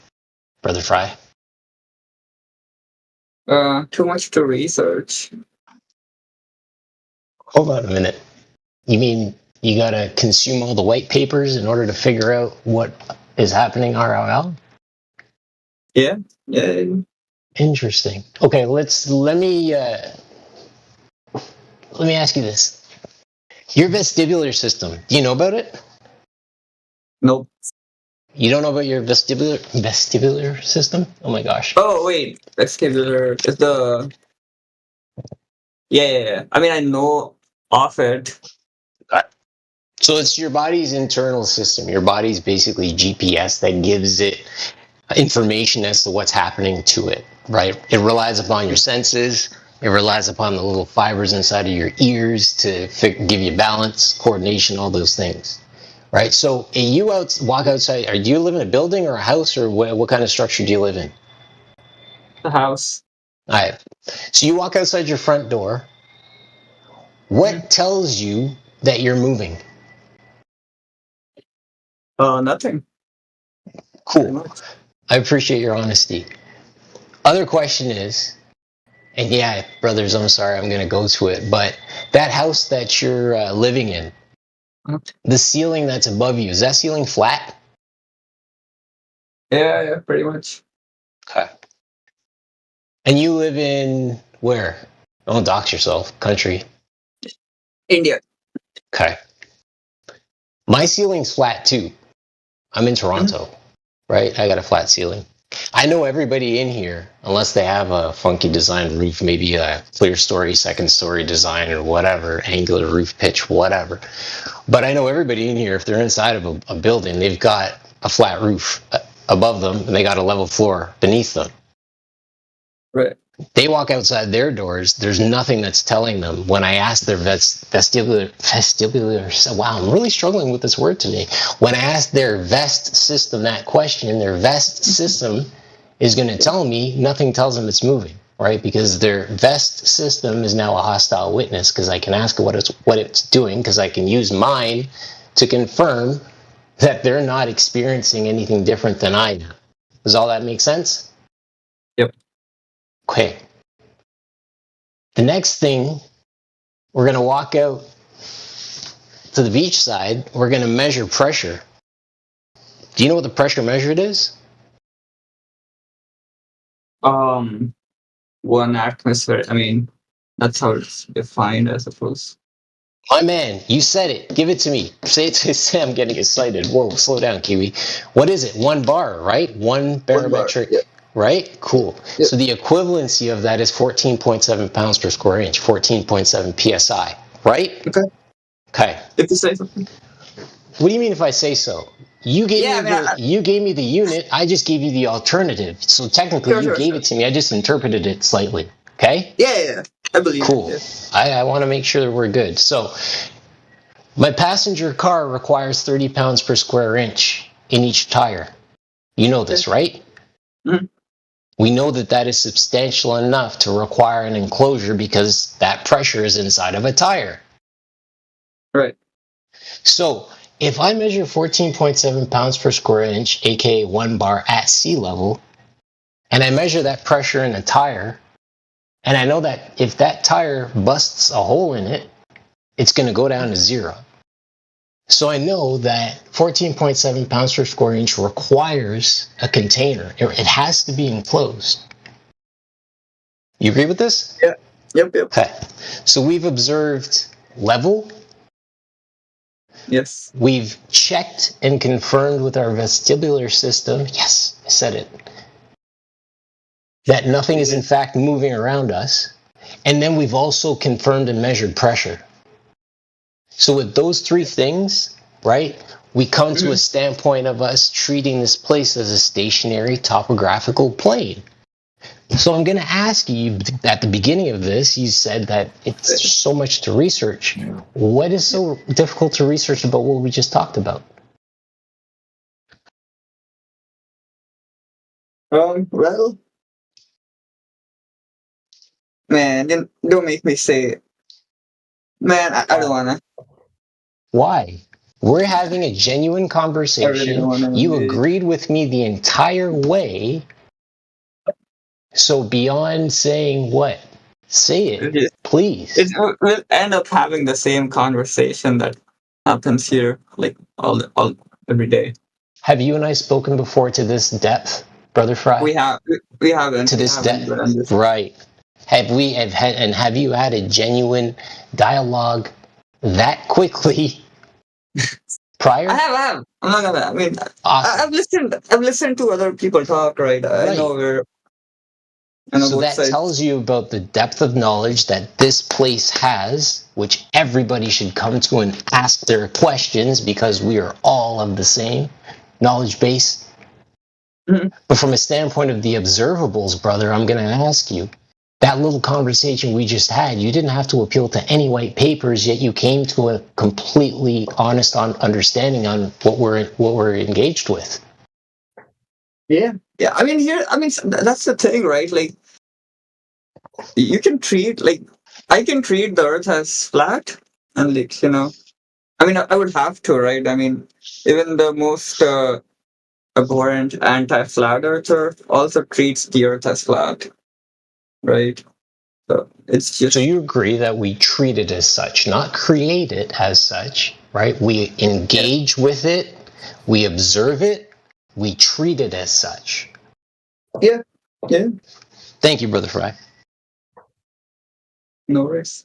Brother Fry? Too much to research. Hold on a minute. You mean you gotta consume all the white papers in order to figure out what is happening RLL? Yeah. Interesting. Okay, let me ask you this. Your vestibular system, do you know about it? Nope. You don't know about your vestibular system? Oh my gosh. Oh wait, vestibular is the. Yeah. I mean, I know of it. So it's your body's internal system. Your body's basically GPS that gives it information as to what's happening to it, right? It relies upon your senses. It relies upon the little fibers inside of your ears to give you balance, coordination, all those things, right? So you walk outside, do you live in a building or a house, or what kind of structure do you live in? The house. All right. So you walk outside your front door. What tells you that you're moving? Nothing. Cool. I appreciate your honesty. Other question is, and yeah, brothers, I'm sorry, I'm going to go to it, but that house that you're living in, the ceiling that's above you, is that ceiling flat? Yeah, pretty much. Okay. And you live in where? Don't dox yourself. Country. India. Okay. My ceiling's flat too. I'm in Toronto, right? I got a flat ceiling. I know everybody in here, unless they have a funky design roof, maybe a clear story, second story design or whatever, angular roof pitch, whatever. But I know everybody in here, if they're inside of a building, they've got a flat roof above them and they got a level floor beneath them. Right. They walk outside their doors. There's nothing that's telling them. When I ask their vestibular, wow, I'm really struggling with this word today. When I ask their vest system that question, their vest system is going to tell me, nothing tells them it's moving, right? Because their vest system is now a hostile witness, because I can ask what it's doing, because I can use mine to confirm that they're not experiencing anything different than I do. Does all that make sense? Yep. Okay. The next thing, we're going to walk out to the beach side. We're going to measure pressure. Do you know what the pressure measured is? 1 atmosphere. I mean, that's how it's defined, I suppose. My man, you said it. Give it to me. Say it to Sam. I'm getting excited. Whoa, slow down, Kiwi. What is it? 1 bar, right? 1 barometric. Yeah. Right? Cool. Yep. So the equivalency of that is 14.7 pounds per square inch, 14.7 psi, right? Okay. Okay. If you say something. What do you mean if I say so? You gave you gave me the unit, I just gave you the alternative. So technically you gave it to me, I just interpreted it slightly. Okay? Yeah. I believe cool. it. I want to make sure that we're good. So my passenger car requires 30 pounds per square inch in each tire. You know this, right? Mm-hmm. We know that that is substantial enough to require an enclosure because that pressure is inside of a tire. Right. So if I measure 14.7 pounds per square inch, aka 1 bar at sea level, and I measure that pressure in a tire, and I know that if that tire busts a hole in it, it's going to go down to 0. So I know that 14.7 pounds per square inch requires a container. It has to be enclosed. You agree with this? Yeah. Yep. Okay. So we've observed level. Yes. We've checked and confirmed with our vestibular system. Yes, I said it. That nothing is in fact moving around us. And then we've also confirmed and measured pressure. So with those 3 things, right, we come to a standpoint of us treating this place as a stationary topographical plane. So I'm going to ask you, at the beginning of this, you said that it's so much to research. What is so difficult to research about what we just talked about? Well, man, don't make me say it. Man, I don't wanna. Why? We're having a genuine conversation. You agreed with me the entire way. So beyond saying what? Say it, please. We'll end up having the same conversation that happens here, like all every day. Have you and I spoken before to this depth, Brother Fry? We haven't. To this depth, right? Have you had a genuine dialogue that quickly prior? I have. I'm not gonna. I mean, awesome. I've listened to other people talk. Right. I know where. So that tells you about the depth of knowledge that this place has, which everybody should come to and ask their questions because we are all of the same knowledge base. But from a standpoint of the observables, brother, I'm going to ask you, that little conversation we just had, you didn't have to appeal to any white papers, yet you came to a completely honest understanding on what we're engaged with. Yeah. I mean, that's the thing, right? Like, you can treat, like, I can treat the Earth as flat, and like, I mean, I would have to, right? I mean, even the most abhorrent anti-flat earther also treats the Earth as flat, right? So it's just. So you agree that we treat it as such, not create it as such, right? We engage with it, we observe it, we treat it as such. Yeah. Thank you, Brother Fry. No worries.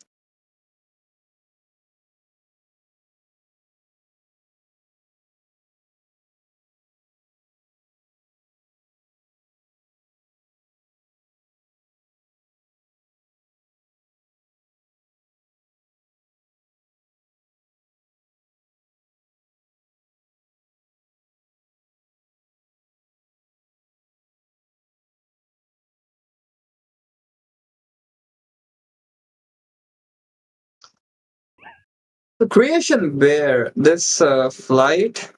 The creation where this flight,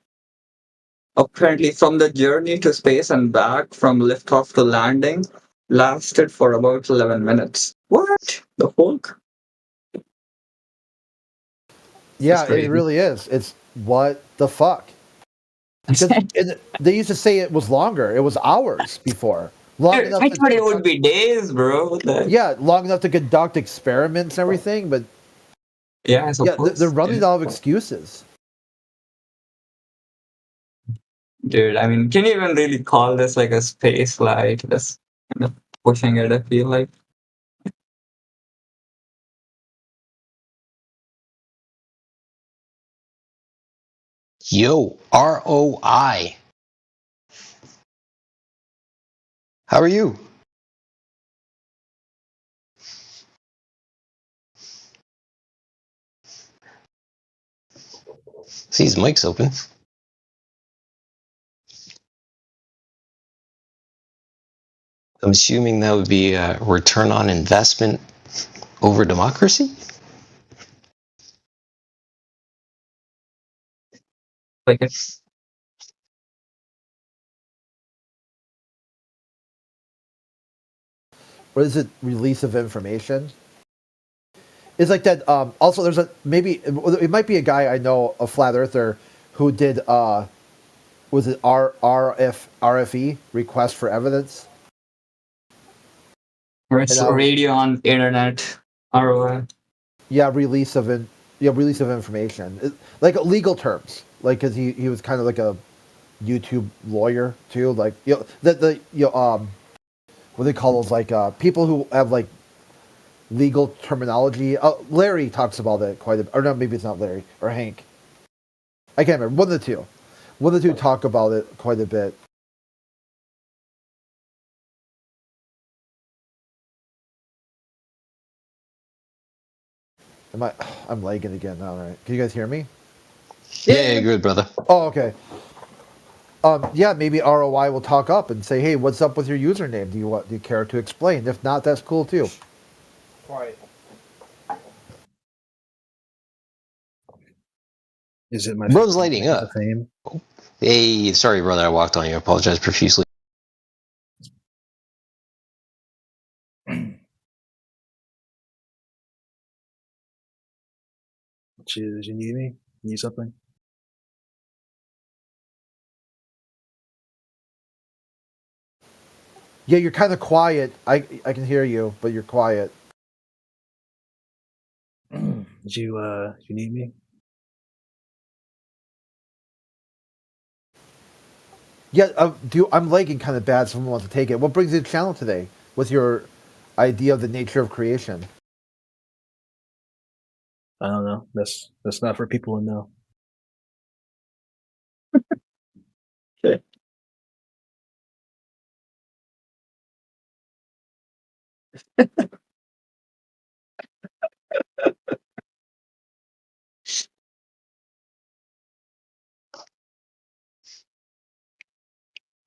apparently from the journey to space and back, from liftoff to landing, lasted for about 11 minutes. What? The Hulk? Yeah, crazy. it really is. It's what the fuck. Because they used to say it was longer. It was hours before. Long enough I to thought it would be days, bro. yeah, long enough to conduct experiments and everything. But Yeah, I yeah, suppose. they're running out of excuses. Dude, I mean, can you even really call this like a space flight? That's kind of pushing it, I feel like. Yo, ROI. How are you? See, his mic's open. I'm assuming that would be a return on investment over democracy? Like it's. What is it? Release of information. It's like that. Also, there's it might be a guy I know, a flat earther, who did was it RFE, request for evidence? It's radio on internet, ROI. Yeah, release of information, like legal terms, like because he was kind of like a YouTube lawyer too, like the what do they call those, like people who have like legal terminology. Larry talks about it quite a bit, or no, maybe it's not Larry or Hank. I can't remember. One of the two. One of the two talk about it quite a bit. I'm lagging again now, right? Can you guys hear me? Yeah, good, brother. Oh, okay. Yeah, maybe ROI will talk up and say, "Hey, what's up with your username? Do you care to explain? If not, that's cool too." Quiet. Is it my Bro's lighting claim to up. fame? Hey, sorry, brother. I walked on you. I apologize profusely. Did you need me? Need something? Yeah, you're kind of quiet. I can hear you, but you're quiet. Did you need me? Yeah, I'm lagging kind of bad. Someone wants to take it. What brings you to the channel today? What's your idea of the nature of creation? I don't know. That's not for people to know. Okay.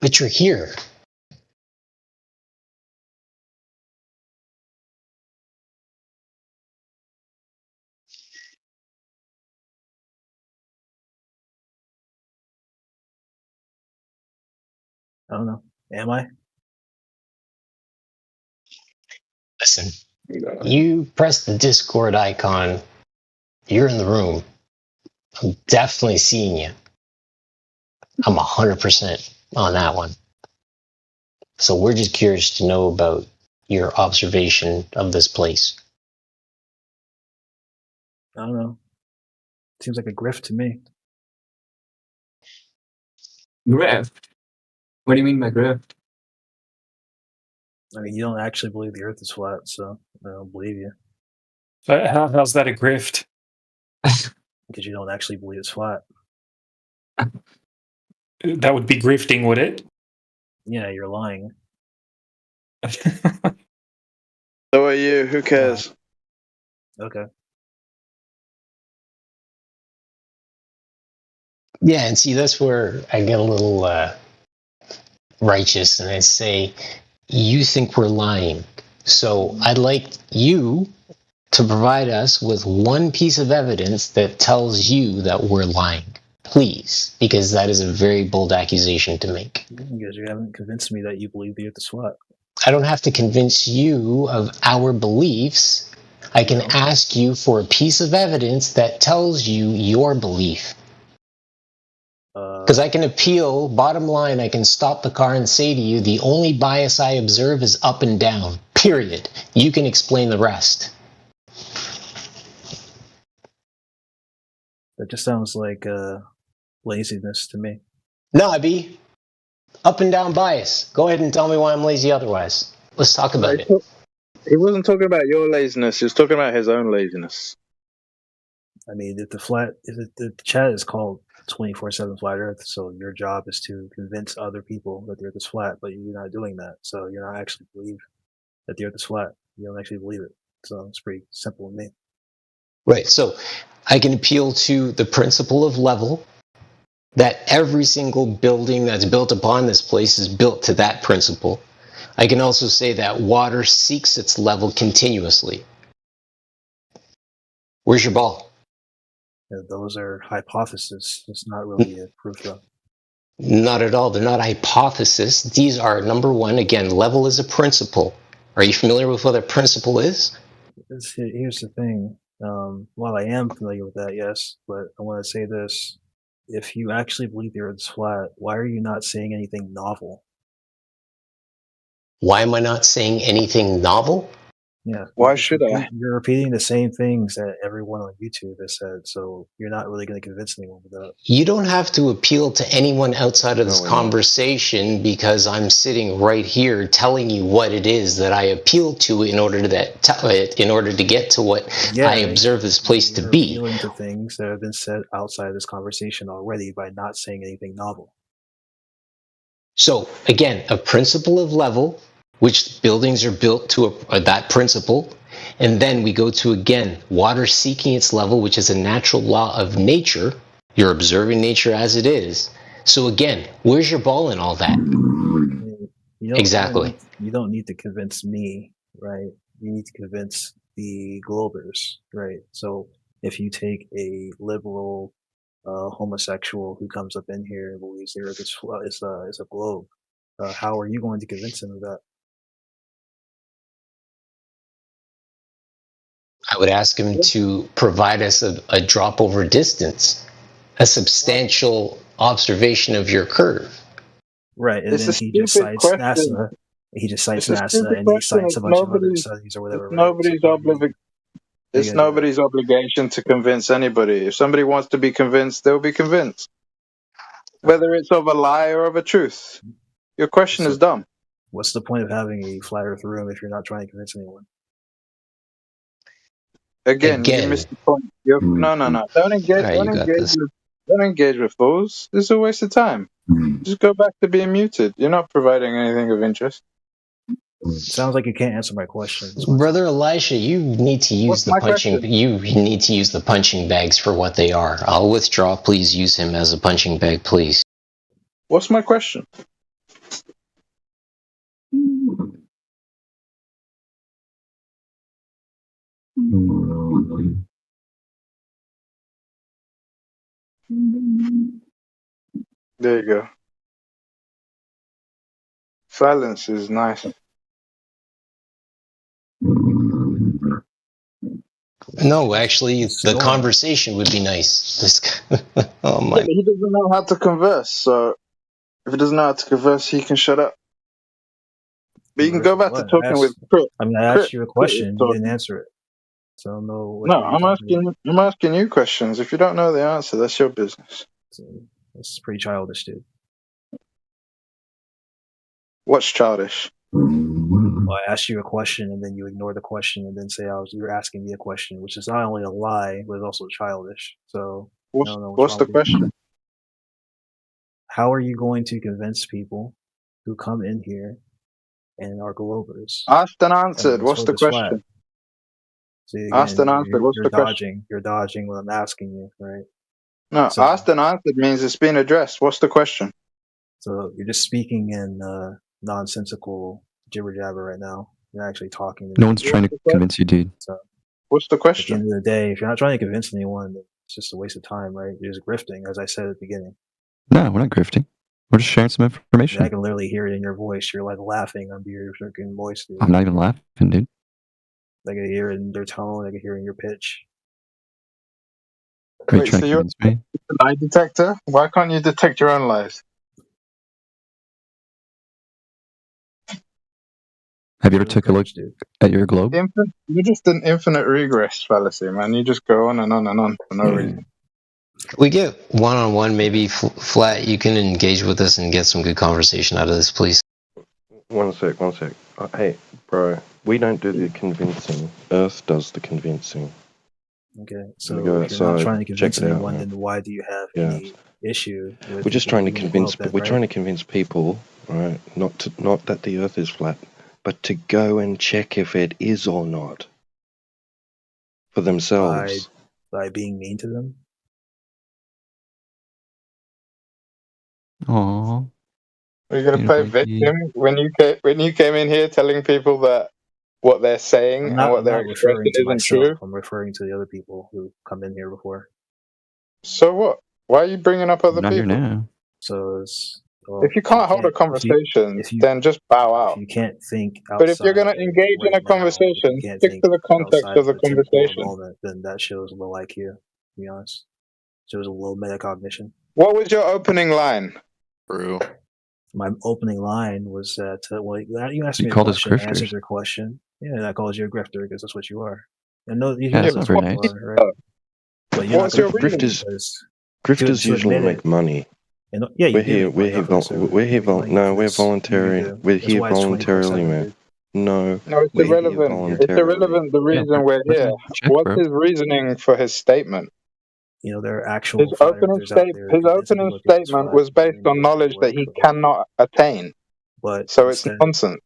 But you're here. I don't know. Am I? Listen, you press the Discord icon, you're in the room. I'm definitely seeing you. I'm 100% on that one. So we're just curious to know about your observation of this place. I don't know. Seems like a grift to me. Grift? What do you mean by grift? I mean, you don't actually believe the Earth is flat, so I don't believe you. How's that a grift? Because you don't actually believe it's flat. That would be grifting, would it? Yeah, you're lying. So are you. Who cares? Okay. Yeah, and see, that's where I get a little righteous, and I say, you think we're lying. So I'd like you to provide us with one piece of evidence that tells you that we're lying. Please, because that is a very bold accusation to make. Because you haven't convinced me that you believe the Earth is flat. I don't have to convince you of our beliefs. I can ask you for a piece of evidence that tells you your belief. Because I can appeal, bottom line, I can stop the car and say to you, the only bias I observe is up and down, period. You can explain the rest. That just sounds like laziness to me. No, Abby. Up and down bias. Go ahead and tell me why I'm lazy otherwise. Let's talk about it. He wasn't talking about your laziness. He was talking about his own laziness. I mean, if the chat is called 24/7 Flat Earth, so your job is to convince other people that the Earth is flat, but you're not doing that. So you're not actually believe that the Earth is flat. You don't actually believe it. So it's pretty simple to me. Right. So I can appeal to the principle of level, that every single building that's built upon this place is built to that principle. I can also say that water seeks its level continuously. Where's your ball? Yeah, those are hypotheses. It's not really a proof, though. Not at all. They're not hypotheses. These are, number one, again, level is a principle. Are you familiar with what a principle is? Here's the thing. While I am familiar with that, yes, but I want to say this. If you actually believe the Earth is flat, why are you not saying anything novel? Why am I not saying anything novel? Yeah. Why should I? You're repeating the same things that everyone on YouTube has said, so you're not really going to convince anyone with that. You don't have to appeal to anyone outside of this conversation because I'm sitting right here telling you what it is that I appeal to in order to get to what I observe this place to be. You're appealing to things that have been said outside of this conversation already by not saying anything novel. So again, a principle of level, which buildings are built to that principle. And then we go to, again, water seeking its level, which is a natural law of nature. You're observing nature as it is. So again, where's your ball in all that? Exactly. You don't need to convince me, right? You need to convince the globers, right? So if you take a liberal homosexual who comes up in here and believes the Earth is a globe, how are you going to convince him of that? I would ask him to provide us a drop over distance, a substantial observation of your curve. Right, and then he just cites NASA. He just cites NASA, and he cites a bunch of other studies or whatever. It's nobody's obligation to convince anybody. If somebody wants to be convinced, they'll be convinced, whether it's of a lie or of a truth. Your question is dumb. What's the point of having a flat Earth room if you're not trying to convince anyone? Again, you missed the point. No. Don't engage with fools. This is a waste of time. Just go back to being muted. You're not providing anything of interest. Sounds like you can't answer my questions. Brother Elisha, you need to use the punching. You need to use the punching bags for what they are. I'll withdraw. Please use him as a punching bag, please. What's my question? There you go. Silence is nice. No, actually, the conversation would be nice. Oh Yeah, my! but he doesn't know how to converse, so if he doesn't know how to converse, he can shut up. But you can go back to What? talking with Crit. I mean, I asked you a Crit is question. You didn't talking. answer it. So I don't know what No, you're I'm talking about. asking you questions. If you don't know the answer, that's your business. It's pretty childish, dude. What's childish? Well, I asked you a question and then you ignore the question and then say you're asking me a question, which is not only a lie but it's also childish. So I don't know What's the question? How are you going to convince people who come in here and are Globers? Asked and answered. and What's the spoke as flat? question? See, again, Asked and answered. What's you're the question? dodging. You're dodging what I'm asking you, right? No, So- asked and answered means it's been addressed. What's the question? So you're just speaking in nonsensical jibber jabber right now. You're actually talking. No one's trying to convince you, dude. So what's the at question? the end of the day, if you're not trying to convince anyone, then it's just a waste of time, right? You're just grifting, as I said at the beginning. No, we're not grifting. We're just sharing some information. I can literally hear it in your voice. You're like laughing under your freaking voice, dude. I'm not even laughing, dude. I can hear it in their tone. I can hear it in your pitch. Are you Wait, trying so to you're convince me? a lie detector? Why can't you detect your own lies? Have you ever took a look at your globe? You're just an infinite regress fallacy, man. You just go on and on and on for no reason. We get one-on-one, maybe flat. You can engage with us and get some good conversation out of this, please. One sec. Hey, bro, we don't do the convincing. Earth does the convincing. Okay, so Go if you're not outside, trying to convince check it out, anyone, man. then why do you have Yeah. any issue with We're just people trying to being convince. involved then, We're right? trying to convince people, right? Not that the Earth is flat, but to go and check if it is or not for themselves. by being mean to them. Aww. Are you gonna play victim when you came in here telling people that what they're saying and what they're expressing isn't myself. true? I'm referring to the other people who come in here before. So what? Why are you bringing up other Not here people? now. So it's If you can't hold a conversation, then just bow out. you can't think outside. But if you're gonna engage in a conversation, stick to the context of the conversation. Moment, then that shows a low IQ. To be honest, shows a low metacognition. What was your opening line? True. My opening line was that you asked You me a called us question, I answered grifters. your question. Yeah, and I called you a grifter because that's what you are. And no, you Yeah, know that's that's not what very you nice. are, right? But you're What's not your gonna reason? Grifters to usually admit make it. money. And, yeah, you we're do here. make We're money here. off of the server. We're here. You make money No, off we're this. You voluntary. do. We're That's here why it's voluntarily, 24/7, man. dude. No, No, it's we're here irrelevant. It's voluntarily. irrelevant the reason we're here. Check, What's bro. his reasoning for his statement? You know, there are actual His opening fighters out there. his convincing opening people that the Earth is statement flat was based and on doing knowledge good that work, he cannot attain. But So it's nonsense.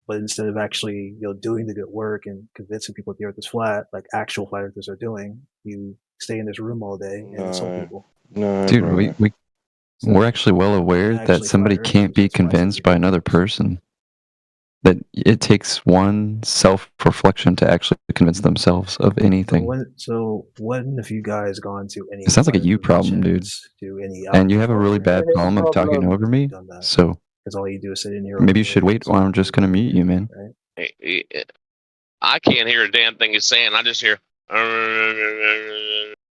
But instead of actually, doing the good work and convincing people that the Earth is flat, like actual flat earthers are doing, you stay in this room all day and insult people. No, Dude, bro. we're actually well aware that actually somebody flat can't be convinced by another person. That it takes one self-reflection to actually convince themselves of anything. When have you guys gone to any? It sounds like a you problem, dude. To any And you have a really bad problem of talking over me. So because all you do is sit in here. maybe you should wait while I'm just gonna mute you, man. I can't hear a damn thing he's saying. I just hear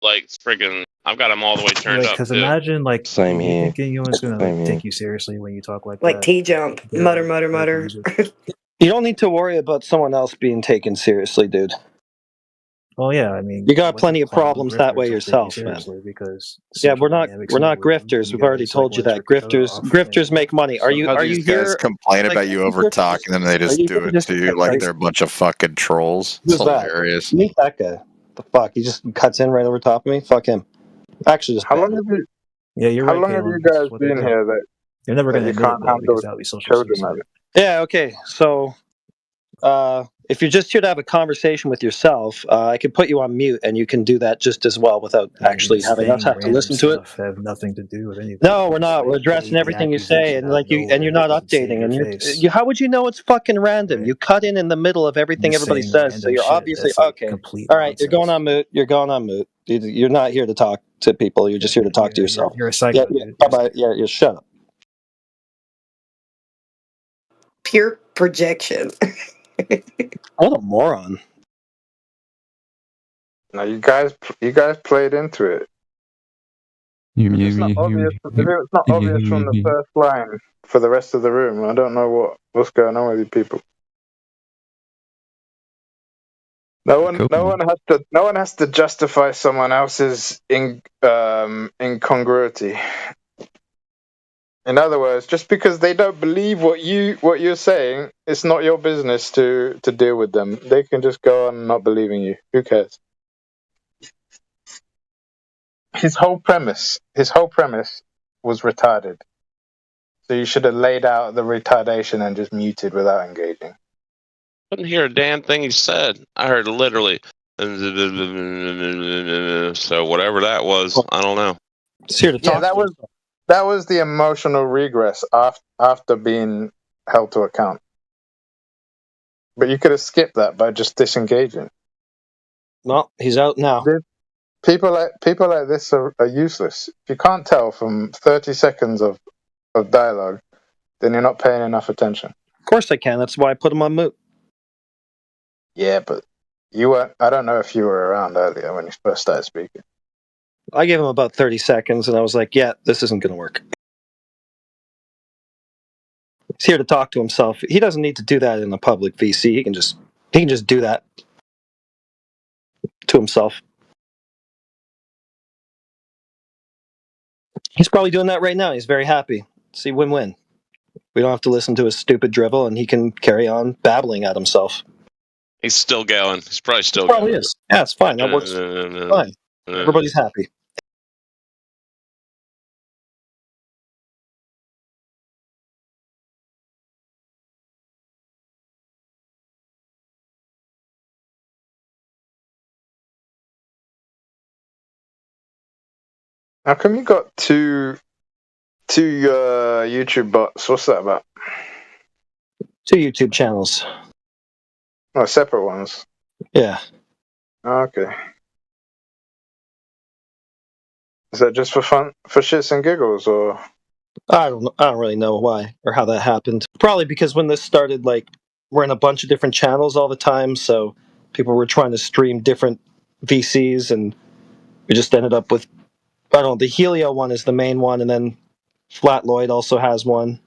like freaking. I've got them all the way turned up. Because Too. imagine Same you here. think anyone's gonna Same here. take you seriously when you talk like Like that. T-jump, mutter, mutter, mutter. You don't need to worry about someone else being taken seriously, dude. Oh yeah, I mean, You got plenty of problems that way yourself, man. Because Yeah, we're not grifters. We've already told you that grifters make money. Are you these here? guys complain about you over talk and then they just do it to you like they're a bunch of fucking trolls? It's Who's that? hilarious. Meet that guy. The fuck? He just cuts in right over top of me. Fuck him. Actually, just How long have you? Yeah, you're How right, long have Caleb. you This guys is what they been do. here that You're never that going to you admit can't it though, handle because that would be social children? suicide. Yeah, okay. So, if you're just here to have a conversation with yourself, I could put you on mute, and you can do that just as well without actually having us have to listen to it. Have nothing to do with anything. No, we're not. We're addressing everything you say, and you're not updating. And how would you know it's fucking random? You cut in the middle of everything Just everybody saying says, so random you're shit obviously that's, like, okay. complete All right, you're going on mute. You're going on mute. You're not here to talk. to people. You're just here to talk to yourself. You're a psycho, Yeah, dude. bye-bye. Yeah, shut up. Pure projection. What a moron. No, you guys played into it. If it's not obvious from the first line for the rest of the room, I don't know what's going on with you people. No one has to justify someone else's incongruity. In other words, just because they don't believe what you're saying, it's not your business to deal with them. They can just go on not believing you. Who cares? His whole premise was retarded. So you should have laid out the retardation and just muted without engaging. Couldn't hear a damn thing he said. I heard literally. So whatever that was, I don't know. It's here to talk. Yeah, that was the emotional regress after being held to account. But you could have skipped that by just disengaging. Well, he's out now. People like this are useless. If you can't tell from 30 seconds of dialogue, then you're not paying enough attention. Of course I can. That's why I put him on mute. Yeah, but you weren't. I don't know if you were around earlier when you first started speaking. I gave him about 30 seconds, and I was like, yeah, this isn't going to work. He's here to talk to himself. He doesn't need to do that in a public VC. He can just do that to himself. He's probably doing that right now. He's very happy. See, win-win. We don't have to listen to his stupid drivel, and he can carry on babbling at himself. He's still going. He's probably still Probably going. is. Yeah, it's fine. That works fine. Everybody's happy. How come you got two YouTube bots? What's that about? 2 YouTube channels. Oh, separate ones. Yeah. Oh, okay. Is that just for fun, for shits and giggles, or? I don't really know why or how that happened. Probably because when this started, like, we're in a bunch of different channels all the time, so people were trying to stream different VCs, and we just ended up with, I don't know, the Helio one is the main one, and then Flatloid also has one.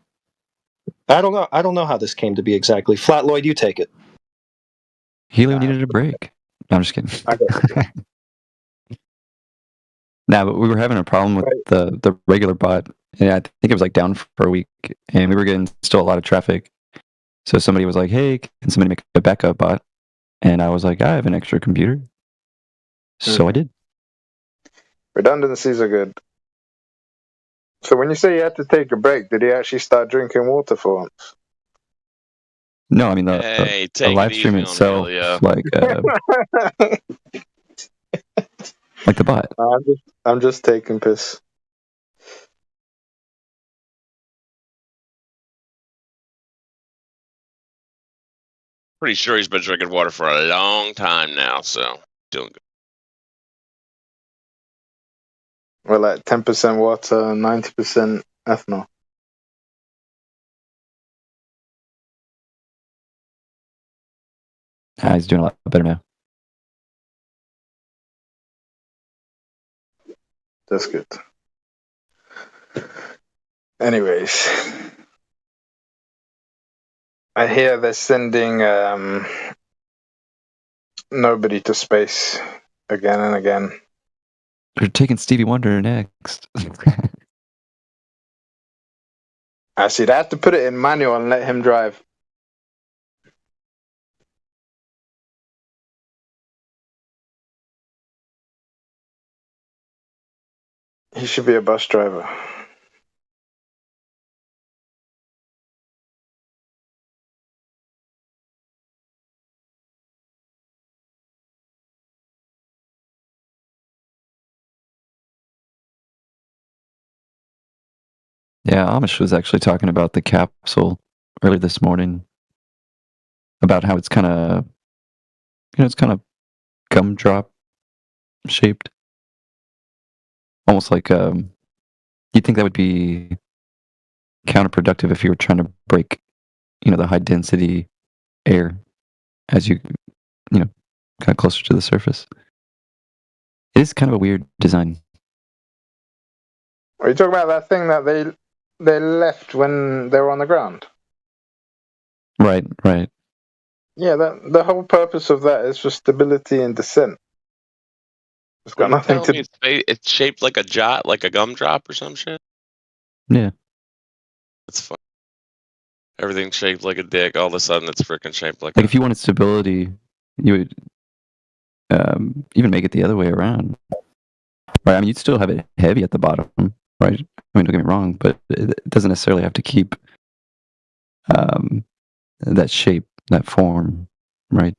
I don't know how this came to be exactly. Flatloid, you take it. Helio needed a break. No, I'm just kidding. Nah, but we were having a problem with the regular bot. Yeah, I think it was like down for a week, and we were getting still a lot of traffic. So somebody was like, "Hey, can somebody make a backup bot?" And I was like, "I have an extra computer," so I did. Redundancies are good. So when you say you had to take a break, did he actually start drinking water for once? No, I mean the live stream itself, like like the bot. I'm just taking piss. Pretty sure he's been drinking water for a long time now, so doing good. We're like 10% water, 90% ethanol. He's doing a lot better now. That's good. Anyways, I hear they're sending nobody to space again and again. They're taking Stevie Wonder next. I see. They have to put it in manual and let him drive. He should be a bus driver. Yeah, Amish was actually talking about the capsule earlier this morning, about how it's kind of, it's kind of gumdrop shaped. almost like you'd think that would be counterproductive if you were trying to break, the high density air as you kind of closer to the surface. It is kind of a weird design. Are you talking about that thing that they left when they were on the ground? Right. Yeah, the whole purpose of that is for stability and descent. It's got nothing to do. It's shaped like a jot, like a gumdrop or some shit. Yeah. That's fun. Everything's shaped like a dick. All of a sudden, it's freaking shaped like. Like if you wanted stability, you would even make it the other way around. Right. I mean, you'd still have it heavy at the bottom, right? I mean, don't get me wrong, but it doesn't necessarily have to keep that shape, that form, right?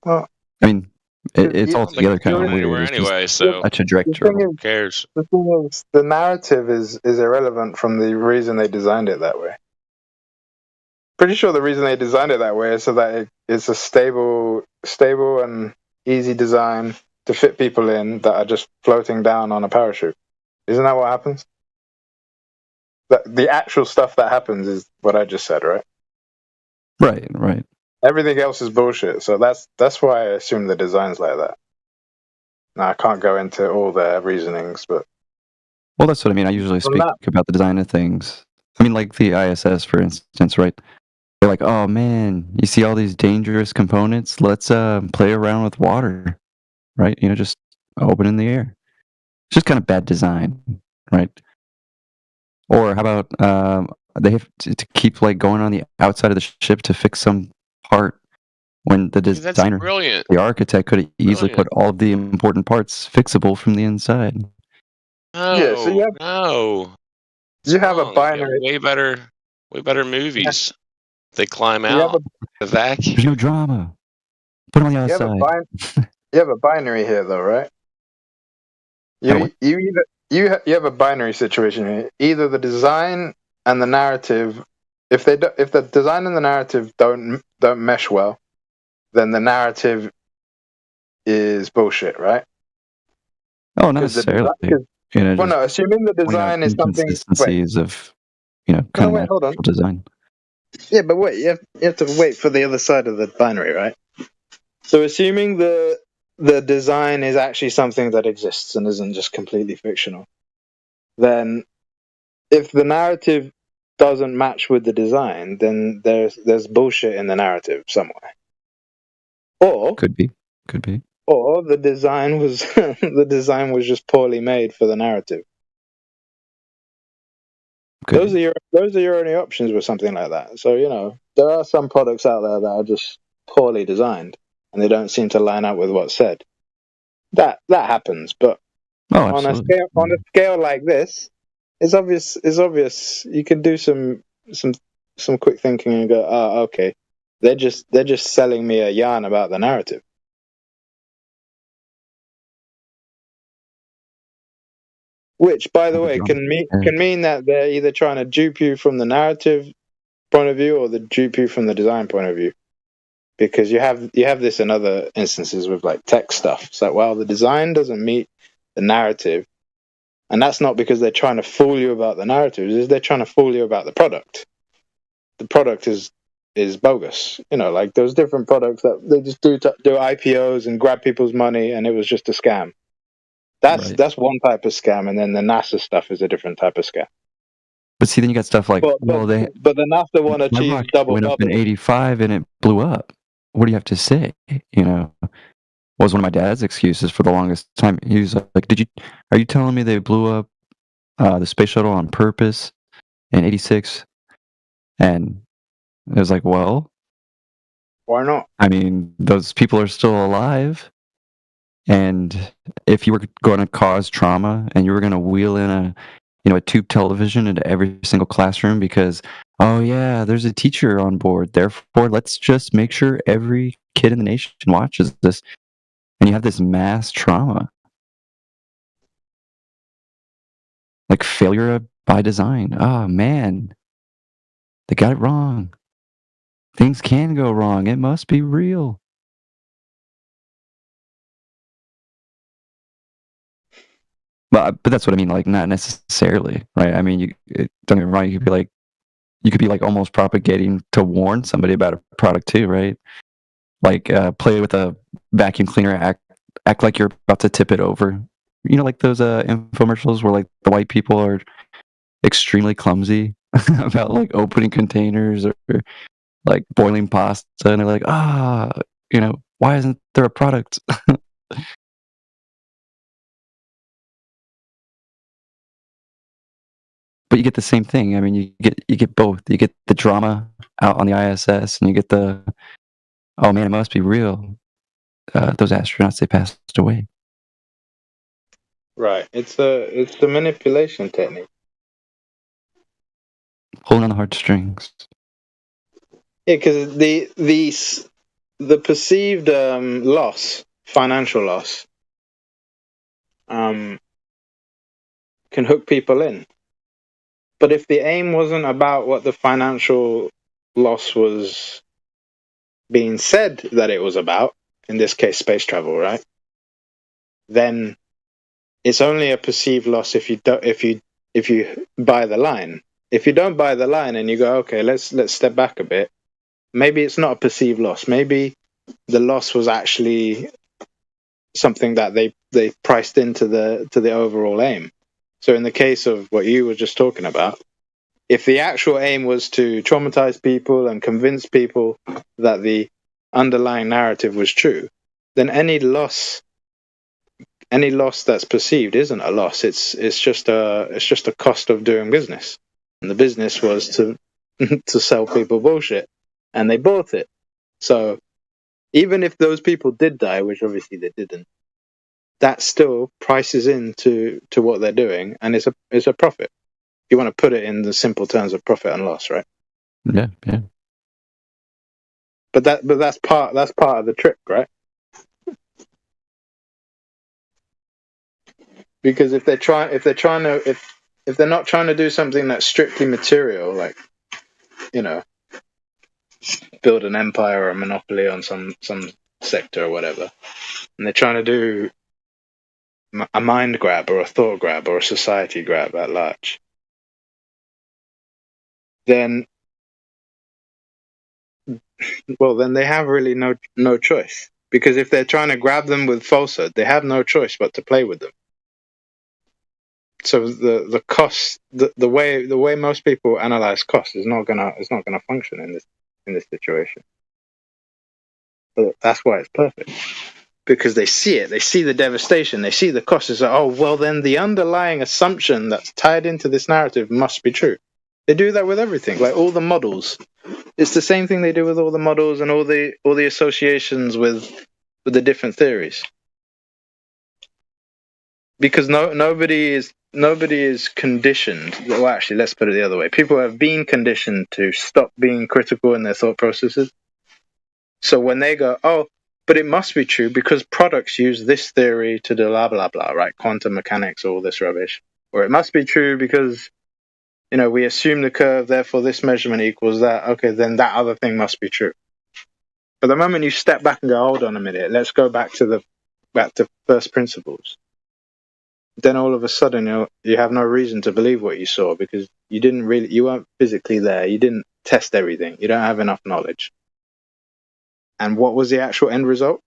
Well, I mean, it's altogether kind of weird. Anyway, so a trajectory. Who cares? The thing is, the narrative is irrelevant from the reason they designed it that way. Pretty sure the reason they designed it that way is so that it's a stable and easy design to fit people in that are just floating down on a parachute. Isn't that what happens? The actual stuff that happens is what I just said, right? Right. Everything else is bullshit. So that's why I assume the design's like that. Now I can't go into all their reasonings, but well, that's what I mean. I usually speak about the design of things. I mean, like the ISS, for instance, right? They're like, oh man, you see all these dangerous components? Let's play around with water, right? Just open in the air. It's just kind of bad design, right? Or how about they have to keep like going on the outside of the ship to fix some part when the designer, the architect, could have easily put all of the important parts fixable from the inside. No, yeah, so you have a binary. Way better movies. They climb You have out the vacuum. There's no drama. Put it on the outside. You have a binary here, though, right? You have a binary situation here. Either the design and the narrative, if the design and the narrative don't mesh well, then the narrative is bullshit, right? Oh, not necessarily. Well, no, assuming the design is something. Inconsistencies of, kind of hold on. design. Yeah, but wait, you have to wait for the other side of the binary, right? So assuming the design is actually something that exists and isn't just completely fictional, then if the narrative doesn't match with the design, then there's bullshit in the narrative somewhere. Or could be. Or the design was just poorly made for the narrative. Those are your only options with something like that. So there are some products out there that are just poorly designed and they don't seem to line up with what's said. That happens, but on a scale like this, it's obvious. You can do some quick thinking and go, oh, okay, they're just selling me a yarn about the narrative. Which, by the way, can mean that they're either trying to dupe you from the narrative point of view or the dupe you from the design point of view. Because you have this in other instances with like tech stuff. It's like, well, the design doesn't meet the narrative, and that's not because they're trying to fool you about the narrative. It's they're trying to fool you about the product. The product is bogus. Like those different products that they just do IPOs and grab people's money, and it was just a scam. That's one type of scam, and then the NASA stuff is a different type of scam. But see, then you got stuff like, but the NASA one achieved double went up bubble. in '85 and it blew up. What do you have to say? Was one of my dad's excuses for the longest time. He was like, are you telling me they blew up the space shuttle on purpose in '86? And it was like, well, why not? I mean, those people are still alive. And if you were going to cause trauma and you were going to wheel in a tube television into every single classroom because, oh yeah, there's a teacher on board, therefore let's just make sure every kid in the nation watches this, and you have this mass trauma, like failure by design. Oh man, they got it wrong. Things can go wrong. It must be real. But that's what I mean. Like, not necessarily, right? I mean, don't get me wrong. You could be like almost propagating to warn somebody about a product too, right? Like, play with a vacuum cleaner, act like you're about to tip it over. You know, like those infomercials where like the white people are extremely clumsy about like opening containers or like boiling pasta, and they're like, why isn't there a product? But you get the same thing. I mean, you get both. You get the drama out on the ISS, and you get the, oh man, it must be real. Those astronauts, they passed away. Right. It's the manipulation technique. Pulling on the heartstrings. Yeah, because the perceived loss, financial loss, can hook people in. But if the aim wasn't about what the financial loss was being said that it was about, in this case space travel, right? Then it's only a perceived loss if you buy the line. If you don't buy the line and you go, okay, let's step back a bit, maybe it's not a perceived loss. Maybe the loss was actually something that they priced into the overall aim. So in the case of what you were just talking about, if the actual aim was to traumatize people and convince people that the underlying narrative was true, then any loss that's perceived isn't a loss. It's just a cost of doing business. And the business was to sell people bullshit, and they bought it. So even if those people did die, which obviously they didn't, that still prices into what they're doing, and it's a profit. You want to put it in the simple terms of profit and loss, right? Yeah. But that's part of the trick, right? Because if they're not trying to do something that's strictly material, like, build an empire or a monopoly on some sector or whatever, and they're trying to do a mind grab or a thought grab or a society grab at large, then they have really no choice. Because if they're trying to grab them with falsehood, they have no choice but to play with them. So the cost, the way most people analyze cost is not gonna function in this situation. But that's why it's perfect, because they see it, they see the devastation, they see the cost. It's like, oh well, then the underlying assumption that's tied into this narrative must be true. They do that with everything, like all the models. It's the same thing they do with all the models and all the associations with the different theories. Because nobody is conditioned. Well, actually, let's put it the other way. People have been conditioned to stop being critical in their thought processes. So when they go, oh, but it must be true because products use this theory to do blah blah blah, right? Quantum mechanics, all this rubbish. Or it must be true because, we assume the curve, therefore this measurement equals that. Okay, then that other thing must be true. But the moment you step back and go, hold on a minute, let's go back to first principles. Then all of a sudden you have no reason to believe what you saw because you weren't physically there. You didn't test everything. You don't have enough knowledge. And what was the actual end result?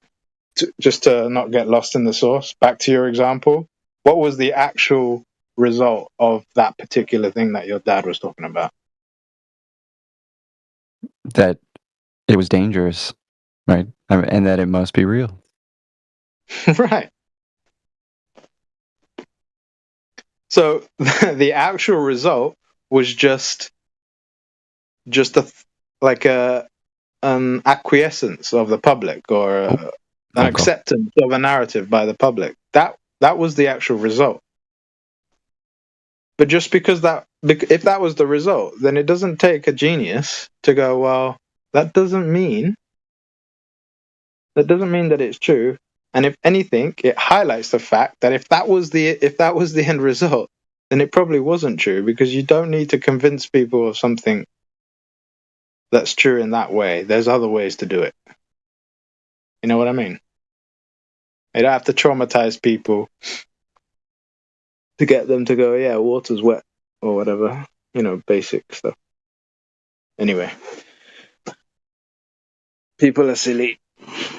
Just to not get lost in the source, back to your example, what was the actual result of that particular thing that your dad was talking about? That it was dangerous, right? And that it must be real. Right. So the actual result was just an acquiescence of the public or an acceptance of a narrative by the public. That was the actual result. But just because if that was the result, then it doesn't take a genius to go, well, that doesn't mean that it's true. And if anything, it highlights the fact that if that was the end result, then it probably wasn't true, because you don't need to convince people of something that's true in that way. There's other ways to do it. You know what I mean? You don't have to traumatize people to get them to go, yeah, water's wet or whatever, basic stuff. Anyway, people are silly.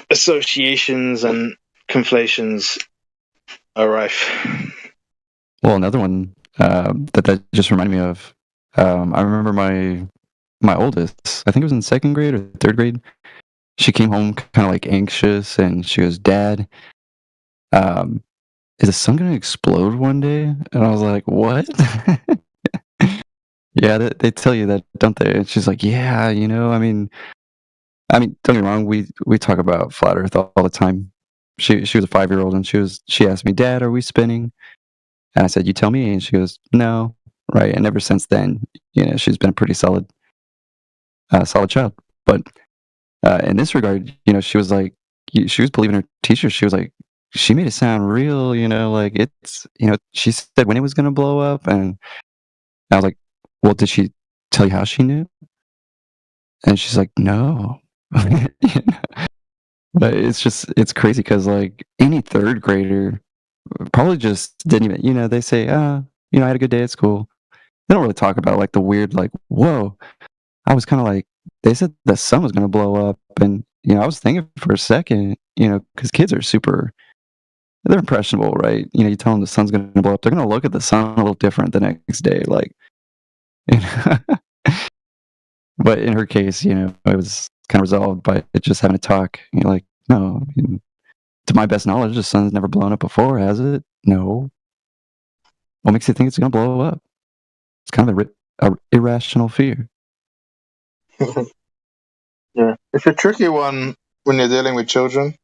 Associations and conflations are rife. Well, another one that just reminded me of. I remember my oldest. I think it was in second grade or third grade. She came home kind of like anxious, and she goes, "Dad, is the sun gonna explode one day?" And I was like, "What?" Yeah, they tell you that, don't they? And she's like, "Yeah, I mean, don't get me wrong. We talk about flat Earth all the time." She was a 5-year-old, and she asked me, "Dad, are we spinning?" And I said, "You tell me." And she goes, "No." Right. And ever since then, she's been a pretty solid child. But in this regard, she was like, she was believing her teacher. She was like, she made it sound real, like it's, she said when it was going to blow up. And I was like, well, did she tell you how she knew? And she's like, no. But it's crazy because like any third grader probably just didn't even, they say, I had a good day at school. They don't really talk about like the weird, like, whoa, I was kind of like, they said the sun was going to blow up. And, I was thinking for a second, because kids are they're impressionable, right? You tell them the sun's going to blow up. They're going to look at the sun a little different the next day. Like, but in her case, it was kind of resolved by just having a talk. Like, no, to my best knowledge, the sun's never blown up before, has it? No. What makes you think it's going to blow up? It's kind of a irrational fear. Yeah, it's a tricky one when you're dealing with children,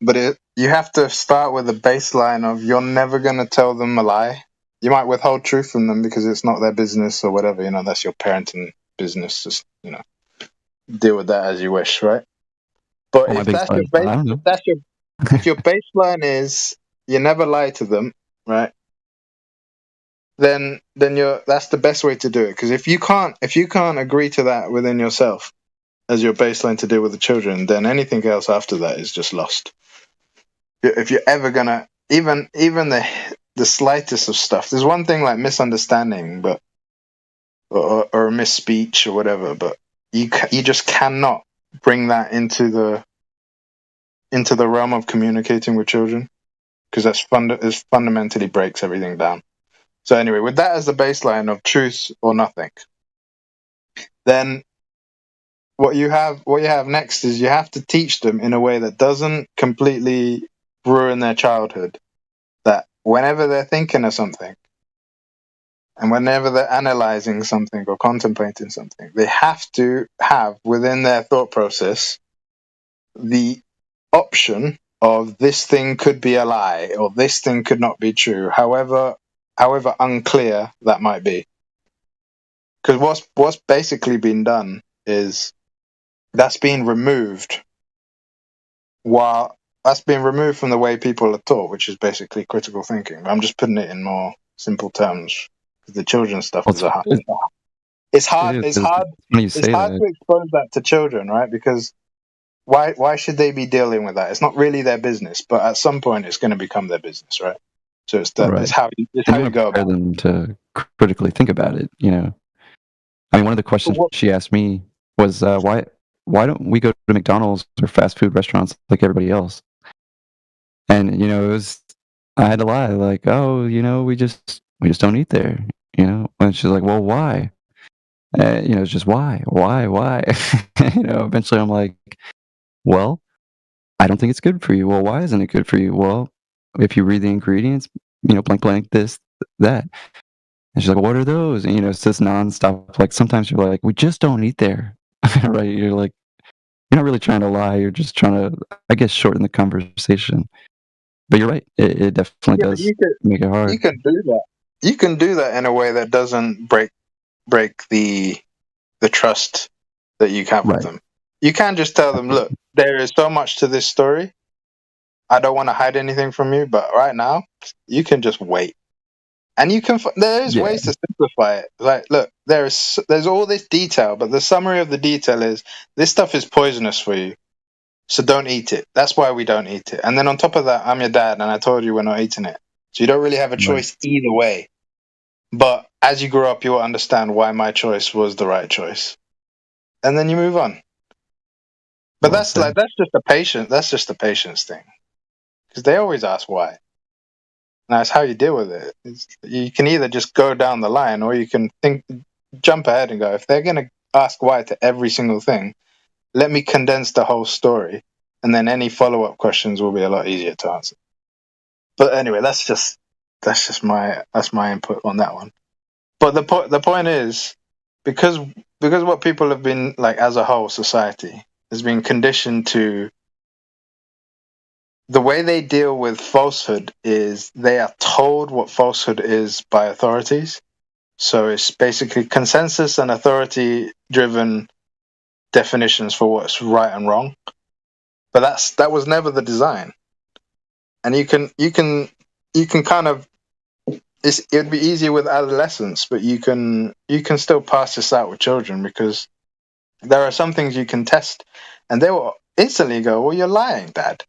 but you have to start with the baseline of you're never going to tell them a lie. You might withhold truth from them because it's not their business or whatever. That's your parenting business. Just deal with that as you wish, right? But if your baseline is you never lie to them, right? Then that's the best way to do it. Because if you can't agree to that within yourself as your baseline to deal with the children, then anything else after that is just lost. If you're ever gonna even the slightest of stuff, there's one thing like misunderstanding, but or a misspeech or whatever, but you just cannot bring that into the realm of communicating with children because it fundamentally breaks everything down. So anyway, with that as the baseline of truth or nothing, then what you have next is you have to teach them in a way that doesn't completely ruin their childhood. That whenever they're thinking of something and whenever they're analyzing something or contemplating something, they have to have within their thought process the option of this thing could be a lie or this thing could not be true, however unclear that might be. Because what's basically been done is that's been removed from the way people are taught, which is basically critical thinking. I'm just putting it in more simple terms. The children's stuff is hard. It's hard. It's hard to expose that to children, right? Because why should they be dealing with that? It's not really their business, but at some point it's going to become their business, right? So it's how you go about them to critically think about it. One of the questions she asked me was why don't we go to McDonald's or fast food restaurants like everybody else? And it was, I had to lie, like, oh, we just don't eat there, And she's like, well, why? It's just why? Eventually I'm like, well, I don't think it's good for you. Well, why isn't it good for you? Well, if you read the ingredients, blank, this, that. And she's like, what are those? And, it's this nonstop, like, sometimes you're like, we just don't eat there, right? You're like, you're not really trying to lie. You're just trying to, I guess, shorten the conversation. But you're right. It definitely does make it hard. You can do that. You can do that in a way that doesn't break the trust that you have with them. You can just tell them, look, there is so much to this story. I don't want to hide anything from you, but right now, you can just wait. And you can. There is ways to simplify it. Like, look, there's all this detail, but the summary of the detail is this stuff is poisonous for you, so don't eat it. That's why we don't eat it. And then on top of that, I'm your dad, and I told you we're not eating it. So you don't really have a choice either way. But as you grow up, you'll understand why my choice was the right choice, and then you move on. But that's just the patience thing, because they always ask why. Now it's how you deal with it. You can either just go down the line, or you can jump ahead and go, if they're going to ask why to every single thing, let me condense the whole story, and then any follow-up questions will be a lot easier to answer. But anyway, that's just my input on that one. But the point is, because what people have been like as a whole society has been conditioned to, the way they deal with falsehood is they are told what falsehood is by authorities. So it's basically consensus and authority driven definitions for what's right and wrong. But that was never the design. And you can kind of, it would be easier with adolescents, but you can still pass this out with children, because there are some things you can test and they will instantly go, well, you're lying, Dad.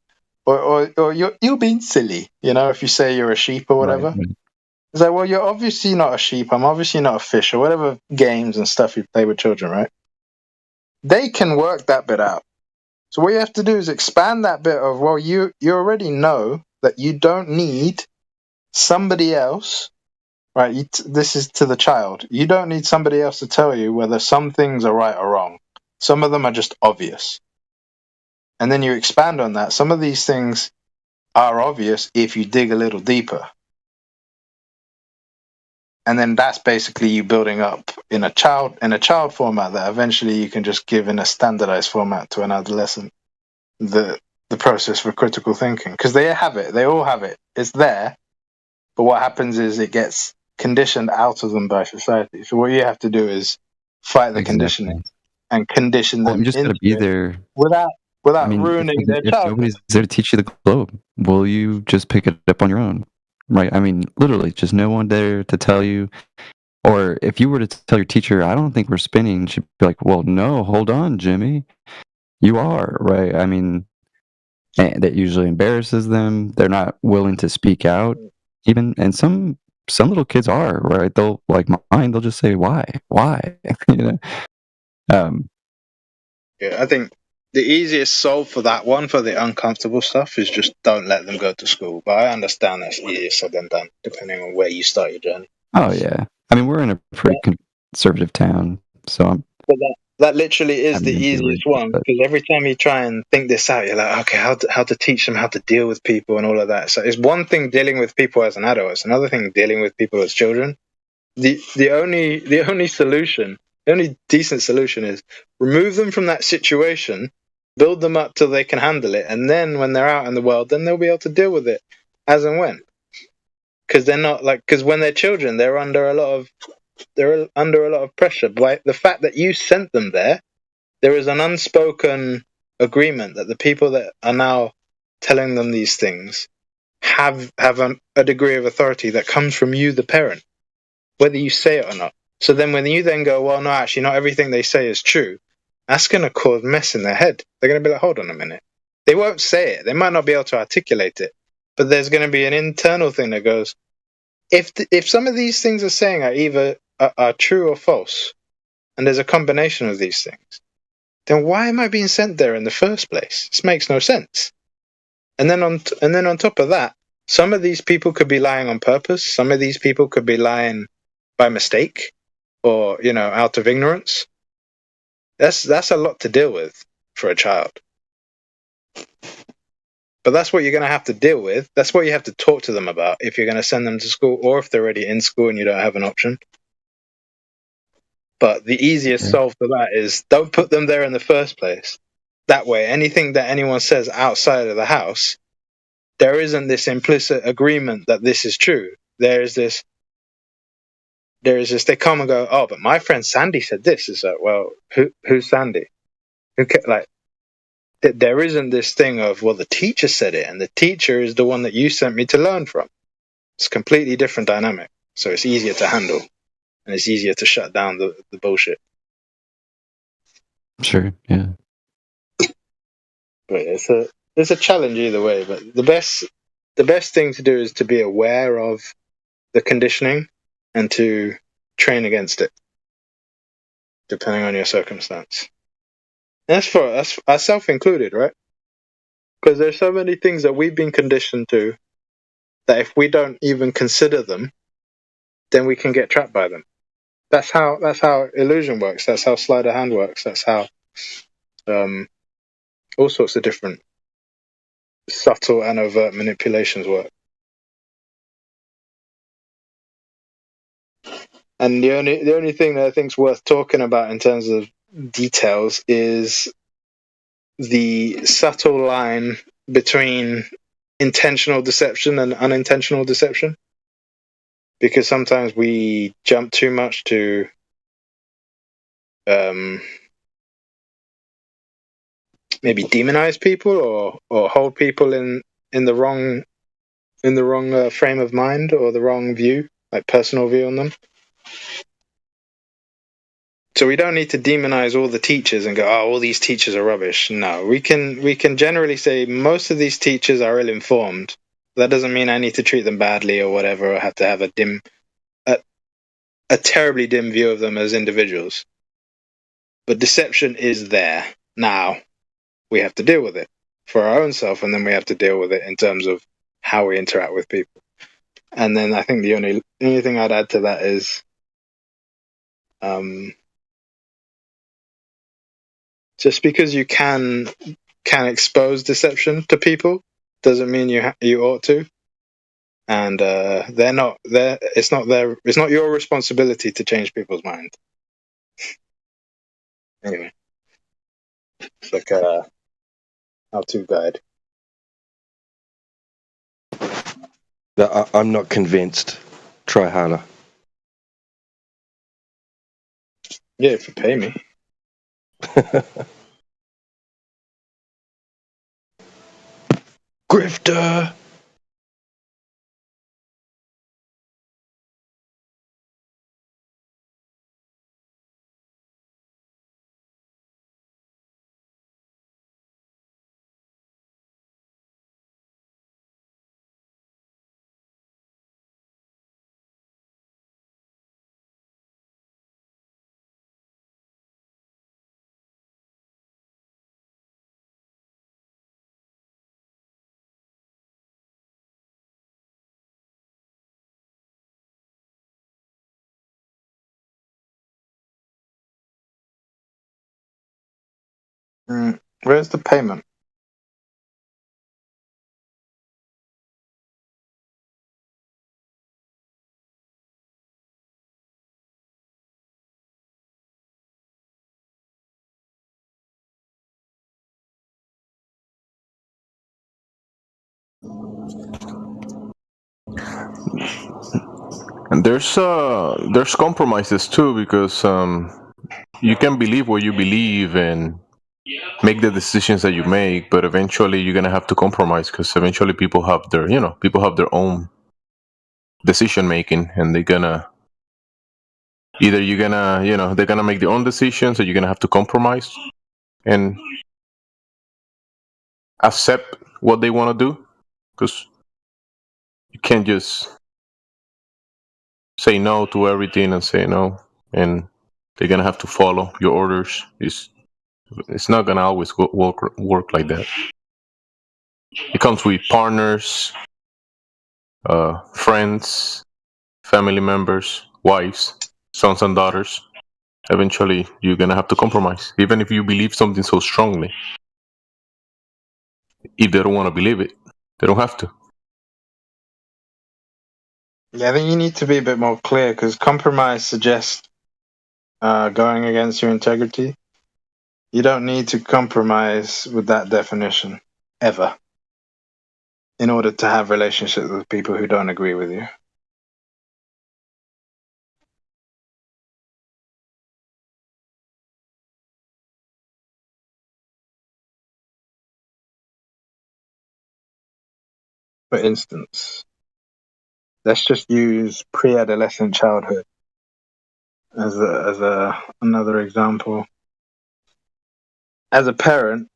Or you're being silly, if you say you're a sheep or whatever. Right. It's like, well, you're obviously not a sheep. I'm obviously not a fish, or whatever games and stuff you play with children, right? They can work that bit out. So what you have to do is expand that bit of, well, you already know that you don't need somebody else, right? This is to the child. You don't need somebody else to tell you whether some things are right or wrong. Some of them are just obvious. And then you expand on that. Some of these things are obvious if you dig a little deeper. And then that's basically you building up in a child format that eventually you can just give in a standardized format to an adolescent the process for critical thinking, because they have it. They all have it. It's there. But what happens is it gets conditioned out of them by society. So what you have to do is fight the conditioning and condition them You just into gotta be it there. without I mean, ruining their if childhood. nobody's there to teach you the globe, will you just pick it up on your own? Right? I mean, literally, just no one there to tell you. Or if you were to tell your teacher, I don't think we're spinning, she'd be like, well, no, hold on, Jimmy. You are, right? I mean, and that usually embarrasses them. They're not willing to speak out, even. And some little kids are, right? They'll, like mine, they'll just say, why? Yeah, I think the easiest solve for that one, for the uncomfortable stuff, is just don't let them go to school. But I understand that's easier said than done, depending on where you start your journey. Oh yeah, I mean, we're in a pretty conservative town, so But that literally is the easiest one, because every time you try and think this out, you're like, okay, how to teach them how to deal with people and all of that. So it's one thing dealing with people as an adult; it's another thing dealing with people as children. The only solution, the only decent solution, is remove them from that situation, build them up till they can handle it, and then when they're out in the world, then they'll be able to deal with it as and when. Because they're not because when they're children, they're under a lot of pressure. By the fact that you sent them there is an unspoken agreement that the people that are now telling them these things have a degree of authority that comes from you, the parent, whether you say it or not. So then when you then go, well, no, actually, not everything they say is true, that's going to cause mess in their head. They're going to be like, hold on a minute. They won't say it. They might not be able to articulate it, but there's going to be an internal thing that goes, if some of these things are saying are either are true or false, and there's a combination of these things, then why am I being sent there in the first place? This makes no sense. And then on top of that, some of these people could be lying on purpose. Some of these people could be lying by mistake, or out of ignorance. That's a lot to deal with for a child. But that's what you're going to have to deal with. That's what you have to talk to them about if you're going to send them to school, or if they're already in school and you don't have an option. But the easiest solve for that is don't put them there in the first place. That way, anything that anyone says outside of the house, there isn't this implicit agreement that this is true. There is this, they come and go, oh, but my friend Sandy said this. It's like, well, who's Sandy? There isn't this thing of, well, the teacher said it, and the teacher is the one that you sent me to learn from. It's a completely different dynamic. So it's easier to handle, and it's easier to shut down the bullshit. Sure, yeah. But it's a challenge either way. But the best the best thing to do is to be aware of the conditioning and to train against it, depending on your circumstance. And that's for us, ourselves included, right? Because there's so many things that we've been conditioned to that if we don't even consider them, then we can get trapped by them. That's how illusion works. That's how sleight of hand works. That's how all sorts of different subtle and overt manipulations work. And the only thing that I think is worth talking about in terms of details is the subtle line between intentional deception and unintentional deception. Because sometimes we jump too much to maybe demonize people or hold people in the wrong frame of mind or the wrong view, like personal view on them. So we don't need to demonize all the teachers and go, oh, all these teachers are rubbish. No, we can generally say most of these teachers are ill-informed. That doesn't mean I need to treat them badly or whatever, or have to have a terribly dim view of them as individuals. But deception is there. Now, we have to deal with it for our own self, and then we have to deal with it in terms of how we interact with people. And then I think the only thing I'd add to that is just because you can expose deception to people doesn't mean you ought to. And it's not your responsibility to change people's mind. Anyway, it's like a how-to guide. I'm not convinced. Try harder. Yeah, if you pay me. Grifter! Where's the payment? And there's compromises too, because you can believe what you believe and make the decisions that you make, but eventually you're gonna have to compromise, because eventually people have their own decision making, and they're gonna they're gonna make their own decisions, so you're gonna have to compromise and accept what they want to do, because you can't just say no to everything and say no, and they're gonna have to follow your orders. It's not gonna always work like that. It comes with partners, friends, family members, wives, sons and daughters. Eventually, you're gonna have to compromise, even if you believe something so strongly. If they don't want to believe it, they don't have to. Yeah, I think you need to be a bit more clear, because compromise suggests going against your integrity. You don't need to compromise with that definition, ever, in order to have relationships with people who don't agree with you. For instance, let's just use pre-adolescent childhood as another example. As a parent,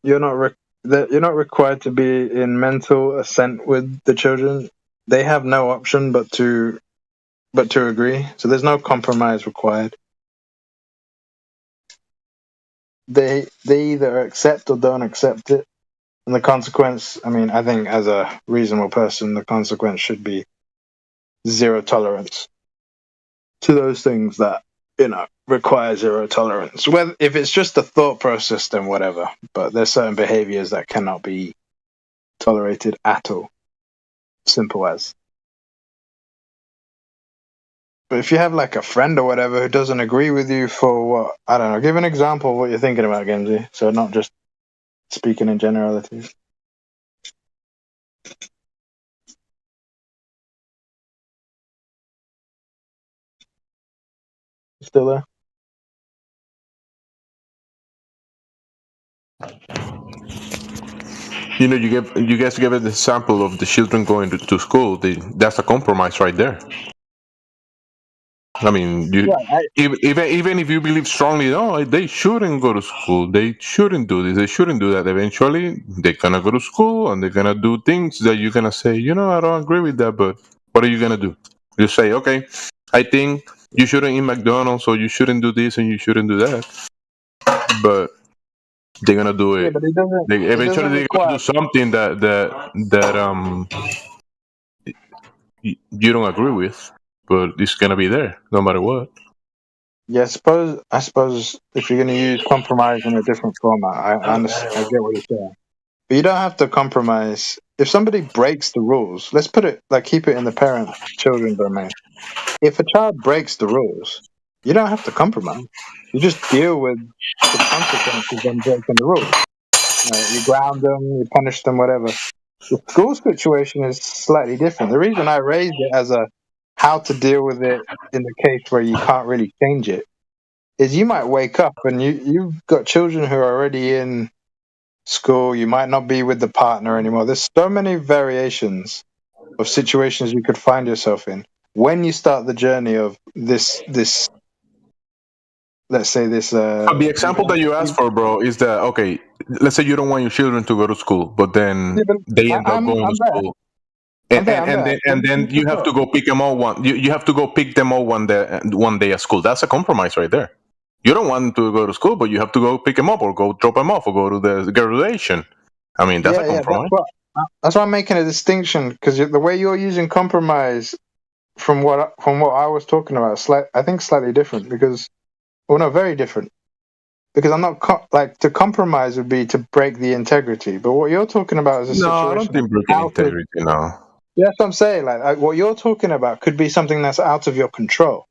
you're not that you're not required to be in mental assent with the children. They have no option but to agree. So there's no compromise required. They either accept or don't accept it. And the consequence, I mean, I think as a reasonable person, the consequence should be zero tolerance to those things that, require zero tolerance. Whether if it's just a thought process, then whatever. But there's certain behaviors that cannot be tolerated at all. Simple as. But if you have like a friend or whatever who doesn't agree with you for what, I don't know, give an example of what you're thinking about, Genji. So not just speaking in generalities. Still there? You guys gave an example of the children going to school. That's a compromise right there. I mean, even if you believe strongly, they shouldn't go to school. They shouldn't do this. They shouldn't do that. Eventually, they're gonna go to school and they're gonna do things that you're gonna say, I don't agree with that. But what are you gonna do? You say, okay, I think you shouldn't eat McDonald's, or you shouldn't do this and you shouldn't do that. But they're gonna do it. Eventually, they're gonna do something that you don't agree with, but it's gonna be there no matter what. Yeah, I suppose if you're going to use compromise in a different format, I understand. I get what you're saying. But you don't have to compromise. If somebody breaks the rules, let's keep it in the parent-children domain. If a child breaks the rules, you don't have to compromise. You just deal with the consequences of them breaking the rules. You ground them, you punish them, whatever. The school situation is slightly different. The reason I raised it as a how to deal with it in the case where you can't really change it is you might wake up and you've got children who are already in school. You might not be with the partner anymore. There's so many variations of situations you could find yourself in when you start the journey of this let's say this the example that you asked for, bro, is that okay, let's say you don't want your children to go to school, but then they end up going to school. And then you have to go pick them all you have to go pick them all one day at school. That's a compromise right there. You don't want them to go to school, but you have to go pick them up or go drop them off or go to the graduation. I mean, that's a compromise. That's why I'm making a distinction, because the way you're using compromise from what I was talking about, I think slightly different, because very different. Because I'm not to compromise would be to break the integrity, but what you're talking about is a situation. No, I don't think breaking integrity. No. Yeah, that's what I'm saying. Like what you're talking about could be something that's out of your control.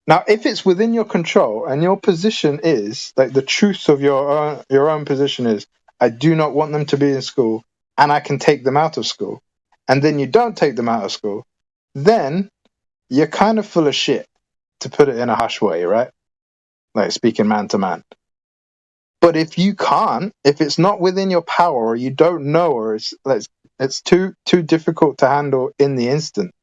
Now, if it's within your control and your position is like the truth of your own position is, I do not want them to be in school, and I can take them out of school, and then you don't take them out of school, then you're kind of full of shit, to put it in a harsh way, right? Like speaking man to man. But if you can't, if it's not within your power, or you don't know, or it's too difficult to handle in the instant,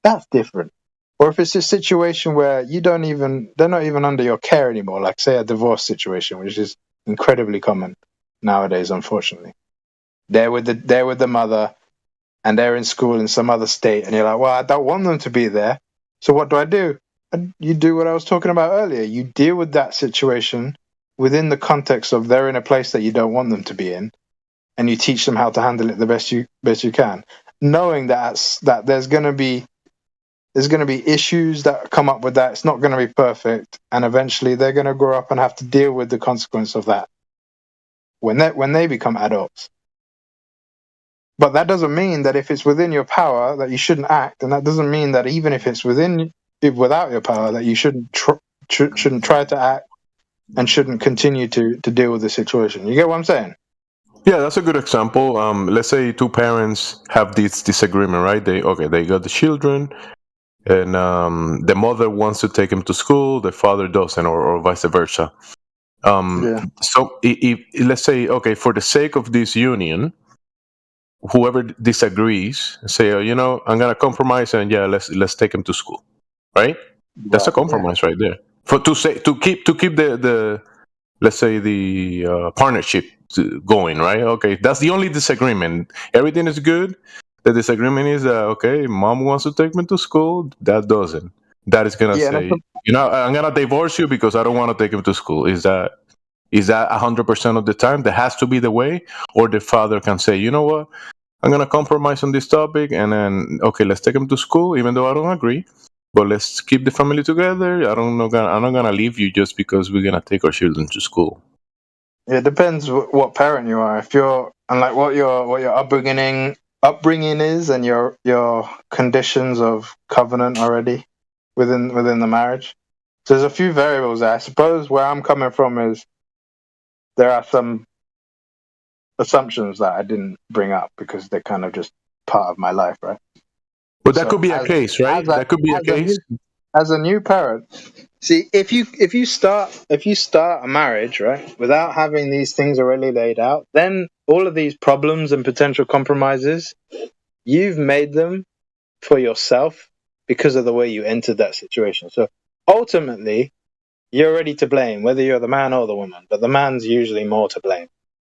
that's different. Or if it's a situation where they're not even under your care anymore, like say a divorce situation, which is incredibly common nowadays, unfortunately. They're with the mother, and they're in school in some other state, and you're like, well, I don't want them to be there. So what do? And you do what I was talking about earlier. You deal with that situation within the context of they're in a place that you don't want them to be in, and you teach them how to handle it the best you can, knowing that there's going to be issues that come up with that. It's not going to be perfect, and eventually they're going to grow up and have to deal with the consequence of that when they become adults. But that doesn't mean that if it's within your power that you shouldn't act, and that doesn't mean that even if it's without your power that you shouldn't try to act and shouldn't continue to deal with the situation. You get what I'm saying? Yeah, that's a good example. Let's say two parents have this disagreement, right? They got the children, and the mother wants to take him to school, the father doesn't, or vice versa. So if let's say, okay, for the sake of this union, whoever disagrees, say, I'm gonna compromise, and let's take him to school, right? That's a compromise right there. To keep the let's say the partnership going, right? Okay, that's the only disagreement. Everything is good. The disagreement is that okay, mom wants to take me to school, dad doesn't. Dad is gonna Yeah, say, you know, I'm gonna divorce you because I don't want to take him to school. Is that 100% of the time? That has to be the way, or the father can say, you know what, I'm gonna compromise on this topic, and then okay, let's take him to school, even though I don't agree. But let's keep the family together. I'm not gonna leave you just because we're gonna take our children to school. It depends what parent you are. If you're and like what your upbringing is, and your conditions of covenant already within the marriage. So there's a few variables there. I suppose where I'm coming from is there are some assumptions that I didn't bring up because they're kind of just part of my life, right? But that could be a case, right? That could be a case. As a new parent, see if you start a marriage, right, without having these things already laid out, then all of these problems and potential compromises, you've made them for yourself because of the way you entered that situation. So ultimately, you're already to blame, whether you're the man or the woman, but the man's usually more to blame.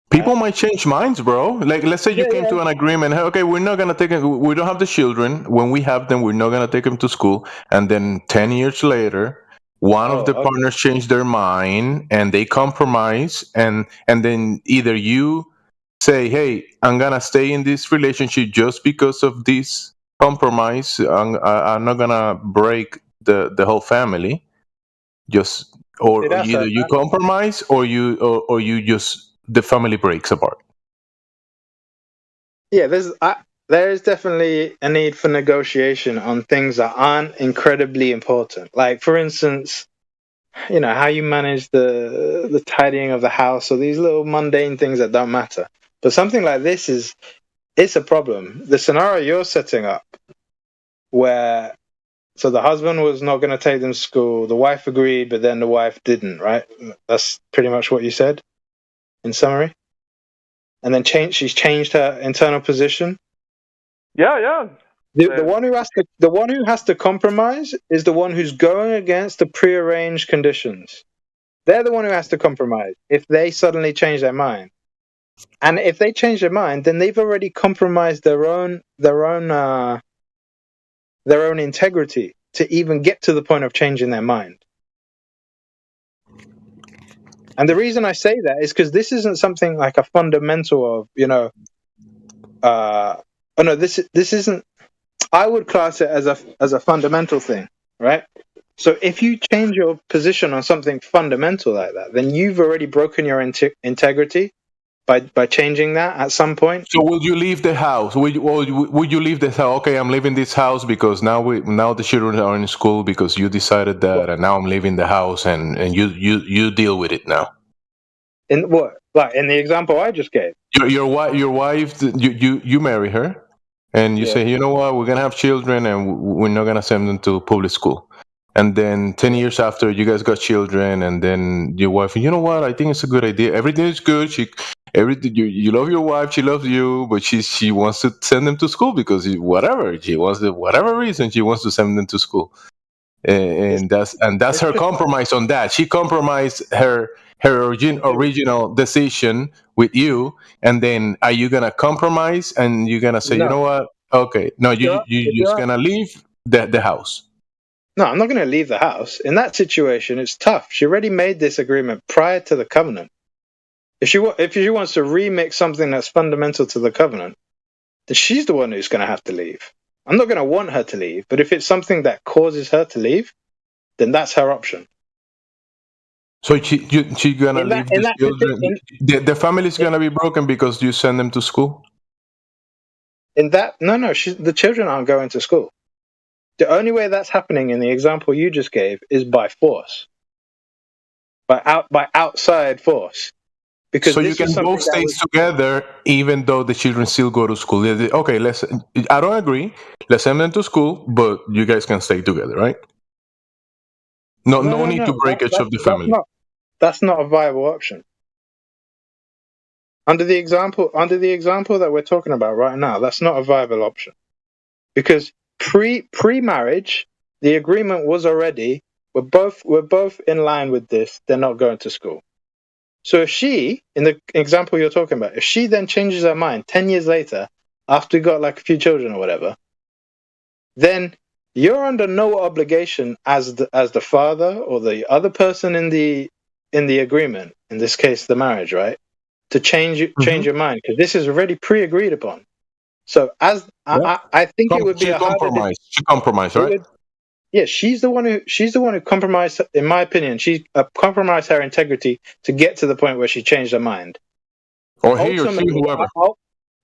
People might change minds, bro. Like, let's say you came to an agreement. Hey, okay, we're not gonna take it. We don't have the children. When we have them, we're not gonna take them to school. And then 10 years later, one of the partners changed their mind and they compromise. And then either you say, hey, I'm gonna stay in this relationship just because of this compromise. I'm not gonna break the whole family. Just or either you compromise or you just the family breaks apart. Yeah, there is definitely a need for negotiation on things that aren't incredibly important. Like, for instance, you know, how you manage the tidying of the house, or these little mundane things that don't matter. But something like this it's a problem. The scenario you're setting up, where so the husband was not going to take them to school, the wife agreed, but then the wife didn't, right? That's pretty much what you said, in summary. And then she's changed her internal position. Yeah. The one who has to compromise is the one who's going against the prearranged conditions. They're the one who has to compromise if they suddenly change their mind. And if they change their mind, then they've already compromised their own integrity to even get to the point of changing their mind. And the reason I say that is because this isn't something like a fundamental of, this isn't. I would class it as a fundamental thing, right? So if you change your position on something fundamental like that, then you've already broken your integrity by changing that at some point. So will you leave the house? Would you leave the house? Okay, I'm leaving this house because now the children are in school because you decided that, and now I'm leaving the house, and you deal with it now. In what? Like in the example I just gave. Your wife, you marry her, and you say, you know what, we're gonna have children, and we're not gonna send them to public school. And then 10 years after, you guys got children, and then your wife, you know what, I think it's a good idea. Everything is good. You love your wife, she loves you, but she wants to send them to school because whatever reason she wants to send them to school, and that's her compromise on that. She compromised her original decision with you, and then are you gonna compromise and you're gonna say, you know what? Okay, no, you're just gonna leave the house. No, I'm not going to leave the house. In that situation, it's tough. She already made this agreement prior to the covenant. If she wants to remix something that's fundamental to the covenant, then she's the one who's going to have to leave. I'm not going to want her to leave, but if it's something that causes her to leave, then that's her option. So she's gonna leave the children. The family's gonna be broken because you send them to school. No, the children aren't going to school. The only way that's happening in the example you just gave is by force, by outside force. Because so you can both stay together even though the children still go to school. Okay, I don't agree. Let's send them to school, but you guys can stay together, right? No need to break each of the family. That's not a viable option. Under the example that we're talking about right now, that's not a viable option. Because pre-marriage, the agreement was already we're both in line with this. They're not going to school. So if she, in the example you're talking about, if she then changes her mind 10 years later, after you got like a few children or whatever, then you're under no obligation as the father or the other person in the agreement, in this case the marriage, right, to change your mind, because this is already pre-agreed upon. So I think it would be a compromise. She compromised, right? Yeah, she's the one who compromised. In my opinion, she compromised her integrity to get to the point where she changed her mind. Or he or she, whoever.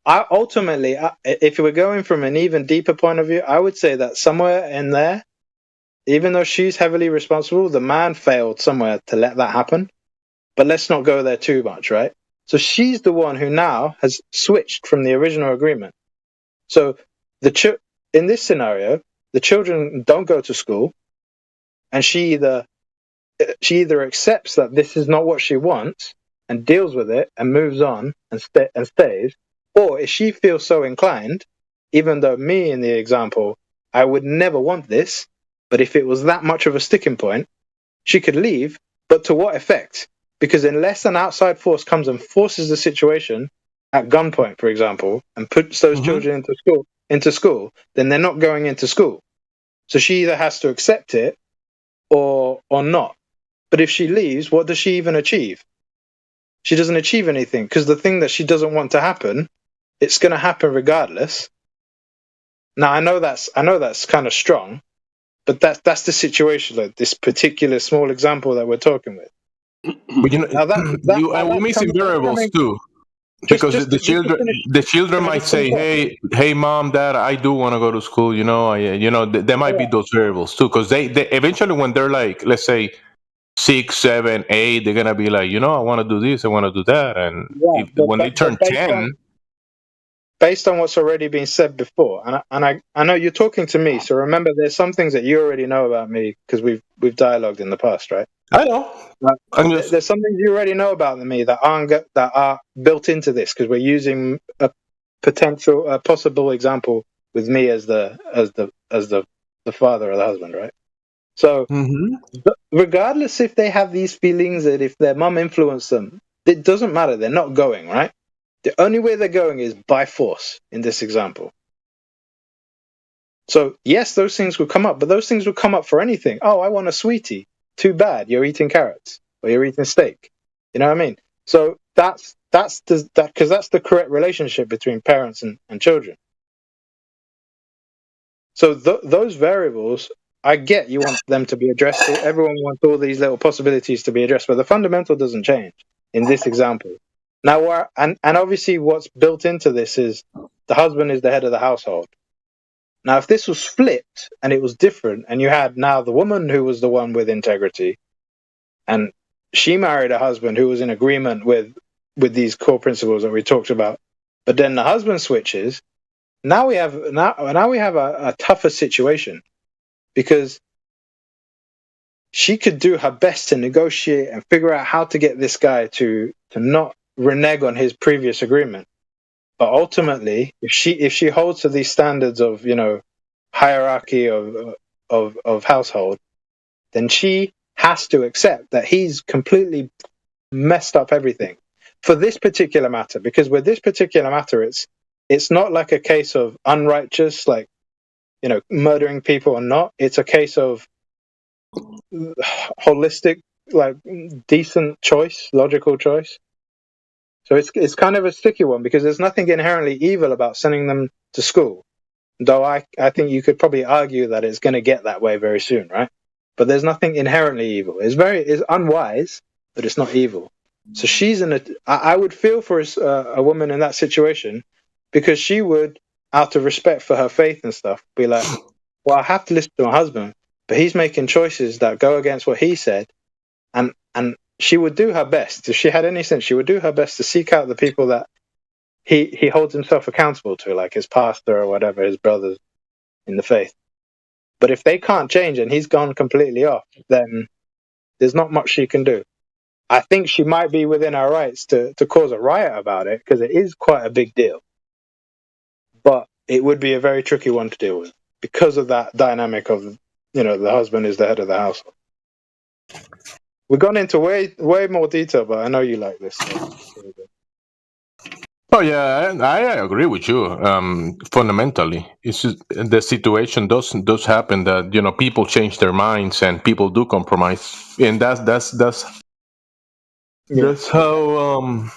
Ultimately, if we're going from an even deeper point of view, I would say that somewhere in there, even though she's heavily responsible, the man failed somewhere to let that happen. But let's not go there too much, right? So she's the one who now has switched from the original agreement. So in this scenario, the children don't go to school, and she either accepts that this is not what she wants and deals with it and moves on and stays, or if she feels so inclined, even though me in the example, I would never want this, but if it was that much of a sticking point, she could leave, but to what effect? Because unless an outside force comes and forces the situation at gunpoint, for example, and puts those children into school, then they're not going into school. So she either has to accept it or not. But if she leaves, what does she even achieve? She doesn't achieve anything, because the thing that she doesn't want to happen, it's going to happen regardless. Now I know that's kind of strong, but that's the situation. Like this particular small example that we're talking with. But we're missing variables too, because the children might say, "Hey, mom, dad, I do want to go to school." There might be those variables too, because they eventually, when they're like, let's say 6, 7, 8, they're gonna be like, I want to do this, I want to do that, and when they turn 10. Based on what's already been said before, and I know you're talking to me, so remember, there's some things that you already know about me because we've dialogued in the past, right? I know. There's some things you already know about me that are built into this, because we're using a possible example with me as the father or the husband, right? So regardless if they have these feelings that if their mum influenced them, it doesn't matter. They're not going, right? The only way they're going is by force in this example. So yes, those things will come up, but those things will come up for anything. Oh, I want a sweetie. Too bad, you're eating carrots or you're eating steak. You know what I mean? So that's because that's the correct relationship between parents and children. So those variables, I get you want them to be addressed. Everyone wants all these little possibilities to be addressed, but the fundamental doesn't change in this example. Now, and obviously what's built into this is the husband is the head of the household. Now, if this was flipped and it was different, and you had now the woman who was the one with integrity, and she married a husband who was in agreement with these core principles that we talked about, but then the husband switches, now we have a tougher situation, because she could do her best to negotiate and figure out how to get this guy to not renege on his previous agreement. But ultimately, if she holds to these standards of hierarchy of household, then she has to accept that he's completely messed up everything for this particular matter. Because with this particular matter, it's not like a case of unrighteous, like murdering people or not. It's a case of holistic, like decent choice, logical choice. So it's kind of a sticky one, because there's nothing inherently evil about sending them to school. Though I think you could probably argue that it's going to get that way very soon, right? But there's nothing inherently evil. It's unwise, but it's not evil. So I would feel for a woman in that situation, because she would, out of respect for her faith and stuff, be like, well, I have to listen to my husband, but he's making choices that go against what he said, and she would do her best. If she had any sense, she would do her best to seek out the people that he holds himself accountable to, like his pastor or whatever, his brothers in the faith. But if they can't change and he's gone completely off, then there's not much she can do. I think she might be within her rights to cause a riot about it, because it is quite a big deal. But it would be a very tricky one to deal with, because of that dynamic of, the husband is the head of the household. We've gone into way more detail, but I know you like this. So. Oh yeah, I agree with you. Fundamentally, it's just, the situation does happen that people change their minds and people do compromise, and that's how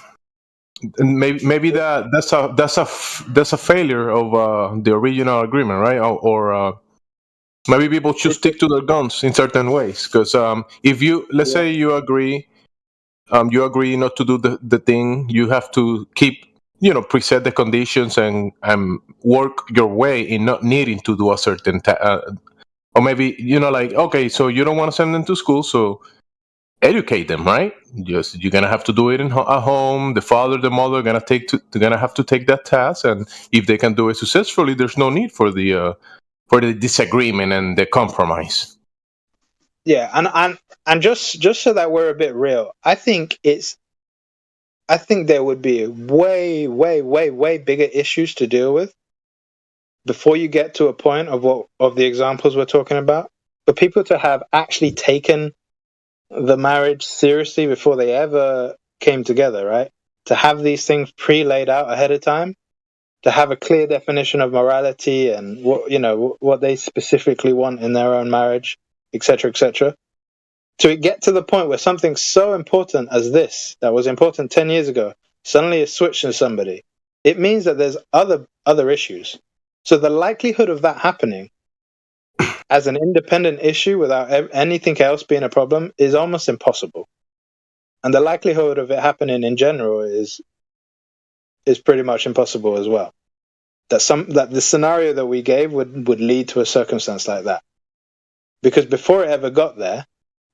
and maybe that's a failure of the original agreement, right? Or maybe people should stick to their guns in certain ways, because if let's say you agree not to do the thing, you have to keep preset the conditions and work your way in not needing to do a certain or maybe like, okay, so you don't want to send them to school, so educate them, right? Just you're gonna have to do it at home. The father, the mother, they're gonna have to take that task, and if they can do it successfully, there's no need for the disagreement and the compromise. Yeah, and just so that we're a bit real, I think there would be way bigger issues to deal with before you get to a point of the examples we're talking about. For people to have actually taken the marriage seriously before they ever came together, right? To have these things pre-laid out ahead of time, to have a clear definition of morality and what they specifically want in their own marriage, etc., etc. To get to the point where something so important as this, that was important 10 years ago, suddenly is switched to somebody, it means that there's other issues. So the likelihood of that happening as an independent issue without anything else being a problem is almost impossible. And the likelihood of it happening in general is pretty much impossible as well. That the scenario that we gave would lead to a circumstance like that. Because before it ever got there,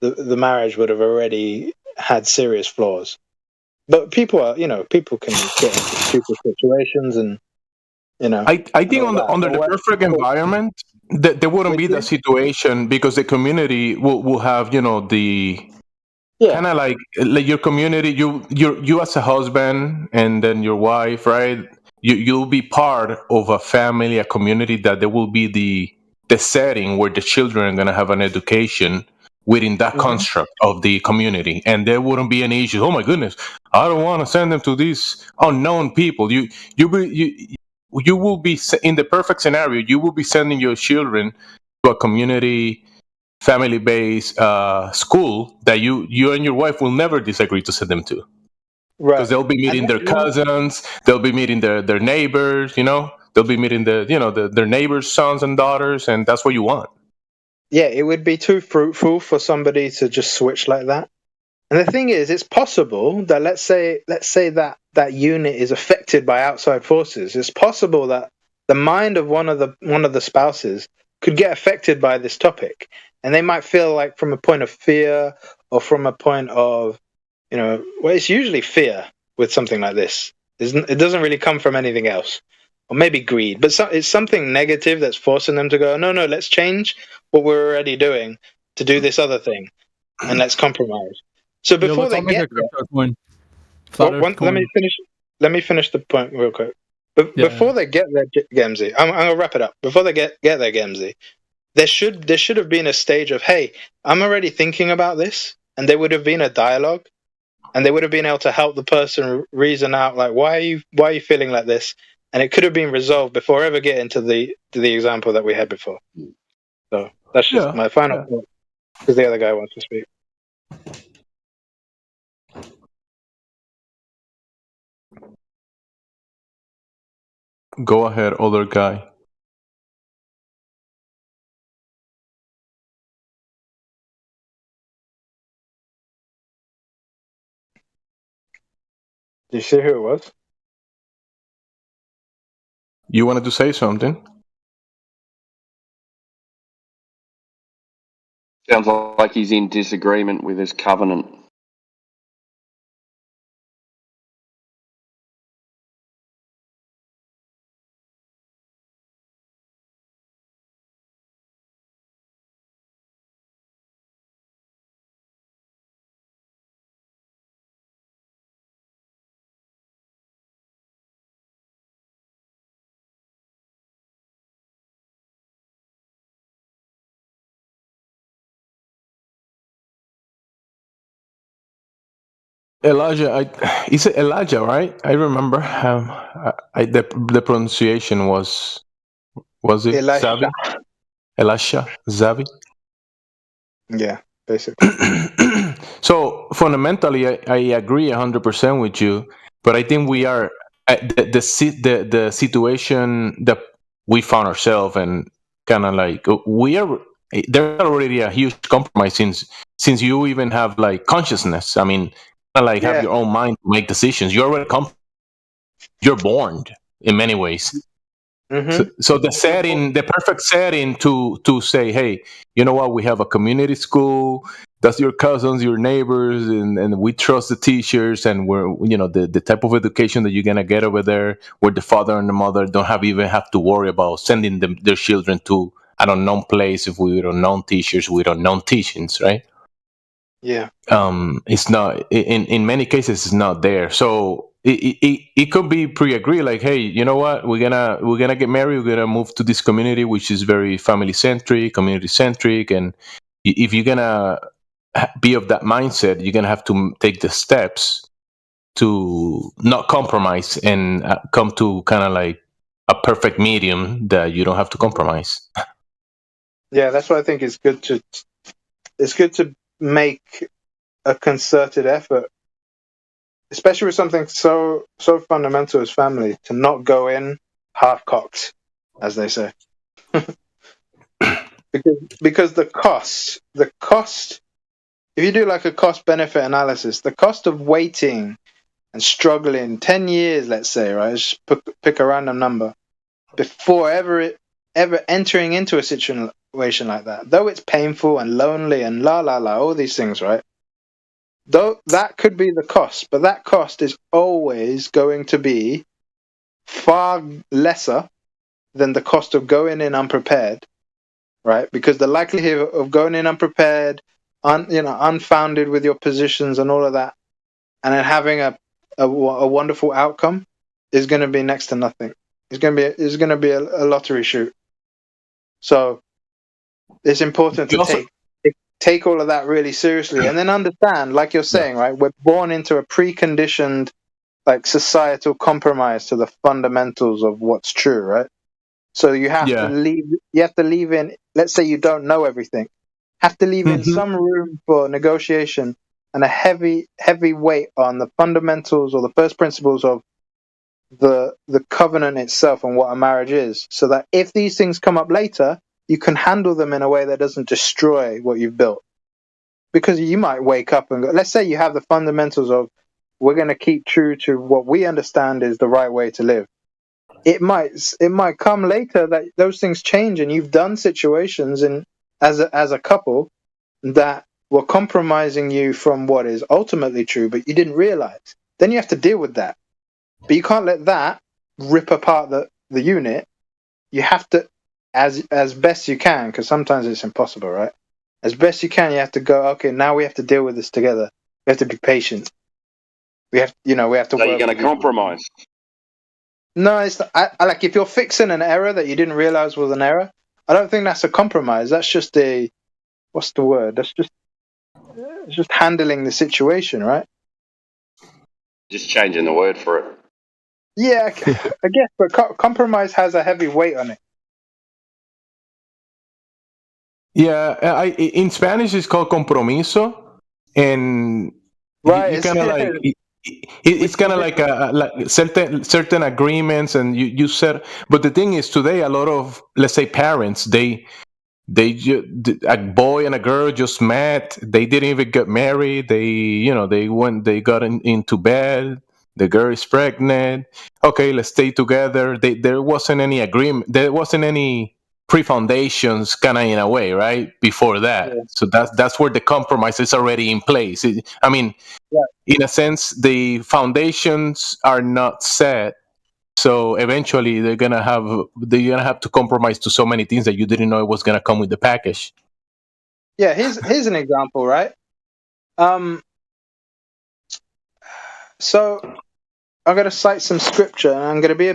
the marriage would have already had serious flaws. But people can get into stupid situations and I think under the perfect environment, there wouldn't be that situation, because the community will have the kind of like your community, you as a husband and then your wife, right? You'll be part of a family, a community, that there will be the setting where the children are going to have an education within that construct of the community, and there wouldn't be any issues. Oh my goodness, I don't want to send them to these unknown people. You will be, in the perfect scenario, you will be sending your children to a community family-based school that you and your wife will never disagree to send them to, because they'll be meeting their cousins, they'll be meeting their neighbors, they'll be meeting their neighbors' sons and daughters, and that's what you want. Yeah, it would be too fruitful for somebody to just switch like that. And the thing is, it's possible that let's say that unit is affected by outside forces. It's possible that the mind of one of the spouses could get affected by this topic, and they might feel like, from a point of fear or from a point of, well, it's usually fear with something like this. It doesn't really come from anything else, or maybe greed, but it's something negative that's forcing them to go, no, let's change what we're already doing to do this other thing, and let's compromise. So before they get there, let me finish the point real quick. Before they get there, Gemsy, I'm gonna wrap it up. Before they get there, Gemsy, there should have been a stage of, hey, I'm already thinking about this, and there would have been a dialogue, and they would have been able to help the person reason out, like, why are you feeling like this, and it could have been resolved before ever getting to the example that we had before. So that's just my final thought, because the other guy wants to speak. Go ahead, other guy. Do you see who it was? You wanted to say something? Sounds like he's in disagreement with his covenant. Elijah, is it Elijah, right? I remember the pronunciation was it Elisha. Zavi? Elisha Zavi. Yeah, basically. So fundamentally, I agree 100% with you, but I think we are the situation that we found ourselves and kind of like we are. There's already a huge compromise since you even have like consciousness. I mean, like have your own mind to make decisions. You're already you're born in many ways. So the setting, the perfect setting to say, hey, you know what? We have a community school. That's your cousins, your neighbors, and we trust the teachers, and we're the type of education that you're gonna get over there, where the father and the mother don't even have to worry about sending their children to an unknown place if we don't know teachers, we don't know teachings, right? Yeah. It's not in many cases it's not there. So it could be pre-agreed, like, hey, you know what, we're gonna get married, we're gonna move to this community which is very family centric, community centric, and if you're gonna be of that mindset, you're gonna have to take the steps to not compromise and come to kind of like a perfect medium that you don't have to compromise. Yeah, that's why I think it's good to make a concerted effort, especially with something so fundamental as family, to not go in half-cocked, as they say. because the cost, if you do like a cost-benefit analysis, the cost of waiting and struggling 10 years, let's say, right? Just pick a random number, before ever entering into a situation like that, though it's painful and lonely and all these things, right? Though that could be the cost, but that cost is always going to be far lesser than the cost of going in unprepared, right? Because the likelihood of going in unprepared, unfounded with your positions and all of that, and then having a wonderful outcome is going to be next to nothing. It's going to be a lottery shoot. So it's important to take all of that really seriously, and then understand, like you're saying, right? We're born into a preconditioned, like, societal compromise to the fundamentals of what's true, right? So you have to leave. You have to leave in. Let's say you don't know everything. Have to leave in some room for negotiation and a heavy weight on the fundamentals or the first principles of the covenant itself and what a marriage is, so that if these things come up later, you can handle them in a way that doesn't destroy what you've built. Because you might wake up and go, let's say you have the fundamentals of, we're going to keep true to what we understand is the right way to live. It might come later that those things change, and you've done situations as a couple that were compromising you from what is ultimately true, but you didn't realize. Then you have to deal with that. But you can't let that rip apart the unit. You have to, as best you can, because sometimes it's impossible, right? As best you can, you have to go, okay, now we have to deal with this together. We have to be patient. We have to work. So you're going to compromise? No, it's not, I like, if you're fixing an error that you didn't realize was an error, I don't think that's a compromise. That's just what's the word? That's just handling the situation, right? Just changing the word for it. Yeah, I guess, but compromise has a heavy weight on it. Yeah, in Spanish it's called compromiso, and right, you kind of like it's kind of like like certain agreements, and you said. But the thing is, today a lot of, let's say, parents, a boy and a girl just met. They didn't even get married. They got into bed. The girl is pregnant. Okay, let's stay together. There wasn't any agreement. There wasn't any pre-foundations, kind of, in a way, right, before that. Yeah. So that's where the compromise is already in place. In a sense, the foundations are not set. So eventually, they're gonna have to compromise to so many things that you didn't know it was gonna come with the package. Yeah, here's an example, right? So I'm going to cite some scripture, and I'm going to be a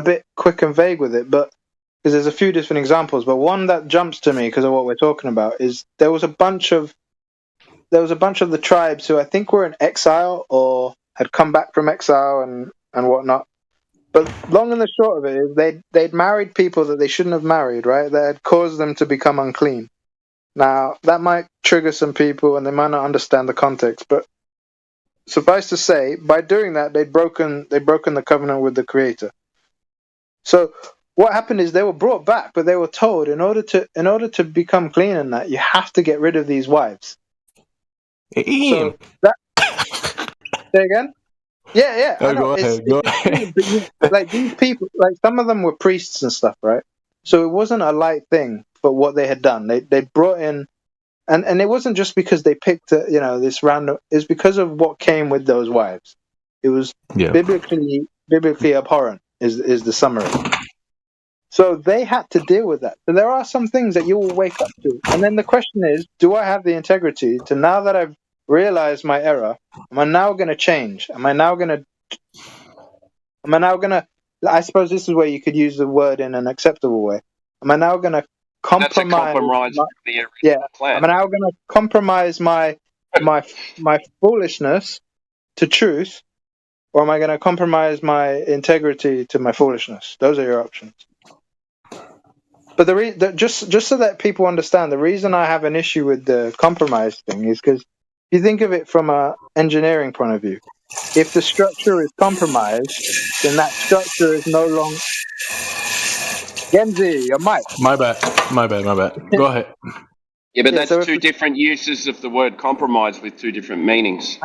bit quick and vague with it, but because there's a few different examples. But one that jumps to me because of what we're talking about is there was a bunch of there was a bunch of the tribes who I think were in exile or had come back from exile and whatnot. But long and the short of it is they'd married people that they shouldn't have married, right? That had caused them to become unclean. Now, that might trigger some people and they might not understand the context, but suffice to say, by doing that, they'd broken the covenant with the Creator. So what happened is they were brought back, but they were told in order to become clean in that, you have to get rid of these wives. Ian. So that say again? Yeah. I know. Go ahead. Like these people, like some of them were priests and stuff, right? So it wasn't a light thing for what they had done. They brought in, and it wasn't just because they picked this random. It's because of what came with those wives. It was biblically abhorrent. Is the summary. So they had to deal with that. So there are some things that you will wake up to, and then the question is, do I have the integrity to, now that I've realized my error, am I now going to change? Am I now going to? I suppose this is where you could use the word in an acceptable way. Am I now going to compromise? That's a compromise with the original plan. Am I now going to compromise my foolishness to truth, or am I going to compromise my integrity to my foolishness? Those are your options. But just so that people understand, the reason I have an issue with the compromise thing is because if you think of it from an engineering point of view, if the structure is compromised, then that structure is no longer. Genzi, your mic. My bad. Go ahead. Yeah, but that's two different uses of the word compromise with two different meanings.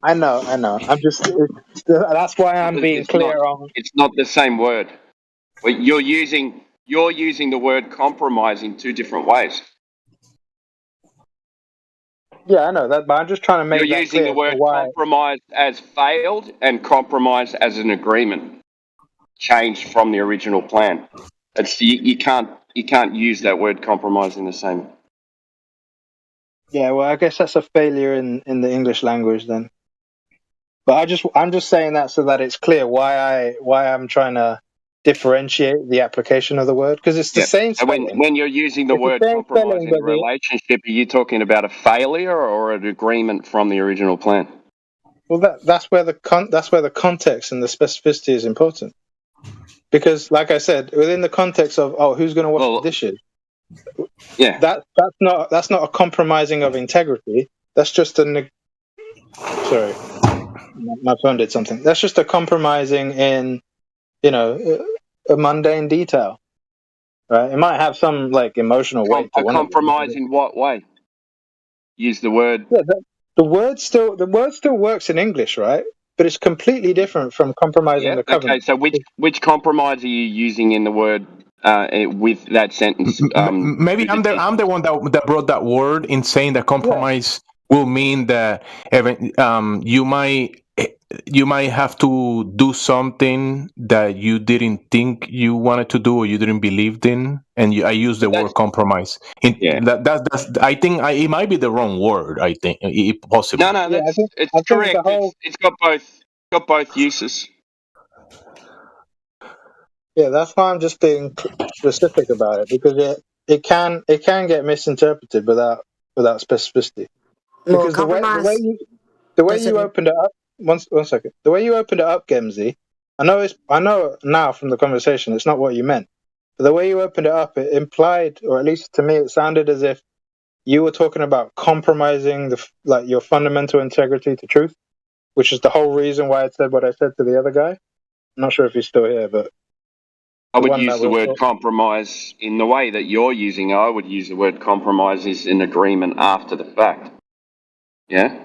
I know. I'm just. That's why I'm being clear on. It's not the same word. You're using the word compromise in two different ways. Yeah, I know that, but I'm just trying to make. You're using the word compromise as failed and compromise as an agreement, changed from the original plan. You can't use that word compromise in the same. Yeah, well, I guess that's a failure in the English language then. But I'm just saying that so that it's clear why I'm trying to differentiate the application of the word, because it's the same spelling. So when you're using the word compromise in a relationship, are you talking about a failure or an agreement from the original plan? Well, that's where the context and the specificity is important. Because, like I said, within the context of who's going to wash the dishes, that's not a compromising of integrity. That's just sorry, my phone did something. That's just a compromising in, a mundane detail, right? It might have some like emotional weight. A compromise in what way? Use the word. Yeah, the word still works in English, right? But it's completely different from compromising the covenant. Okay, so which compromise are you using in the word with that sentence? Maybe I'm the one that brought that word in saying that compromise will mean that you might have to do something that you didn't think you wanted to do or you didn't believe in, and I use the word compromise. That's I think it might be the wrong word. I think possibly. No, it's correct. It's got both uses. Yeah, that's why I'm just being specific about it, because it can get misinterpreted without specificity. Because the way you opened it up. One second. The way you opened it up, Gemzi, I know now from the conversation it's not what you meant. But the way you opened it up, it implied, or at least to me, it sounded as if you were talking about compromising your fundamental integrity to truth, which is the whole reason why I said what I said to the other guy. I'm not sure if he's still here, but I would use the word compromise in the way that you're using. I would use the word compromise is an agreement after the fact. Yeah.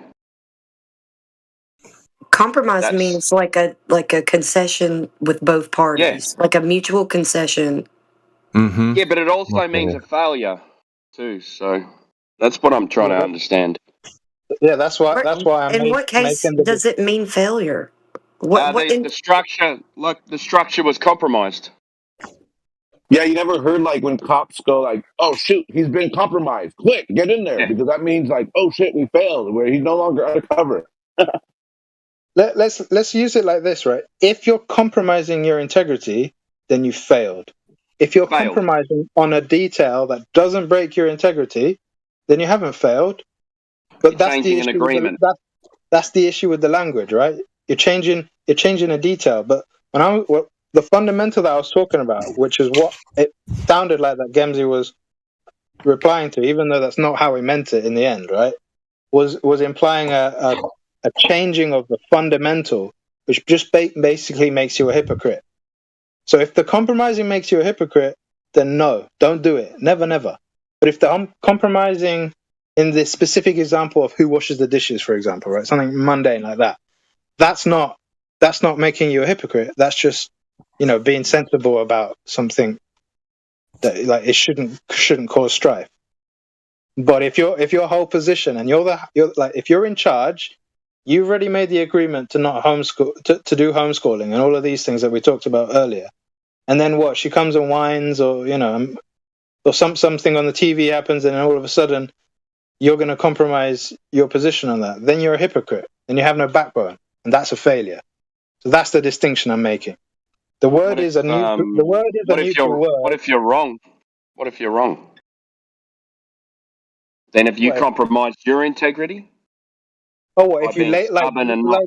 Compromise means like a concession with both parties, like a mutual concession. Mm-hmm. Yeah, but it also means a failure too. So that's what I'm trying to understand. Yeah, that's why I'm. In what case does it mean failure? The structure, the structure was compromised. Yeah, you never heard like when cops go like, "Oh shoot, he's been compromised. Quick, get in there," because that means like, "Oh shit, we failed. Where he's no longer undercover." Let's use it like this, right? If you're compromising your integrity, then you failed. If you're compromising on a detail that doesn't break your integrity, then you haven't failed. But You're that's the changing an issue. With agreement. that's the issue with the language, right? You're changing a detail. But the fundamental that I was talking about, which is what it sounded like that Gemsy was replying to, even though that's not how he meant it in the end, right? Was implying a changing of the fundamental, which just basically makes you a hypocrite. So if the compromising makes you a hypocrite, then no, don't do it. Never, never. But if the compromising in this specific example of who washes the dishes, for example, right, something mundane like that, that's not making you a hypocrite. That's just, being sensible about something that like it shouldn't cause strife. But if your whole position and you're if you're in charge, you've already made the agreement to not homeschool to do homeschooling and all of these things that we talked about earlier. And then what? She comes and whines, or something on the TV happens, and all of a sudden you're going to compromise your position on that. Then you're a hypocrite. Then you have no backbone, and that's a failure. So that's the distinction I'm making. The word is a neutral word. What if you're wrong? What if you're wrong? Then have you compromised your integrity? Oh, what by if you being stubborn and not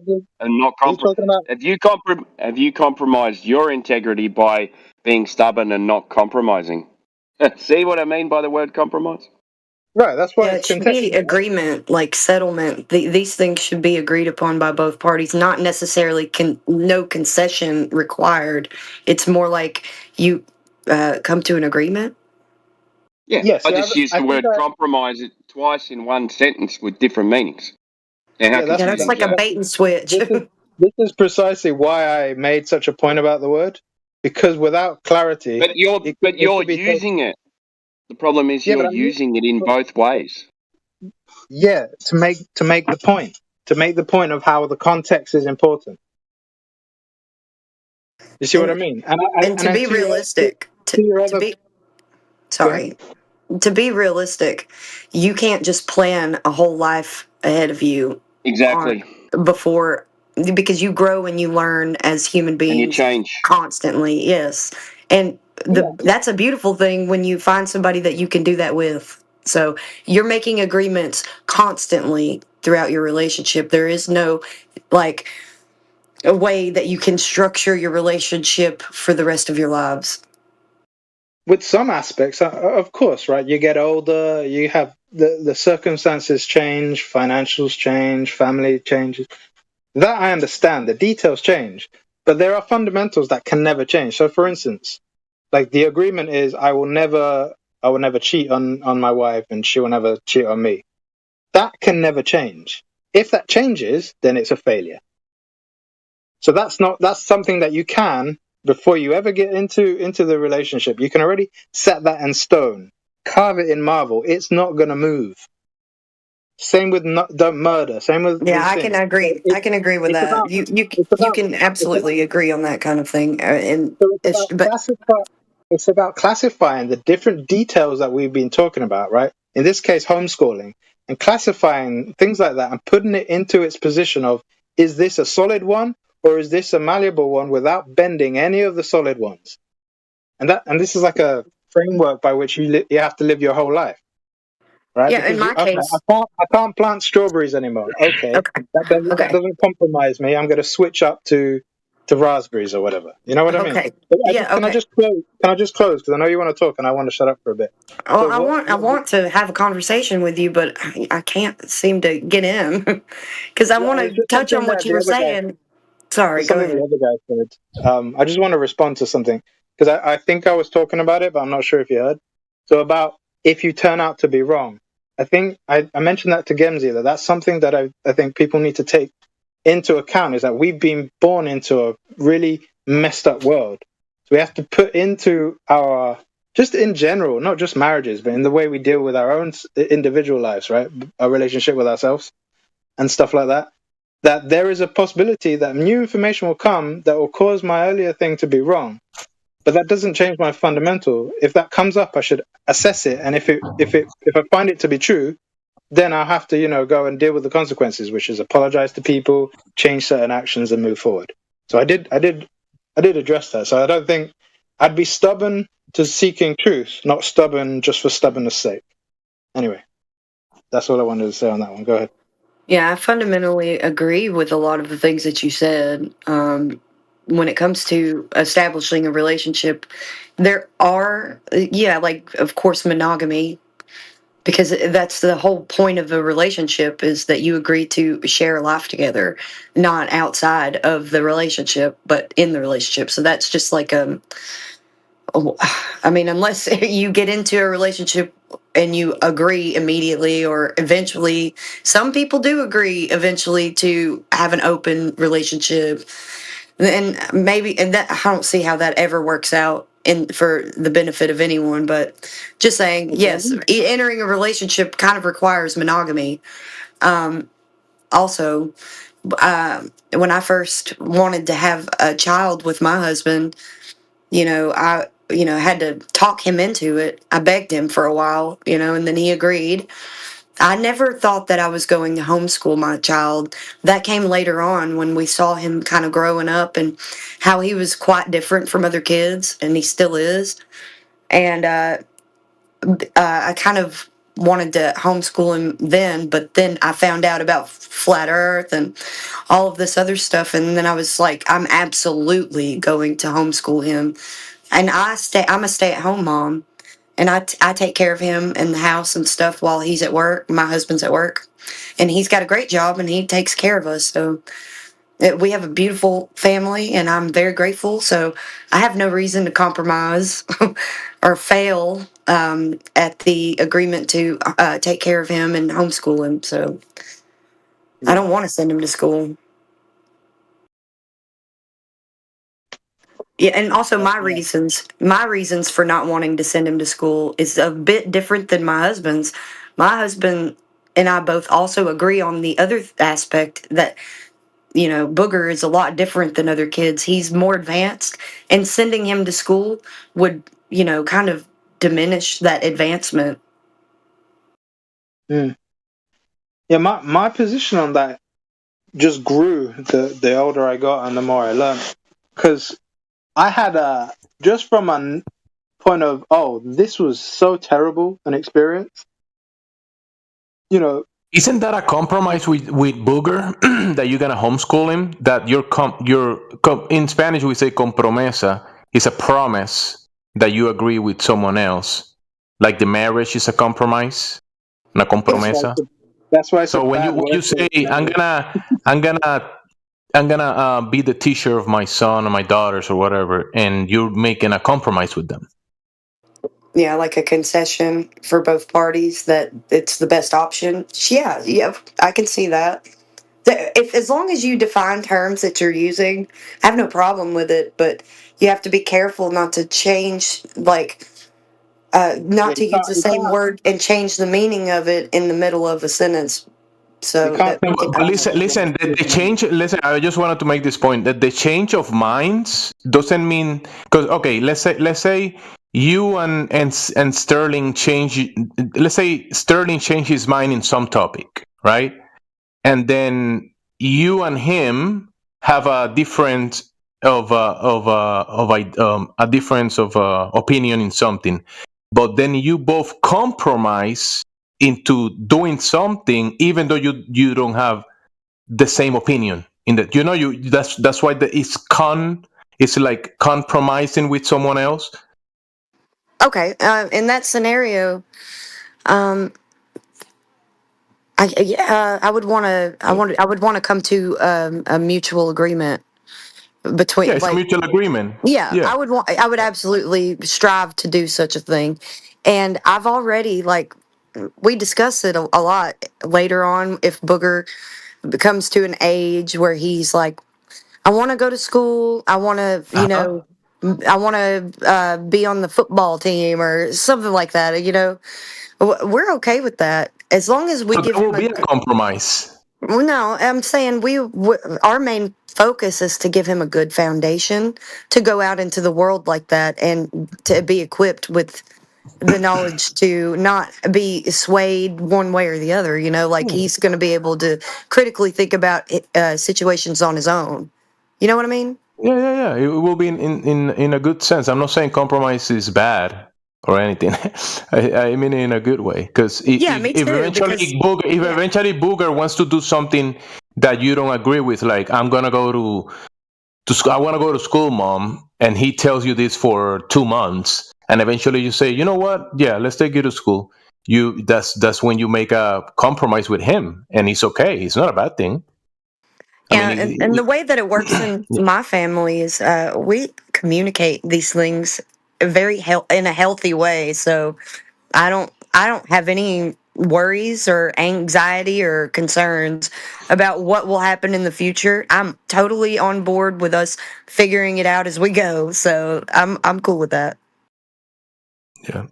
have you compromised your integrity by being stubborn and not compromising? See what I mean by the word compromise? Right, that's why Yeah, it should be agreement, like settlement. These things should be agreed upon by both parties, not necessarily no concession required. It's more like you come to an agreement. Yeah, Yes, I just used the word compromise twice in one sentence with different meanings. And how that's like a bait and switch. This is precisely why I made such a point about the word, because without clarity, but you're using it. The problem is you're using it in both ways. Yeah, to make the point of how the context is important. You see what I mean? And to be realistic, to be realistic, you can't just plan a whole life ahead of you. Exactly. Because you grow and you learn as human beings. And you change constantly. Yes, and that's a beautiful thing when you find somebody that you can do that with. So you're making agreements constantly throughout your relationship. There is no a way that you can structure your relationship for the rest of your lives. With some aspects, of course, right? You get older, you have the circumstances change, financials change, family changes. That I understand. The details change, but there are fundamentals that can never change. So, for instance, like the agreement is, I will never cheat on my wife, and she will never cheat on me. That can never change. If that changes, then it's a failure. So that's something that you can, before you ever get into the relationship, you can already set that in stone, carve it in marble. It's not going to move. Same with don't murder. Same with I can agree. I can agree with that. You can absolutely agree on that kind of thing. And it's about classifying the different details that we've been talking about, right? In this case, homeschooling, and classifying things like that and putting it into its position of, is this a solid one or is this a malleable one, without bending any of the solid ones? And this is like a framework by which you have to live your whole life. Right? Yeah, in my case, I can't plant strawberries anymore. Okay. That doesn't compromise me. I'm going to switch up to raspberries or whatever. You know what I mean? Can I just close? Because I know you want to talk and I want to shut up for a bit. Oh, I want to have a conversation with you, but I can't seem to get in because I want to touch on what you were saying. Sorry, go ahead. The other guy said. I just want to respond to something because I think I was talking about it, but I'm not sure if you heard. So about if you turn out to be wrong. I think I mentioned that to Gemsy, that's something that I think people need to take into account, is that we've been born into a really messed up world. So we have to put into our, just in general, not just marriages, but in the way we deal with our own individual lives, right? Our relationship with ourselves and stuff like that, that there is a possibility that new information will come that will cause my earlier thing to be wrong. But that doesn't change my fundamental. If that comes up, I should assess it, and if I find it to be true, then I'll have to go and deal with the consequences, which is apologize to people, change certain actions, and move forward. So I did address that. So I don't think I'd be stubborn to seeking truth, not stubborn just for stubbornness' sake. Anyway. That's what I wanted to say on that one. Go ahead. Yeah, I fundamentally agree with a lot of the things that you said. When it comes to establishing a relationship, there are, like, of course, monogamy, because that's the whole point of a relationship, is that you agree to share life together, not outside of the relationship, but in the relationship. So that's just like I mean, unless you get into a relationship and you agree immediately or eventually, some people do agree eventually to have an open relationship. And that I don't see how that ever works out for the benefit of anyone, but just saying, yes, entering a relationship kind of requires monogamy. Also, when I first wanted to have a child with my husband, I had to talk him into it. I begged him for a while, and then he agreed. I never thought that I was going to homeschool my child. That came later on when we saw him kind of growing up and how he was quite different from other kids, and he still is. And I kind of wanted to homeschool him then, but then I found out about flat Earth and all of this other stuff, and then I was like, I'm absolutely going to homeschool him. And I'm a stay-at-home mom, and I take care of him in the house and stuff while he's at work. My husband's at work, and he's got a great job, and he takes care of us. So we have a beautiful family, and I'm very grateful. So I have no reason to compromise or fail at the agreement to take care of him and homeschool him. So I don't want to send him to school. Yeah, and also my reasons for not wanting to send him to school is a bit different than my husband's. My husband and I both also agree on the other aspect that, Booger is a lot different than other kids. He's more advanced, and sending him to school would, kind of diminish that advancement. Yeah, my position on that just grew the older I got and the more I learned. Because I had just from a point of, this was so terrible an experience. Isn't that a compromise with Booger that you're gonna homeschool him? That in Spanish we say compromesa is a promise that you agree with someone else, like the marriage is a compromise, una compromesa. That's why. So when you say I'm gonna be the teacher of my son or my daughters or whatever, and you're making a compromise with them. Yeah, like a concession for both parties that it's the best option. Yeah, I can see that. As long as you define terms that you're using, I have no problem with it. But you have to be careful not to change, not to use the same word and change the meaning of it in the middle of a sentence. So listen. The change. Listen, I just wanted to make this point that the change of minds doesn't mean because let's say you and Sterling change. Let's say Sterling changed his mind in some topic, right? And then you and him have a difference of a difference of opinion in something, but then you both compromise into doing something even though you don't have the same opinion in that that's why it's like compromising with someone else. Okay, in that scenario, I would want to come to a mutual agreement between. It's a mutual agreement. I would absolutely strive to do such a thing, and I've already we discuss it a lot later on. If Booger comes to an age where he's like, I want to go to school, I want to, I want to be on the football team or something like that. We're okay with that as long as we give him a compromise. Well, no, I'm saying our main focus is to give him a good foundation to go out into the world like that and to be equipped with the knowledge to not be swayed one way or the other. He's going to be able to critically think about situations on his own. You know what I mean? Yeah. It will be in a good sense. I'm not saying compromise is bad. or anything. I mean in a good way, because Yeah, me if too. eventually Because eventually Booger wants to do something that you don't agree with, like I'm gonna go to school, I want to go to school, mom, and he tells you this for 2 months, and eventually you say, you know what, yeah, let's take you to school. That's when you make a compromise with him, and it's okay. It's not a bad thing. I yeah, mean, and the way that it works in my family is we communicate these things in a healthy way. So I don't have any worries or anxiety or concerns about what will happen in the future. I'm totally on board with us figuring it out as we go. So I'm cool with that. yeah.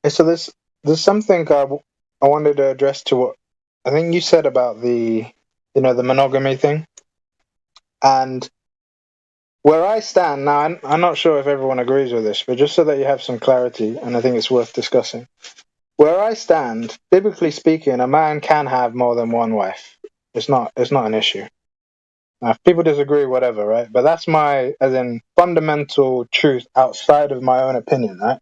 So there's something I wanted to address to what I think you said about the the monogamy thing, and where I stand now. I'm not sure if everyone agrees with this, but just so that you have some clarity, and I think it's worth discussing. Where I stand, biblically speaking, a man can have more than one wife. It's not an issue. Now, if people disagree, whatever, right? But that's my, as in, fundamental truth outside of my own opinion, right?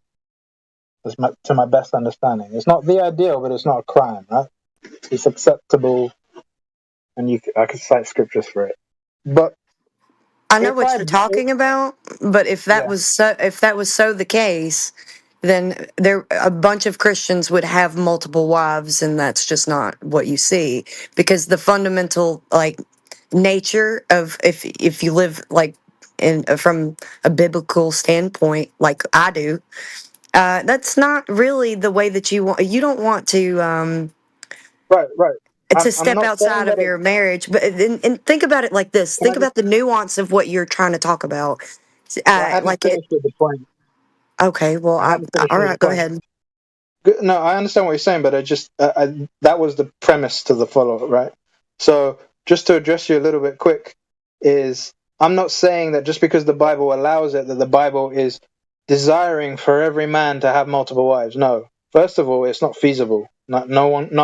To my best understanding. It's not the ideal, but it's not a crime, right? It's acceptable, and I could cite scriptures for it. But I know if what you're talking about, but if that yeah, was so the case, then a bunch of Christians would have multiple wives, and that's just not what you see, because the fundamental nature of if you live in from a biblical standpoint like I do, that's not really the way that you don't want to. right. To I'm step not saying outside that of it. your marriage, but and think about it like this. Can I Think just? about the nuance of what you're trying to talk about. Well, I hadn't Like it. finished with the point. Okay, well, I hadn't finished all with the right. Go point. ahead. No, I understand what you're saying, but that was the premise to the follow-up, right? So just to address you a little bit quick, is I'm not saying that just because the Bible allows it, that the Bible is desiring for every man to have multiple wives. No. First of all, it's not feasible. Not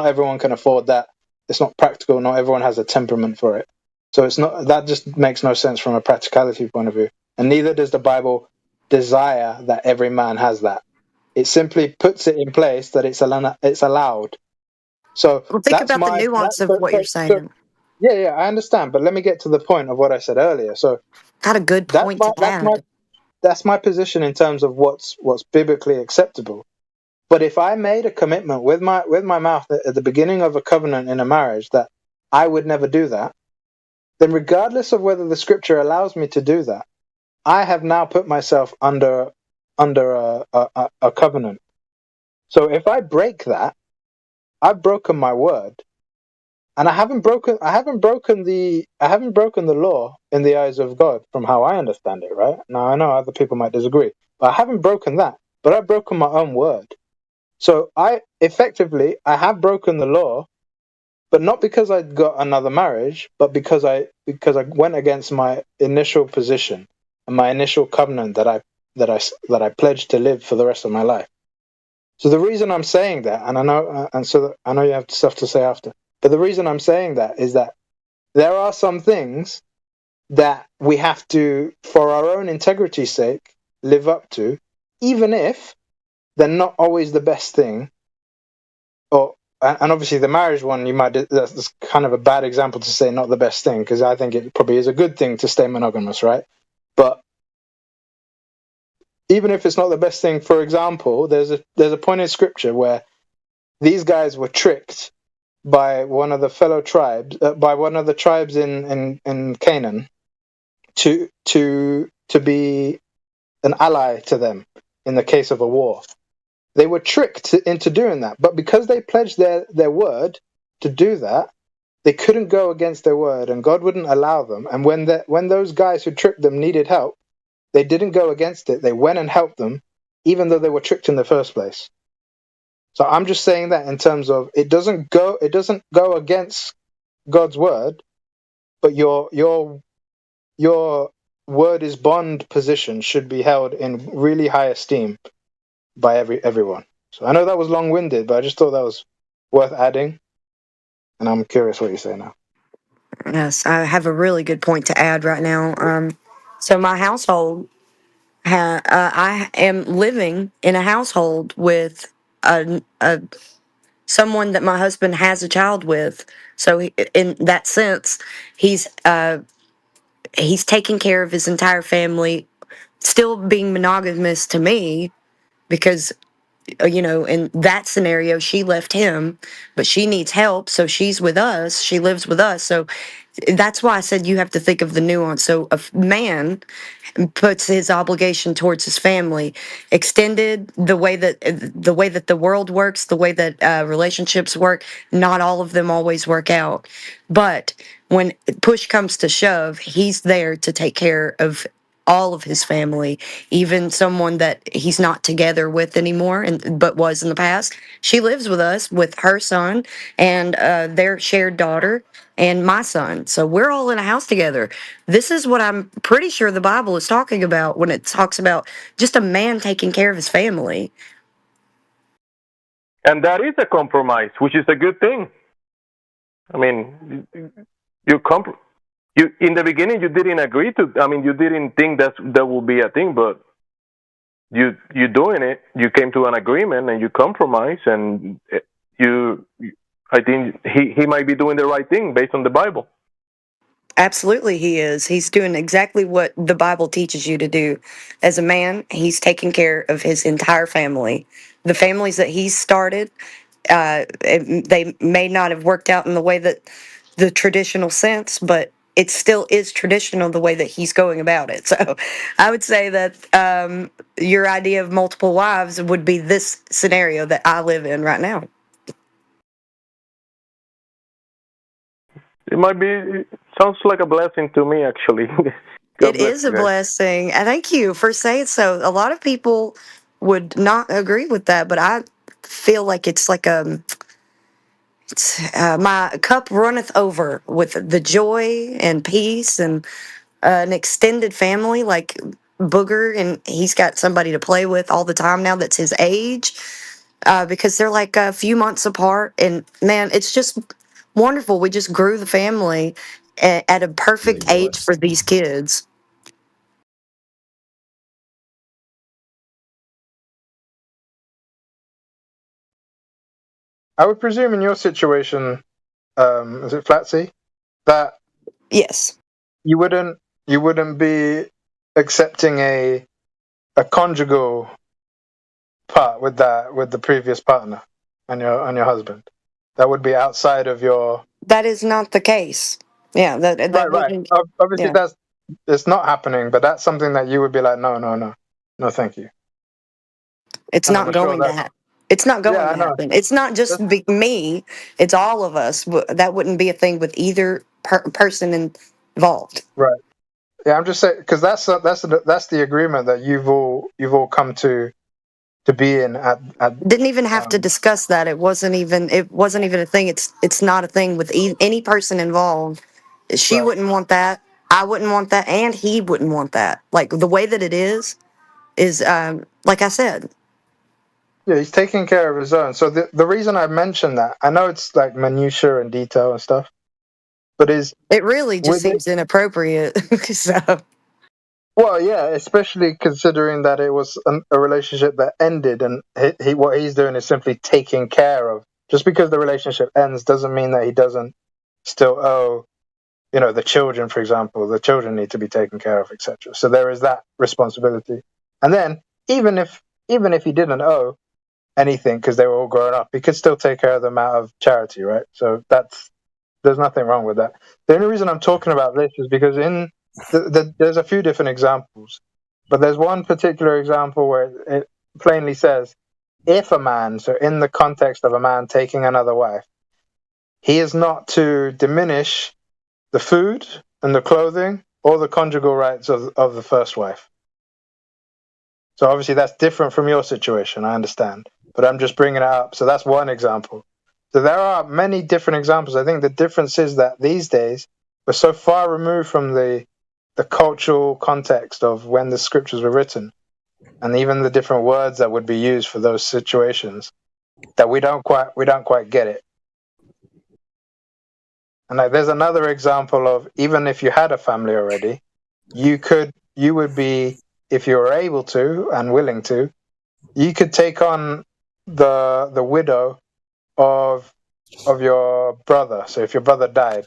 everyone can afford that. It's not practical. Not everyone has a temperament for it. So it's not, that just makes no sense from a practicality point of view. And neither does the Bible desire that every man has that. It simply puts it in place that it's allowed. So Well, think that's about the my nuance of what you're saying. yeah, I understand. But let me get to the point of what I said earlier. So Got a good that's point to add. my position in terms of what's biblically acceptable. But if I made a commitment with my mouth at the beginning of a covenant in a marriage that I would never do that, then regardless of whether the scripture allows me to do that, I have now put myself under a covenant. So if I break that, I've broken my word, and I haven't broken the law in the eyes of God from how I understand it. Right now, I know other people might disagree, but I haven't broken that. But I've broken my own word. So I have broken the law, but not because I got another marriage, but because I went against my initial position and my initial covenant that I pledged to live for the rest of my life. So the reason I'm saying that, and I know you have stuff to say after, but the reason I'm saying that is that there are some things that we have to, for our own integrity's sake, live up to, even if they're not always the best thing. And obviously the marriage one, that's kind of a bad example to say not the best thing, because I think it probably is a good thing to stay monogamous, right? But even if it's not the best thing, for example, there's a point in scripture where these guys were tricked by one of the fellow tribes, by one of the tribes in Canaan, to be an ally to them in the case of a war. They were tricked into doing that, but because they pledged their word to do that, they couldn't go against their word, and God wouldn't allow them. And when those guys who tricked them needed help, they didn't go against it. They went and helped them, even though they were tricked in the first place. So I'm just saying that in terms of it doesn't go against God's word, but your word is bond position should be held in really high esteem by everyone. So I know that was long-winded, but I just thought that was worth adding, and I'm curious what you say now. Yes, I have a really good point to add right now. So my household, I am living in a household with a someone that my husband has a child with. So in that sense, he's taking care of his entire family, still being monogamous to me because in that scenario she left him, but she needs help, so she's with us. She lives with us. So that's why I said you have to think of the nuance. So a man puts his obligation towards his family extended the way that the world works, the way that relationships work. Not all of them always work out, but when push comes to shove, he's there to take care of all of his family, even someone that he's not together with anymore and but was in the past. She lives with us with her son and their shared daughter and my son. So we're all in a house together. This is what I'm pretty sure the Bible is talking about when it talks about just a man taking care of his family. And that is a compromise, which is a good thing. I mean, you in the beginning you didn't agree to. I mean, you didn't think that would be a thing, but you doing it. You came to an agreement and you compromise, and I think he might be doing the right thing based on the Bible. Absolutely, he is. He's doing exactly what the Bible teaches you to do. As a man, he's taking care of his entire family. The families that he's started, they may not have worked out in the way that the traditional sense, but it still is traditional the way that he's going about it. So I would say that your idea of multiple wives would be this scenario that I live in right now. It might be. It sounds like a blessing to me, actually. It is a blessing. And thank you for saying so. A lot of people would not agree with that, but I feel like it's like my cup runneth over with the joy and peace and an extended family like Booger, and he's got somebody to play with all the time now that's his age, because they're like a few months apart. And man, it's just wonderful. We just grew the family at a perfect age for these kids. I would presume in your situation, is it Flatsy, that yes, you wouldn't be accepting a conjugal part with the previous partner and your husband. That would be outside of your. That is not the case. Yeah, that Right. wouldn't. Obviously, Yeah. it's not happening, but that's something that you would be like, no, thank you. It's And not going to happen. It's not going to happen. It's not just me. It's all of us. That wouldn't be a thing with either person involved. Right. Yeah, I'm just saying because that's the agreement that you've all come to be in at Didn't even have to discuss that. It wasn't even a thing. It's not a thing with any person involved. She wouldn't want that. I wouldn't want that, and he wouldn't want that. Like the way that it is like I said. Yeah, he's taking care of his own. So the reason I mentioned that, I know it's like minutia and detail and stuff, but it really just seems inappropriate. So. Well, yeah, especially considering that it was a relationship that ended, and what he's doing is simply taking care of. Just because the relationship ends doesn't mean that he doesn't still owe, the children, for example. The children need to be taken care of, etc. So there is that responsibility. And then even if he didn't owe anything because they were all grown up, he could still take care of them out of charity, right? So there's nothing wrong with that. The only reason I'm talking about this is because there's a few different examples, but there's one particular example where it plainly says, if a man, so in the context of a man taking another wife, he is not to diminish the food and the clothing or the conjugal rights of the first wife. So obviously that's different from your situation, I understand, but I'm just bringing it up. So that's one example. So there are many different examples. I think the difference is that these days we're so far removed from the cultural context of when the scriptures were written, and even the different words that would be used for those situations, that we don't quite get it. And there's another example of, even if you had a family already, you would be if you were able to and willing to, you could take on the widow of your brother. So if your brother died,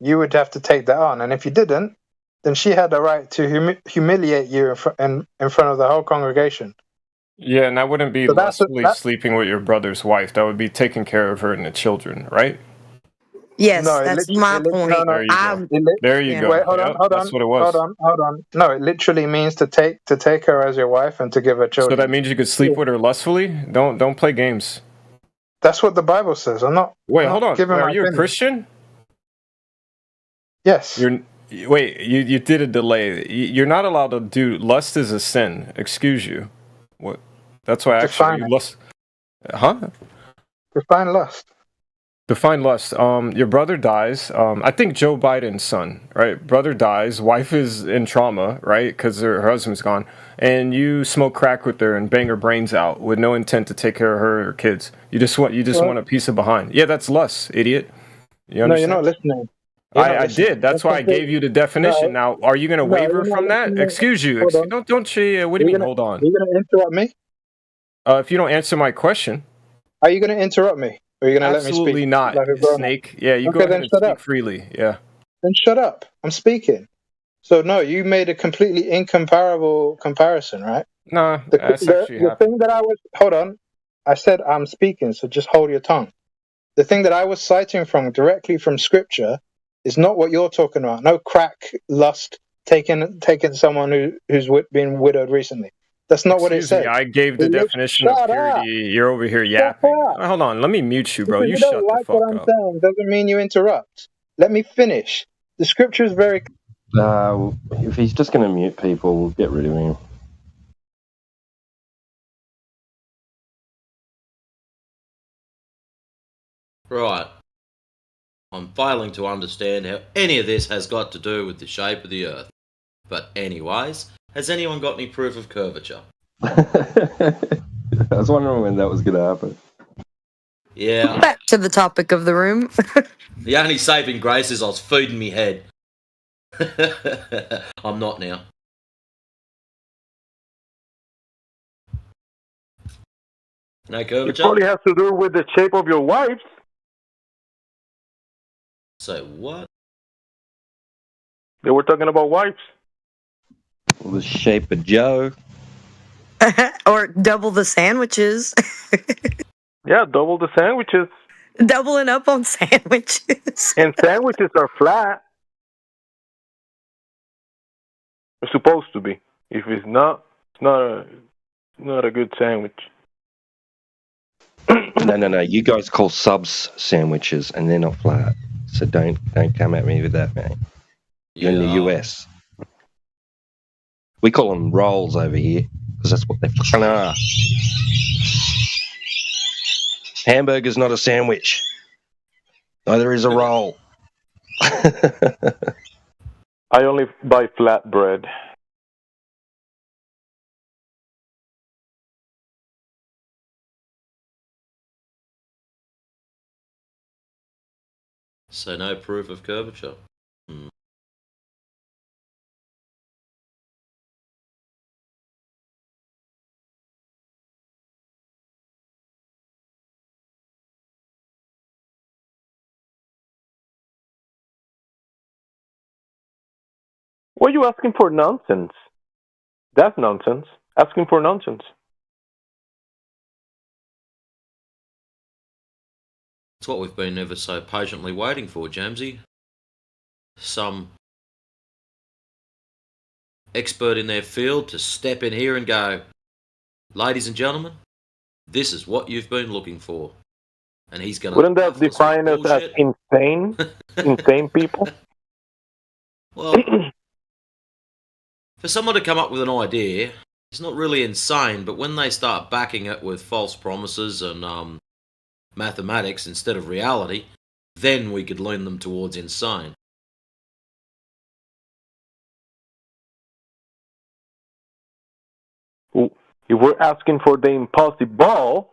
you would have to take that on, and if you didn't, then she had the right to humiliate you in front of the whole congregation. Yeah, and that wouldn't be So that's lustfully sleeping with your brother's wife. That would be taking care of her and the children, right? Yes, that's my point. There you go. There you go. Wait, hold Yep, on, that's what it was. hold on. No, it literally means to take her as your wife and to give her children. So that means you could sleep with her lustfully? Don't play games. That's what the Bible says. I'm not. Wait, I'm hold not on. giving Wait, my are you a opinion. Christian? Yes. You did a delay. You're not allowed to do lust is a sin. Excuse you. What? That's why actually you lust. Huh? Define lust. Define lust. Your brother dies. I think Joe Biden's son, right? Brother dies. Wife is in trauma, right? Because her husband's gone. And you smoke crack with her and bang her brains out with no intent to take care of her or kids. You just want a piece of behind. Yeah, that's lust, idiot. You understand? No, you're not listening. I did. That's why I gave you the definition. Now, are you going to waver from that? Excuse you. What do you mean? Hold on. Are you going to interrupt me? If you don't answer my question. Are you going to interrupt me? Or are you going to let me speak? Absolutely not, like a grown-up? snake. Yeah, you Okay, go ahead then and shut speak up. freely. Yeah. Then shut up. I'm speaking. So no, you made a completely incomparable comparison, right? No, that's actually the thing that I was hold on. I said I'm speaking, so just hold your tongue. The thing that I was citing from directly from scripture is not what you're talking about. No crack lust taking someone who's been widowed recently. That's not what it Excuse me, says. I gave the definition of purity. You're over here yapping. Hold on, let me mute you, bro. Because You you don't shut the like fuck what I'm up. saying doesn't mean you interrupt. Let me finish. The scripture is very. If he's just going to mute people, we'll get rid of him. Right. I'm failing to understand how any of this has got to do with the shape of the Earth. But anyways, has anyone got any proof of curvature? I was wondering when that was going to happen. Yeah. Back to the topic of the room. The only saving grace is I was feeding me head. I'm not now. No It curvature? probably has to do with the shape of your wife. So what? They were talking about wives. Well, the shape of Joe. Or double the sandwiches. Yeah, double the sandwiches. Doubling up on sandwiches. And sandwiches are flat. They're supposed to be. If it's not a good sandwich. No. You guys call subs sandwiches, and they're not flat. So don't come at me with that, mate. You're in the US. We call them rolls over here because that's what they fucking are. Hamburger's not a sandwich. Neither is a roll. I only buy flat bread. So no proof of curvature. Why are you asking for nonsense? That's nonsense. Asking for nonsense. It's what we've been ever so patiently waiting for, Jamesy. Some expert in their field to step in here and go, ladies and gentlemen, this is what you've been looking for. And he's going to... Wouldn't that define us as insane? Insane people? Well, for someone to come up with an idea, it's not really insane, but when they start backing it with false promises and mathematics instead of reality, then we could lean them towards insane. If we're asking for the impossible...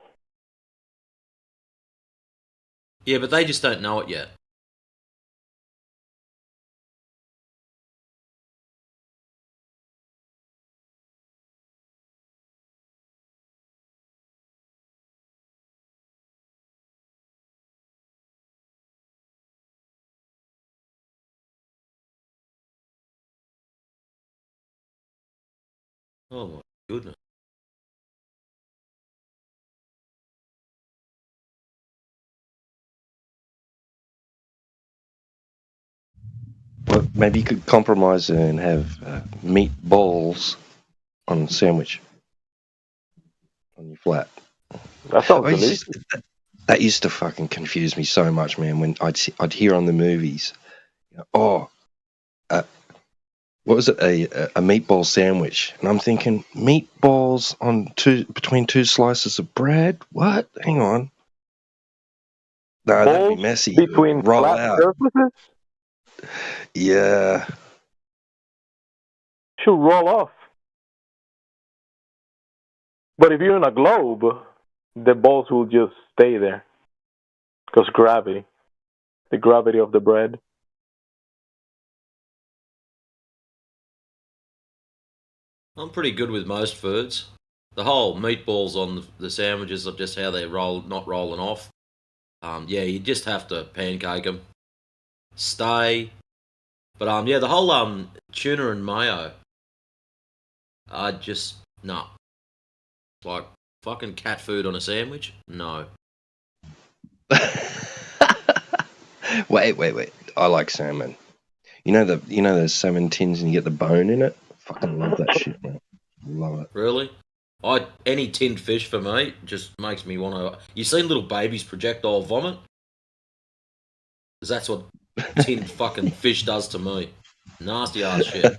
Yeah, but they just don't know it yet. Oh my goodness. Well, maybe you could compromise and have meatballs on a sandwich on your flat. That sounds It's delicious. just, that used to fucking confuse me so much, man. When I'd hear on the movies, oh, what was it, a meatball sandwich, and I'm thinking meatballs on between two slices of bread. What? Hang on. No, that'd be Balls messy. It would between roll flat out. surfaces Yeah. should roll off. But if you're in a globe, the balls will just stay there. Because gravity. The gravity of the bread. I'm pretty good with most foods. The whole meatballs on the sandwiches of just how they roll, not rolling off. Yeah, you just have to pancake them. Stay. But yeah, the whole tuna and mayo. I just no. Like fucking cat food on a sandwich? No. Wait. I like salmon. You know those salmon tins and you get the bone in it? Fucking love that shit, man. Love it. Really? Any tinned fish for me just makes me want to. You seen little babies projectile vomit? Because that's what tinned fucking fish does to me. Nasty ass shit.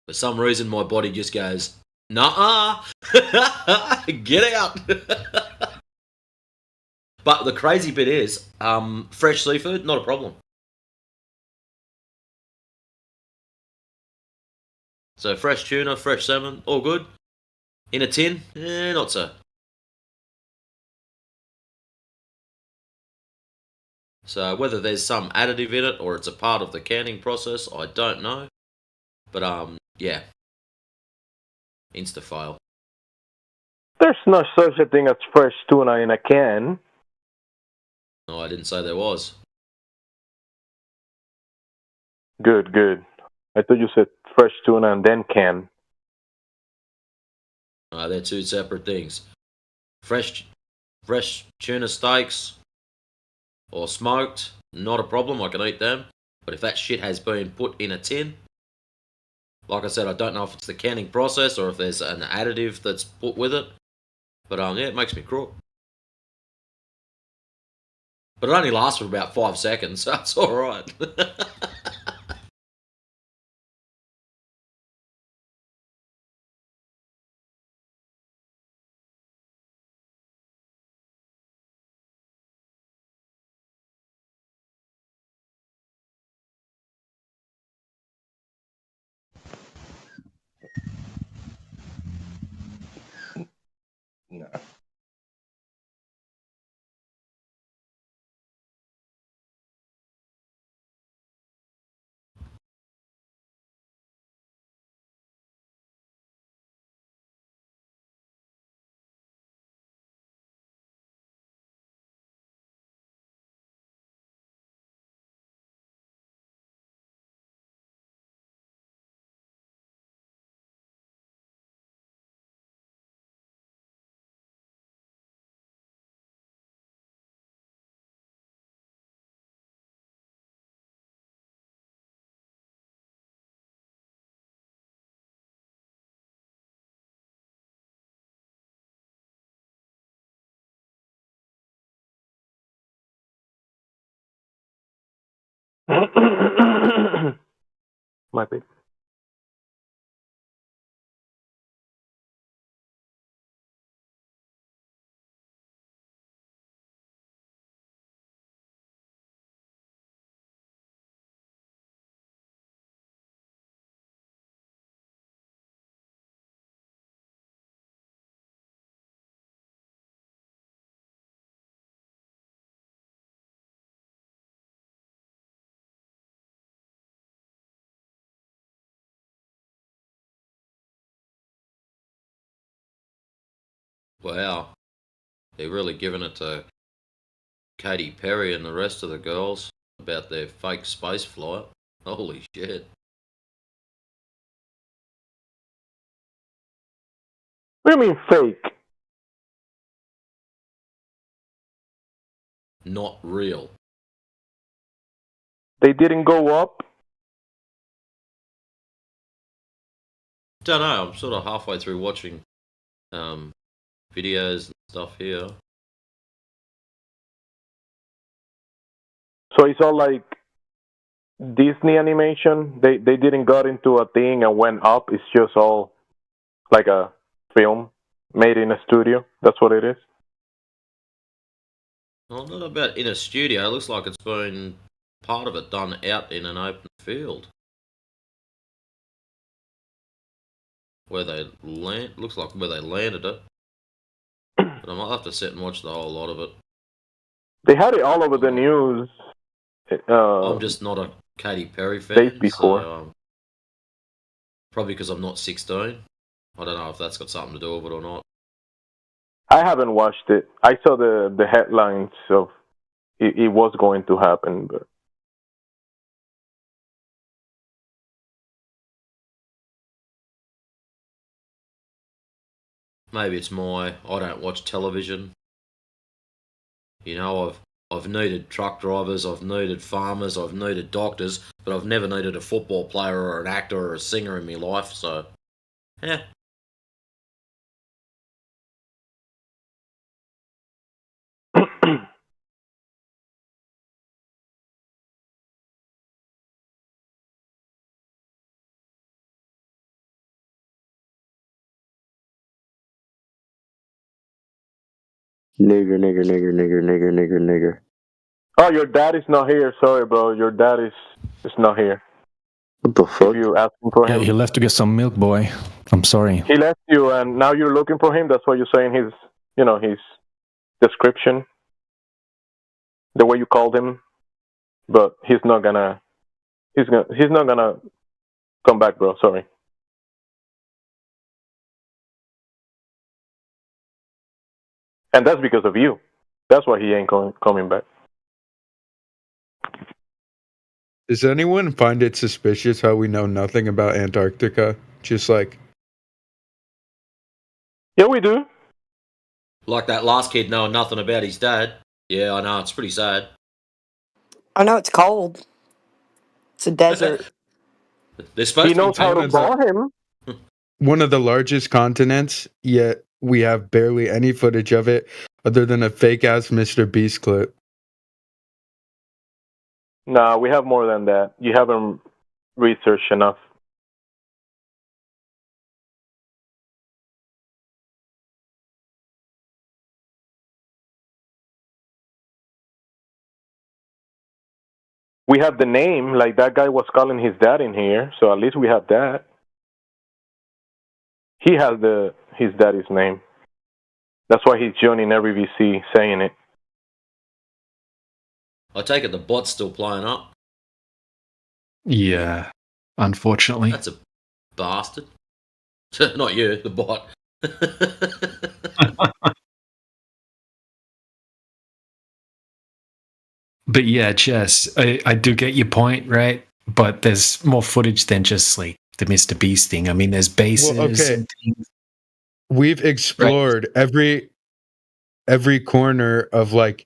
For some reason, my body just goes, nah, get out. But the crazy bit is, fresh seafood, not a problem. So fresh tuna, fresh salmon, all good. In a tin, not so. So whether there's some additive in it or it's a part of the canning process, I don't know. But yeah. Insta-file. There's no such a thing as fresh tuna in a can. No, I didn't say there was. Good. I thought you said fresh tuna and then can. They're two separate things. Fresh tuna steaks or smoked, not a problem. I can eat them. But if that shit has been put in a tin, like I said, I don't know if it's the canning process or if there's an additive that's put with it. But yeah, it makes me crook. But it only lasts for about 5 seconds, so it's alright. No. Might be. Wow. They're really giving it to Katy Perry and the rest of the girls about their fake space flight. Holy shit. What do you mean fake? Not real. They didn't go up? Don't know. I'm sort of halfway through watching videos and stuff here. So it's all like Disney animation. They didn't got into a thing and went up. It's just all like a film made in a studio. That's what it is. Well, not about in a studio. It looks like it's been part of it done out in an open field. Where they land, looks like where they landed it. But I might have to sit and watch the whole lot of it. They had it all over the news. I'm just not a Katy Perry fan. Days before. So, probably because I'm not 16. I don't know if that's got something to do with it or not. I haven't watched it. I saw the headlines of it was going to happen, but Maybe it's I don't watch television. You know, I've needed truck drivers, I've needed farmers, I've needed doctors, but I've never needed a football player or an actor or a singer in my life, so yeah. Nigger. oh, your dad is not here. Sorry, bro. Your dad is not here. What the fuck? If you asking for Yeah, him, he left to get some milk, boy. I'm sorry. he left you, and now you're looking for him. That's why you're saying his description, the way you called him. But he's not gonna come back, bro. Sorry. And that's because of you. That's why he ain't coming back. Does anyone find it suspicious how we know nothing about Antarctica? Just like... Yeah, we do. Like that last kid knowing nothing about his dad. Yeah, I know, it's pretty sad. I know it's cold. It's a desert. They're supposed He to be knows how to call him. One of the largest continents, yet we have barely any footage of it other than a fake-ass Mr. Beast clip. No, we have more than that. You haven't researched enough. We have the name, like that guy was calling his dad in here, so at least we have that. He has his daddy's name. That's why he's joining every VC saying it. I take it the bot's still playing up. Yeah, unfortunately. That's a bastard. Not you, the bot. But yeah, Jess, I do get your point, right? But there's more footage than just like the Mr. Beast thing. I mean, there's bases. Well, okay. And things. We've explored every corner of like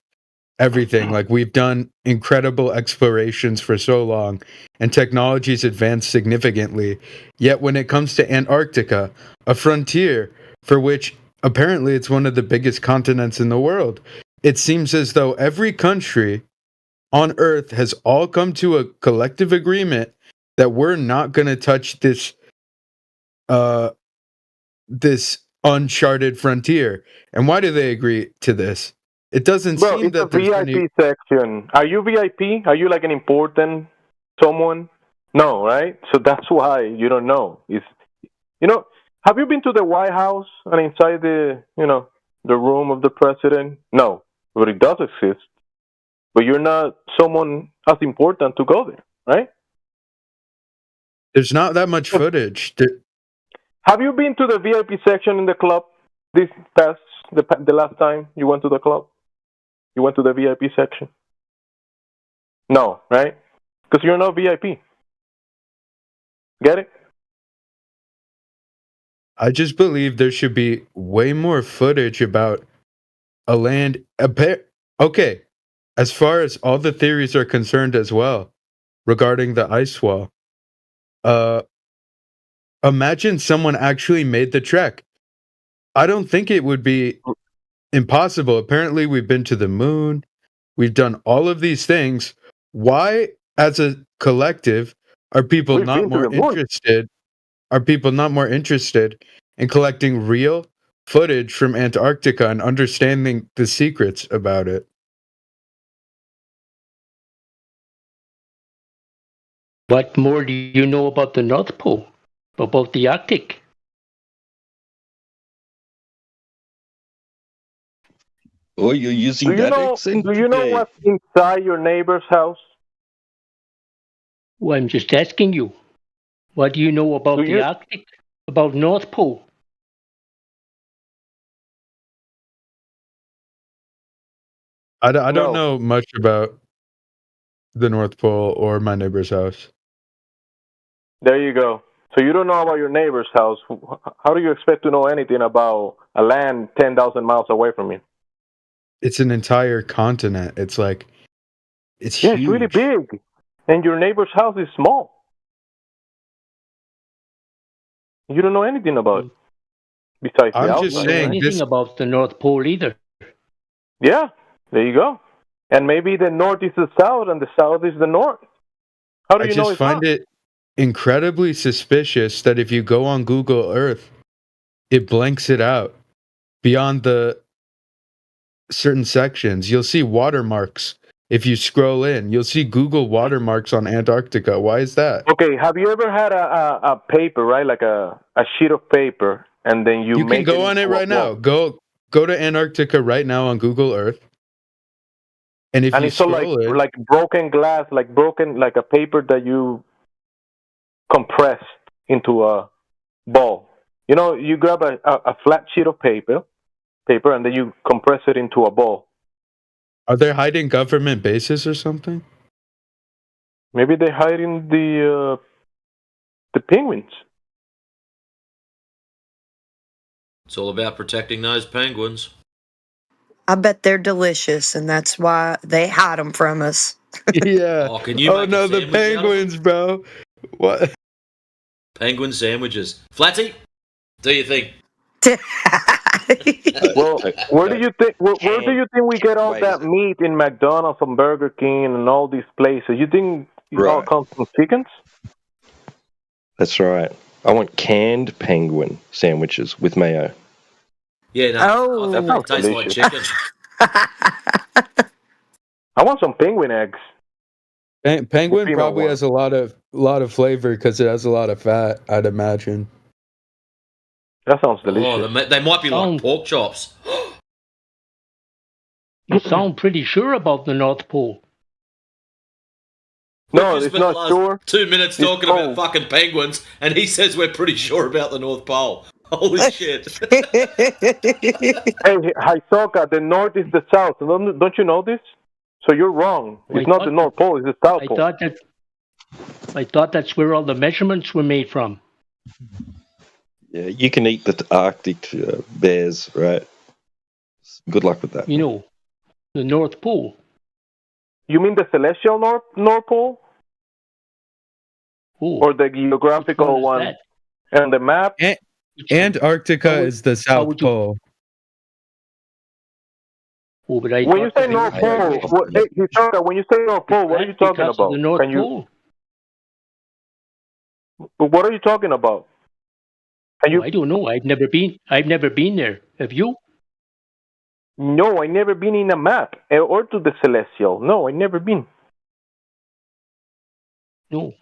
everything. Like we've done incredible explorations for so long, and technology's advanced significantly. Yet when it comes to Antarctica, a frontier for which apparently it's one of the biggest continents in the world, it seems as though every country on Earth has all come to a collective agreement that we're not going to touch this uncharted frontier. And why do they agree to this? It doesn't Bro, seem it's that a there's VIP section. Are you VIP? Are you like an important someone? No, right? So that's why you don't know. Have you been to the White House and inside the room of the president? No, but it does exist. But you're not someone as important to go there, right? There's not that much footage. Have you been to the VIP section in the club the last time you went to the club? You went to the VIP section? No, right? Because you're not VIP. Get it? I just believe there should be way more footage about a land. Okay, as far as all the theories are concerned as well, regarding the ice wall, imagine someone actually made the trek. I don't think it would be impossible. Apparently, we've been to the moon. We've done all of these things. Why, as a collective, are people We've not been to more the moon. interested? Are people not more interested in collecting real footage from Antarctica and understanding the secrets about it? What more do you know about the North Pole? About the Arctic? Oh, you're using Do you that know? accent Do you know today. what's inside your neighbor's house? Well, I'm just asking you. What do you know about the Arctic? About North Pole? I don't know much about the North Pole or my neighbor's house. There you go. So you don't know about your neighbor's house. How do you expect to know anything about a land 10,000 miles away from you? It's an entire continent. It's like, it's Yeah, huge. it's really big. And your neighbor's house is small. You don't know anything about it. Besides the I'm outside. just saying anything about the North Pole either. Yeah, there you go. And maybe the north is the south and the south is the north. How do I you know just it's find not? it incredibly suspicious that if you go on Google Earth, it blanks it out beyond the certain sections. You'll see watermarks. If you scroll in, you'll see Google watermarks on Antarctica. Why is that? Okay, have you ever had a paper, right? Like a sheet of paper, and then you You make can go it on it into a right now. wall. Go to Antarctica right now on Google Earth. And if you it's so like scroll it, like broken glass, like a paper that you compressed into a ball. You know, you grab a flat sheet of paper, and then you compress it into a ball. are they hiding government bases or something? Maybe they're hiding the penguins. It's all about protecting those penguins. I bet they're delicious, and that's why they hide them from us. Yeah. Oh, can you make no, a the sandwich out of them? penguins, bro. What? Penguin sandwiches. Flatty, do you think? Well, where do you think we get all that meat in McDonald's and Burger King and all these places? You think it all Right. comes from chickens? That's right. I want canned penguin sandwiches with mayo. Yeah, no. Oh. I think it tastes like delicious. chicken. I want some penguin eggs. Penguin Female probably one. has a lot of flavor because it has a lot of fat, I'd imagine. That sounds Oh, delicious. they might be like pork chops. You sound pretty sure about the North Pole. No, We've just it's spent the not last sure. 2 minutes It's talking about cold. fucking penguins, and he says we're pretty sure about the North Pole. Holy shit. Hey, Hisoka, the north is the south. Don't you know this? So you're wrong. It's not the North Pole, it's the South Pole. I thought that's where all the measurements were made from. Yeah, you can eat the Arctic bears, right? Good luck with that. You know, the North Pole. You mean the celestial North Pole? Ooh, or the geographical one? And the map? Antarctica is the South Pole. Oh, but I When you thought say the North Pole, when you say North Pole, what are you talking because of about? the North Pole. What are you talking about? I don't know. I've never been there. Have you? No, I never been in a map or to the celestial. No, I never been. No.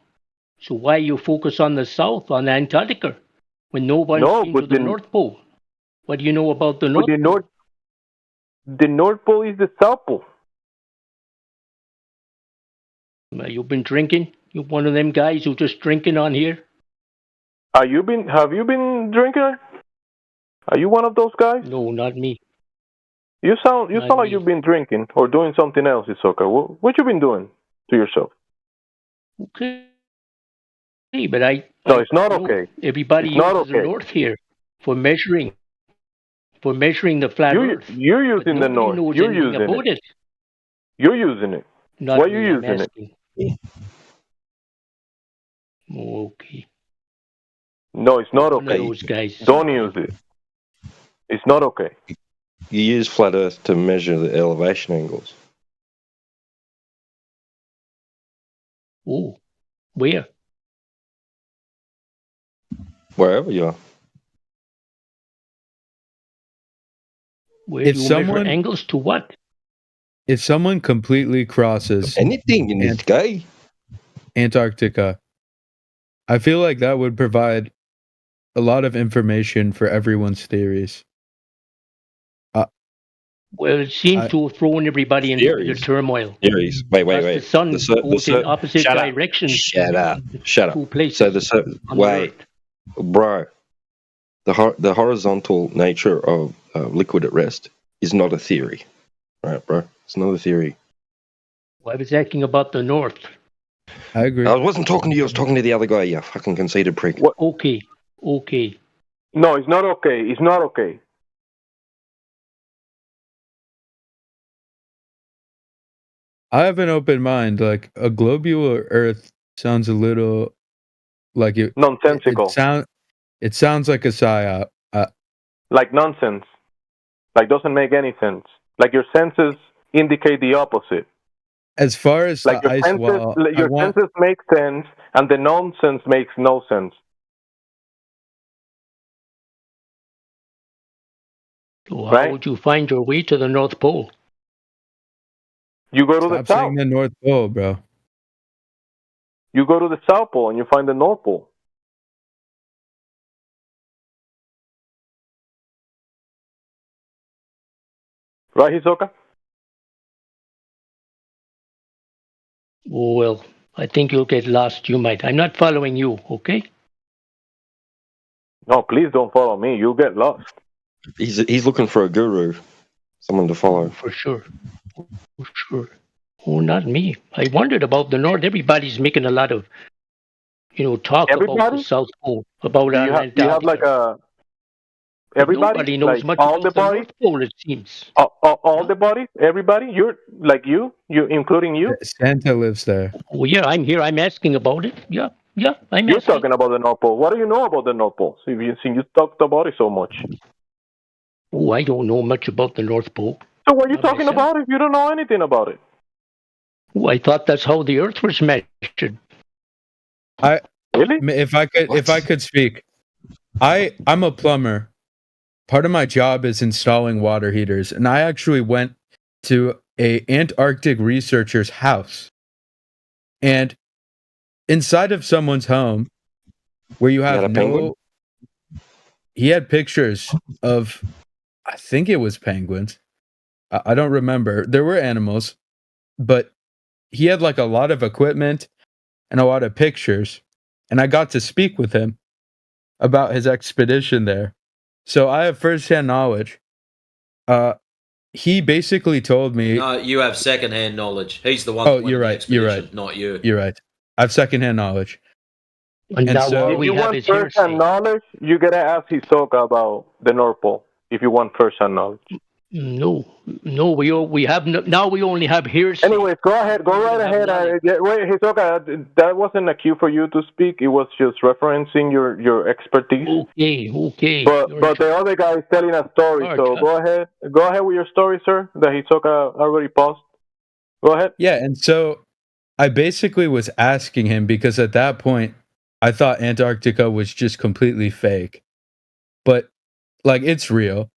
So why you focus on the South, on Antarctica, when no one's been to the North Pole? What do you know about the North Pole? The North Pole is the South Pole. You've been drinking? You're one of them guys who just drinking on here? Have you been drinking? Are you one of those guys? No, not me. You sound Not like me. you've been drinking or doing something else, Hisoka. What you been doing to yourself? Okay, but No, it's not okay. Everybody It's not uses the okay. North here. for measuring the flat Earth. You're using the Nobody North. knows You're anything using about it. it. You're using it. Not Why are you me, I'm using it? asking. Okay. No, it's not One of okay. those guys. Don't use it. It's not okay. You use flat Earth to measure the elevation angles. Oh, where? Wherever you are. Where If do you someone- measure angles to what? If someone completely crosses anything in this sky, Antarctica, I feel like that would provide a lot of information for everyone's theories. Well, it seems to have thrown everybody into the turmoil. Theories. Wait. The sun goes in opposite directions. Shut up. Two places So bro, the horizontal nature of liquid at rest is not a theory, right, bro? It's not a theory. Well, I was asking about the North. I agree. I wasn't talking to you. I was talking to the other guy. You fucking conceited prick. Okay. No, it's not okay. It's not okay. I have an open mind. Like a globular Earth sounds a little like it nonsensical. It sounds like a psyop. Like nonsense. Like doesn't make any sense. Like your senses indicate the opposite. As far as like the your ice senses, wall, your senses make sense, and the nonsense makes no sense. So how would you find your way to the North Pole? You go to the Stop South. saying the North Pole, bro. You go to the South Pole and you find the North Pole. Right, Hisoka? Oh, well, I think you'll get lost. You might. I'm not following you, okay? No, please don't follow me. You'll get lost. He's looking for a guru, someone to follow. For sure. For sure. Oh, not me. I wondered about the North. Everybody's making a lot of, talk about the South Pole, about Antarctica. Do you have like a... Everybody? Nobody knows like much all about the the North Pole, it seems. All the bodies? Everybody? You're like you including you? Santa lives there. Oh, yeah, I'm here. I'm asking about it. Yeah, I'm You're asking. talking about the North Pole. What do you know about the North Pole? Since you talked about it so much. Oh, I don't know much about the North Pole. So what are you talking about if you don't know anything about it? Oh, I thought that's how the Earth was measured. Really? If I could speak, I'm a plumber. Part of my job is installing water heaters, and I actually went to a Antarctic researcher's house. And inside of someone's home, where you have penguin? he had pictures of, I think it was penguins. I don't remember. There were animals, but he had like a lot of equipment and a lot of pictures. And I got to speak with him about his expedition there. So I have firsthand knowledge. He basically told me. No, you have secondhand knowledge. He's the one. Oh, that went you're on the right. You're right. expedition, Not you. You're right. I have secondhand knowledge. And now so, all we if you have want is hearsay. first-hand knowledge, you gotta ask Hisoka about the North Pole. If you want first-hand knowledge. No, we have now. We only have hearsay. Anyways, go ahead. Go right ahead. Wait, Hisoka, that wasn't a cue for you to speak. It was just referencing your expertise. Okay. But the other guy is telling a story, so go ahead. Go ahead with your story, sir. That Hisoka already paused. Go ahead. Yeah, and so I basically was asking him because at that point I thought Antarctica was just completely fake, but like it's real.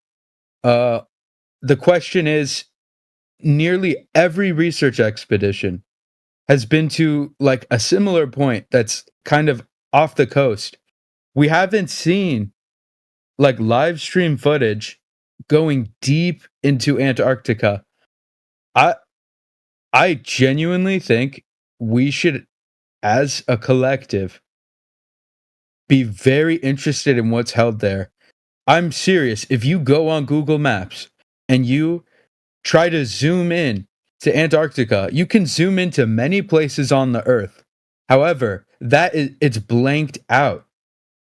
The question is, nearly every research expedition has been to like a similar point that's kind of off the coast. We haven't seen like live stream footage going deep into Antarctica. I genuinely think we should, as a collective, be very interested in what's held there. I'm serious. If you go on Google Maps and you try to zoom in to Antarctica, you can zoom into many places on the Earth. However, it's blanked out.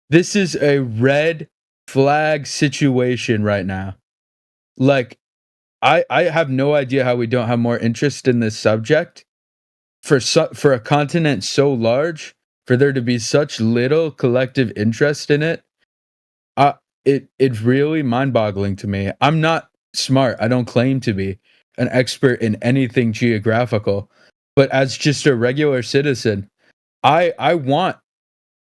This is a red flag situation right now. Like, I have no idea how we don't have more interest in this subject. For a continent so large, for there to be such little collective interest in it, it's really mind-boggling to me. I'm not smart. I don't claim to be an expert in anything geographical, but as just a regular citizen, I want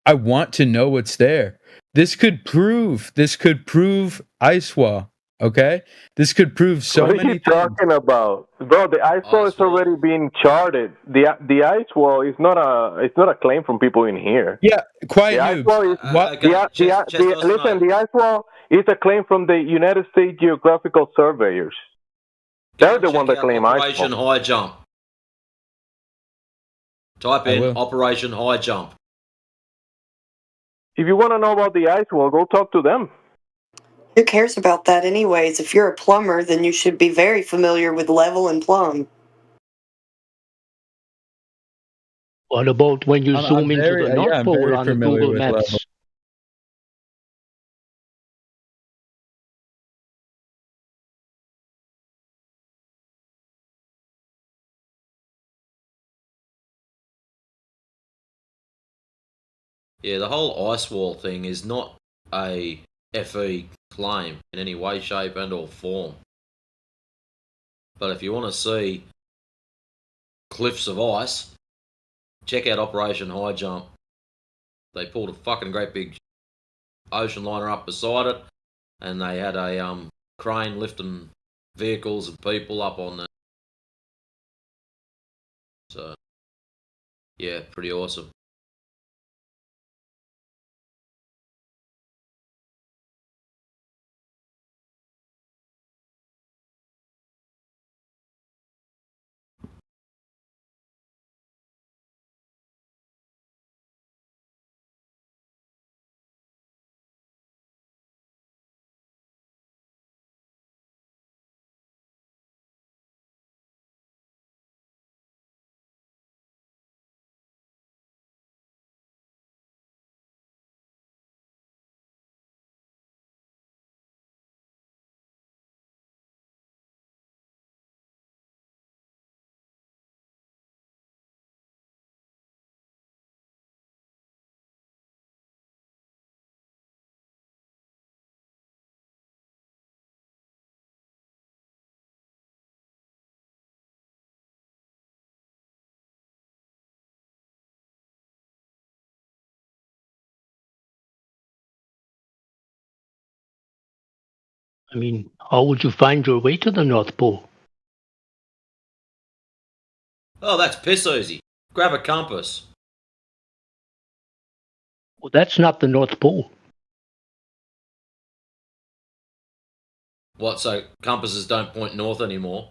to know what's there. This could prove ice wall. Okay, this could prove so what many are you talking about, bro? The ice wall is already being charted. The ice wall is not a claim from people in here. Yeah, quiet The ice noobs. wall is listen. The ice wall is a claim from the United States Geographical Surveyors. They're the one that claim ice Operation wall. High Jump. Type in Operation High Jump. If you want to know about the ice wall, go talk to them. Who cares about that anyways? If you're a plumber, then you should be very familiar with level and plumb. What about when you zoom into the North Pole on the Google Maps? Level. Yeah, the whole ice wall thing is not a FE claim in any way, shape, and or form. But if you want to see cliffs of ice, check out Operation High Jump. They pulled a fucking great big ocean liner up beside it, and they had a crane lifting vehicles and people up on there. So, yeah, pretty awesome. I mean, how would you find your way to the North Pole? Oh, that's piss easy. Grab a compass. Well, that's not the North Pole. What, so compasses don't point north anymore?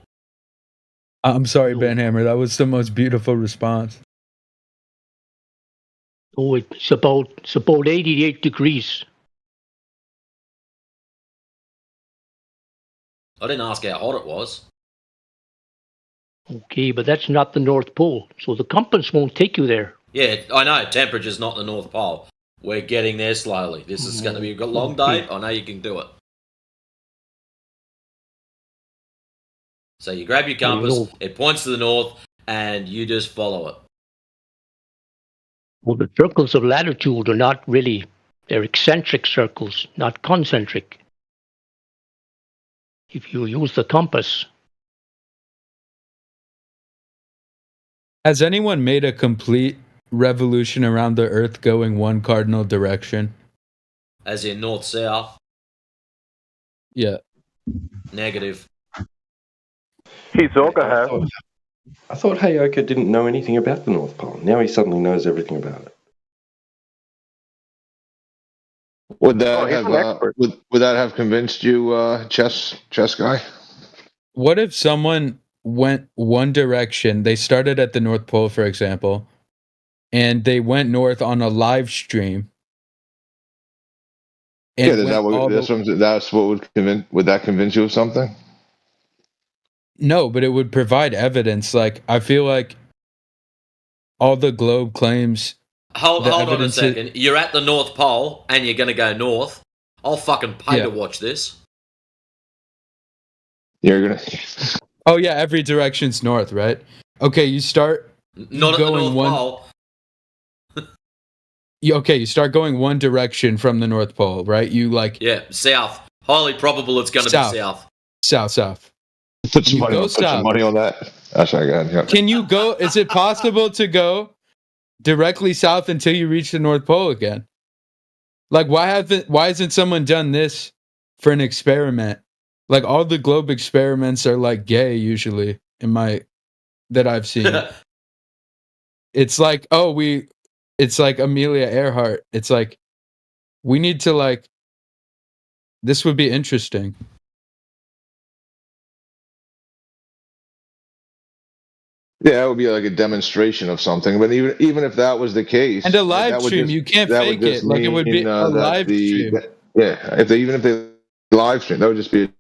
I'm sorry, Ben Hammer. That was the most beautiful response. Oh, it's about 88 degrees. I didn't ask how hot it was. Okay, but that's not the North Pole, so the compass won't take you there. Yeah, I know. Temperature's not the North Pole. We're getting there slowly. This is going to be a long day. I know you can do it. So you grab your compass, it points to the north, and you just follow it. Well, the circles of latitude are not really, they're eccentric circles, not concentric. If you use the compass. Has anyone made a complete revolution around the Earth going one cardinal direction? As in north-south? Yeah. Negative. Hisoka has. I thought Heyoka didn't know anything about the North Pole. Now he suddenly knows everything about it. Would that have convinced you, chess guy? What if someone went one direction? They started at the North Pole, for example, and they went north on a live stream. Yeah, that's what would convince. Would that convince you of something? No, but it would provide evidence. Like, I feel like all the globe claims. Hold on a second. You're at the North Pole and you're going to go north. I'll fucking pay Yeah. to watch this. You're gonna. Oh yeah, every direction's north, right? Okay, you start. Not at the North Pole. You start going one direction from the North Pole, right? You like Yeah, south. Highly probable it's going to be south. South. Put some You money. go Put some south. money on that. That's right, God. Yeah. Can you go? Is it possible to go directly south until you reach the North Pole again? Like, why hasn't someone done this for an experiment? Like, all the globe experiments are like gay usually that I've seen. It's like, it's like Amelia Earhart. It's like, we need to like, this would be interesting. Yeah, it would be like a demonstration of something. But even if that was the case, And a live that would stream, just- you can't that would fake just it. Like, it would be mean, a that live stream. Even if they live stream, that would just be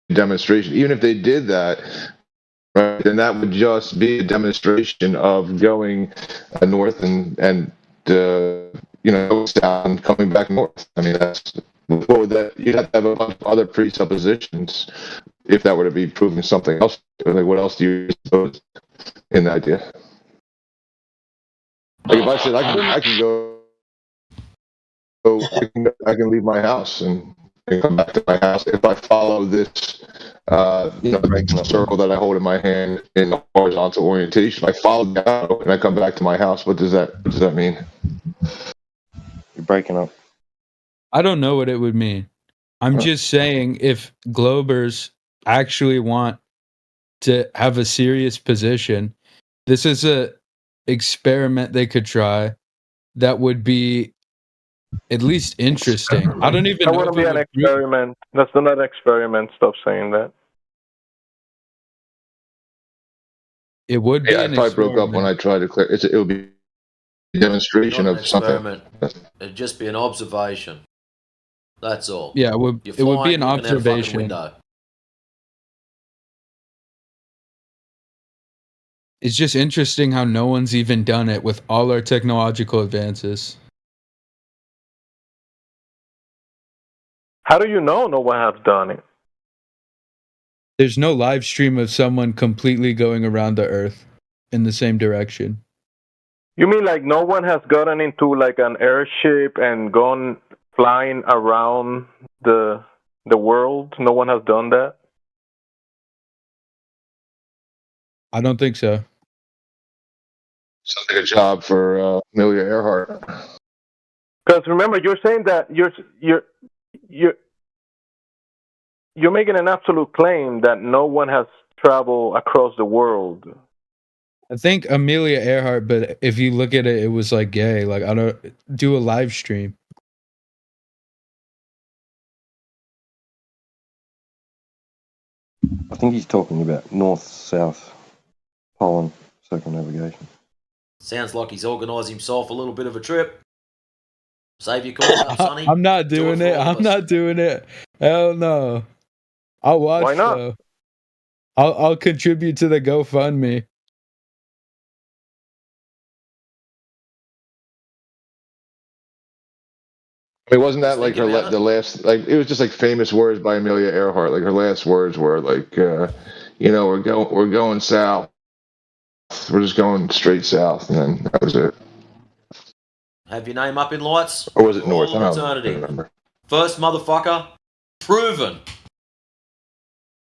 a demonstration. Even if they did that, right, then that would just be a demonstration of going north and south and coming back north. I mean, what would that? You'd have to have a bunch of other presuppositions if that were to be proving something else. Like, what else do you suppose in the idea? Like, if I said I can go, I can leave my house and come back to my house if I follow this, circle that I hold in my hand in horizontal orientation. If I follow the arrow and I come back to my house, what does that mean? You're breaking up. I don't know what it would mean. I'm just saying, if Globers actually want to have a serious position, this is a experiment they could try that would be at least interesting. I don't even That know wouldn't if be it an would experiment. That's not an experiment. Stop saying that. It would be Yeah, I an probably broke up experiment. when I tried to clear. It would be a demonstration Not an of something. experiment. It'd just be an observation. That's all. Yeah, it would. You're It would be flying, an looking out a fucking observation. window. It's just interesting how no one's even done it with all our technological advances. How do you know no one has done it? There's no live stream of someone completely going around the Earth in the same direction. You mean like no one has gotten into like an airship and gone flying around the world? No one has done that? I don't think so. Sounds like a job for Amelia Earhart. Because remember, you're saying that you're making an absolute claim that no one has traveled across the world. I think Amelia Earhart, but if you look at it, it was like gay. Like, I don't do a live stream. I think he's talking about north-south pollen circumnavigation. Sounds like he's organised himself a little bit of a trip. Save your coin up, Sonny. I'm not doing it. I'm not doing it. Hell no. I'll watch. Why not? Though. I'll contribute to the GoFundMe. I mean, wasn't that like the last? Like, it was just like famous words by Amelia Earhart. Like, her last words were like, we're going south. We're just going straight south, and then that was it. Have your name up in lights? Or was it for north? all I don't eternity. remember. First motherfucker, proven.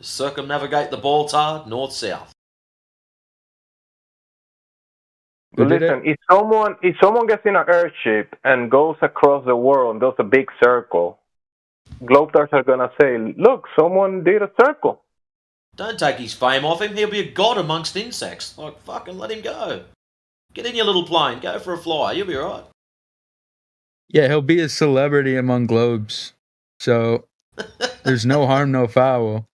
Circumnavigate the ball tard north-south. But listen, if someone gets in an airship and goes across the world and does a big circle, Globestars are gonna say, "Look, someone did a circle." Don't take his fame off him. He'll be a god amongst insects. Like, fucking let him go. Get in your little plane. Go for a fly. You'll be alright. Yeah, he'll be a celebrity among globes. So there's no harm, no foul.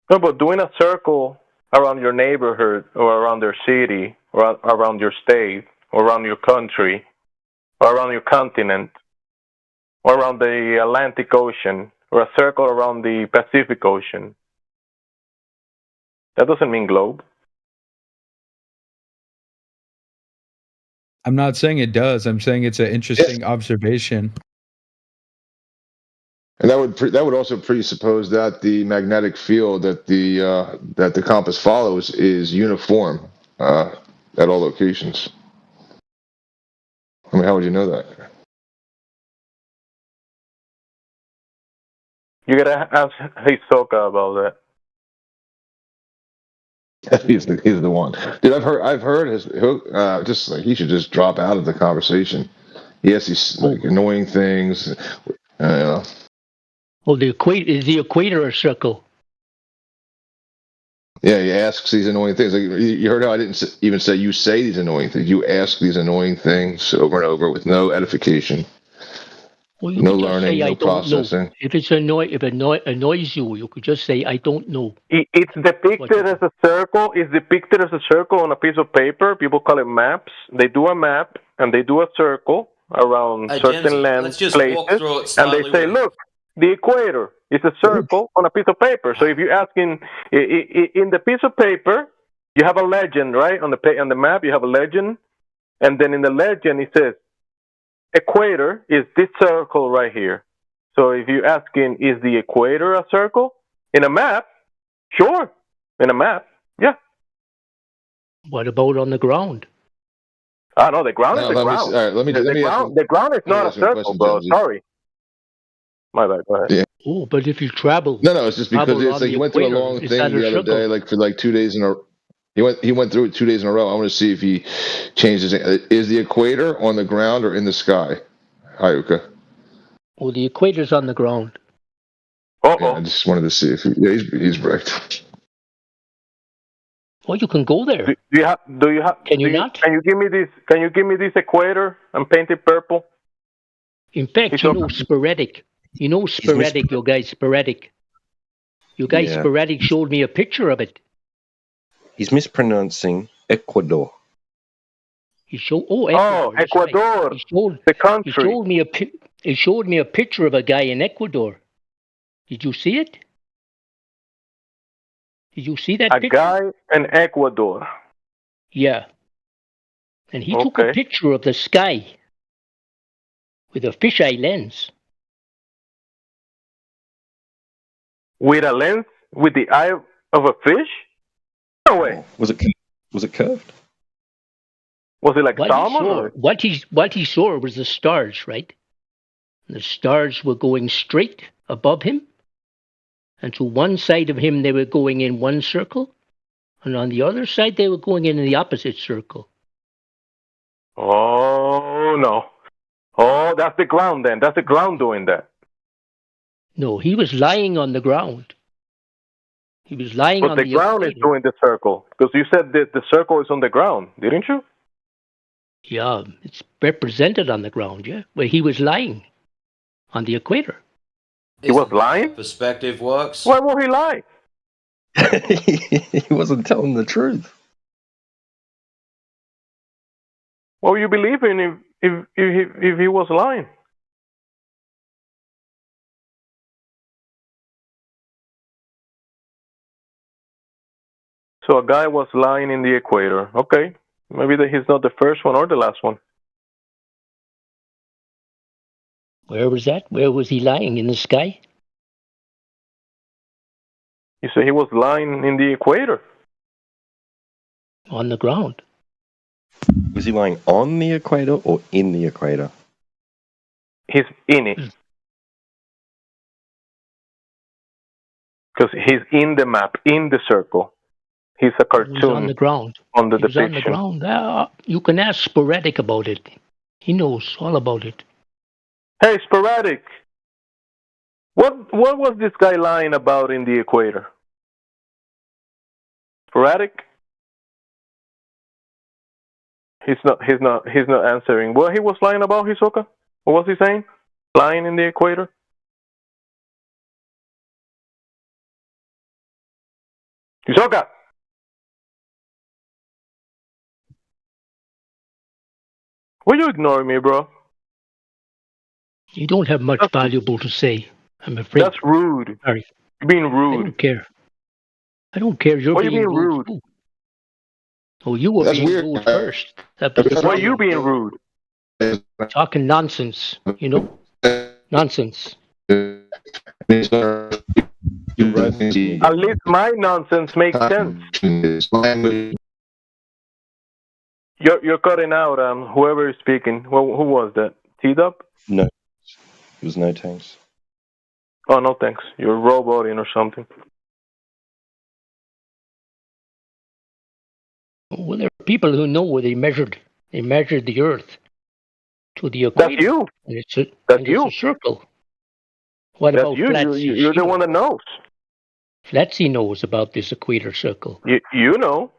No, but doing a circle around your neighborhood or around your city or around your state or around your country or around your continent or around the Atlantic Ocean or a circle around the Pacific Ocean, that doesn't mean globe. I'm not saying it does. I'm saying it's an interesting observation. And that would also presuppose that the magnetic field that the compass follows is uniform at all locations. I mean, how would you know that? You gotta ask Hisoka about that. he's the one, dude. I've heard his just like he should just drop out of the conversation. He has these like annoying things. Well, is the equator a circle? Yeah, he asks these annoying things. Like, you heard how I didn't even say you say these annoying things. You ask these annoying things over and over with no edification, Well, no learning, no processing. Know. If it annoys you, you could just say, "I don't know." It's depicted as a circle. It's depicted as a circle on a piece of paper. People call it maps. They do a map and they do a circle around certain land places, and they say, "Look, the equator is a circle on a piece of paper." So if you ask in the piece of paper, you have a legend, right? On the map, you have a legend, and then in the legend it says, "Equator is this circle right here." So if you're asking, is the equator a circle in a map? Sure, in a map, yeah. What about on the ground? Oh no, the ground is the ground. All right, the ground is not a circle, bro. Sorry. My bad. Go ahead. Yeah. Oh, but if you travel, no, it's just because it's like you went through a long thing the other day, like for like 2 days in a. He went through it 2 days in a row. I want to see if he changes. Is the equator on the ground or in the sky? Hayuka. Well, the equator's on the ground. Oh, yeah, I just wanted to see if he's bricked. Well, you can go there. Do you have? Can you not? Can you give me this? Can you give me this equator and paint it purple? In fact, sporadic. You know sporadic. Your guy sporadic. Your guy sporadic showed me a picture of it. He's mispronouncing Ecuador. He showed Ecuador. Ecuador. Right. The country. He showed me a picture of a guy in Ecuador. Did you see it? Did you see that picture? A guy in Ecuador. Yeah. And he took a picture of the sky with a fisheye lens. With a lens? With the eye of a fish? No way. Was it curved? Was it like salmon? What he saw was the stars, right? The stars were going straight above him. And to one side of him, they were going in one circle. And on the other side, they were going in the opposite circle. Oh, no. Oh, that's the ground then. That's the ground doing that. No, he was lying on the ground. He was lying on the ground is doing the circle. Because you said that the circle is on the ground, didn't you? Yeah, it's represented on the ground, yeah. Where he was lying on the equator. He was lying? Perspective works. Why would he lie? He wasn't telling the truth. What were you believing if he was lying? So a guy was lying in the equator. Okay. Maybe he's not the first one or the last one. Where was that? Where was he lying? In the sky? You say he was lying in the equator. On the ground. Was he lying on the equator or in the equator? He's in it. Because he's in the map, in the circle. He's a cartoon. He was on the ground. On the depiction. On the ground. You can ask Sporadic about it. He knows all about it. Hey, Sporadic. What was this guy lying about in the equator? Sporadic? He's not answering. What he was lying about, Hisoka? What was he saying? Lying in the equator? Hisoka! Will you ignore me, bro? You don't have much valuable to say, I'm afraid. That's rude. Sorry. You're being rude. I don't care. You're being rude. Oh, you were That's being weird. rude first. That was the Why are you problem. being rude? Talking nonsense, you know? Nonsense. At least my nonsense makes sense. You're cutting out. Whoever is speaking. Who was that? T-Dub? No, there was no tanks. Oh, no thanks. You're roboting or something. Well, there are people who know where they measured the Earth to the equator. That's you. And it's a circle. What That's about you. Flatsy? You're the one that knows. Flatsy knows about this equator circle. You know.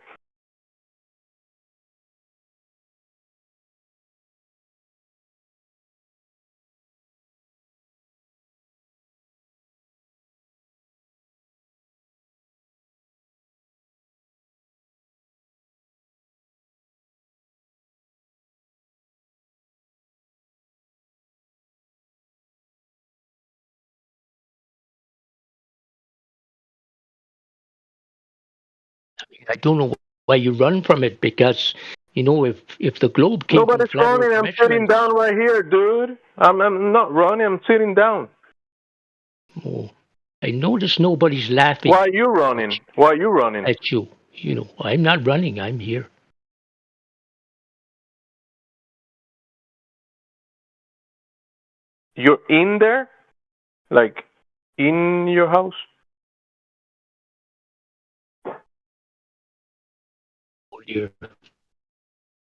I don't know why you run from it, because you know if the globe came Nobody's from flat running. Earth I'm sitting measurements, down right here, dude. I'm not running. I'm sitting down. oh, I notice nobody's laughing. Why are you running? Why are you running? At you. You know, I'm not running. I'm here. You're in there, like in your house. Oh dear.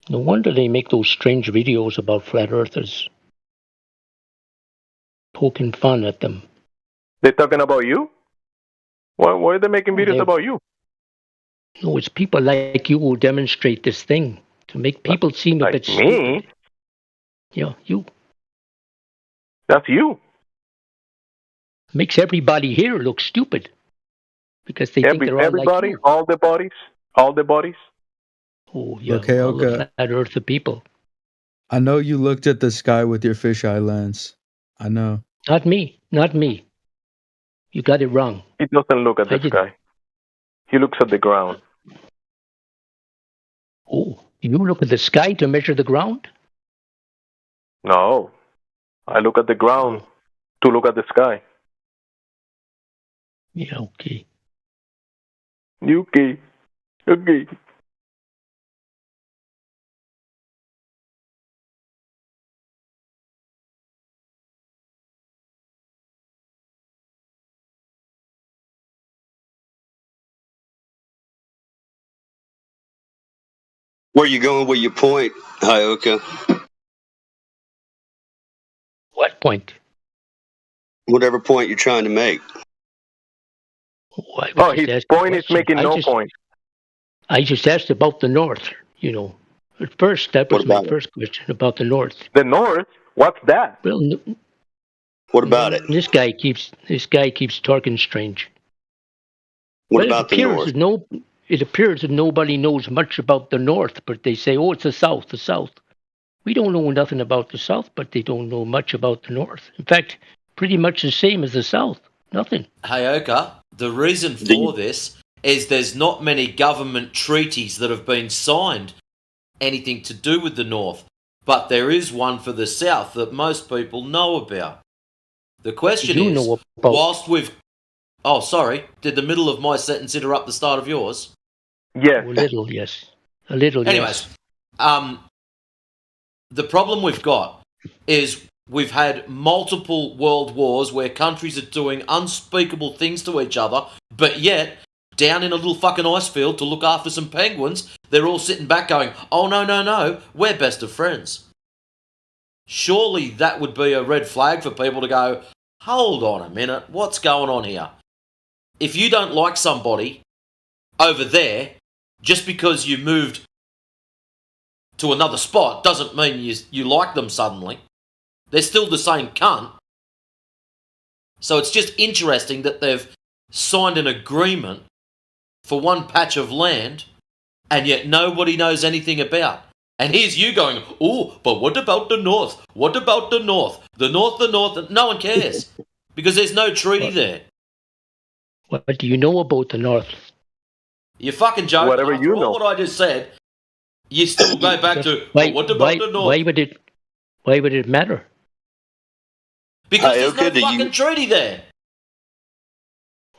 No wonder they make those strange videos about flat earthers, poking fun at them. They're talking about you. Why are they making videos about you? No, it's people like you who demonstrate this thing to make people seem a bit me? stupid. Yeah, you. That's you. Makes everybody here look stupid because they think they're all everybody, like you. all the bodies. Oh yeah, Okay, all the okay. flat earth people. I know you looked at the sky with your fisheye lens. I know. Not me. Not me. You got it wrong. He doesn't look at the sky. He looks at the ground. Oh, you look at the sky to measure the ground? No, I look at the ground to look at the sky. Yeah, okay. Okay. Where you going with your point, Hyoka? What point? Whatever point you're trying to make. His point is making no point. I just asked about the North, you know. At first, that was my first question about the North. The North? What's that? Well, what about it? This guy keeps talking strange. What about the North? It appears that nobody knows much about the North, but they say, oh, it's the South, the South. We don't know nothing about the South, but they don't know much about the North. In fact, pretty much the same as the South. Nothing. Hayoka, the reason for this is there's not many government treaties that have been signed anything to do with the North, but there is one for the South that most people know about. The question is, whilst we've... Oh, sorry. Did the middle of my sentence interrupt the start of yours? Yes. A little, yes. A little, Anyways, yes. The problem we've got is we've had multiple world wars where countries are doing unspeakable things to each other, but yet, down in a little fucking ice field to look after some penguins, they're all sitting back going, oh, no, we're best of friends. Surely that would be a red flag for people to go, hold on a minute, what's going on here? If you don't like somebody over there, just because you moved to another spot doesn't mean you like them suddenly. They're still the same cunt. So it's just interesting that they've signed an agreement for one patch of land and yet nobody knows anything about. And here's you going, oh, but what about the North? What about the North? The North, no one cares. Because there's no treaty there. What do you know about the North? You're fucking joking. Whatever you know. What I just said, You still go back to, Why? well, what about Why? the North? Why would it matter? Because there's no Ioka, do fucking you treaty there.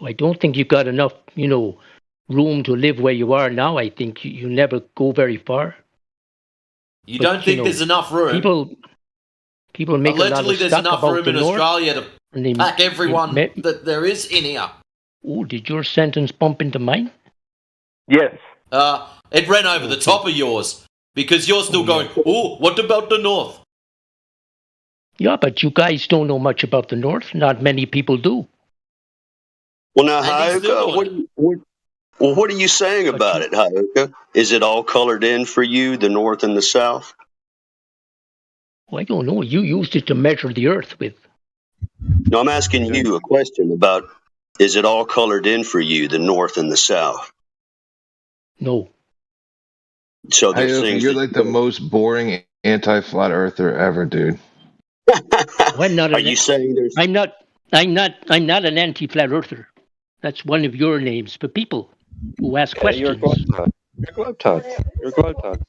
I don't think you've got enough, room to live where you are now. I think you never go very far. You But, don't think there's enough room? People make Allegedly, a lot of there's stuff enough about room the in North, Australia to and they pack everyone they- that there is in here. Oh, did your sentence bump into mine? Yes. It ran over the top of yours because you're still going, oh, what about the North? Yeah, but you guys don't know much about the North. Not many people do. Well, now, And he's still Hyoka, doing it. what are you saying about it, Hyoka? Is it all colored in for you, the North and the South? Well, I don't know. You used it to measure the Earth with. No, I'm asking you a question about, is it all colored in for you, the North and the South? No. So there's Ioka, things you're that like the most boring anti-flat earther ever, dude. I'm not Are you saying there's? I'm not an anti-flat earther. That's one of your names for people who ask You're a questions. globetrot. You're a globetrot.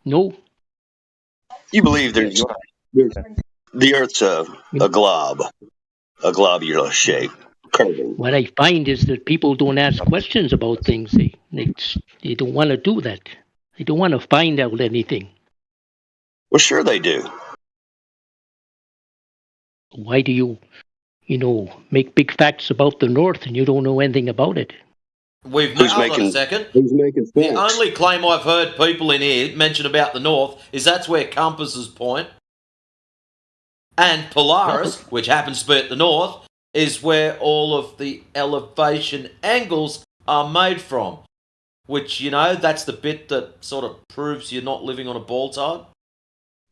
No. You believe there's the Earth's a glob, a globular shape, curving. What I find is that people don't ask questions about things. They don't want to do that. They don't want to find out anything. Well, sure they do. Why do you make big facts about the North and you don't know anything about it? Hold on a second. Who's making The facts? only claim I've heard people in here mention about the North is that's where compasses point. And Polaris, which happens to be at the North, is where all of the elevation angles are made from. Which, that's the bit that sort of proves you're not living on a ball tide.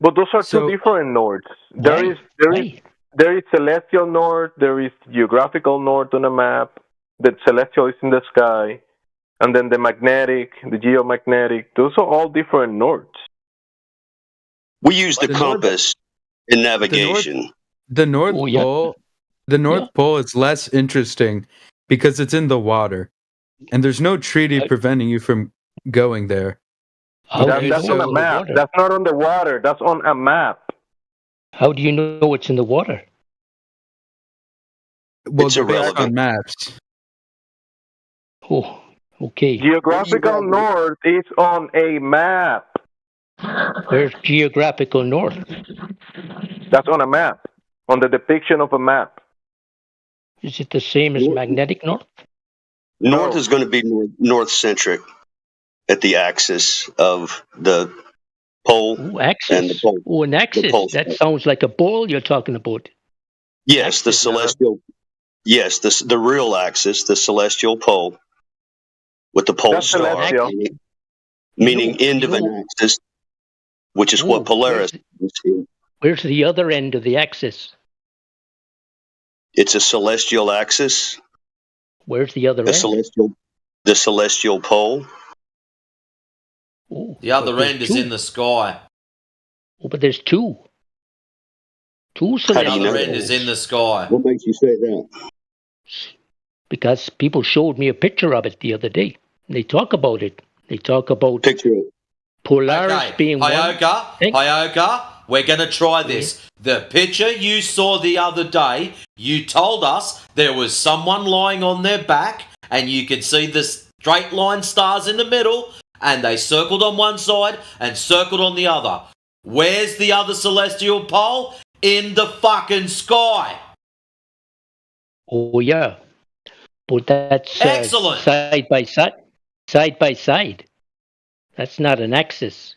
But those are two different norths. There is celestial north, there is geographical north on a map. The celestial is in the sky, and then the magnetic, the geomagnetic. Those are all different norths. We use the compass in navigation. The North Pole, the North Pole is less interesting because it's in the water, and there's no treaty preventing you from going there. That's on a map. That's not on the water. That's on a map. How do you know it's in the water? Well, it's they're based irrelevant. on maps. Oh, okay. Geographical north is on a map. Where's geographical north? That's on a map, on the depiction of a map. Is it the same as magnetic north? North is going to be north-centric at the axis of the pole. Ooh, axis. And the pole. Oh, an axis. That sounds like a ball you're talking about. Yes, the celestial. Yes, the real axis, the celestial pole, with the pole star, meaning end of an axis, which is what Polaris is. Where's the other end of the axis? It's a celestial axis. Where's the other end? The celestial pole. Oh, the other end is in the sky. Oh, but there's two. Two celestial The other end is in the sky. What makes you say that? Because people showed me a picture of it the other day. They talk about it. They talk about Polaris being Hyoka, we're going to try this. The picture you saw the other day, you told us there was someone lying on their back and you could see the straight line stars in the middle and they circled on one side and circled on the other. Where's the other celestial pole? In the fucking sky. Oh, yeah. But that's excellent. Side by side. Side by side. That's not an axis.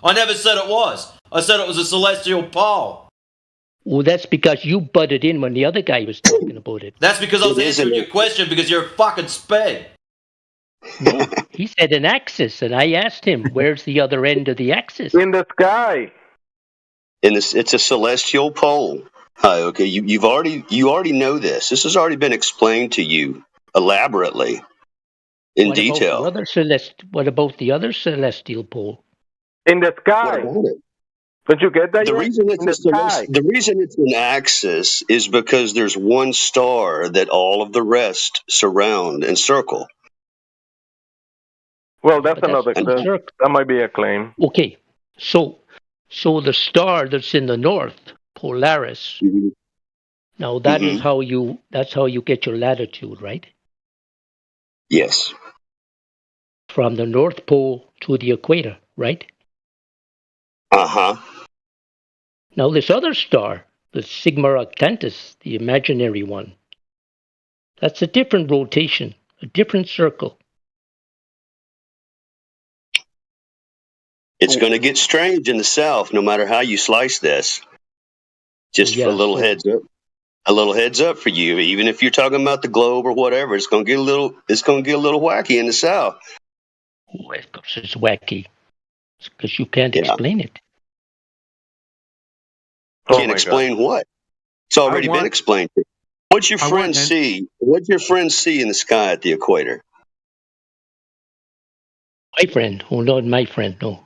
I never said it was. I said it was a celestial pole. Well, that's because you butted in when the other guy was talking about it. That's because I was answering your question because you're a fucking sped. No, he said an axis, and I asked him, where's the other end of the axis? In the sky. It's a celestial pole. Hi, okay. You already know this. This has already been explained to you elaborately in detail. What about the other celestial pole? In the sky. What about it? Did you get that? The reason it's an axis is because there's one star that all of the rest surround and circle. Well, that's But another. the circle. That might be a claim. Okay, so the star that's in the north, Polaris. Mhm. Now that is Mhm. that's how you get your latitude, right? Yes. From the North Pole to the equator, right? Uh-huh. Now this other star, the Sigma Octantis, the imaginary one, that's a different rotation, a different circle. It's going to get strange in the south no matter how you slice this. Just for a little heads up. A little heads up for you. Even if you're talking about the globe or whatever, it's going to get a little wacky in the south. Oh, of course it's wacky. Because you can't explain it. Can't explain what? It's already been explained. What's your friend see? What's your friend see in the sky at the equator? My friend. Oh, not my friend, no.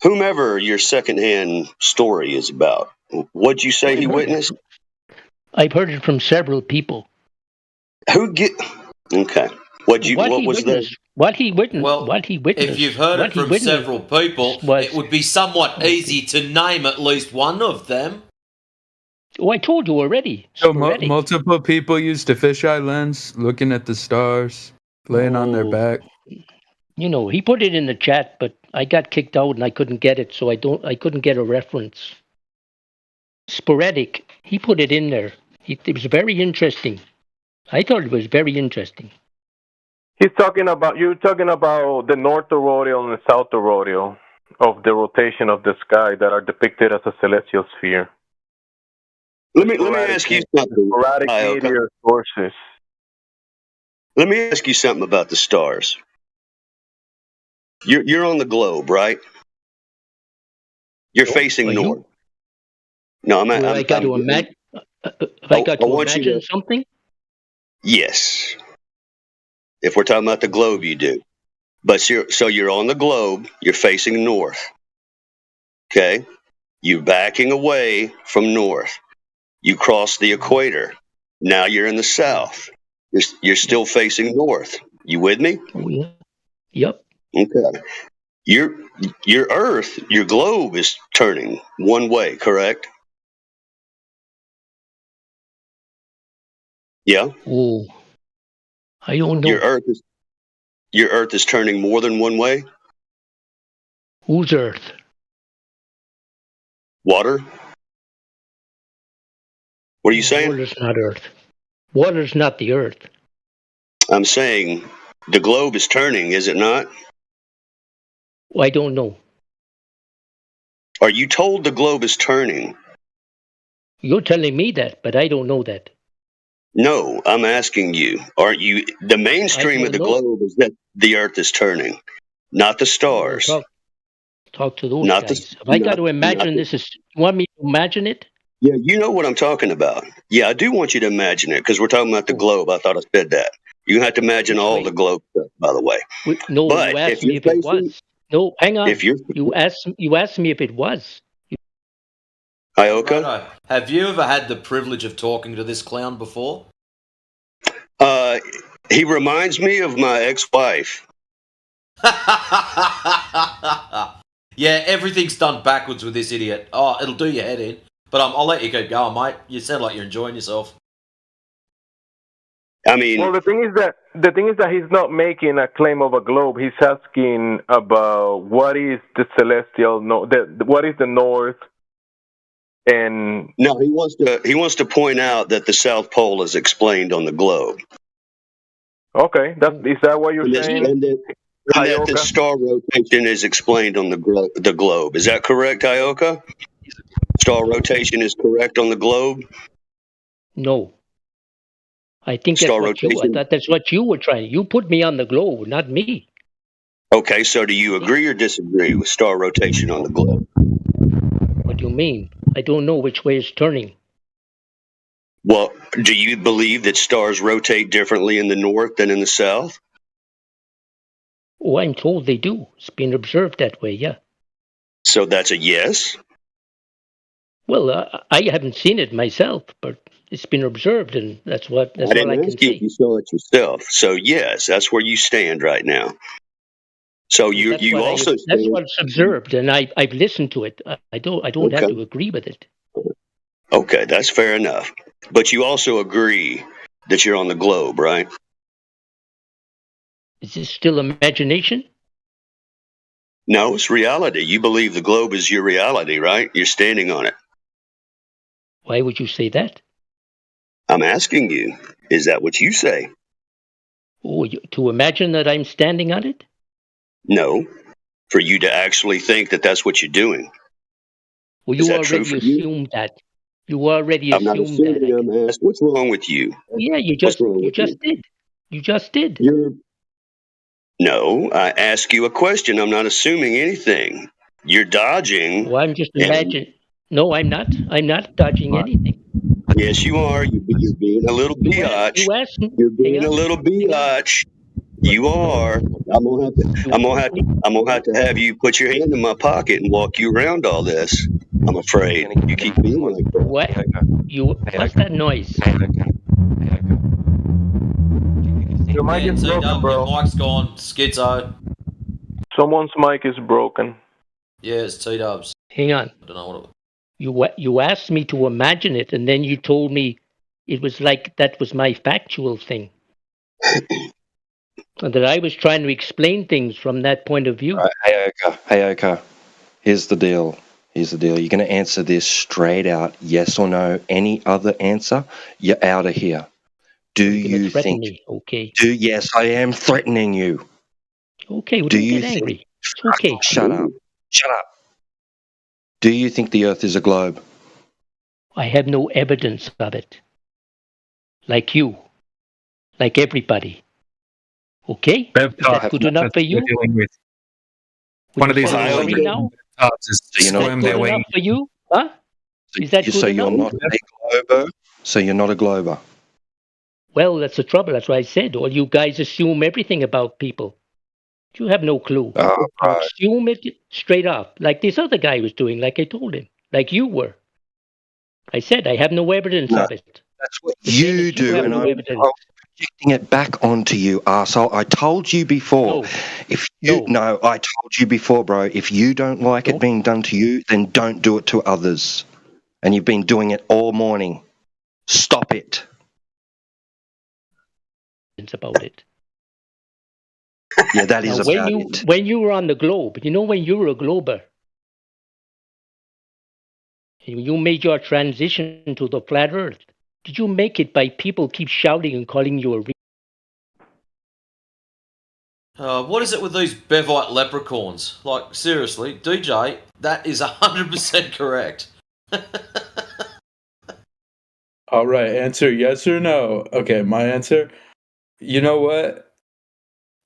Whomever your secondhand story is about. What'd you say he witnessed? I've heard it from several people. Okay. What was that? What he witnessed. Well, what he witnessed. if you've heard it from several people, it would be somewhat easy to name at least one of them. Oh, I told you already. So multiple people used a fisheye lens, looking at the stars, laying on their back. You know, he put it in the chat, but I got kicked out and I couldn't get it, so I couldn't get a reference. Sporadic. He put it in there. It was very interesting. I thought it was very interesting. You're talking about the North Aurorial and the South Aurorial of the rotation of the sky that are depicted as a celestial sphere. Let me ask you something. Sporadic meteor sources. Let me ask you something about the stars. You're on the globe, right? You're facing north. No, I got to imagine. I got to imagine something. Yes. If we're talking about the globe, you do. But you're on the globe. You're facing north. Okay. You're backing away from north. You cross the equator. Now you're in the south. You're still facing north. You with me? Oh, yeah. Yep. Okay. Your Earth, your globe is turning one way, correct? Yeah. Oh, I don't know. Your Earth is turning more than one way. Whose Earth? Water. What are you saying? Water's not Earth. Water's not the Earth. I'm saying the globe is turning, is it not? I don't know. Are you told the globe is turning? You're telling me that, but I don't know that. No, I'm asking you. Aren't you? The mainstream of the globe is that the Earth is turning, not the stars. Talk to those guys. Have I got to imagine this? You want me to imagine it? Yeah, you know what I'm talking about. Yeah, I do want you to imagine it because we're talking about the globe. I thought I said that. You have to imagine all the globe stuff, by the way. No, you asked me if it was. No, hang on. You asked me if it was. Ioka? Righto. Have you ever had the privilege of talking to this clown before? He reminds me of my ex-wife. Yeah, everything's done backwards with this idiot. Oh, it'll do your head in. But I'll let you keep going, mate. You sound like you're enjoying yourself. I mean, well, the thing is that he's not making a claim of a globe. He's asking about what is the celestial, what is the north, and no, he wants to point out that the South Pole is explained on the globe. Okay, is that what you're saying? And that the star rotation is explained on the globe. Is that correct, Ioka? Star rotation is correct on the globe? No. I think I thought that's what you were trying. You put me on the globe, not me. Okay, so do you agree or disagree with star rotation on the globe? What do you mean? I don't know which way it's turning. Well, do you believe that stars rotate differently in the north than in the south? Oh, I'm told they do. It's been observed that way, yeah. So that's a yes? Well, I haven't seen it myself, but it's been observed, and that's all I can say. You saw it yourself. So yes, that's where you stand right now. So you That's you what also that's said, what's observed, and I've listened to it. I don't have okay, to agree with it. okay, that's fair enough. But you also agree that you're on the globe, right? Is this still imagination? No, it's reality. You believe the globe is your reality, right? You're standing on it. Why would you say that? I'm asking you, is that what you say? Oh, to imagine that I'm standing on it? No, for you to actually think that that's what you're doing. Well, Is you that true already for you? assumed that. You already I'm not assumed that. assuming. I'm asking. What's wrong with you? Oh, yeah, you What's just wrong with you? did. You just did. No, I ask you a question. I'm not assuming anything. You're dodging. Well, I'm just And imagining. No, I'm not. I'm not dodging anything. yes, you are. You're being a little biatch. You asked me. You're Hang being a on. little biatch. You are. I'm gonna have to have you put your hand in my pocket and walk you around all this. I'm afraid you keep being like that. What? What's that noise? Your mic is broken, bro. Your mic's gone. Schizo. Someone's mic is broken. Yeah, it's T-dubs. Hang on. I don't know what it was. You asked me to imagine it, and then you told me it was like that was my factual thing, and that I was trying to explain things from that point of view. Hey, Oka. Here's the deal. You're going to answer this straight out, yes or no. Any other answer, you're out of here. Do you threaten think? me? Okay. Yes, I am threatening you. Okay. Well, Do don't you get angry. think? It's okay. Shut up. Shut up. Do you think the Earth is a globe? I have no evidence of it. Like you. Like everybody. Okay? Is that good enough for you? One of these Would you little say now? just So you're squirm not their Good way. enough for you? Huh? Is that good So enough? you're not a glober. So you're not a glober. Well, that's the trouble. That's what I said. All you guys assume everything about people. You have no clue. Oh, You assume it straight off, like this other guy was doing, like I told him, like you were. I said I have no evidence of it. That's what you do, have and no I'm evidence. projecting it back onto you, arsehole. I told you before. I told you before, bro. If you don't like it being done to you, then don't do it to others. And you've been doing it all morning. Stop it. It's about it. Yeah, that is Now, about it. when you were on the globe, when you were a glober, and you made your transition to the flat Earth, did you make it by people keep shouting and calling you a What is it with these Bevite leprechauns? Like, seriously, DJ, that is 100% correct. All right, answer yes or no. Okay, my answer. You know what?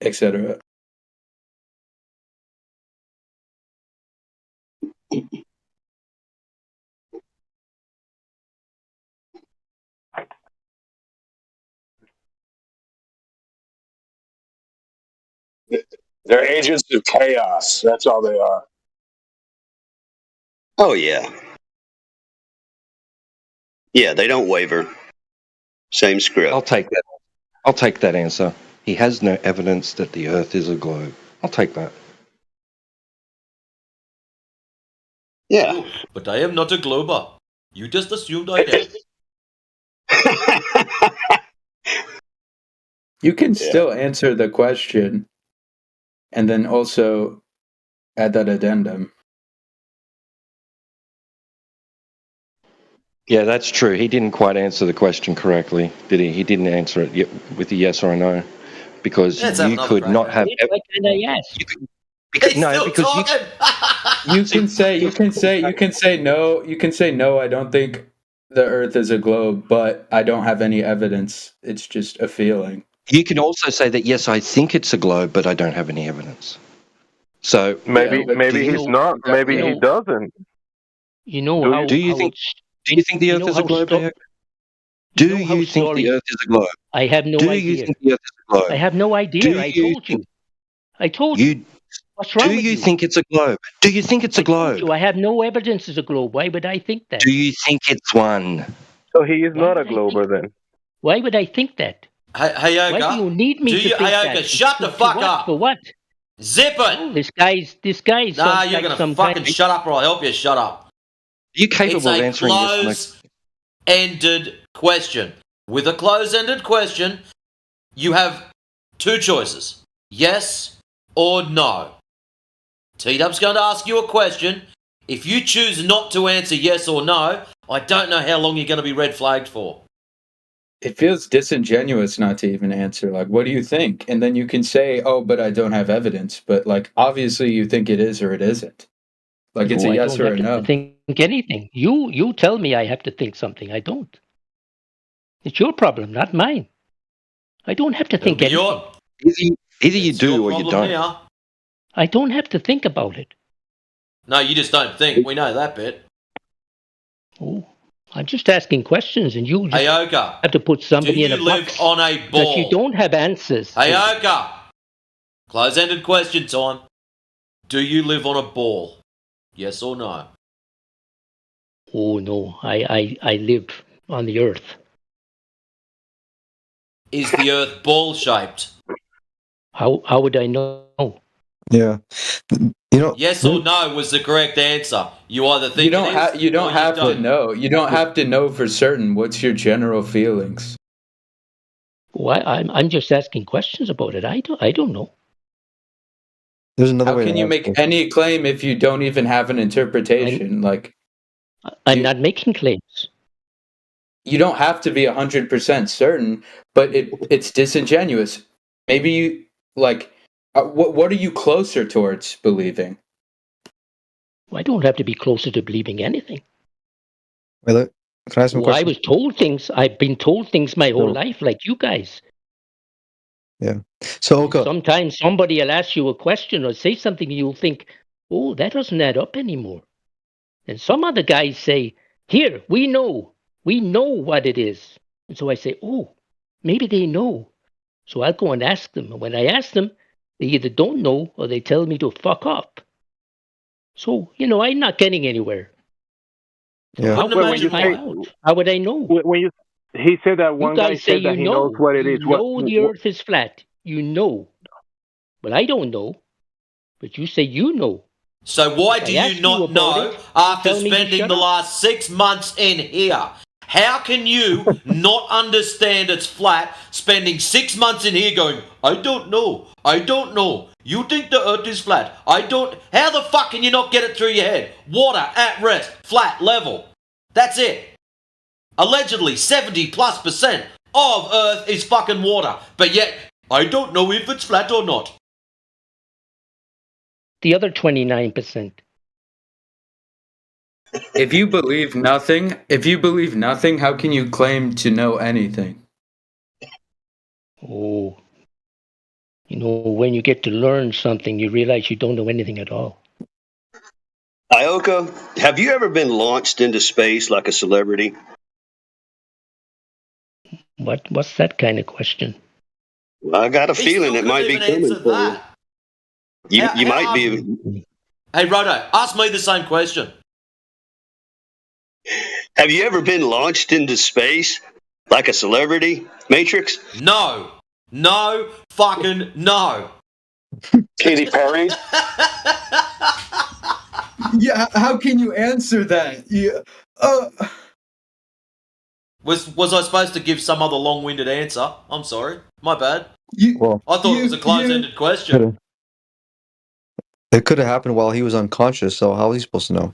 Etc. They're agents of chaos. That's all they are. Oh yeah. Yeah, they don't waver. Same script. I'll take that. I'll take that answer. He has no evidence that the Earth is a globe. I'll take that. Yeah. But I am not a glober. You just assumed I am. You can still answer the question and then also add that addendum. Yeah, that's true. He didn't quite answer the question correctly, did he? He didn't answer it with a yes or a no, because you could not have. Why can't I ask? You can say no. You can say no. I don't think the Earth is a globe, but I don't have any evidence. It's just a feeling. You can also say that yes, I think it's a globe, but I don't have any evidence. So maybe he's not. Maybe he doesn't. You know how? Do you think the Earth is a globe? Do you think the Earth is a globe? I have no idea. idea. Do you think the Earth is a globe? I have no idea. I told you. What's wrong with you? Do you think it's a globe? Do you think it's a globe? I have no evidence it's a globe. Why would I think that? Do you think it's one? So he is not a glober then. Why would I think that? Hey, Yoga. Why do you need me to think that? Hey, Yoga, shut the fuck up. For what? Zip it. Oh, this guy's Nah, you're gonna fucking shut up, or I'll help you shut up. Are you capable It's of a answering this? close-ended question. With a close-ended question, you have two choices: yes or no. T-Dub's going to ask you a question. If you choose not to answer yes or no, I don't know how long you're going to be red flagged for. It feels disingenuous not to even answer. Like, what do you think? And then you can say, "Oh, but I don't have evidence." But like, obviously, you think it is or it isn't. Like, it's a yes I don't or a have no. to think anything. You tell me I have to think something. I don't. It's your problem, not mine. I don't have to think anything. Either you do or you don't. Here. I don't have to think about it. No, you just don't think. We know that bit. Oh, I'm just asking questions, and you just Ayoka, have to put somebody in a do you live box on a ball? that you don't have answers. Ayoka, close-ended question time. Do you live on a ball? Yes or no? Oh no, I live on the earth. Is the earth ball-shaped? How would I know? Yeah, you know. Yes or no was the correct answer. You either think You don't it is have. You don't or have don't. to know. You don't have to know for certain. What's your general feelings? Why? I'm just asking questions about it. I don't know. There's another How way. can you make any claim if you don't even have an interpretation? I'm not making claims. You don't have to be 100% certain, but it's disingenuous. Maybe you like. What are you closer towards believing? I don't have to be closer to believing anything. Wait, look, can I ask some Well, I questions? was told things. I've been told things my whole life, like you guys. Yeah. So Oka, Sometimes somebody will ask you a question or say something, and you'll think, "Oh, that doesn't add up anymore." And some other guys say, "Here, we know what it is." And so I say, "Oh, maybe they know." So I'll go and ask them. And when I ask them, they either don't know or they tell me to fuck up. So, I'm not getting anywhere. Yeah. How would I find out? How would I know? When he said that You one guy guys say said that you he know. knows what it is. You know the earth is flat. You know. But I don't know. But you say you know. So why If do I ask you not about know it, after tell me to spending shut the up. last 6 months in here? How can you not understand it's flat, spending 6 months in here going, I don't know. You think the earth is flat. I don't. How the fuck can you not get it through your head? Water, at rest, flat, level. That's it. Allegedly, 70+% of earth is fucking water. But yet, I don't know if it's flat or not. The other 29%. If you believe nothing, how can you claim to know anything? Oh. When you get to learn something, you realize you don't know anything at all. Ioka, have you ever been launched into space like a celebrity? What's that kind of question? Well, I got a feeling it might be coming for you. You might be. Hey, Roto, ask me the same question. Have you ever been launched into space like a celebrity, Matrix? No. No fucking no. Katy Perry? Yeah, how can you answer that? Yeah. Was I supposed to give some other long-winded answer? I'm sorry. My bad. Well, I thought it was a closed-ended question. it could have happened while he was unconscious. So how was he supposed to know?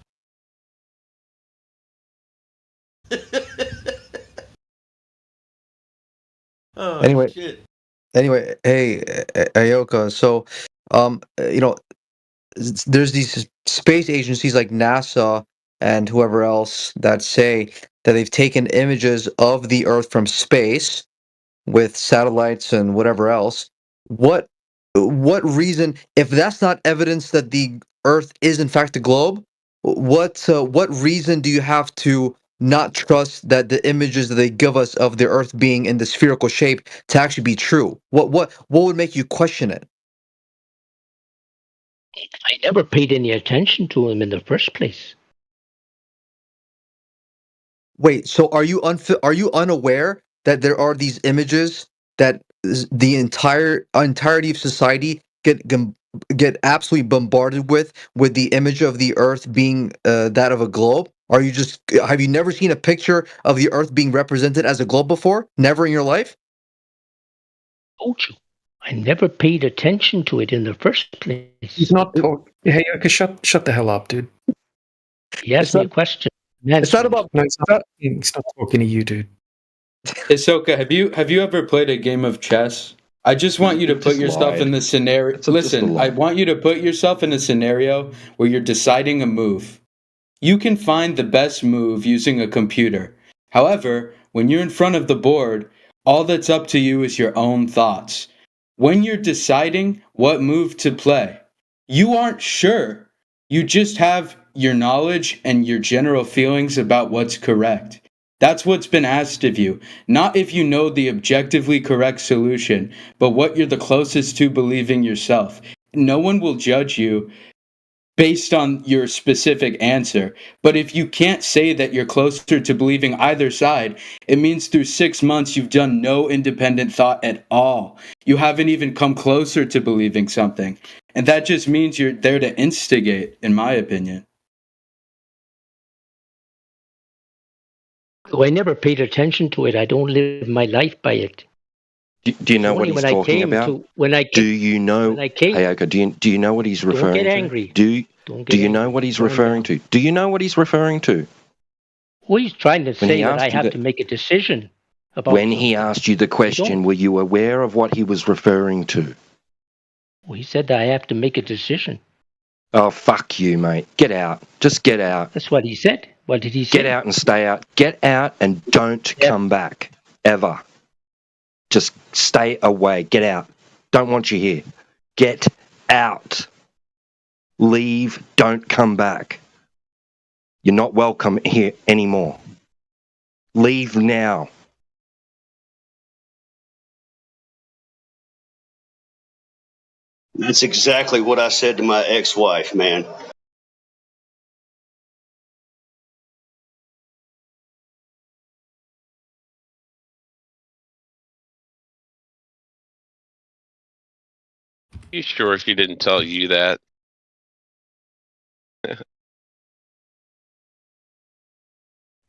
Oh, Anyway, shit. hey, Ayoka. So, there's these space agencies like NASA and whoever else that say that they've taken images of the Earth from space with satellites and whatever else. What reason, if that's not evidence that the Earth is in fact a globe, what reason do you have to not trust that the images that they give us of the Earth being in the spherical shape to actually be true? What would make you question it? I never paid any attention to him in the first place. Wait, so are you unaware that there are these images that the entirety of society get get absolutely bombarded with the image of the Earth being that of a globe? Are you just have you never seen a picture of the Earth being represented as a globe before? Never in your life? Told you. I never paid attention to it in the first place. He's not talking. Hey, okay, shut the hell up, dude. He asked me a question. It's not about. No, he's not talking to you, dude. Ahsoka, have you ever played a game of chess? I just want you to put yourself in the scenario. Listen, I want you to put yourself in a scenario where you're deciding a move. You can find the best move using a computer. However, when you're in front of the board, all that's up to you is your own thoughts. When you're deciding what move to play, you aren't sure. You just have your knowledge and your general feelings about what's correct. That's what's been asked of you. Not if you know the objectively correct solution, but what you're the closest to believing yourself. No one will judge you based on your specific answer. But if you can't say that you're closer to believing either side, it means through 6 months you've done no independent thought at all. You haven't even come closer to believing something. And that just means you're there to instigate, in my opinion. Though I never paid attention to it, I don't live my life by it. Do you know what Only he's when I talking came about? to- when I do came- you know? when I came- Hey, okay, do you know what he's Don't referring get to? angry. Do Don't do get you know angry. what he's Calm referring to? Do you know what he's referring to? Well, he's trying to When he say that I asked you have that- to make a decision about When he asked you the question, were you aware of what he was referring to? Well, he said that I have to make a decision. Oh, fuck you, mate. Get out. Just get out. That's what he said. What did he say? Get out and stay out. Get out and don't come back. Ever. Just stay away. Get out. Don't want you here. Get out. Leave. Don't come back. You're not welcome here anymore. Leave now. That's exactly what I said to my ex-wife, man. You sure she didn't tell you that?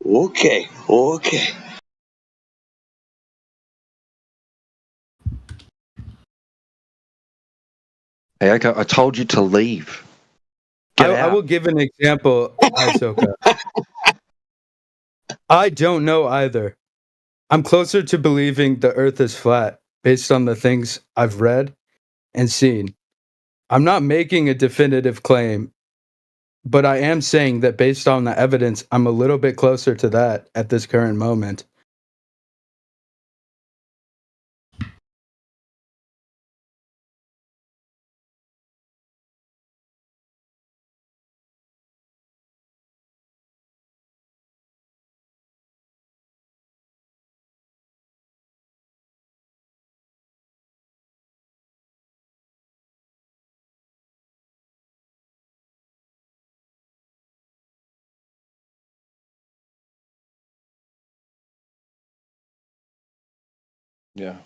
Okay. Hey, okay, I told you to leave. Get I out. will give an example, Ahsoka. I don't know either. I'm closer to believing the Earth is flat based on the things I've read and seen. I'm not making a definitive claim, but I am saying that based on the evidence, I'm a little bit closer to that at this current moment. Yeah.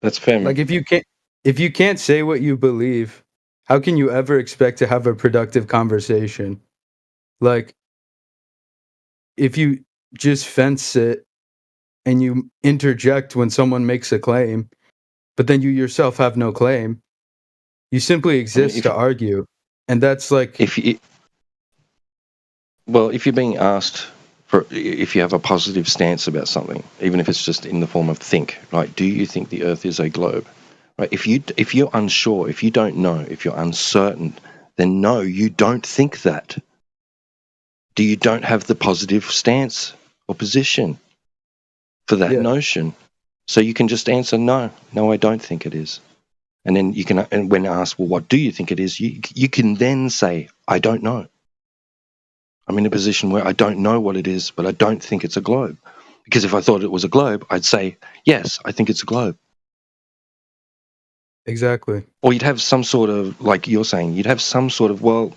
That's fair. Like if you can't say what you believe, how can you ever expect to have a productive conversation? Like if you just fence it and you interject when someone makes a claim, but then you yourself have no claim, you simply exist to argue. And that's like if you're being asked if you have a positive stance about something, even if it's just in the form of think, right? Do you think the Earth is a globe? Right? If you're unsure, if you don't know, if you're uncertain, then no, you don't think that. You don't have the positive stance or position for that notion. So you can just answer no, I don't think it is. And then you can, and when asked, well, what do you think it is? You can then say, I don't know. I'm in a position where I don't know what it is, but I don't think it's a globe. Because if I thought it was a globe, I'd say, yes, I think it's a globe. Exactly. Or you'd have some sort of, like you're saying, you'd have some sort of, well,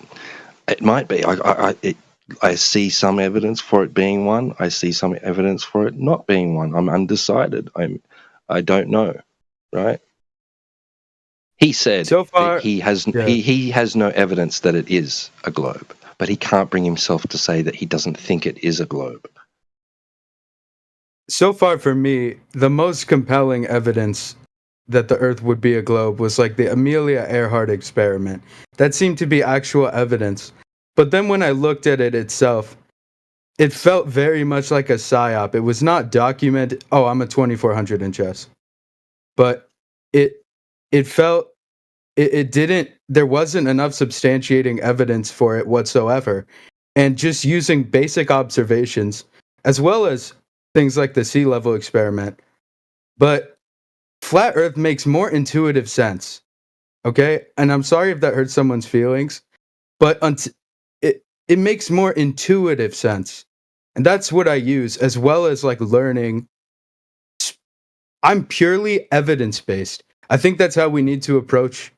it might be. I see some evidence for it being one. I see some evidence for it not being one. I'm undecided. I don't know, right? He said So far, that he has yeah. he has no evidence that it is a globe, but he can't bring himself to say that he doesn't think it is a globe. So far for me, the most compelling evidence that the Earth would be a globe was like the Amelia Earhart experiment. That seemed to be actual evidence. But then when I looked at it itself, it felt very much like a psyop. It was not documented. Oh, I'm a 2400 in chess. But it felt it didn't there wasn't enough substantiating evidence for it whatsoever. And just using basic observations as well as things like the sea level experiment. But flat earth makes more intuitive sense. Okay? And I'm sorry if that hurts someone's feelings, but it makes more intuitive sense. And that's what I use as well as like learning. I'm purely evidence based. I think that's how we need to approach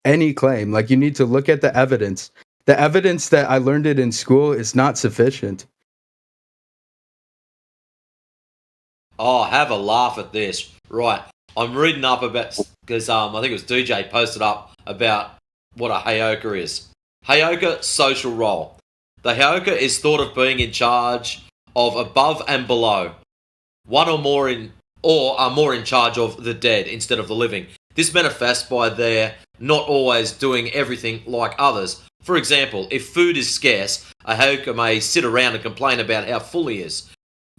any claim. Like you need to look at the evidence. The evidence that I learned it in school is not sufficient. Oh, have a laugh at this. Right. I'm reading up about, because I think it was DJ posted up about what a Heyoka is. Heyoka, social role. The Heyoka is thought of being in charge of above and below. One or more are more in charge of the dead instead of the living. This manifests by their not always doing everything like others. For example, if food is scarce, a Heyoka may sit around and complain about how full he is.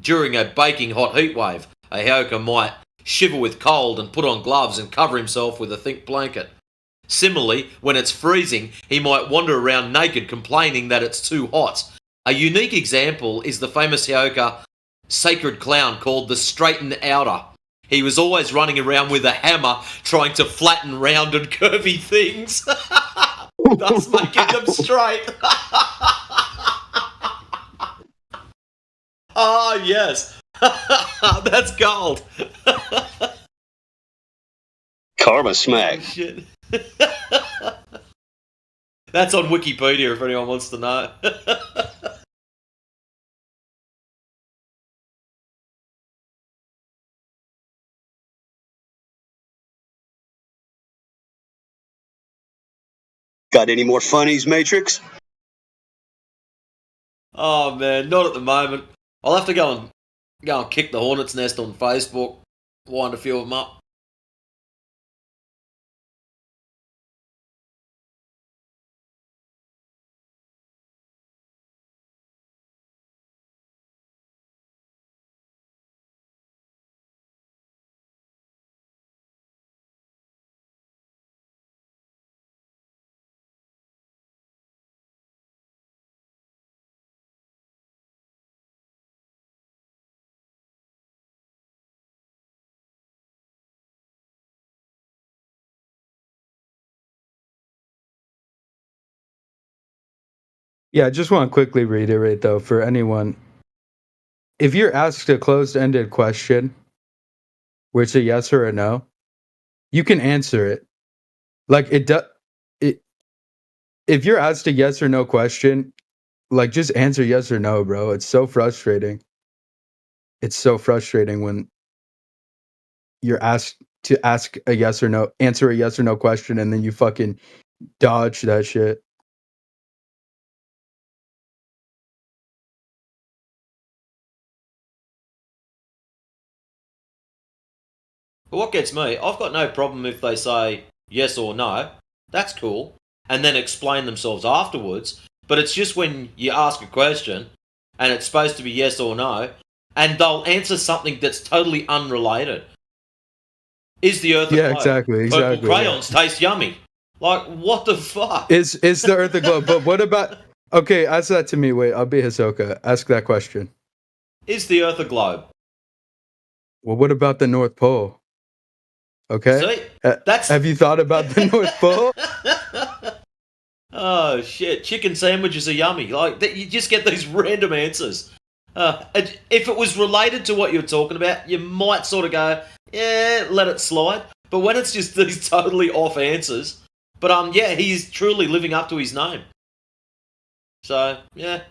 During a baking hot heat wave, a Heyoka might shiver with cold and put on gloves and cover himself with a thick blanket. Similarly, when it's freezing, he might wander around naked complaining that it's too hot. A unique example is the famous Heyoka sacred clown called the Straighten Outer. He was always running around with a hammer trying to flatten round and curvy things, thus making them straight. Ah, yes. That's gold. Karma smack. Oh, shit. That's on Wikipedia if anyone wants to know. Got any more funnies, Matrix? Oh man, not at the moment. I'll have to go and kick the hornet's nest on Facebook, wind a few of them up. Yeah, I just want to quickly reiterate though for anyone, if you're asked a closed-ended question, where it's a yes or a no, you can answer it. Like it if you're asked a yes or no question, like just answer yes or no, bro. It's so frustrating. It's so frustrating when you're asked to ask a yes or no, answer a yes or no question, and then you fucking dodge that shit. But what gets me, I've got no problem if they say yes or no. That's cool. And then explain themselves afterwards. But it's just when you ask a question and it's supposed to be yes or no, and they'll answer something that's totally unrelated. Is the Earth a globe? Exactly. Purple crayons taste yummy. Like, what the fuck? Is the Earth a globe? But what about? Okay, ask that to me. Wait, I'll be Hisoka. Ask that question. Is the Earth a globe? Well, what about the North Pole? Okay. See? Have you thought about the North Pole? Oh shit! Chicken sandwiches are yummy. Like you just get these random answers. If it was related to what you're talking about, you might sort of go, yeah, let it slide. But when it's just these totally off answers, but yeah, he's truly living up to his name. So yeah.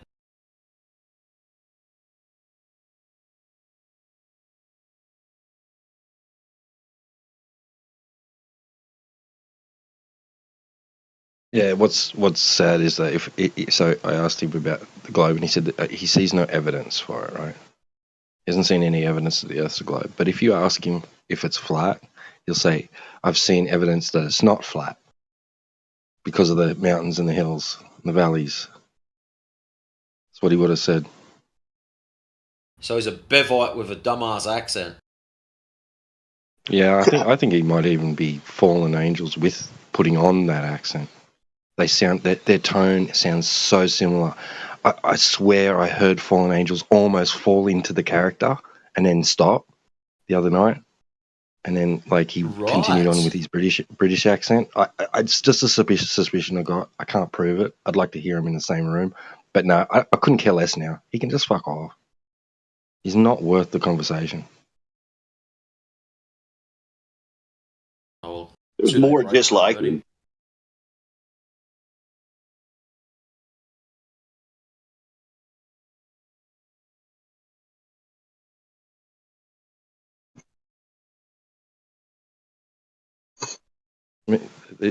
Yeah, what's sad is that so I asked him about the globe, and he said that he sees no evidence for it. Right? He hasn't seen any evidence that the Earth's a globe. But if you ask him if it's flat, he'll say, "I've seen evidence that it's not flat because of the mountains and the hills, and the valleys." That's what he would have said. So he's a Bevite with a dumbass accent. Yeah, I think he might even be fallen angels with putting on that accent. They sound their tone sounds so similar. I swear I heard fallen angels almost fall into the character and then stop the other night, and then like he continued on with his British accent. It's just a suspicion I got. I can't prove it. I'd like to hear him in the same room, but no, I couldn't care less now. He can just fuck off. He's not worth the conversation. Oh, There's more just like him. I mean,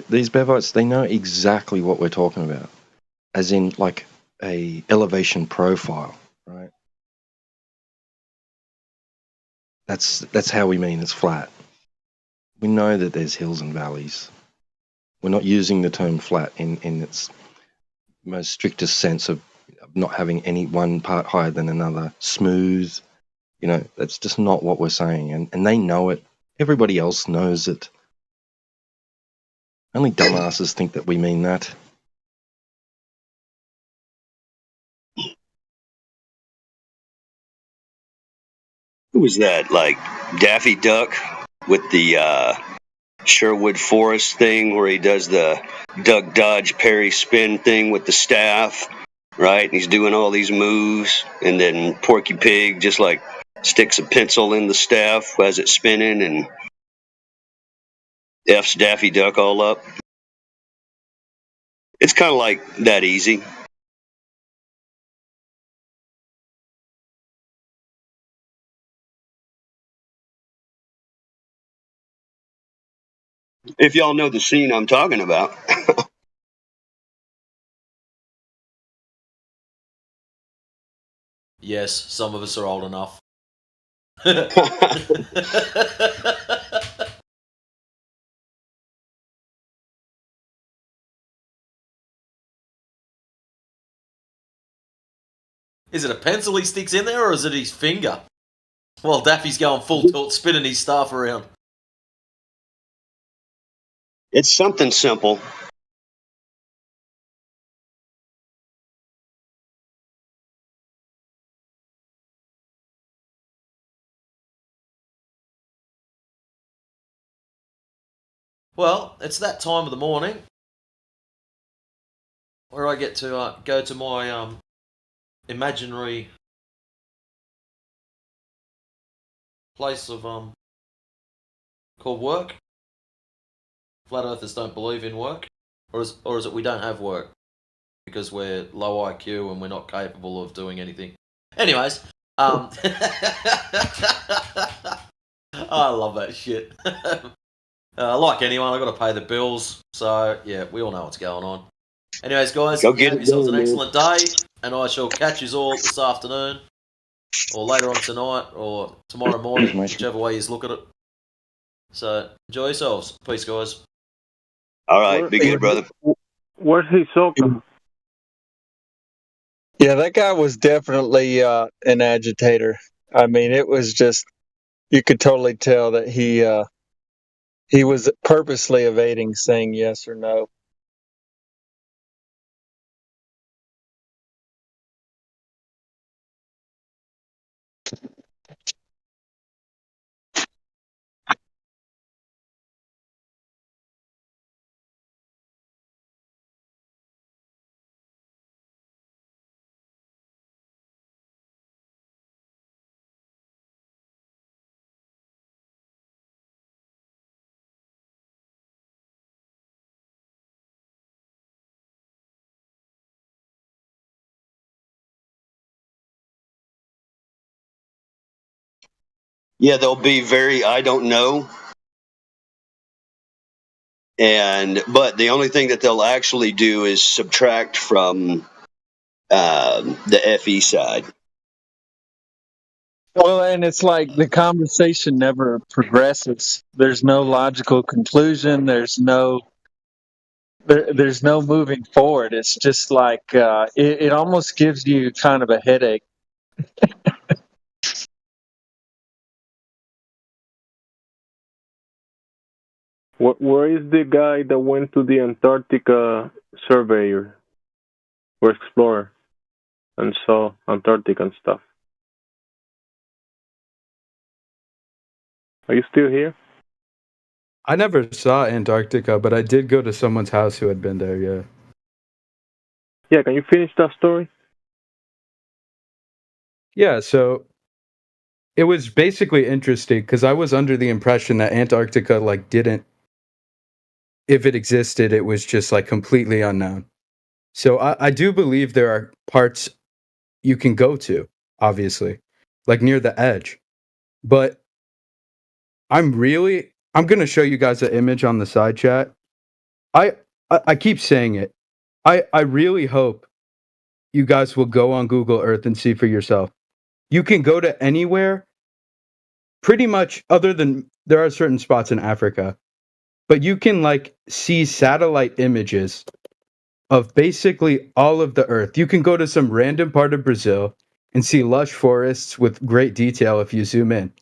these Bevites, they know exactly what we're talking about, as in like a elevation profile, right? That's how we mean it's flat. We know that there's hills and valleys. We're not using the term flat in its most strictest sense of not having any one part higher than another. Smooth, that's just not what we're saying, and they know it. Everybody else knows it. Only dumbasses think that we mean that. Who was that? Like Daffy Duck with the Sherwood Forest thing where he does the duck, dodge, parry, spin thing with the staff, right? And he's doing all these moves, and then Porky Pig just like sticks a pencil in the staff as it's spinning and F's Daffy Duck all up. It's kind of like that easy. If y'all know the scene I'm talking about. Yes, some of us are old enough. Is it a pencil he sticks in there, or is it his finger? Well, Daffy's going full tilt, spinning his staff around. It's something simple. Well, it's that time of the morning where I get to go to my imaginary place of called work. Flat Earthers don't believe in work, or is it we don't have work because we're low IQ and we're not capable of doing anything. Anyways, I love that shit. Like anyone, I got to pay the bills, so yeah, we all know what's going on. Anyways, guys, Go get have yourselves an excellent day, and I shall catch you all this afternoon, or later on tonight, or tomorrow morning, whichever way you look at it. So enjoy yourselves. Peace, guys. All right, be good, brother. Where's Hisoka? Yeah, that guy was definitely an agitator. I mean, it was just you could totally tell that he was purposely evading saying yes or no. Yeah, they'll be very I don't know But the only thing that they'll actually do is subtract from the FE side. Well, and it's like the conversation never progresses. There's no logical conclusion. There's no moving forward. It's just like it almost gives you kind of a headache. Where is the guy that went to the Antarctica surveyor or explorer and saw Antarctica and stuff? Are you still here? I never saw Antarctica, but I did go to someone's house who had been there, yeah. Yeah, can you finish that story? Yeah, so it was basically interesting because I was under the impression that Antarctica didn't, if it existed, it was just completely unknown. So I do believe there are parts you can go to, obviously, near the edge. But I'm going to show you guys an image on the side chat. I keep saying it. I really hope you guys will go on Google Earth and see for yourself. You can go to anywhere, pretty much, other than there are certain spots in Africa, but you can see satellite images of basically all of the Earth. You can go to some random part of Brazil and see lush forests with great detail if you zoom in.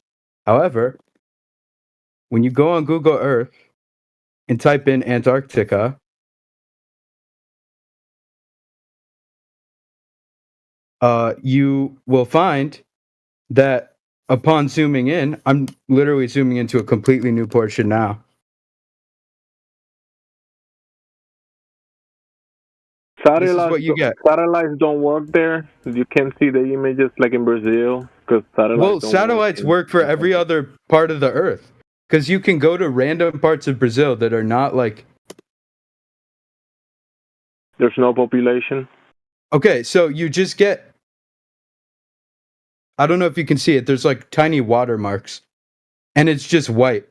However, when you go on Google Earth and type in Antarctica, you will find that upon zooming in, I'm literally zooming into a completely new portion now. This is what you get. Satellites don't work there. You can't see the images like in Brazil because satellites work for every other part of the Earth because you can go to random parts of Brazil that are not there's no population. Okay, so you just get. I don't know if you can see it. There's tiny watermarks, and it's just white.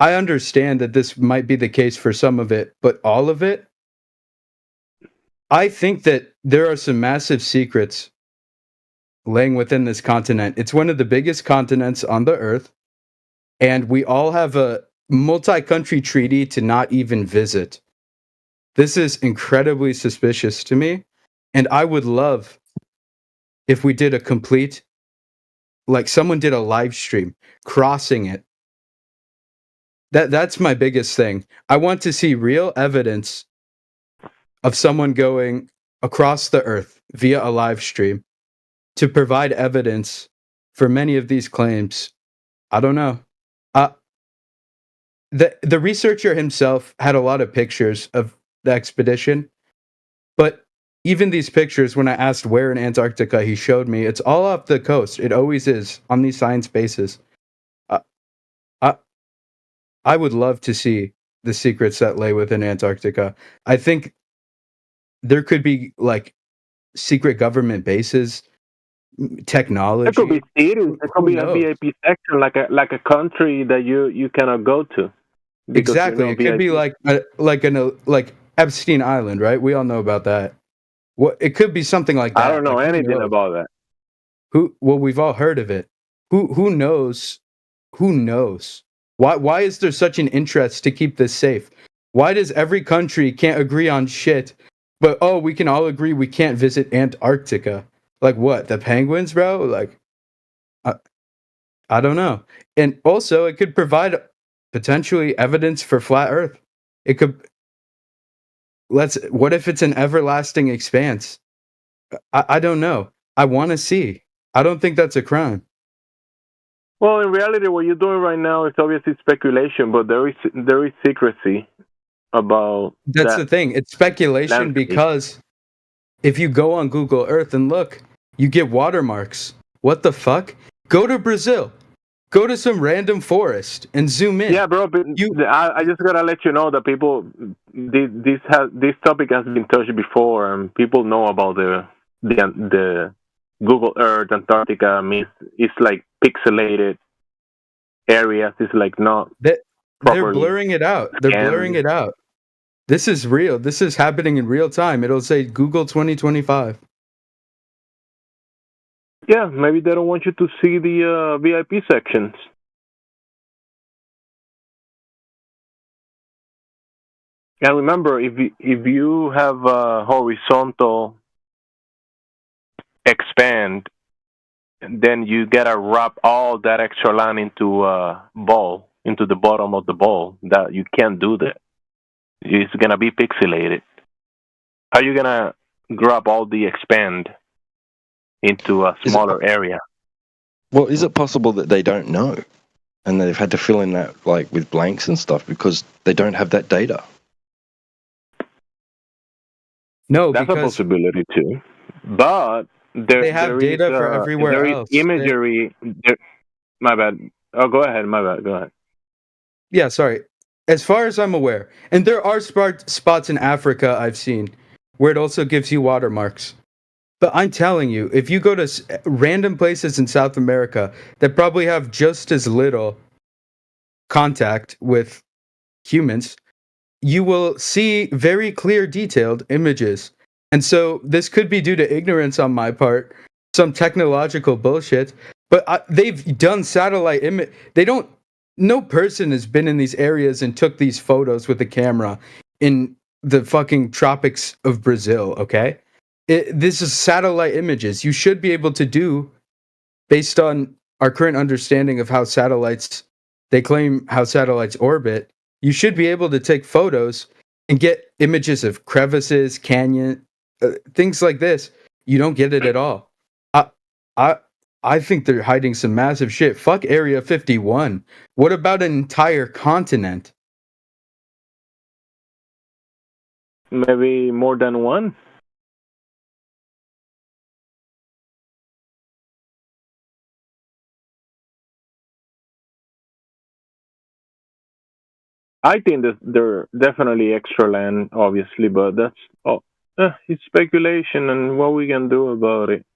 I understand that this might be the case for some of it, but all of it. I think that there are some massive secrets laying within this continent. It's one of the biggest continents on the Earth, and we all have a multi-country treaty to not even visit. This is incredibly suspicious to me, and I would love if we did a complete, someone did a live stream crossing it. That's my biggest thing. I want to see real evidence of someone going across the Earth via a live stream to provide evidence for many of these claims. I don't know. The researcher himself had a lot of pictures of the expedition, but even these pictures, when I asked where in Antarctica, he showed me it's all off the coast. It always is on these science bases. I would love to see the secrets that lay within Antarctica. I think there could be secret government bases, technology. It could be cities. It could be a VIP section, like a country that you cannot go to. Exactly. It could be like Epstein Island, right? We all know about that. It could be something like that. I don't know anything about that. Well, we've all heard of it. Who knows? Who knows? Why is there such an interest to keep this safe? Why does every country can't agree on shit, but we can all agree we can't visit Antarctica? What? The penguins, bro? I don't know. And also, it could provide potentially evidence for flat Earth. It could. What if it's an everlasting expanse? I don't know. I want to see. I don't think that's a crime. Well, in reality, what you're doing right now is obviously speculation, but there is secrecy about. That's the thing. It's speculation because if you go on Google Earth and look, you get watermarks. What the fuck? Go to Brazil. Go to some random forest and zoom in. Yeah, bro. But I just gotta let you know that people, this topic has been touched before, and people know about the Google Earth Antarctica. Means it's pixelated areas. It's not. They're properly. blurring it out. They're blurring it out. This is real. This is happening in real time. It'll say Google 2025. Yeah, maybe they don't want you to see the VIP sections. And remember, if you have a horizontal expand, then you gotta wrap all that extra line into a ball, into the bottom of the ball. That you can't do that. It's gonna be pixelated. How are you gonna grab all the expand into a smaller area? Well, is it possible that they don't know, and they've had to fill in that like with blanks and stuff because they don't have that data? No, that's a because possibility too. But they have data for everywhere there else. Is imagery. My bad. Oh, go ahead. My bad. Go ahead. Yeah, sorry. As far as I'm aware, and there are spots in Africa I've seen where it also gives you watermarks. But I'm telling you, if you go to random places in South America that probably have just as little contact with humans, you will see very clear, detailed images. And so this could be due to ignorance on my part, some technological bullshit. But they've done satellite image. No person has been in these areas and took these photos with a camera in the fucking tropics of Brazil, okay? This is satellite images. You should be able to do, based on our current understanding of how satellites orbit, you should be able to take photos and get images of crevices, canyon, things like this. You don't get it at all. I think they're hiding some massive shit. Fuck Area 51. What about an entire continent? Maybe more than one. I think that they're definitely extra land, obviously, but that's it's speculation, and what we can do about it.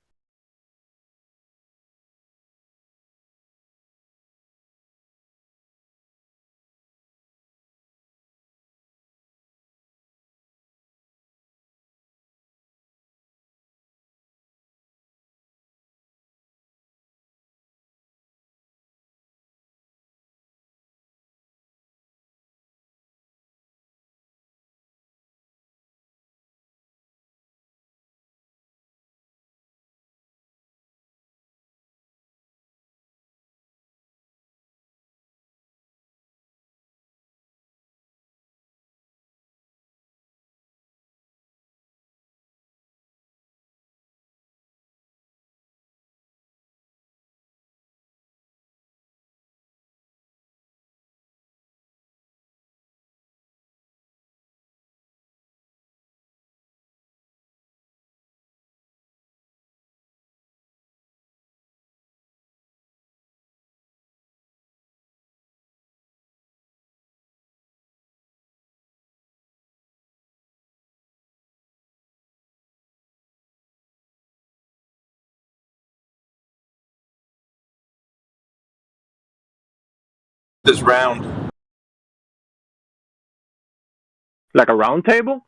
This round. Like a round table?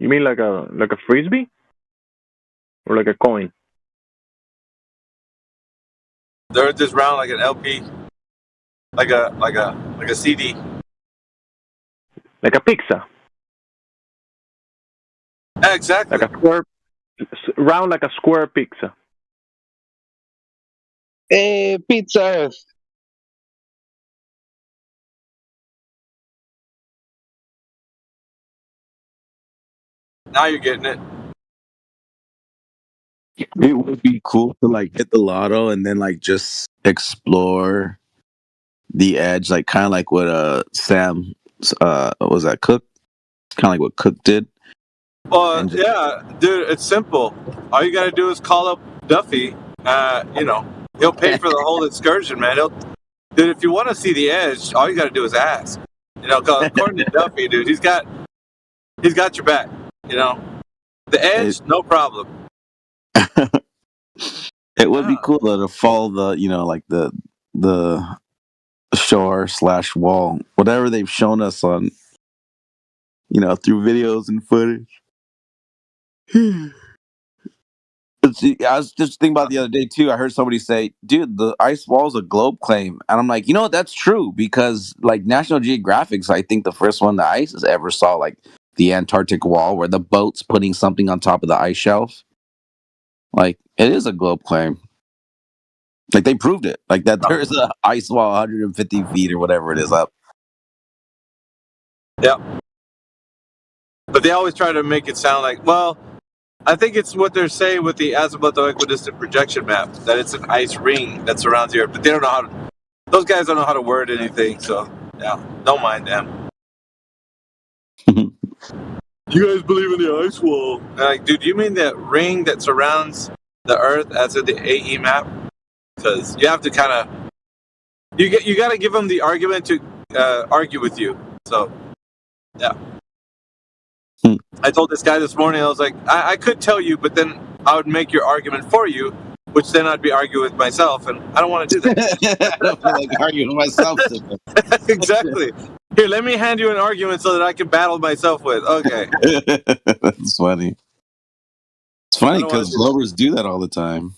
You mean like a frisbee? Or like a coin? They're just round like an LP. Like a CD. Like a pizza. Yeah, exactly. Like a square, round like a square pizza. Hey, Pizza. Now you're getting it. It would be cool to like hit the lotto and then like just explore the edge, like kind of like what Sam what was that Cook? Kind of like what Cook did. Well, yeah, dude, it's simple. All you gotta do is call up Duffy. He'll pay for the whole excursion, man. Dude, if you want to see the edge, all you gotta do is ask. You know, 'cause according to Duffy, dude, he's got your back. You know, the edge, no problem. It would be cool though, to follow the, like the shore/wall, whatever they've shown us on, through videos and footage. See, I was just thinking about the other day too. I heard somebody say, "Dude, the ice wall is a globe claim," and I'm like, that's true, because like National Geographic's, I think the first one that ICE has ever saw, like the Antarctic wall, where the boat's putting something on top of the ice shelf. Like, it is a globe claim. Like, they proved it. Like, that there's a ice wall 150 feet or whatever it is up. Yeah. But they always try to make it sound like, well, I think it's what they're saying with the azimuthal equidistant projection map, that it's an ice ring that surrounds the Earth. But they don't know how to, those guys don't know how to word anything, so, yeah, don't mind them. You guys believe in the ice wall? And like, dude, you mean that ring that surrounds the Earth as in the AE map? Because you have to kind of, you got to give them the argument to argue with you. So, yeah. I told this guy this morning, I was like, I could tell you, but then I would make your argument for you, which then I'd be arguing with myself, and I don't want to do that. I don't feel like arguing with myself today. Exactly. Here, let me hand you an argument so that I can battle myself with. Okay. That's funny. It's funny because Globers do that all the time.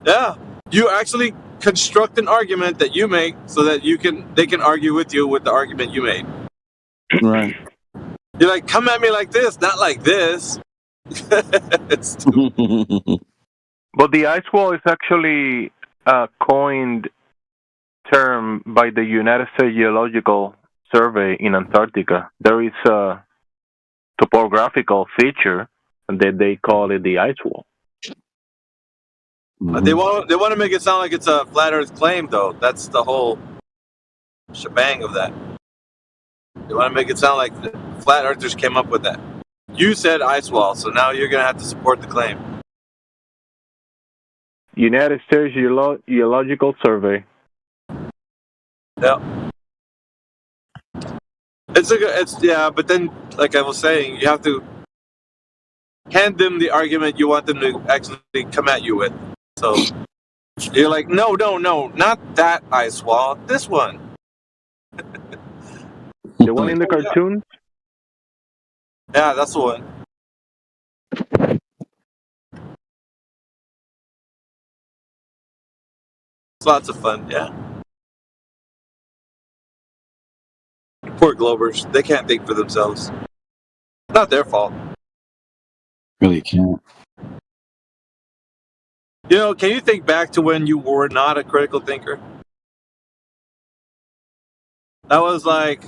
Yeah. You actually construct an argument that you make so that they can argue with you with the argument you made. Right. You're like, come at me like this, not like this. But the ice wall is actually a coined term by the United States Geological Survey in Antarctica. There is a topographical feature that they call it the ice wall. They want to make it sound like it's a flat Earth claim, though. That's the whole shebang of that. They want to make it sound like the flat earthers came up with that. You said ice wall, so now you're going to have to support the claim. United States Geological Survey. Yeah. Yeah, but then, like I was saying, you have to hand them the argument you want them to actually come at you with. So you're like, no, not that ice wall, this one. The one in the cartoon? Yeah, that's the one. It's lots of fun, yeah. Poor Globers. They can't think for themselves. Not their fault. Really can't. You know, can you think back to when you were not a critical thinker? That was like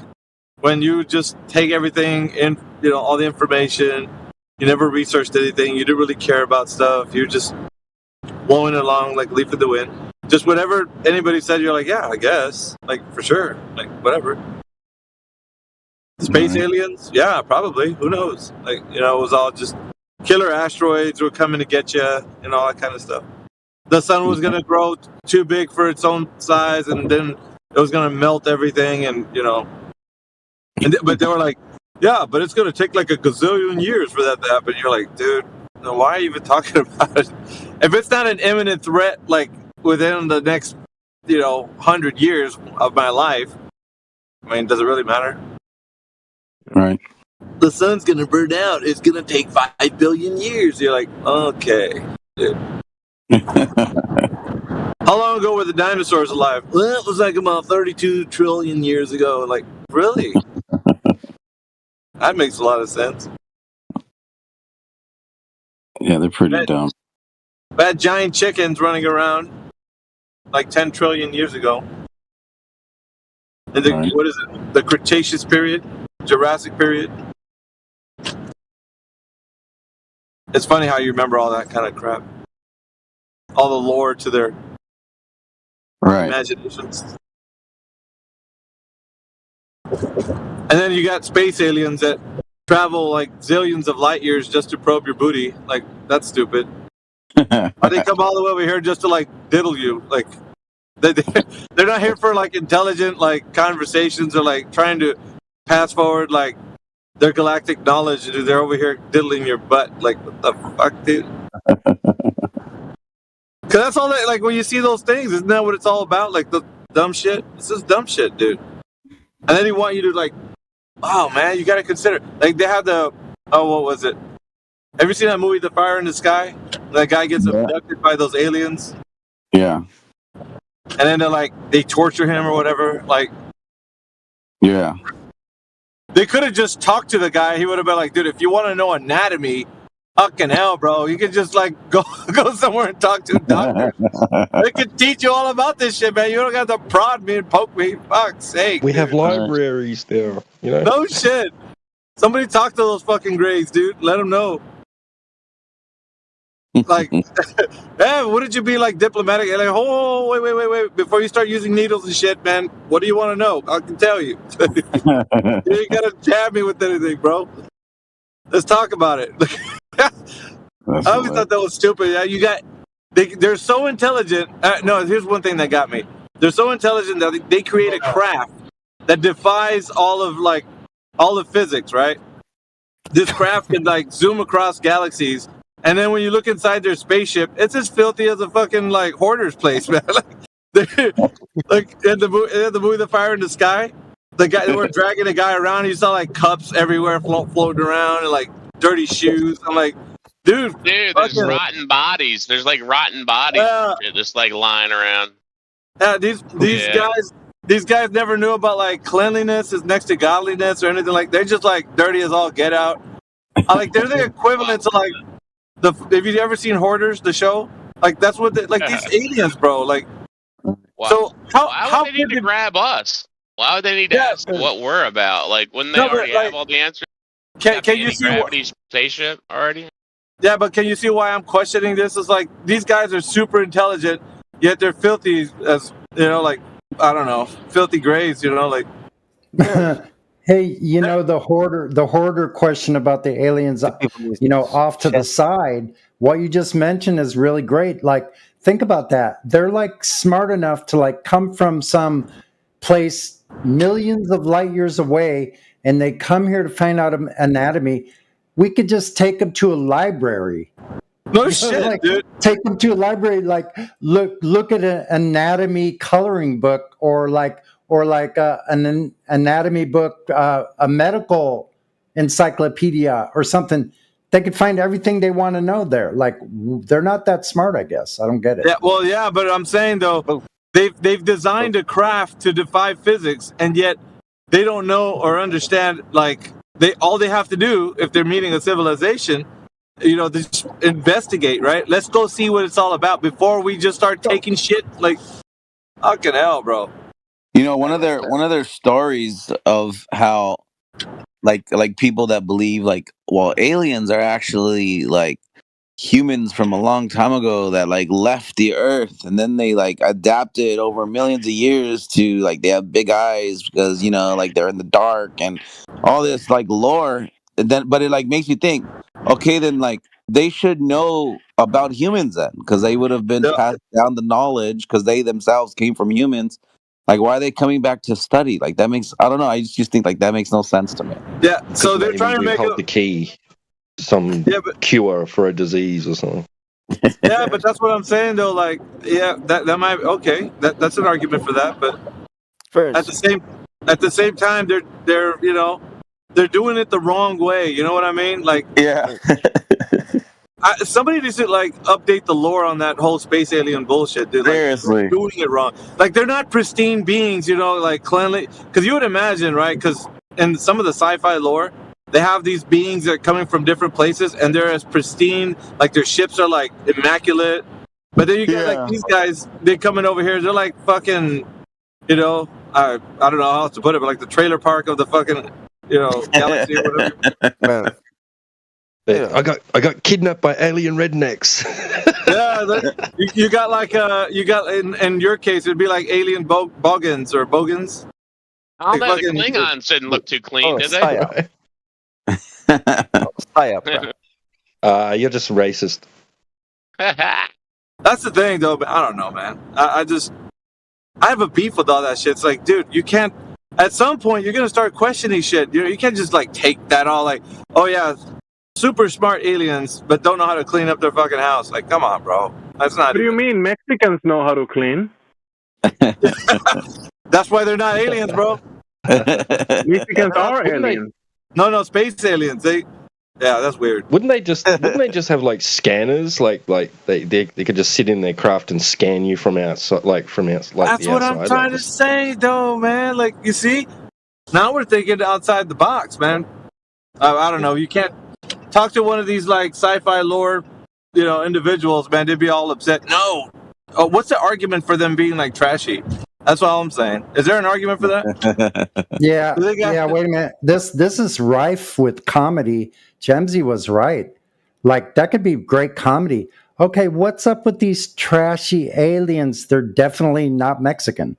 when you just take everything in, all the information. You never researched anything. You didn't really care about stuff. You're just blowing along like leaf in the wind. Just whatever anybody said, you're like, yeah, I guess. Like, for sure. Like, whatever. Space aliens? Yeah, probably. Who knows? Like, it was all just killer asteroids were coming to get you and all that kind of stuff. The sun was going to grow too big for its own size, and then it was going to melt everything, and, but they were like, yeah, but it's going to take like a gazillion years for that to happen. You're like, dude, why are you even talking about it? If it's not an imminent threat, like within the next, 100 years of my life, I mean, does it really matter? Right. The sun's going to burn out. It's going to take 5 billion years. You're like, okay, dude. How long ago were the dinosaurs alive? Well, it was like about 32 trillion years ago. Like, really? That makes a lot of sense. Yeah, they're pretty dumb. Bad giant chickens running around like 10 trillion years ago. And what is it? The Cretaceous period? Jurassic period? It's funny how you remember all that kind of crap. All the lore to their imaginations. And then you got space aliens that travel like zillions of light years just to probe your booty. Like, that's stupid. Why they come all the way over here just to like diddle you? Like, they're not here for like intelligent like conversations or like trying to pass forward like their galactic knowledge, and they're over here diddling your butt. Like, what the fuck, dude? Because that's all that, like, when you see those things, isn't that what it's all about? Like, the dumb shit? It's just dumb shit, dude. And then they want you to, like, oh, man, you got to consider. Like, they have the, oh, what was it? Have you seen that movie, The Fire in the Sky? That guy gets abducted by those aliens. Yeah. And then they're like, they torture him or whatever. Like, Yeah. they could have just talked to the guy. He would have been like, dude, if you want to know anatomy, fucking hell, bro. You could just, like, go somewhere and talk to a doctor. They could teach you all about this shit, man. You don't got to prod me and poke me. Fuck's sake. We dude. have libraries there, you know. No shit. Somebody talk to those fucking Greys, dude. Let them know. Like, hey, wouldn't you be like diplomatic? Like, oh, wait. Before you start using needles and shit, man, what do you want to know? I can tell you. You ain't got to jab me with anything, bro. Let's talk about it. I always thought that was stupid. Yeah, they're so intelligent. No, here's one thing that got me. They're so intelligent that they create a craft that defies all of physics, right? This craft can like zoom across galaxies, and then when you look inside their spaceship, it's as filthy as a fucking like hoarder's place, man. Like in the movie The Fire in the Sky, the guy they were dragging a guy around. You saw like cups everywhere floating around and like dirty shoes. I'm like, dude, there's rotten bodies. There's like rotten bodies just like lying around. Yeah, these guys never knew about like cleanliness is next to godliness or anything like. They're just like dirty as all get out. Like they're the equivalent to like have you ever seen Hoarders, the show? Like that's what these aliens, bro. Like, so why would they need to grab us? Why would they need to ask what we're about? Like, wouldn't they already have all the answers? Can you see gravity spaceship already? Yeah, but can you see why I'm questioning this? Is like these guys are super intelligent, yet they're filthy as like I don't know, filthy Greys. Like. Hey, the hoarder question about the aliens, off to the side. What you just mentioned is really great. Like, think about that. They're like smart enough to like come from some place millions of light years away, and they come here to find out anatomy. We could just take them to a library. No shit, dude. Take them to a library. Like, look at an anatomy coloring book, or an anatomy book, a medical encyclopedia or something. They could find everything they want to know there. Like, they're not that smart, I guess. I don't get it. Yeah, well, yeah, but I'm saying though, they've designed a craft to defy physics, and yet they don't know or understand. Like, all they have to do if they're meeting a civilization, they just investigate. Right? Let's go see what it's all about before we just start taking shit. Like, fucking hell, bro. One of their stories of how like people that believe like, well, aliens are actually like humans from a long time ago that like left the earth, and then they like adapted over millions of years to like they have big eyes because like they're in the dark and all this like lore. And then but it like makes you think, okay, then like they should know about humans then, because they would have been passed down the knowledge because they themselves came from humans. Like, why are they coming back to study? Like, that makes, I don't know. I just think like that makes no sense to me. Yeah. So they're trying to make the key, some cure for a disease or something. Yeah, but that's what I'm saying though. Like, yeah, that might that's an argument for that. But at the same time, they're doing it the wrong way. You know what I mean? Like, yeah. Somebody needs to like update the lore on that whole space alien bullshit, dude. Like, seriously, they're doing it wrong. Like, they're not pristine beings, like cleanly. Because you would imagine, right? Because in some of the sci-fi lore, they have these beings that are coming from different places, and they're as pristine. Like, their ships are like immaculate. But then you get like these guys, they're coming over here. They're like fucking, I don't know how else to put it, but like the trailer park of the fucking, galaxy or whatever. Yeah. I got kidnapped by alien rednecks. Yeah, you got like in your case it'd be like alien bogans or bogans. Oh, the Klingons didn't look too clean, did they? You're just racist. That's the thing, though. But I don't know, man. I have a beef with all that shit. It's like, dude, you can't at some point you're gonna start questioning shit. You can't just like take that all like, oh yeah, super smart aliens, but don't know how to clean up their fucking house. Like, come on, bro. That's not. What do you mean Mexicans know how to clean? That's why they're not aliens, bro. Mexicans are aliens. No, space aliens. Yeah, that's weird. Wouldn't they just have like scanners, like they could just sit in their craft and scan you from outside, like That's the what outside, I'm trying to say, though, man. Like, you see, now we're thinking outside the box, man. I don't know. You can't talk to one of these like sci-fi lore, individuals, man. They'd be all upset. No. Oh, what's the argument for them being like trashy? That's all I'm saying. Is there an argument for that? Yeah. Wait a minute. This is rife with comedy. Jemsy was right. Like, that could be great comedy. Okay, what's up with these trashy aliens? They're definitely not Mexican.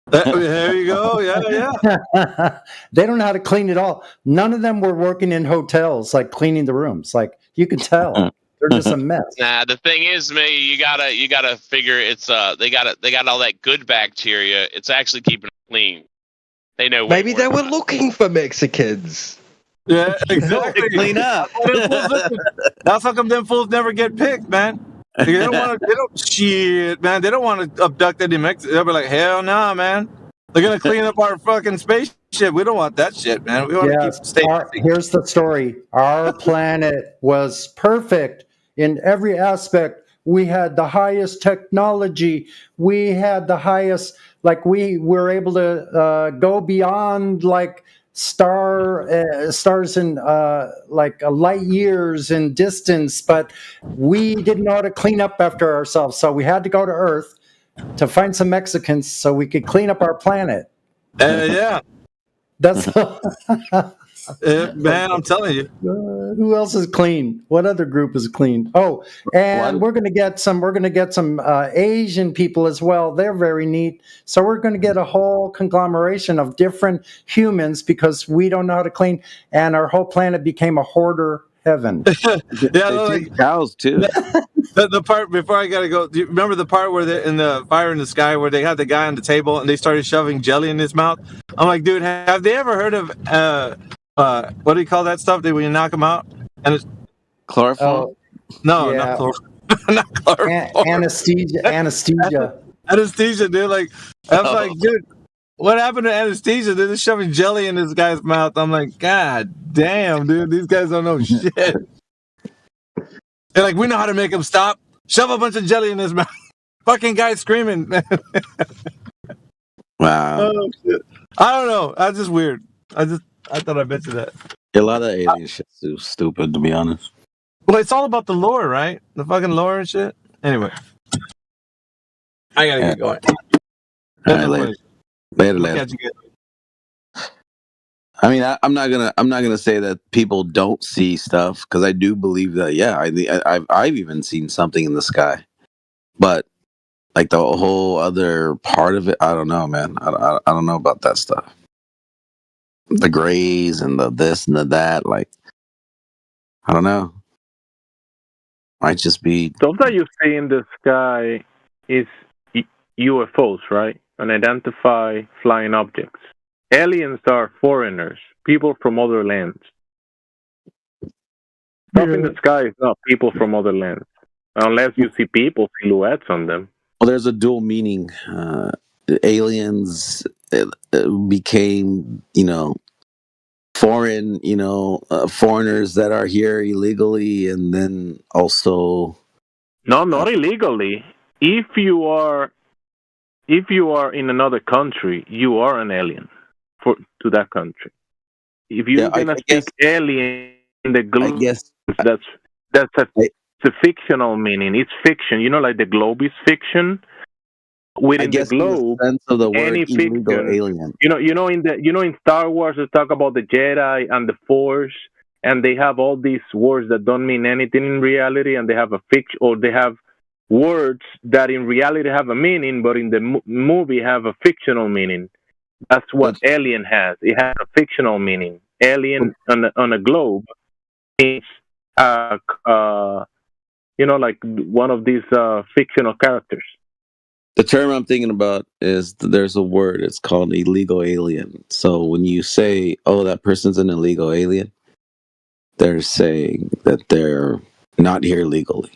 There you go. Yeah. They don't know how to clean it all. None of them were working in hotels, like cleaning the rooms. Like, you could tell. They're just a mess. Nah, the thing is, me, you gotta figure it's they got all that good bacteria. It's actually keeping it clean. They know. Maybe they were looking for Mexicans. Yeah, exactly. Clean up. That's how come them fools never get picked, man. They don't want to. Man. They don't want to abduct any Mexicans. They'll be like, hell nah, man. They're gonna clean up our fucking spaceship. We don't want that shit, man. We want to keep staying. Here's the story. Our planet was perfect in every aspect. We had the highest technology. We had the highest, like, we were able to go beyond like stars in like light years in distance, but we didn't know how to clean up after ourselves. So we had to go to Earth to find some Mexicans so we could clean up our planet. Yeah. That's man, I'm telling you. Who else is clean? What other group is clean? Oh, and we're gonna get some Asian people as well. They're very neat. So we're gonna get a whole conglomeration of different humans because we don't know how to clean, and our whole planet became a hoarder heaven. Yeah, like cows too. The part before I gotta go. Do you remember the part where they're in the Fire in the Sky where they had the guy on the table and they started shoving jelly in his mouth? I'm like, dude, have they ever heard of what do you call that stuff? When you knock them out? And it's chloroform. No, Yeah. not chloroform. Not chloroform. Anesthesia. Anesthesia, dude. Like, I was like, dude, what happened to anesthesia? They're just shoving jelly in this guy's mouth. I'm like, God damn, dude, these guys don't know shit. They're like, we know how to make him stop. Shove a bunch of jelly in his mouth. Fucking guy screaming. Wow. Oh, shit. I don't know. That's just weird. I thought I'd mention that. A lot of alien shit's too stupid, to be honest. Well, it's all about the lore, right? The fucking lore and shit. Anyway. I gotta get going. All right, later. I mean, I'm not gonna say that people don't see stuff because I do believe that. Yeah, I've even seen something in the sky, but like the whole other part of it, I don't know, man. I don't know about that stuff. The grays and the this and the that, like, I don't know. Might just be Stuff that you see in the sky is UFOs, right? Unidentified flying objects. Aliens are foreigners, people from other lands. Stuff in the sky is not people from other lands, unless you see people silhouettes on them. well, there's a dual meaning. Aliens became, foreign, foreigners that are here illegally, and then also No, not illegally. If you are in another country, you are an alien to that country. If you're gonna speak alien in the globe, that's a fictional meaning. It's fiction. Like the globe is fiction. Within the globe, sense of the word any illegal fiction. alien. In Star Wars they talk about the Jedi and the Force, and they have all these words that don't mean anything in reality, and they have a fiction, or they have words that in reality have a meaning, but in the movie have a fictional meaning. That's what alien has. It has a fictional meaning. Alien on a globe is, like one of these fictional characters. The term I'm thinking about is there's a word. It's called illegal alien. So when you say, "Oh, that person's an illegal alien," they're saying that they're not here legally,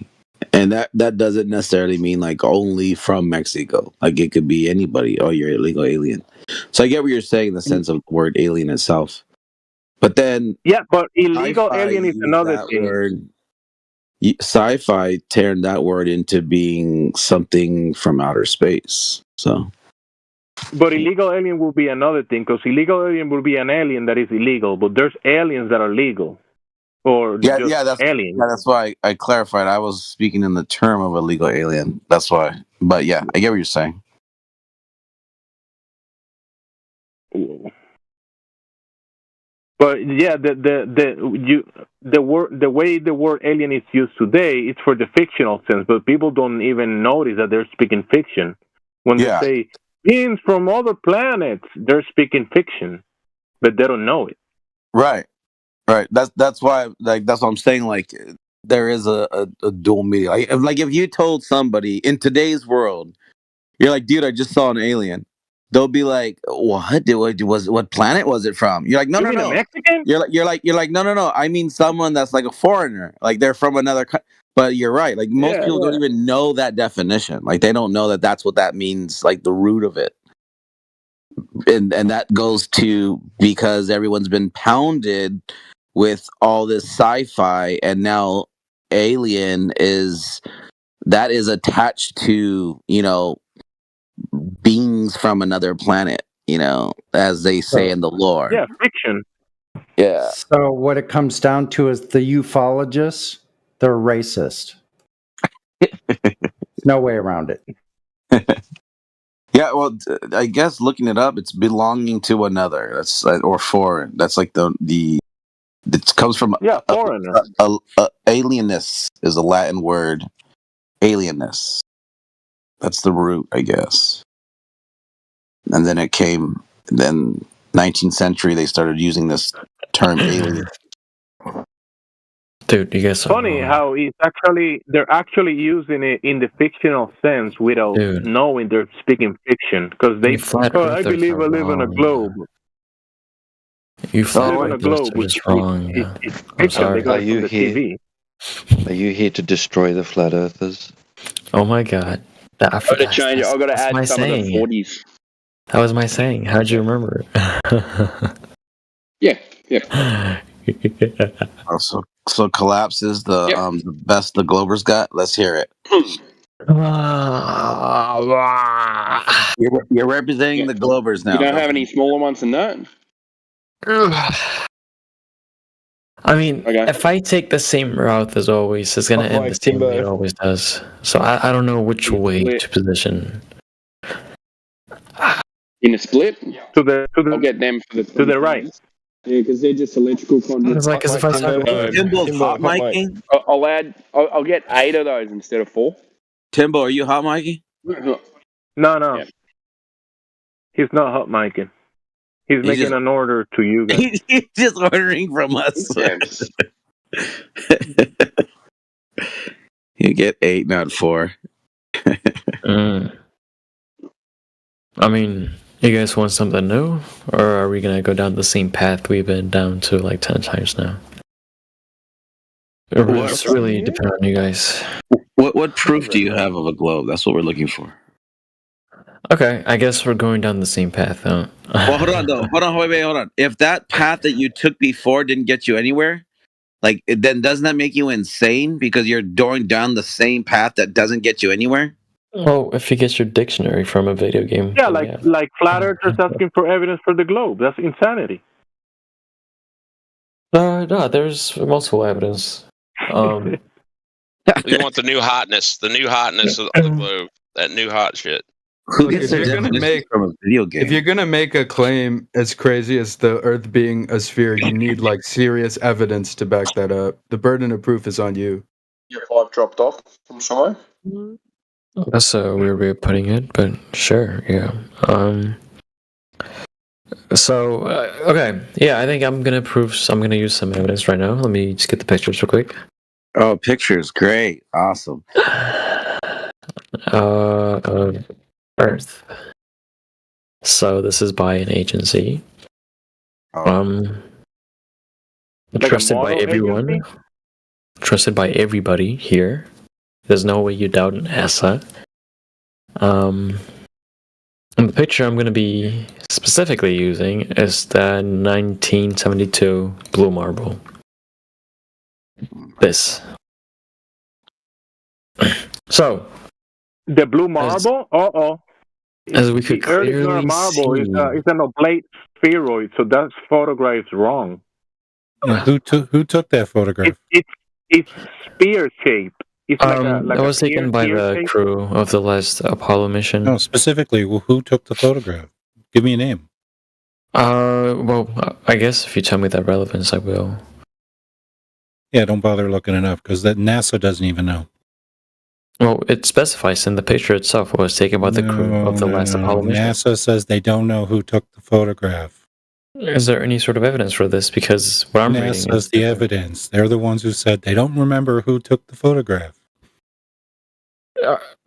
and that doesn't necessarily mean like only from Mexico. Like it could be anybody. Oh, you're an illegal alien. So I get what you're saying in the sense of the word alien itself. But then, Yeah, but illegal sci-fi alien is used another that thing. word. Sci-fi turned that word into being something from outer space. So. But illegal alien will be another thing, because illegal alien will be an alien that is illegal, but there's aliens that are legal, or just aliens. Yeah, that's why I clarified. I was speaking in the term of illegal alien. That's why. But yeah, I get what you're saying. But yeah, the way the word alien is used today, it's for the fictional sense, but people don't even notice that they're speaking fiction. When they say beings from other planets, they're speaking fiction, but they don't know it. Right. That's why. Like that's what I'm saying. Like there is a dual meaning. Like if you told somebody in today's world, you're like, dude, I just saw an alien. They'll be like, what? What planet was it from? You're like, no. A Mexican? You're like, no. I mean, someone that's like a foreigner, like they're from another. But you're right. Like most people don't even know that definition. Like they don't know that that's what that means. Like the root of it, and that goes to because everyone's been pounded with all this sci-fi, and now alien is attached to beings from another planet, as they say in the lore. Yeah, fiction. Yeah. So what it comes down to is the ufologists, they're racist. No way around it. Yeah, well, I guess looking it up, it's belonging to another. That's or foreign. That's like the it comes from foreigner. Alienness is a Latin word. Alienness. That's the root, I guess. And then it came. Then 19th century, they started using this term alien. Dude, you guys. Funny how they're actually using it in the fictional sense without knowing they're speaking fiction, because they. I believe I live on a globe. You live on a globe, which is wrong. It's fiction. Are you here? Are you here to destroy the flat earthers? Oh my god! I've got to change it. I've got to add some of the 40s. That was my saying. How'd you remember it? Yeah. So collapse is the best the Globers got. Let's hear it. You're representing the Globers now. You don't have any smaller ones than that? I mean, if I take the same route as always, it's going to end the same way it always does. So I don't know which way to position. In a split? I'll get them for to the right. Yeah, because they're just electrical conduits. It's like as if I said hot miking. I'll get 8 of those instead of 4. Timbo, are you hot miking? No. Yeah. He's not hot miking. He's making an order to you guys. He's just ordering from us. You get 8, not 4. I mean, you guys want something new? Or are we going to go down the same path we've been down to like 10 times now? It's really depends on you guys. What proof do you have of a globe? That's what we're looking for. Okay, I guess we're going down the same path, huh? Well, hold on. If that path that you took before didn't get you anywhere, then doesn't that make you insane because you're going down the same path that doesn't get you anywhere? Well, if you get your dictionary from a video game. Yeah, like flat earthers asking for evidence for the globe. That's insanity. No, there's multiple evidence. We want the new hotness of the globe. That new hot shit. If you're gonna make a claim as crazy as the Earth being a sphere, you need like serious evidence to back that up. The burden of proof is on you. Your 5 dropped off from Shy. That's a weird way of putting it, but sure, yeah. Okay, yeah, I think I'm gonna use some evidence right now. Let me just get the pictures real quick. Oh, pictures, great, awesome. Earth. So this is by an agency. Like Trusted by everyone. agency? Trusted by everybody here. There's no way you doubt NASA. And the picture I'm going to be specifically using is the 1972 blue marble. This. So. The blue marble? As we could clearly marble see. is an oblate spheroid, so that photograph is wrong. Yeah, who took that photograph? It's spear shaped. It's that was taken by the crew of the last Apollo mission. No, specifically, who took the photograph? Give me a name. Well, I guess if you tell me that relevance, I will. Yeah, don't bother looking it up because that NASA doesn't even know. Well, it specifies in the picture itself it was taken by the crew of the last Apollo mission. NASA says they don't know who took the photograph. Is there any sort of evidence for this? Because what I'm reading NASA's is the evidence. They're the ones who said they don't remember who took the photograph.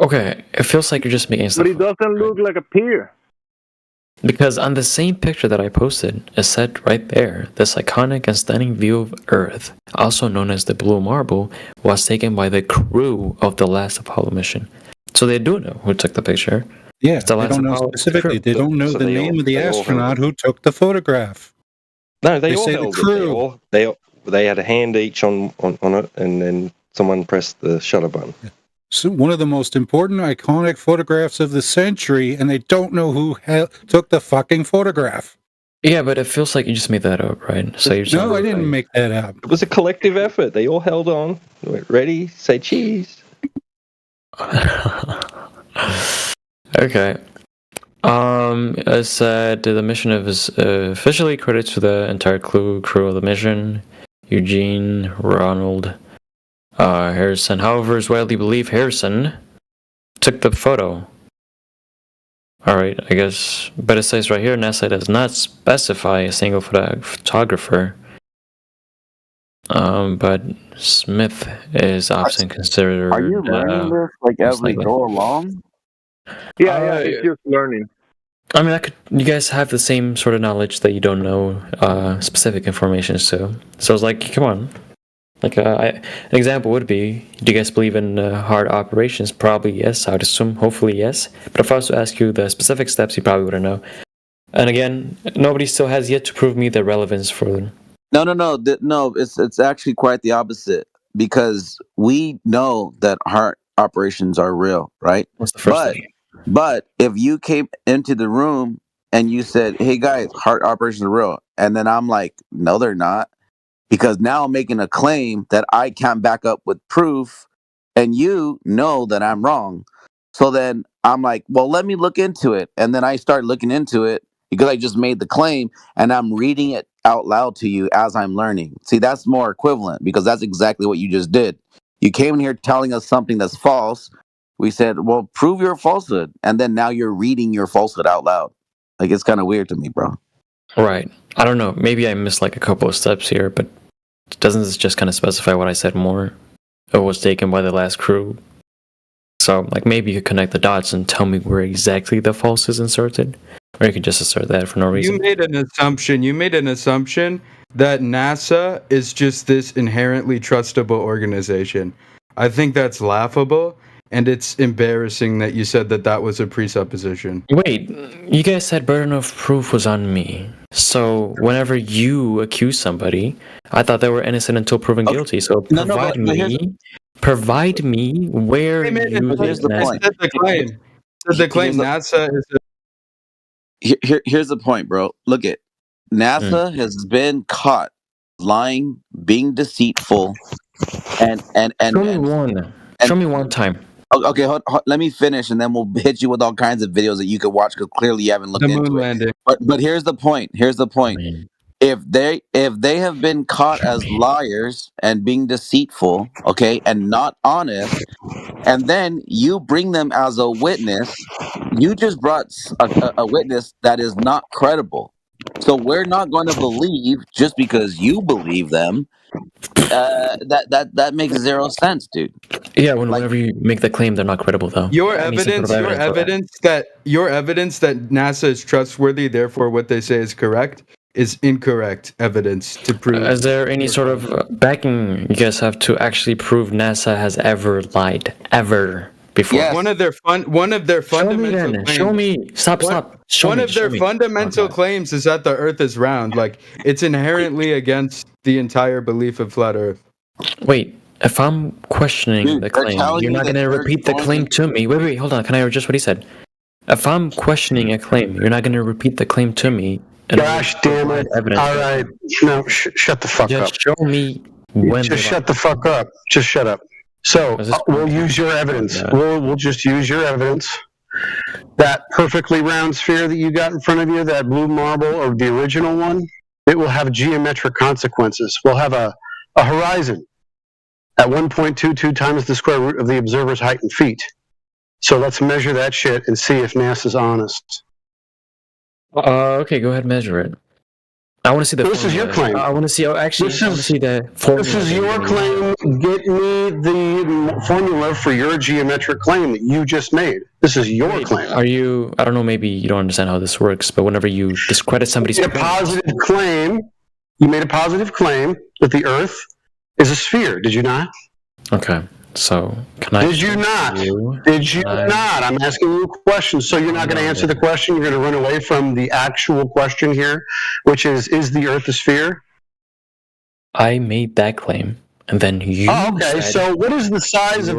Okay, it feels like you're just making stuff But it doesn't look like a pier. Because on the same picture that I posted, it said right there, this iconic and stunning view of Earth, also known as the Blue Marble, was taken by the crew of the last Apollo mission. So they do know who took the picture. Yeah, they don't know specifically. They don't know the name of the astronaut who took the photograph. No, they all say held the crew. it. They had a hand each on it, and then someone pressed the shutter button. So one of the most important, iconic photographs of the century, and they don't know who took the fucking photograph. Yeah, but it feels like you just made that up, right? So you're no, I didn't make that up. It was a collective effort. They all held on. Ready? Say cheese. Okay. It said the mission is officially credit to the entire crew of the mission. Eugene, Ronald, Harrison. However, it's widely believed Harrison took the photo. Alright, I guess. But it says right here, NASA does not specify a single photographer. But Smith is often considered. Are you learning this like as we go along? Yeah, it's just learning. I mean, you guys have the same sort of knowledge that you don't know specific information. So it's like, come on. Like an example would be, do you guys believe in hard operations? Probably yes. I would assume, hopefully yes. But if I was to ask you the specific steps, you probably wouldn't know. And again, nobody still has yet to prove me the relevance for them. No. It's actually quite the opposite, because we know that heart operations are real, right? What's the first thing? But if you came into the room and you said, "Hey guys, heart operations are real," and then I'm like, "No, they're not," because now I'm making a claim that I can't back up with proof, and you know that I'm wrong. So then I'm like, "Well, let me look into it," and then I start looking into it because I just made the claim, and I'm reading it out loud to you as I'm learning. See, that's more equivalent, because that's exactly what you just did. You came in here telling us something that's false. We said, well, prove your falsehood. And then now you're reading your falsehood out loud. Like, it's kind of weird to me, bro. Right. I don't know. Maybe I missed like a couple of steps here, but doesn't this just kind of specify what I said more? It was taken by the last crew. So, like, maybe you could connect the dots and tell me where exactly the false is inserted. Or you could just assert that for no reason. You made an assumption that NASA is just this inherently trustable organization. I think that's laughable. And it's embarrassing that you said that was a presupposition. Wait, you guys said burden of proof was on me. So whenever you accuse somebody, I thought they were innocent until proven guilty. So provide me where you here's the point. The claim NASA is Here's the point, bro. Look at NASA has been caught lying, being deceitful, and Show me one time. Okay, hold, let me finish, and then we'll hit you with all kinds of videos that you could watch, because clearly you haven't looked into it. But here's the point. If they have been caught as liars and being deceitful, okay, and not honest, and then you bring them as a witness, you just brought a witness that is not credible. So we're not going to believe just because you believe them. That makes zero sense, dude. Yeah, whenever you make the claim, they're not credible, though. Your Any sort evidence, of your evidence that NASA is trustworthy, therefore what they say is correct, is incorrect evidence to prove. Is there any sort of backing you guys have to actually prove NASA has ever lied before? Yes. One of their fundamental claims. Show me. Stop. One of their fundamental claims is that the Earth is round. Like, it's inherently against the entire belief of flat Earth. Wait, if I'm questioning the claim, you're not going to repeat the claim to me. Wait, hold on. Can I adjust what he said? If I'm questioning a claim, you're not going to repeat the claim to me. Gosh damn it. All right. No, shut the fuck up. Just show me when. Just shut the fuck up. Just shut up. So we'll use your evidence. We'll just use your evidence. That perfectly round sphere that you got in front of you, that blue marble or the original one, it will have geometric consequences. We'll have a horizon at 1.22 times the square root of the observer's height in feet. So let's measure that shit and see if NASA's honest. Okay, go ahead and measure it. I want to see the. This is your claim. I want to see. I want to see the formula. This is your claim. Get me the formula for your geometric claim that you just made. This is your claim. Are you? I don't know. Maybe you don't understand how this works. But whenever you discredit somebody's positive claim, you made a positive claim that the Earth is a sphere. Did you not? Okay. So, can I? Did you not? Did you not? I'm asking you a question. So you're not going to answer the question? You're going to run away from the actual question here, which is the Earth a sphere? I made that claim, and then you. Oh, okay. So what is the size of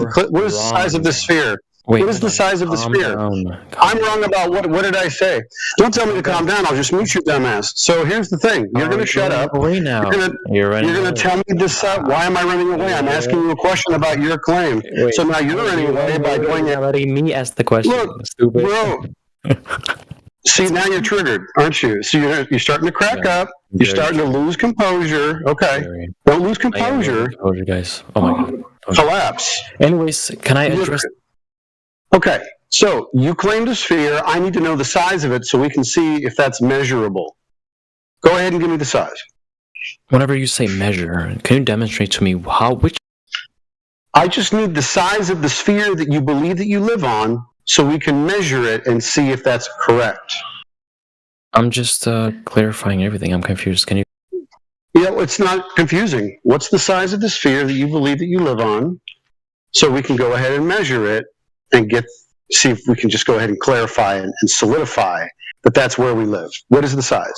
the sphere? Wait, what is the size of the sphere? I'm wrong about what did I say? Don't tell me to calm down. I'll just mute your dumbass. So here's the thing. You're going to shut up. Away now. You're going to tell me this. Why am I running away? I'm asking you a question about your claim. So now you're running away by doing it. Letting me ask the question. Look, stupid. Bro. See, now you're triggered, aren't you? So you're starting to crack up. You're starting to lose composure. Okay. Don't lose composure. Composure, guys. Oh my god. Okay. Collapse. Anyways, can I address? Okay, so you claimed a sphere. I need to know the size of it so we can see if that's measurable. Go ahead and give me the size. Whenever you say measure, can you demonstrate to me which? I just need the size of the sphere that you believe that you live on so we can measure it and see if that's correct. I'm just clarifying everything. I'm confused. Can you? Yeah, it's not confusing. What's the size of the sphere that you believe that you live on so we can go ahead and measure it and see if we can just go ahead and clarify and solidify that that's where we live. What is the size?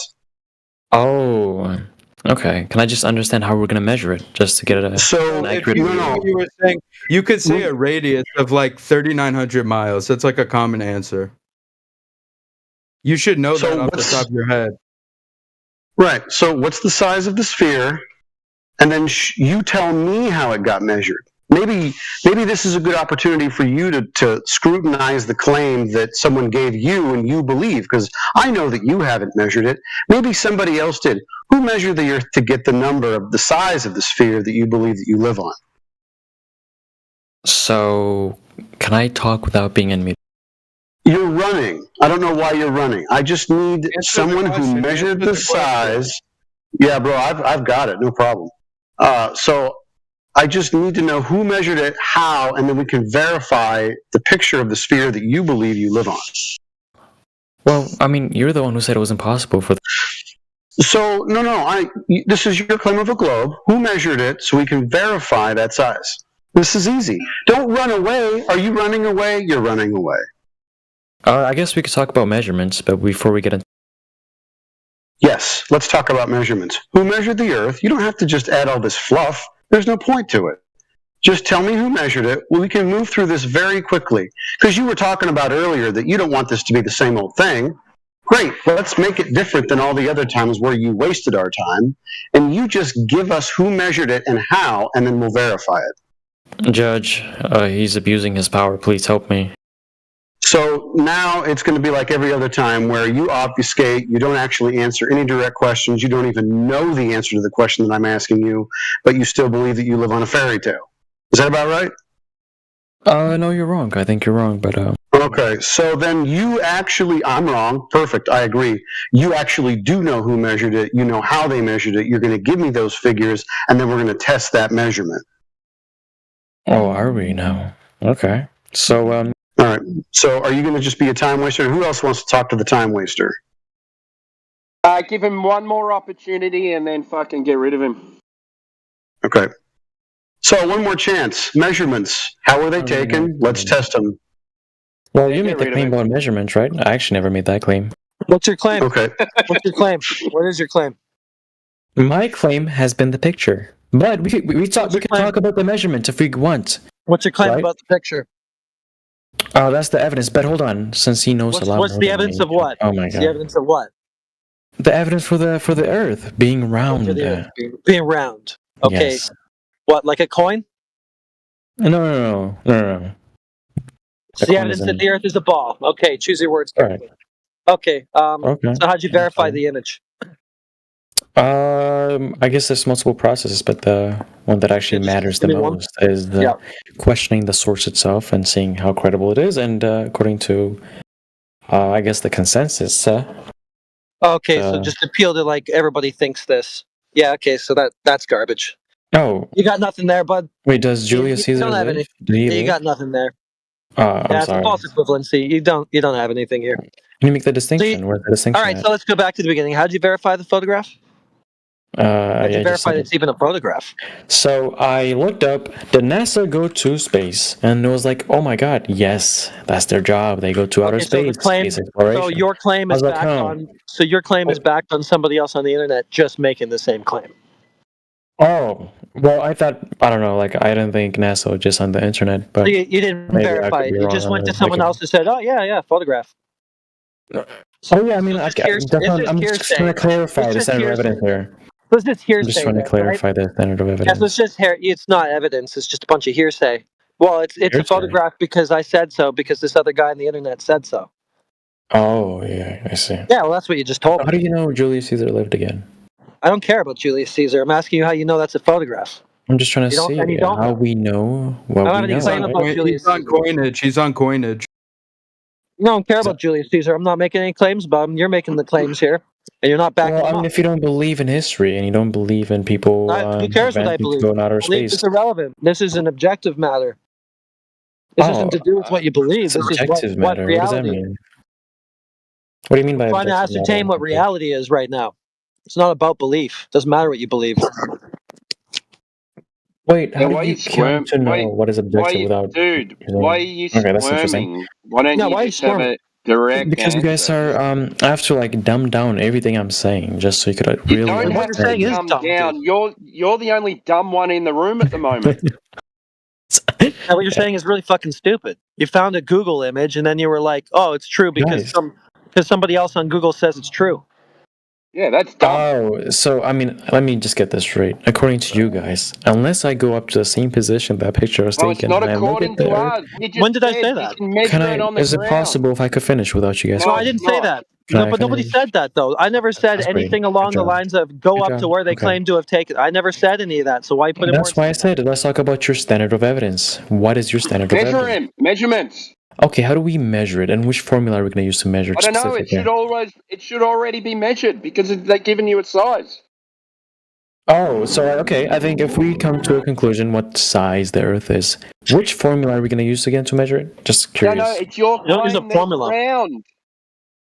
Oh, okay. Can I just understand how we're going to measure it, just to get an accurate? You were saying you could say a radius of like 3,900 miles. That's like a common answer. You should know that off the top of your head. Right. So what's the size of the sphere? And then you tell me how it got measured. Maybe this is a good opportunity for you to scrutinize the claim that someone gave you and you believe, because I know that you haven't measured it. Maybe somebody else did. Who measured the Earth to get the number of the size of the sphere that you believe that you live on? So, can I talk without being in mute? You're running. I don't know why you're running. I just need someone who measured the size. Yeah, bro, I've got it. No problem. So I just need to know who measured it, how, and then we can verify the picture of the sphere that you believe you live on. Well, I mean, you're the one who said it was impossible for. So, no. This is your claim of a globe. Who measured it so we can verify that size? This is easy. Don't run away. Are you running away? You're running away. I guess we could talk about measurements, but before we get into. Yes, let's talk about measurements. Who measured the Earth? You don't have to just add all this fluff. There's no point to it. Just tell me who measured it. Well, we can move through this very quickly. Because you were talking about earlier that you don't want this to be the same old thing. Great, well, let's make it different than all the other times where you wasted our time. And you just give us who measured it and how, and then we'll verify it. Judge, he's abusing his power. Please help me. So now it's going to be like every other time where you obfuscate, you don't actually answer any direct questions, you don't even know the answer to the question that I'm asking you, but you still believe that you live on a fairy tale. Is that about right? No, you're wrong. I think you're wrong, but... Okay, so then you actually... I'm wrong. Perfect, I agree. You actually do know who measured it, you know how they measured it, you're going to give me those figures, and then we're going to test that measurement. Oh, are we now? Okay. So, All right. So, are you going to just be a time waster? Who else wants to talk to the time waster? Give him one more opportunity and then fucking get rid of him. Okay. So, one more chance. Measurements. How were they taken? Let's test them. well, you made the claim about measurements, right? I actually never made that claim. What's your claim? Okay. What's your claim? What is your claim? My claim has been the picture, but we can talk about the measurement if we want. What's your claim Right? about the picture? Oh, that's the evidence. But hold on, since he knows a lot. What's more the than evidence me. of what? Oh my What's the god. evidence of what? The evidence for the Earth being round. For the Earth being round. Okay. Yes. What, like a coin? No. It's the evidence that the Earth is a ball. Okay, choose your words carefully. Okay. Okay. So how'd you verify the image? I guess there's multiple processes, but the one that actually matters the give me one. most is questioning the source itself and seeing how credible it is, and according to, I guess, the consensus. Okay, so just appeal to like everybody thinks this. Yeah. Okay, so that's garbage. Oh, You got nothing there, bud. wait, does Julius You Caesar don't have live? any. Did he You live? got nothing there. I'm Yeah, it's a sorry. false equivalency. You don't have anything here. Can you make the distinction? Where's the distinction? All right, at? so let's go back to the beginning. How did you verify the photograph? How did you I just verify said that it's even a photograph? So I looked up, did NASA go to space? And it was like, oh my god, yes, that's their job. They go to outer So the space, claim, space exploration. so your claim I is was like, backed oh. on. So your claim is backed on somebody else on the internet just making the same claim. Oh, well, I don't know, like, I didn't think NASA was just on the internet, but So you didn't maybe I verify could it. be You wrong just on went to that. someone else and said, "Oh yeah, photograph." Oh yeah, I mean, it's just I'm just trying to clarify the standard of evidence here. So it's just hearsay. I'm just trying to then, clarify right? the standard of Yeah, evidence. so it's just it's not evidence. It's just a bunch of hearsay. Well, it's a Hearsay? photograph because I said so. Because this other guy on the internet said so. Oh, yeah, I see. Yeah, well, that's what you just told How me. do you know Julius Caesar lived again? I don't care about Julius Caesar. I'm asking you how you know that's a photograph. I'm just trying to You don't- see and you don't how know. we know what I don't have we any know. claim about Julius He's on Caesar. coinage. He's on coinage. You don't care about Julius Caesar. I'm not making any claims about him. You're making the claims here, and you're not backing Well, I them mean, up. if you don't believe in history and you don't believe in people Who cares what I advancing to believe? go in outer Belief space, is irrelevant. This is an objective matter. This isn't to do with what you believe. This is subjective what matter. What does that reality is. mean? What do you mean by Trying to objective ascertain matter? what reality is right now. It's not about belief. Doesn't matter what you believe. Wait, how why do you you squirm? come to know what is objective without? Dude, using- why are you Okay, that's interesting. squirming? Why don't Yeah, you why are you just have a squirming? direct Because you guys answer? are, I have to like dumb down everything I'm saying just so you could You really don't have understand. to dumb down. You're the only dumb one in the room at the moment. And what you're saying is really fucking stupid. You found a Google image and then you were like, "Oh, it's true because Guys. somebody else on Google says it's true." Yeah, that's dumb. Oh, so I mean, let me just get this straight. According to you guys, unless I go up to the same position that picture was Well, it's taken, not and I look according at the to Earth, us. We just When did I said say you that? can measure can it on the is it ground. possible if I could finish without you guys? No, I didn't say that. Can No, I but nobody finish? said that though. I never said That's great. anything Good along the job. lines of go Good up job. to where they Okay. claim to have taken. I never said any of that. So why put in That's why I said it. Let's talk about your standard of evidence. What is your standard of Measure evidence? him. Measurements. Okay, how do we measure it, and which formula are we going to use to measure it I don't know. specifically? It should already be measured because they're giving you a size. Oh, so okay. I think if we come to a conclusion what size the Earth is, which formula are we going to use again to measure it? Just curious. No, it's your Don't use claim a that's formula. round.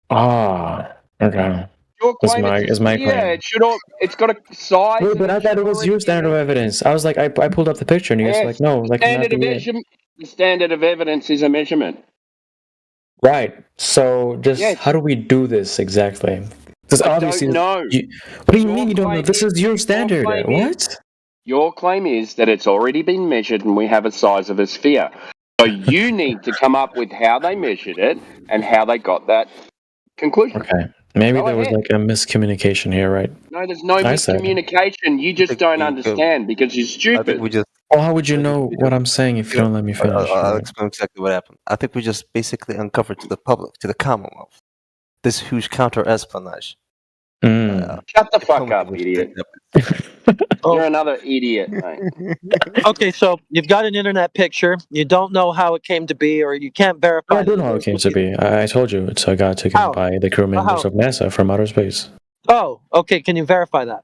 Ah, okay. Your Is claim my it's is my yeah, claim? it's got a size. Wait, and but I thought it was your standard of evidence. I was like, I pulled up the picture, and you guys were like, no, that cannot be it. The standard of evidence is a measurement. Right. So, just Yes. how do we do this exactly? Because I obviously, don't know. what do you mean you don't know? This is your standard. What? Your claim is that it's already been measured and we have a size of a sphere. So you need to come up with how they measured it and how they got that conclusion. Okay. Maybe Go there was ahead. like a miscommunication here, right? No, there's no I said- miscommunication. You just don't understand because you're stupid. Well, how would you know what I'm saying if you don't let me finish? I'll right? explain exactly what happened. I think we just basically uncovered to the public, to the Commonwealth, this huge counter-espionage. Shut the fuck up, idiot. You're another idiot, mate. Okay, so you've got an internet picture. You don't know how it came to be, or you can't verify. I do know how it came to be. I told you it's a got taken How? by the crew members How? of NASA from outer space. Oh, okay. Can you verify that?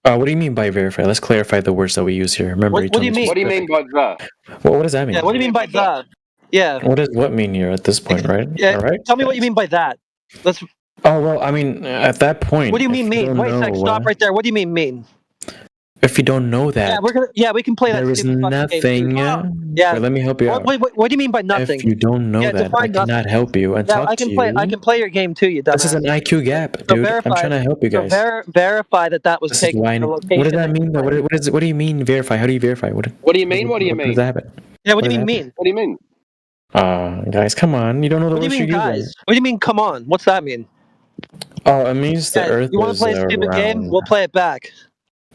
What do you mean by verify? Let's clarify the words that we use here. Remember, What do you mean? What do you mean by the? Well, what does that mean? Yeah, what do you mean by the? Yeah. What does what mean here at this point, right? Yeah. All right. Tell me what you mean by that. Let's. Oh well, I mean, at that point. What do you mean if mean? don't Wait a sec. know, Stop right there. What do you mean mean? If you don't know that, Yeah, we're gonna. Yeah, we can play that. there is stupid fucking game. nothing. Yeah. Wait, let me help you out. What do you mean by nothing? If you don't know Yeah, that, I define cannot nothing. help you and Yeah, talk I can to play. you. I can play your game too, you dumbass. This is an IQ gap, So dude. verify, I'm trying to help you guys. Verify that was This is taken why. from the location. What does that mean? Though? What do you mean verify? How do you verify? What do you mean? What do you mean? Does that happen? Yeah, what do you does mean that mean? What do you mean? Guys, come on. You don't know the What do you words mean, you're guys? using. What do you mean? Come on. What's that mean? Oh, it means the Yeah, Earth you want to is play a stupid game? round. We'll play it back.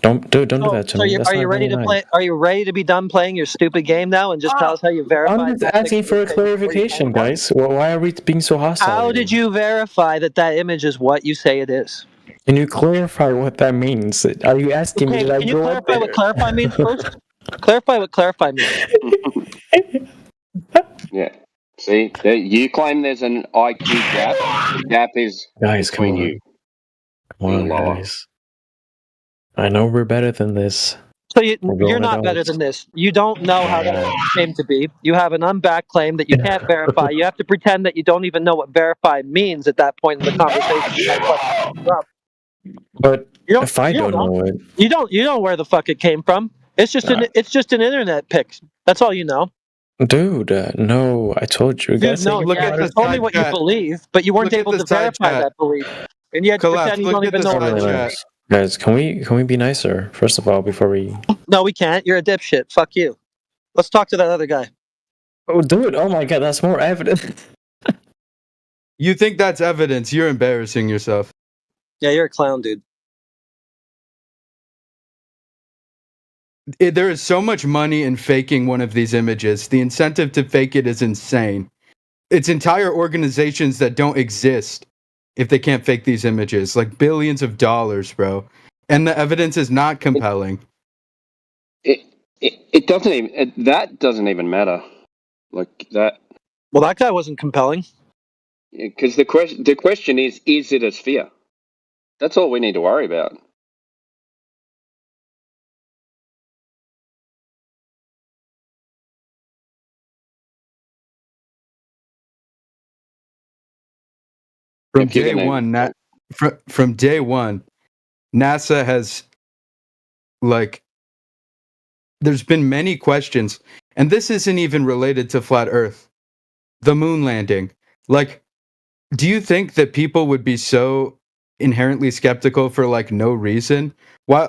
Don't do that to So me. That's are you not ready very to nice. play? Are you ready to be done playing your stupid game now and just tell us how you verified? I'm just that asking picture for a is where you clarification, came from? guys. Well, why are we being so hostile? How here? did you verify that image is what you say it is? Can you clarify what that means? Are you asking me? Okay, Did I can you grow up clarify what there? clarify means first? Clarify what clarify means. Yeah. See, you claim there's an IQ gap. The gap is Guys, come between on. you. Come on, Being lower. guys. I know we're better than this. So We're you're grown not better adults. than this. You don't know how that came to be. You have an unbacked claim that you can't verify. You have to pretend that you don't even know what verify means at that point in the conversation. But You don't, if I you don't know it, you know where the fuck it came from. It's just an internet pic. That's all you know. dude, no, I told you. Dude, Guys, no, Look at you the told me side what you chat. believe, but you weren't Look at able the to side verify chat. that belief, and you had to Collapse, pretend you look don't at even the know side what it chat. is. guys, can we be nicer first of all before we? No, we can't. You're a dipshit. Fuck you. Let's talk to that other guy. Oh, dude! Oh my God, that's more evidence. You think that's evidence? You're embarrassing yourself. Yeah, you're a clown, dude. There is so much money in faking one of these images. The incentive to fake it is insane. It's entire organizations that don't exist if they can't fake these images, like billions of dollars, bro. And the evidence is not compelling. It doesn't even that doesn't even matter. Like that. Well, that guy wasn't compelling. Because the question is it a sphere? That's all we need to worry about. From day one, from day one, NASA has there's been many questions, and this isn't even related to flat Earth, the moon landing. Do you think that people would be so inherently skeptical for no reason? Why,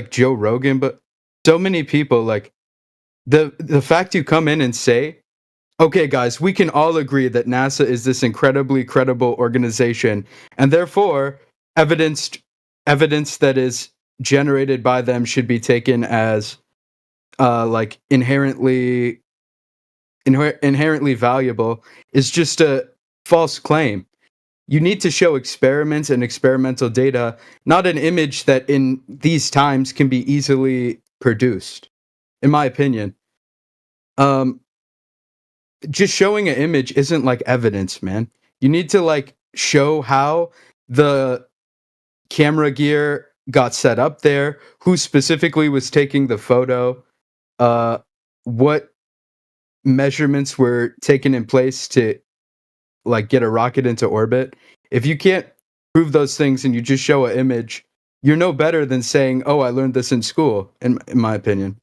Joe Rogan, but so many people the fact you come in and say, okay, guys, we can all agree that NASA is this incredibly credible organization, and therefore evidence that is generated by them should be taken as inherently valuable is just a false claim. You need to show experiments and experimental data, not an image that in these times can be easily produced, in my opinion. Just showing an image isn't evidence, man. You need to show how the camera gear got set up there, who specifically was taking the photo, what measurements were taken in place to get a rocket into orbit. If you can't prove those things and you just show an image, you're no better than saying, "Oh, I learned this in school." In my opinion,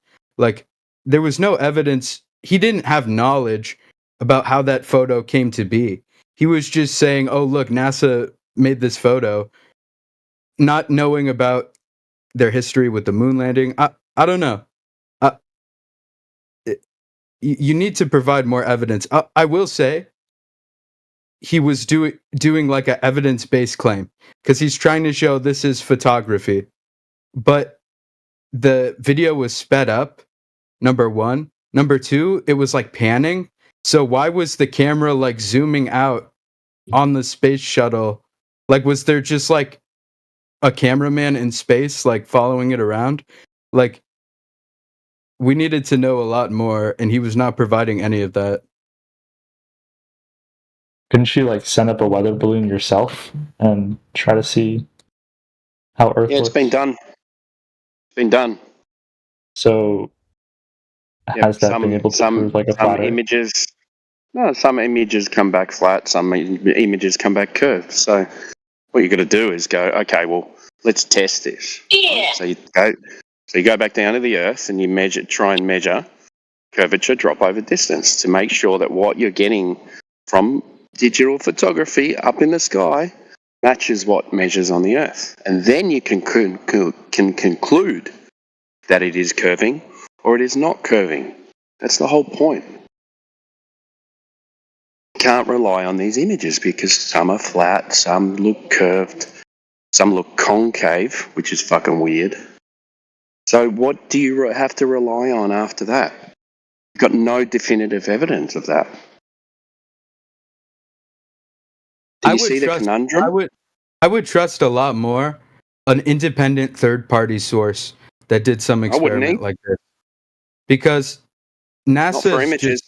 there was no evidence. He didn't have knowledge about how that photo came to be. He was just saying, "Oh, look, NASA made this photo," not knowing about their history with the moon landing. I don't know. You need to provide more evidence. I will say he was doing an evidence-based claim because he's trying to show this is photography, but the video was sped up, number one. Number two, it was panning. So why was the camera zooming out on the space shuttle? Was there just a cameraman in space following it around? We needed to know a lot more, and he was not providing any of that. Couldn't you send up a weather balloon yourself and try to see how Earth Yeah, it's looks? been done. been done. So Yep, has that been able to prove like a some flat Earth? images. No, some images come back flat. Some images come back curved. So what you got to do is go, okay, well, let's test this. Yeah. So you go back down to the Earth and you try and measure curvature, drop over distance to make sure that what you're getting from digital photography up in the sky matches what measures on the Earth, and then you can conclude that it is curving or it is not curving. That's the whole point. You can't rely on these images because some are flat, some look curved, some look concave, which is fucking weird. So what do you have to rely on after that? You've got no definitive evidence of that. Do you see the conundrum? I would trust a lot more an independent third-party source that did some experiment like this, because Not for NASA images.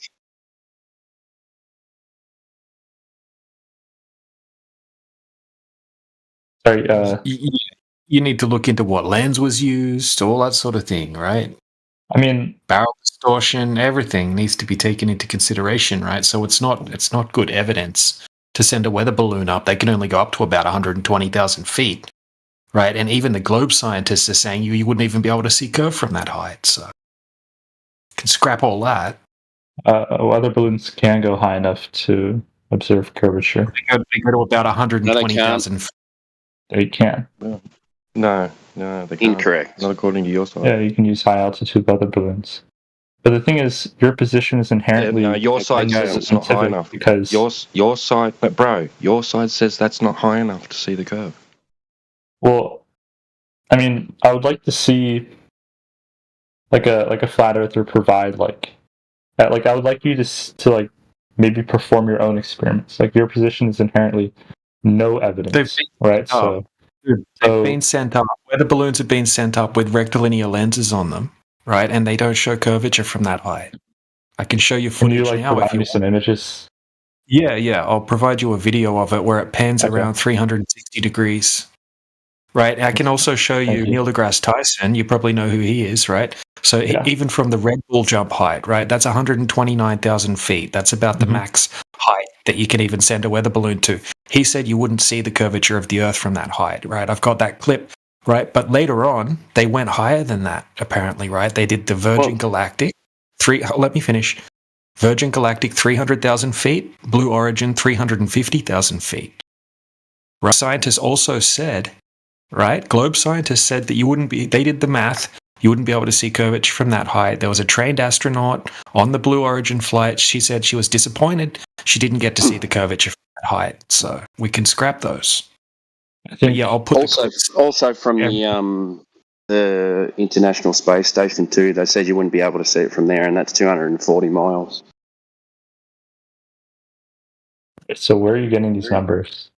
Sorry, you need to look into what lens was used, all that sort of thing, right? I mean, barrel distortion, everything needs to be taken into consideration, right? So it's not good evidence to send a weather balloon up. They can only go up to about 120,000 feet, right? And even the globe scientists are saying you wouldn't even be able to see curve from that height. So you can scrap all that. Weather balloons can go high enough to observe curvature. They go to about 120,000 feet. They can. No, they can't. Incorrect. Not according to your side. Yeah, you can use high altitude weather balloons. But the thing is, your position is inherently. No, your side says it's not high enough because your side, but bro, your side says that's not high enough to see the curve. Well, I mean, I would like to see like a flat earther provide I would like you to like maybe perform your own experiments. Like your position is inherently no evidence, right? They've been sent up. Weather balloons have been sent up with rectilinear lenses on them, right? And they don't show curvature from that height. I can show you footage now provide if you me some images. Yeah. I'll provide you a video of it where it pans around 360 degrees. Right. I can also show you Neil deGrasse Tyson. You probably know who he is, right? So even from the Red Bull jump height, right? That's 129,000 feet. That's about the max height that you can even send a weather balloon to. He said you wouldn't see the curvature of the Earth from that height, right? I've got that clip, right? But later on, they went higher than that, apparently, right? They did the Virgin Galactic. Let me finish. Virgin Galactic, 300,000 feet. Blue Origin, 350,000 feet. Right? Scientists also said, right? Globe scientists said that they did the math, you wouldn't be able to see curvature from that height. There was a trained astronaut on the Blue Origin flight. She said she was disappointed she didn't get to see the curvature from that height. So we can scrap those. But yeah, I'll put also from the International Space Station too. They said you wouldn't be able to see it from there, and that's 240 miles. So where are you getting these numbers?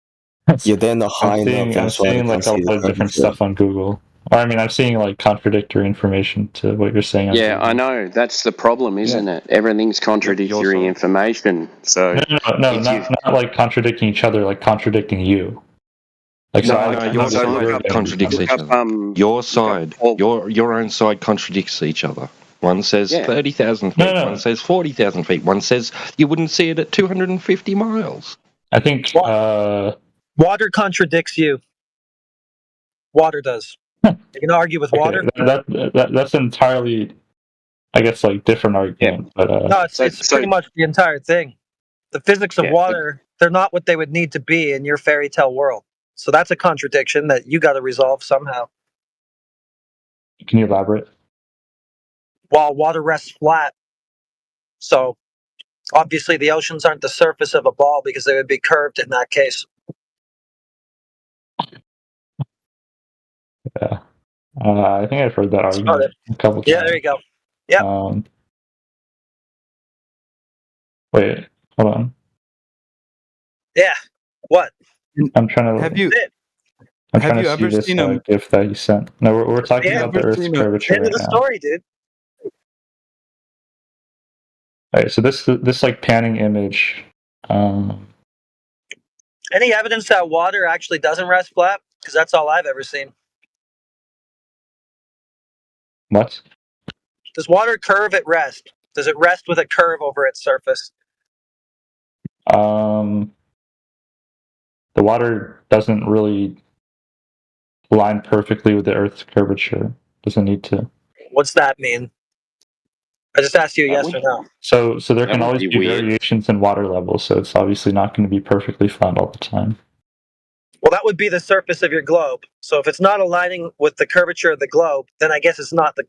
Yeah, they're not high enough. I'm seeing like a lot of different stuff on Google. Or, I mean, I'm seeing like contradictory information to what you're saying. Yeah, I know. That's the problem, isn't it? Everything's contradictory information. So no, not like contradicting each other, like contradicting you. Like your side contradicts each other. Your side, your own side contradicts each other. One says 30,000 feet. One says 40,000 feet. One says you wouldn't see it at 250 miles. I think water contradicts you. Water does. You can argue with water. That's entirely, I guess, like different argument. But no, it's pretty much the entire thing. The physics of water, they're not what they would need to be in your fairy tale world. So that's a contradiction that you got to resolve somehow. Can you elaborate? While water rests flat, so obviously the oceans aren't the surface of a ball because they would be curved in that case. Yeah, I think I've heard that argument a couple times. Yeah, there you go. Yeah. Wait, hold on. Yeah. What? I'm trying to. Have you ever seen a GIF that you sent? No, we're talking about the Earth's curvature end of the story, dude. All right, so this like panning image. Any evidence that water actually doesn't rest flat? Because that's all I've ever seen. What? Does water curve at rest? Does it rest with a curve over its surface? The water doesn't really align perfectly with the Earth's curvature. Doesn't need to. What's that mean? I just asked you a yes or no. So there That can would always be be weird. variations in water level, so it's obviously not going to be perfectly flat all the time. Well, that would be the surface of your globe. So if it's not aligning with the curvature of the globe, then I guess it's not the